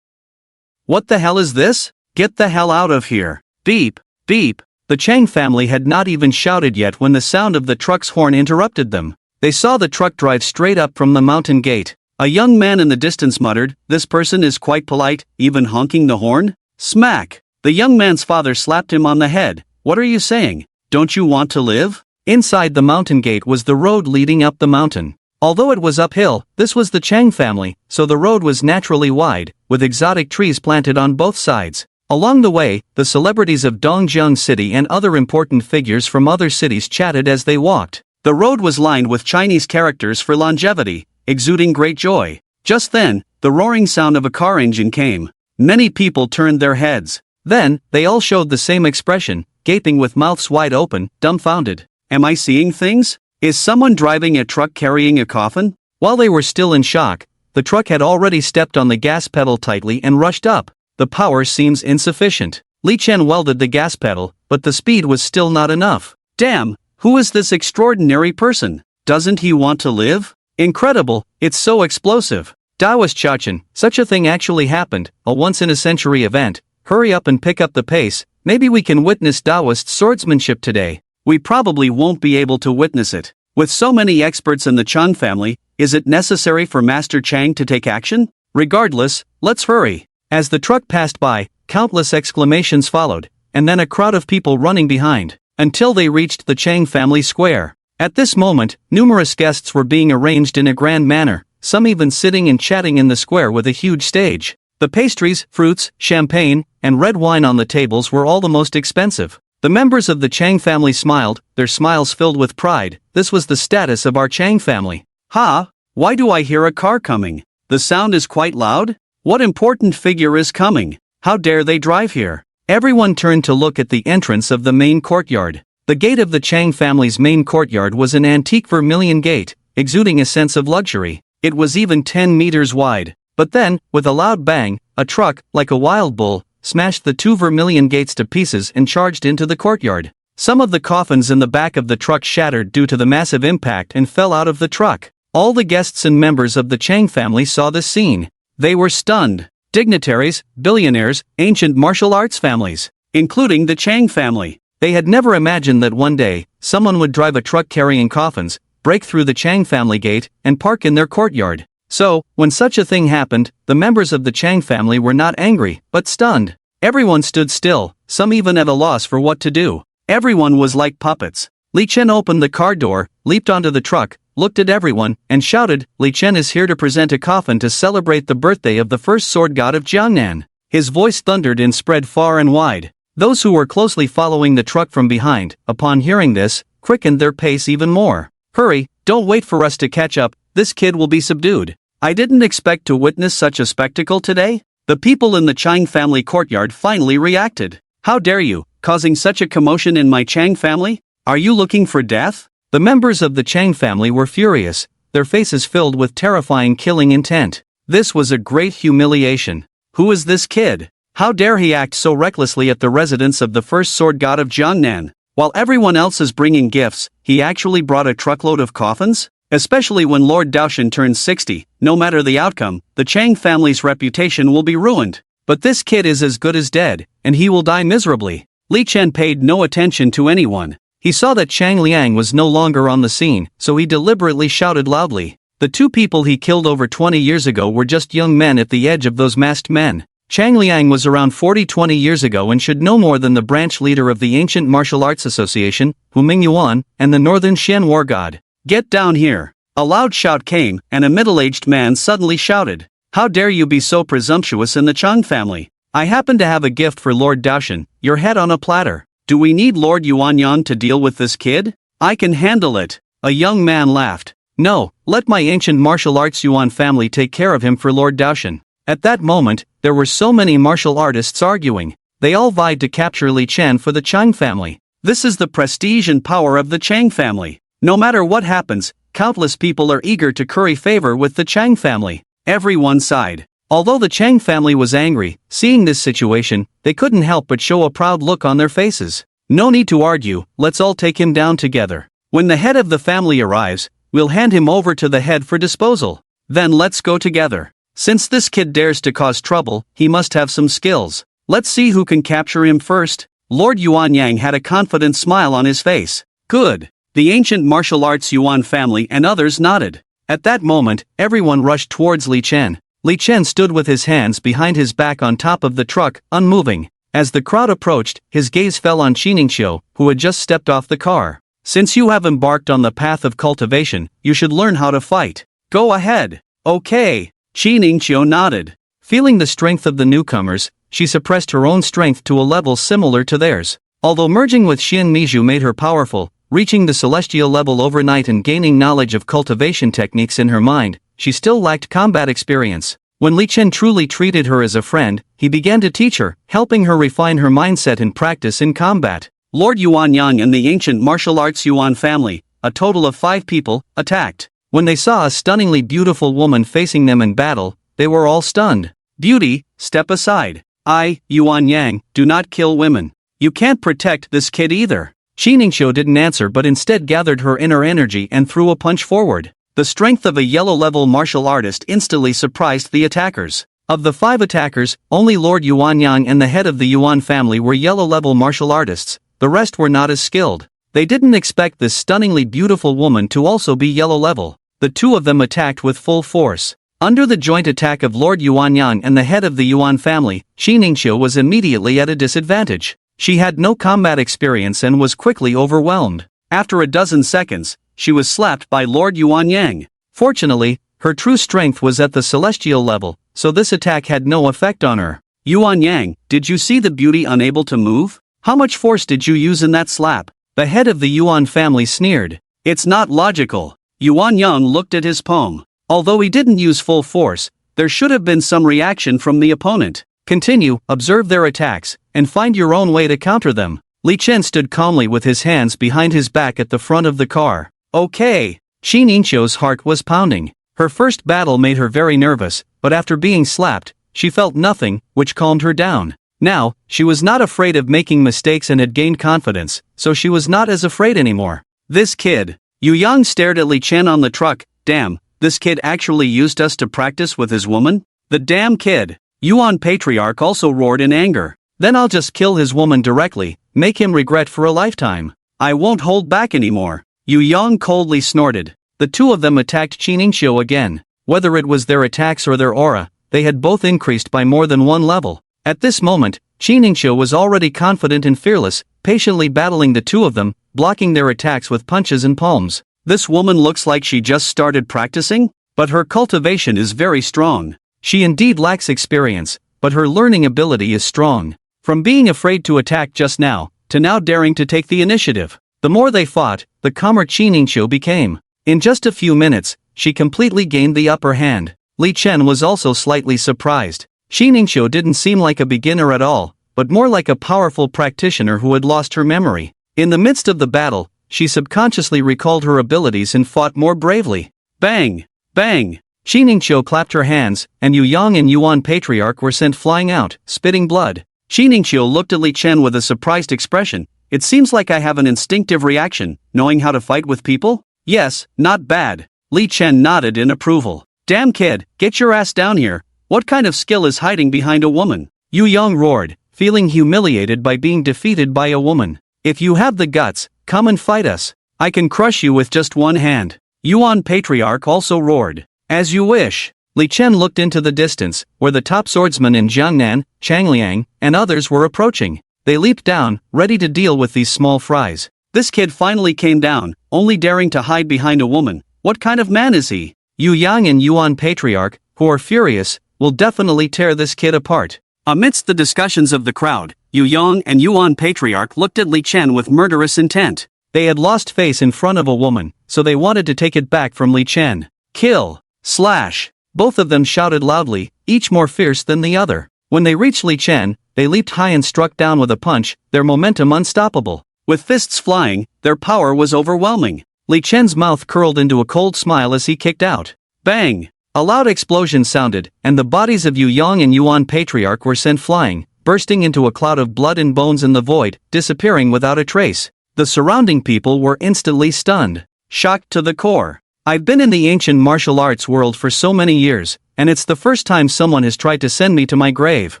What the hell is this? Get the hell out of here. Beep, beep. The Chang family had not even shouted yet when the sound of the truck's horn interrupted them. They saw the truck drive straight up from the mountain gate. A young man in the distance muttered, This person is quite polite, even honking the horn? Smack! The young man's father slapped him on the head. What are you saying? Don't you want to live? Inside the mountain gate was the road leading up the mountain. Although it was uphill, this was the Chang family, so the road was naturally wide, with exotic trees planted on both sides. Along the way, the celebrities of Dongjiang City and other important figures from other cities chatted as they walked. The road was lined with Chinese characters for longevity, exuding great joy. Just then, the roaring sound of a car engine came. Many people turned their heads. Then, they all showed the same expression, gaping with mouths wide open, dumbfounded. Am I seeing things? Is someone driving a truck carrying a coffin? While they were still in shock, the truck had already stepped on the gas pedal tightly and rushed up. The power seems insufficient. Li Chen welded the gas pedal, but the speed was still not enough. Damn, who is this extraordinary person? Doesn't he want to live? Incredible, it's so explosive. Daoist Chachen, such a thing actually happened, a once-in-a-century event. Hurry up and pick up the pace, maybe we can witness Daoist swordsmanship today. We probably won't be able to witness it. With so many experts in the Chang family, is it necessary for Master Chang to take action? Regardless, let's hurry. As the truck passed by, countless exclamations followed, and then a crowd of people running behind, until they reached the Chang family square. At this moment, numerous guests were being arranged in a grand manner, some even sitting and chatting in the square with a huge stage. The pastries, fruits, champagne, and red wine on the tables were all the most expensive. The members of the Chang family smiled, their smiles filled with pride. This was the status of our Chang family. Ha! Why do I hear a car coming? The sound is quite loud? What important figure is coming? How dare they drive here? Everyone turned to look at the entrance of the main courtyard. The gate of the Chang family's main courtyard was an antique vermilion gate, exuding a sense of luxury. It was even 10 meters wide. But then, with a loud bang, a truck, like a wild bull, smashed the two vermilion gates to pieces and charged into the courtyard. Some of the coffins in the back of the truck shattered due to the massive impact and fell out of the truck. All the guests and members of the Chang family saw this scene. They were stunned. Dignitaries, billionaires, ancient martial arts families, including the Chang family. They had never imagined that one day, someone would drive a truck carrying coffins, break through the Chang family gate, and park in their courtyard. So, when such a thing happened, the members of the Chang family were not angry, but stunned. Everyone stood still, some even at a loss for what to do. Everyone was like puppets. Li Chen opened the car door, leaped onto the truck, looked at everyone, and shouted, Li Chen is here to present a coffin to celebrate the birthday of the first sword god of Jiangnan. His voice thundered and spread far and wide. Those who were closely following the truck from behind, upon hearing this, quickened their pace even more. Hurry, don't wait for us to catch up, this kid will be subdued. I didn't expect to witness such a spectacle today. The people in the Chang family courtyard finally reacted. How dare you, causing such a commotion in my Chang family? Are you looking for death? The members of the Chang family were furious, their faces filled with terrifying killing intent. This was a great humiliation. Who is this kid? How dare he act so recklessly at the residence of the first sword god of Jiangnan? While everyone else is bringing gifts, he actually brought a truckload of coffins? Especially when Lord Daoshan turns 60, no matter the outcome, the Chang family's reputation will be ruined. But this kid is as good as dead, and he will die miserably. Li Chen paid no attention to anyone. He saw that Chang Liang was no longer on the scene, so he deliberately shouted loudly. The two people he killed over 20 years ago were just young men at the edge of those masked men. Chang Liang was around 20 years ago and should know more than the branch leader of the Ancient Martial Arts Association, Hu Mingyuan, and the Northern Xian war god. Get down here. A loud shout came, and a middle-aged man suddenly shouted. How dare you be so presumptuous in the Chang family? I happen to have a gift for Lord Daoshan, your head on a platter. Do we need Lord Yuanyan to deal with this kid? I can handle it. A young man laughed. No, let my ancient martial arts Yuan family take care of him for Lord Daoshan. At that moment, there were so many martial artists arguing. They all vied to capture Li Chen for the Chang family. This is the prestige and power of the Chang family. No matter what happens, countless people are eager to curry favor with the Chang family. Everyone sighed. Although the Chang family was angry, seeing this situation, they couldn't help but show a proud look on their faces. No need to argue, let's all take him down together. When the head of the family arrives, we'll hand him over to the head for disposal. Then let's go together. Since this kid dares to cause trouble, he must have some skills. Let's see who can capture him first. Lord Yuanyang had a confident smile on his face. Good. The ancient martial arts Yuan family and others nodded. At that moment, everyone rushed towards Li Chen. Li Chen stood with his hands behind his back on top of the truck, unmoving. As the crowd approached, his gaze fell on Qiningqiu, who had just stepped off the car.
Since you have embarked on the path of cultivation, you should learn how to fight. Go ahead. Okay. Qi Ningqiu nodded.
Feeling the strength of the newcomers, she suppressed her own strength to a level similar to theirs. Although merging with Xian Mizhu made her powerful, reaching the celestial level overnight and gaining knowledge of cultivation techniques in her mind, she still lacked combat experience. When Li Chen truly treated her as a friend, he began to teach her, helping her refine her mindset and practice in combat.
Lord Yuanyang and the ancient martial arts Yuan family, a total of 5 people, attacked.
When they saw a stunningly beautiful woman facing them in battle, they were all stunned.
Beauty, step aside. I, Yuanyang, do not kill women. You can't protect this kid either.
Qi Ningqiu didn't answer but instead gathered her inner energy and threw a punch forward.
The strength of a yellow-level martial artist instantly surprised the attackers.
Of the 5 attackers, only Lord Yuanyang and the head of the Yuan family were yellow-level martial artists, the rest were not as skilled. They didn't expect this stunningly beautiful woman to also be yellow-level. The 2 of them attacked with full force. Under the joint attack of Lord Yuanyang and the head of the Yuan family, Qi Ningqiu was immediately at a disadvantage. She had no combat experience and was quickly overwhelmed.
After a dozen seconds, she was slapped by Lord Yuanyang.
Fortunately, her true strength was at the celestial level, so this attack had no effect on her.
Yuanyang, did you see the beauty unable to move? How much force did you use in that slap?
The head of the Yuan family sneered.
It's not logical. Yuanyang looked at his palm. Although he didn't use full force, there should have been some reaction from the opponent.
Continue, observe their attacks, and find your own way to counter them. Li Chen stood calmly with his hands behind his back at the front of the car.
Okay.
Qi Ningqiu's heart was pounding. Her first battle made her very nervous, but after being slapped, she felt nothing, which calmed her down. Now, she was not afraid of making mistakes and had gained confidence, so she was not as afraid anymore.
This kid. Yu Yang stared at Li Chen on the truck. Damn, this kid actually used us to practice with his woman? The damn kid. Yuan Patriarch also roared in anger.
Then I'll just kill his woman directly, make him regret for a lifetime.
I won't hold back anymore. Yu Yang coldly snorted.
The 2 of them attacked Qi Ningqiu again. Whether it was their attacks or their aura, they had both increased by more than 1 level. At this moment, Qi Ningqiu was already confident and fearless, patiently battling the 2 of them, blocking their attacks with punches and palms.
This woman looks like she just started practicing, but her cultivation is very strong.
She indeed lacks experience, but her learning ability is strong. From being afraid to attack just now, to now daring to take the initiative. The more they fought, the calmer Qi Ningqiu became. In just a few minutes, she completely gained the upper hand. Li Chen was also slightly surprised. Qi Ningqiu didn't seem like a beginner at all, but more like a powerful practitioner who had lost her memory. In the midst of the battle, she subconsciously recalled her abilities and fought more bravely.
Bang! Bang!
Qi Ningqiu clapped her hands, and Yu Yang and Yuan Patriarch were sent flying out, spitting blood.
Qi Ningqiu looked at Li Chen with a surprised expression. It seems like I have an instinctive reaction, knowing how to fight with people? Yes, not bad. Li Chen nodded in approval. Damn kid, get your ass down here. What kind of skill is hiding behind a woman?
Yu Yang roared, feeling humiliated by being defeated by a woman. If you have the guts, come and fight us. I can crush you with just 1 hand.
Yuan Patriarch also roared. As you wish.
Li Chen looked into the distance, where the top swordsmen in Jiangnan, Changliang, and others were approaching. They leaped down, ready to deal with these small fries.
This kid finally came down, only daring to hide behind a woman. What kind of man is he?
Yu Yang and Yuan Patriarch, who are furious, will definitely tear this kid apart.
Amidst the discussions of the crowd, Yu Yang and Yuan Patriarch looked at Li Chen with murderous intent.
They had lost face in front of a woman, so they wanted to take it back from Li Chen.
Kill! Slash!
Both of them shouted loudly, each more fierce than the other. When they reached Li Chen, they leaped high and struck down with a punch, their momentum unstoppable.
With fists flying, their power was overwhelming.
Li Chen's mouth curled into a cold smile as he kicked out.
Bang!
A loud explosion sounded, and the bodies of Yu Yang and Yuan Patriarch were sent flying, bursting into a cloud of blood and bones in the void, disappearing without a trace. The surrounding people were instantly stunned.
Shocked to the core.
I've been in the ancient martial arts world for so many years, and it's the first time someone has tried to send me to my grave.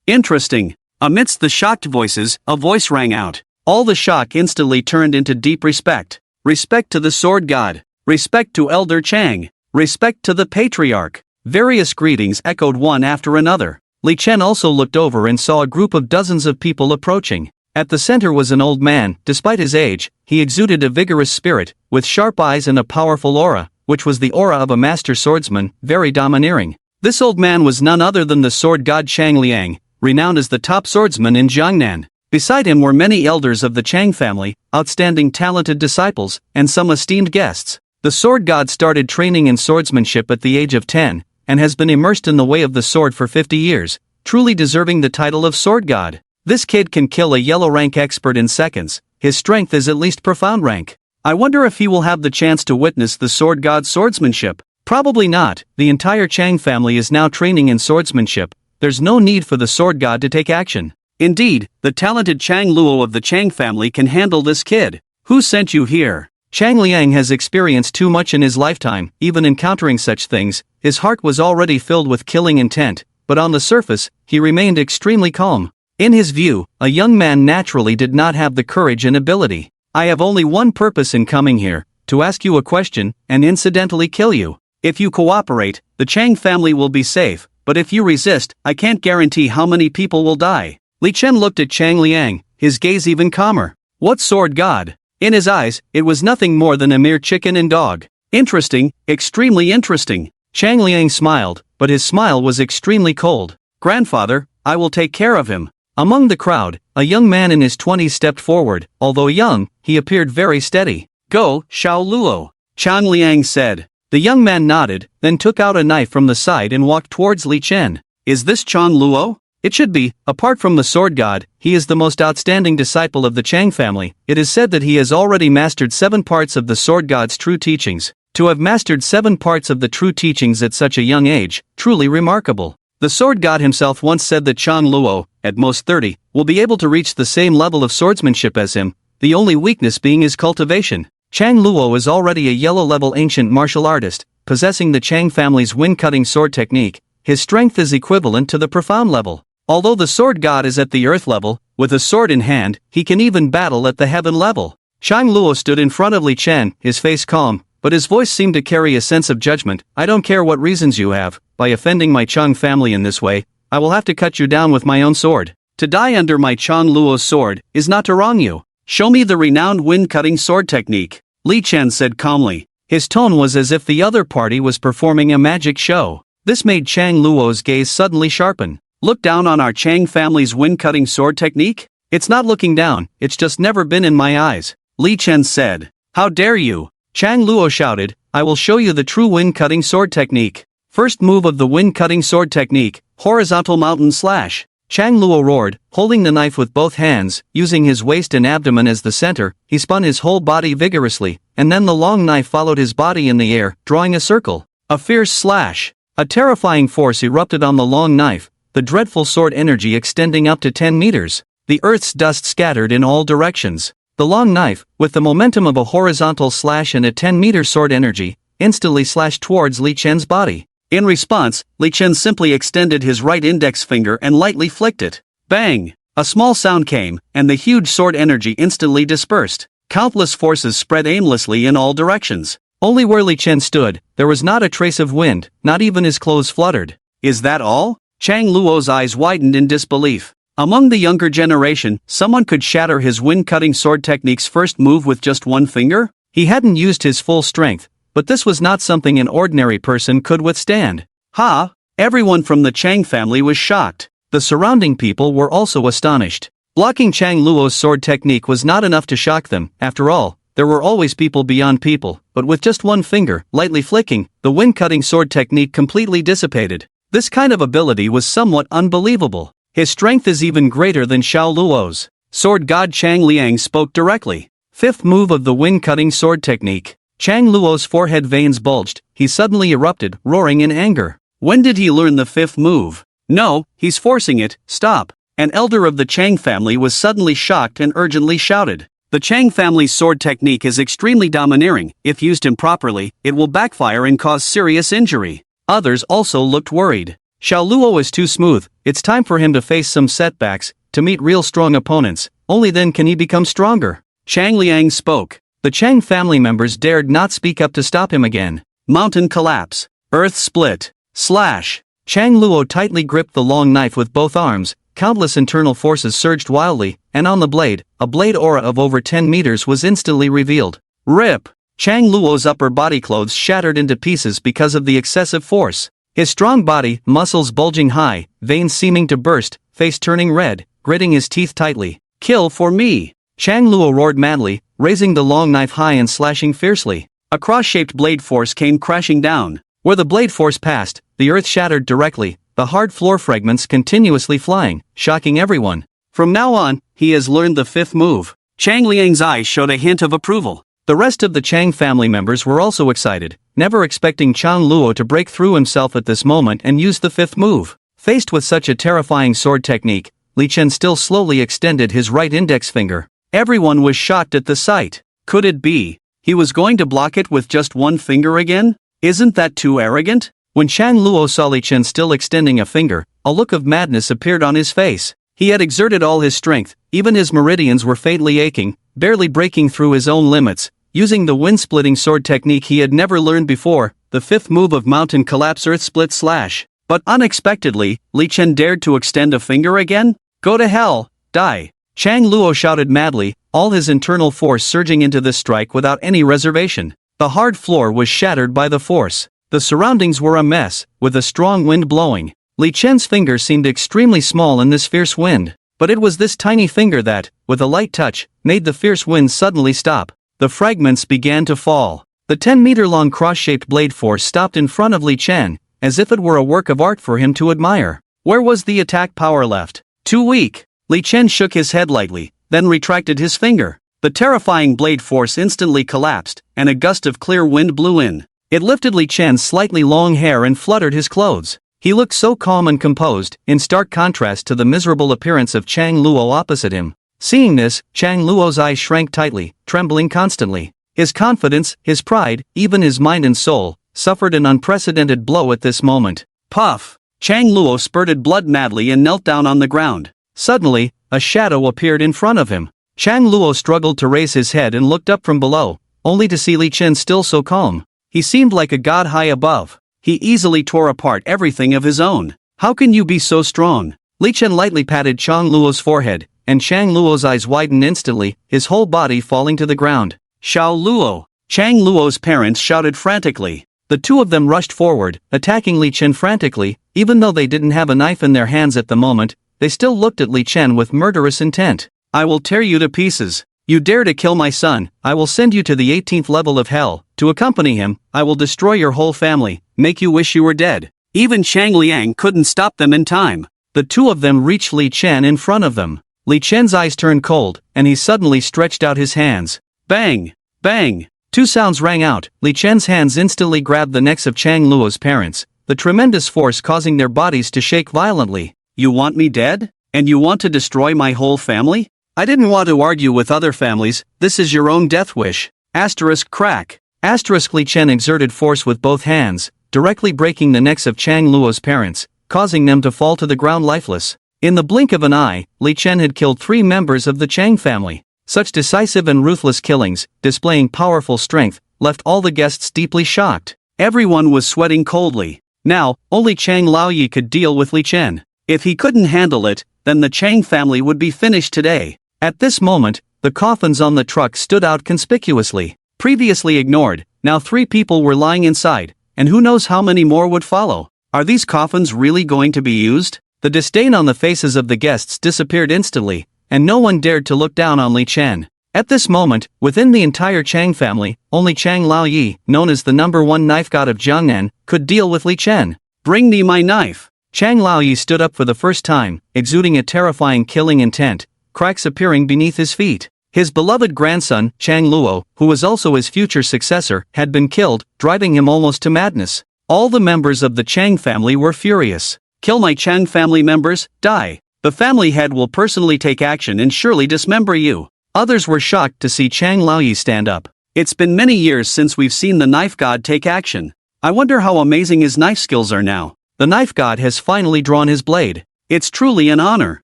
Interesting. Amidst the shocked voices, a voice rang out. All the shock instantly turned into deep respect. Respect to the sword god. Respect to Elder Chang. Respect to the patriarch. Various greetings echoed one after another.
Li Chen also looked over and saw a group of dozens of people approaching. At the center was an old man. Despite his age, he exuded a vigorous spirit, with sharp eyes and a powerful aura, which was the aura of a master swordsman, very domineering. This old man was none other than the sword god Chang Liang, renowned as the top swordsman in Jiangnan. Beside him were many elders of the Chang family, outstanding talented disciples, and some esteemed guests. The sword god started training in swordsmanship at the age of 10, and has been immersed in the way of the sword for 50 years, truly deserving the title of sword god. This kid can kill a yellow rank expert in seconds. His strength is at least profound rank. I wonder if he will have the chance to witness the sword god's swordsmanship. Probably not. The entire Chang family is now training in swordsmanship. There's no need for the sword god to take action.
Indeed, the talented Chang Luo of the Chang family can handle this kid. Who sent you here?
Chang Liang has experienced too much in his lifetime. Even encountering such things, his heart was already filled with killing intent, but on the surface, he remained extremely calm. In his view, a young man naturally did not have the courage and ability. I have only one purpose in coming here, to ask you a question, and incidentally kill you. If you cooperate, the Chang family will be safe, but if you resist, I can't guarantee how many people will die. Li Chen looked at Chang Liang, his gaze even calmer. What sword god? In his eyes, it was nothing more than a mere chicken and dog. Interesting, extremely interesting. Chang Liang smiled, but his smile was extremely cold. Grandfather, I will take care of him. Among the crowd, a young man in his 20s stepped forward. Although young, he appeared very steady. Go, Xiao Luo, Chang Liang said. The young man nodded, then took out a knife from the side and walked towards Li Chen. Is this Chang Luo? It should be. Apart from the sword god, he is the most outstanding disciple of the Chang family. It is said that he has already mastered 7 parts of the sword god's true teachings. To have mastered 7 parts of the true teachings at such a young age, truly remarkable. The sword god himself once said that Chang Luo, at most 30, will be able to reach the same level of swordsmanship as him, the only weakness being his cultivation. Chang Luo is already a yellow-level ancient martial artist, possessing the Chang family's wind-cutting sword technique. His strength is equivalent to the profound level. Although the sword god is at the earth level, with a sword in hand, he can even battle at the heaven level. Chang Luo stood in front of Li Chen, his face calm, but his voice seemed to carry a sense of judgment. I don't care what reasons you have, by offending my Chang family in this way, I will have to cut you down with my own sword. To die under my Chang Luo's sword is not to wrong you. Show me the renowned wind-cutting sword technique, Li Chen said calmly. His tone was as if the other party was performing a magic show. This made Chang Luo's gaze suddenly sharpen. Look down on our Chang family's wind-cutting sword technique? It's not looking down, it's just never been in my eyes, Li Chen said. How dare you? Chang Luo shouted, I will show you the true wind-cutting sword technique. First move of the wind-cutting sword technique, horizontal mountain slash. Chang Luo roared, holding the knife with both hands, using his waist and abdomen as the center, he spun his whole body vigorously, and then the long knife followed his body in the air, drawing a circle. A fierce slash. A terrifying force erupted on the long knife, the dreadful sword energy extending up to 10 meters. The earth's dust scattered in all directions. The long knife, with the momentum of a horizontal slash and a 10-meter sword energy, instantly slashed towards Li Chen's body. In response, Li Chen simply extended his right index finger and lightly flicked it. Bang! A small sound came, and the huge sword energy instantly dispersed. Countless forces spread aimlessly in all directions. Only where Li Chen stood, there was not a trace of wind, not even his clothes fluttered. Is that all? Chang Luo's eyes widened in disbelief. Among the younger generation, someone could shatter his wind-cutting sword technique's first move with just one finger? He hadn't used his full strength, but this was not something an ordinary person could withstand. Ha! Everyone from the Chang family was shocked. The surrounding people were also astonished. Blocking Chang Luo's sword technique was not enough to shock them. After all, there were always people beyond people, but with just one finger, lightly flicking, the wind-cutting sword technique completely dissipated. This kind of ability was somewhat unbelievable. His strength is even greater than Xiao Luo's. Sword god Chang Liang spoke directly. Fifth move of the wind-cutting sword technique. Chang Luo's forehead veins bulged, he suddenly erupted, roaring in anger. When did he learn the fifth move? No, he's forcing it, stop. An elder of the Chang family was suddenly shocked and urgently shouted. The Chang family's sword technique is extremely domineering. If used improperly, it will backfire and cause serious injury. Others also looked worried. Xiao Luo is too smooth, it's time for him to face some setbacks, to meet real strong opponents, only then can he become stronger. Chang Liang spoke. The Chang family members dared not speak up to stop him again. Mountain collapse. Earth split. Slash. Chang Luo tightly gripped the long knife with both arms, countless internal forces surged wildly, and on the blade, a blade aura of over 10 meters was instantly revealed. Rip! Chang Luo's upper body clothes shattered into pieces because of the excessive force. His strong body, muscles bulging high, veins seeming to burst, face turning red, gritting his teeth tightly. Kill for me! Chang Luo roared madly, raising the long knife high and slashing fiercely. A cross-shaped blade force came crashing down. Where the blade force passed, the earth shattered directly, the hard floor fragments continuously flying, shocking everyone. From now on, he has learned the fifth move. Chang Liang's eyes showed a hint of approval. The rest of the Chang family members were also excited, never expecting Chang Luo to break through himself at this moment and use the fifth move. Faced with such a terrifying sword technique, Li Chen still slowly extended his right index finger. Everyone was shocked at the sight. Could it be he was going to block it with just one finger again? Isn't that too arrogant? When Chang Luo saw Li Chen still extending a finger, a look of madness appeared on his face. He had exerted all his strength, even his meridians were faintly aching, barely breaking through his own limits. Using the wind-splitting sword technique he had never learned before, the fifth move of Mountain Collapse Earth Split Slash. But unexpectedly, Li Chen dared to extend a finger again? Go to hell, die! Chang Luo shouted madly, all his internal force surging into this strike without any reservation. The hard floor was shattered by the force. The surroundings were a mess, with a strong wind blowing. Li Chen's finger seemed extremely small in this fierce wind, but it was this tiny finger that, with a light touch, made the fierce wind suddenly stop. The fragments began to fall. The 10-meter-long cross-shaped blade force stopped in front of Li Chen, as if it were a work of art for him to admire. Where was the attack power left? Too weak. Li Chen shook his head lightly, then retracted his finger. The terrifying blade force instantly collapsed, and a gust of clear wind blew in. It lifted Li Chen's slightly long hair and fluttered his clothes. He looked so calm and composed, in stark contrast to the miserable appearance of Chang Luo opposite him. Seeing this, Chang Luo's eyes shrank tightly, trembling constantly. His confidence, his pride, even his mind and soul, suffered an unprecedented blow at this moment. Puff! Chang Luo spurted blood madly and knelt down on the ground. Suddenly, a shadow appeared in front of him. Chang Luo struggled to raise his head and looked up from below, only to see Li Chen still so calm. He seemed like a god high above. He easily tore apart everything of his own. How can you be so strong? Li Chen lightly patted Chang Luo's forehead, and Chang Luo's eyes widened instantly, his whole body falling to the ground. Xiao Luo! Chang Luo's parents shouted frantically. The two of them rushed forward, attacking Li Chen frantically. Even though they didn't have a knife in their hands at the moment, they still looked at Li Chen with murderous intent. I will tear you to pieces. You dare to kill my son, I will send you to the 18th level of hell. To accompany him, I will destroy your whole family, make you wish you were dead. Even Chang Liang couldn't stop them in time. The two of them reached Li Chen in front of them. Li Chen's eyes turned cold, and he suddenly stretched out his hands. Bang! Bang! Two sounds rang out. Li Chen's hands instantly grabbed the necks of Chang Luo's parents, the tremendous force causing their bodies to shake violently. You want me dead? And you want to destroy my whole family? I didn't want to argue with other families, this is your own death wish. Asterisk crack. Asterisk Li Chen exerted force with both hands, directly breaking the necks of Chang Luo's parents, causing them to fall to the ground lifeless. In the blink of an eye, Li Chen had killed 3 members of the Chang family. Such decisive and ruthless killings, displaying powerful strength, left all the guests deeply shocked. Everyone was sweating coldly. Now, only Chang Laoyi could deal with Li Chen. If he couldn't handle it, then the Chang family would be finished today. At this moment, the coffins on the truck stood out conspicuously. Previously ignored, now 3 people were lying inside, and who knows how many more would follow. Are these coffins really going to be used? The disdain on the faces of the guests disappeared instantly, and no one dared to look down on Li Chen. At this moment, within the entire Chang family, only Chang Laoyi, known as the #1 knife god of Jiangnan, could deal with Li Chen. Bring me my knife! Chang Laoyi stood up for the first time, exuding a terrifying killing intent, cracks appearing beneath his feet. His beloved grandson, Chang Luo, who was also his future successor, had been killed, driving him almost to madness. All the members of the Chang family were furious. Kill my Chang family members, die. The family head will personally take action and surely dismember you. Others were shocked to see Chang Laoyi stand up. It's been many years since we've seen the knife god take action. I wonder how amazing his knife skills are now. The knife god has finally drawn his blade. It's truly an honor.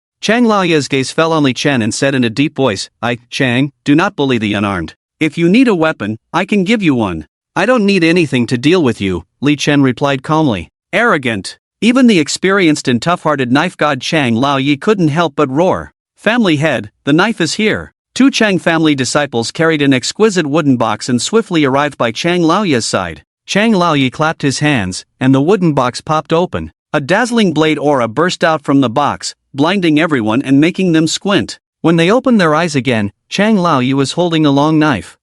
Chang Laoyi's gaze fell on Li Chen and said in a deep voice, Chang, do not bully the unarmed. If you need a weapon, I can give you one. I don't need anything to deal with you, Li Chen replied calmly. Arrogant.
Even the experienced and tough-hearted knife god Chang Laoyi couldn't help but roar. Family head, the knife is here. Two Chang family disciples carried an exquisite wooden box and swiftly arrived by Chang Laoyi's side. Chang Laoyi clapped his hands, and the wooden box popped open. A dazzling blade aura burst out from the box, blinding everyone and making them squint. When they opened their eyes again, Chang Laoyi was holding a long knife.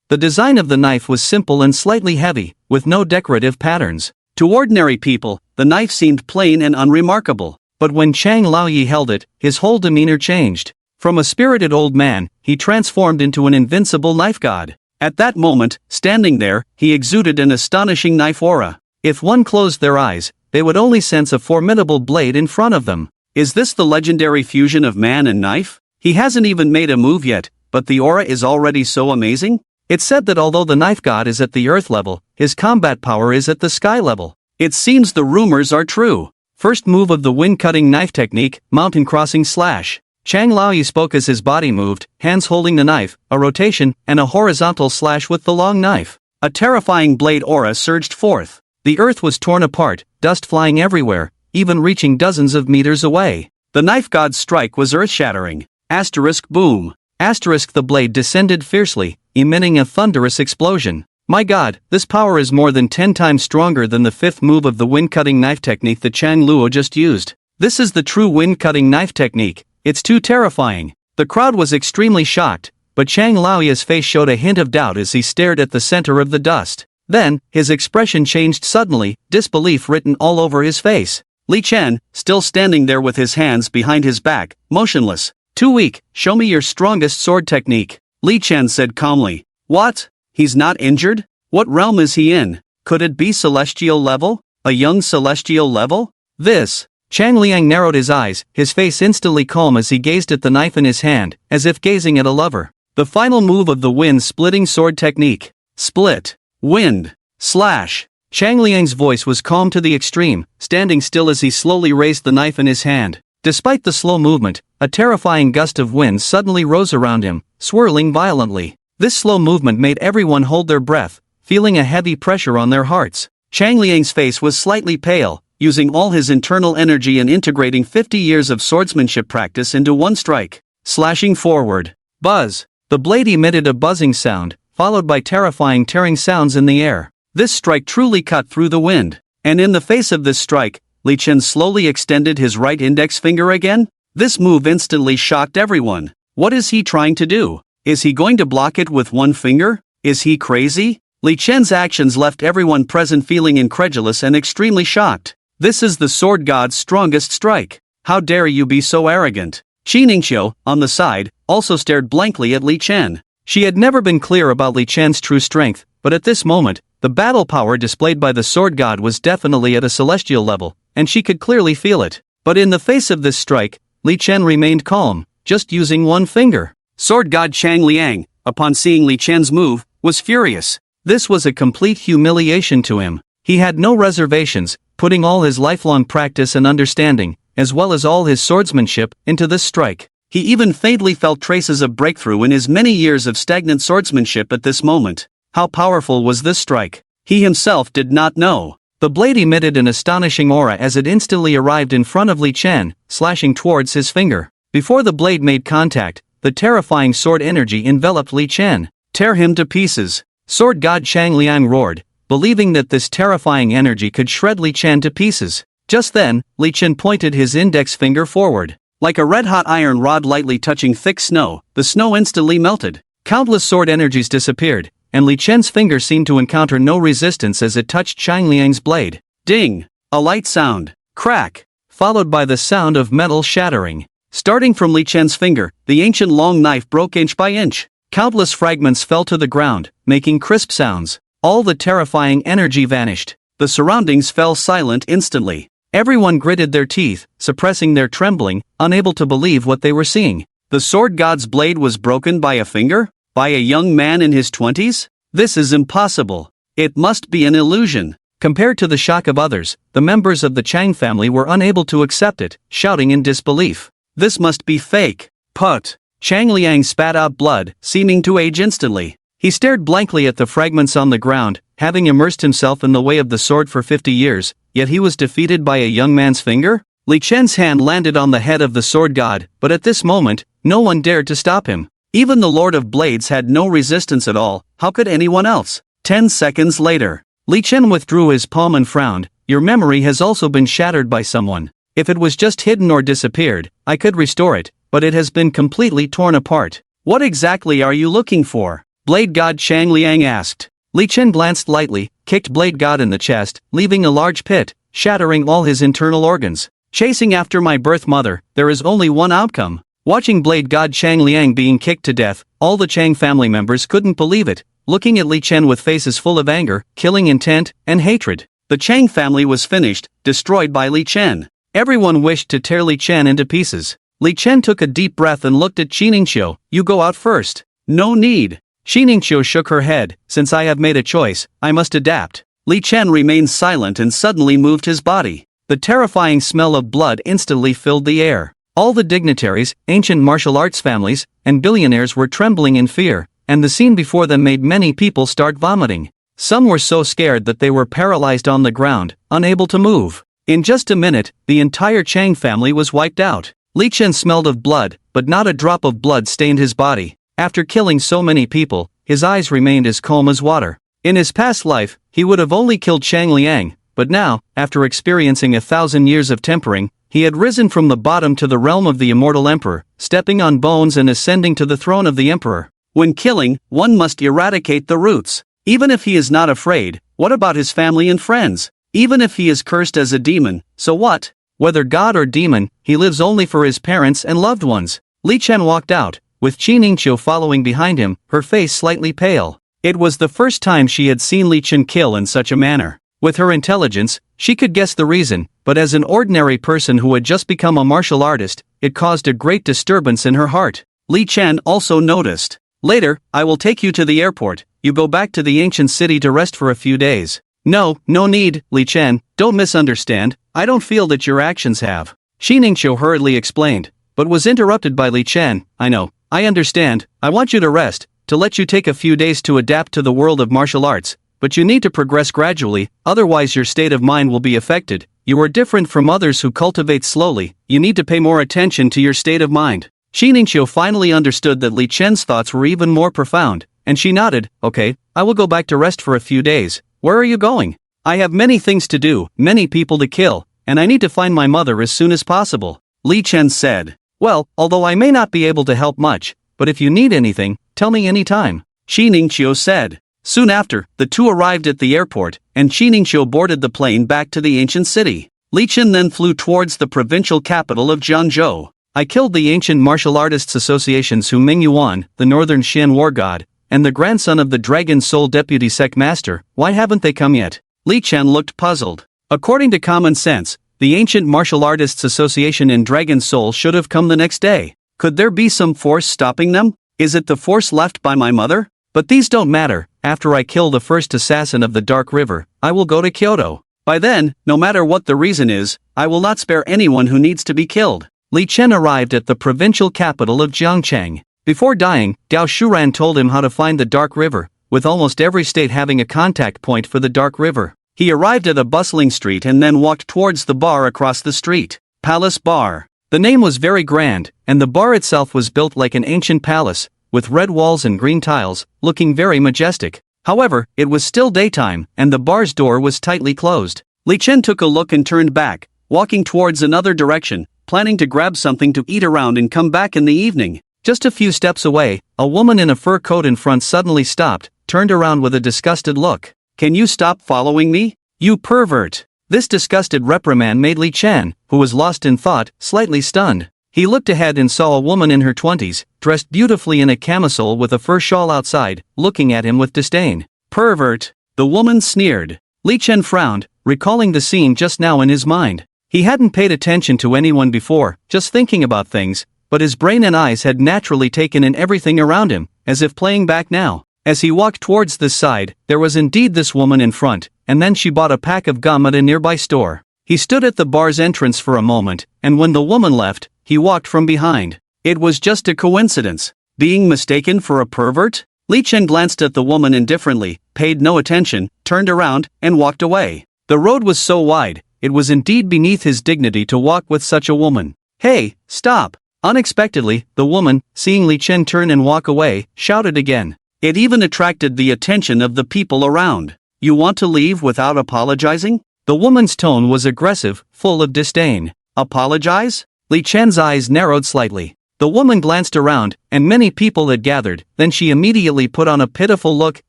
The design of the knife was simple and slightly heavy, with no decorative patterns. To ordinary people, the knife seemed plain and unremarkable. But when Chang Laoyi held it, his whole demeanor changed. From a spirited old man, he transformed into an invincible knife god. At that moment, standing there, he exuded an astonishing knife aura. If one closed their eyes, they would only sense a formidable blade in front of them. Is this the legendary fusion of man and knife? He hasn't even made a move yet, but the aura is already so amazing? It's said that although the knife god is at the earth level, his combat power is at the sky level. It seems the rumors are true. First move of the wind-cutting knife technique, mountain crossing slash. Chang Laoyi spoke as his body moved, hands holding the knife, a rotation, and a horizontal slash with the long knife. A terrifying blade aura surged forth. The earth was torn apart, dust flying everywhere, even reaching dozens of meters away. The knife god's strike was earth-shattering. Asterisk boom. Asterisk the blade descended fiercely, emitting a thunderous explosion. My god, this power is more than 10 times stronger than the fifth move of the wind-cutting knife technique that Chang Luo just used. This is the true wind-cutting knife technique. It's too terrifying. The crowd was extremely shocked, but Chang Laoyi's face showed a hint of doubt as he stared at the center of the dust. Then, his expression changed suddenly, disbelief written all over his face. Li Chen, still standing there with his hands behind his back, motionless. Too weak, show me your strongest sword technique. Li Chen said calmly. What? He's not injured? What realm is he in? Could it be celestial level? A young celestial level? This. Chang Liang narrowed his eyes, his face instantly calm as he gazed at the knife in his hand, as if gazing at a lover. The final move of the wind-splitting sword technique. Split. Wind. Slash. Chang Liang's voice was calm to the extreme, standing still as he slowly raised the knife in his hand. Despite the slow movement, a terrifying gust of wind suddenly rose around him, swirling violently. This slow movement made everyone hold their breath, feeling a heavy pressure on their hearts. Chang Liang's face was slightly pale, using all his internal energy and integrating 50 years of swordsmanship practice into one strike. Slashing forward. Buzz. The blade emitted a buzzing sound, followed by terrifying tearing sounds in the air. This strike truly cut through the wind. And in the face of this strike, Li Chen slowly extended his right index finger again. This move instantly shocked everyone. What is he trying to do? Is he going to block it with one finger? Is he crazy? Li Chen's actions left everyone present feeling incredulous and extremely shocked. This is the sword god's strongest strike. How dare you be so arrogant? Qi Ningqiu, on the side, also stared blankly at Li Chen. She had never been clear about Li Chen's true strength, but at this moment, the battle power displayed by the sword god was definitely at a celestial level, and she could clearly feel it. But in the face of this strike, Li Chen remained calm, just using one finger. Sword god Chang Liang, upon seeing Li Chen's move, was furious. This was a complete humiliation to him. He had no reservations, putting all his lifelong practice and understanding, as well as all his swordsmanship, into this strike. He even faintly felt traces of breakthrough in his many years of stagnant swordsmanship at this moment. How powerful was this strike? He himself did not know. The blade emitted an astonishing aura as it instantly arrived in front of Li Chen, slashing towards his finger. Before the blade made contact, the terrifying sword energy enveloped Li Chen. Tear him to pieces. Sword god Chang Liang roared, believing that this terrifying energy could shred Li Chen to pieces. Just then, Li Chen pointed his index finger forward. Like a red-hot iron rod lightly touching thick snow, the snow instantly melted. Countless sword energies disappeared, and Li Chen's finger seemed to encounter no resistance as it touched Chang Liang's blade. Ding! A light sound. Crack! Followed by the sound of metal shattering. Starting from Li Chen's finger, the ancient long knife broke inch by inch. Countless fragments fell to the ground, making crisp sounds. All the terrifying energy vanished. The surroundings fell silent instantly. Everyone gritted their teeth, suppressing their trembling, unable to believe what they were seeing. The sword god's blade was broken by a finger? By a young man in his 20s? This is impossible. It must be an illusion. Compared to the shock of others, the members of the Chang family were unable to accept it, shouting in disbelief. This must be fake. Put. Chang Liang spat out blood, seeming to age instantly. He stared blankly at the fragments on the ground, having immersed himself in the way of the sword for 50 years.
yet he was defeated by a young man's finger? Li Chen's hand landed on the head of the sword god, but at this moment, no one dared to stop him. Even the Lord of Blades had no resistance at all. How could anyone else? 10 seconds later, Li Chen withdrew his palm and frowned. Your memory has also been shattered by someone. If it was just hidden or disappeared, I could restore it, but it has been completely torn apart. What exactly are you looking for? Blade God Chang Liang asked. Li Chen glanced lightly, kicked Blade God in the chest, leaving a large pit, shattering all his internal organs. Chasing after my birth mother, there is only one outcome. Watching Blade God Chang Liang being kicked to death, all the Chang family members couldn't believe it, looking at Li Chen with faces full of anger, killing intent, and hatred. The Chang family was finished, destroyed by Li Chen. Everyone wished to tear Li Chen into pieces. Li Chen took a deep breath and looked at Xiningshu. You go out first. No need. Xiningshu shook her head. Since I have made a choice, I must adapt. Li Chen remained silent and suddenly moved his body. The terrifying smell of blood instantly filled the air. All the dignitaries, ancient martial arts families, and billionaires were trembling in fear, and the scene before them made many people start vomiting. Some were so scared that they were paralyzed on the ground, unable to move. In just a minute, the entire Chang family was wiped out. Li Chen smelled of blood, but not a drop of blood stained his body. After killing so many people, his eyes remained as calm as water. In his past life, he would have only killed Chang Liang, but now, after experiencing 1,000 years of tempering, he had risen from the bottom to the realm of the immortal emperor, stepping on bones and ascending to the throne of the emperor. When killing, one must eradicate the roots. Even if he is not afraid, what about his family and friends? Even if he is cursed as a demon, so what? Whether god or demon, he lives only for his parents and loved ones. Li Chen walked out, with Xiningshu following behind him, her face slightly pale. It was the first time she had seen Li Chen kill in such a manner. With her intelligence, she could guess the reason, but as an ordinary person who had just become a martial artist, it caused a great disturbance in her heart. Li Chen also noticed. Later, I will take you to the airport. You go back to the ancient city to rest for a few days. No need, Li Chen, don't misunderstand, I don't feel that your actions have. Xiningshu hurriedly explained, but was interrupted by Li Chen. I know, I understand, I want you to rest, to let you take a few days to adapt to the world of martial arts, but you need to progress gradually, otherwise your state of mind will be affected. You are different from others who cultivate slowly, you need to pay more attention to your state of mind. Xiningshu finally understood that Li Chen's thoughts were even more profound, and she nodded. Okay, I will go back to rest for a few days. Where are you going? I have many things to do, many people to kill, and I need to find my mother as soon as possible. Li Chen said. Well, although I may not be able to help much, but if you need anything, tell me anytime. Xiningshu said. Soon after, the two arrived at the airport, and Xiningshu boarded the plane back to the ancient city. Li Chen then flew towards the provincial capital of Jiangzhou. I killed the ancient martial artists associations Hu Mingyuan, the northern Xian war god, and the grandson of the Dragon Soul deputy sect master. Why haven't they come yet? Li Chen looked puzzled. According to common sense, the ancient martial artists association in Dragon Soul should have come the next day. Could there be some force stopping them? Is it the force left by my mother? But these don't matter. After I kill the first assassin of the Dark River, I will go to Kyoto. By then, no matter what the reason is, I will not spare anyone who needs to be killed. Li Chen arrived at the provincial capital of Jiangcheng. Before dying, Dao Shuran told him how to find the Dark River, with almost every state having a contact point for the Dark River. He arrived at a bustling street and then walked towards the bar across the street. Palace Bar. The name was very grand, and the bar itself was built like an ancient palace, with red walls and green tiles, looking very majestic. However, it was still daytime, and the bar's door was tightly closed. Li Chen took a look and turned back, walking towards another direction, planning to grab something to eat around and come back in the evening. Just a few steps away, a woman in a fur coat in front suddenly stopped, turned around with a disgusted look. Can you stop following me? You pervert! This disgusted reprimand made Li Chen, who was lost in thought, slightly stunned. He looked ahead and saw a woman in her 20s, dressed beautifully in a camisole with a fur shawl outside, looking at him with disdain. Pervert! The woman sneered. Li Chen frowned, recalling the scene just now in his mind. He hadn't paid attention to anyone before, just thinking about things, but his brain and eyes had naturally taken in everything around him, as if playing back now. As he walked towards this side, there was indeed this woman in front, and then she bought a pack of gum at a nearby store. He stood at the bar's entrance for a moment, and when the woman left, he walked from behind. It was just a coincidence. Being mistaken for a pervert? Li Chen glanced at the woman indifferently, paid no attention, turned around, and walked away.
The road was so wide, it was indeed beneath his dignity to walk with such a woman. "Hey, stop!" Unexpectedly, the woman, seeing Li Chen turn and walk away, shouted again. It even attracted the attention of the people around. "You want to leave without apologizing?" The woman's tone was aggressive, full of disdain. "Apologize?" Li Chen's eyes narrowed slightly. The woman glanced around, and many people had gathered, then she immediately put on a pitiful look.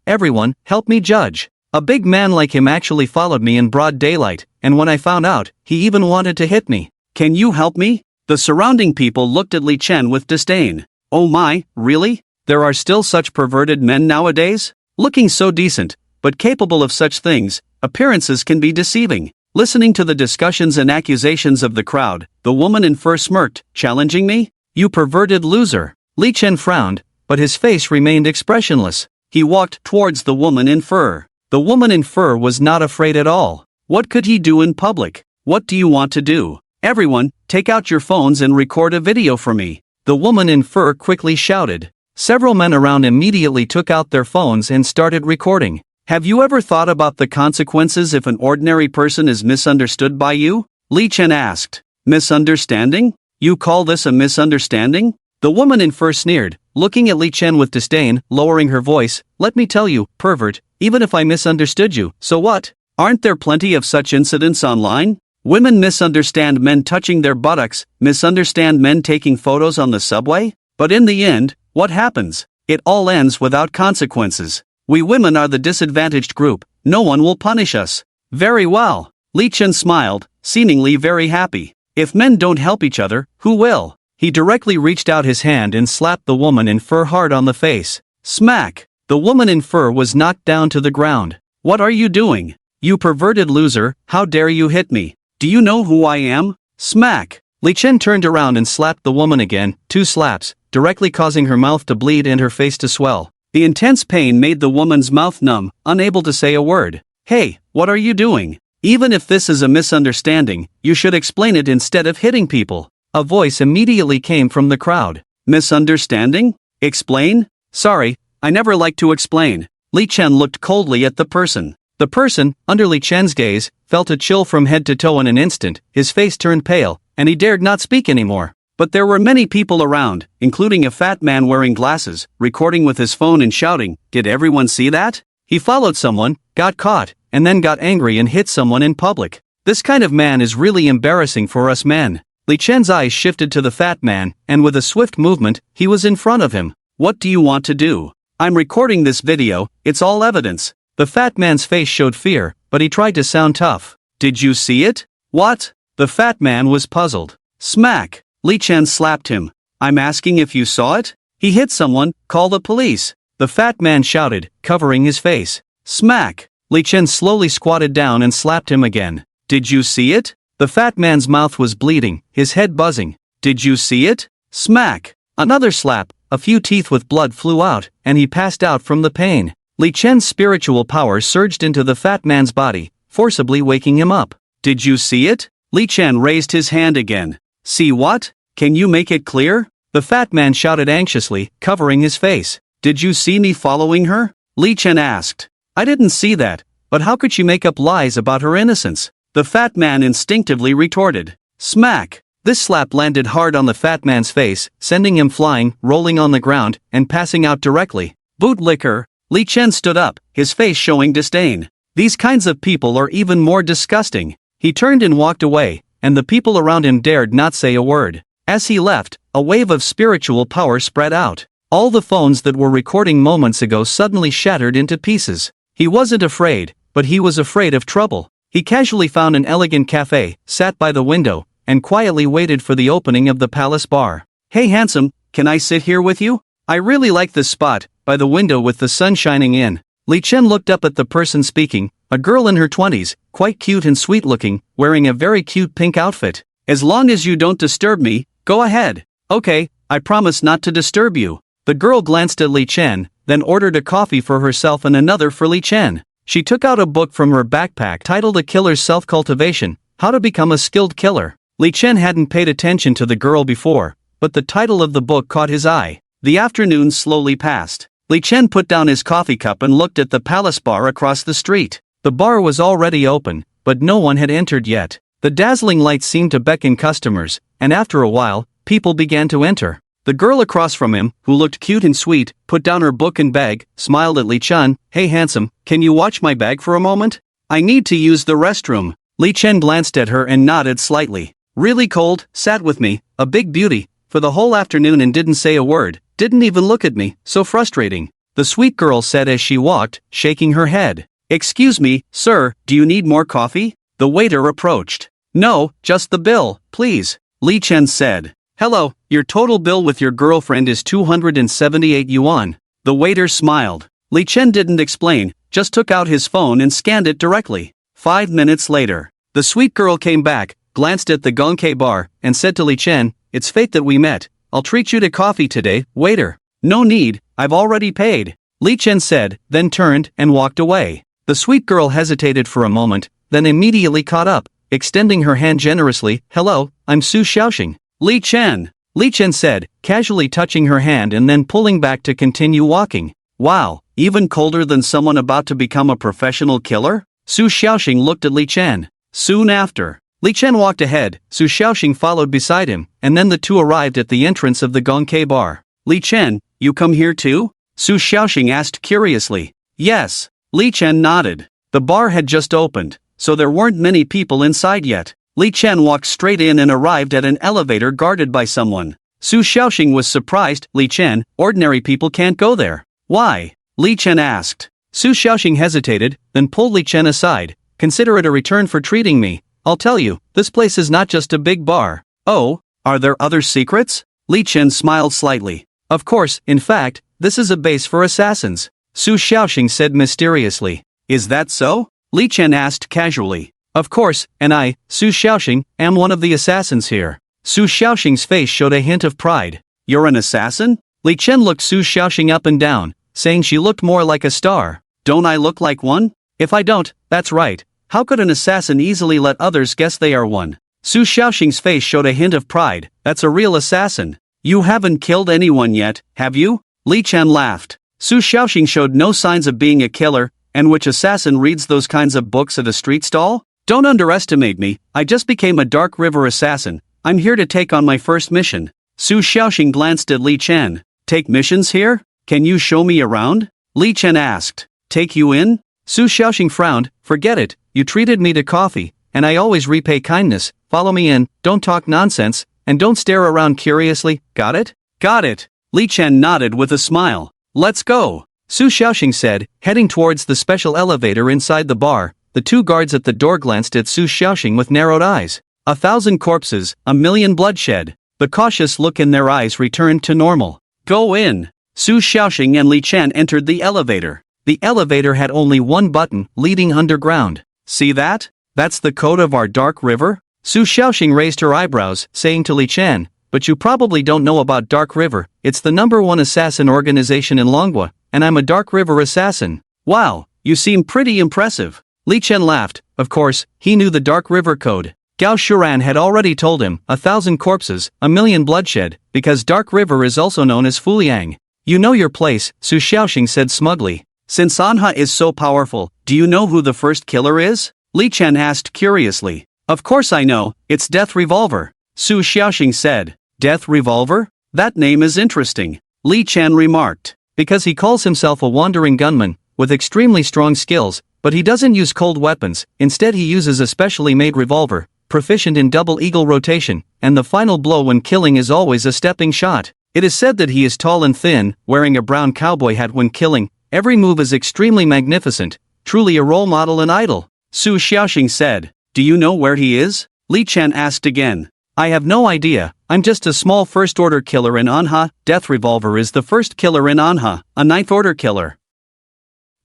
"Everyone, help me judge. A big man like him actually followed me in broad daylight, and when I found out, he even wanted to hit me. Can you help me?" The surrounding people looked at Li Chen with disdain. "Oh my, really? There are still such perverted men nowadays? Looking so decent, but capable of such things, appearances can be deceiving." Listening to the discussions and accusations of the crowd, the woman in fur smirked, "Challenging me? You perverted loser." Li Chen frowned, but his face remained expressionless. He walked towards the woman in fur. The woman in fur was not afraid at all. What could he do in public? "What do you want to do? Everyone, take out your phones and record a video for me," the woman in fur quickly shouted. Several men around immediately took out their phones and started recording. "Have you ever thought about the consequences if an ordinary person is misunderstood by you?" Li Chen asked. "Misunderstanding? You call this a misunderstanding?" The woman in fur sneered, looking at Li Chen with disdain, lowering her voice. "Let me tell you, pervert, even if I misunderstood you, so what? Aren't there plenty of such incidents online? Women misunderstand men touching their buttocks, misunderstand men taking photos on the subway. But in the end, what happens? It all ends without consequences. We women are the disadvantaged group, no one will punish us." "Very well." Li Chen smiled, seemingly very happy. "If men don't help each other, who will?" He directly reached out his hand and slapped the woman in fur hard on the face. Smack! The woman in fur was knocked down to the ground. "What are you doing? You perverted loser, how dare you hit me? Do you know who I am?" Smack! Li Chen turned around and slapped the woman again, 2 slaps, directly causing her mouth to bleed and her face to swell. The intense pain made the woman's mouth numb, unable to say a word. "Hey, what are you doing? Even if this is a misunderstanding, you should explain it instead of hitting people." A voice immediately came from the crowd. "Misunderstanding? Explain? Sorry, I never like to explain." Li Chen looked coldly at the person. The person, under Li Chen's gaze, felt a chill from head to toe in an instant. His face turned pale, and he dared not speak anymore. But there were many people around, including a fat man wearing glasses, recording with his phone and shouting, "Did everyone see that? He followed someone, got caught, and then got angry and hit someone in public. This kind of man is really embarrassing for us men." Li Chen's eyes shifted to the fat man, and with a swift movement, he was in front of him. "What do you want to do? I'm recording this video, it's all evidence." The fat man's face showed fear, but he tried to sound tough. "Did you see it?" "What?" The fat man was puzzled. Smack! Li Chen slapped him. "I'm asking if you saw it? He hit someone, call the police." The fat man shouted, covering his face. Smack! Li Chen slowly squatted down and slapped him again. "Did you see it?" The fat man's mouth was bleeding, his head buzzing. "Did you see it?" Smack! Another slap, a few teeth with blood flew out, and he passed out from the pain. Li Chen's spiritual power surged into the fat man's body, forcibly waking him up. "Did you see it?" Li Chen raised his hand again. "See what? Can you make it clear?" The fat man shouted anxiously, covering his face. "Did you see me following her?" Li Chen asked. "I didn't see that, but how could she make up lies about her innocence?" The fat man instinctively retorted. Smack! This slap landed hard on the fat man's face, sending him flying, rolling on the ground, and passing out directly. Bootlicker! Li Chen stood up, his face showing disdain. These kinds of people are even more disgusting. He turned and walked away, and the people around him dared not say a word. As he left, a wave of spiritual power spread out. All the phones that were recording moments ago suddenly shattered into pieces. He wasn't afraid, but he was afraid of trouble. He casually found an elegant cafe, sat by the window, and quietly waited for the opening of the palace bar. "Hey handsome, can I sit here with you? I really like this spot, by the window with the sun shining in." Li Chen looked up at the person speaking, a girl in her 20s, quite cute and sweet looking, wearing a very cute pink outfit. "As long as you don't disturb me, go ahead." "Okay, I promise not to disturb you." The girl glanced at Li Chen, then ordered a coffee for herself and another for Li Chen. She took out a book from her backpack titled A Killer's Self-Cultivation, How to Become a Skilled Killer. Li Chen hadn't paid attention to the girl before, but the title of the book caught his eye. The afternoon slowly passed. Li Chen put down his coffee cup and looked at the palace bar across the street. The bar was already open,
but no one had entered yet. The dazzling lights seemed to beckon customers, and after a while, people began to enter. The girl across from him, who looked cute and sweet, put down her book and bag, smiled at Li Chen. "Hey handsome, can you watch my bag for a moment? I need to use the restroom." Li Chen glanced at her and nodded slightly. "Really cold, sat with me, a big beauty, for the whole afternoon and didn't say a word, didn't even look at me, so frustrating," the sweet girl said as she walked, shaking her head. "Excuse me, sir, do you need more coffee?" The waiter approached. "No, just the bill, please," Li Chen said. "Hello, your total bill with your girlfriend is 278 yuan. The waiter smiled. Li Chen didn't explain, just took out his phone and scanned it directly. 5 minutes later, the sweet girl came back, glanced at the Gongke bar, and said to Li Chen, "It's fate that we met. I'll treat you to coffee today, waiter." "No need, I've already paid," Li Chen said, then turned and walked away. The sweet girl hesitated for a moment, then immediately caught up, extending her hand generously. "Hello, I'm Su Xiaoxing." "Li Chen," Li Chen said, casually touching her hand and then pulling back to continue walking. "Wow, even colder than someone about to become a professional killer?" Su Xiaoxing looked at Li Chen. Soon after, Li Chen walked ahead, Su Xiaoxing followed beside him, and then the two arrived at the entrance of the Gongke bar. "Li Chen, you come here too?" Su Xiaoxing asked curiously. "Yes," Li Chen nodded. The bar had just opened, so there weren't many people inside yet. Li Chen walked straight in and arrived at an elevator guarded by someone. Su Xiaoxing was surprised. "Li Chen, ordinary people can't go there." "Why?" Li Chen asked. Su Xiaoxing hesitated, then pulled Li Chen aside. "Consider it a return for treating me. I'll tell you, this place is not just a big bar." "Oh, are there other secrets?" Li Chen smiled slightly. "Of course, in fact, this is a base for assassins," Su Xiaoxing said mysteriously. "Is that so?" Li Chen asked casually. "Of course, and I, Su Xiaoxing, am one of the assassins here." Su Xiaoxing's face showed a hint of pride. "You're an assassin?" Li Chen looked Su Xiaoxing up and down, saying she looked more like a star. "Don't I look like one?" "If I don't, that's right. How could an assassin easily let others guess they are one?" Su Xiaoxing's face showed a hint of pride. "That's a real assassin. You haven't killed anyone yet, have you?" Li Chen laughed. Su Xiaoxing showed no signs of being a killer, and which assassin reads those kinds of books at a street stall? "Don't underestimate me, I just became a Dark River assassin. I'm here to take on my first mission." Su Xiaoxing glanced at Li Chen. "Take missions here? Can you show me around?" Li Chen asked. "Take you in?" Su Xiaoxing frowned. "Forget it, you treated me to coffee, and I always repay kindness. Follow me in, don't talk nonsense, and don't stare around curiously, got it?" "Got it." Li Chen nodded with a smile. "Let's go," Su Xiaoxing said, heading towards the special elevator inside the bar. The two guards at the door glanced at Su Xiaoxing with narrowed eyes. 1,000 corpses, 1,000,000 bloodshed. The cautious look in their eyes returned to normal. "Go in." Su Xiaoxing and Li Chen entered the elevator. The elevator had only one button, leading underground. "See that? That's the code of our Dark River?" Su Xiaoxing raised her eyebrows, saying to Li Chen, "But you probably don't know about Dark River. It's the #1 assassin organization in Manhwa, and I'm a Dark River assassin." "Wow, you seem pretty impressive." Li Chen laughed. Of course, he knew the Dark River code. Gao Shuran had already told him, 1,000 corpses, 1,000,000 bloodshed, because Dark River is also known as Fuliang. "You know your place," Su Xiaoxing said smugly. "Since Anha is so powerful, do you know who the first killer is?" Li Chen asked curiously. "Of course I know, it's Death Revolver," Su Xiaoxing said. "Death Revolver? That name is interesting," Li Chen remarked. "Because he calls himself a wandering gunman, with extremely strong skills, but he doesn't use cold weapons, instead he uses a specially made revolver, proficient in double eagle rotation, and the final blow when killing is always a stepping shot. It is said that he is tall and thin, wearing a brown cowboy hat when killing. Every move is extremely magnificent, truly a role model and idol," Su Xiaoxing said. "Do you know where he is?" Li Chen asked again. "I have no idea, I'm just a small first-order killer in Anha. Death Revolver is the first killer in Anha, a ninth-order killer,"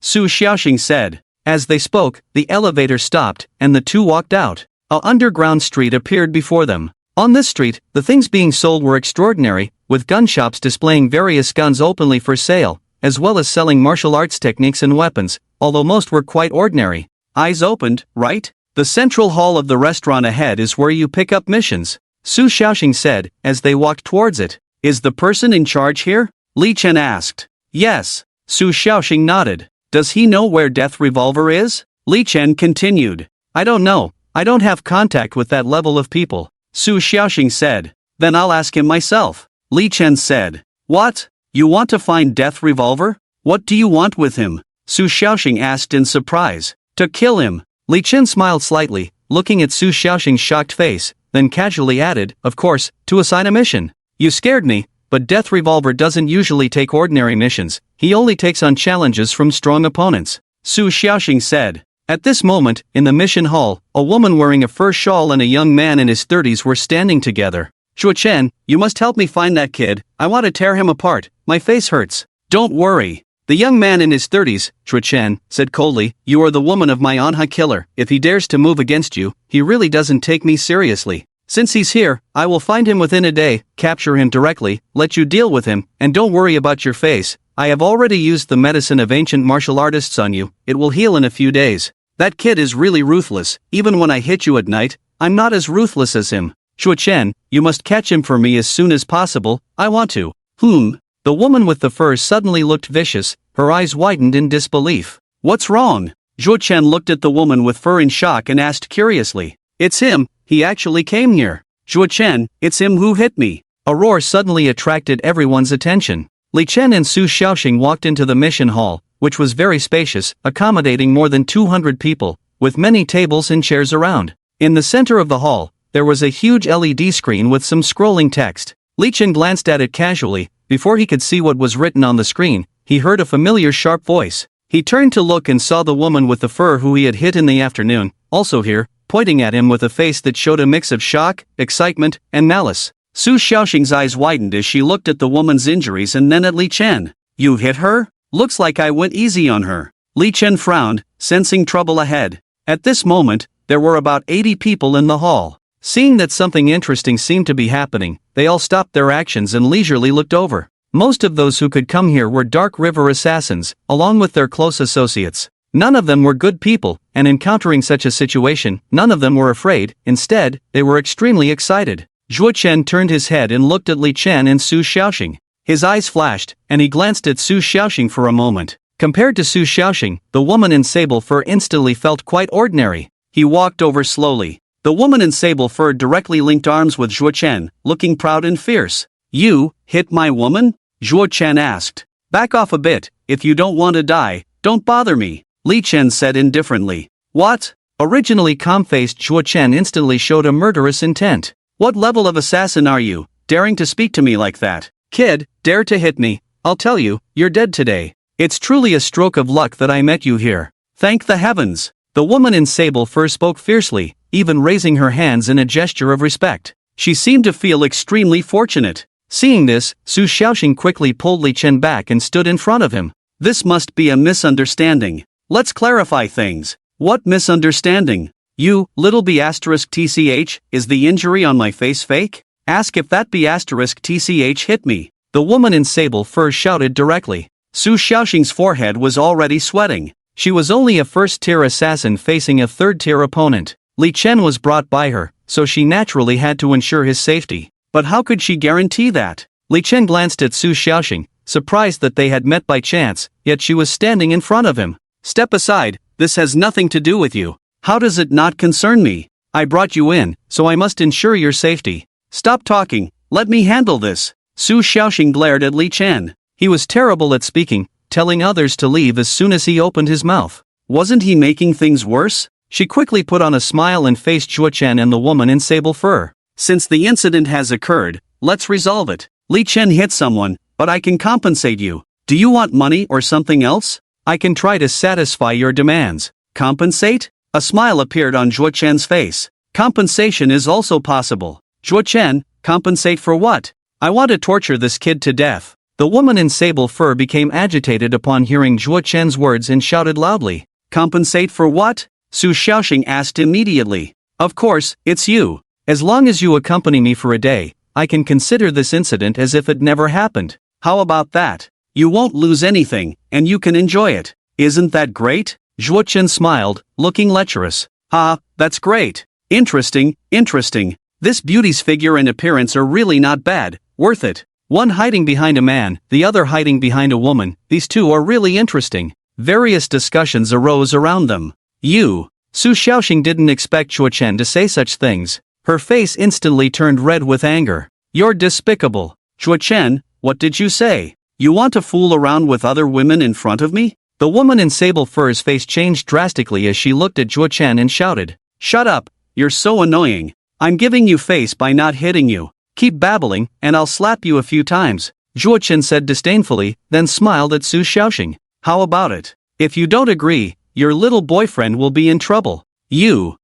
Su Xiaoxing said. As they spoke, the elevator stopped, and the two walked out. A underground street appeared before them. On this street, the things being sold were extraordinary, with gun shops displaying various guns openly for sale, as well as selling martial arts techniques and weapons, although most were quite ordinary. "Eyes opened, right? The central hall of the restaurant ahead is where you pick up missions," Su Xiaoxing said, as they walked towards it. "Is the person in charge here?" Li Chen asked. "Yes," Su Xiaoxing nodded. "Does he know where Death Revolver is?" Li Chen continued.
I don't know, I don't have contact with that level of people, Su Xiaoxing said. Then I'll ask him myself, Li Chen said. What? You want to find Death Revolver? What do you want with him? Su Xiaoxing asked in surprise. To kill him. Li Chen smiled slightly, looking at Su Xiaoxing's shocked face, then casually added, of course, to assign a mission. You scared me, but Death Revolver doesn't usually take ordinary missions, he only takes on challenges from strong opponents, Su Xiaoxing said. At this moment, in the mission hall, a woman wearing a fur shawl and a young man in his 30s were standing together. Zhuo Chen, you must help me find that kid, I want to tear him apart, my face hurts. Don't worry. The young man in his 30s, Zhuo Chen, said coldly, you are the woman of my Manhwa killer, if he dares to move against you, he really doesn't take me seriously. Since he's here, I will find him within a day, capture him directly, let you deal with him, and don't worry about your face, I have already used the medicine of ancient martial artists on you, it will heal in a few days. That kid is really ruthless, even when I hit you at night, I'm not as ruthless as him. Zhuo Chen, you must catch him for me as soon as possible, I want to. The woman with the furs suddenly looked vicious, her eyes widened in disbelief. What's wrong? Zhuo Chen looked at the woman with fur in shock and asked curiously. It's him, he actually came here. Zhuo Chen, it's him who hit me. A roar suddenly attracted everyone's attention. Li Chen and Su Xiaoxing walked into the mission hall, which was very spacious, accommodating more than 200 people, with many tables and chairs around. In the center of the hall, there was a huge LED screen with some scrolling text. Li Chen glanced at it casually. Before he could see what was written on the screen, he heard a familiar sharp voice. He turned to look and saw the woman with the fur who he had hit in the afternoon, also here, pointing at him with a face that showed a mix of shock, excitement, and malice. Su Xiaoxing's eyes widened as she looked at the woman's injuries and then at Li Chen. You hit her? Looks like I went easy on her. Li Chen frowned, sensing trouble ahead. At this moment, there were about 80 people in the hall. Seeing that something interesting seemed to be happening, they all stopped their actions and leisurely looked over. Most of those who could come here were Dark River assassins, along with their close associates. None of them were good people, and encountering such a situation, none of them were afraid, instead, they were extremely excited. Zhuo Chen turned his head and looked at Li Chen and Su Xiaoxing. His eyes flashed, and he glanced at Su Xiaoxing for a moment. Compared to Su Xiaoxing, the woman in sable fur instantly felt quite ordinary. He walked over slowly. The woman in sable fur directly linked arms with Zhuo Chen, looking proud and fierce. You hit my woman? Zhuo Chen asked. Back off a bit, if you don't want to die, don't bother me, Li Chen said indifferently. What? Originally calm-faced Zhuo Chen instantly showed a murderous intent. What level of assassin are you, daring to speak to me like that? Kid, dare to hit me, I'll tell you, you're dead today. It's truly a stroke of luck that I met you here. Thank the heavens. The woman in sable fur spoke fiercely, even raising her hands in a gesture of respect. She seemed to feel extremely fortunate. Seeing this, Su Xiaoxing quickly pulled Li Chen back and stood in front of him. This must be a misunderstanding. Let's clarify things. What misunderstanding? You, little b asterisk tch, is the injury on my face fake? Ask if that b asterisk tch hit me. The woman in sable fur shouted directly. Su Xiaoxing's forehead was already sweating. She was only a first-tier assassin facing a third-tier opponent. Li Chen was brought by her, so she naturally had to ensure his safety. But how could she guarantee that? Li Chen glanced at Su Xiaoxing, surprised that they had met by chance, yet she was standing in front of him. Step aside, this has nothing to do with you. How does it not concern me? I brought you in, so I must ensure your safety. Stop talking, let me handle this. Su Xiaoxing glared at Li Chen. He was terrible at speaking, telling others to leave as soon as he opened his mouth. Wasn't he making things worse? She quickly put on a smile and faced Zhuo Chen and the woman in sable fur. Since the incident has occurred, let's resolve it. Li Chen hit someone, but I can compensate you. Do you want money or something else? I can try to satisfy your demands. Compensate? A smile appeared on Zhuo Chen's face. Compensation is also possible. Zhuo Chen, compensate for what? I want to torture this kid to death. The woman in sable fur became agitated upon hearing Zhuo Chen's words and shouted loudly. Compensate for what? Su Xiaoxing asked immediately. Of course, it's you. As long as you accompany me for a day, I can consider this incident as if it never happened. How about that? You won't lose anything, and you can enjoy it. Isn't that great? Zhuo Chen smiled, looking lecherous. Ah, that's great. Interesting, interesting. This beauty's figure and appearance are really not bad, worth it. One hiding behind a man, the other hiding behind a woman, these two are really interesting. Various discussions arose around them. You,
Su Xiaoxing didn't expect Chua Chen to say such things. Her face instantly turned red with anger. You're despicable.
Chua Chen, what did you say? You want to fool around with other women in front of me?
The woman in sable fur's face changed drastically as she looked at Chua Chen and shouted.
Shut up, you're so annoying. I'm giving you face by not hitting you. Keep babbling, and I'll slap you a few times.
Chua Chen said disdainfully, then smiled at Su Xiaoxing.
How about it? If you don't agree, your little boyfriend will be in trouble.
Su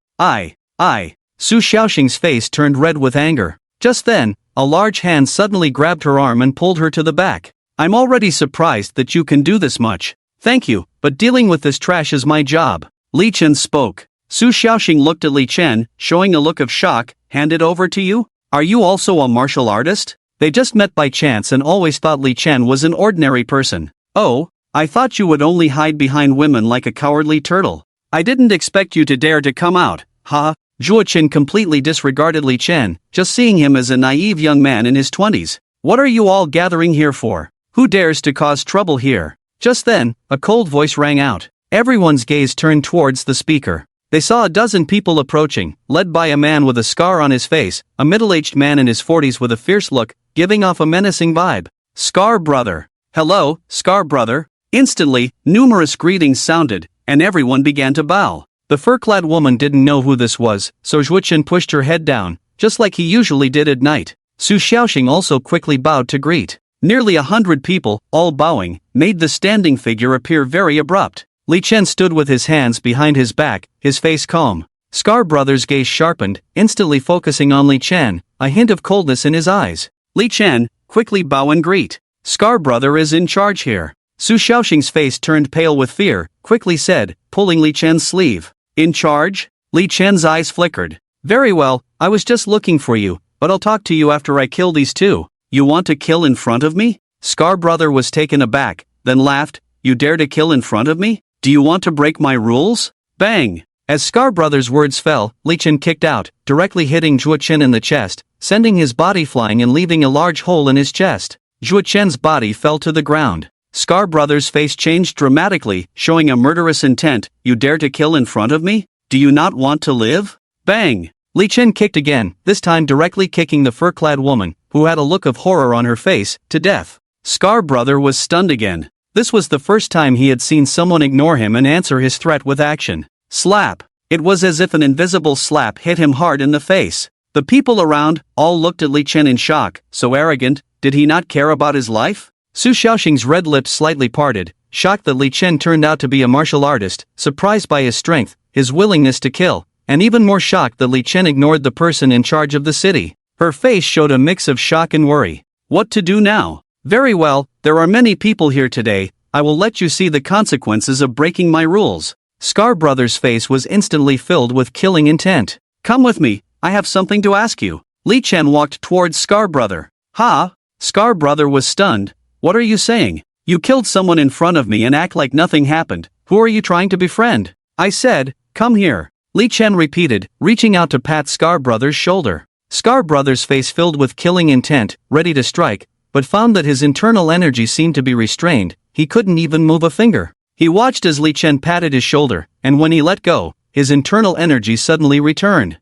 Xiaoxing's face turned red with anger. Just then, a large hand suddenly grabbed her arm and pulled her to the back.
I'm already surprised that you can do this much.
Thank you, but dealing with this trash is my job.
Li Chen spoke. Su Xiaoxing looked at Li Chen, showing a look of shock. Hand it over to you? Are you also a martial artist?
They just met by chance and always thought Li Chen was an ordinary person.
Oh, I thought you would only hide behind women like a cowardly turtle. I didn't expect you to dare to come out. Ha!
Chua Chen completely disregarded Li Chen, just seeing him as a naive young man in his 20s.
What are you all gathering here for? Who dares to cause trouble here?
Just then, a cold voice rang out. Everyone's gaze turned towards the speaker. They saw a dozen people approaching, led by a man with a scar on his face, a middle-aged man in his 40s with a fierce look, giving off a menacing vibe.
Scar brother. Hello, Scar brother. Instantly, numerous greetings sounded, and everyone began to bow.
The fur-clad woman didn't know who this was, so Chua Chen pushed her head down, just like he usually did at night. Su Xiaoxing also quickly bowed to greet.
Nearly 100 people, all bowing, made the standing figure appear very abrupt.
Li Chen stood with his hands behind his back, his face calm. Scar brother's gaze sharpened, instantly focusing on Li Chen, a hint of coldness in his eyes.
Li Chen, quickly bow and greet. Scar brother is in charge here.
Su Xiaoxing's face turned pale with fear, quickly said, pulling Li Chen's sleeve.
In charge?
Li Chen's eyes flickered. Very well, I was just looking for you, but I'll talk to you after I kill these two.
You want to kill in front of me?
Scar brother was taken aback, then laughed.
You dare to kill in front of me? Do you want to break my rules?
Bang! As Scar brother's words fell, Li Chen kicked out, directly hitting Chua Chen in the chest, sending his body flying and leaving a large hole in his chest. Chua Chen's body fell to the ground.
Scar brother's face changed dramatically, showing a murderous intent. You dare to kill in front of me? Do you not want to live? Bang!
Li Chen kicked again, this time directly kicking the fur-clad woman, who had a look of horror on her face, to death.
Scar brother was stunned again.
This was the first time he had seen someone ignore him and answer his threat with action.
Slap! It was as if an invisible slap hit him hard in the face. The people around, all looked at Li Chen in shock. So arrogant, did he not care about his life?
Su Xiaoxing's red lips slightly parted, shocked that Li Chen turned out to be a martial artist, surprised by his strength, his willingness to kill, and even more shocked that Li Chen ignored the person in charge of the city. Her face showed a mix of shock and worry.
What to do now?
Very well, there are many people here today. I will let you see the consequences of breaking my rules. Scar brother's face was instantly filled with killing intent.
Come with me, I have something to ask you. Li Chen walked towards Scar brother.
Ha!
Scar brother was stunned. What are you saying? You killed someone in front of me and act like nothing happened.
Who are you trying to befriend?
I said, come here.
Li Chen repeated, reaching out to pat Scar brother's shoulder. Scar brother's face filled with killing intent, ready to strike, but found that his internal energy seemed to be restrained. He couldn't even move a finger. He watched as Li Chen patted his shoulder, and when he let go, his internal energy suddenly returned.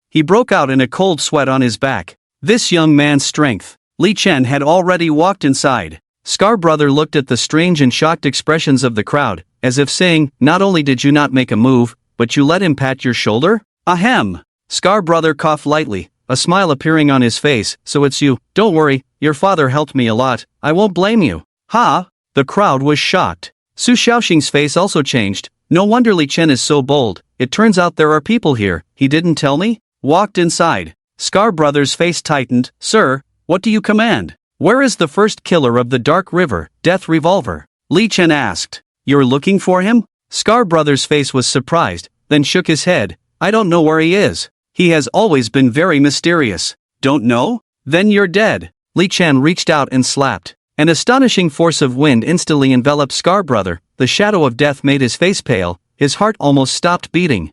He broke out in a cold sweat on his back. This young man's strength. Li Chen had already walked inside. Scar brother looked at the strange and shocked expressions of the crowd, as if saying, not only did you not make a move, but you let him pat your shoulder?
Ahem!
Scar brother coughed lightly, a smile appearing on his face. So it's you. Don't worry, your father helped me a lot. I won't blame you.
Ha!
The crowd was shocked. Su Xiaoxing's face also changed. No wonder Li Chen is so bold. It turns out there are people here. He didn't tell me?
Walked inside.
Scar brother's face tightened. Sir, what do you command? Where is the first killer of the Dark River, Death Revolver?
Li Chen asked. You're looking for him?
Scar brother's face was surprised, then shook his head. I don't know where he is.
He has always been very mysterious. Don't know? Then you're dead.
Li Chen reached out and slapped. An astonishing force of wind instantly enveloped Scar brother. The shadow of death made his face pale, his heart almost stopped beating.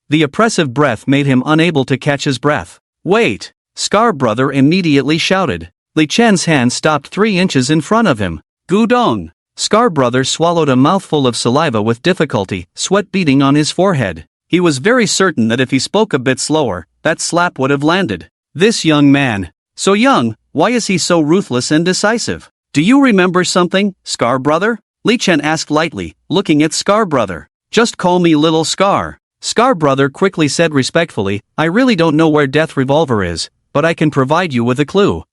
The oppressive breath made him unable to catch his breath.
Wait!
Scar brother immediately shouted. Li Chen's hand stopped 3 inches in front of him.
Gudong!
Scar Brother swallowed a mouthful of saliva with difficulty, sweat beading on his forehead. He was very certain that if he spoke a bit slower, that slap would have landed. This young man. So young, why is he so ruthless and decisive? Do you remember something, Scar Brother? Li Chen asked lightly, looking at Scar Brother. Just call me Little Scar. Scar Brother quickly said respectfully, I really don't know where Death Revolver is, but I can provide you with a clue.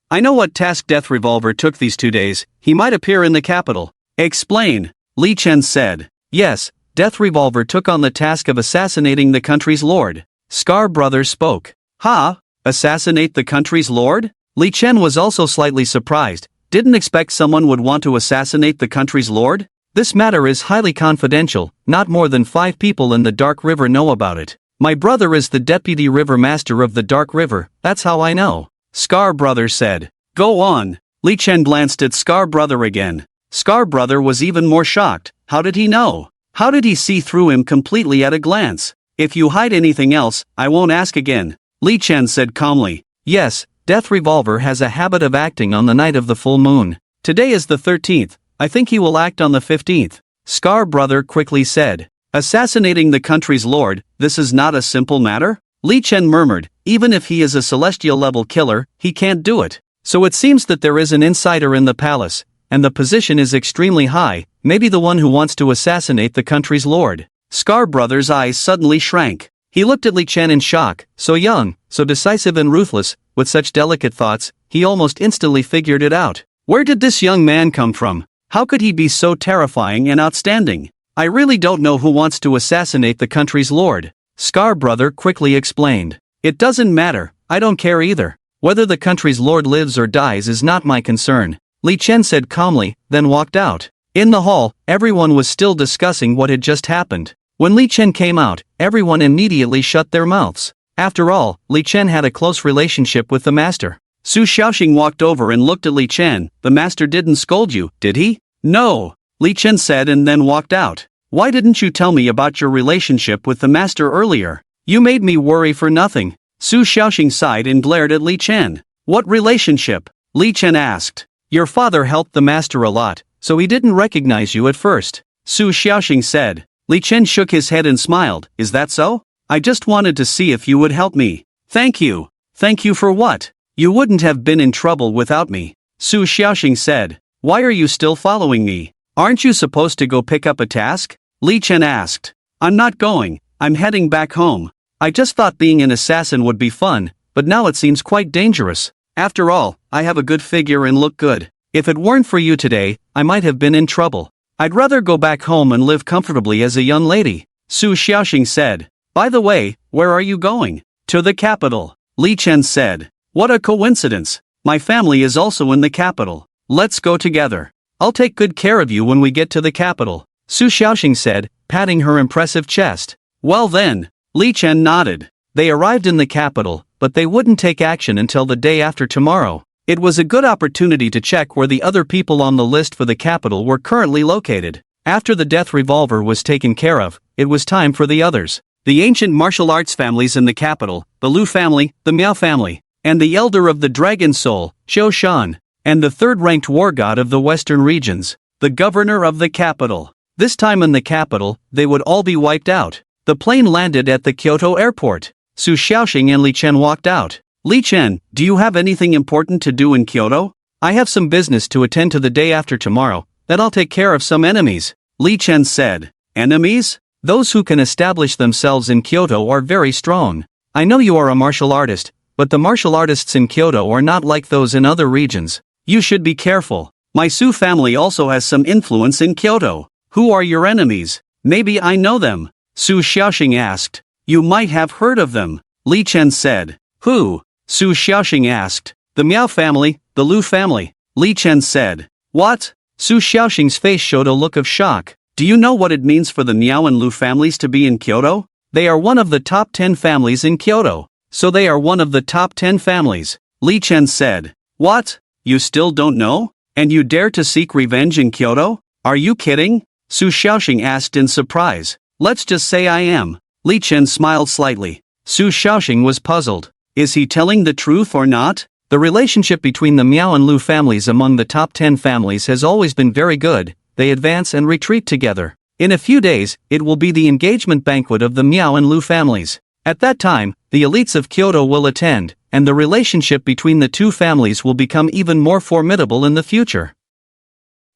I know what task Death Revolver took these 2 days. He might appear in the capital. Explain, Li Chen said. Yes, Death Revolver took on the task of assassinating the country's lord. Scar Brother spoke. Ha? Assassinate the country's lord? Li Chen was also slightly surprised. Didn't expect someone would want to assassinate the country's lord? This matter is highly confidential, not more than 5 people in the Dark River know about it. My brother is the deputy river master of the Dark River, that's how I know. Scar Brother said. Go on. Li Chen glanced at Scar Brother again. Scar Brother was even more shocked. How did he know? How did he see through him completely at a glance? If you hide anything else, I won't ask again. Li Chen said calmly. Yes, Death Revolver has a habit of acting on the night of the full moon. Today is the 13th, I think he will act on the 15th. Scar Brother quickly said. Assassinating the country's lord, this is not a simple matter? Li Chen murmured, even if he is a celestial-level killer, he can't do it. So it seems that there is an insider in the palace, and the position is extremely high, maybe the one who wants to assassinate the country's lord. Scar Brother's eyes suddenly shrank. He looked at Li Chen in shock, so young, so decisive and ruthless, with such delicate thoughts, he almost instantly figured it out. Where did this young man come from? How could he be so terrifying and outstanding? I really don't know who wants to assassinate the country's lord. Scar Brother quickly explained. It doesn't matter, I don't care either. Whether the country's lord lives or dies is not my concern. Li Chen said calmly, then walked out. In the hall, everyone was still discussing what had just happened. When Li Chen came out, everyone immediately shut their mouths. After all, Li Chen had a close relationship with the master. Su Xiaoxing walked over and looked at Li Chen. The master didn't scold you, did he? No, Li Chen said and then walked out. Why didn't you tell me about your relationship with the master earlier? You made me worry for nothing. Su Xiaoxing sighed and glared at Li Chen. What relationship? Li Chen asked. Your father helped the master a lot, so he didn't recognize you at first. Su Xiaoxing said. Li Chen shook his head and smiled. Is that so? I just wanted to see if you would help me. Thank you. Thank you for what? You wouldn't have been in trouble without me. Su Xiaoxing said. Why are you still following me? Aren't you supposed to go pick up a task? Li Chen asked. I'm not going, I'm heading back home. I just thought being an assassin would be fun, but now it seems quite dangerous. After all, I have a good figure and look good. If it weren't for you today, I might have been in trouble. I'd rather go back home and live comfortably as a young lady. Su Xiaoxing said. By the way, where are you going? To the capital. Li Chen said. What a coincidence. My family is also in the capital. Let's go together. I'll take good care of you when we get to the capital. Su Xiaoxing said, patting her impressive chest. Well then, Li Chen nodded. They arrived in the capital, but they wouldn't take action until the day after tomorrow. It was a good opportunity to check where the other people on the list for the capital were currently located. After the Death Revolver was taken care of, it was time for the others. The ancient martial arts families in the capital, the Lu family, the Miao family, and the elder of the Dragon Soul, Zhou Shan, and the third-ranked war god of the western regions, the governor of the capital. This time in the capital, they would all be wiped out. The plane landed at the Kyoto airport. Su Xiaoxing and Li Chen walked out. Li Chen, do you have anything important to do in Kyoto? I have some business to attend to the day after tomorrow, then I'll take care of some enemies. Li Chen said. Enemies? Those who can establish themselves in Kyoto are very strong. I know you are a martial artist, but the martial artists in Kyoto are not like those in other regions. You should be careful. My Su family also has some influence in Kyoto. Who are your enemies? Maybe I know them. Su Xiaoxing asked. You might have heard of them. Li Chen said. Who? Su Xiaoxing asked. The Miao family, the Lu family. Li Chen said. What? Su Xiaoxing's face showed a look of shock. Do you know what it means for the Miao and Lu families to be in Kyoto? They are one of the top 10 families in Kyoto. So they are one of the top 10 families. Li Chen said. What? You still don't know? And you dare to seek revenge in Kyoto? Are you kidding? Su Xiaoxing asked in surprise. Let's just say I am. Li Chen smiled slightly. Su Xiaoxing was puzzled. Is he telling the truth or not? The relationship between the Miao and Lu families among the top 10 families has always been very good. They advance and retreat together. In a few days, it will be the engagement banquet of the Miao and Lu families. At that time, the elites of Kyoto will attend, and the relationship between the two families will become even more formidable in the future.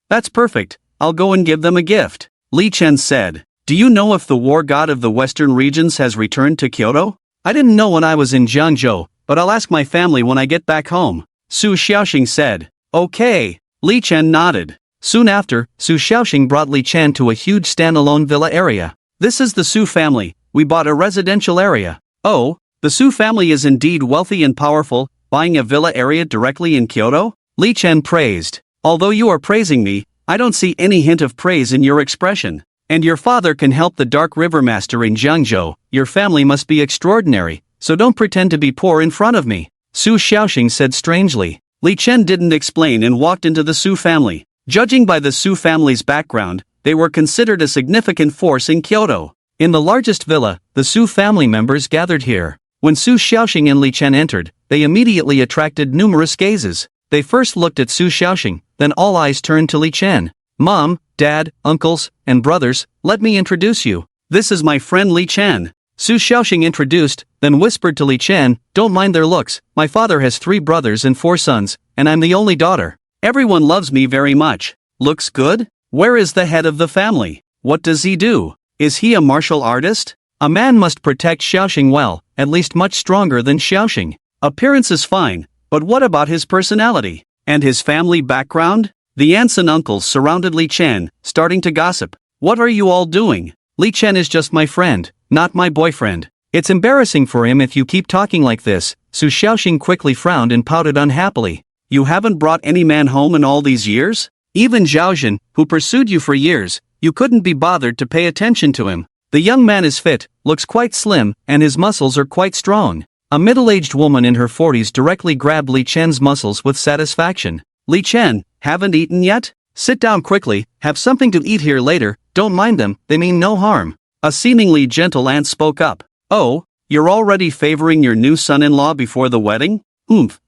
That's perfect, I'll go and give them a gift, Li Chen said. Do you know if the war god of the western regions has returned to Kyoto?
I didn't know when I was in Jiangzhou, but I'll ask my family when I get back home,
Su Xiaoxing said.
Okay,
Li Chen nodded.
Soon after, Su Xiaoxing brought Li Chen to a huge standalone villa area.
This is the Su family, we bought a residential area.
Oh,
the Su family is indeed wealthy and powerful, buying a villa area directly in Kyoto?
Li Chen praised.
Although you are praising me, I don't see any hint of praise in your expression.
And your father can help the Dark River Master in Jiangzhou. Your family must be extraordinary, so don't pretend to be poor in front of me, Su Xiaoxing said strangely.
Li Chen didn't explain and walked into the Su family. Judging by the Su family's background, they were considered a significant force in Kyoto.
In the largest villa, the Su family members gathered here. When Su Xiaoxing and Li Chen entered, they immediately attracted numerous gazes. They first looked at Su Xiaoxing, then all eyes turned to Li Chen. Mom, Dad, uncles, and brothers, let me introduce you.
This is my friend Li Chen.
Su Xiaoxing introduced, then whispered to Li Chen, don't mind their looks, my father has 3 brothers and 4 sons, and I'm the only daughter.
Everyone loves me very much. Looks good? Where is the head of the family? What does he do? Is he a martial artist?
A man must protect Xiaoxing well, at least much stronger than Xiaoxing.
Appearance is fine, but what about his personality? And his family background? The aunts and uncles surrounded Li Chen, starting to gossip. What are you all doing?
Li Chen is just my friend, not my boyfriend. It's embarrassing for him if you keep talking like this. Su Xiaoxing quickly frowned and pouted unhappily.
You haven't brought any man home in all these years?
Even Zhaozhen, who pursued you for years, you couldn't be bothered to pay attention to him. The young man is fit, looks quite slim, and his muscles are quite strong. A middle-aged woman in her 40s directly grabbed Li Chen's muscles with satisfaction.
Li Chen, haven't eaten yet?
Sit down quickly, have something to eat here later, don't mind them, they mean no harm.
A seemingly gentle aunt spoke up. Oh, you're already favoring your new son-in-law before the wedding?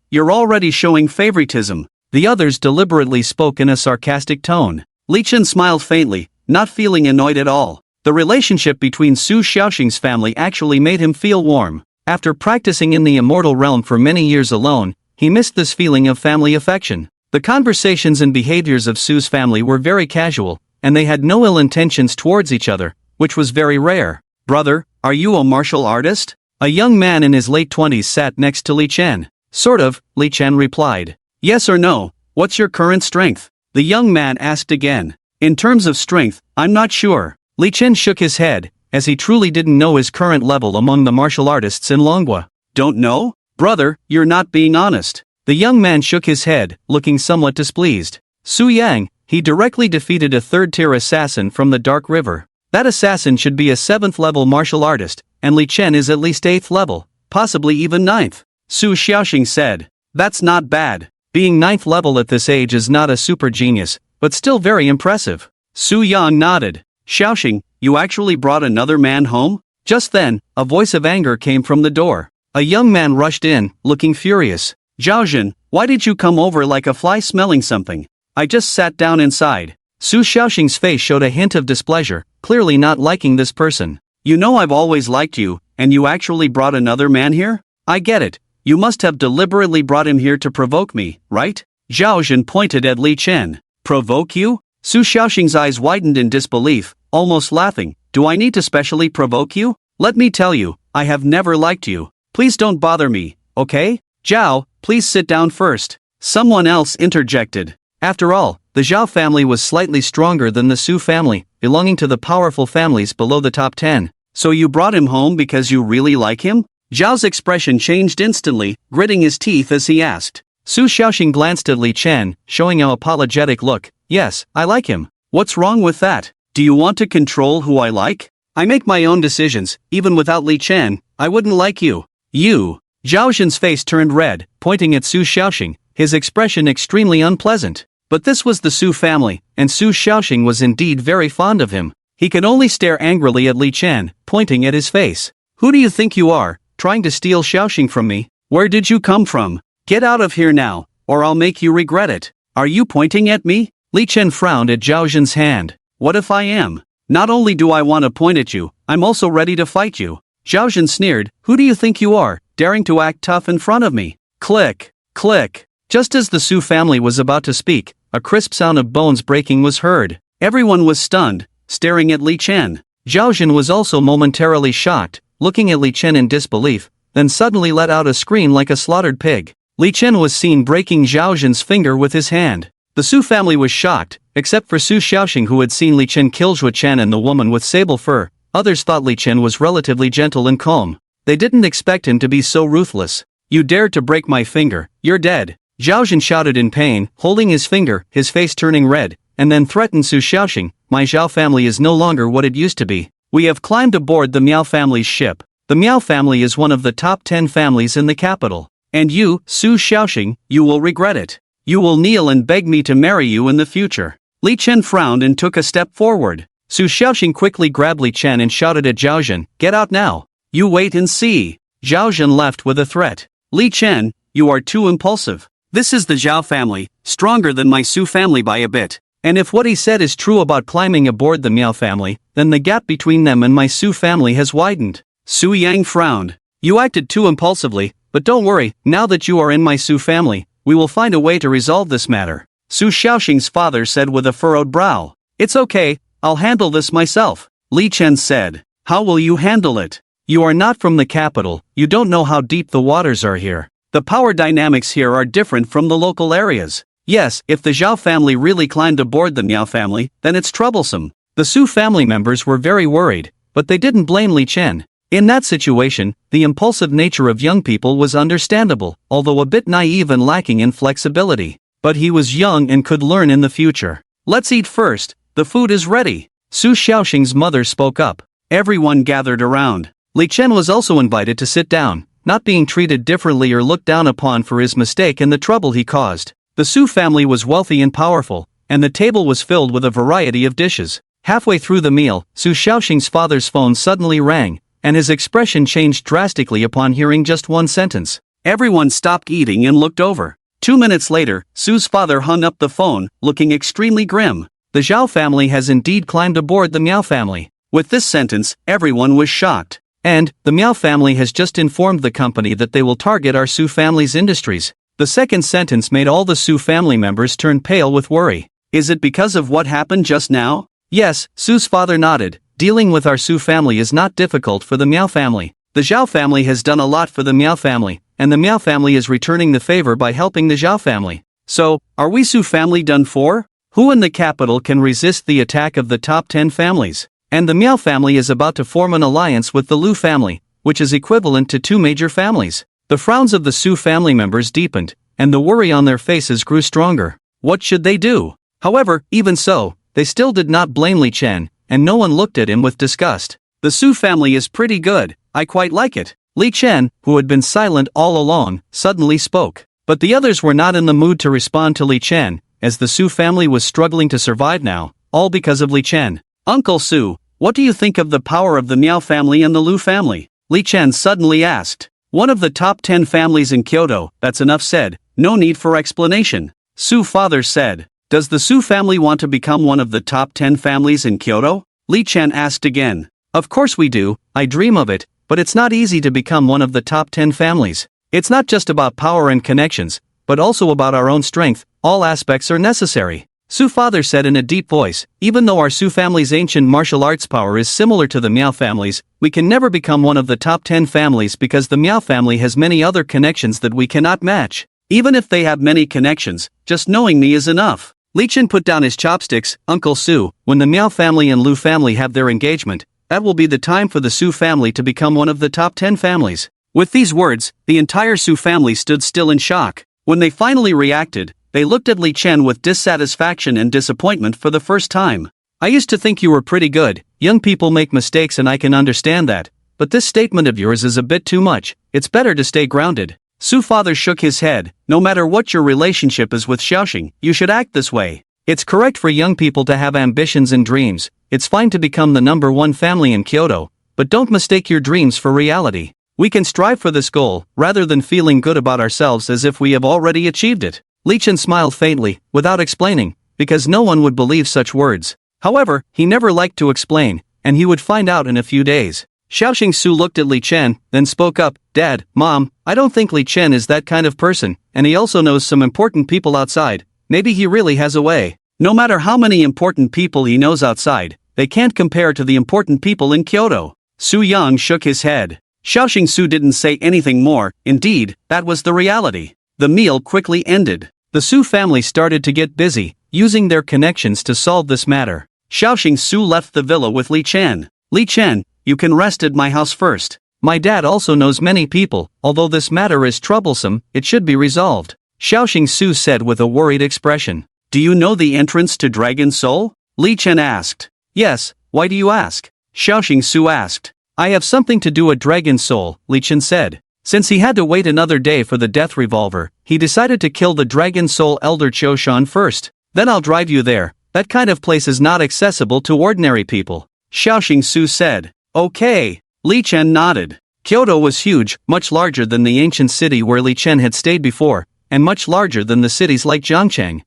You're already showing favoritism.
The others deliberately spoke in a sarcastic tone.
Li Chen smiled faintly, not feeling annoyed at all.
The relationship between Su Xiaoxing's family actually made him feel warm. After practicing in the immortal realm for many years alone, he missed this feeling of family affection. The conversations and behaviors of Su's family were very casual, and they had no ill intentions towards each other, which was very rare.
Brother, are you a martial artist?
A young man in his late 20s sat next to Li Chen.
Sort of, Li Chen replied. Yes or no, what's your current strength? The young man asked again. In terms of strength, I'm not sure.
Li Chen shook his head, as he truly didn't know his current level among the martial artists in Longwa.
Don't know? Brother, you're not being honest.
The young man shook his head, looking somewhat displeased. Su Yang, he directly defeated a 3rd-tier assassin from the Dark River. That assassin should be a 7th-level martial artist, and Li Chen is at least 8th level, possibly even 9th.
Su Xiaoxing said. That's not bad.
Being 9th level at this age is not a super genius, but still very impressive.
Su Yang nodded. Xiaoxing, you actually brought another man home?
Just then, a voice of anger came from the door. A young man rushed in, looking furious.
Zhaozhen, why did you come over like a fly smelling something? I just sat down inside.
Su Xiaoxing's face showed a hint of displeasure, clearly not liking this person.
You know I've always liked you, and you actually brought another man here? I get it. You must have deliberately brought him here to provoke me, right? Zhaozhen pointed at Li Chen. Provoke you? Su Xiaoxing's eyes widened in disbelief, almost laughing. Do I need to specially provoke you? Let me tell you, I have never liked you. Please don't bother me, okay? Zhao, please sit down first. Someone else interjected.
After all, the Zhao family was slightly stronger than the Su family, belonging to the powerful families below the top 10.
So you brought him home because you really like him? Zhao's expression changed instantly, gritting his teeth as he asked.
Su Xiaoxing glanced at Li Chen, showing an apologetic look. Yes, I like him.
What's wrong with that? Do you want to control who I like?
I make my own decisions, even without Li Chen. I wouldn't like you.
You.
Zhaozhen's face turned red, pointing at Su Xiaoxing, his expression extremely unpleasant. But this was the Su family, and Su Xiaoxing was indeed very fond of him. He could only stare angrily at Li Chen, pointing at his face. Who do you think you are, trying to steal Xiaoxing from me?
Where did you come from? Get out of here now, or I'll make you regret it. Are you pointing at me?
Li Chen frowned at Zhao Zhen's hand.
What if I am? Not only do I want to point at you, I'm also ready to fight you. Zhao Zhen sneered. Who do you think you are, daring to act tough in front of me? Click, click.
Just as the Su family was about to speak, a crisp sound of bones breaking was heard.
Everyone was stunned, staring at Li Chen.
Zhao Zhen was also momentarily shocked, looking at Li Chen in disbelief, then suddenly let out a scream like a slaughtered pig. Li Chen was seen breaking Zhao Zhen's finger with his hand. The Su family was shocked, except for Su Xiaoxing, who had seen Li Chen kill Zhuo Chen and the woman with sable fur. Others thought Li Chen was relatively gentle and calm. They didn't expect him to be so ruthless. You dared to break my finger, you're dead. Zhao Zhen shouted in pain, holding his finger, his face turning red, and then threatened Su Xiaoxing. My Zhao family is no longer what it used to be. We have climbed aboard the Miao family's ship. The Miao family is one of the top 10 families in the capital. And you, Su Xiaoxing, you will regret it. You will kneel and beg me to marry you in the future. Li Chen frowned and took a step forward. Su Xiaoxing quickly grabbed Li Chen and shouted at Zhao Zhen, get out now. You wait and see. Zhao Zhen left with a threat. Li Chen, you are too impulsive. This is the Zhao family, stronger than my Su family by a bit. And if what he said is true about climbing aboard the Miao family, then the gap between them and my Su family has widened. Su Yang frowned. You acted too impulsively, but don't worry, now that you are in my Su family, we will find a way to resolve this matter. Su Xiaoxing's father said with a furrowed brow. It's okay, I'll handle this myself. Li Chen said. How will you handle it? You are not from the capital, you don't know how deep the waters are here. The power dynamics here are different from the local areas. Yes, if the Zhao family really climbed aboard the Miao family, then it's troublesome. The Su family members were very worried, but they didn't blame Li Chen. In that situation, the impulsive nature of young people was understandable, although a bit naive and lacking in flexibility. But he was young and could learn in the future. Let's eat first, the food is ready. Su Xiaoxing's mother spoke up. Everyone gathered around. Li Chen was also invited to sit down, not being treated differently or looked down upon for his mistake and the trouble he caused. The Su family was wealthy and powerful, and the table was filled with a variety of dishes. Halfway through the meal, Su Xiaoxing's father's phone suddenly rang, and his expression changed drastically upon hearing just one sentence. Everyone stopped eating and looked over. 2 minutes later, Su's father hung up the phone, looking extremely grim. The Zhao family has indeed climbed aboard the Miao family. With this sentence, everyone was shocked. And, the Miao family has just informed the company that they will target our Su family's industries. The second sentence made all the Su family members turn pale with worry. Is it because of what happened just now? Yes, Su's father nodded. Dealing with our Su family is not difficult for the Miao family. The Zhao family has done a lot for the Miao family, and the Miao family is returning the favor by helping the Zhao family. So, are we Su family done for? Who in the capital can resist the attack of the top 10 families? And the Miao family is about to form an alliance with the Lu family, which is equivalent to 2 major families. The frowns of the Su family members deepened, and the worry on their faces grew stronger. What should they do? However, even so, they still did not blame Li Chen, and no one looked at him with disgust. The Su family is pretty good, I quite like it. Li Chen, who had been silent all along, suddenly spoke. But the others were not in the mood to respond to Li Chen, as the Su family was struggling to survive now, all because of Li Chen. Uncle Su, what do you think of the power of the Miao family and the Lu family? Li Chen suddenly asked. One of the top 10 families in Kyoto, that's enough said, no need for explanation. Su father said. Does the Su family want to become one of the top 10 families in Kyoto? Li Chen asked again. Of course we do, I dream of it, but it's not easy to become one of the top 10 families. It's not just about power and connections, but also about our own strength. All aspects are necessary. Su father said in a deep voice, even though our Su family's ancient martial arts power is similar to the Miao family's, we can never become one of the top 10 families because the Miao family has many other connections that we cannot match. Even if they have many connections, just knowing me is enough. Li Chen put down his chopsticks. Uncle Su, when the Miao family and Lu family have their engagement, that will be the time for the Su family to become one of the top 10 families. With these words, the entire Su family stood still in shock. When they finally reacted, they looked at Li Chen with dissatisfaction and disappointment for the first time. I used to think you were pretty good. Young people make mistakes and I can understand that. But this statement of yours is a bit too much. It's better to stay grounded. Su father shook his head. No matter what your relationship is with Xiaoxing, you should act this way. It's correct for young people to have ambitions and dreams. It's fine to become the #1 family in Kyoto, but don't mistake your dreams for reality. We can strive for this goal, rather than feeling good about ourselves as if we have already achieved it. Li Chen smiled faintly, without explaining, because no one would believe such words. However, he never liked to explain, and he would find out in a few days. Xiaoxing Su looked at Li Chen, then spoke up, Dad, Mom, I don't think Li Chen is that kind of person, and he also knows some important people outside. Maybe he really has a way. No matter how many important people he knows outside, they can't compare to the important people in Kyoto. Su Yang shook his head. Xiaoxing Su didn't say anything more. Indeed, that was the reality. The meal quickly ended. The Su family started to get busy, using their connections to solve this matter. Xiaoxing Su left the villa with Li Chen. Li Chen, you can rest at my house first. My dad also knows many people, although this matter is troublesome, it should be resolved. Xiaoxing Su said with a worried expression. Do you know the entrance to Dragon Soul? Li Chen asked. Yes, why do you ask? Xiaoxing Su asked. I have something to do at Dragon Soul, Li Chen said. Since he had to wait another day for the death revolver, he decided to kill the Dragon Soul Elder Choshan first. Then I'll drive you there. That kind of place is not accessible to ordinary people. Xiaoxing Su said. Okay. Li Chen nodded. Kyoto was huge, much larger than the ancient city where Li Chen had stayed before, and much larger than the cities like Zhangcheng.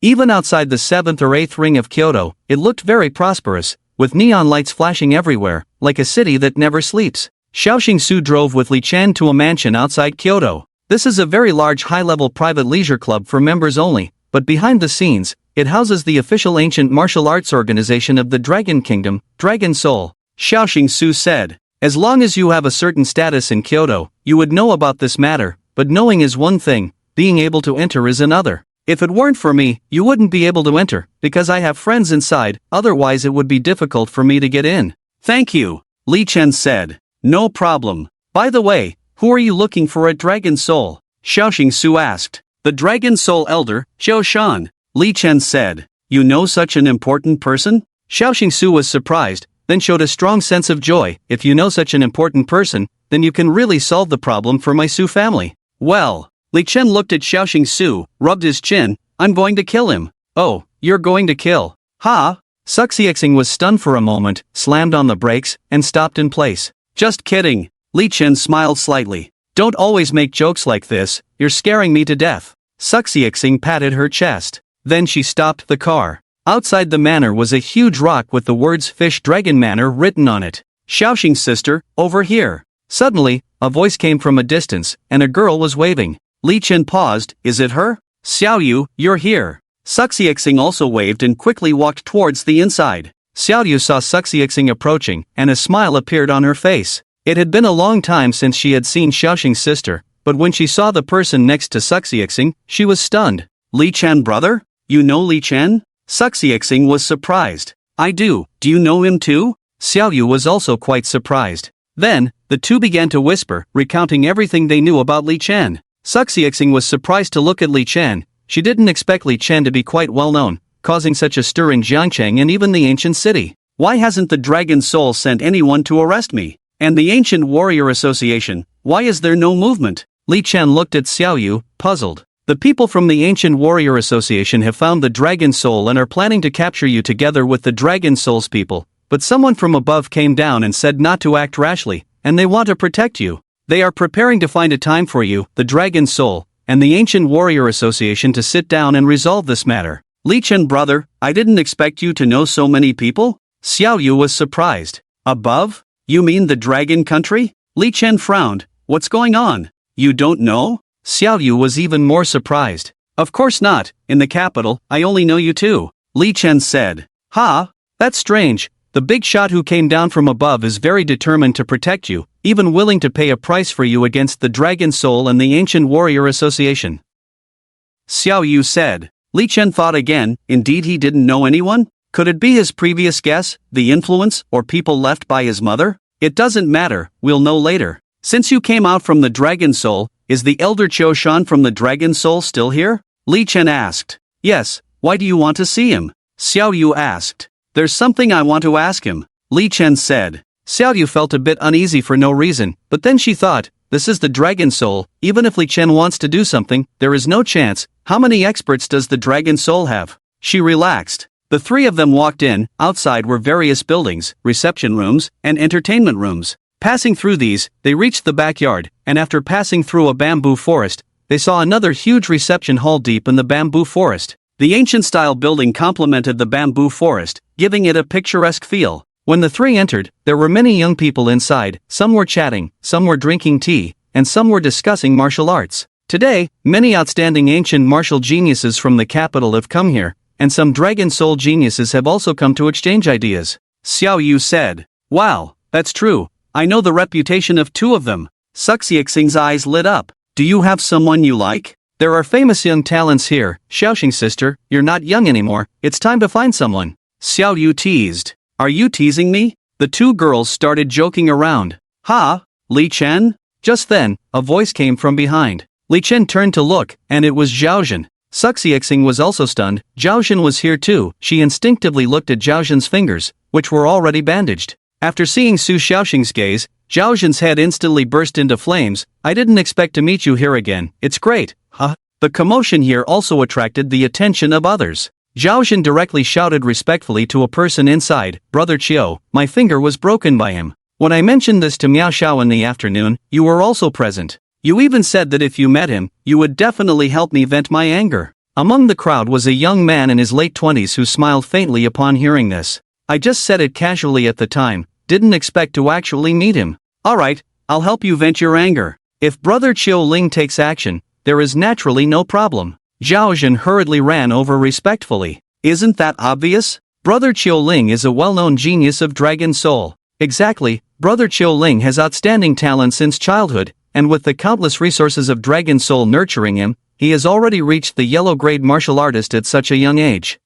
Even outside the 7th or 8th ring of Kyoto, it looked very prosperous, with neon lights flashing everywhere, like a city that never sleeps. Xiaoxing Su drove with Li Chen to a mansion outside Kyoto. This is a very large high-level private leisure club for members only, but behind the scenes, it houses the official ancient martial arts organization of the Dragon Kingdom, Dragon Soul. Xiaoxing Su said. As long as you have a certain status in Kyoto, you would know about this matter, but knowing is one thing, being able to enter is another. If it weren't for me, you wouldn't be able to enter, because I have friends inside, otherwise it would be difficult for me to get in. Thank you, Li Chen said. No problem. By the way, who are you looking for at Dragon Soul? Xiaoxing Su asked. The Dragon Soul Elder, Zhou Shan. Li Chen said. You know such an important person? Xiaoxing Su was surprised, then showed a strong sense of joy. If you know such an important person, then you can really solve the problem for my Su family. Well, Li Chen looked at Xiaoxing Su, rubbed his chin. I'm going to kill him. Oh, you're going to kill? Ha! Suxiexing was stunned for a moment, slammed on the brakes, and stopped in place. Just kidding. Li Chen smiled slightly. Don't always make jokes like this, you're scaring me to death. Suxiexing patted her chest. Then she stopped the car. Outside the manor was a huge rock with the words Fish Dragon Manor written on it. Xiaoxing's sister, over here. Suddenly, a voice came from a distance, and a girl was waving. Li Chen paused. Is it her? Xiaoyu, you're here. Suxiexing also waved and quickly walked towards the inside. Xiaoyu saw Suxiexing approaching, and a smile appeared on her face. It had been a long time since she had seen Xiaoxing's sister, but when she saw the person next to Suxiexing, she was stunned. Li Chen brother? You know Li Chen? Suxiexing was surprised. I do. Do you know him too? Xiaoyu was also quite surprised. Then, the two began to whisper, recounting everything they knew about Li Chen. Suxiexing was surprised to look at Li Chen. She didn't expect Li Chen to be quite well known, causing such a stir in Jiangcheng and even the ancient city. Why hasn't the Dragon Soul sent anyone to arrest me? And the Ancient Warrior Association, why is there no movement? Li Chen looked at Xiaoyu, puzzled. The people from the Ancient Warrior Association have found the Dragon Soul and are planning to capture you together with the Dragon Soul's people, but someone from above came down and said not to act rashly, and they want to protect you. They are preparing to find a time for you, the Dragon Soul, and the Ancient Warrior Association to sit down and resolve this matter. Li Chen brother, I didn't expect you to know so many people? Xiaoyu was surprised. Above? You mean the Dragon Country? Li Chen frowned. What's going on? You don't know? Xiaoyu was even more surprised. Of course not, in the capital, I only know you two. Li Chen said. Ha, that's strange. The big shot who came down from above is very determined to protect you, even willing to pay a price for you against the Dragon Soul and the Ancient Warrior Association. Xiaoyu said. Li Chen thought again, indeed he didn't know anyone? Could it be his previous guess, the influence, or people left by his mother? It doesn't matter, we'll know later. Since you came out from the Dragon Soul, is the Elder Choshan from the Dragon Soul still here? Li Chen asked. Yes, why do you want to see him? Xiaoyu asked. There's something I want to ask him, Li Chen said. Xiaoyu felt a bit uneasy for no reason, but then she thought, this is the Dragon Soul, even if Li Chen wants to do something, there is no chance. How many experts does the Dragon Soul have? She relaxed. The three of them walked in. Outside were various buildings, reception rooms, and entertainment rooms.
Passing through these, they reached the backyard, and after passing through a bamboo forest, they saw another huge reception hall deep in the bamboo forest. The ancient-style building complemented the bamboo forest, giving it a picturesque feel. When the three entered, there were many young people inside. Some were chatting, some were drinking tea, and some were discussing martial arts. Today, many outstanding ancient martial geniuses from the capital have come here, and some Dragon Soul geniuses have also come to exchange ideas. Xiao Yu said. Wow, that's true. I know the reputation of two of them. Suxiexing's eyes lit up. Do you have someone you like? There are famous young talents here. Xiaoxing sister, you're not young anymore, it's time to find someone. Xiao Yu teased. Are you teasing me? The two girls started joking around. Ha, Li Chen? Just then, a voice came from behind. Li Chen turned to look, and it was Zhaozhen. Suxiexing was also stunned. Zhaozhen was here too. She instinctively looked at Zhaozhen's fingers, which were already bandaged. After seeing Su Xiaoxing's gaze, Zhaozhen's head instantly burst into flames. I didn't expect to meet you here again. It's great, huh? The commotion here also attracted the attention of others. Zhaozhen directly shouted respectfully to a person inside, Brother Qiu, my finger was broken by him. When I mentioned this to Miao Xiao in the afternoon, you were also present. You even said that if you met him, you would definitely help me vent my anger. Among the crowd was a young man in his late 20s who smiled faintly upon hearing this. I just said it casually at the time, didn't expect to actually meet him. Alright, I'll help you vent your anger. If Brother Qiu Ling takes action, there is naturally no problem. Zhaozhen hurriedly ran over respectfully. Isn't that obvious? Brother Qiu Ling is a well-known genius of Dragon Soul. Exactly, Brother Qiu Ling has outstanding talent since childhood, and with the countless resources of Dragon Soul nurturing him, he has already reached the yellow-grade martial artist at such a young age.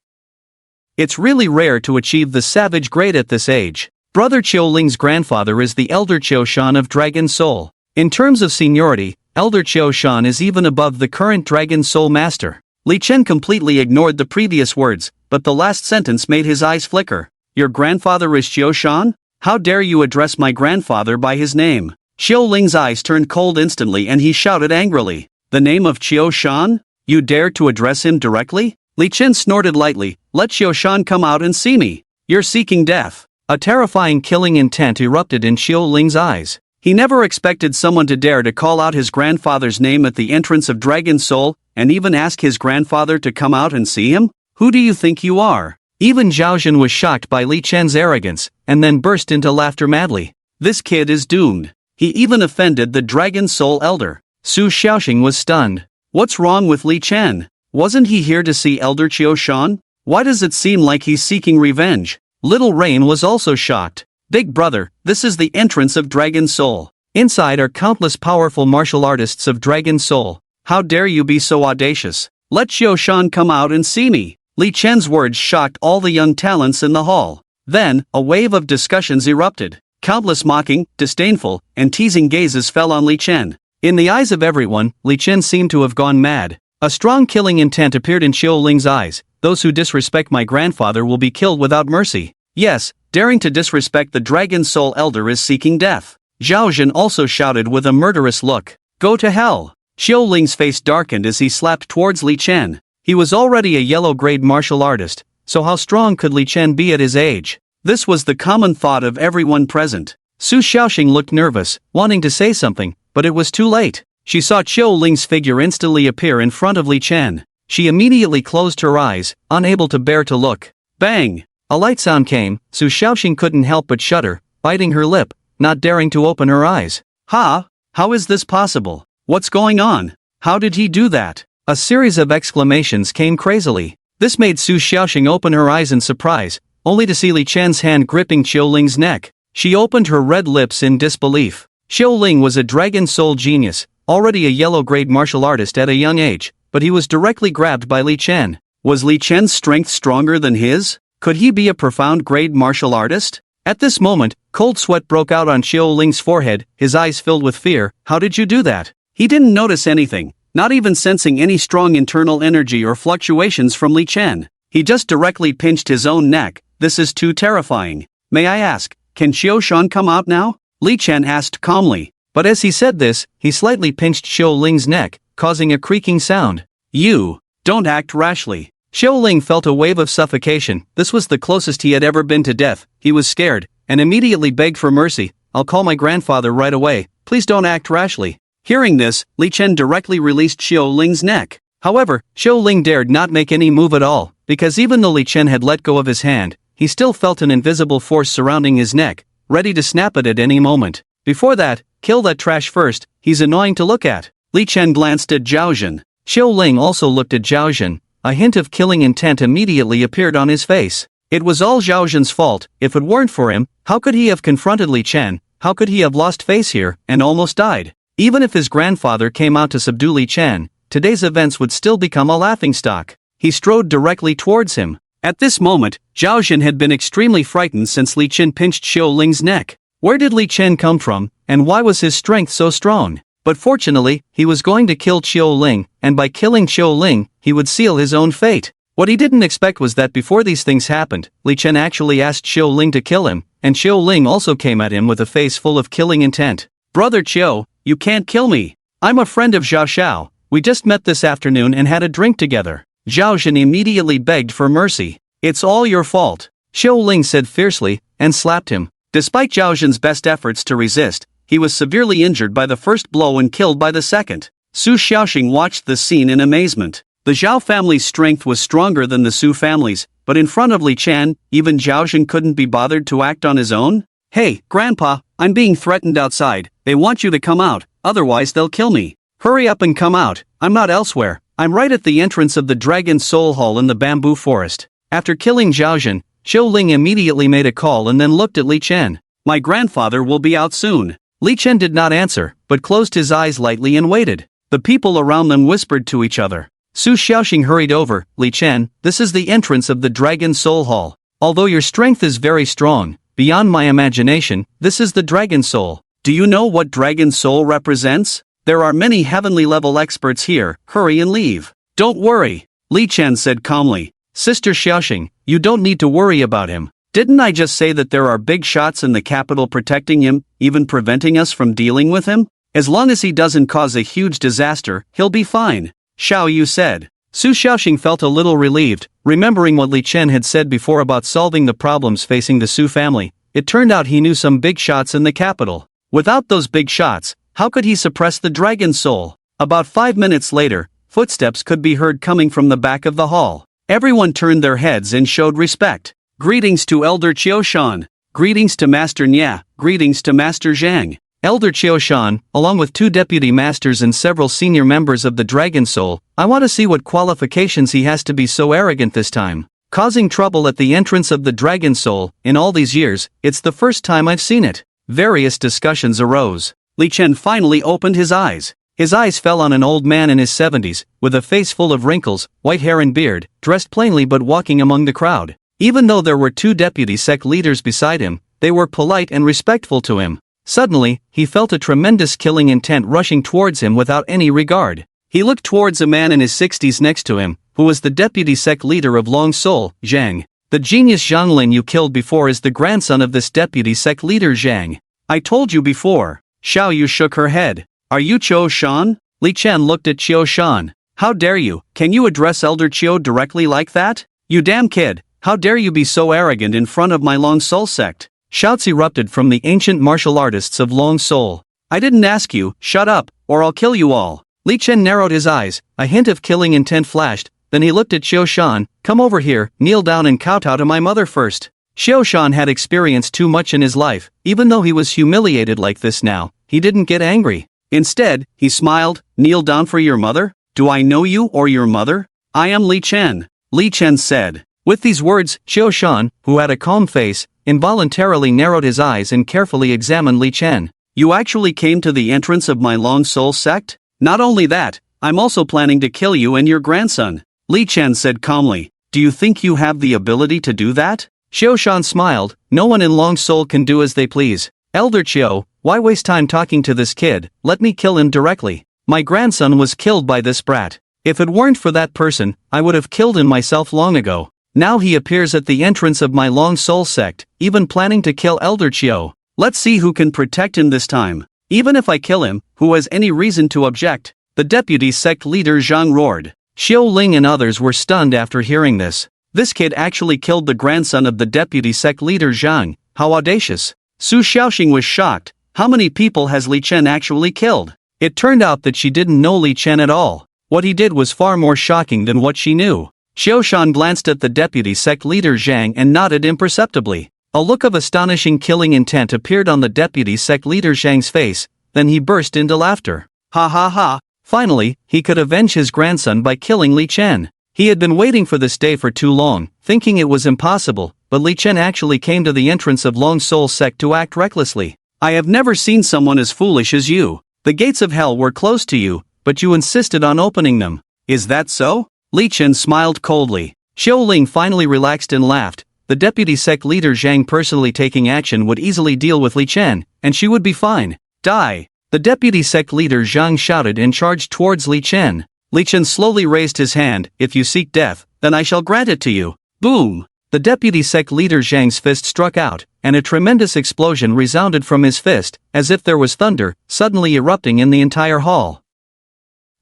It's really rare to achieve the savage grade at this age. Brother Qiu Ling's grandfather is the Elder Qiu Shan of Dragon Soul. In terms of seniority, Elder Qiu Shan is even above the current Dragon Soul Master. Li Chen completely ignored the previous words, but the last sentence made his eyes flicker. Your grandfather is Qiu Shan? How dare you address my grandfather by his name? Qiu Ling's eyes turned cold instantly and he shouted angrily. The name of Qiu Shan? You dare to address him directly? Li Chen snorted lightly. Let Qiu Shan come out and see me. You're seeking death. A terrifying killing intent erupted in Qiu Ling's eyes. He never expected someone to dare to call out his grandfather's name at the entrance of Dragon Soul, and even ask his grandfather to come out and see him? Who do you think you are? Even Zhaozhen was shocked by Li Chen's arrogance, and then burst into laughter madly. This kid is doomed. He even offended the Dragon Soul Elder. Su Xiaoxing was stunned. What's wrong with Li Chen? Wasn't he here to see Elder Qiu Shan? Why does it seem like he's seeking revenge? Little Rain was also shocked. Big brother, this is the entrance of Dragon Soul. Inside are countless powerful martial artists of Dragon Soul. How dare you be so audacious? Let Qiu Shan come out and see me. Li Chen's words shocked all the young talents in the hall. Then, a wave of discussions erupted. Countless mocking, disdainful, and teasing gazes fell on Li Chen. In the eyes of everyone, Li Chen seemed to have gone mad. A strong killing intent appeared in Qiu Ling's eyes. Those who disrespect my grandfather will be killed without mercy. Yes, daring to disrespect the Dragon Soul Elder is seeking death. Zhaozhen also shouted with a murderous look. Go to hell. Qiu Ling's face darkened as he slapped towards Li Chen. He was already a yellow-grade martial artist, so how strong could Li Chen be at his age? This was the common thought of everyone present. Su Xiaoxing looked nervous, wanting to say something, but it was too late. She saw Qiu Ling's figure instantly appear in front of Li Chen. She immediately closed her eyes, unable to bear to look. Bang! A light sound came. Su Xiaoxing couldn't help but shudder, biting her lip, not daring to open her eyes. Ha! How is this possible? What's going on? How did he do that? A series of exclamations came crazily. This made Su Xiaoxing open her eyes in surprise, only to see Li Chen's hand gripping Qiu Ling's neck. She opened her red lips in disbelief. Qiu Ling was a Dragon Soul genius, already a yellow-grade martial artist at a young age, but he was directly grabbed by Li Chen. Was Li Chen's strength stronger than his? Could he be a profound-grade martial artist? At this moment, cold sweat broke out on Qiu Ling's forehead, his eyes filled with fear. How did you do that? He didn't notice anything, not even sensing any strong internal energy or fluctuations from Li Chen. He just directly pinched his own neck. This is too terrifying. May I ask, can Qiu Shan come out now? Li Chen asked calmly. But as he said this, he slightly pinched Qiu Ling's neck, causing a creaking sound. You, don't act rashly. Qiu Ling felt a wave of suffocation. This was the closest he had ever been to death. He was scared, and immediately begged for mercy. I'll call my grandfather right away, please don't act rashly. Hearing this, Li Chen directly released Xiao Ling's neck. However, Xiao Ling dared not make any move at all, because even though Li Chen had let go of his hand, he still felt an invisible force surrounding his neck, ready to snap it at any moment. Before that, kill that trash first, he's annoying to look at. Li Chen glanced at Zhao Zhen. Xiao Ling also looked at Zhao Zhen. A hint of killing intent immediately appeared on his face. It was all Zhao Zhen's fault. If it weren't for him, how could he have confronted Li Chen? How could he have lost face here, and almost died? Even if his grandfather came out to subdue Li Chen, today's events would still become a laughingstock. He strode directly towards him. At this moment, Zhao Zhen had been extremely frightened since Li Chen pinched Xiao Ling's neck. Where did Li Chen come from, and why was his strength so strong? But fortunately, he was going to kill Xiao Ling, and by killing Xiao Ling, he would seal his own fate. What he didn't expect was that before these things happened, Li Chen actually asked Xiao Ling to kill him, and Xiao Ling also came at him with a face full of killing intent. Brother Qiao, you can't kill me. I'm a friend of Zhao Xiao. We just met this afternoon and had a drink together. Zhao Zhen immediately begged for mercy. It's all your fault, Xiao Ling said fiercely, and slapped him. Despite Zhao Zhen's best efforts to resist, he was severely injured by the first blow and killed by the second. Su Xiaoxing watched the scene in amazement. The Zhao family's strength was stronger than the Su family's, but in front of Li Chen, even Zhao Zhen couldn't be bothered to act on his own? Hey, Grandpa, I'm being threatened outside. They want you to come out, otherwise they'll kill me. Hurry up and come out. I'm not elsewhere. I'm right at the entrance of the Dragon Soul Hall in the bamboo forest. After killing Zhao Zhen, Xiao Ling immediately made a call and then looked at Li Chen. My grandfather will be out soon. Li Chen did not answer, but closed his eyes lightly and waited. The people around them whispered to each other. Su Xiaoxing hurried over. Li Chen, this is the entrance of the Dragon Soul Hall. Although your strength is very strong, beyond my imagination, this is the Dragon Soul. Do you know what Dragon Soul represents? There are many heavenly level experts here. Hurry and leave. Don't worry, Li Chen said calmly. Sister Xiaoxing, you don't need to worry about him. Didn't I just say that there are big shots in the capital protecting him, even preventing us from dealing with him? As long as he doesn't cause a huge disaster, he'll be fine, Xiao Yu said. Su Xiaoxing felt a little relieved, remembering what Li Chen had said before about solving the problems facing the Su family. It turned out he knew some big shots in the capital. Without those big shots, how could he suppress the Dragon Soul? About 5 minutes later, footsteps could be heard coming from the back of the hall. Everyone turned their heads and showed respect. Greetings to Elder Qiushan. Greetings to Master Nya. Greetings to Master Zhang. Elder Qiushan, along with 2 deputy masters and several senior members of the Dragon Soul, I want to see what qualifications he has to be so arrogant this time. Causing trouble at the entrance of the Dragon Soul, in all these years, it's the first time I've seen it. Various discussions arose. Li Chen finally opened his eyes. His eyes fell on an old man in his 70s, with a face full of wrinkles, white hair and beard, dressed plainly but walking among the crowd. Even though there were 2 deputy sect leaders beside him, they were polite and respectful to him. Suddenly, he felt a tremendous killing intent rushing towards him without any regard. He looked towards a man in his 60s next to him, who was the deputy sect leader of Long Soul, Zhang. The genius Zhang Lin you killed before is the grandson of this deputy sect leader Zhang. I told you before. Xiao Yu shook her head. Are you Qiu Shan? Li Chen looked at Qiu Shan. How dare you? Can you address Elder Qiu directly like that? You damn kid, how dare you be so arrogant in front of my Long Soul sect? Shouts erupted from the ancient martial artists of Long Soul. I didn't ask you, shut up, or I'll kill you all. Li Chen narrowed his eyes, a hint of killing intent flashed, then he looked at Qiu Shan. Come over here, kneel down and kowtow to my mother first. Qiu Shan had experienced too much in his life. Even though he was humiliated like this now, he didn't get angry. Instead, he smiled. Kneel down for your mother? Do I know you or your mother? I am Li Chen, Li Chen said. With these words, Qiu Shan, who had a calm face, involuntarily narrowed his eyes and carefully examined Li Chen. You actually came to the entrance of my Long Soul sect? Not only that, I'm also planning to kill you and your grandson, Li Chen said calmly. Do you think you have the ability to do that? Qiu Shan smiled. No one in Long Soul can do as they please. Elder Qiu, why waste time talking to this kid? Let me kill him directly. My grandson was killed by this brat. If it weren't for that person, I would have killed him myself long ago. Now he appears at the entrance of my Long Soul sect, even planning to kill Elder Qiu. Let's see who can protect him this time. Even if I kill him, who has any reason to object? The deputy sect leader Zhang roared. Xiao Ling and others were stunned after hearing this. This kid actually killed the grandson of the deputy sect leader Zhang. How audacious. Su Xiaoxing was shocked. How many people has Li Chen actually killed?
It turned out that she didn't know Li Chen at all. What he did was far more shocking than what she knew.
Xiao Shan glanced at the deputy sect leader Zhang and nodded imperceptibly.
A look of astonishing killing intent appeared on the deputy sect leader Zhang's face, then he burst into laughter.
Ha ha ha!
Finally, he could avenge his grandson by killing Li Chen. He had been waiting for this day for too long, thinking it was impossible, but Li Chen actually came to the entrance of Long Soul sect to act recklessly.
I have never seen someone as foolish as you. The gates of hell were closed to you, but you insisted on opening them. Is that so?
Li Chen smiled coldly. Xiao Ling finally relaxed and laughed. The deputy sect leader Zhang personally taking action would easily deal with Li Chen, and she would be fine.
Die!
The deputy sect leader Zhang shouted and charged towards Li Chen.
Li Chen slowly raised his hand. If you seek death, then I shall grant it to you. Boom!
The deputy sect leader Zhang's fist struck out, and a tremendous explosion resounded from his fist, as if there was thunder, suddenly erupting in the entire hall.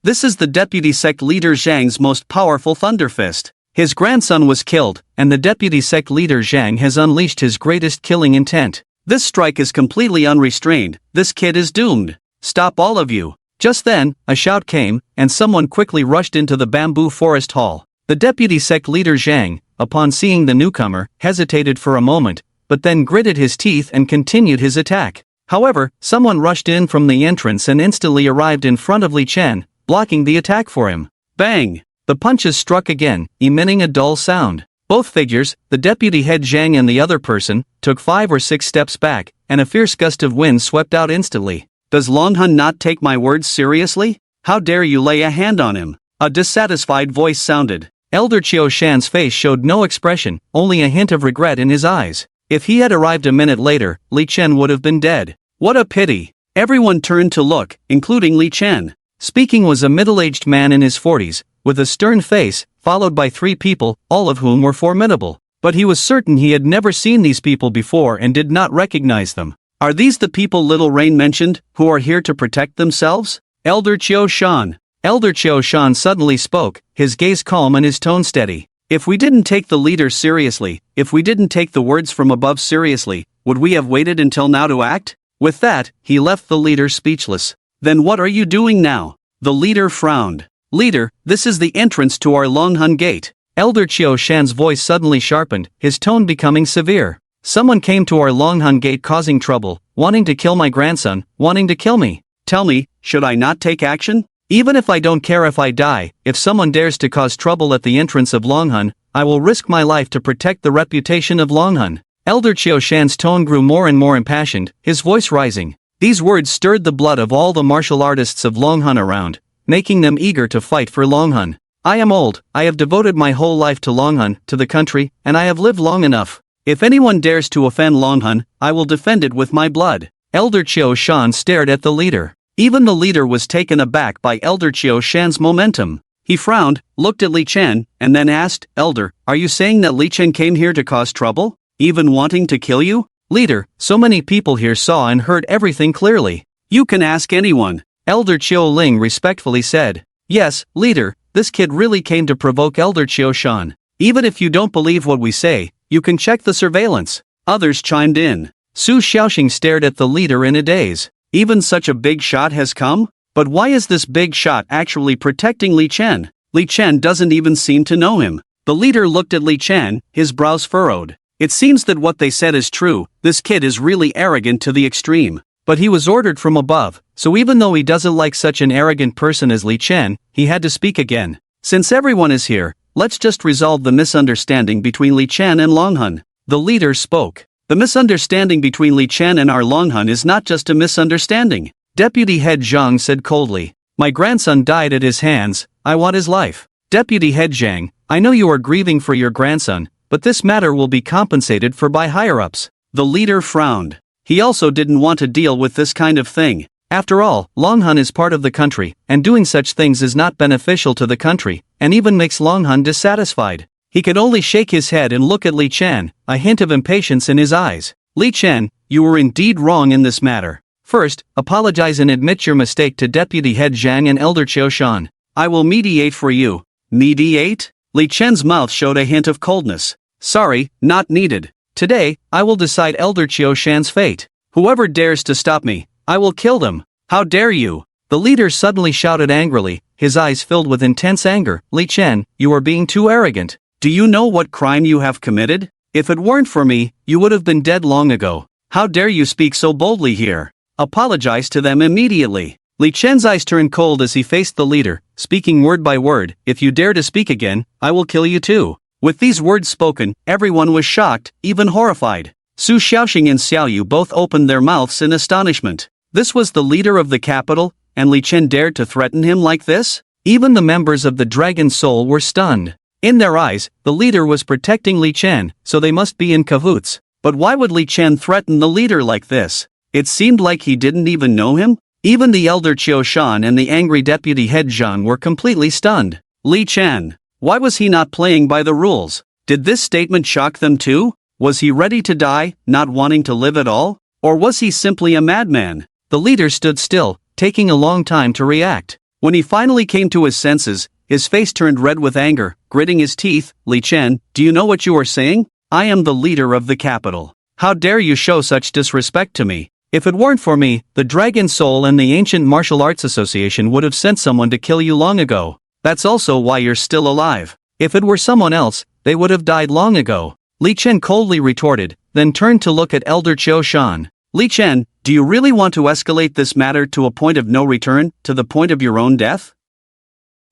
This is the deputy sect leader Zhang's most powerful thunder fist. His grandson was killed, and the deputy sect leader Zhang has unleashed his greatest killing intent. This strike is completely unrestrained. This kid is doomed. Stop all of you.
Just then, a shout came, and someone quickly rushed into the bamboo forest hall. The deputy sect leader Zhang, upon seeing the newcomer, hesitated for a moment, but then gritted his teeth and continued his attack. However, someone rushed in from the entrance and instantly arrived in front of Li Chen, blocking the attack for him.
Bang!
The punches struck again, emitting a dull sound. Both figures, the deputy head Zhang and the other person, took 5 or 6 steps back, and a fierce gust of wind swept out instantly.
Does Longhun not take my words seriously? How dare you lay a hand on him? A dissatisfied voice sounded.
Elder Qiu Shan's face showed no expression, only a hint of regret in his eyes. If he had arrived a minute later, Li Chen would have been dead.
What a pity! Everyone turned to look, including Li Chen.
Speaking was a middle-aged man in his 40s, with a stern face, followed by 3 people, all of whom were formidable. But he was certain he had never seen these people before and did not recognize them.
Are these the people Little Rain mentioned, who are here to protect themselves? Elder Qiu Shan.
Elder Qiu Shan suddenly spoke, his gaze calm and his tone steady.
If we didn't take the leader seriously, if we didn't take the words from above seriously, would we have waited until now to act? With that, he left the leader speechless. Then what are you doing now? The leader frowned. Leader, this is the entrance to our Longhun gate.
Elder Qiu Shan's voice suddenly sharpened, his tone becoming severe. Someone came to our Longhun gate causing trouble, wanting to kill my grandson, wanting to kill me.
Tell me, should I not take action?
Even if I don't care if I die, if someone dares to cause trouble at the entrance of Longhun, I will risk my life to protect the reputation of Longhun. Elder Qiu Shan's tone grew more and more impassioned, his voice rising. These words stirred the blood of all the martial artists of Longhun around, making them eager to fight for Longhun. I am old, I have devoted my whole life to Longhun, to the country, and I have lived long enough. If anyone dares to offend Longhun, I will defend it with my blood. Elder Qiu Shan stared at the leader. Even the leader was taken aback by Elder Qiu Shan's momentum. He frowned, looked at Li Chen, and then asked, Elder, are you saying that Li Chen came here to cause trouble? Even wanting to kill you? Leader, so many people here saw and heard everything clearly.
You can ask anyone.
Elder Qiu Ling respectfully said. Yes, leader, this kid really came to provoke Elder Qiu Shan. Even if you don't believe what we say, you can check the surveillance.
Others chimed in.
Su Xiaoxing stared at the leader in a daze.
Even such a big shot has come? But why is this big shot actually protecting Li Chen? Li Chen doesn't even seem to know him. The leader looked at Li Chen, his brows furrowed. It seems that what they said is true, this kid is really arrogant to the extreme.
But he was ordered from above, so even though he doesn't like such an arrogant person as Li Chen, he had to speak again. Since everyone is here, let's just resolve the misunderstanding between Li Chen and Longhun. The leader spoke. The misunderstanding between Li Chen and our Longhun is not just a misunderstanding. Deputy Head Zhang said coldly. My grandson died at his hands, I want his life. Deputy Head Zhang, I know you are grieving for your grandson, but this matter will be compensated for by higher-ups.
The leader frowned. He also didn't want to deal with this kind of thing.
After all, Longhun is part of the country, and doing such things is not beneficial to the country, and even makes Longhun dissatisfied. He could only shake his head and look at Li Chen, a hint of impatience in his eyes. Li Chen, you were indeed wrong in this matter. First, apologize and admit your mistake to Deputy Head Zhang and Elder Qiu Shan.
I will mediate for you. Mediate? Li Chen's mouth showed a hint of coldness. Sorry, not needed.
Today, I will decide Elder Qiu Shan's fate. Whoever dares to stop me, I will kill them. How dare you? The leader suddenly shouted angrily, his eyes filled with intense anger. Li Chen, you are being too arrogant. Do you know what crime you have committed? If it weren't for me, you would have been dead long ago. How dare you speak so boldly here? Apologize to them immediately. Li Chen's eyes turned cold as he faced the leader, speaking word by word. If you dare to speak again, I will kill you too. With these words spoken, everyone was shocked, even horrified. Su Xiaoxing and Xiao Yu both opened their mouths in astonishment. This was the leader of the capital, and Li Chen dared to threaten him like this? Even the members of the Dragon Soul were stunned. In their eyes, the leader was protecting Li Chen, so they must be in cahoots. But why would Li Chen threaten the leader like this? It seemed like he didn't even know him. Even the elder Qiu Shan and the angry deputy head Zhang were completely stunned. Li Chen. Why was he not playing by the rules? Did this statement shock them too? Was he ready to die, not wanting to live at all? Or was he simply a madman? The leader stood still, taking a long time to react. When he finally came to his senses, his face turned red with anger, gritting his teeth. Li Chen, do you know what you are saying? I am the leader of the capital. How dare you show such disrespect to me? If it weren't for me, the Dragon Soul and the Ancient Martial Arts Association would have sent someone to kill you long ago. That's also why you're still alive. If it were someone else, they would have died long ago. Li Chen coldly retorted, then turned to look at Elder Qiu Shan. Li Chen, do you really want to escalate this matter to a point of no return, to the point of your own death?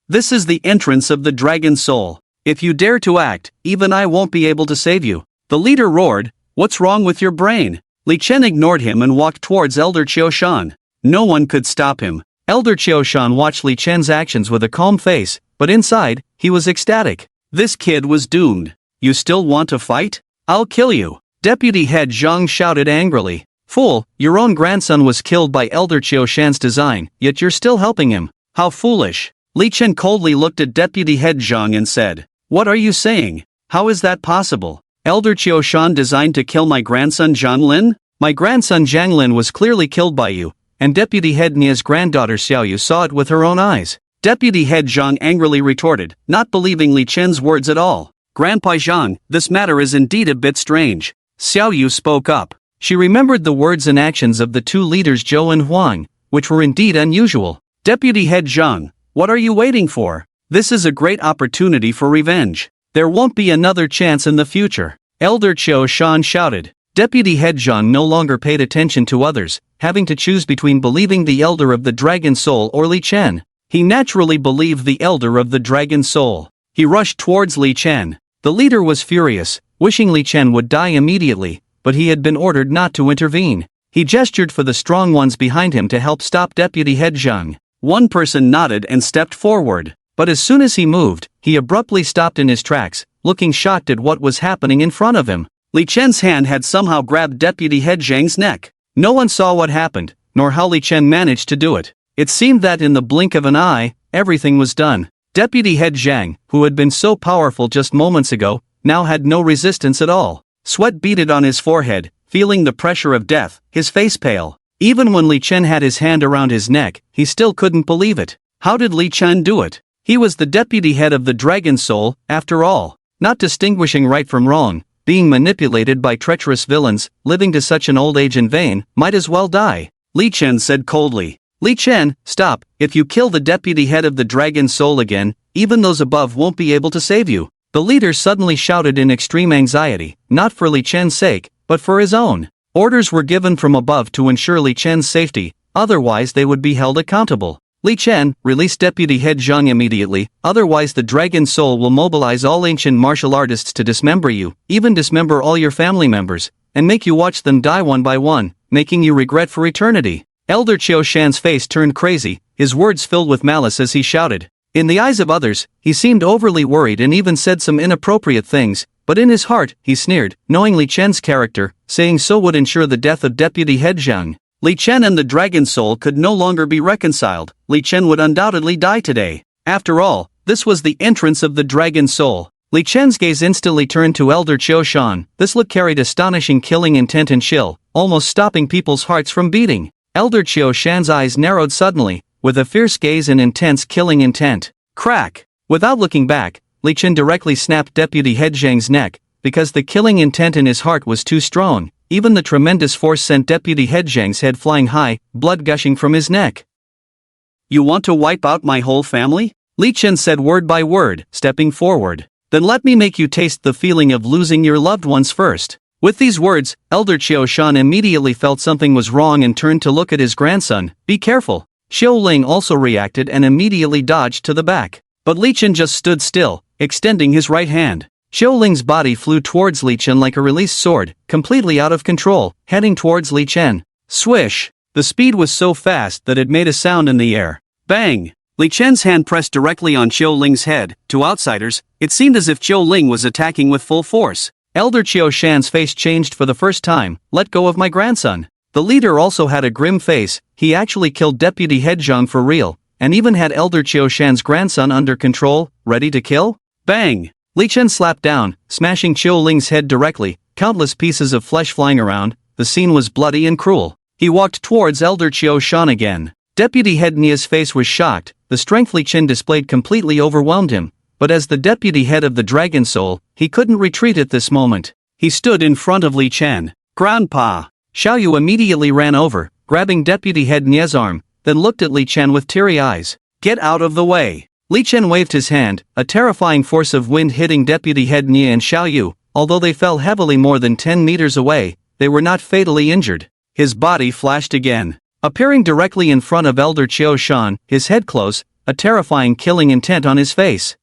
This is the entrance of the Dragon Soul. If you dare to act, even I won't be able to save you. The leader roared, what's wrong with your brain? Li Chen ignored him and walked towards Elder Qiu Shan. No one could stop him. Elder Qiu Shan watched Li Chen's actions with a calm face, but inside, he was ecstatic. This kid was doomed. You still want to fight? I'll kill you. Deputy Head Zhang shouted angrily. Fool, your own grandson was killed by Elder Qiu Shan's design, yet you're still helping him. How foolish. Li Chen coldly looked at Deputy Head Zhang and said, what are you saying? How is that possible? Elder Qiu Shan designed to kill my grandson Zhang Lin? My grandson Zhang Lin was clearly killed by you, and Deputy Head Nia's granddaughter Xiao Yu saw it with her own eyes. Deputy Head Zhang angrily retorted, not believing Li Chen's words at all. Grandpa Zhang, this matter is indeed a bit strange. Xiao Yu spoke up. She remembered the words and actions of the two leaders Zhou and Huang, which were indeed unusual. Deputy Head Zhang, what are you waiting for? This is a great opportunity for revenge. There won't be another chance in the future. Elder Qiu Shan shouted. Deputy Head Zhang no longer paid attention to others, having to choose between believing the Elder of the Dragon Soul or Li Chen. He naturally believed the Elder of the Dragon Soul. He rushed towards Li Chen. The leader was furious, wishing Li Chen would die immediately, but he had been ordered not to intervene. He gestured for the strong ones behind him to help stop Deputy Head Zhang. One person nodded and stepped forward, but as soon as he moved, he abruptly stopped in his tracks, looking shocked at what was happening in front of him. Li Chen's hand had somehow grabbed Deputy Head Zhang's neck. No one saw what happened, nor how Li Chen managed to do it. It seemed that in the blink of an eye, everything was done. Deputy Head Zhang, who had been so powerful just moments ago, now had no resistance at all. Sweat beaded on his forehead, feeling the pressure of death, his face pale. Even when Li Chen had his hand around his neck, he still couldn't believe it. How did Li Chen do it? He was the deputy head of the Dragon Soul, after all. Not distinguishing right from wrong, being manipulated by treacherous villains, living to such an old age in vain, might as well die. Li Chen said coldly. Li Chen, stop. If you kill the deputy head of the Dragon Soul again, even those above won't be able to save you. The leader suddenly shouted in extreme anxiety, not for Li Chen's sake, but for his own. Orders were given from above to ensure Li Chen's safety, otherwise they would be held accountable. Li Chen, release Deputy Head Zhang immediately, otherwise the Dragon Soul will mobilize all ancient martial artists to dismember you, even dismember all your family members, and make you watch them die one by one, making you regret for eternity. Elder Qiu Shan's face turned crazy, his words filled with malice as he shouted. In the eyes of others, he seemed overly worried and even said some inappropriate things, but in his heart, he sneered, knowing Li Chen's character, saying so would ensure the death of Deputy Head Zhang. Li Chen and the Dragon Soul could no longer be reconciled. Li Chen would undoubtedly die today. After all, this was the entrance of the Dragon Soul. Li Chen's gaze instantly turned to Elder Qiu Shan. This look carried astonishing killing intent and chill, almost stopping people's hearts from beating. Elder Qiu Shan's eyes narrowed suddenly, with a fierce gaze and intense killing intent. Crack! Without looking back, Li Chen directly snapped Deputy Head Zhang's neck, because the killing intent in his heart was too strong. Even the tremendous force sent Deputy Head Zhang's head flying high, blood gushing from his neck.
You want to wipe out my whole family?
Li Chen said word by word, stepping forward. Then let me make you taste the feeling of losing your loved ones first. With these words, Elder Qiu Shan immediately felt something was wrong and turned to look at his grandson. Be careful. Xiu Ling also reacted and immediately dodged to the back. But Li Chen just stood still, extending his right hand. Xiu Ling's body flew towards Li Chen like a released sword, completely out of control, heading towards Li Chen. Swish! The speed was so fast that it made a sound in the air. Bang! Li Chen's hand pressed directly on Xiu Ling's head. To outsiders, it seemed as if Xiu Ling was attacking with full force. Elder Qiu Shan's face changed for the first time. Let go of my grandson. The leader also had a grim face. He actually killed Deputy Head Zhang for real, and even had Elder Qiu Shan's grandson under control, ready to kill? Bang! Li Chen slapped down, smashing Xiu Ling's head directly, countless pieces of flesh flying around. The scene was bloody and cruel. He walked towards Elder Qiu Shan again. Deputy Head Nia's face was shocked. The strength Li Chen displayed completely overwhelmed him, but as the deputy head of the Dragon Soul, he couldn't retreat at this moment. He stood in front of Li Chen. Grandpa! Xiaoyu immediately ran over, grabbing Deputy Head Nia's arm, then looked at Li Chen with teary eyes. Get out of the way! Li Chen waved his hand, a terrifying force of wind hitting Deputy Head Nia and Xiaoyu. Although they fell heavily more than 10 meters away, they were not fatally injured. His body flashed again, appearing directly in front of Elder Qiu Shan, his head close, a terrifying killing intent on his face.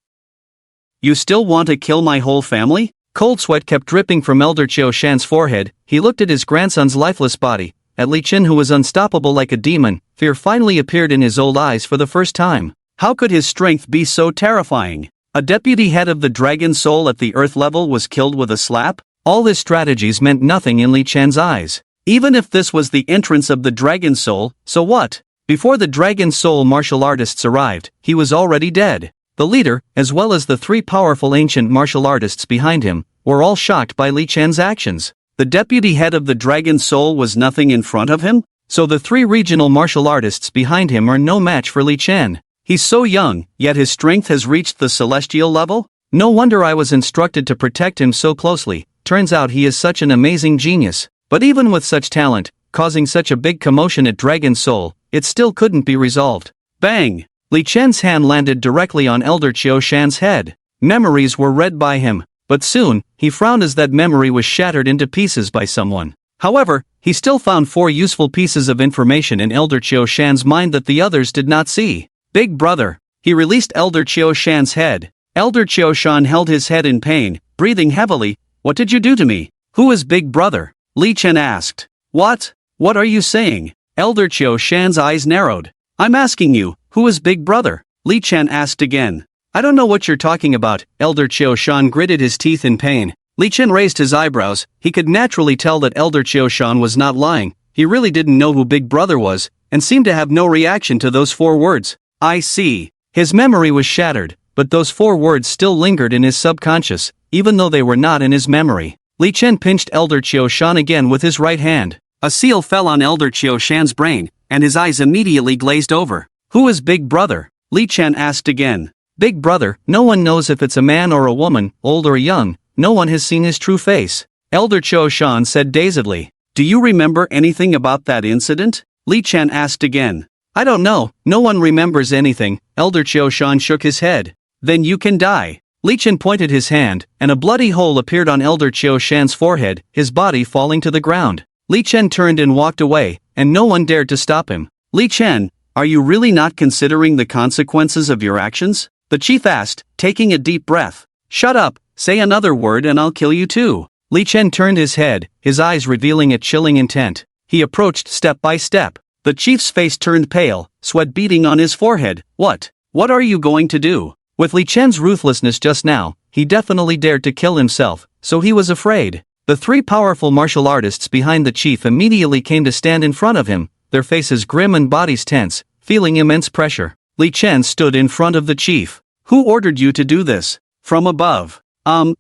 You still want to kill my whole family? Cold sweat kept dripping from Elder Qiu Shan's forehead. He looked at his grandson's lifeless body, at Li Chen who was unstoppable like a demon. Fear finally appeared in his old eyes for the first time. How could his strength be so terrifying? A deputy head of the Dragon Soul at the Earth level was killed with a slap? All his strategies meant nothing in Li Chen's eyes. Even if this was the entrance of the Dragon Soul, so what? Before the Dragon Soul martial artists arrived, he was already dead. The leader, as well as the 3 powerful ancient martial artists behind him, were all shocked by Li Chen's actions. The deputy head of the Dragon Soul was nothing in front of him? So the 3 regional martial artists behind him are no match for Li Chen. He's so young, yet his strength has reached the celestial level? No wonder I was instructed to protect him so closely. Turns out he is such an amazing genius. But even with such talent, causing such a big commotion at Dragon Soul, it still couldn't be resolved. Bang! Li Chen's hand landed directly on Elder Qiu Shan's head. Memories were read by him, but soon, he frowned as that memory was shattered into pieces by someone. However, he still found 4 useful pieces of information in Elder Qiu Shan's mind that the others did not see. Big brother. He released Elder Qiu Shan's head. Elder Qiu Shan held his head in pain, breathing heavily. What did you do to me? Who is Big Brother? Li Chen asked. What? What are you saying? Elder Qiu Shan's eyes narrowed. I'm asking you, who is Big Brother? Li Chen asked again. I don't know what you're talking about. Elder Qiu Shan gritted his teeth in pain. Li Chen raised his eyebrows. He could naturally tell that Elder Qiu Shan was not lying. He really didn't know who Big Brother was, and seemed to have no reaction to those 4 words. I see. His memory was shattered, but those 4 words still lingered in his subconscious, even though they were not in his memory. Li Chen pinched Elder Qiu Shan again with his right hand. A seal fell on Elder Qiu Shan's brain, and his eyes immediately glazed over. Who is Big Brother? Li Chen asked again. Big Brother, no one knows if it's a man or a woman, old or young. No one has seen his true face. Elder Qiu Shan said dazedly. Do you remember anything about that incident? Li Chen asked again. I don't know, no one remembers anything. Elder Qiu Shan shook his head. Then you can die. Li Chen pointed his hand, and a bloody hole appeared on Elder Qiu Shan's forehead, his body falling to the ground. Li Chen turned and walked away, and no one dared to stop him. Li Chen, are you really not considering the consequences of your actions? The chief asked, taking a deep breath. Shut up, say another word and I'll kill you too. Li Chen turned his head, his eyes revealing a chilling intent. He approached step by step. The chief's face turned pale, sweat beading on his forehead. What are you going to do? With Li Chen's ruthlessness just now, he definitely dared to kill himself, so he was afraid. The 3 powerful martial artists behind the chief immediately came to stand in front of him, their faces grim and bodies tense, feeling immense pressure. Li Chen stood in front of the chief. Who ordered you to do this? From above.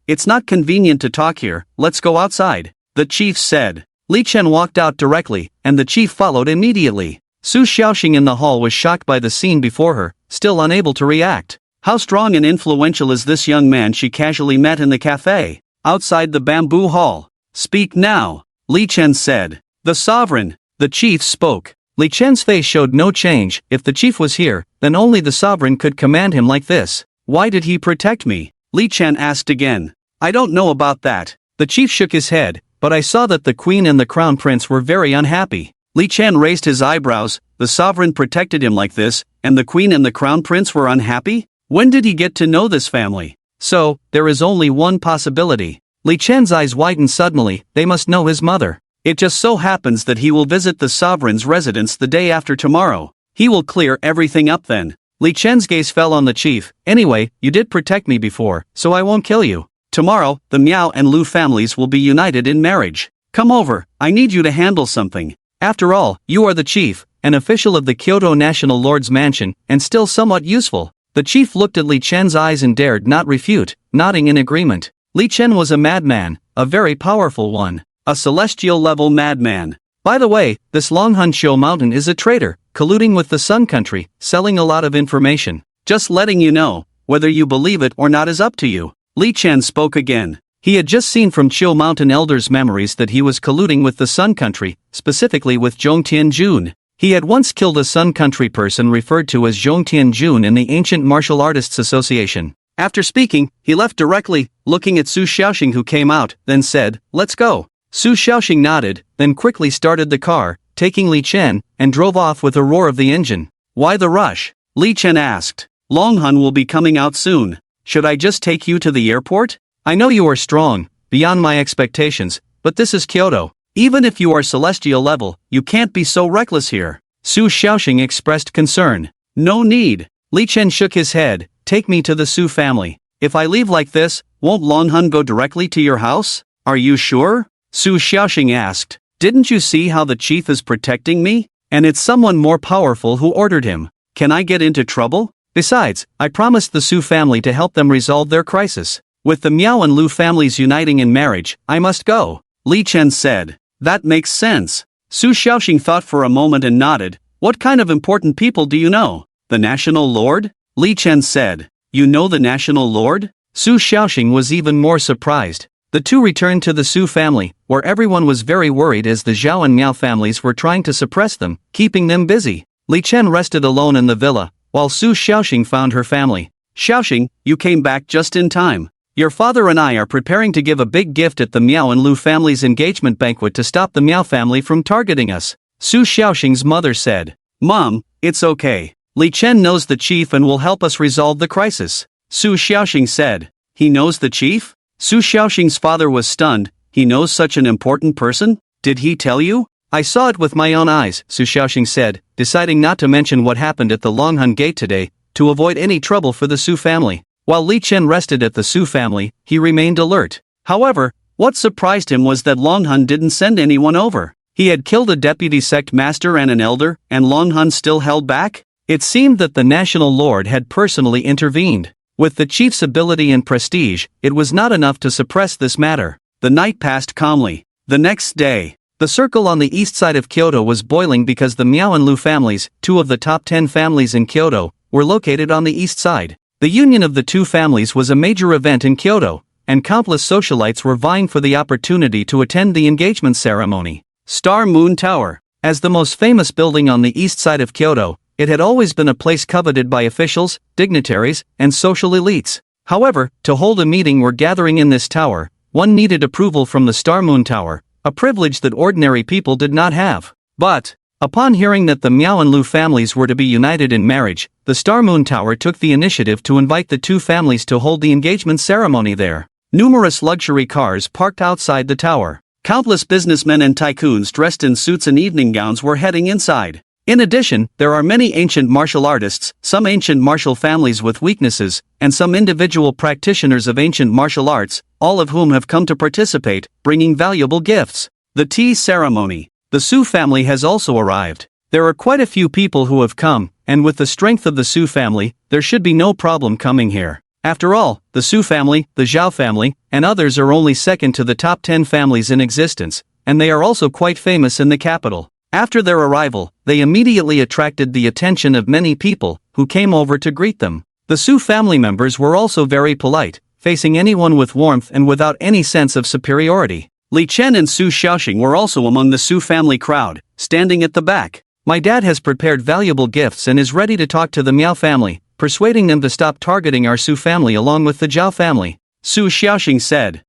It's not convenient to talk here, let's go outside, the chief said. Li Chen walked out directly, and the chief followed immediately. Su Xiaoxing in the hall was shocked by the scene before her, still unable to react. How strong and influential is this young man she casually met in the cafe?
outside the bamboo hall. "Speak now," Li Chen said. "The sovereign." The chief spoke. Li Chen's face showed no change. If the chief was here, then only the sovereign could command him like this. "Why did he protect me?" Li Chen asked again. "I don't know about that." The chief shook his head, but I saw that the queen and the crown prince were very unhappy. Li Chen raised his eyebrows. The sovereign protected him like this, and the queen and the crown prince were unhappy? When did he get to know this family? So, there is only one possibility. Li Chen's eyes widened suddenly. They must know his mother. It just so happens that he will visit the sovereign's residence the day after tomorrow. He will clear everything up then. Li Chen's gaze fell on the chief. "Anyway, you did protect me before, so I won't kill you. Tomorrow, the Miao and Lu families will be united in marriage. Come over, I need you to handle something. After all, you are the chief, an official of the Kyoto National Lord's Mansion, and still somewhat useful." The chief looked at Li Chen's eyes and dared not refute, nodding in agreement. Li Chen was a madman, a very powerful one, a celestial-level madman. By the way, this Longhunsho Mountain is a traitor, colluding with the Sun Country, selling a lot of information. Just letting you know, whether you believe it or not is up to you. Li Chen spoke again. He had just seen from Chiu Mountain elders' memories that he was colluding with the Sun Country, specifically with Zhongtian Jun. He had once killed a Sun Country person referred to as Zhongtian Jun in the Ancient Martial Artists Association. After speaking, he left directly, looking at Su Xiaoxing who came out, then said, "Let's go." Su Xiaoxing nodded, then quickly started the car, taking Li Chen, and drove off with a roar of the engine. "Why the rush?" Li Chen asked. "Longhun will be coming out soon. Should I just take you to the airport? I know you are strong, beyond my expectations, but this is Kyoto. Even if you are celestial level, you can't be so reckless here." Su Xiaoxing expressed concern. "No need." Li Chen shook his head. "Take me to the Su family. If I leave like this, won't Longhun go directly to your house? Are you sure?" Su Xiaoxing asked. "Didn't you see how the chief is protecting me? And it's someone more powerful who ordered him. Can I get into trouble? Besides, I promised the Su family to help them resolve their crisis. With the Miao and Lu families uniting in marriage, I must go." Li Chen said. "That makes sense." Su Xiaoxing thought for a moment and nodded. "What kind of important people do you know?" "The National Lord?" Li Chen said. "You know the National Lord?" Su Xiaoxing was even more surprised. The two returned to the Su family, where everyone was very worried as the Zhao and Miao families were trying to suppress them, keeping them busy. Li Chen rested alone in the villa, while Su Xiaoxing found her family. "Xiaoxing, you came back just in time. Your father and I are preparing to give a big gift at the Miao and Lu family's engagement banquet to stop the Miao family from targeting us," Su Xiaoxing's mother said. "Mom, it's okay. Li Chen knows the chief and will help us resolve the crisis," Su Xiaoxing said. "He knows the chief?" Su Xiaoxing's father was stunned. "He knows such an important person? Did he tell you?" "I saw it with my own eyes," Su Xiaoxing said, deciding not to mention what happened at the Longhun Gate today, to avoid any trouble for the Su family. While Li Chen rested at the Su family, he remained alert. However, what surprised him was that Longhun didn't send anyone over. He had killed a deputy sect master and an elder, and Longhun still held back? It seemed that the National Lord had personally intervened. With the chief's ability and prestige, it was not enough to suppress this matter. The night passed calmly. The next day, the circle on the east side of Kyoto was boiling because the Miao and Lu families, two of the top 10 families in Kyoto, were located on the east side. The union of the two families was a major event in Kyoto, and countless socialites were vying for the opportunity to attend the engagement ceremony. Star Moon Tower. As the most famous building on the east side of Kyoto, it had always been a place coveted by officials, dignitaries, and social elites. However, to hold a meeting or gathering in this tower, one needed approval from the Star Moon Tower, a privilege that ordinary people did not have. But, upon hearing that the Miao and Lu families were to be united in marriage, the Star Moon Tower took the initiative to invite the two families to hold the engagement ceremony there. Numerous luxury cars parked outside the tower. Countless businessmen and tycoons dressed in suits and evening gowns were heading inside. In addition, there are many ancient martial artists, some ancient martial families with weaknesses, and some individual practitioners of ancient martial arts, all of whom have come to participate, bringing valuable gifts. The tea ceremony. The Su family has also arrived. There are quite a few people who have come, and with the strength of the Su family, there should be no problem coming here. After all, the Su family, the Zhao family, and others are only second to the top 10 families in existence, and they are also quite famous in the capital. After their arrival, they immediately attracted the attention of many people, who came over to greet them. The Su family members were also very polite,
facing anyone with warmth and without any sense of superiority.
Li Chen and Su Xiaoxing were also among the Su family crowd, standing at the back.
My dad has prepared valuable gifts and is ready to talk to the Miao family, persuading them to stop targeting our Su family along with the Zhao family,
Su Xiaoxing said.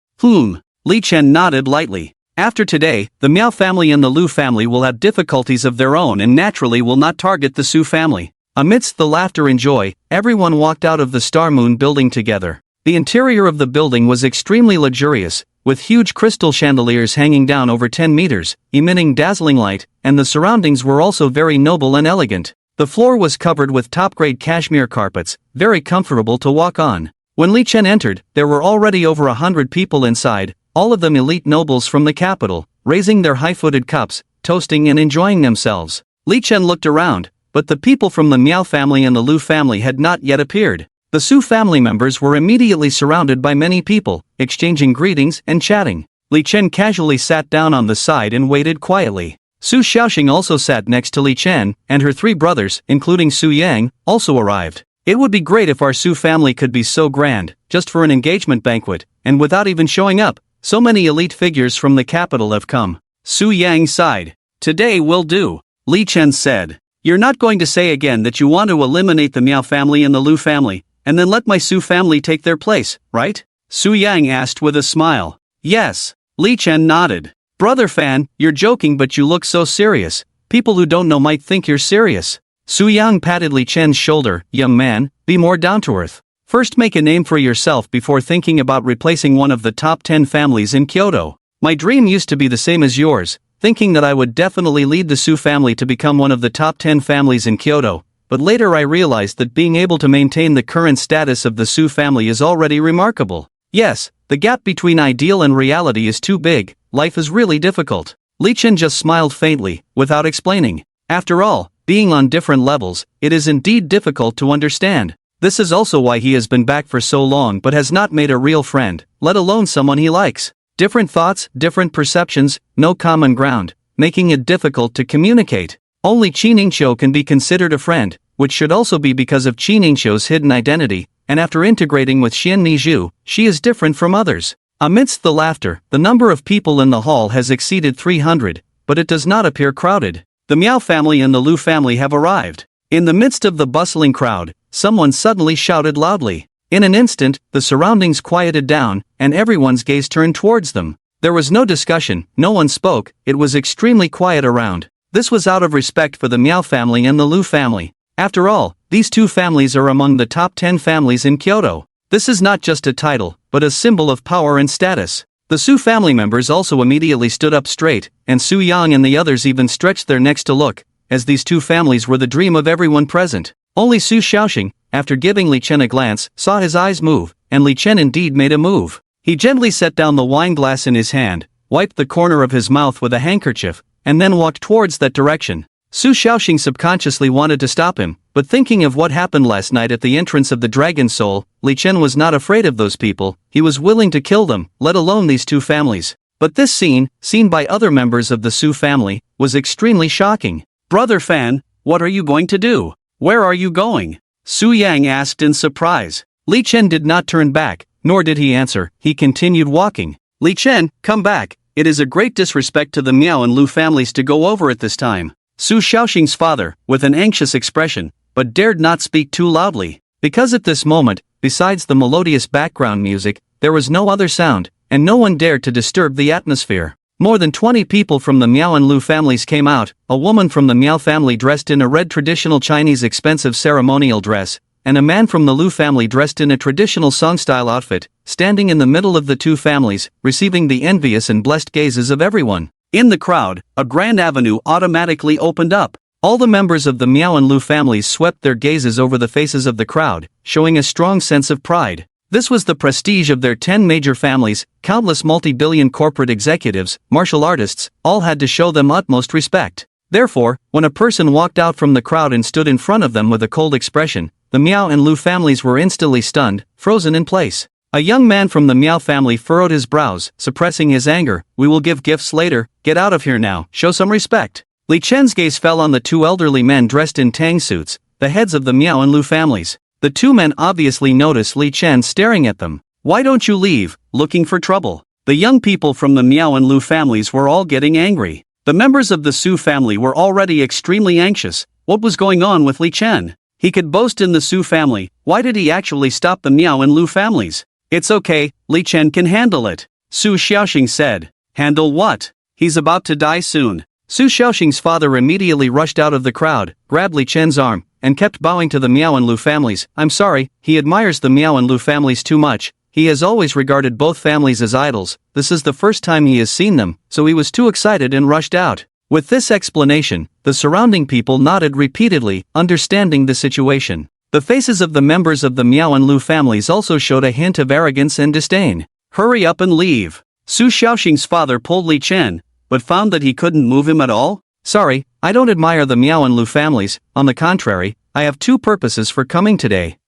Li Chen nodded lightly. After today, the Miao family and the Lu family will have difficulties of their own and naturally will not target the Su family.
Amidst the laughter and joy, everyone walked out of the Star Moon building together. The interior of the building was extremely luxurious, with huge crystal chandeliers hanging down over 10 meters, emitting dazzling light, and the surroundings were also very noble and elegant. The floor was covered with top-grade cashmere carpets, very comfortable to walk on. When Li Chen entered, there were already over 100 people inside, all of them elite nobles from the capital, raising their high-footed cups, toasting and enjoying themselves. Li Chen looked around, but the people from the Miao family and the Lu family had not yet appeared. The Su family members were immediately surrounded by many people, exchanging greetings and chatting. Li Chen casually sat down on the side and waited quietly. Su Xiaoxing also sat next to Li Chen, and her three brothers, including Su Yang, also arrived. It would be great if our Su family could be so grand, just for an engagement banquet, and without even showing up. So many elite figures from the capital have come.
Su Yang sighed. Today will do, Li Chen said. You're not going to say again that you want to eliminate the Miao family and the Lu family, and then let my Su family take their place, right? Su Yang asked with a smile. Yes, Li Chen nodded. Brother Fan, you're joking but you look so serious. People who don't know might think you're serious. Su Yang patted Li Chen's shoulder. Young man, be more down to earth. First make a name for yourself before thinking about replacing one of the top 10 families in Kyoto. My dream used to be the same as yours, thinking that I would definitely lead the Su family to become one of the top 10 families in Kyoto, but later I realized that being able to maintain the current status of the Su family is already remarkable. Yes, the gap between ideal and reality is too big, life is really difficult. Li Chen just smiled faintly, without explaining. After all, being on different levels, it is indeed difficult to understand. This is also why he has been back for so long but has not made a real friend, let alone someone he likes. Different thoughts, different perceptions, no common ground, making it difficult to communicate. Only Qi Ningqiu can be considered a friend, which should also be because of Qi Ningqiu's hidden identity, and after integrating with Xian Nizhu, she is different from others. Amidst the laughter, the number of people in the hall has exceeded 300, but it does not appear crowded. The Miao family and the Lu family have arrived. In the midst of the bustling crowd, someone suddenly shouted loudly. In an instant, the surroundings quieted down, and everyone's gaze turned towards them. There was no discussion, no one spoke, it was extremely quiet around. This was out of respect for the Miao family and the Lu family. After all, these two families are among the top 10 families in Kyoto. This is not just a title, but a symbol of power and status. The Su family members also immediately stood up straight, and Su Yang and the others even stretched their necks to look, as these two families were the dream of everyone present. Only Su Xiaoxing, after giving Li Chen a glance, saw his eyes move, and Li Chen indeed made a move. He gently set down the wine glass in his hand, wiped the corner of his mouth with a handkerchief, and then walked towards that direction. Su Xiaoxing subconsciously wanted to stop him, but thinking of what happened last night at the entrance of the Dragon Soul, Li Chen was not afraid of those people, he was willing to kill them, let alone these two families. But this scene, seen by other members of the Su family, was extremely shocking. Brother Fan, what are you going to do? Where are you going? Su Yang asked in surprise. Li Chen did not turn back, nor did he answer, he continued walking. Li Chen, come back, it is a great disrespect to the Miao and Lu families to go over at this time. Su Xiaoxing's father, with an anxious expression, but dared not speak too loudly, because at this moment, besides the melodious background music, there was no other sound, and no one dared to disturb the atmosphere. More than 20 people from the Miao and Lu families came out, a woman from the Miao family dressed in a red traditional Chinese expensive ceremonial dress, and a man from the Lu family dressed in a traditional Song-style outfit, standing in the middle of the two families, receiving the envious and blessed gazes of everyone. In the crowd, a grand avenue automatically opened up. All the members of the Miao and Lu families swept their gazes over the faces of the crowd, showing a strong sense of pride. This was the prestige of their 10 major families, countless multi-billion corporate executives, martial artists, all had to show them utmost respect. Therefore, when a person walked out from the crowd and stood in front of them with a cold expression, the Miao and Lu families were instantly stunned, frozen in place. A young man from the Miao family furrowed his brows, suppressing his anger. We will give gifts later, get out of here now, show some respect. Li Chen's gaze fell on the two elderly men dressed in tang suits, the heads of the Miao and Lu families. The two men obviously noticed Li Chen staring at them. Why don't you leave, looking for trouble? The young people from the Miao and Lu families were all getting angry. The members of the Su family were already extremely anxious. What was going on with Li Chen? He could boast in the Su family, why did he actually stop the Miao and Lu families? It's okay, Li Chen can handle it. Su Xiaoxing said. Handle what? He's about to die soon. Su Xiaoxing's father immediately rushed out of the crowd, grabbed Li Chen's arm, and kept bowing to the Miao and Lu families. I'm sorry, he admires the Miao and Lu families too much. He has always regarded both families as idols. This is the first time he has seen them, so he was too excited and rushed out. With this explanation, the surrounding people nodded repeatedly, understanding the situation. The faces of the members of the Miao and Lu families also showed a hint of arrogance and disdain. Hurry up and leave. Su Xiaoxing's father pulled Li Chen, but found that he couldn't move him at all. Sorry, I don't admire the Miao and Lu families. On the contrary, I have two purposes for coming today.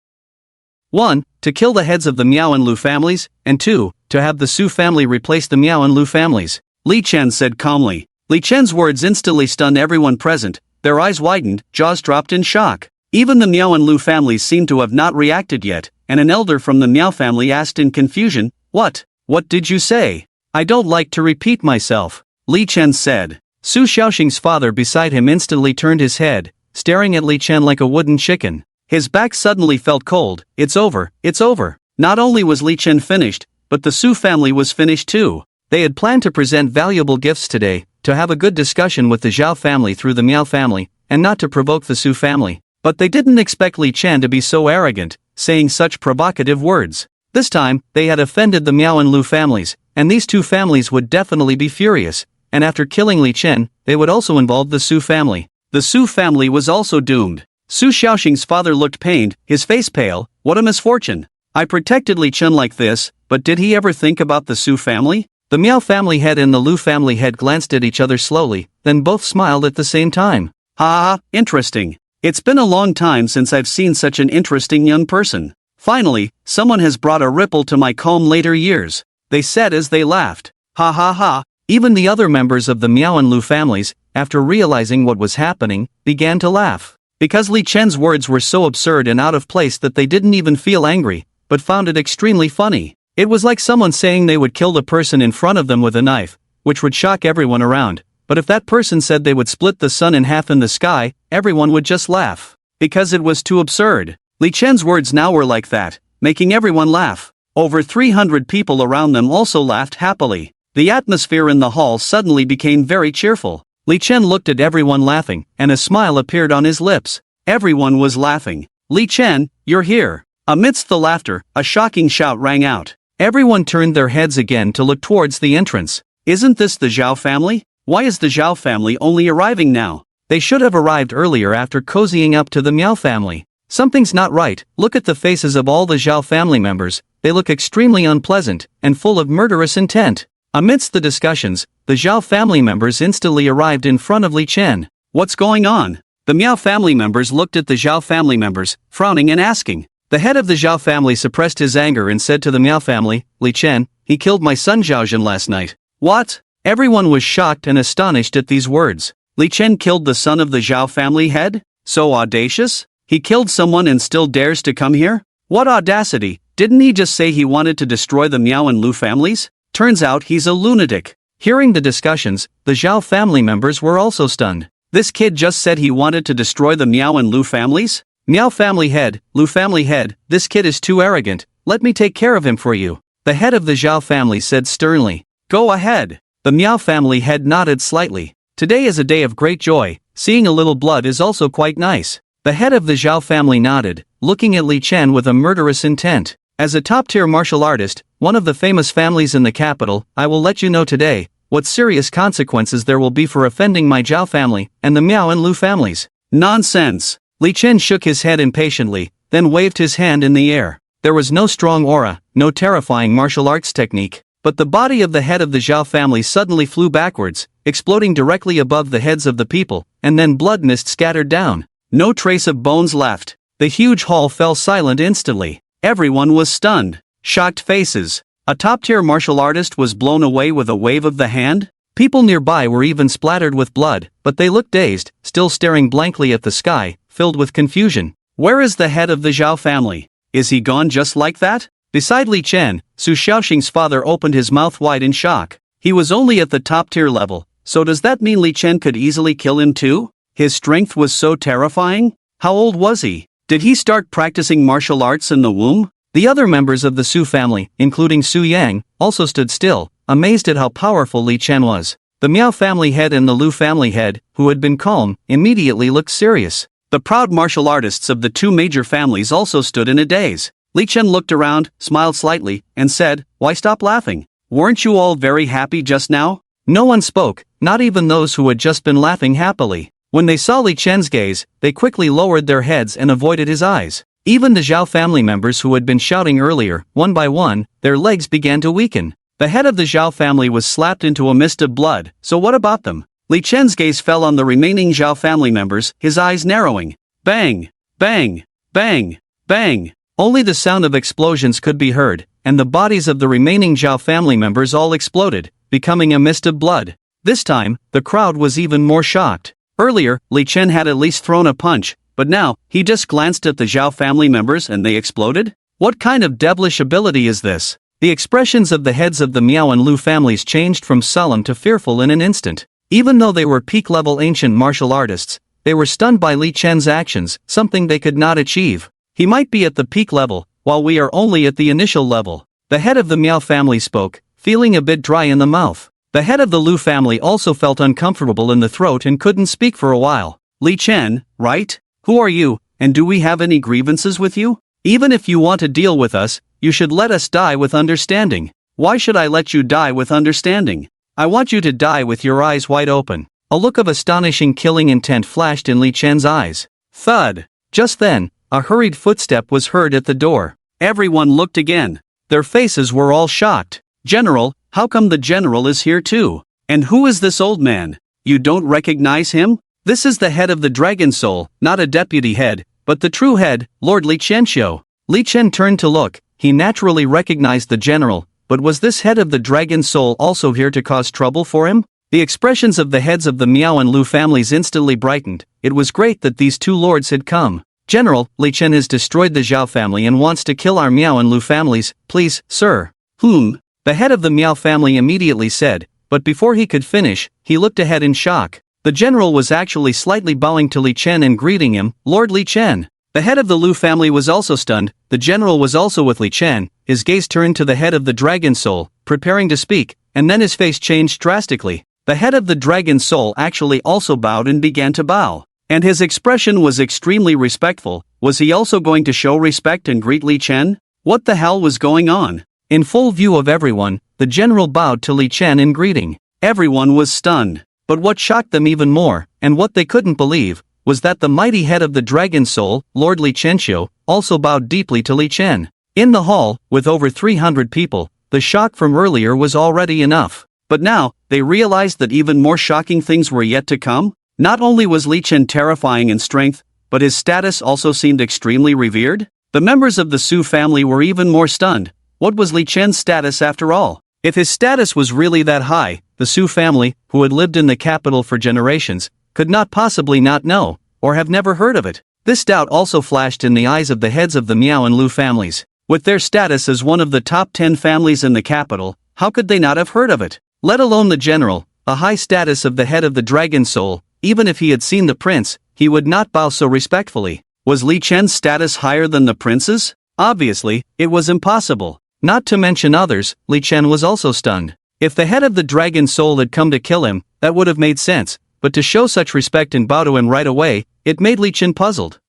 1. To kill the heads of the Miao and Lu families, and 2. To have the Su family replace the Miao and Lu families. Li Chen said calmly. Li Chen's words instantly stunned everyone present. Their eyes widened, jaws dropped in shock. Even the Miao and Lu families seemed to have not reacted yet, and an elder from the Miao family asked in confusion, What did you say? I don't like to repeat myself, Li Chen said. Su Xiaoxing's father beside him instantly turned his head, staring at Li Chen like a wooden chicken. His back suddenly felt cold. It's over, it's over. Not only was Li Chen finished, but the Su family was finished too. They had planned to present valuable gifts today, to have a good discussion with the Zhao family through the Miao family, and not to provoke the Su family. But they didn't expect Li Chen to be so arrogant, saying such provocative words. This time, they had offended the Miao and Lu families, and these two families would definitely be furious, and after killing Li Chen, they would also involve the Su family. The Su family was also doomed. Su Xiaoxing's father looked pained, his face pale. What a misfortune. I protected Li Chen like this, but did he ever think about the Su family? The Miao family head and the Lu family head glanced at each other slowly, then both smiled at the same time. Ha, interesting. It's been a long time since I've seen such an interesting young person. Finally, someone has brought a ripple to my calm later years, they said as they laughed. Ha ha ha. Even the other members of the Miao and Lu families, after realizing what was happening, began to laugh. Because Li Chen's words were so absurd and out of place that they didn't even feel angry, but found it extremely funny. It was like someone saying they would kill the person in front of them with a knife, which would shock everyone around. But if that person said they would split the sun in half in the sky, everyone would just laugh. Because it was too absurd. Li Chen's words now were like that, making everyone laugh. Over 300 people around them also laughed happily. The atmosphere in the hall suddenly became very cheerful. Li Chen looked at everyone laughing, and a smile appeared on his lips. Everyone was laughing. Li Chen, you're here. Amidst the laughter, a shocking shout rang out. Everyone turned their heads again to look towards the entrance. Isn't this the Zhao family? Why is the Zhao family only arriving now? They should have arrived earlier after cozying up to the Miao family. Something's not right. Look at the faces of all the Zhao family members. They look extremely unpleasant, and full of murderous intent. Amidst the discussions, the Zhao family members instantly arrived in front of Li Chen. What's going on? The Miao family members looked at the Zhao family members, frowning and asking. The head of the Zhao family suppressed his anger and said to the Miao family, Li Chen, he killed my son Zhaozhen last night. What? Everyone was shocked and astonished at these words. Li Chen killed the son of the Zhao family head? So audacious? He killed someone and still dares to come here? What audacity! Didn't he just say he wanted to destroy the Miao and Lu families? Turns out he's a lunatic. Hearing the discussions, the Zhao family members were also stunned. This kid just said he wanted to destroy the Miao and Lu families? Miao family head, Lu family head, this kid is too arrogant, let me take care of him for you. The head of the Zhao family said sternly. Go ahead. The Miao family head nodded slightly. Today is a day of great joy, seeing a little blood is also quite nice. The head of the Zhao family nodded, looking at Li Chen with a murderous intent. As a top-tier martial artist, one of the famous families in the capital, I will let you know today what serious consequences there will be for offending my Zhao family and the Miao and Lu families. Nonsense! Li Chen shook his head impatiently, then waved his hand in the air. There was no strong aura, no terrifying martial arts technique, but the body of the head of the Zhao family suddenly flew backwards, exploding directly above the heads of the people, and then blood mist scattered down. No trace of bones left. The huge hall fell silent instantly. Everyone was stunned. Shocked faces. A top-tier martial artist was blown away with a wave of the hand? People nearby were even splattered with blood, but they looked dazed, still staring blankly at the sky, filled with confusion. Where is the head of the Zhao family? Is he gone just like that? Beside Li Chen, Su Xiaoxing's father opened his mouth wide in shock. He was only at the top-tier level, so does that mean Li Chen could easily kill him too? His strength was so terrifying? How old was he? Did he start practicing martial arts in the womb? The other members of the Su family, including Su Yang, also stood still, amazed at how powerful Li Chen was. The Miao family head and the Lu family head, who had been calm, immediately looked serious. The proud martial artists of the two major families also stood in a daze. Li Chen looked around, smiled slightly, and said, "Why stop laughing? Weren't you all very happy just now?" No one spoke, not even those who had just been laughing happily. When they saw Li Chen's gaze, they quickly lowered their heads and avoided his eyes. Even the Zhao family members who had been shouting earlier, one by one, their legs began to weaken. The head of the Zhao family was slapped into a mist of blood, so what about them? Li Chen's gaze fell on the remaining Zhao family members, his eyes narrowing. Bang! Bang! Bang! Bang! Only the sound of explosions could be heard, and the bodies of the remaining Zhao family members all exploded, becoming a mist of blood. This time, the crowd was even more shocked. Earlier, Li Chen had at least thrown a punch, but now, he just glanced at the Zhao family members and they exploded? What kind of devilish ability is this? The expressions of the heads of the Miao and Lu families changed from solemn to fearful in an instant. Even though they were peak-level ancient martial artists, they were stunned by Li Chen's actions, something they could not achieve. He might be at the peak level, while we are only at the initial level. The head of the Miao family spoke, feeling a bit dry in the mouth. The head of the Lu family also felt uncomfortable in the throat and couldn't speak for a while. Li Chen, right? Who are you, and do we have any grievances with you? Even if you want to deal with us, you should let us die with understanding. Why should I let you die with understanding? I want you to die with your eyes wide open. A look of astonishing killing intent flashed in Li Chen's eyes. Thud! Just then, a hurried footstep was heard at the door. Everyone looked again. Their faces were all shocked. General, how come the general is here too? And who is this old man? You don't recognize him? This is the head of the Dragon Soul, not a deputy head, but the true head, Lord Li Qianxiu. Li Chen turned to look. He naturally recognized the general, but was this head of the Dragon Soul also here to cause trouble for him? The expressions of the heads of the Miao and Lu families instantly brightened. It was great that these two lords had come. General, Li Chen has destroyed the Zhao family and wants to kill our Miao and Lu families, please, sir. The head of the Miao family immediately said, but before he could finish, he looked ahead in shock. The general was actually slightly bowing to Li Chen and greeting him, Lord Li Chen. The head of the Lu family was also stunned. The general was also with Li Chen. His gaze turned to the head of the Dragon Soul, preparing to speak, and then his face changed drastically. The head of the Dragon Soul actually also bowed and began to bow. And his expression was extremely respectful. Was he also going to show respect and greet Li Chen? What the hell was going on? In full view of everyone, the general bowed to Li Chen in greeting. Everyone was stunned. But what shocked them even more, and what they couldn't believe, was that the mighty head of the Dragon Soul, Lord Li Qianxiu, also bowed deeply to Li Chen. In the hall, with over 300 people, the shock from earlier was already enough. But now, they realized that even more shocking things were yet to come. Not only was Li Chen terrifying in strength, but his status also seemed extremely revered. The members of the Su family were even more stunned. What was Li Chen's status after all? If his status was really that high, the Su family, who had lived in the capital for generations, could not possibly not know, or have never heard of it. This doubt also flashed in the eyes of the heads of the Miao and Lu families. With their status as one of the top 10 families in the capital, how could they not have heard of it? Let alone the general, a high status of the head of the Dragon Soul. Even if he had seen the prince, he would not bow so respectfully. Was Li Chen's status higher than the prince's? Obviously, it was impossible. Not to mention others, Li Chen was also stunned. If the head of the Dragon Soul had come to kill him, that would have made sense, but to show such respect and bow to him right away, it made Li Chen puzzled.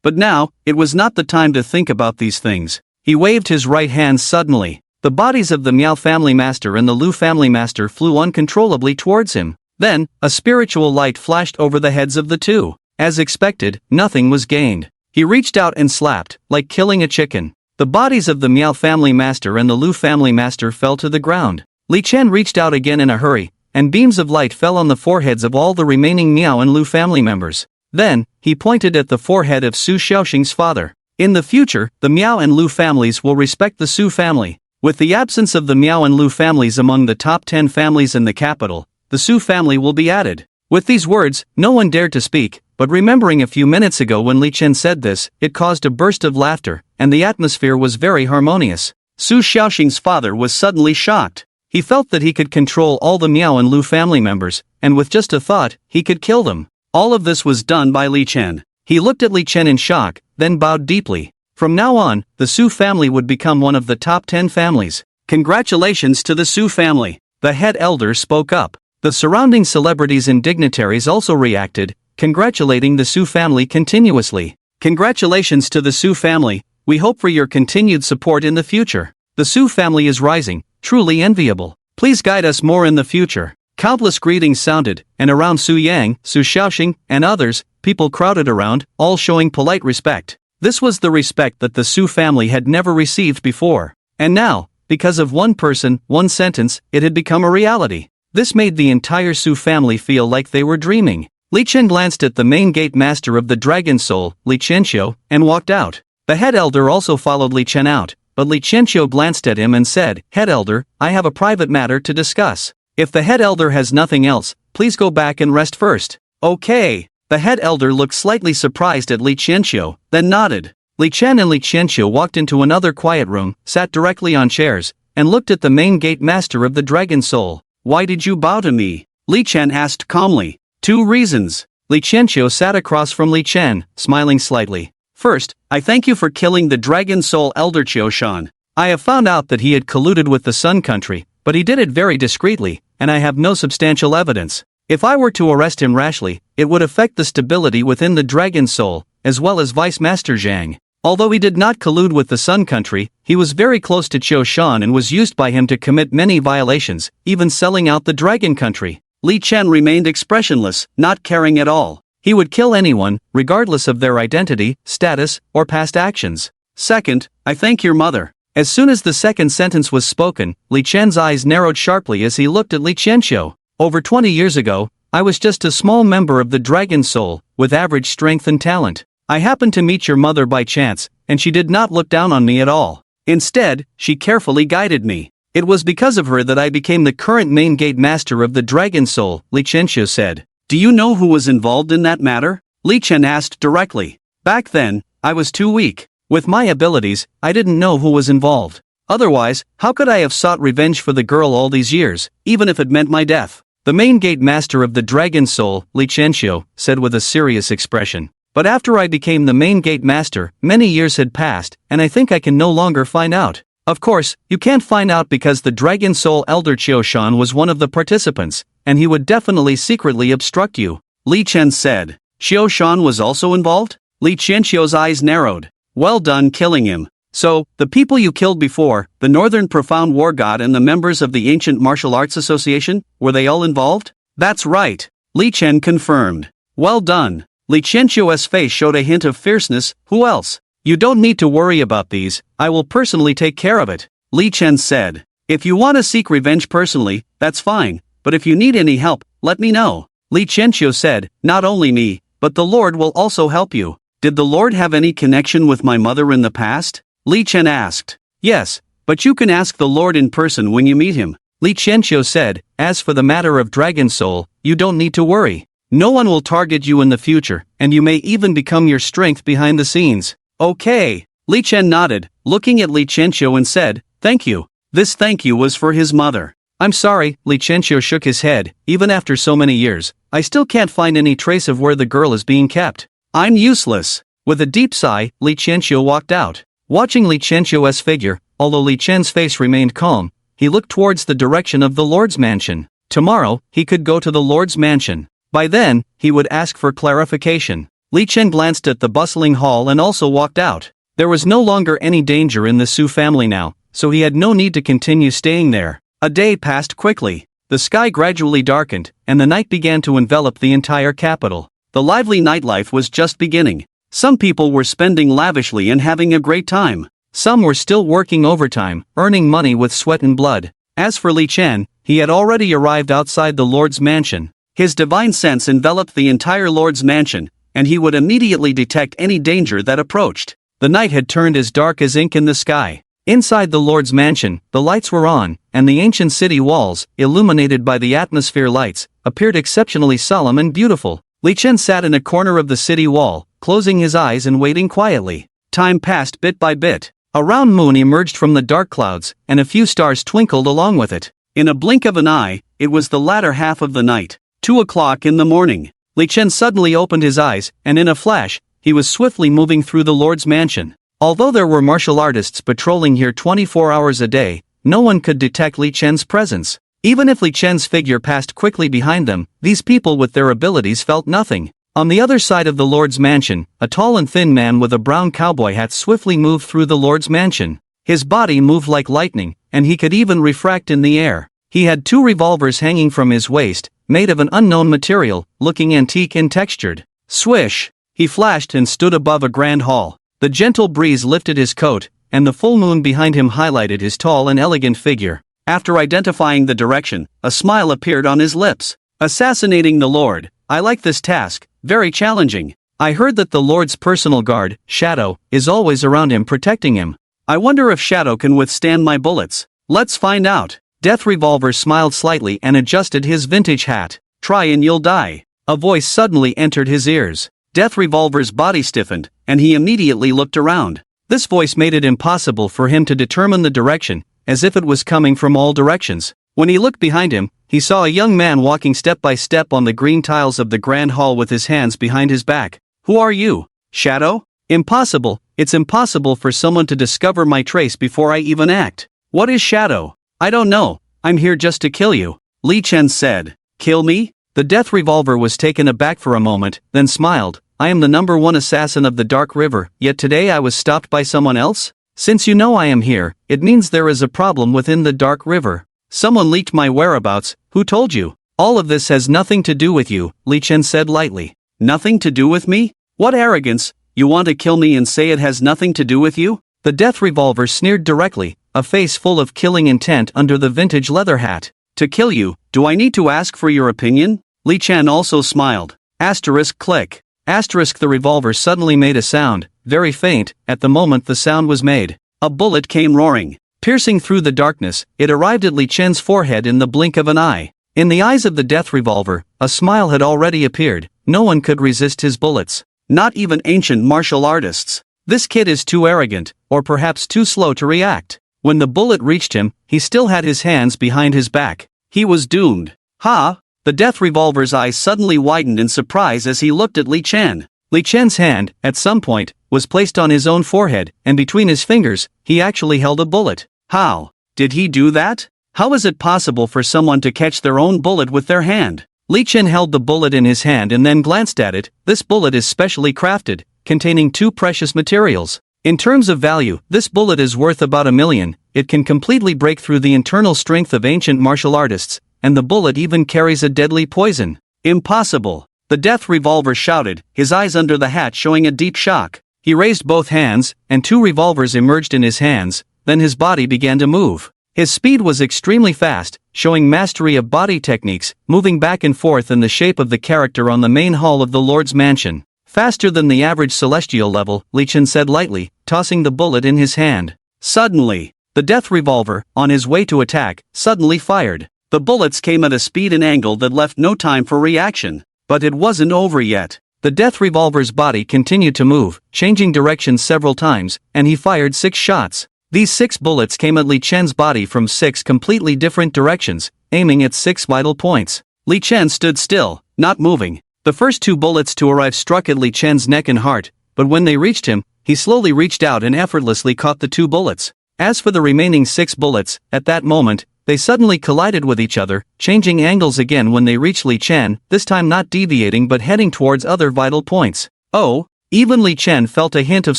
But now, it was not the time to think about these things. He waved his right hand suddenly. The bodies of the Miao family master and the Lu family master flew uncontrollably towards him. Then, a spiritual light flashed over the heads of the two. As expected, nothing was gained. He reached out and slapped, like killing a chicken. The bodies of the Miao family master and the Lu family master fell to the ground. Li Chen reached out again in a hurry, and beams of light fell on the foreheads of all the remaining Miao and Lu family members. Then, he pointed at the forehead of Su Xiaoxing's father. In the future, the Miao and Lu families will respect the Su family. With the absence of the Miao and Lu families among the top 10 families in the capital, the Su family will be added. With these words, no one dared to speak,
but remembering a few minutes ago when Li Chen said this, it caused a burst of laughter, and the atmosphere was very harmonious.
Su Xiaoxing's father was suddenly shocked.
He felt that he could control all the Miao and Lu family members, and with just a thought, he could kill them.
All of this was done by Li Chen.
He looked at Li Chen in shock, then bowed deeply. From now on, the Su family would become one of the top 10 families.
Congratulations to the Su family.
The head elder spoke up. The surrounding celebrities and dignitaries also reacted, congratulating the Su family continuously.
Congratulations to the Su family. We hope for your continued support in the future.
The Su family is rising, truly enviable. Please guide us more in the future. Countless greetings sounded, and around Su Yang, Su Xiaoxing, and others, people crowded around, all showing polite respect. This was the respect that the Su family had never received before. And now, because of one person, one sentence, it had become a reality. This made the entire Su family feel like they were dreaming. Li Chen glanced at the main gate master of the Dragon Soul, Li Chenqiu, and walked out. The head elder also followed Li Chen out, but Li Chenqiu glanced at him and said, "Head elder, I have a private matter to discuss." If the head elder has nothing else, please go back and rest first.
Okay.
The head elder looked slightly surprised at Li Chenqiu, then nodded. Li Chen and Li Chenqiu walked into another quiet room, sat directly on chairs, and looked at the main gate master of the Dragon Soul.
Why did you bow to me? Li Chen asked calmly.
2 reasons. Li Chenqiu sat across from Li Chen, smiling slightly.
First, I thank you for killing the Dragon Soul Elder Qiushan.
I have found out that he had colluded with the Sun Country, but he did it very discreetly, and I have no substantial evidence. If I were to arrest him rashly, it would affect the stability within the Dragon Soul, as well as Vice Master Zhang. Although he did not collude with the Sun Country, he was very close to Qiushan and was used by him to commit many violations, even selling out the Dragon Country.
Li Chen remained expressionless, not caring at all.
He would kill anyone, regardless of their identity, status, or past actions.
Second, I thank your mother.
As soon as the second sentence was spoken, Li Chen's eyes narrowed sharply as he looked at Li Chenqiu. Over 20 years ago, I was just a small member of the Dragon Soul, with average strength and talent. I happened to meet your mother by chance, and she did not look down on me at all. Instead, she carefully guided me. It was because of her that I became the current main gate master of the Dragon Soul, Li Chenqiu said.
Do you know who was involved in that matter? Li Chen asked directly.
Back then, I was too weak. With my abilities, I didn't know who was involved. Otherwise, how could I have sought revenge for the girl all these years, even if it meant my death? The main gate master of the Dragon Soul, Li Chenqiu, said with a serious expression. But after I became the main gate master, many years had passed, and I think I can no longer find out. Of course, you can't find out because the Dragon Soul Elder Qiushan was one of the participants, and he would definitely secretly obstruct you.
Li Chen said. Qiushan was also involved? Li Chenqiu's eyes narrowed. Well done killing him.
So, the people you killed before, the Northern Profound War God and the members of the Ancient Martial Arts Association, were they all involved?
That's right. Li Chen confirmed. Well done.
Li Chenqiu's face showed a hint of fierceness. Who else? You don't need to worry about these, I will personally take care of it.
Li Chen said.
If you want to seek revenge personally, that's fine, but if you need any help, let me know. Li Chenqiu said, not only me, but the Lord will also help you.
Did the Lord have any connection with my mother in the past?
Li Chen asked.
Yes, but you can ask the Lord in person when you meet him.
Li Chenqiu said, as for the matter of Dragon Soul, you don't need to worry. No one will target you in the future, and you may even become your strength behind the scenes.
Okay.
Li Chen nodded, looking at Li Chenqiu and said, thank you.
This thank you was for his mother.
I'm sorry, Li Chenqiu shook his head. Even after so many years, I still can't find any trace of where the girl is being kept.
I'm useless.
With a deep sigh, Li Chenqiu walked out. Watching Li Chenqiu's figure, although Li Chen's face remained calm, he looked towards the direction of the Lord's mansion. Tomorrow, he could go to the Lord's mansion. By then, he would ask for clarification. Li Chen glanced at the bustling hall and also walked out. There was no longer any danger in the Su family now, so he had no need to continue staying there. A day passed quickly. The sky gradually darkened, and the night began to envelop the entire capital. The lively nightlife was just beginning. Some people were spending lavishly and having a great time. Some were still working overtime, earning money with sweat and blood. As for Li Chen, he had already arrived outside the Lord's mansion. His divine sense enveloped the entire Lord's mansion, and he would immediately detect any danger that approached. The night had turned as dark as ink in the sky. Inside the Lord's mansion, the lights were on, and the ancient city walls, illuminated by the atmosphere lights, appeared exceptionally solemn and beautiful. Li Chen sat in a corner of the city wall, closing his eyes and waiting quietly. Time passed bit by bit. A round moon emerged from the dark clouds, and a few stars twinkled along with it. In a blink of an eye, it was the latter half of the night. 2 o'clock in the morning. Li Chen suddenly opened his eyes, and in a flash, he was swiftly moving through the Lord's mansion. Although there were martial artists patrolling here 24 hours a day, no one could detect Li Chen's presence. Even if Li Chen's figure passed quickly behind them, these people with their abilities felt nothing. On the other side of the Lord's mansion, a tall and thin man with a brown cowboy hat swiftly moved through the Lord's mansion. His body moved like lightning, and he could even refract in the air. He had 2 revolvers hanging from his waist, made of an unknown material, looking antique and textured. Swish! He flashed and stood above a grand hall. The gentle breeze lifted his coat, and the full moon behind him highlighted his tall and elegant figure. After identifying the direction, a smile appeared on his lips. Assassinating the Lord. I like this task, very challenging. I heard that the Lord's personal guard, Shadow, is always around him protecting him. I wonder if Shadow can withstand my bullets. Let's find out. Death Revolver smiled slightly and adjusted his vintage hat. Try and you'll die. A voice suddenly entered his ears. Death Revolver's body stiffened, and he immediately looked around. This voice made it impossible for him to determine the direction, as if it was coming from all directions. When he looked behind him, he saw a young man walking step by step on the green tiles of the grand hall with his hands behind his back. Who are you? Shadow? Impossible. It's impossible for someone to discover my trace before I even act. What is Shadow? I don't know. I'm here just to kill you. Li Chen said. Kill me? The Death Revolver was taken aback for a moment, then smiled. I am the #1 assassin of the Dark River, yet today I was stopped by someone else? Since you know I am here, it means there is a problem within the Dark River. Someone leaked my whereabouts. Who told you? All of this has nothing to do with you, Li Chen said lightly. Nothing to do with me? What arrogance! You want to kill me and say it has nothing to do with you? The Death Revolver sneered directly, a face full of killing intent under the vintage leather hat. To kill you, do I need to ask for your opinion? Li Chen also smiled. Asterisk click. Asterisk the revolver suddenly made a sound, very faint. At the moment the sound was made, a bullet came roaring. Piercing through the darkness, it arrived at Li Chen's forehead in the blink of an eye. In the eyes of the Death Revolver, a smile had already appeared. No one could resist his bullets. Not even ancient martial artists. This kid is too arrogant, or perhaps too slow to react. When the bullet reached him, he still had his hands behind his back. He was doomed. Ha! The Death Revolver's eyes suddenly widened in surprise as he looked at Li Chen. Li Chen's hand, at some point, was placed on his own forehead, and between his fingers, he actually held a bullet. How did he do that? How is it possible for someone to catch their own bullet with their hand? Li Chen held the bullet in his hand and then glanced at it. This bullet is specially crafted, containing 2 precious materials. In terms of value, this bullet is worth about $1 million. It can completely break through the internal strength of ancient martial artists, and the bullet even carries a deadly poison. Impossible! The Death Revolver shouted, his eyes under the hat showing a deep shock. He raised both hands, and 2 revolvers emerged in his hands, then his body began to move. His speed was extremely fast, showing mastery of body techniques, moving back and forth in the shape of the character on the main hall of the Lord's mansion. Faster than the average celestial level, Li Chen said lightly, tossing the bullet in his hand. Suddenly, the Death Revolver, on his way to attack, suddenly fired. The bullets came at a speed and angle that left no time for reaction. But it wasn't over yet. The Death Revolver's body continued to move, changing directions several times, and he fired 6 shots. These 6 bullets came at Li Chen's body from 6 completely different directions, aiming at 6 vital points. Li Chen stood still, not moving. The first 2 bullets to arrive struck at Li Chen's neck and heart, but when they reached him, he slowly reached out and effortlessly caught the 2 bullets. As for the remaining 6 bullets, at that moment, they suddenly collided with each other, changing angles again when they reached Li Chen, this time not deviating but heading towards other vital points. Oh, even Li Chen felt a hint of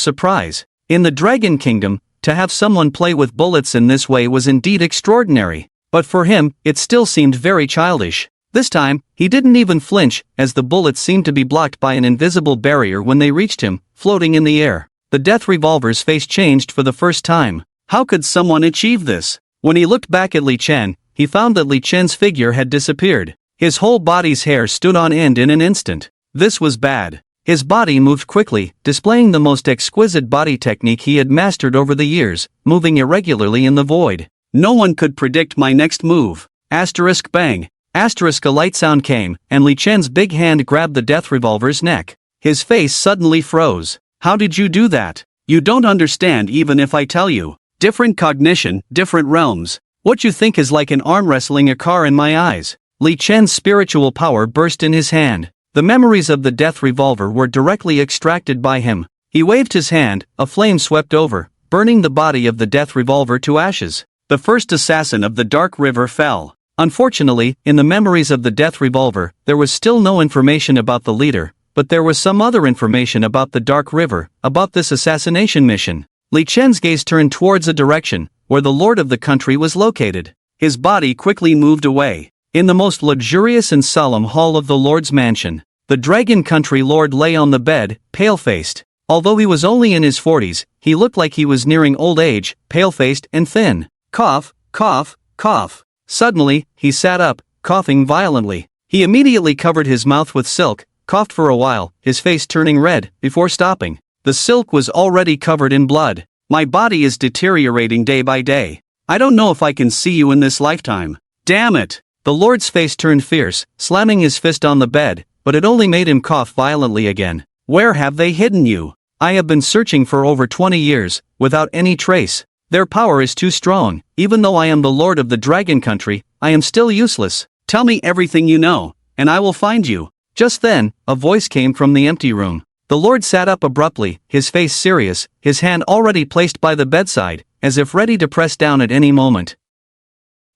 surprise. In the Dragon Kingdom, to have someone play with bullets in this way was indeed extraordinary. But for him, it still seemed very childish. This time, he didn't even flinch, as the bullets seemed to be blocked by an invisible barrier when they reached him, floating in the air. The Death Revolver's face changed for the first time. How could someone achieve this? When he looked back at Li Chen, he found that Li Chen's figure had disappeared. His whole body's hair stood on end in an instant. This was bad. His body moved quickly, displaying the most exquisite body technique he had mastered over the years, moving irregularly in the void. No one could predict my next move. Asterisk bang. Asterisk, a light sound came, and Li Chen's big hand grabbed the death revolver's neck. His face suddenly froze. How did you do that?
You don't understand even if I tell you. Different cognition, different realms.
What you think is like an arm wrestling a car in my eyes. Li Chen's spiritual power burst in his hand. The memories of the death revolver were directly extracted by him. He waved his hand, a flame swept over, burning the body of the death revolver to ashes.
The first assassin of the Dark River fell.
Unfortunately, in the memories of the death revolver, there was still no information about the leader, but there was some other information about the Dark River, about this assassination mission. Li Chen's gaze turned towards a direction where the lord of the country was located.
His body quickly moved away.
In the most luxurious and solemn hall of the lord's mansion, the Dragon Country lord lay on the bed, pale-faced. Although he was only in his 40s, he looked like he was nearing old age, pale-faced and thin.
Cough, cough, cough.
Suddenly, he sat up, coughing violently. He immediately covered his mouth with silk, coughed for a while, his face turning red, before stopping. The silk was already covered in blood.
My body is deteriorating day by day. I don't know if I can see you in this lifetime. Damn it!
The lord's face turned fierce, slamming his fist on the bed, but it only made him cough violently again.
Where have they hidden you?
I have been searching for over 20 years, without any trace. Their power is too strong. Even though I am the lord of the Dragon Country, I am still useless.
Tell me everything you know, and I will find you.
Just then, a voice came from the empty room. The lord sat up abruptly, his face serious, his hand already placed by the bedside, as if ready to press down at any moment.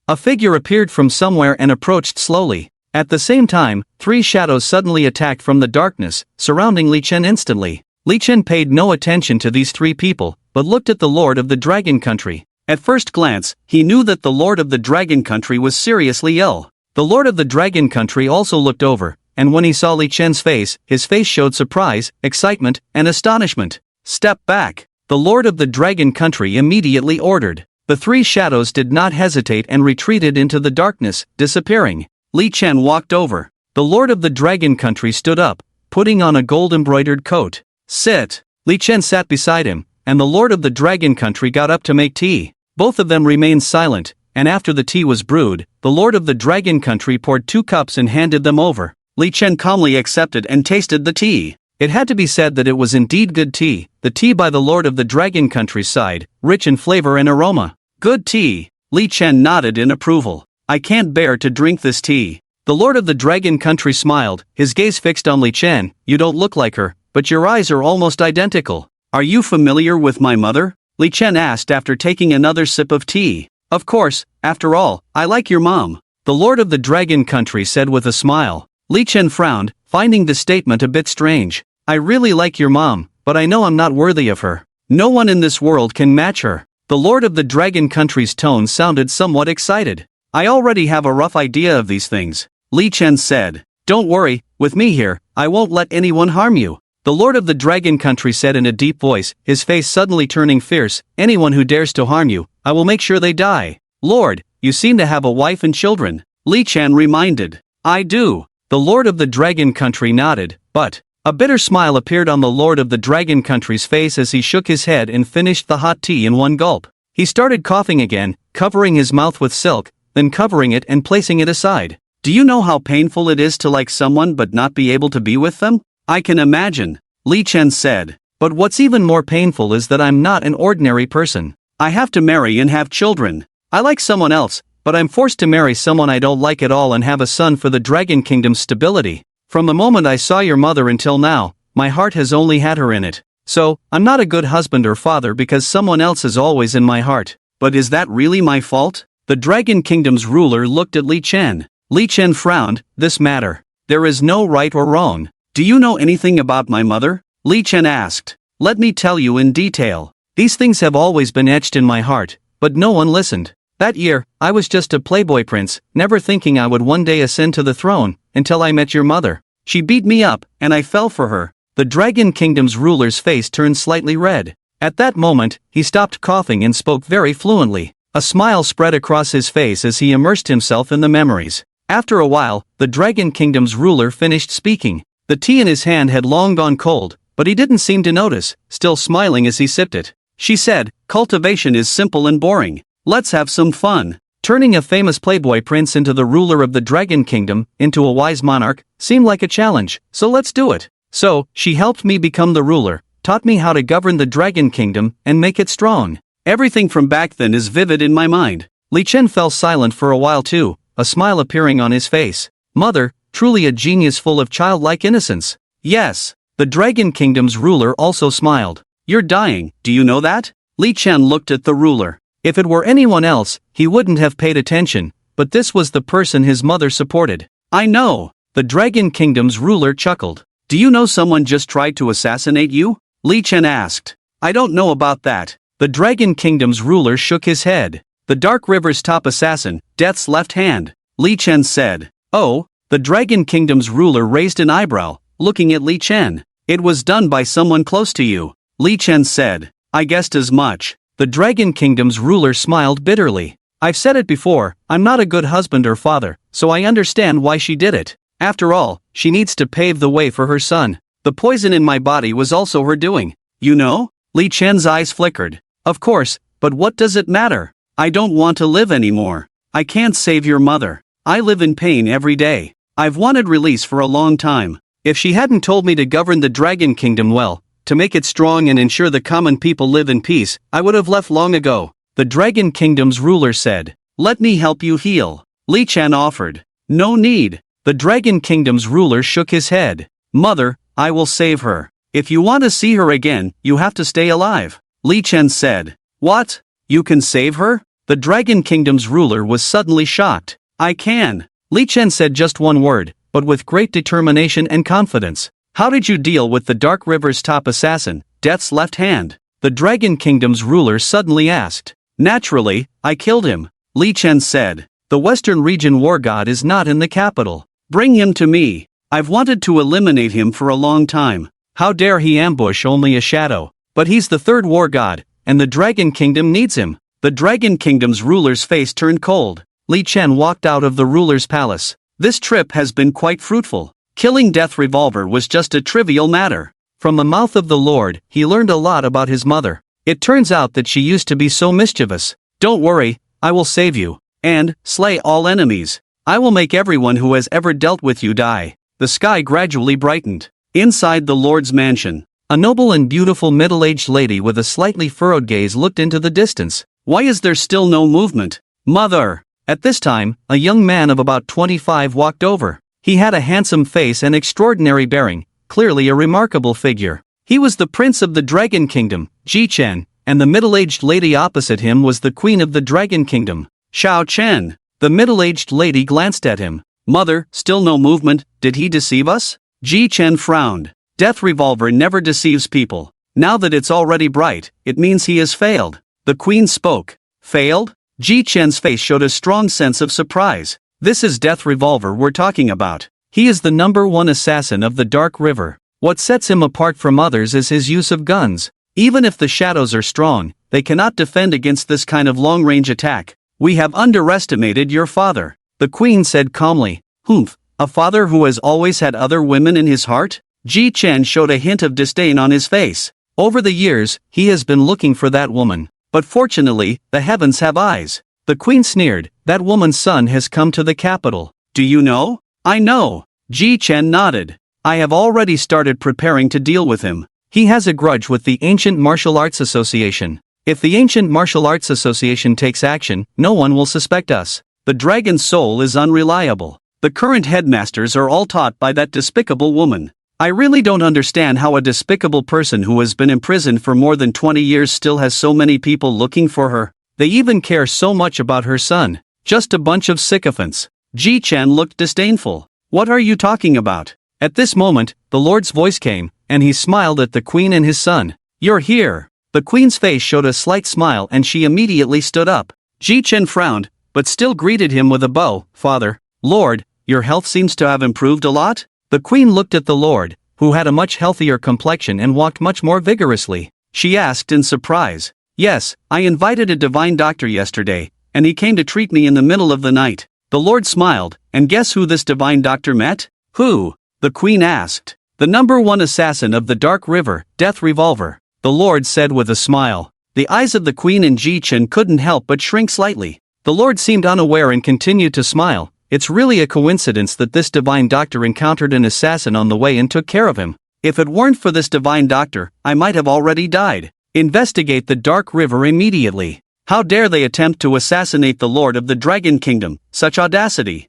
A figure appeared from somewhere and approached slowly. At the same time, 3 shadows suddenly attacked from the darkness, surrounding Li Chen instantly. Li Chen paid no attention to these 3 people, but looked at the lord of the Dragon Country.
At first glance, he knew that the lord of the Dragon Country was seriously ill.
The lord of the Dragon Country also looked over, and when he saw Li Chen's face, his face showed surprise, excitement, and astonishment.
Step back.
The lord of the Dragon Country immediately ordered. The 3 shadows did not hesitate and retreated into the darkness, disappearing.
Li Chen walked over.
The lord of the Dragon Country stood up, putting on a gold-embroidered coat.
Sit.
Li Chen sat beside him, and the lord of the Dragon Country got up to make tea. Both of them remained silent, and after the tea was brewed, the lord of the Dragon Country poured 2 cups and handed them over.
Li Chen calmly accepted and tasted the tea.
It had to be said that it was indeed good tea, the tea by the lord of the Dragon Country's side, rich in flavor and aroma.
Good tea. Li Chen nodded in approval. I can't bear to drink this tea.
The lord of the Dragon Country smiled, his gaze fixed on Li Chen. You don't look like her, but your eyes are almost identical.
Are you familiar with my mother? Li Chen asked after taking another sip of tea.
Of course, after all, I like your mom, the lord of the Dragon Country said with a smile. Li Chen frowned, finding the statement a bit strange. I really like your mom, but I know I'm not worthy of her. No one in this world can match her. The lord of the Dragon Country's tone sounded somewhat excited.
I already have a rough idea of these things, Li Chen said.
Don't worry, with me here, I won't let anyone harm you, the lord of the Dragon Country said in a deep voice, his face suddenly turning fierce. Anyone who dares to harm you, I will make sure they die. Lord, you seem to have a wife and children,
Li Chen reminded.
I do. The lord of the Dragon Country nodded, but a bitter smile appeared on the lord of the Dragon Country's face as he shook his head and finished the hot tea in one gulp. He started coughing again, covering his mouth with silk, then covering it and placing it aside.
Do you know how painful it is to like someone but not be able to be with them? I can imagine, Li Chen said.
But what's even more painful is that I'm not an ordinary person.
I have to marry and have children.
I like someone else, but I'm forced to marry someone I don't like at all and have a son for the Dragon Kingdom's stability. From the moment I saw your mother until now, my heart has only had her in it. So, I'm not a good husband or father because someone else is always in my heart.
But is that really my fault?
The Dragon Kingdom's ruler looked at Li Chen. Li Chen frowned. This matter. There is no right or wrong.
Do you know anything about my mother? Li Chen asked.
Let me tell you in detail. These things have always been etched in my heart, but no one listened. That year, I was just a playboy prince, never thinking I would one day ascend to the throne, until I met your mother. She beat me up, and I fell for her. The Dragon Kingdom's ruler's face turned slightly red. At that moment, he stopped coughing and spoke very fluently. A smile spread across his face as he immersed himself in the memories. After a while, the Dragon Kingdom's ruler finished speaking. The tea in his hand had long gone cold, but he didn't seem to notice, still smiling as he sipped it. She said, cultivation is simple and boring. Let's have some fun. Turning a famous playboy prince into the ruler of the Dragon Kingdom, into a wise monarch, seemed like a challenge, so let's do it. So, she helped me become the ruler, taught me how to govern the Dragon Kingdom, and make it strong.
Everything from back then is vivid in my mind.
Li Chen fell silent for a while too, a smile appearing on his face. Mother, truly a genius full of childlike innocence.
Yes.
The Dragon Kingdom's ruler also smiled.
You're dying, do you know that? Li Chen looked at the ruler.
If it were anyone else, he wouldn't have paid attention, but this was the person his mother supported.
I know.
The Dragon Kingdom's ruler chuckled.
Do you know someone just tried to assassinate you? Li Chen asked. I don't know about that.
The Dragon Kingdom's ruler shook his head.
The Dark River's top assassin, Death's left hand. Li Chen said.
Oh?
The Dragon Kingdom's ruler raised an eyebrow, looking at Li Chen. It was done by someone close to you. Li Chen said. I guessed as much.
The Dragon Kingdom's ruler smiled bitterly. I've said it before, I'm not a good husband or father, so I understand why she did it. After all, she needs to pave the way for her son.
The poison in my body was also her doing. You know?
Li Chen's eyes flickered.
Of course, but what does it matter? I don't want to live anymore. I can't save your mother. I live in pain every day. I've wanted release for a long time.
If she hadn't told me to govern the Dragon Kingdom well, to make it strong and ensure the common people live in peace, I would have left long ago. The Dragon Kingdom's ruler said.
Let me help you heal. Li Chen offered. No need.
The Dragon Kingdom's ruler shook his head.
Mother, I will save her. If you want to see her again, you have to stay alive. Li Chen said. What? You can save her?
The Dragon Kingdom's ruler was suddenly shocked.
I can.
Li Chen said just one word, but with great determination and confidence.
How did you deal with the Dark River's top assassin, Death's left hand?
The Dragon Kingdom's ruler suddenly asked.
Naturally, I killed him. Li Chen said.
The Western region war god is not in the capital.
Bring him to me. I've wanted to eliminate him for a long time.
How dare he ambush only a shadow? But he's the third war god, and the Dragon Kingdom needs him.
The Dragon Kingdom's ruler's face turned cold.
Li Chen walked out of the ruler's palace.
This trip has been quite fruitful. Killing Death Revolver was just a trivial matter.
From the mouth of the Lord, he learned a lot about his mother. It turns out that she used to be so mischievous.
Don't worry, I will save you. And, slay all enemies. I will make everyone who has ever dealt with you die. The sky gradually brightened. Inside the Lord's mansion,
a noble and beautiful middle-aged lady with a slightly furrowed gaze looked into the distance.
Why is there still no movement? Mother!
At this time, a young man of about 25 walked over. He had a handsome face and extraordinary bearing, clearly a remarkable figure. He was the prince of the Dragon Kingdom, Ji Chen, and the middle-aged lady opposite him was the queen of the Dragon Kingdom,
Xiao Chen.
The middle-aged lady glanced at him.
Mother, still no movement, did he deceive us? Ji Chen frowned. Death Revolver never deceives people. Now that it's already bright, it means he has failed. The queen spoke. Failed? Ji Chen's face showed a strong sense of surprise. This is Death Revolver we're talking about.
He is the #1 assassin of the Dark River. What sets him apart from others is his use of guns. Even if the shadows are strong, they cannot defend against this kind of long-range attack.
We have underestimated your father.
The queen said calmly.
Humph, a father who has always had other women in his heart? Ji Chen showed a hint of disdain on his face.
Over the years, he has been looking for that woman.
But fortunately, the heavens have eyes.
The queen sneered. That woman's son has come to the capital.
Do you know? I know. Ji Chen nodded. I have already started preparing to deal with him.
He has a grudge with the Ancient Martial Arts Association. If the Ancient Martial Arts Association takes action, no one will suspect us.
The dragon's soul is unreliable. The current headmasters are all taught by that despicable woman. I really don't understand how a despicable person who has been imprisoned for more than 20 years still has so many people looking for her.
They even care so much about her son. Just a bunch of sycophants.
Ji Chen looked disdainful. What are you talking about?
At this moment, the Lord's voice came, and he smiled at the queen and his son.
You're here.
The queen's face showed a slight smile and she immediately stood up.
Ji Chen frowned, but still greeted him with a bow. Father, Lord, your health seems to have improved a lot?
The queen looked at the Lord, who had a much healthier complexion and walked much more vigorously.
She asked in surprise. Yes, I invited a divine doctor yesterday, and he came to treat me in the middle of the night. The Lord smiled, and guess who this divine doctor met?
Who?
The queen asked. The #1 assassin of the Dark River, Death Revolver.
The Lord said with a smile.
The eyes of the queen and Ji Chen couldn't help but shrink slightly.
The Lord seemed unaware and continued to smile. It's really a coincidence that this divine doctor encountered an assassin on the way and took care of him. If it weren't for this divine doctor, I might have already died. Investigate the Dark River immediately. How dare they attempt to assassinate the Lord of the Dragon Kingdom, such audacity.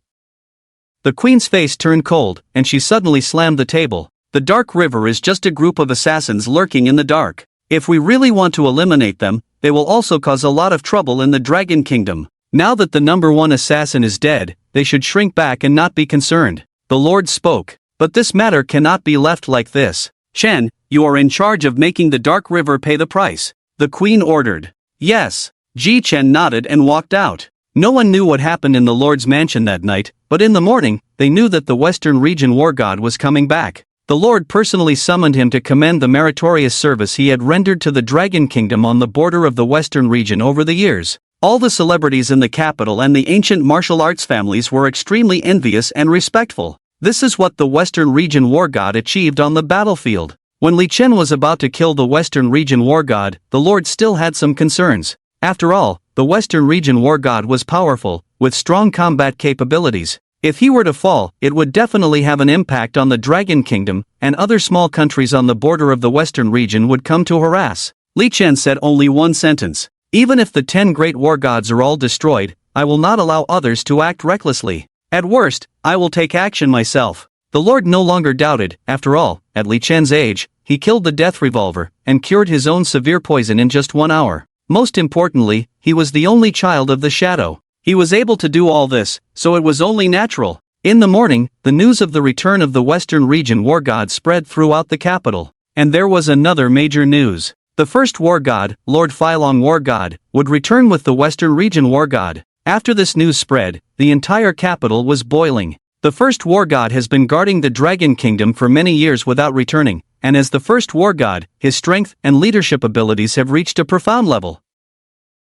The queen's face turned cold, and she suddenly slammed the table. The Dark River is just a group of assassins lurking in the dark. If we really want to eliminate them, they will also cause a lot of trouble in the Dragon Kingdom. Now that the number one assassin is dead, they should shrink back and not be concerned. The Lord spoke. But this matter cannot be left like this. Chen, you are in charge of making the Dark River pay the price. The queen ordered. Yes. Ji Chen nodded and walked out. No one knew what happened in the Lord's mansion that night, but in the morning, they knew that the Western Region War God was coming back. The Lord personally summoned him to commend the meritorious service he had rendered to the Dragon Kingdom on the border of the Western region over the years. All the celebrities in the capital and the ancient martial arts families were extremely envious and respectful. This is what the Western Region War God achieved on the battlefield. When Li Chen was about to kill the Western Region War God, the Lord still had some concerns. After all, the Western Region War God was powerful, with strong combat capabilities. If he were to fall, it would definitely have an impact on the Dragon Kingdom, and other small countries on the border of the Western region would come to harass. Li Chen said only one sentence. Even if the 10 great war gods are all destroyed, I will not allow others to act recklessly. At worst, I will take action myself. The Lord no longer doubted. After all, at Li Chen's age, he killed the death revolver, and cured his own severe poison in just 1 hour. Most importantly, he was the only child of the shadow. He was able to do all this, so it was only natural. In the morning, the news of the return of the Western Region War God spread throughout the capital. And there was another major news. The first war god, Lord Filong War God, would return with the Western Region War God. After this news spread, the entire capital was boiling. The first war god has been guarding the Dragon Kingdom for many years without returning, and as the first war god, his strength and leadership abilities have reached a profound level.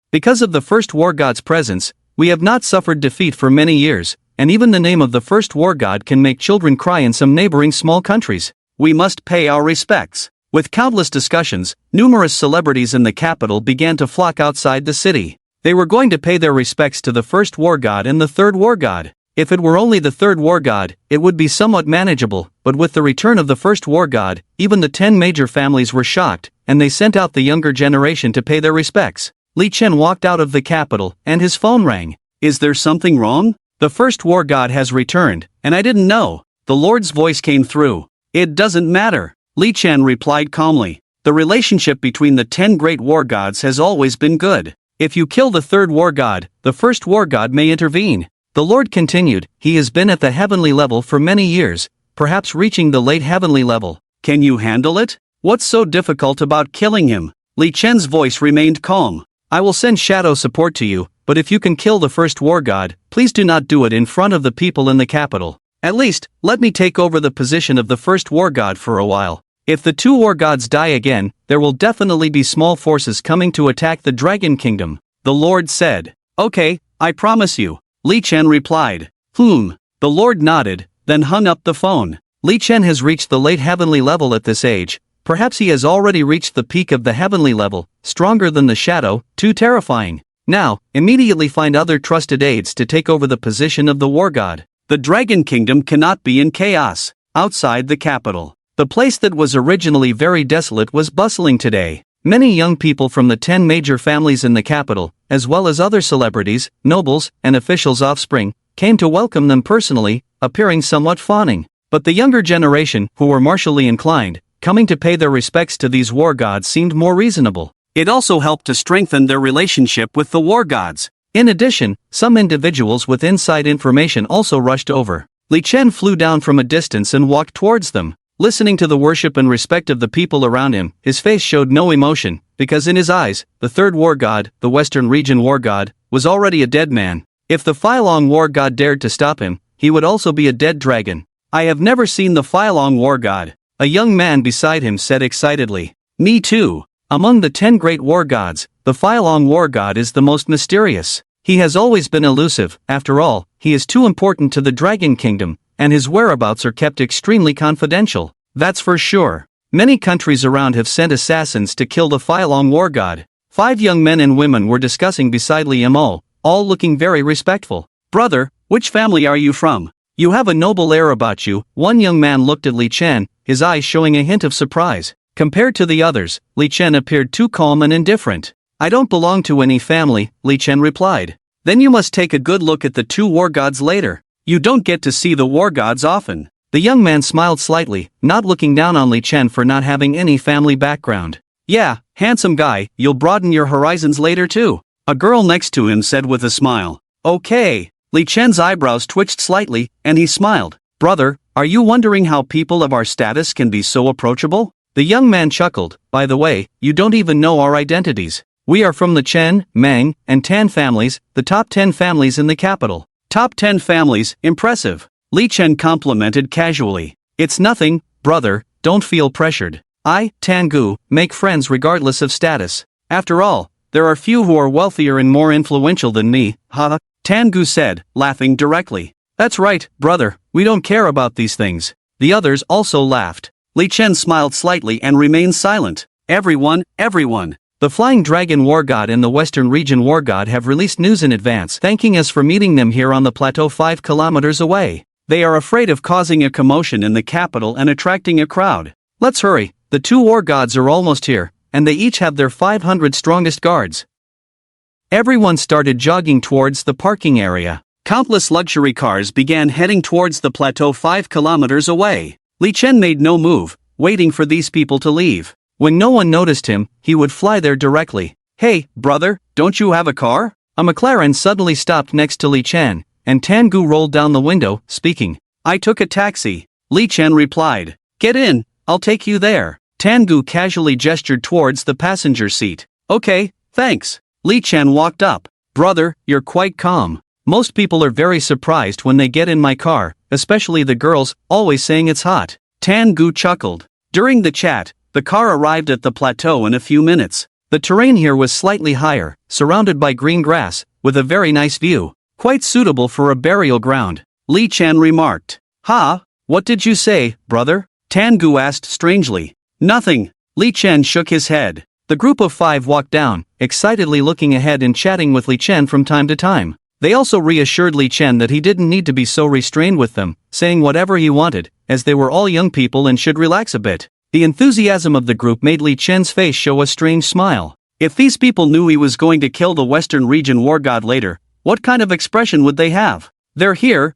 Because of the first war god's presence, we have not suffered defeat for many years, and even the name of the first war god can make children cry in some neighboring small countries. We must pay our respects. With countless discussions, numerous celebrities in the capital began to flock outside the city. They were going to pay their respects to the first war god and the third war god. If it were only the third war god, it would be somewhat manageable, but with the return of the first war god, even the 10 major families were shocked, and they sent out the younger generation to pay their respects. Li Chen walked out of the capital, and his phone rang. Is there something wrong? The first war god has returned, and I didn't know. The Lord's voice came through. It doesn't matter. Li Chen replied calmly. The relationship between the 10 great war gods has always been good. If you kill the third war god, the first war god may intervene. The Lord continued, he has been at the heavenly level for many years, perhaps reaching the late heavenly level. Can you handle it? What's so difficult about killing him? Li Chen's voice remained calm. I will send shadow support to you, but if you can kill the first war god, please do not do it in front of the people in the capital. At least, let me take over the position of the first war god for a while. If the 2 war gods die again, there will definitely be small forces coming to attack the Dragon Kingdom. The Lord said. Okay, I promise you. Li Chen replied. The Lord nodded, then hung up the phone. Li Chen has reached the late heavenly level at this age. Perhaps he has already reached the peak of the heavenly level, stronger than the shadow, too terrifying. Now, immediately find other trusted aides to take over the position of the war god. The Dragon Kingdom cannot be in chaos. Outside the capital. The place that was originally very desolate was bustling today. Many young people from the 10 major families in the capital, as well as other celebrities, nobles, and officials' offspring, came to welcome them personally, appearing somewhat fawning. But the younger generation, who were martially inclined, coming to pay their respects to these war gods seemed more reasonable. It also helped to strengthen their relationship with the war gods. In addition, some individuals with inside information also rushed over. Li Chen flew down from a distance and walked towards them. Listening to the worship and respect of the people around him, his face showed no emotion, because in his eyes, the third war god, the Western Region War God, was already a dead man. If the Filong War God dared to stop him, he would also be a dead dragon. I have never seen the Filong War God. A young man beside him said excitedly. Me too. Among the 10 great war gods, the Filong War God is the most mysterious. He has always been elusive. After all, he is too important to the Dragon Kingdom, and his whereabouts are kept extremely confidential. That's for sure. Many countries around have sent assassins to kill the Filong War God. 5 young men and women were discussing beside Li Mo, all looking very respectful.
"Brother, which family are you from?
You have a noble air about you." One young man looked at Li Chen, his eyes showing a hint of surprise. Compared to the others, Li Chen appeared too calm and indifferent. "I don't belong to any family," Li Chen replied.
"Then you must take a good look at the two war gods later. You don't get to see the war gods often."
The young man smiled slightly, not looking down on Li Chen for not having any family background.
"Yeah, handsome guy, you'll broaden your horizons later too," a girl next to him said with a smile. "Okay." Li Chen's eyebrows twitched slightly, and he smiled.
"Brother,
"Are you wondering how people of our status can be so approachable?"
The young man chuckled. "By the way, you don't even know our identities. We are from the Chen, Meng, and Tan families, the top 10 families in the capital."
"Top 10 families, impressive," Li Chen complimented casually.
"It's nothing, brother, don't feel pressured. I, Tangu, make friends regardless of status. After all, there are few who are wealthier and more influential than me, haha,"
Tangu said, laughing directly.
"That's right, brother, we don't care about these things." The others also laughed.
Li Chen smiled slightly and remained silent. Everyone.
The Flying Dragon War God and the Western Region War God have released news in advance thanking us for meeting them here on the plateau 5 kilometers away.
They are afraid of causing a commotion in the capital and attracting a crowd.
Let's hurry, the two war gods are almost here, and they each have their 500 strongest guards. Everyone started jogging towards the parking area.
Countless luxury cars began heading towards the plateau 5 kilometers away. Li Chen made no move, waiting for these people to leave.
When no one noticed him, he would fly there directly.
"Hey, brother, don't you have a car?"
A McLaren suddenly stopped next to Li Chen, and Tangu rolled down the window, speaking.
"I took a taxi," Li Chen replied. "Get in, I'll take you there."
Tangu casually gestured towards the passenger seat.
"Okay, thanks." Li Chen walked up.
"Brother, you're quite calm. Most people are very surprised when they get in my car, especially the girls, always saying it's hot."
Tangu chuckled. During the chat, the car arrived at the plateau in a few minutes.
The terrain here was slightly higher, surrounded by green grass, with a very nice view. Quite suitable for a burial ground.
Li Chen remarked.
"Ha? What did you say, brother?"
Tangu asked strangely. "Nothing." Li Chen shook his head.
The group of 5 walked down, excitedly looking ahead and chatting with Li Chen from time to time. They also reassured Li Chen that he didn't need to be so restrained with them, saying whatever he wanted, as they were all young people and should relax a bit. The enthusiasm of the group made Li Chen's face show a strange smile.
If these people knew he was going to kill the Western Region War God later, what kind of expression would they have?
They're here.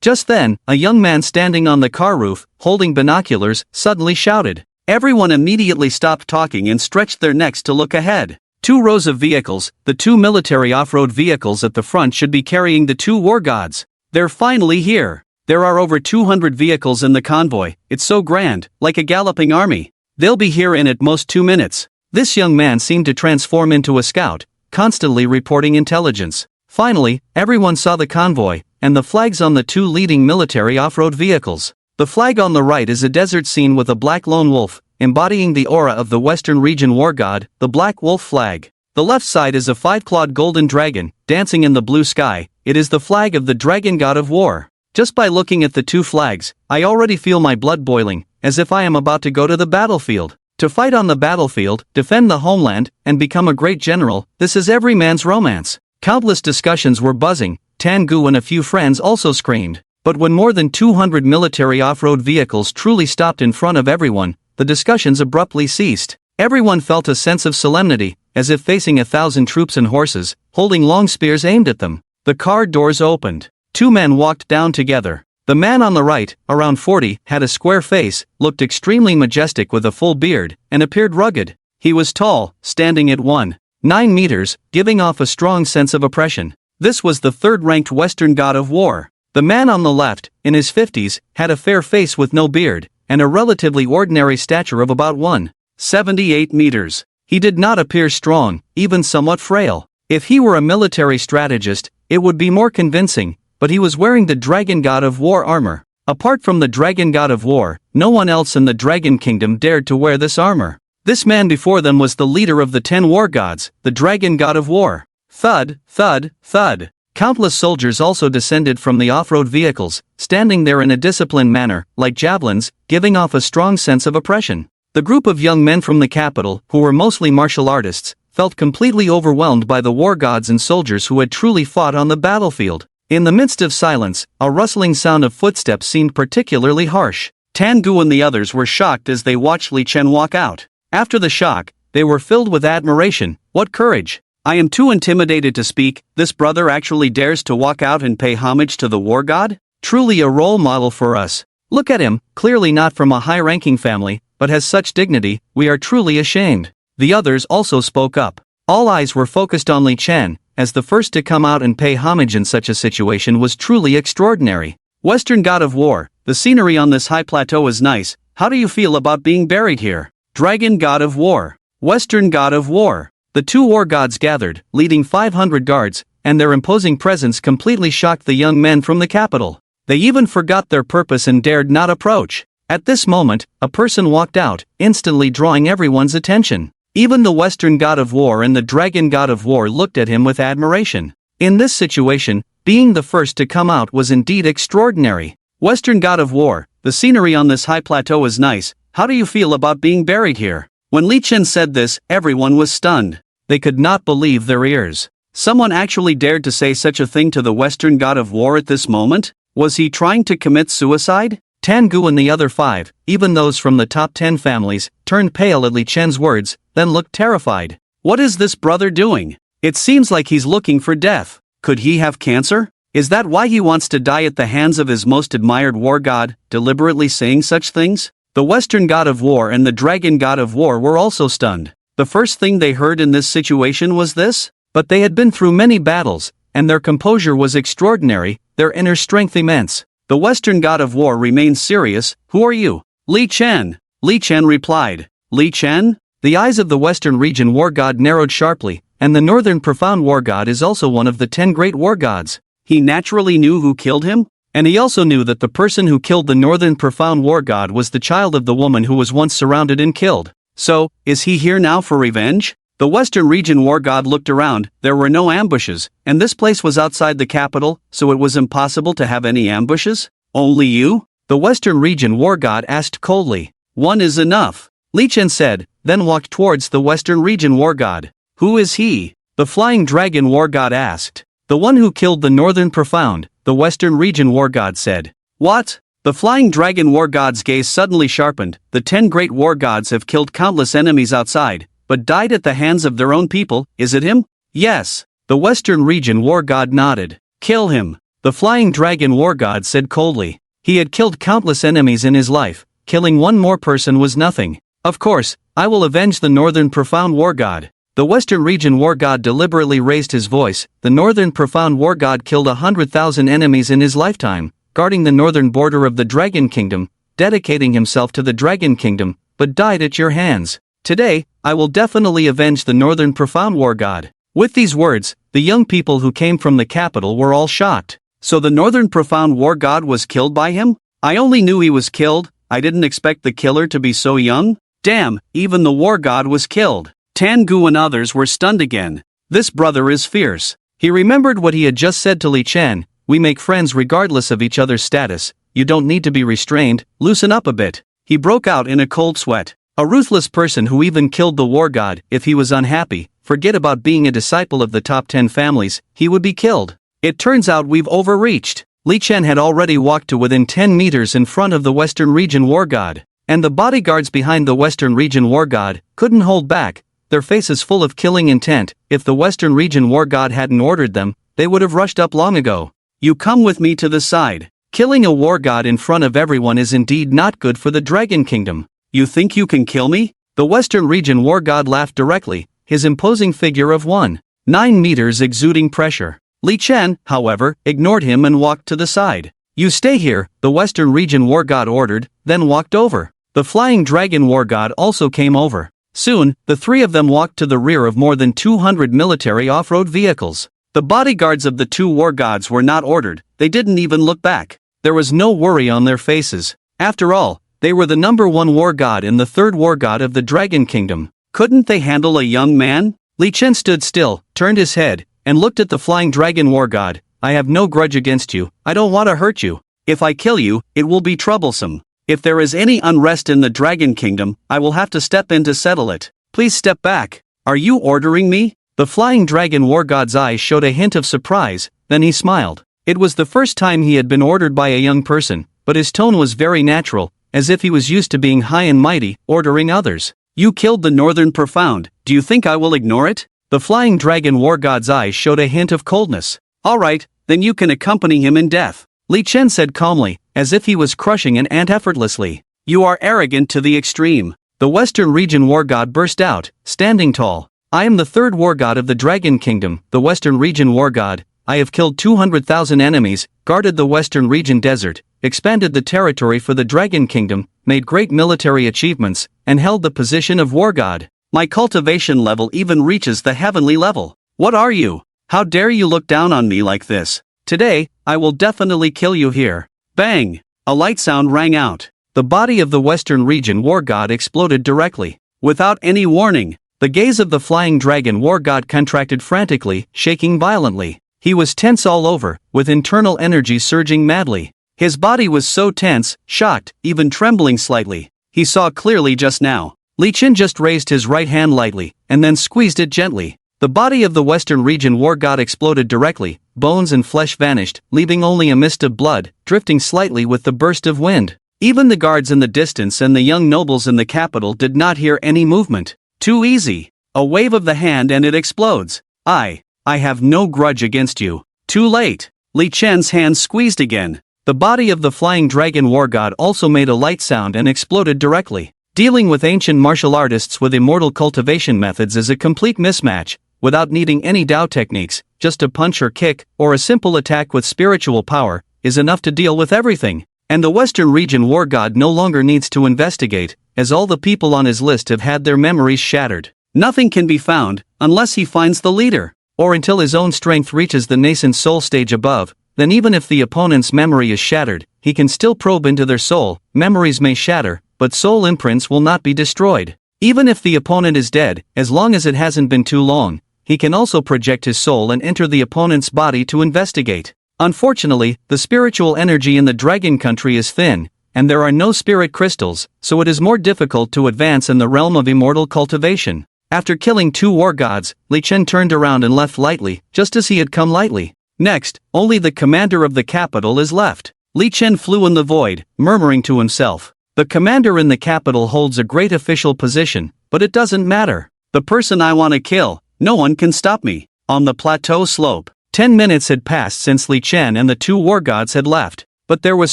Just then, a young man standing on the car roof, holding binoculars, suddenly shouted.
Everyone immediately stopped talking and stretched their necks to look ahead.
2 rows of vehicles, the 2 military off-road vehicles at the front should be carrying the 2 war gods.
They're finally here. There are over 200 vehicles in the convoy. It's so grand, like a galloping army. They'll be here in at most 2 minutes.
This young man seemed to transform into a scout, constantly reporting intelligence. Finally, everyone saw the convoy, and the flags on the 2 leading military off-road vehicles. The flag on the right is a desert scene with a black lone wolf, embodying the aura of the Western Region War God, the Black Wolf flag. The left side is a 5-clawed golden dragon, dancing in the blue sky. It is the flag of the Dragon God of War. Just by looking at the 2 flags, I already feel my blood boiling, as if I am about to go to the battlefield. To fight on the battlefield, defend the homeland, and become a great general, this is every man's romance. Countless discussions were buzzing. Tangu and a few friends also screamed. But when more than 200 military off-road vehicles truly stopped in front of everyone, the discussions abruptly ceased. Everyone felt a sense of solemnity, as if facing 1,000 troops and horses, holding long spears aimed at them. The car doors opened. 2 men walked down together. The man on the right, around 40, had a square face, looked extremely majestic with a full beard, and appeared rugged. He was tall, standing at 1.9 meters, giving off a strong sense of oppression. This was the 3rd-ranked Western God of War. The man on the left, in his 50s, had a fair face with no beard, and a relatively ordinary stature of about 1.78 meters. He did not appear strong, even somewhat frail. If he were a military strategist, it would be more convincing, but he was wearing the Dragon God of War armor. Apart from the Dragon God of War, no one else in the Dragon Kingdom dared to wear this armor. This man before them was the leader of the 10 war gods, the Dragon God of War. Thud, thud, thud. Countless soldiers also descended from the off-road vehicles, standing there in a disciplined manner, like javelins, giving off a strong sense of oppression. The group of young men from the capital, who were mostly martial artists, felt completely overwhelmed by the war gods and soldiers who had truly fought on the battlefield. In the midst of silence, a rustling sound of footsteps seemed particularly harsh. Tangu and the others were shocked as they watched Li Chen walk out. After the shock, they were filled with admiration. What courage! I am too intimidated to speak. This brother actually dares to walk out and pay homage to the war god? Truly a role model for us. Look at him, clearly not from a high-ranking family, but has such dignity. We are truly ashamed. The others also spoke up. All eyes were focused on Li Chen, as the first to come out and pay homage in such a situation was truly extraordinary. Western god of war, the scenery on this high plateau is nice. How do you feel about being buried here? Dragon god of war, Western god of war. The two war gods gathered, leading 500 guards, and their imposing presence completely shocked the young men from the capital. They even forgot their purpose and dared not approach. At this moment, a person walked out, instantly drawing everyone's attention. Even the Western god of war and the Dragon god of war looked at him with admiration. In this situation, being the first to come out was indeed extraordinary. Western god of war, the scenery on this high plateau is nice. How do you feel about being buried here? When Li Chen said this, everyone was stunned. They could not believe their ears. Someone actually dared to say such a thing to the Western god of war at this moment? Was he trying to commit suicide? Tangu and the other 5, even those from the top 10 families, turned pale at Li Chen's words, then looked terrified. What is this brother doing? It seems like he's looking for death. Could he have cancer? Is that why he wants to die at the hands of his most admired war god, deliberately saying such things? The Western god of war and the Dragon god of war were also stunned. The first thing they heard in this situation was this? But they had been through many battles, and their composure was extraordinary, their inner strength immense. The Western god of war remained serious. Who are you? Li Chen. Li Chen replied. Li Chen? The eyes of the Western region war god narrowed sharply, and the Northern profound war god is also one of the 10 great war gods. He naturally knew who killed him? And he also knew that the person who killed the Northern profound war god was the child of the woman who was once surrounded and killed. So, is he here now for revenge? The Western region war god looked around. There were no ambushes, and this place was outside the capital, so it was impossible to have any ambushes? Only you? The Western region war god asked coldly. One is enough, Li Chen said, then walked towards the Western region war god. Who is he? The Flying Dragon war god asked. The one who killed the Northern profound, the Western region war god said. What? The Flying Dragon war god's gaze suddenly sharpened. The 10 great war gods have killed countless enemies outside, but died at the hands of their own people. Is it him? Yes. The Western region war god nodded. Kill him. The Flying Dragon war god said coldly. He had killed countless enemies in his life. Killing one more person was nothing. Of course, I will avenge the Northern profound war god. The Western region war god deliberately raised his voice. The Northern profound war god killed 100,000 enemies in his lifetime, guarding the northern border of the Dragon Kingdom, dedicating himself to the Dragon Kingdom, but died at your hands. Today, I will definitely avenge the Northern profound war god. With these words, the young people who came from the capital were all shocked. So the Northern profound war god was killed by him? I only knew he was killed. I didn't expect the killer to be so young. Damn, even the war god was killed. Tangu and others were stunned again. This brother is fierce. He remembered what he had just said to Li Chen. We make friends regardless of each other's status. You don't need to be restrained. Loosen up a bit. He broke out in a cold sweat. A ruthless person who even killed the war god. If he was unhappy, forget about being a disciple of the top 10 families, he would be killed. It turns out we've overreached. Li Chen had already walked to within 10 meters in front of the Western region war god. And the bodyguards behind the Western region war god couldn't hold back. Their faces full of killing intent. If the Western region war god hadn't ordered them, they would have rushed up long ago. You come with me to the side. Killing a war god in front of everyone is indeed not good for the Dragon Kingdom. You think you can kill me? The Western region war god laughed directly, his imposing figure of 1.9 meters exuding pressure. Li Chen, however, ignored him and walked to the side. You stay here, the Western region war god ordered, then walked over. The Flying Dragon war god also came over. Soon, the three of them walked to the rear of more than 200 military off-road vehicles. The bodyguards of the two war gods were not ordered. They didn't even look back. There was no worry on their faces. After all, they were the number 1 war god and the 3rd war god of the Dragon Kingdom. Couldn't they handle a young man? Li Chen stood still, turned his head, and looked at the Flying Dragon war god. I have no grudge against you. I don't want to hurt you. If I kill you, it will be troublesome. If there is any unrest in the Dragon Kingdom, I will have to step in to settle it. Please step back.
Are you ordering me? The flying dragon war god's eyes showed a hint of surprise, then he smiled. It was the first time he had been ordered by a young person, but his tone was very natural, as if he was used to being high and mighty, ordering others. You killed the Northern Profound, do you think I will ignore it? The flying dragon war god's eyes showed a hint of coldness. Alright, then you can accompany him in death, Li Chen said calmly, as if he was crushing an ant effortlessly. You are arrogant to the extreme. The Western Region war god burst out, standing tall. I am the third war god of the Dragon Kingdom, the Western Region war god. I have killed 200,000 enemies, guarded the Western Region desert, expanded the territory for the Dragon Kingdom, made great military achievements, and held the position of war god. My cultivation level even reaches the heavenly level. What are you? How dare you look down on me like this? Today, I will definitely kill you here. Bang! A light sound rang out. The body of the Western Region war god exploded directly. Without any warning, the gaze of the flying dragon war god contracted frantically, shaking violently. He was tense all over, with internal energy surging madly. His body was so tense, shocked, even trembling slightly. He saw clearly just now. Li Chen just raised his right hand lightly, and then squeezed it gently. The body of the Western Region war god exploded directly, bones and flesh vanished, leaving only a mist of blood, drifting slightly with the burst of wind. Even the guards in the distance and the young nobles in the capital did not hear any movement. Too easy. A wave of the hand and it explodes. I have no grudge against you. Too late. Li Chen's hand squeezed again. The body of the flying dragon war god also made a light sound and exploded directly. Dealing with ancient martial artists with immortal cultivation methods is a complete mismatch. Without needing any Dao techniques, just a punch or kick, or a simple attack with spiritual power, is enough to deal with everything. And the Western Region war god no longer needs to investigate, as all the people on his list have had their memories shattered. Nothing can be found, unless he finds the leader. Or until his own strength reaches the nascent soul stage above, then even if the opponent's memory is shattered, he can still probe into their soul. Memories may shatter, but soul imprints will not be destroyed. Even if the opponent is dead, as long as it hasn't been too long, he can also project his soul and enter the opponent's body to investigate. Unfortunately, the spiritual energy in the Dragon Country is thin, and there are no spirit crystals, so it is more difficult to advance in the realm of immortal cultivation. After killing 2 war gods, Li Chen turned around and left lightly, just as he had come lightly. Next, only the commander of the capital is left. Li Chen flew in the void, murmuring to himself. The commander in the capital holds a great official position, but it doesn't matter. The person I want to kill, no one can stop me. On the plateau slope, 10 minutes had passed since Li Chen and the 2 war gods had left, but there was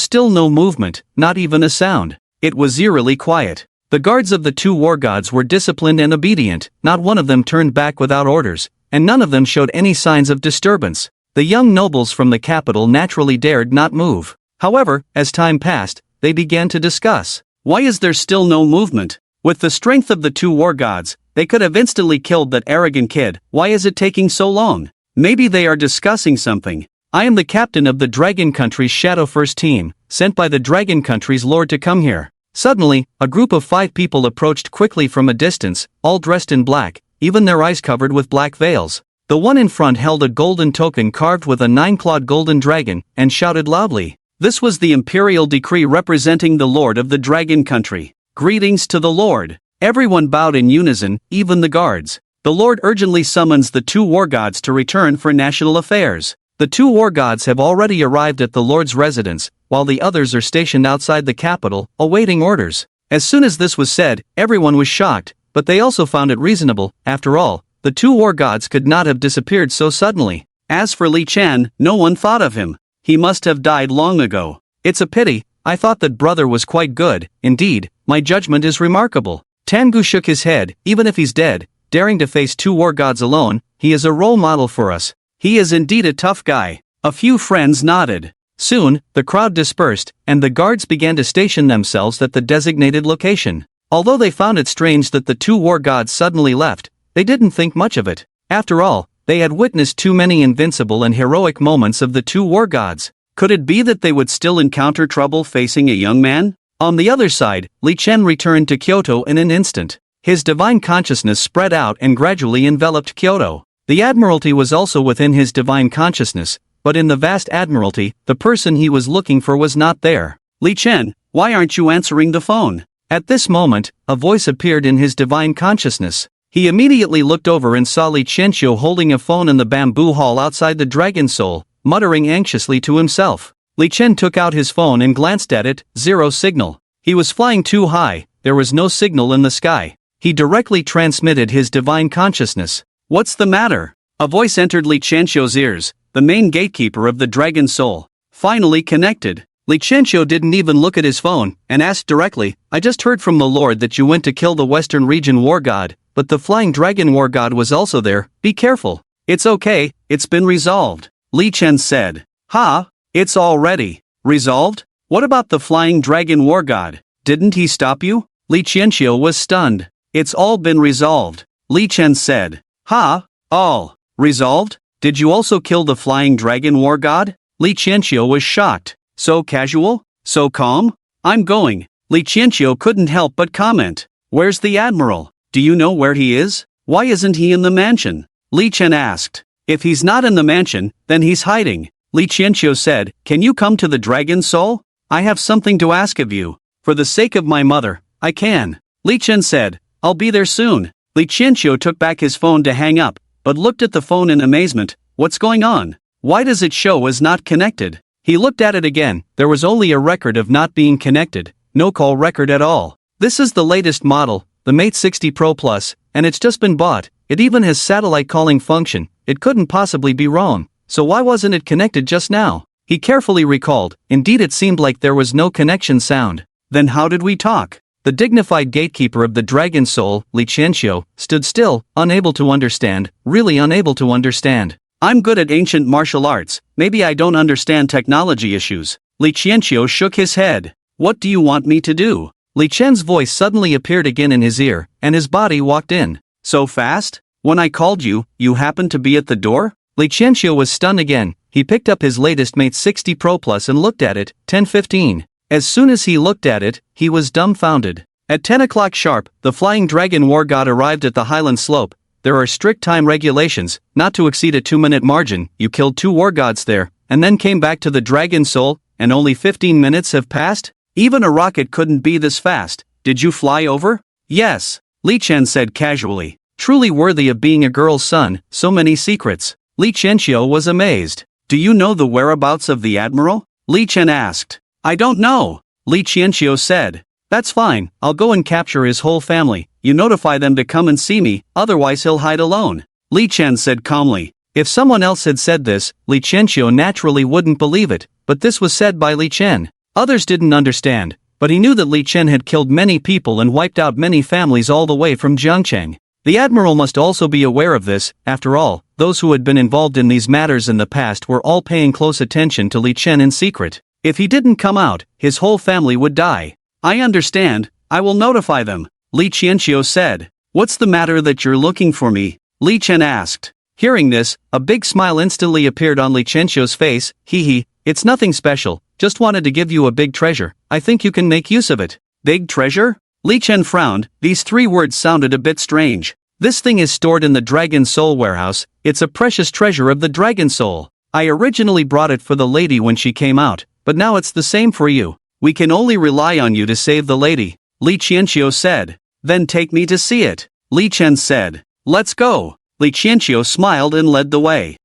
still no movement, not even a sound. It was eerily quiet. The guards of the 2 war gods were disciplined and obedient, not one of them turned back without orders, and none of them showed any signs of disturbance. The young nobles from the capital naturally dared not move. However, as time passed, they began to discuss. Why is there still no movement? With the strength of the 2 war gods, they could have instantly killed that arrogant kid. Why is it taking so long? Maybe they are discussing something. I am the captain of the Dragon Country's Shadow First Team, sent by the Dragon Country's lord to come here. Suddenly, a group of 5 people approached quickly from a distance, all dressed in black, even their eyes covered with black veils. The one in front held a golden token carved with a 9-clawed golden dragon, and shouted loudly. This was the imperial decree representing the lord of the Dragon Country. Greetings to the lord. Everyone bowed in unison, even the guards. The lord urgently summons the 2 war gods to return for national affairs. The 2 war gods have already arrived at the lord's residence, while the others are stationed outside the capital, awaiting orders. As soon as this was said, everyone was shocked, but they also found it reasonable. After all, the 2 war gods could not have disappeared so suddenly. As for Li Chen, no one thought of him. He must have died long ago. It's a pity. I thought that brother was quite good. Indeed, my judgment is remarkable. Tangu shook his head. Even if he's dead, daring to face 2 war gods alone, he is a role model for us. He is indeed a tough guy. A few friends nodded. Soon, the crowd dispersed, and the guards began to station themselves at the designated location. Although they found it strange that the 2 war gods suddenly left, they didn't think much of it. After all, they had witnessed too many invincible and heroic moments of the 2 war gods. Could it be that they would still encounter trouble facing a young man? On the other side, Li Chen returned to Kyoto in an instant. His divine consciousness spread out and gradually enveloped Kyoto. The Admiralty was also within his divine consciousness, but in the vast Admiralty, the person he was looking for was not there. Li Chen, why aren't you answering the phone? At this moment, a voice appeared in his divine consciousness.
He immediately looked over and saw Li Qianqiu holding a phone in the bamboo hall outside the Dragon Soul, muttering anxiously to himself. Li Qian took out his phone and glanced at it, zero signal. He was flying too high, there was no signal in the sky. He directly transmitted his divine consciousness. What's the matter? A voice entered Li Qianqiu's ears, the main gatekeeper of the Dragon Soul. Finally connected. Li Qianqiu didn't even look at his phone, and asked directly, I just heard from the Lord that you went to kill the Western Region War God, but the Flying Dragon War God was also there, be careful. It's okay, it's been resolved. Li Qian said. Ha? It's already resolved? What about the Flying Dragon War God? Didn't he stop you? Li Qianqiu was stunned. It's all been resolved. Li Qian said. Ha? All resolved? Did you also kill the Flying Dragon War God? Li Qianqiu was shocked. So casual? So calm? I'm going. Li Qianqiu couldn't help but comment. Where's the Admiral? Do you know where he is? Why isn't he in the mansion? Li Qian asked. If he's not in the mansion, then he's hiding. Li Qianqiu said, Can you come to the Dragon Soul? I have something to ask of you. For the sake of my mother, I can. Li Qian said, I'll be there soon. Li Qianqiu took back his phone to hang up, but looked at the phone in amazement. What's going on? Why does it show as not connected? He looked at it again, there was only a record of not being connected, no call record at all. This is the latest model, the Mate 60 Pro Plus, and it's just been bought. It even has satellite calling function, it couldn't possibly be wrong. So why wasn't it connected just now? He carefully recalled, indeed it seemed like there was no connection sound. Then how did we talk? The dignified gatekeeper of the Dragon Soul, Li Qianqiu, stood still, unable to understand, really unable to understand. I'm good at ancient martial arts, maybe I don't understand technology issues. Li Qianqiu shook his head. What do you want me to do? Li Qian's voice suddenly appeared again in his ear, and his body walked in. So fast? When I called you, you happened to be at the door? Li Qianqiu was stunned again. He picked up his latest Mate 60 Pro Plus and looked at it, 10:15. As soon as he looked at it, he was dumbfounded. At 10 o'clock sharp, the Flying Dragon War God arrived at the Highland Slope. There are strict time regulations, not to exceed a 2-minute margin. You killed 2 war gods there, and then came back to the Dragon Soul, and only 15 minutes have passed? Even a rocket couldn't be this fast. Did you fly over? Yes, Li Qian said casually. Truly worthy of being a girl's son, so many secrets. Li Qianqiu was amazed. Do you know the whereabouts of the Admiral? Li Qian asked. I don't know, Li Qianqiu said. That's fine, I'll go and capture his whole family. You notify them to come and see me, otherwise he'll hide alone. Li Qian said calmly. If someone else had said this, Li Qianqiu naturally wouldn't believe it, but this was said by Li Qian. Others didn't understand, but he knew that Li Qian had killed many people and wiped out many families all the way from Jiangcheng. The Admiral must also be aware of this. After all, those who had been involved in these matters in the past were all paying close attention to Li Qian in secret. If he didn't come out, his whole family would die. I understand, I will notify them, Li Qianqiu said. What's the matter that you're looking for me? Li Qian asked. Hearing this, a big smile instantly appeared on Li Qianqiu's face. Hee, it's nothing special, just wanted to give you a big treasure. I think you can make use of it. Big treasure? Li Qian frowned, these 3 words sounded a bit strange. This thing is stored in the Dragon Soul warehouse, it's a precious treasure of the Dragon Soul. I originally brought it for the lady when she came out, but now it's the same for you. We can only rely on you to save the lady, Li Qianqiu said. Then take me to see it, Li Qian said. Let's go. Li Qianqiu smiled and led the way.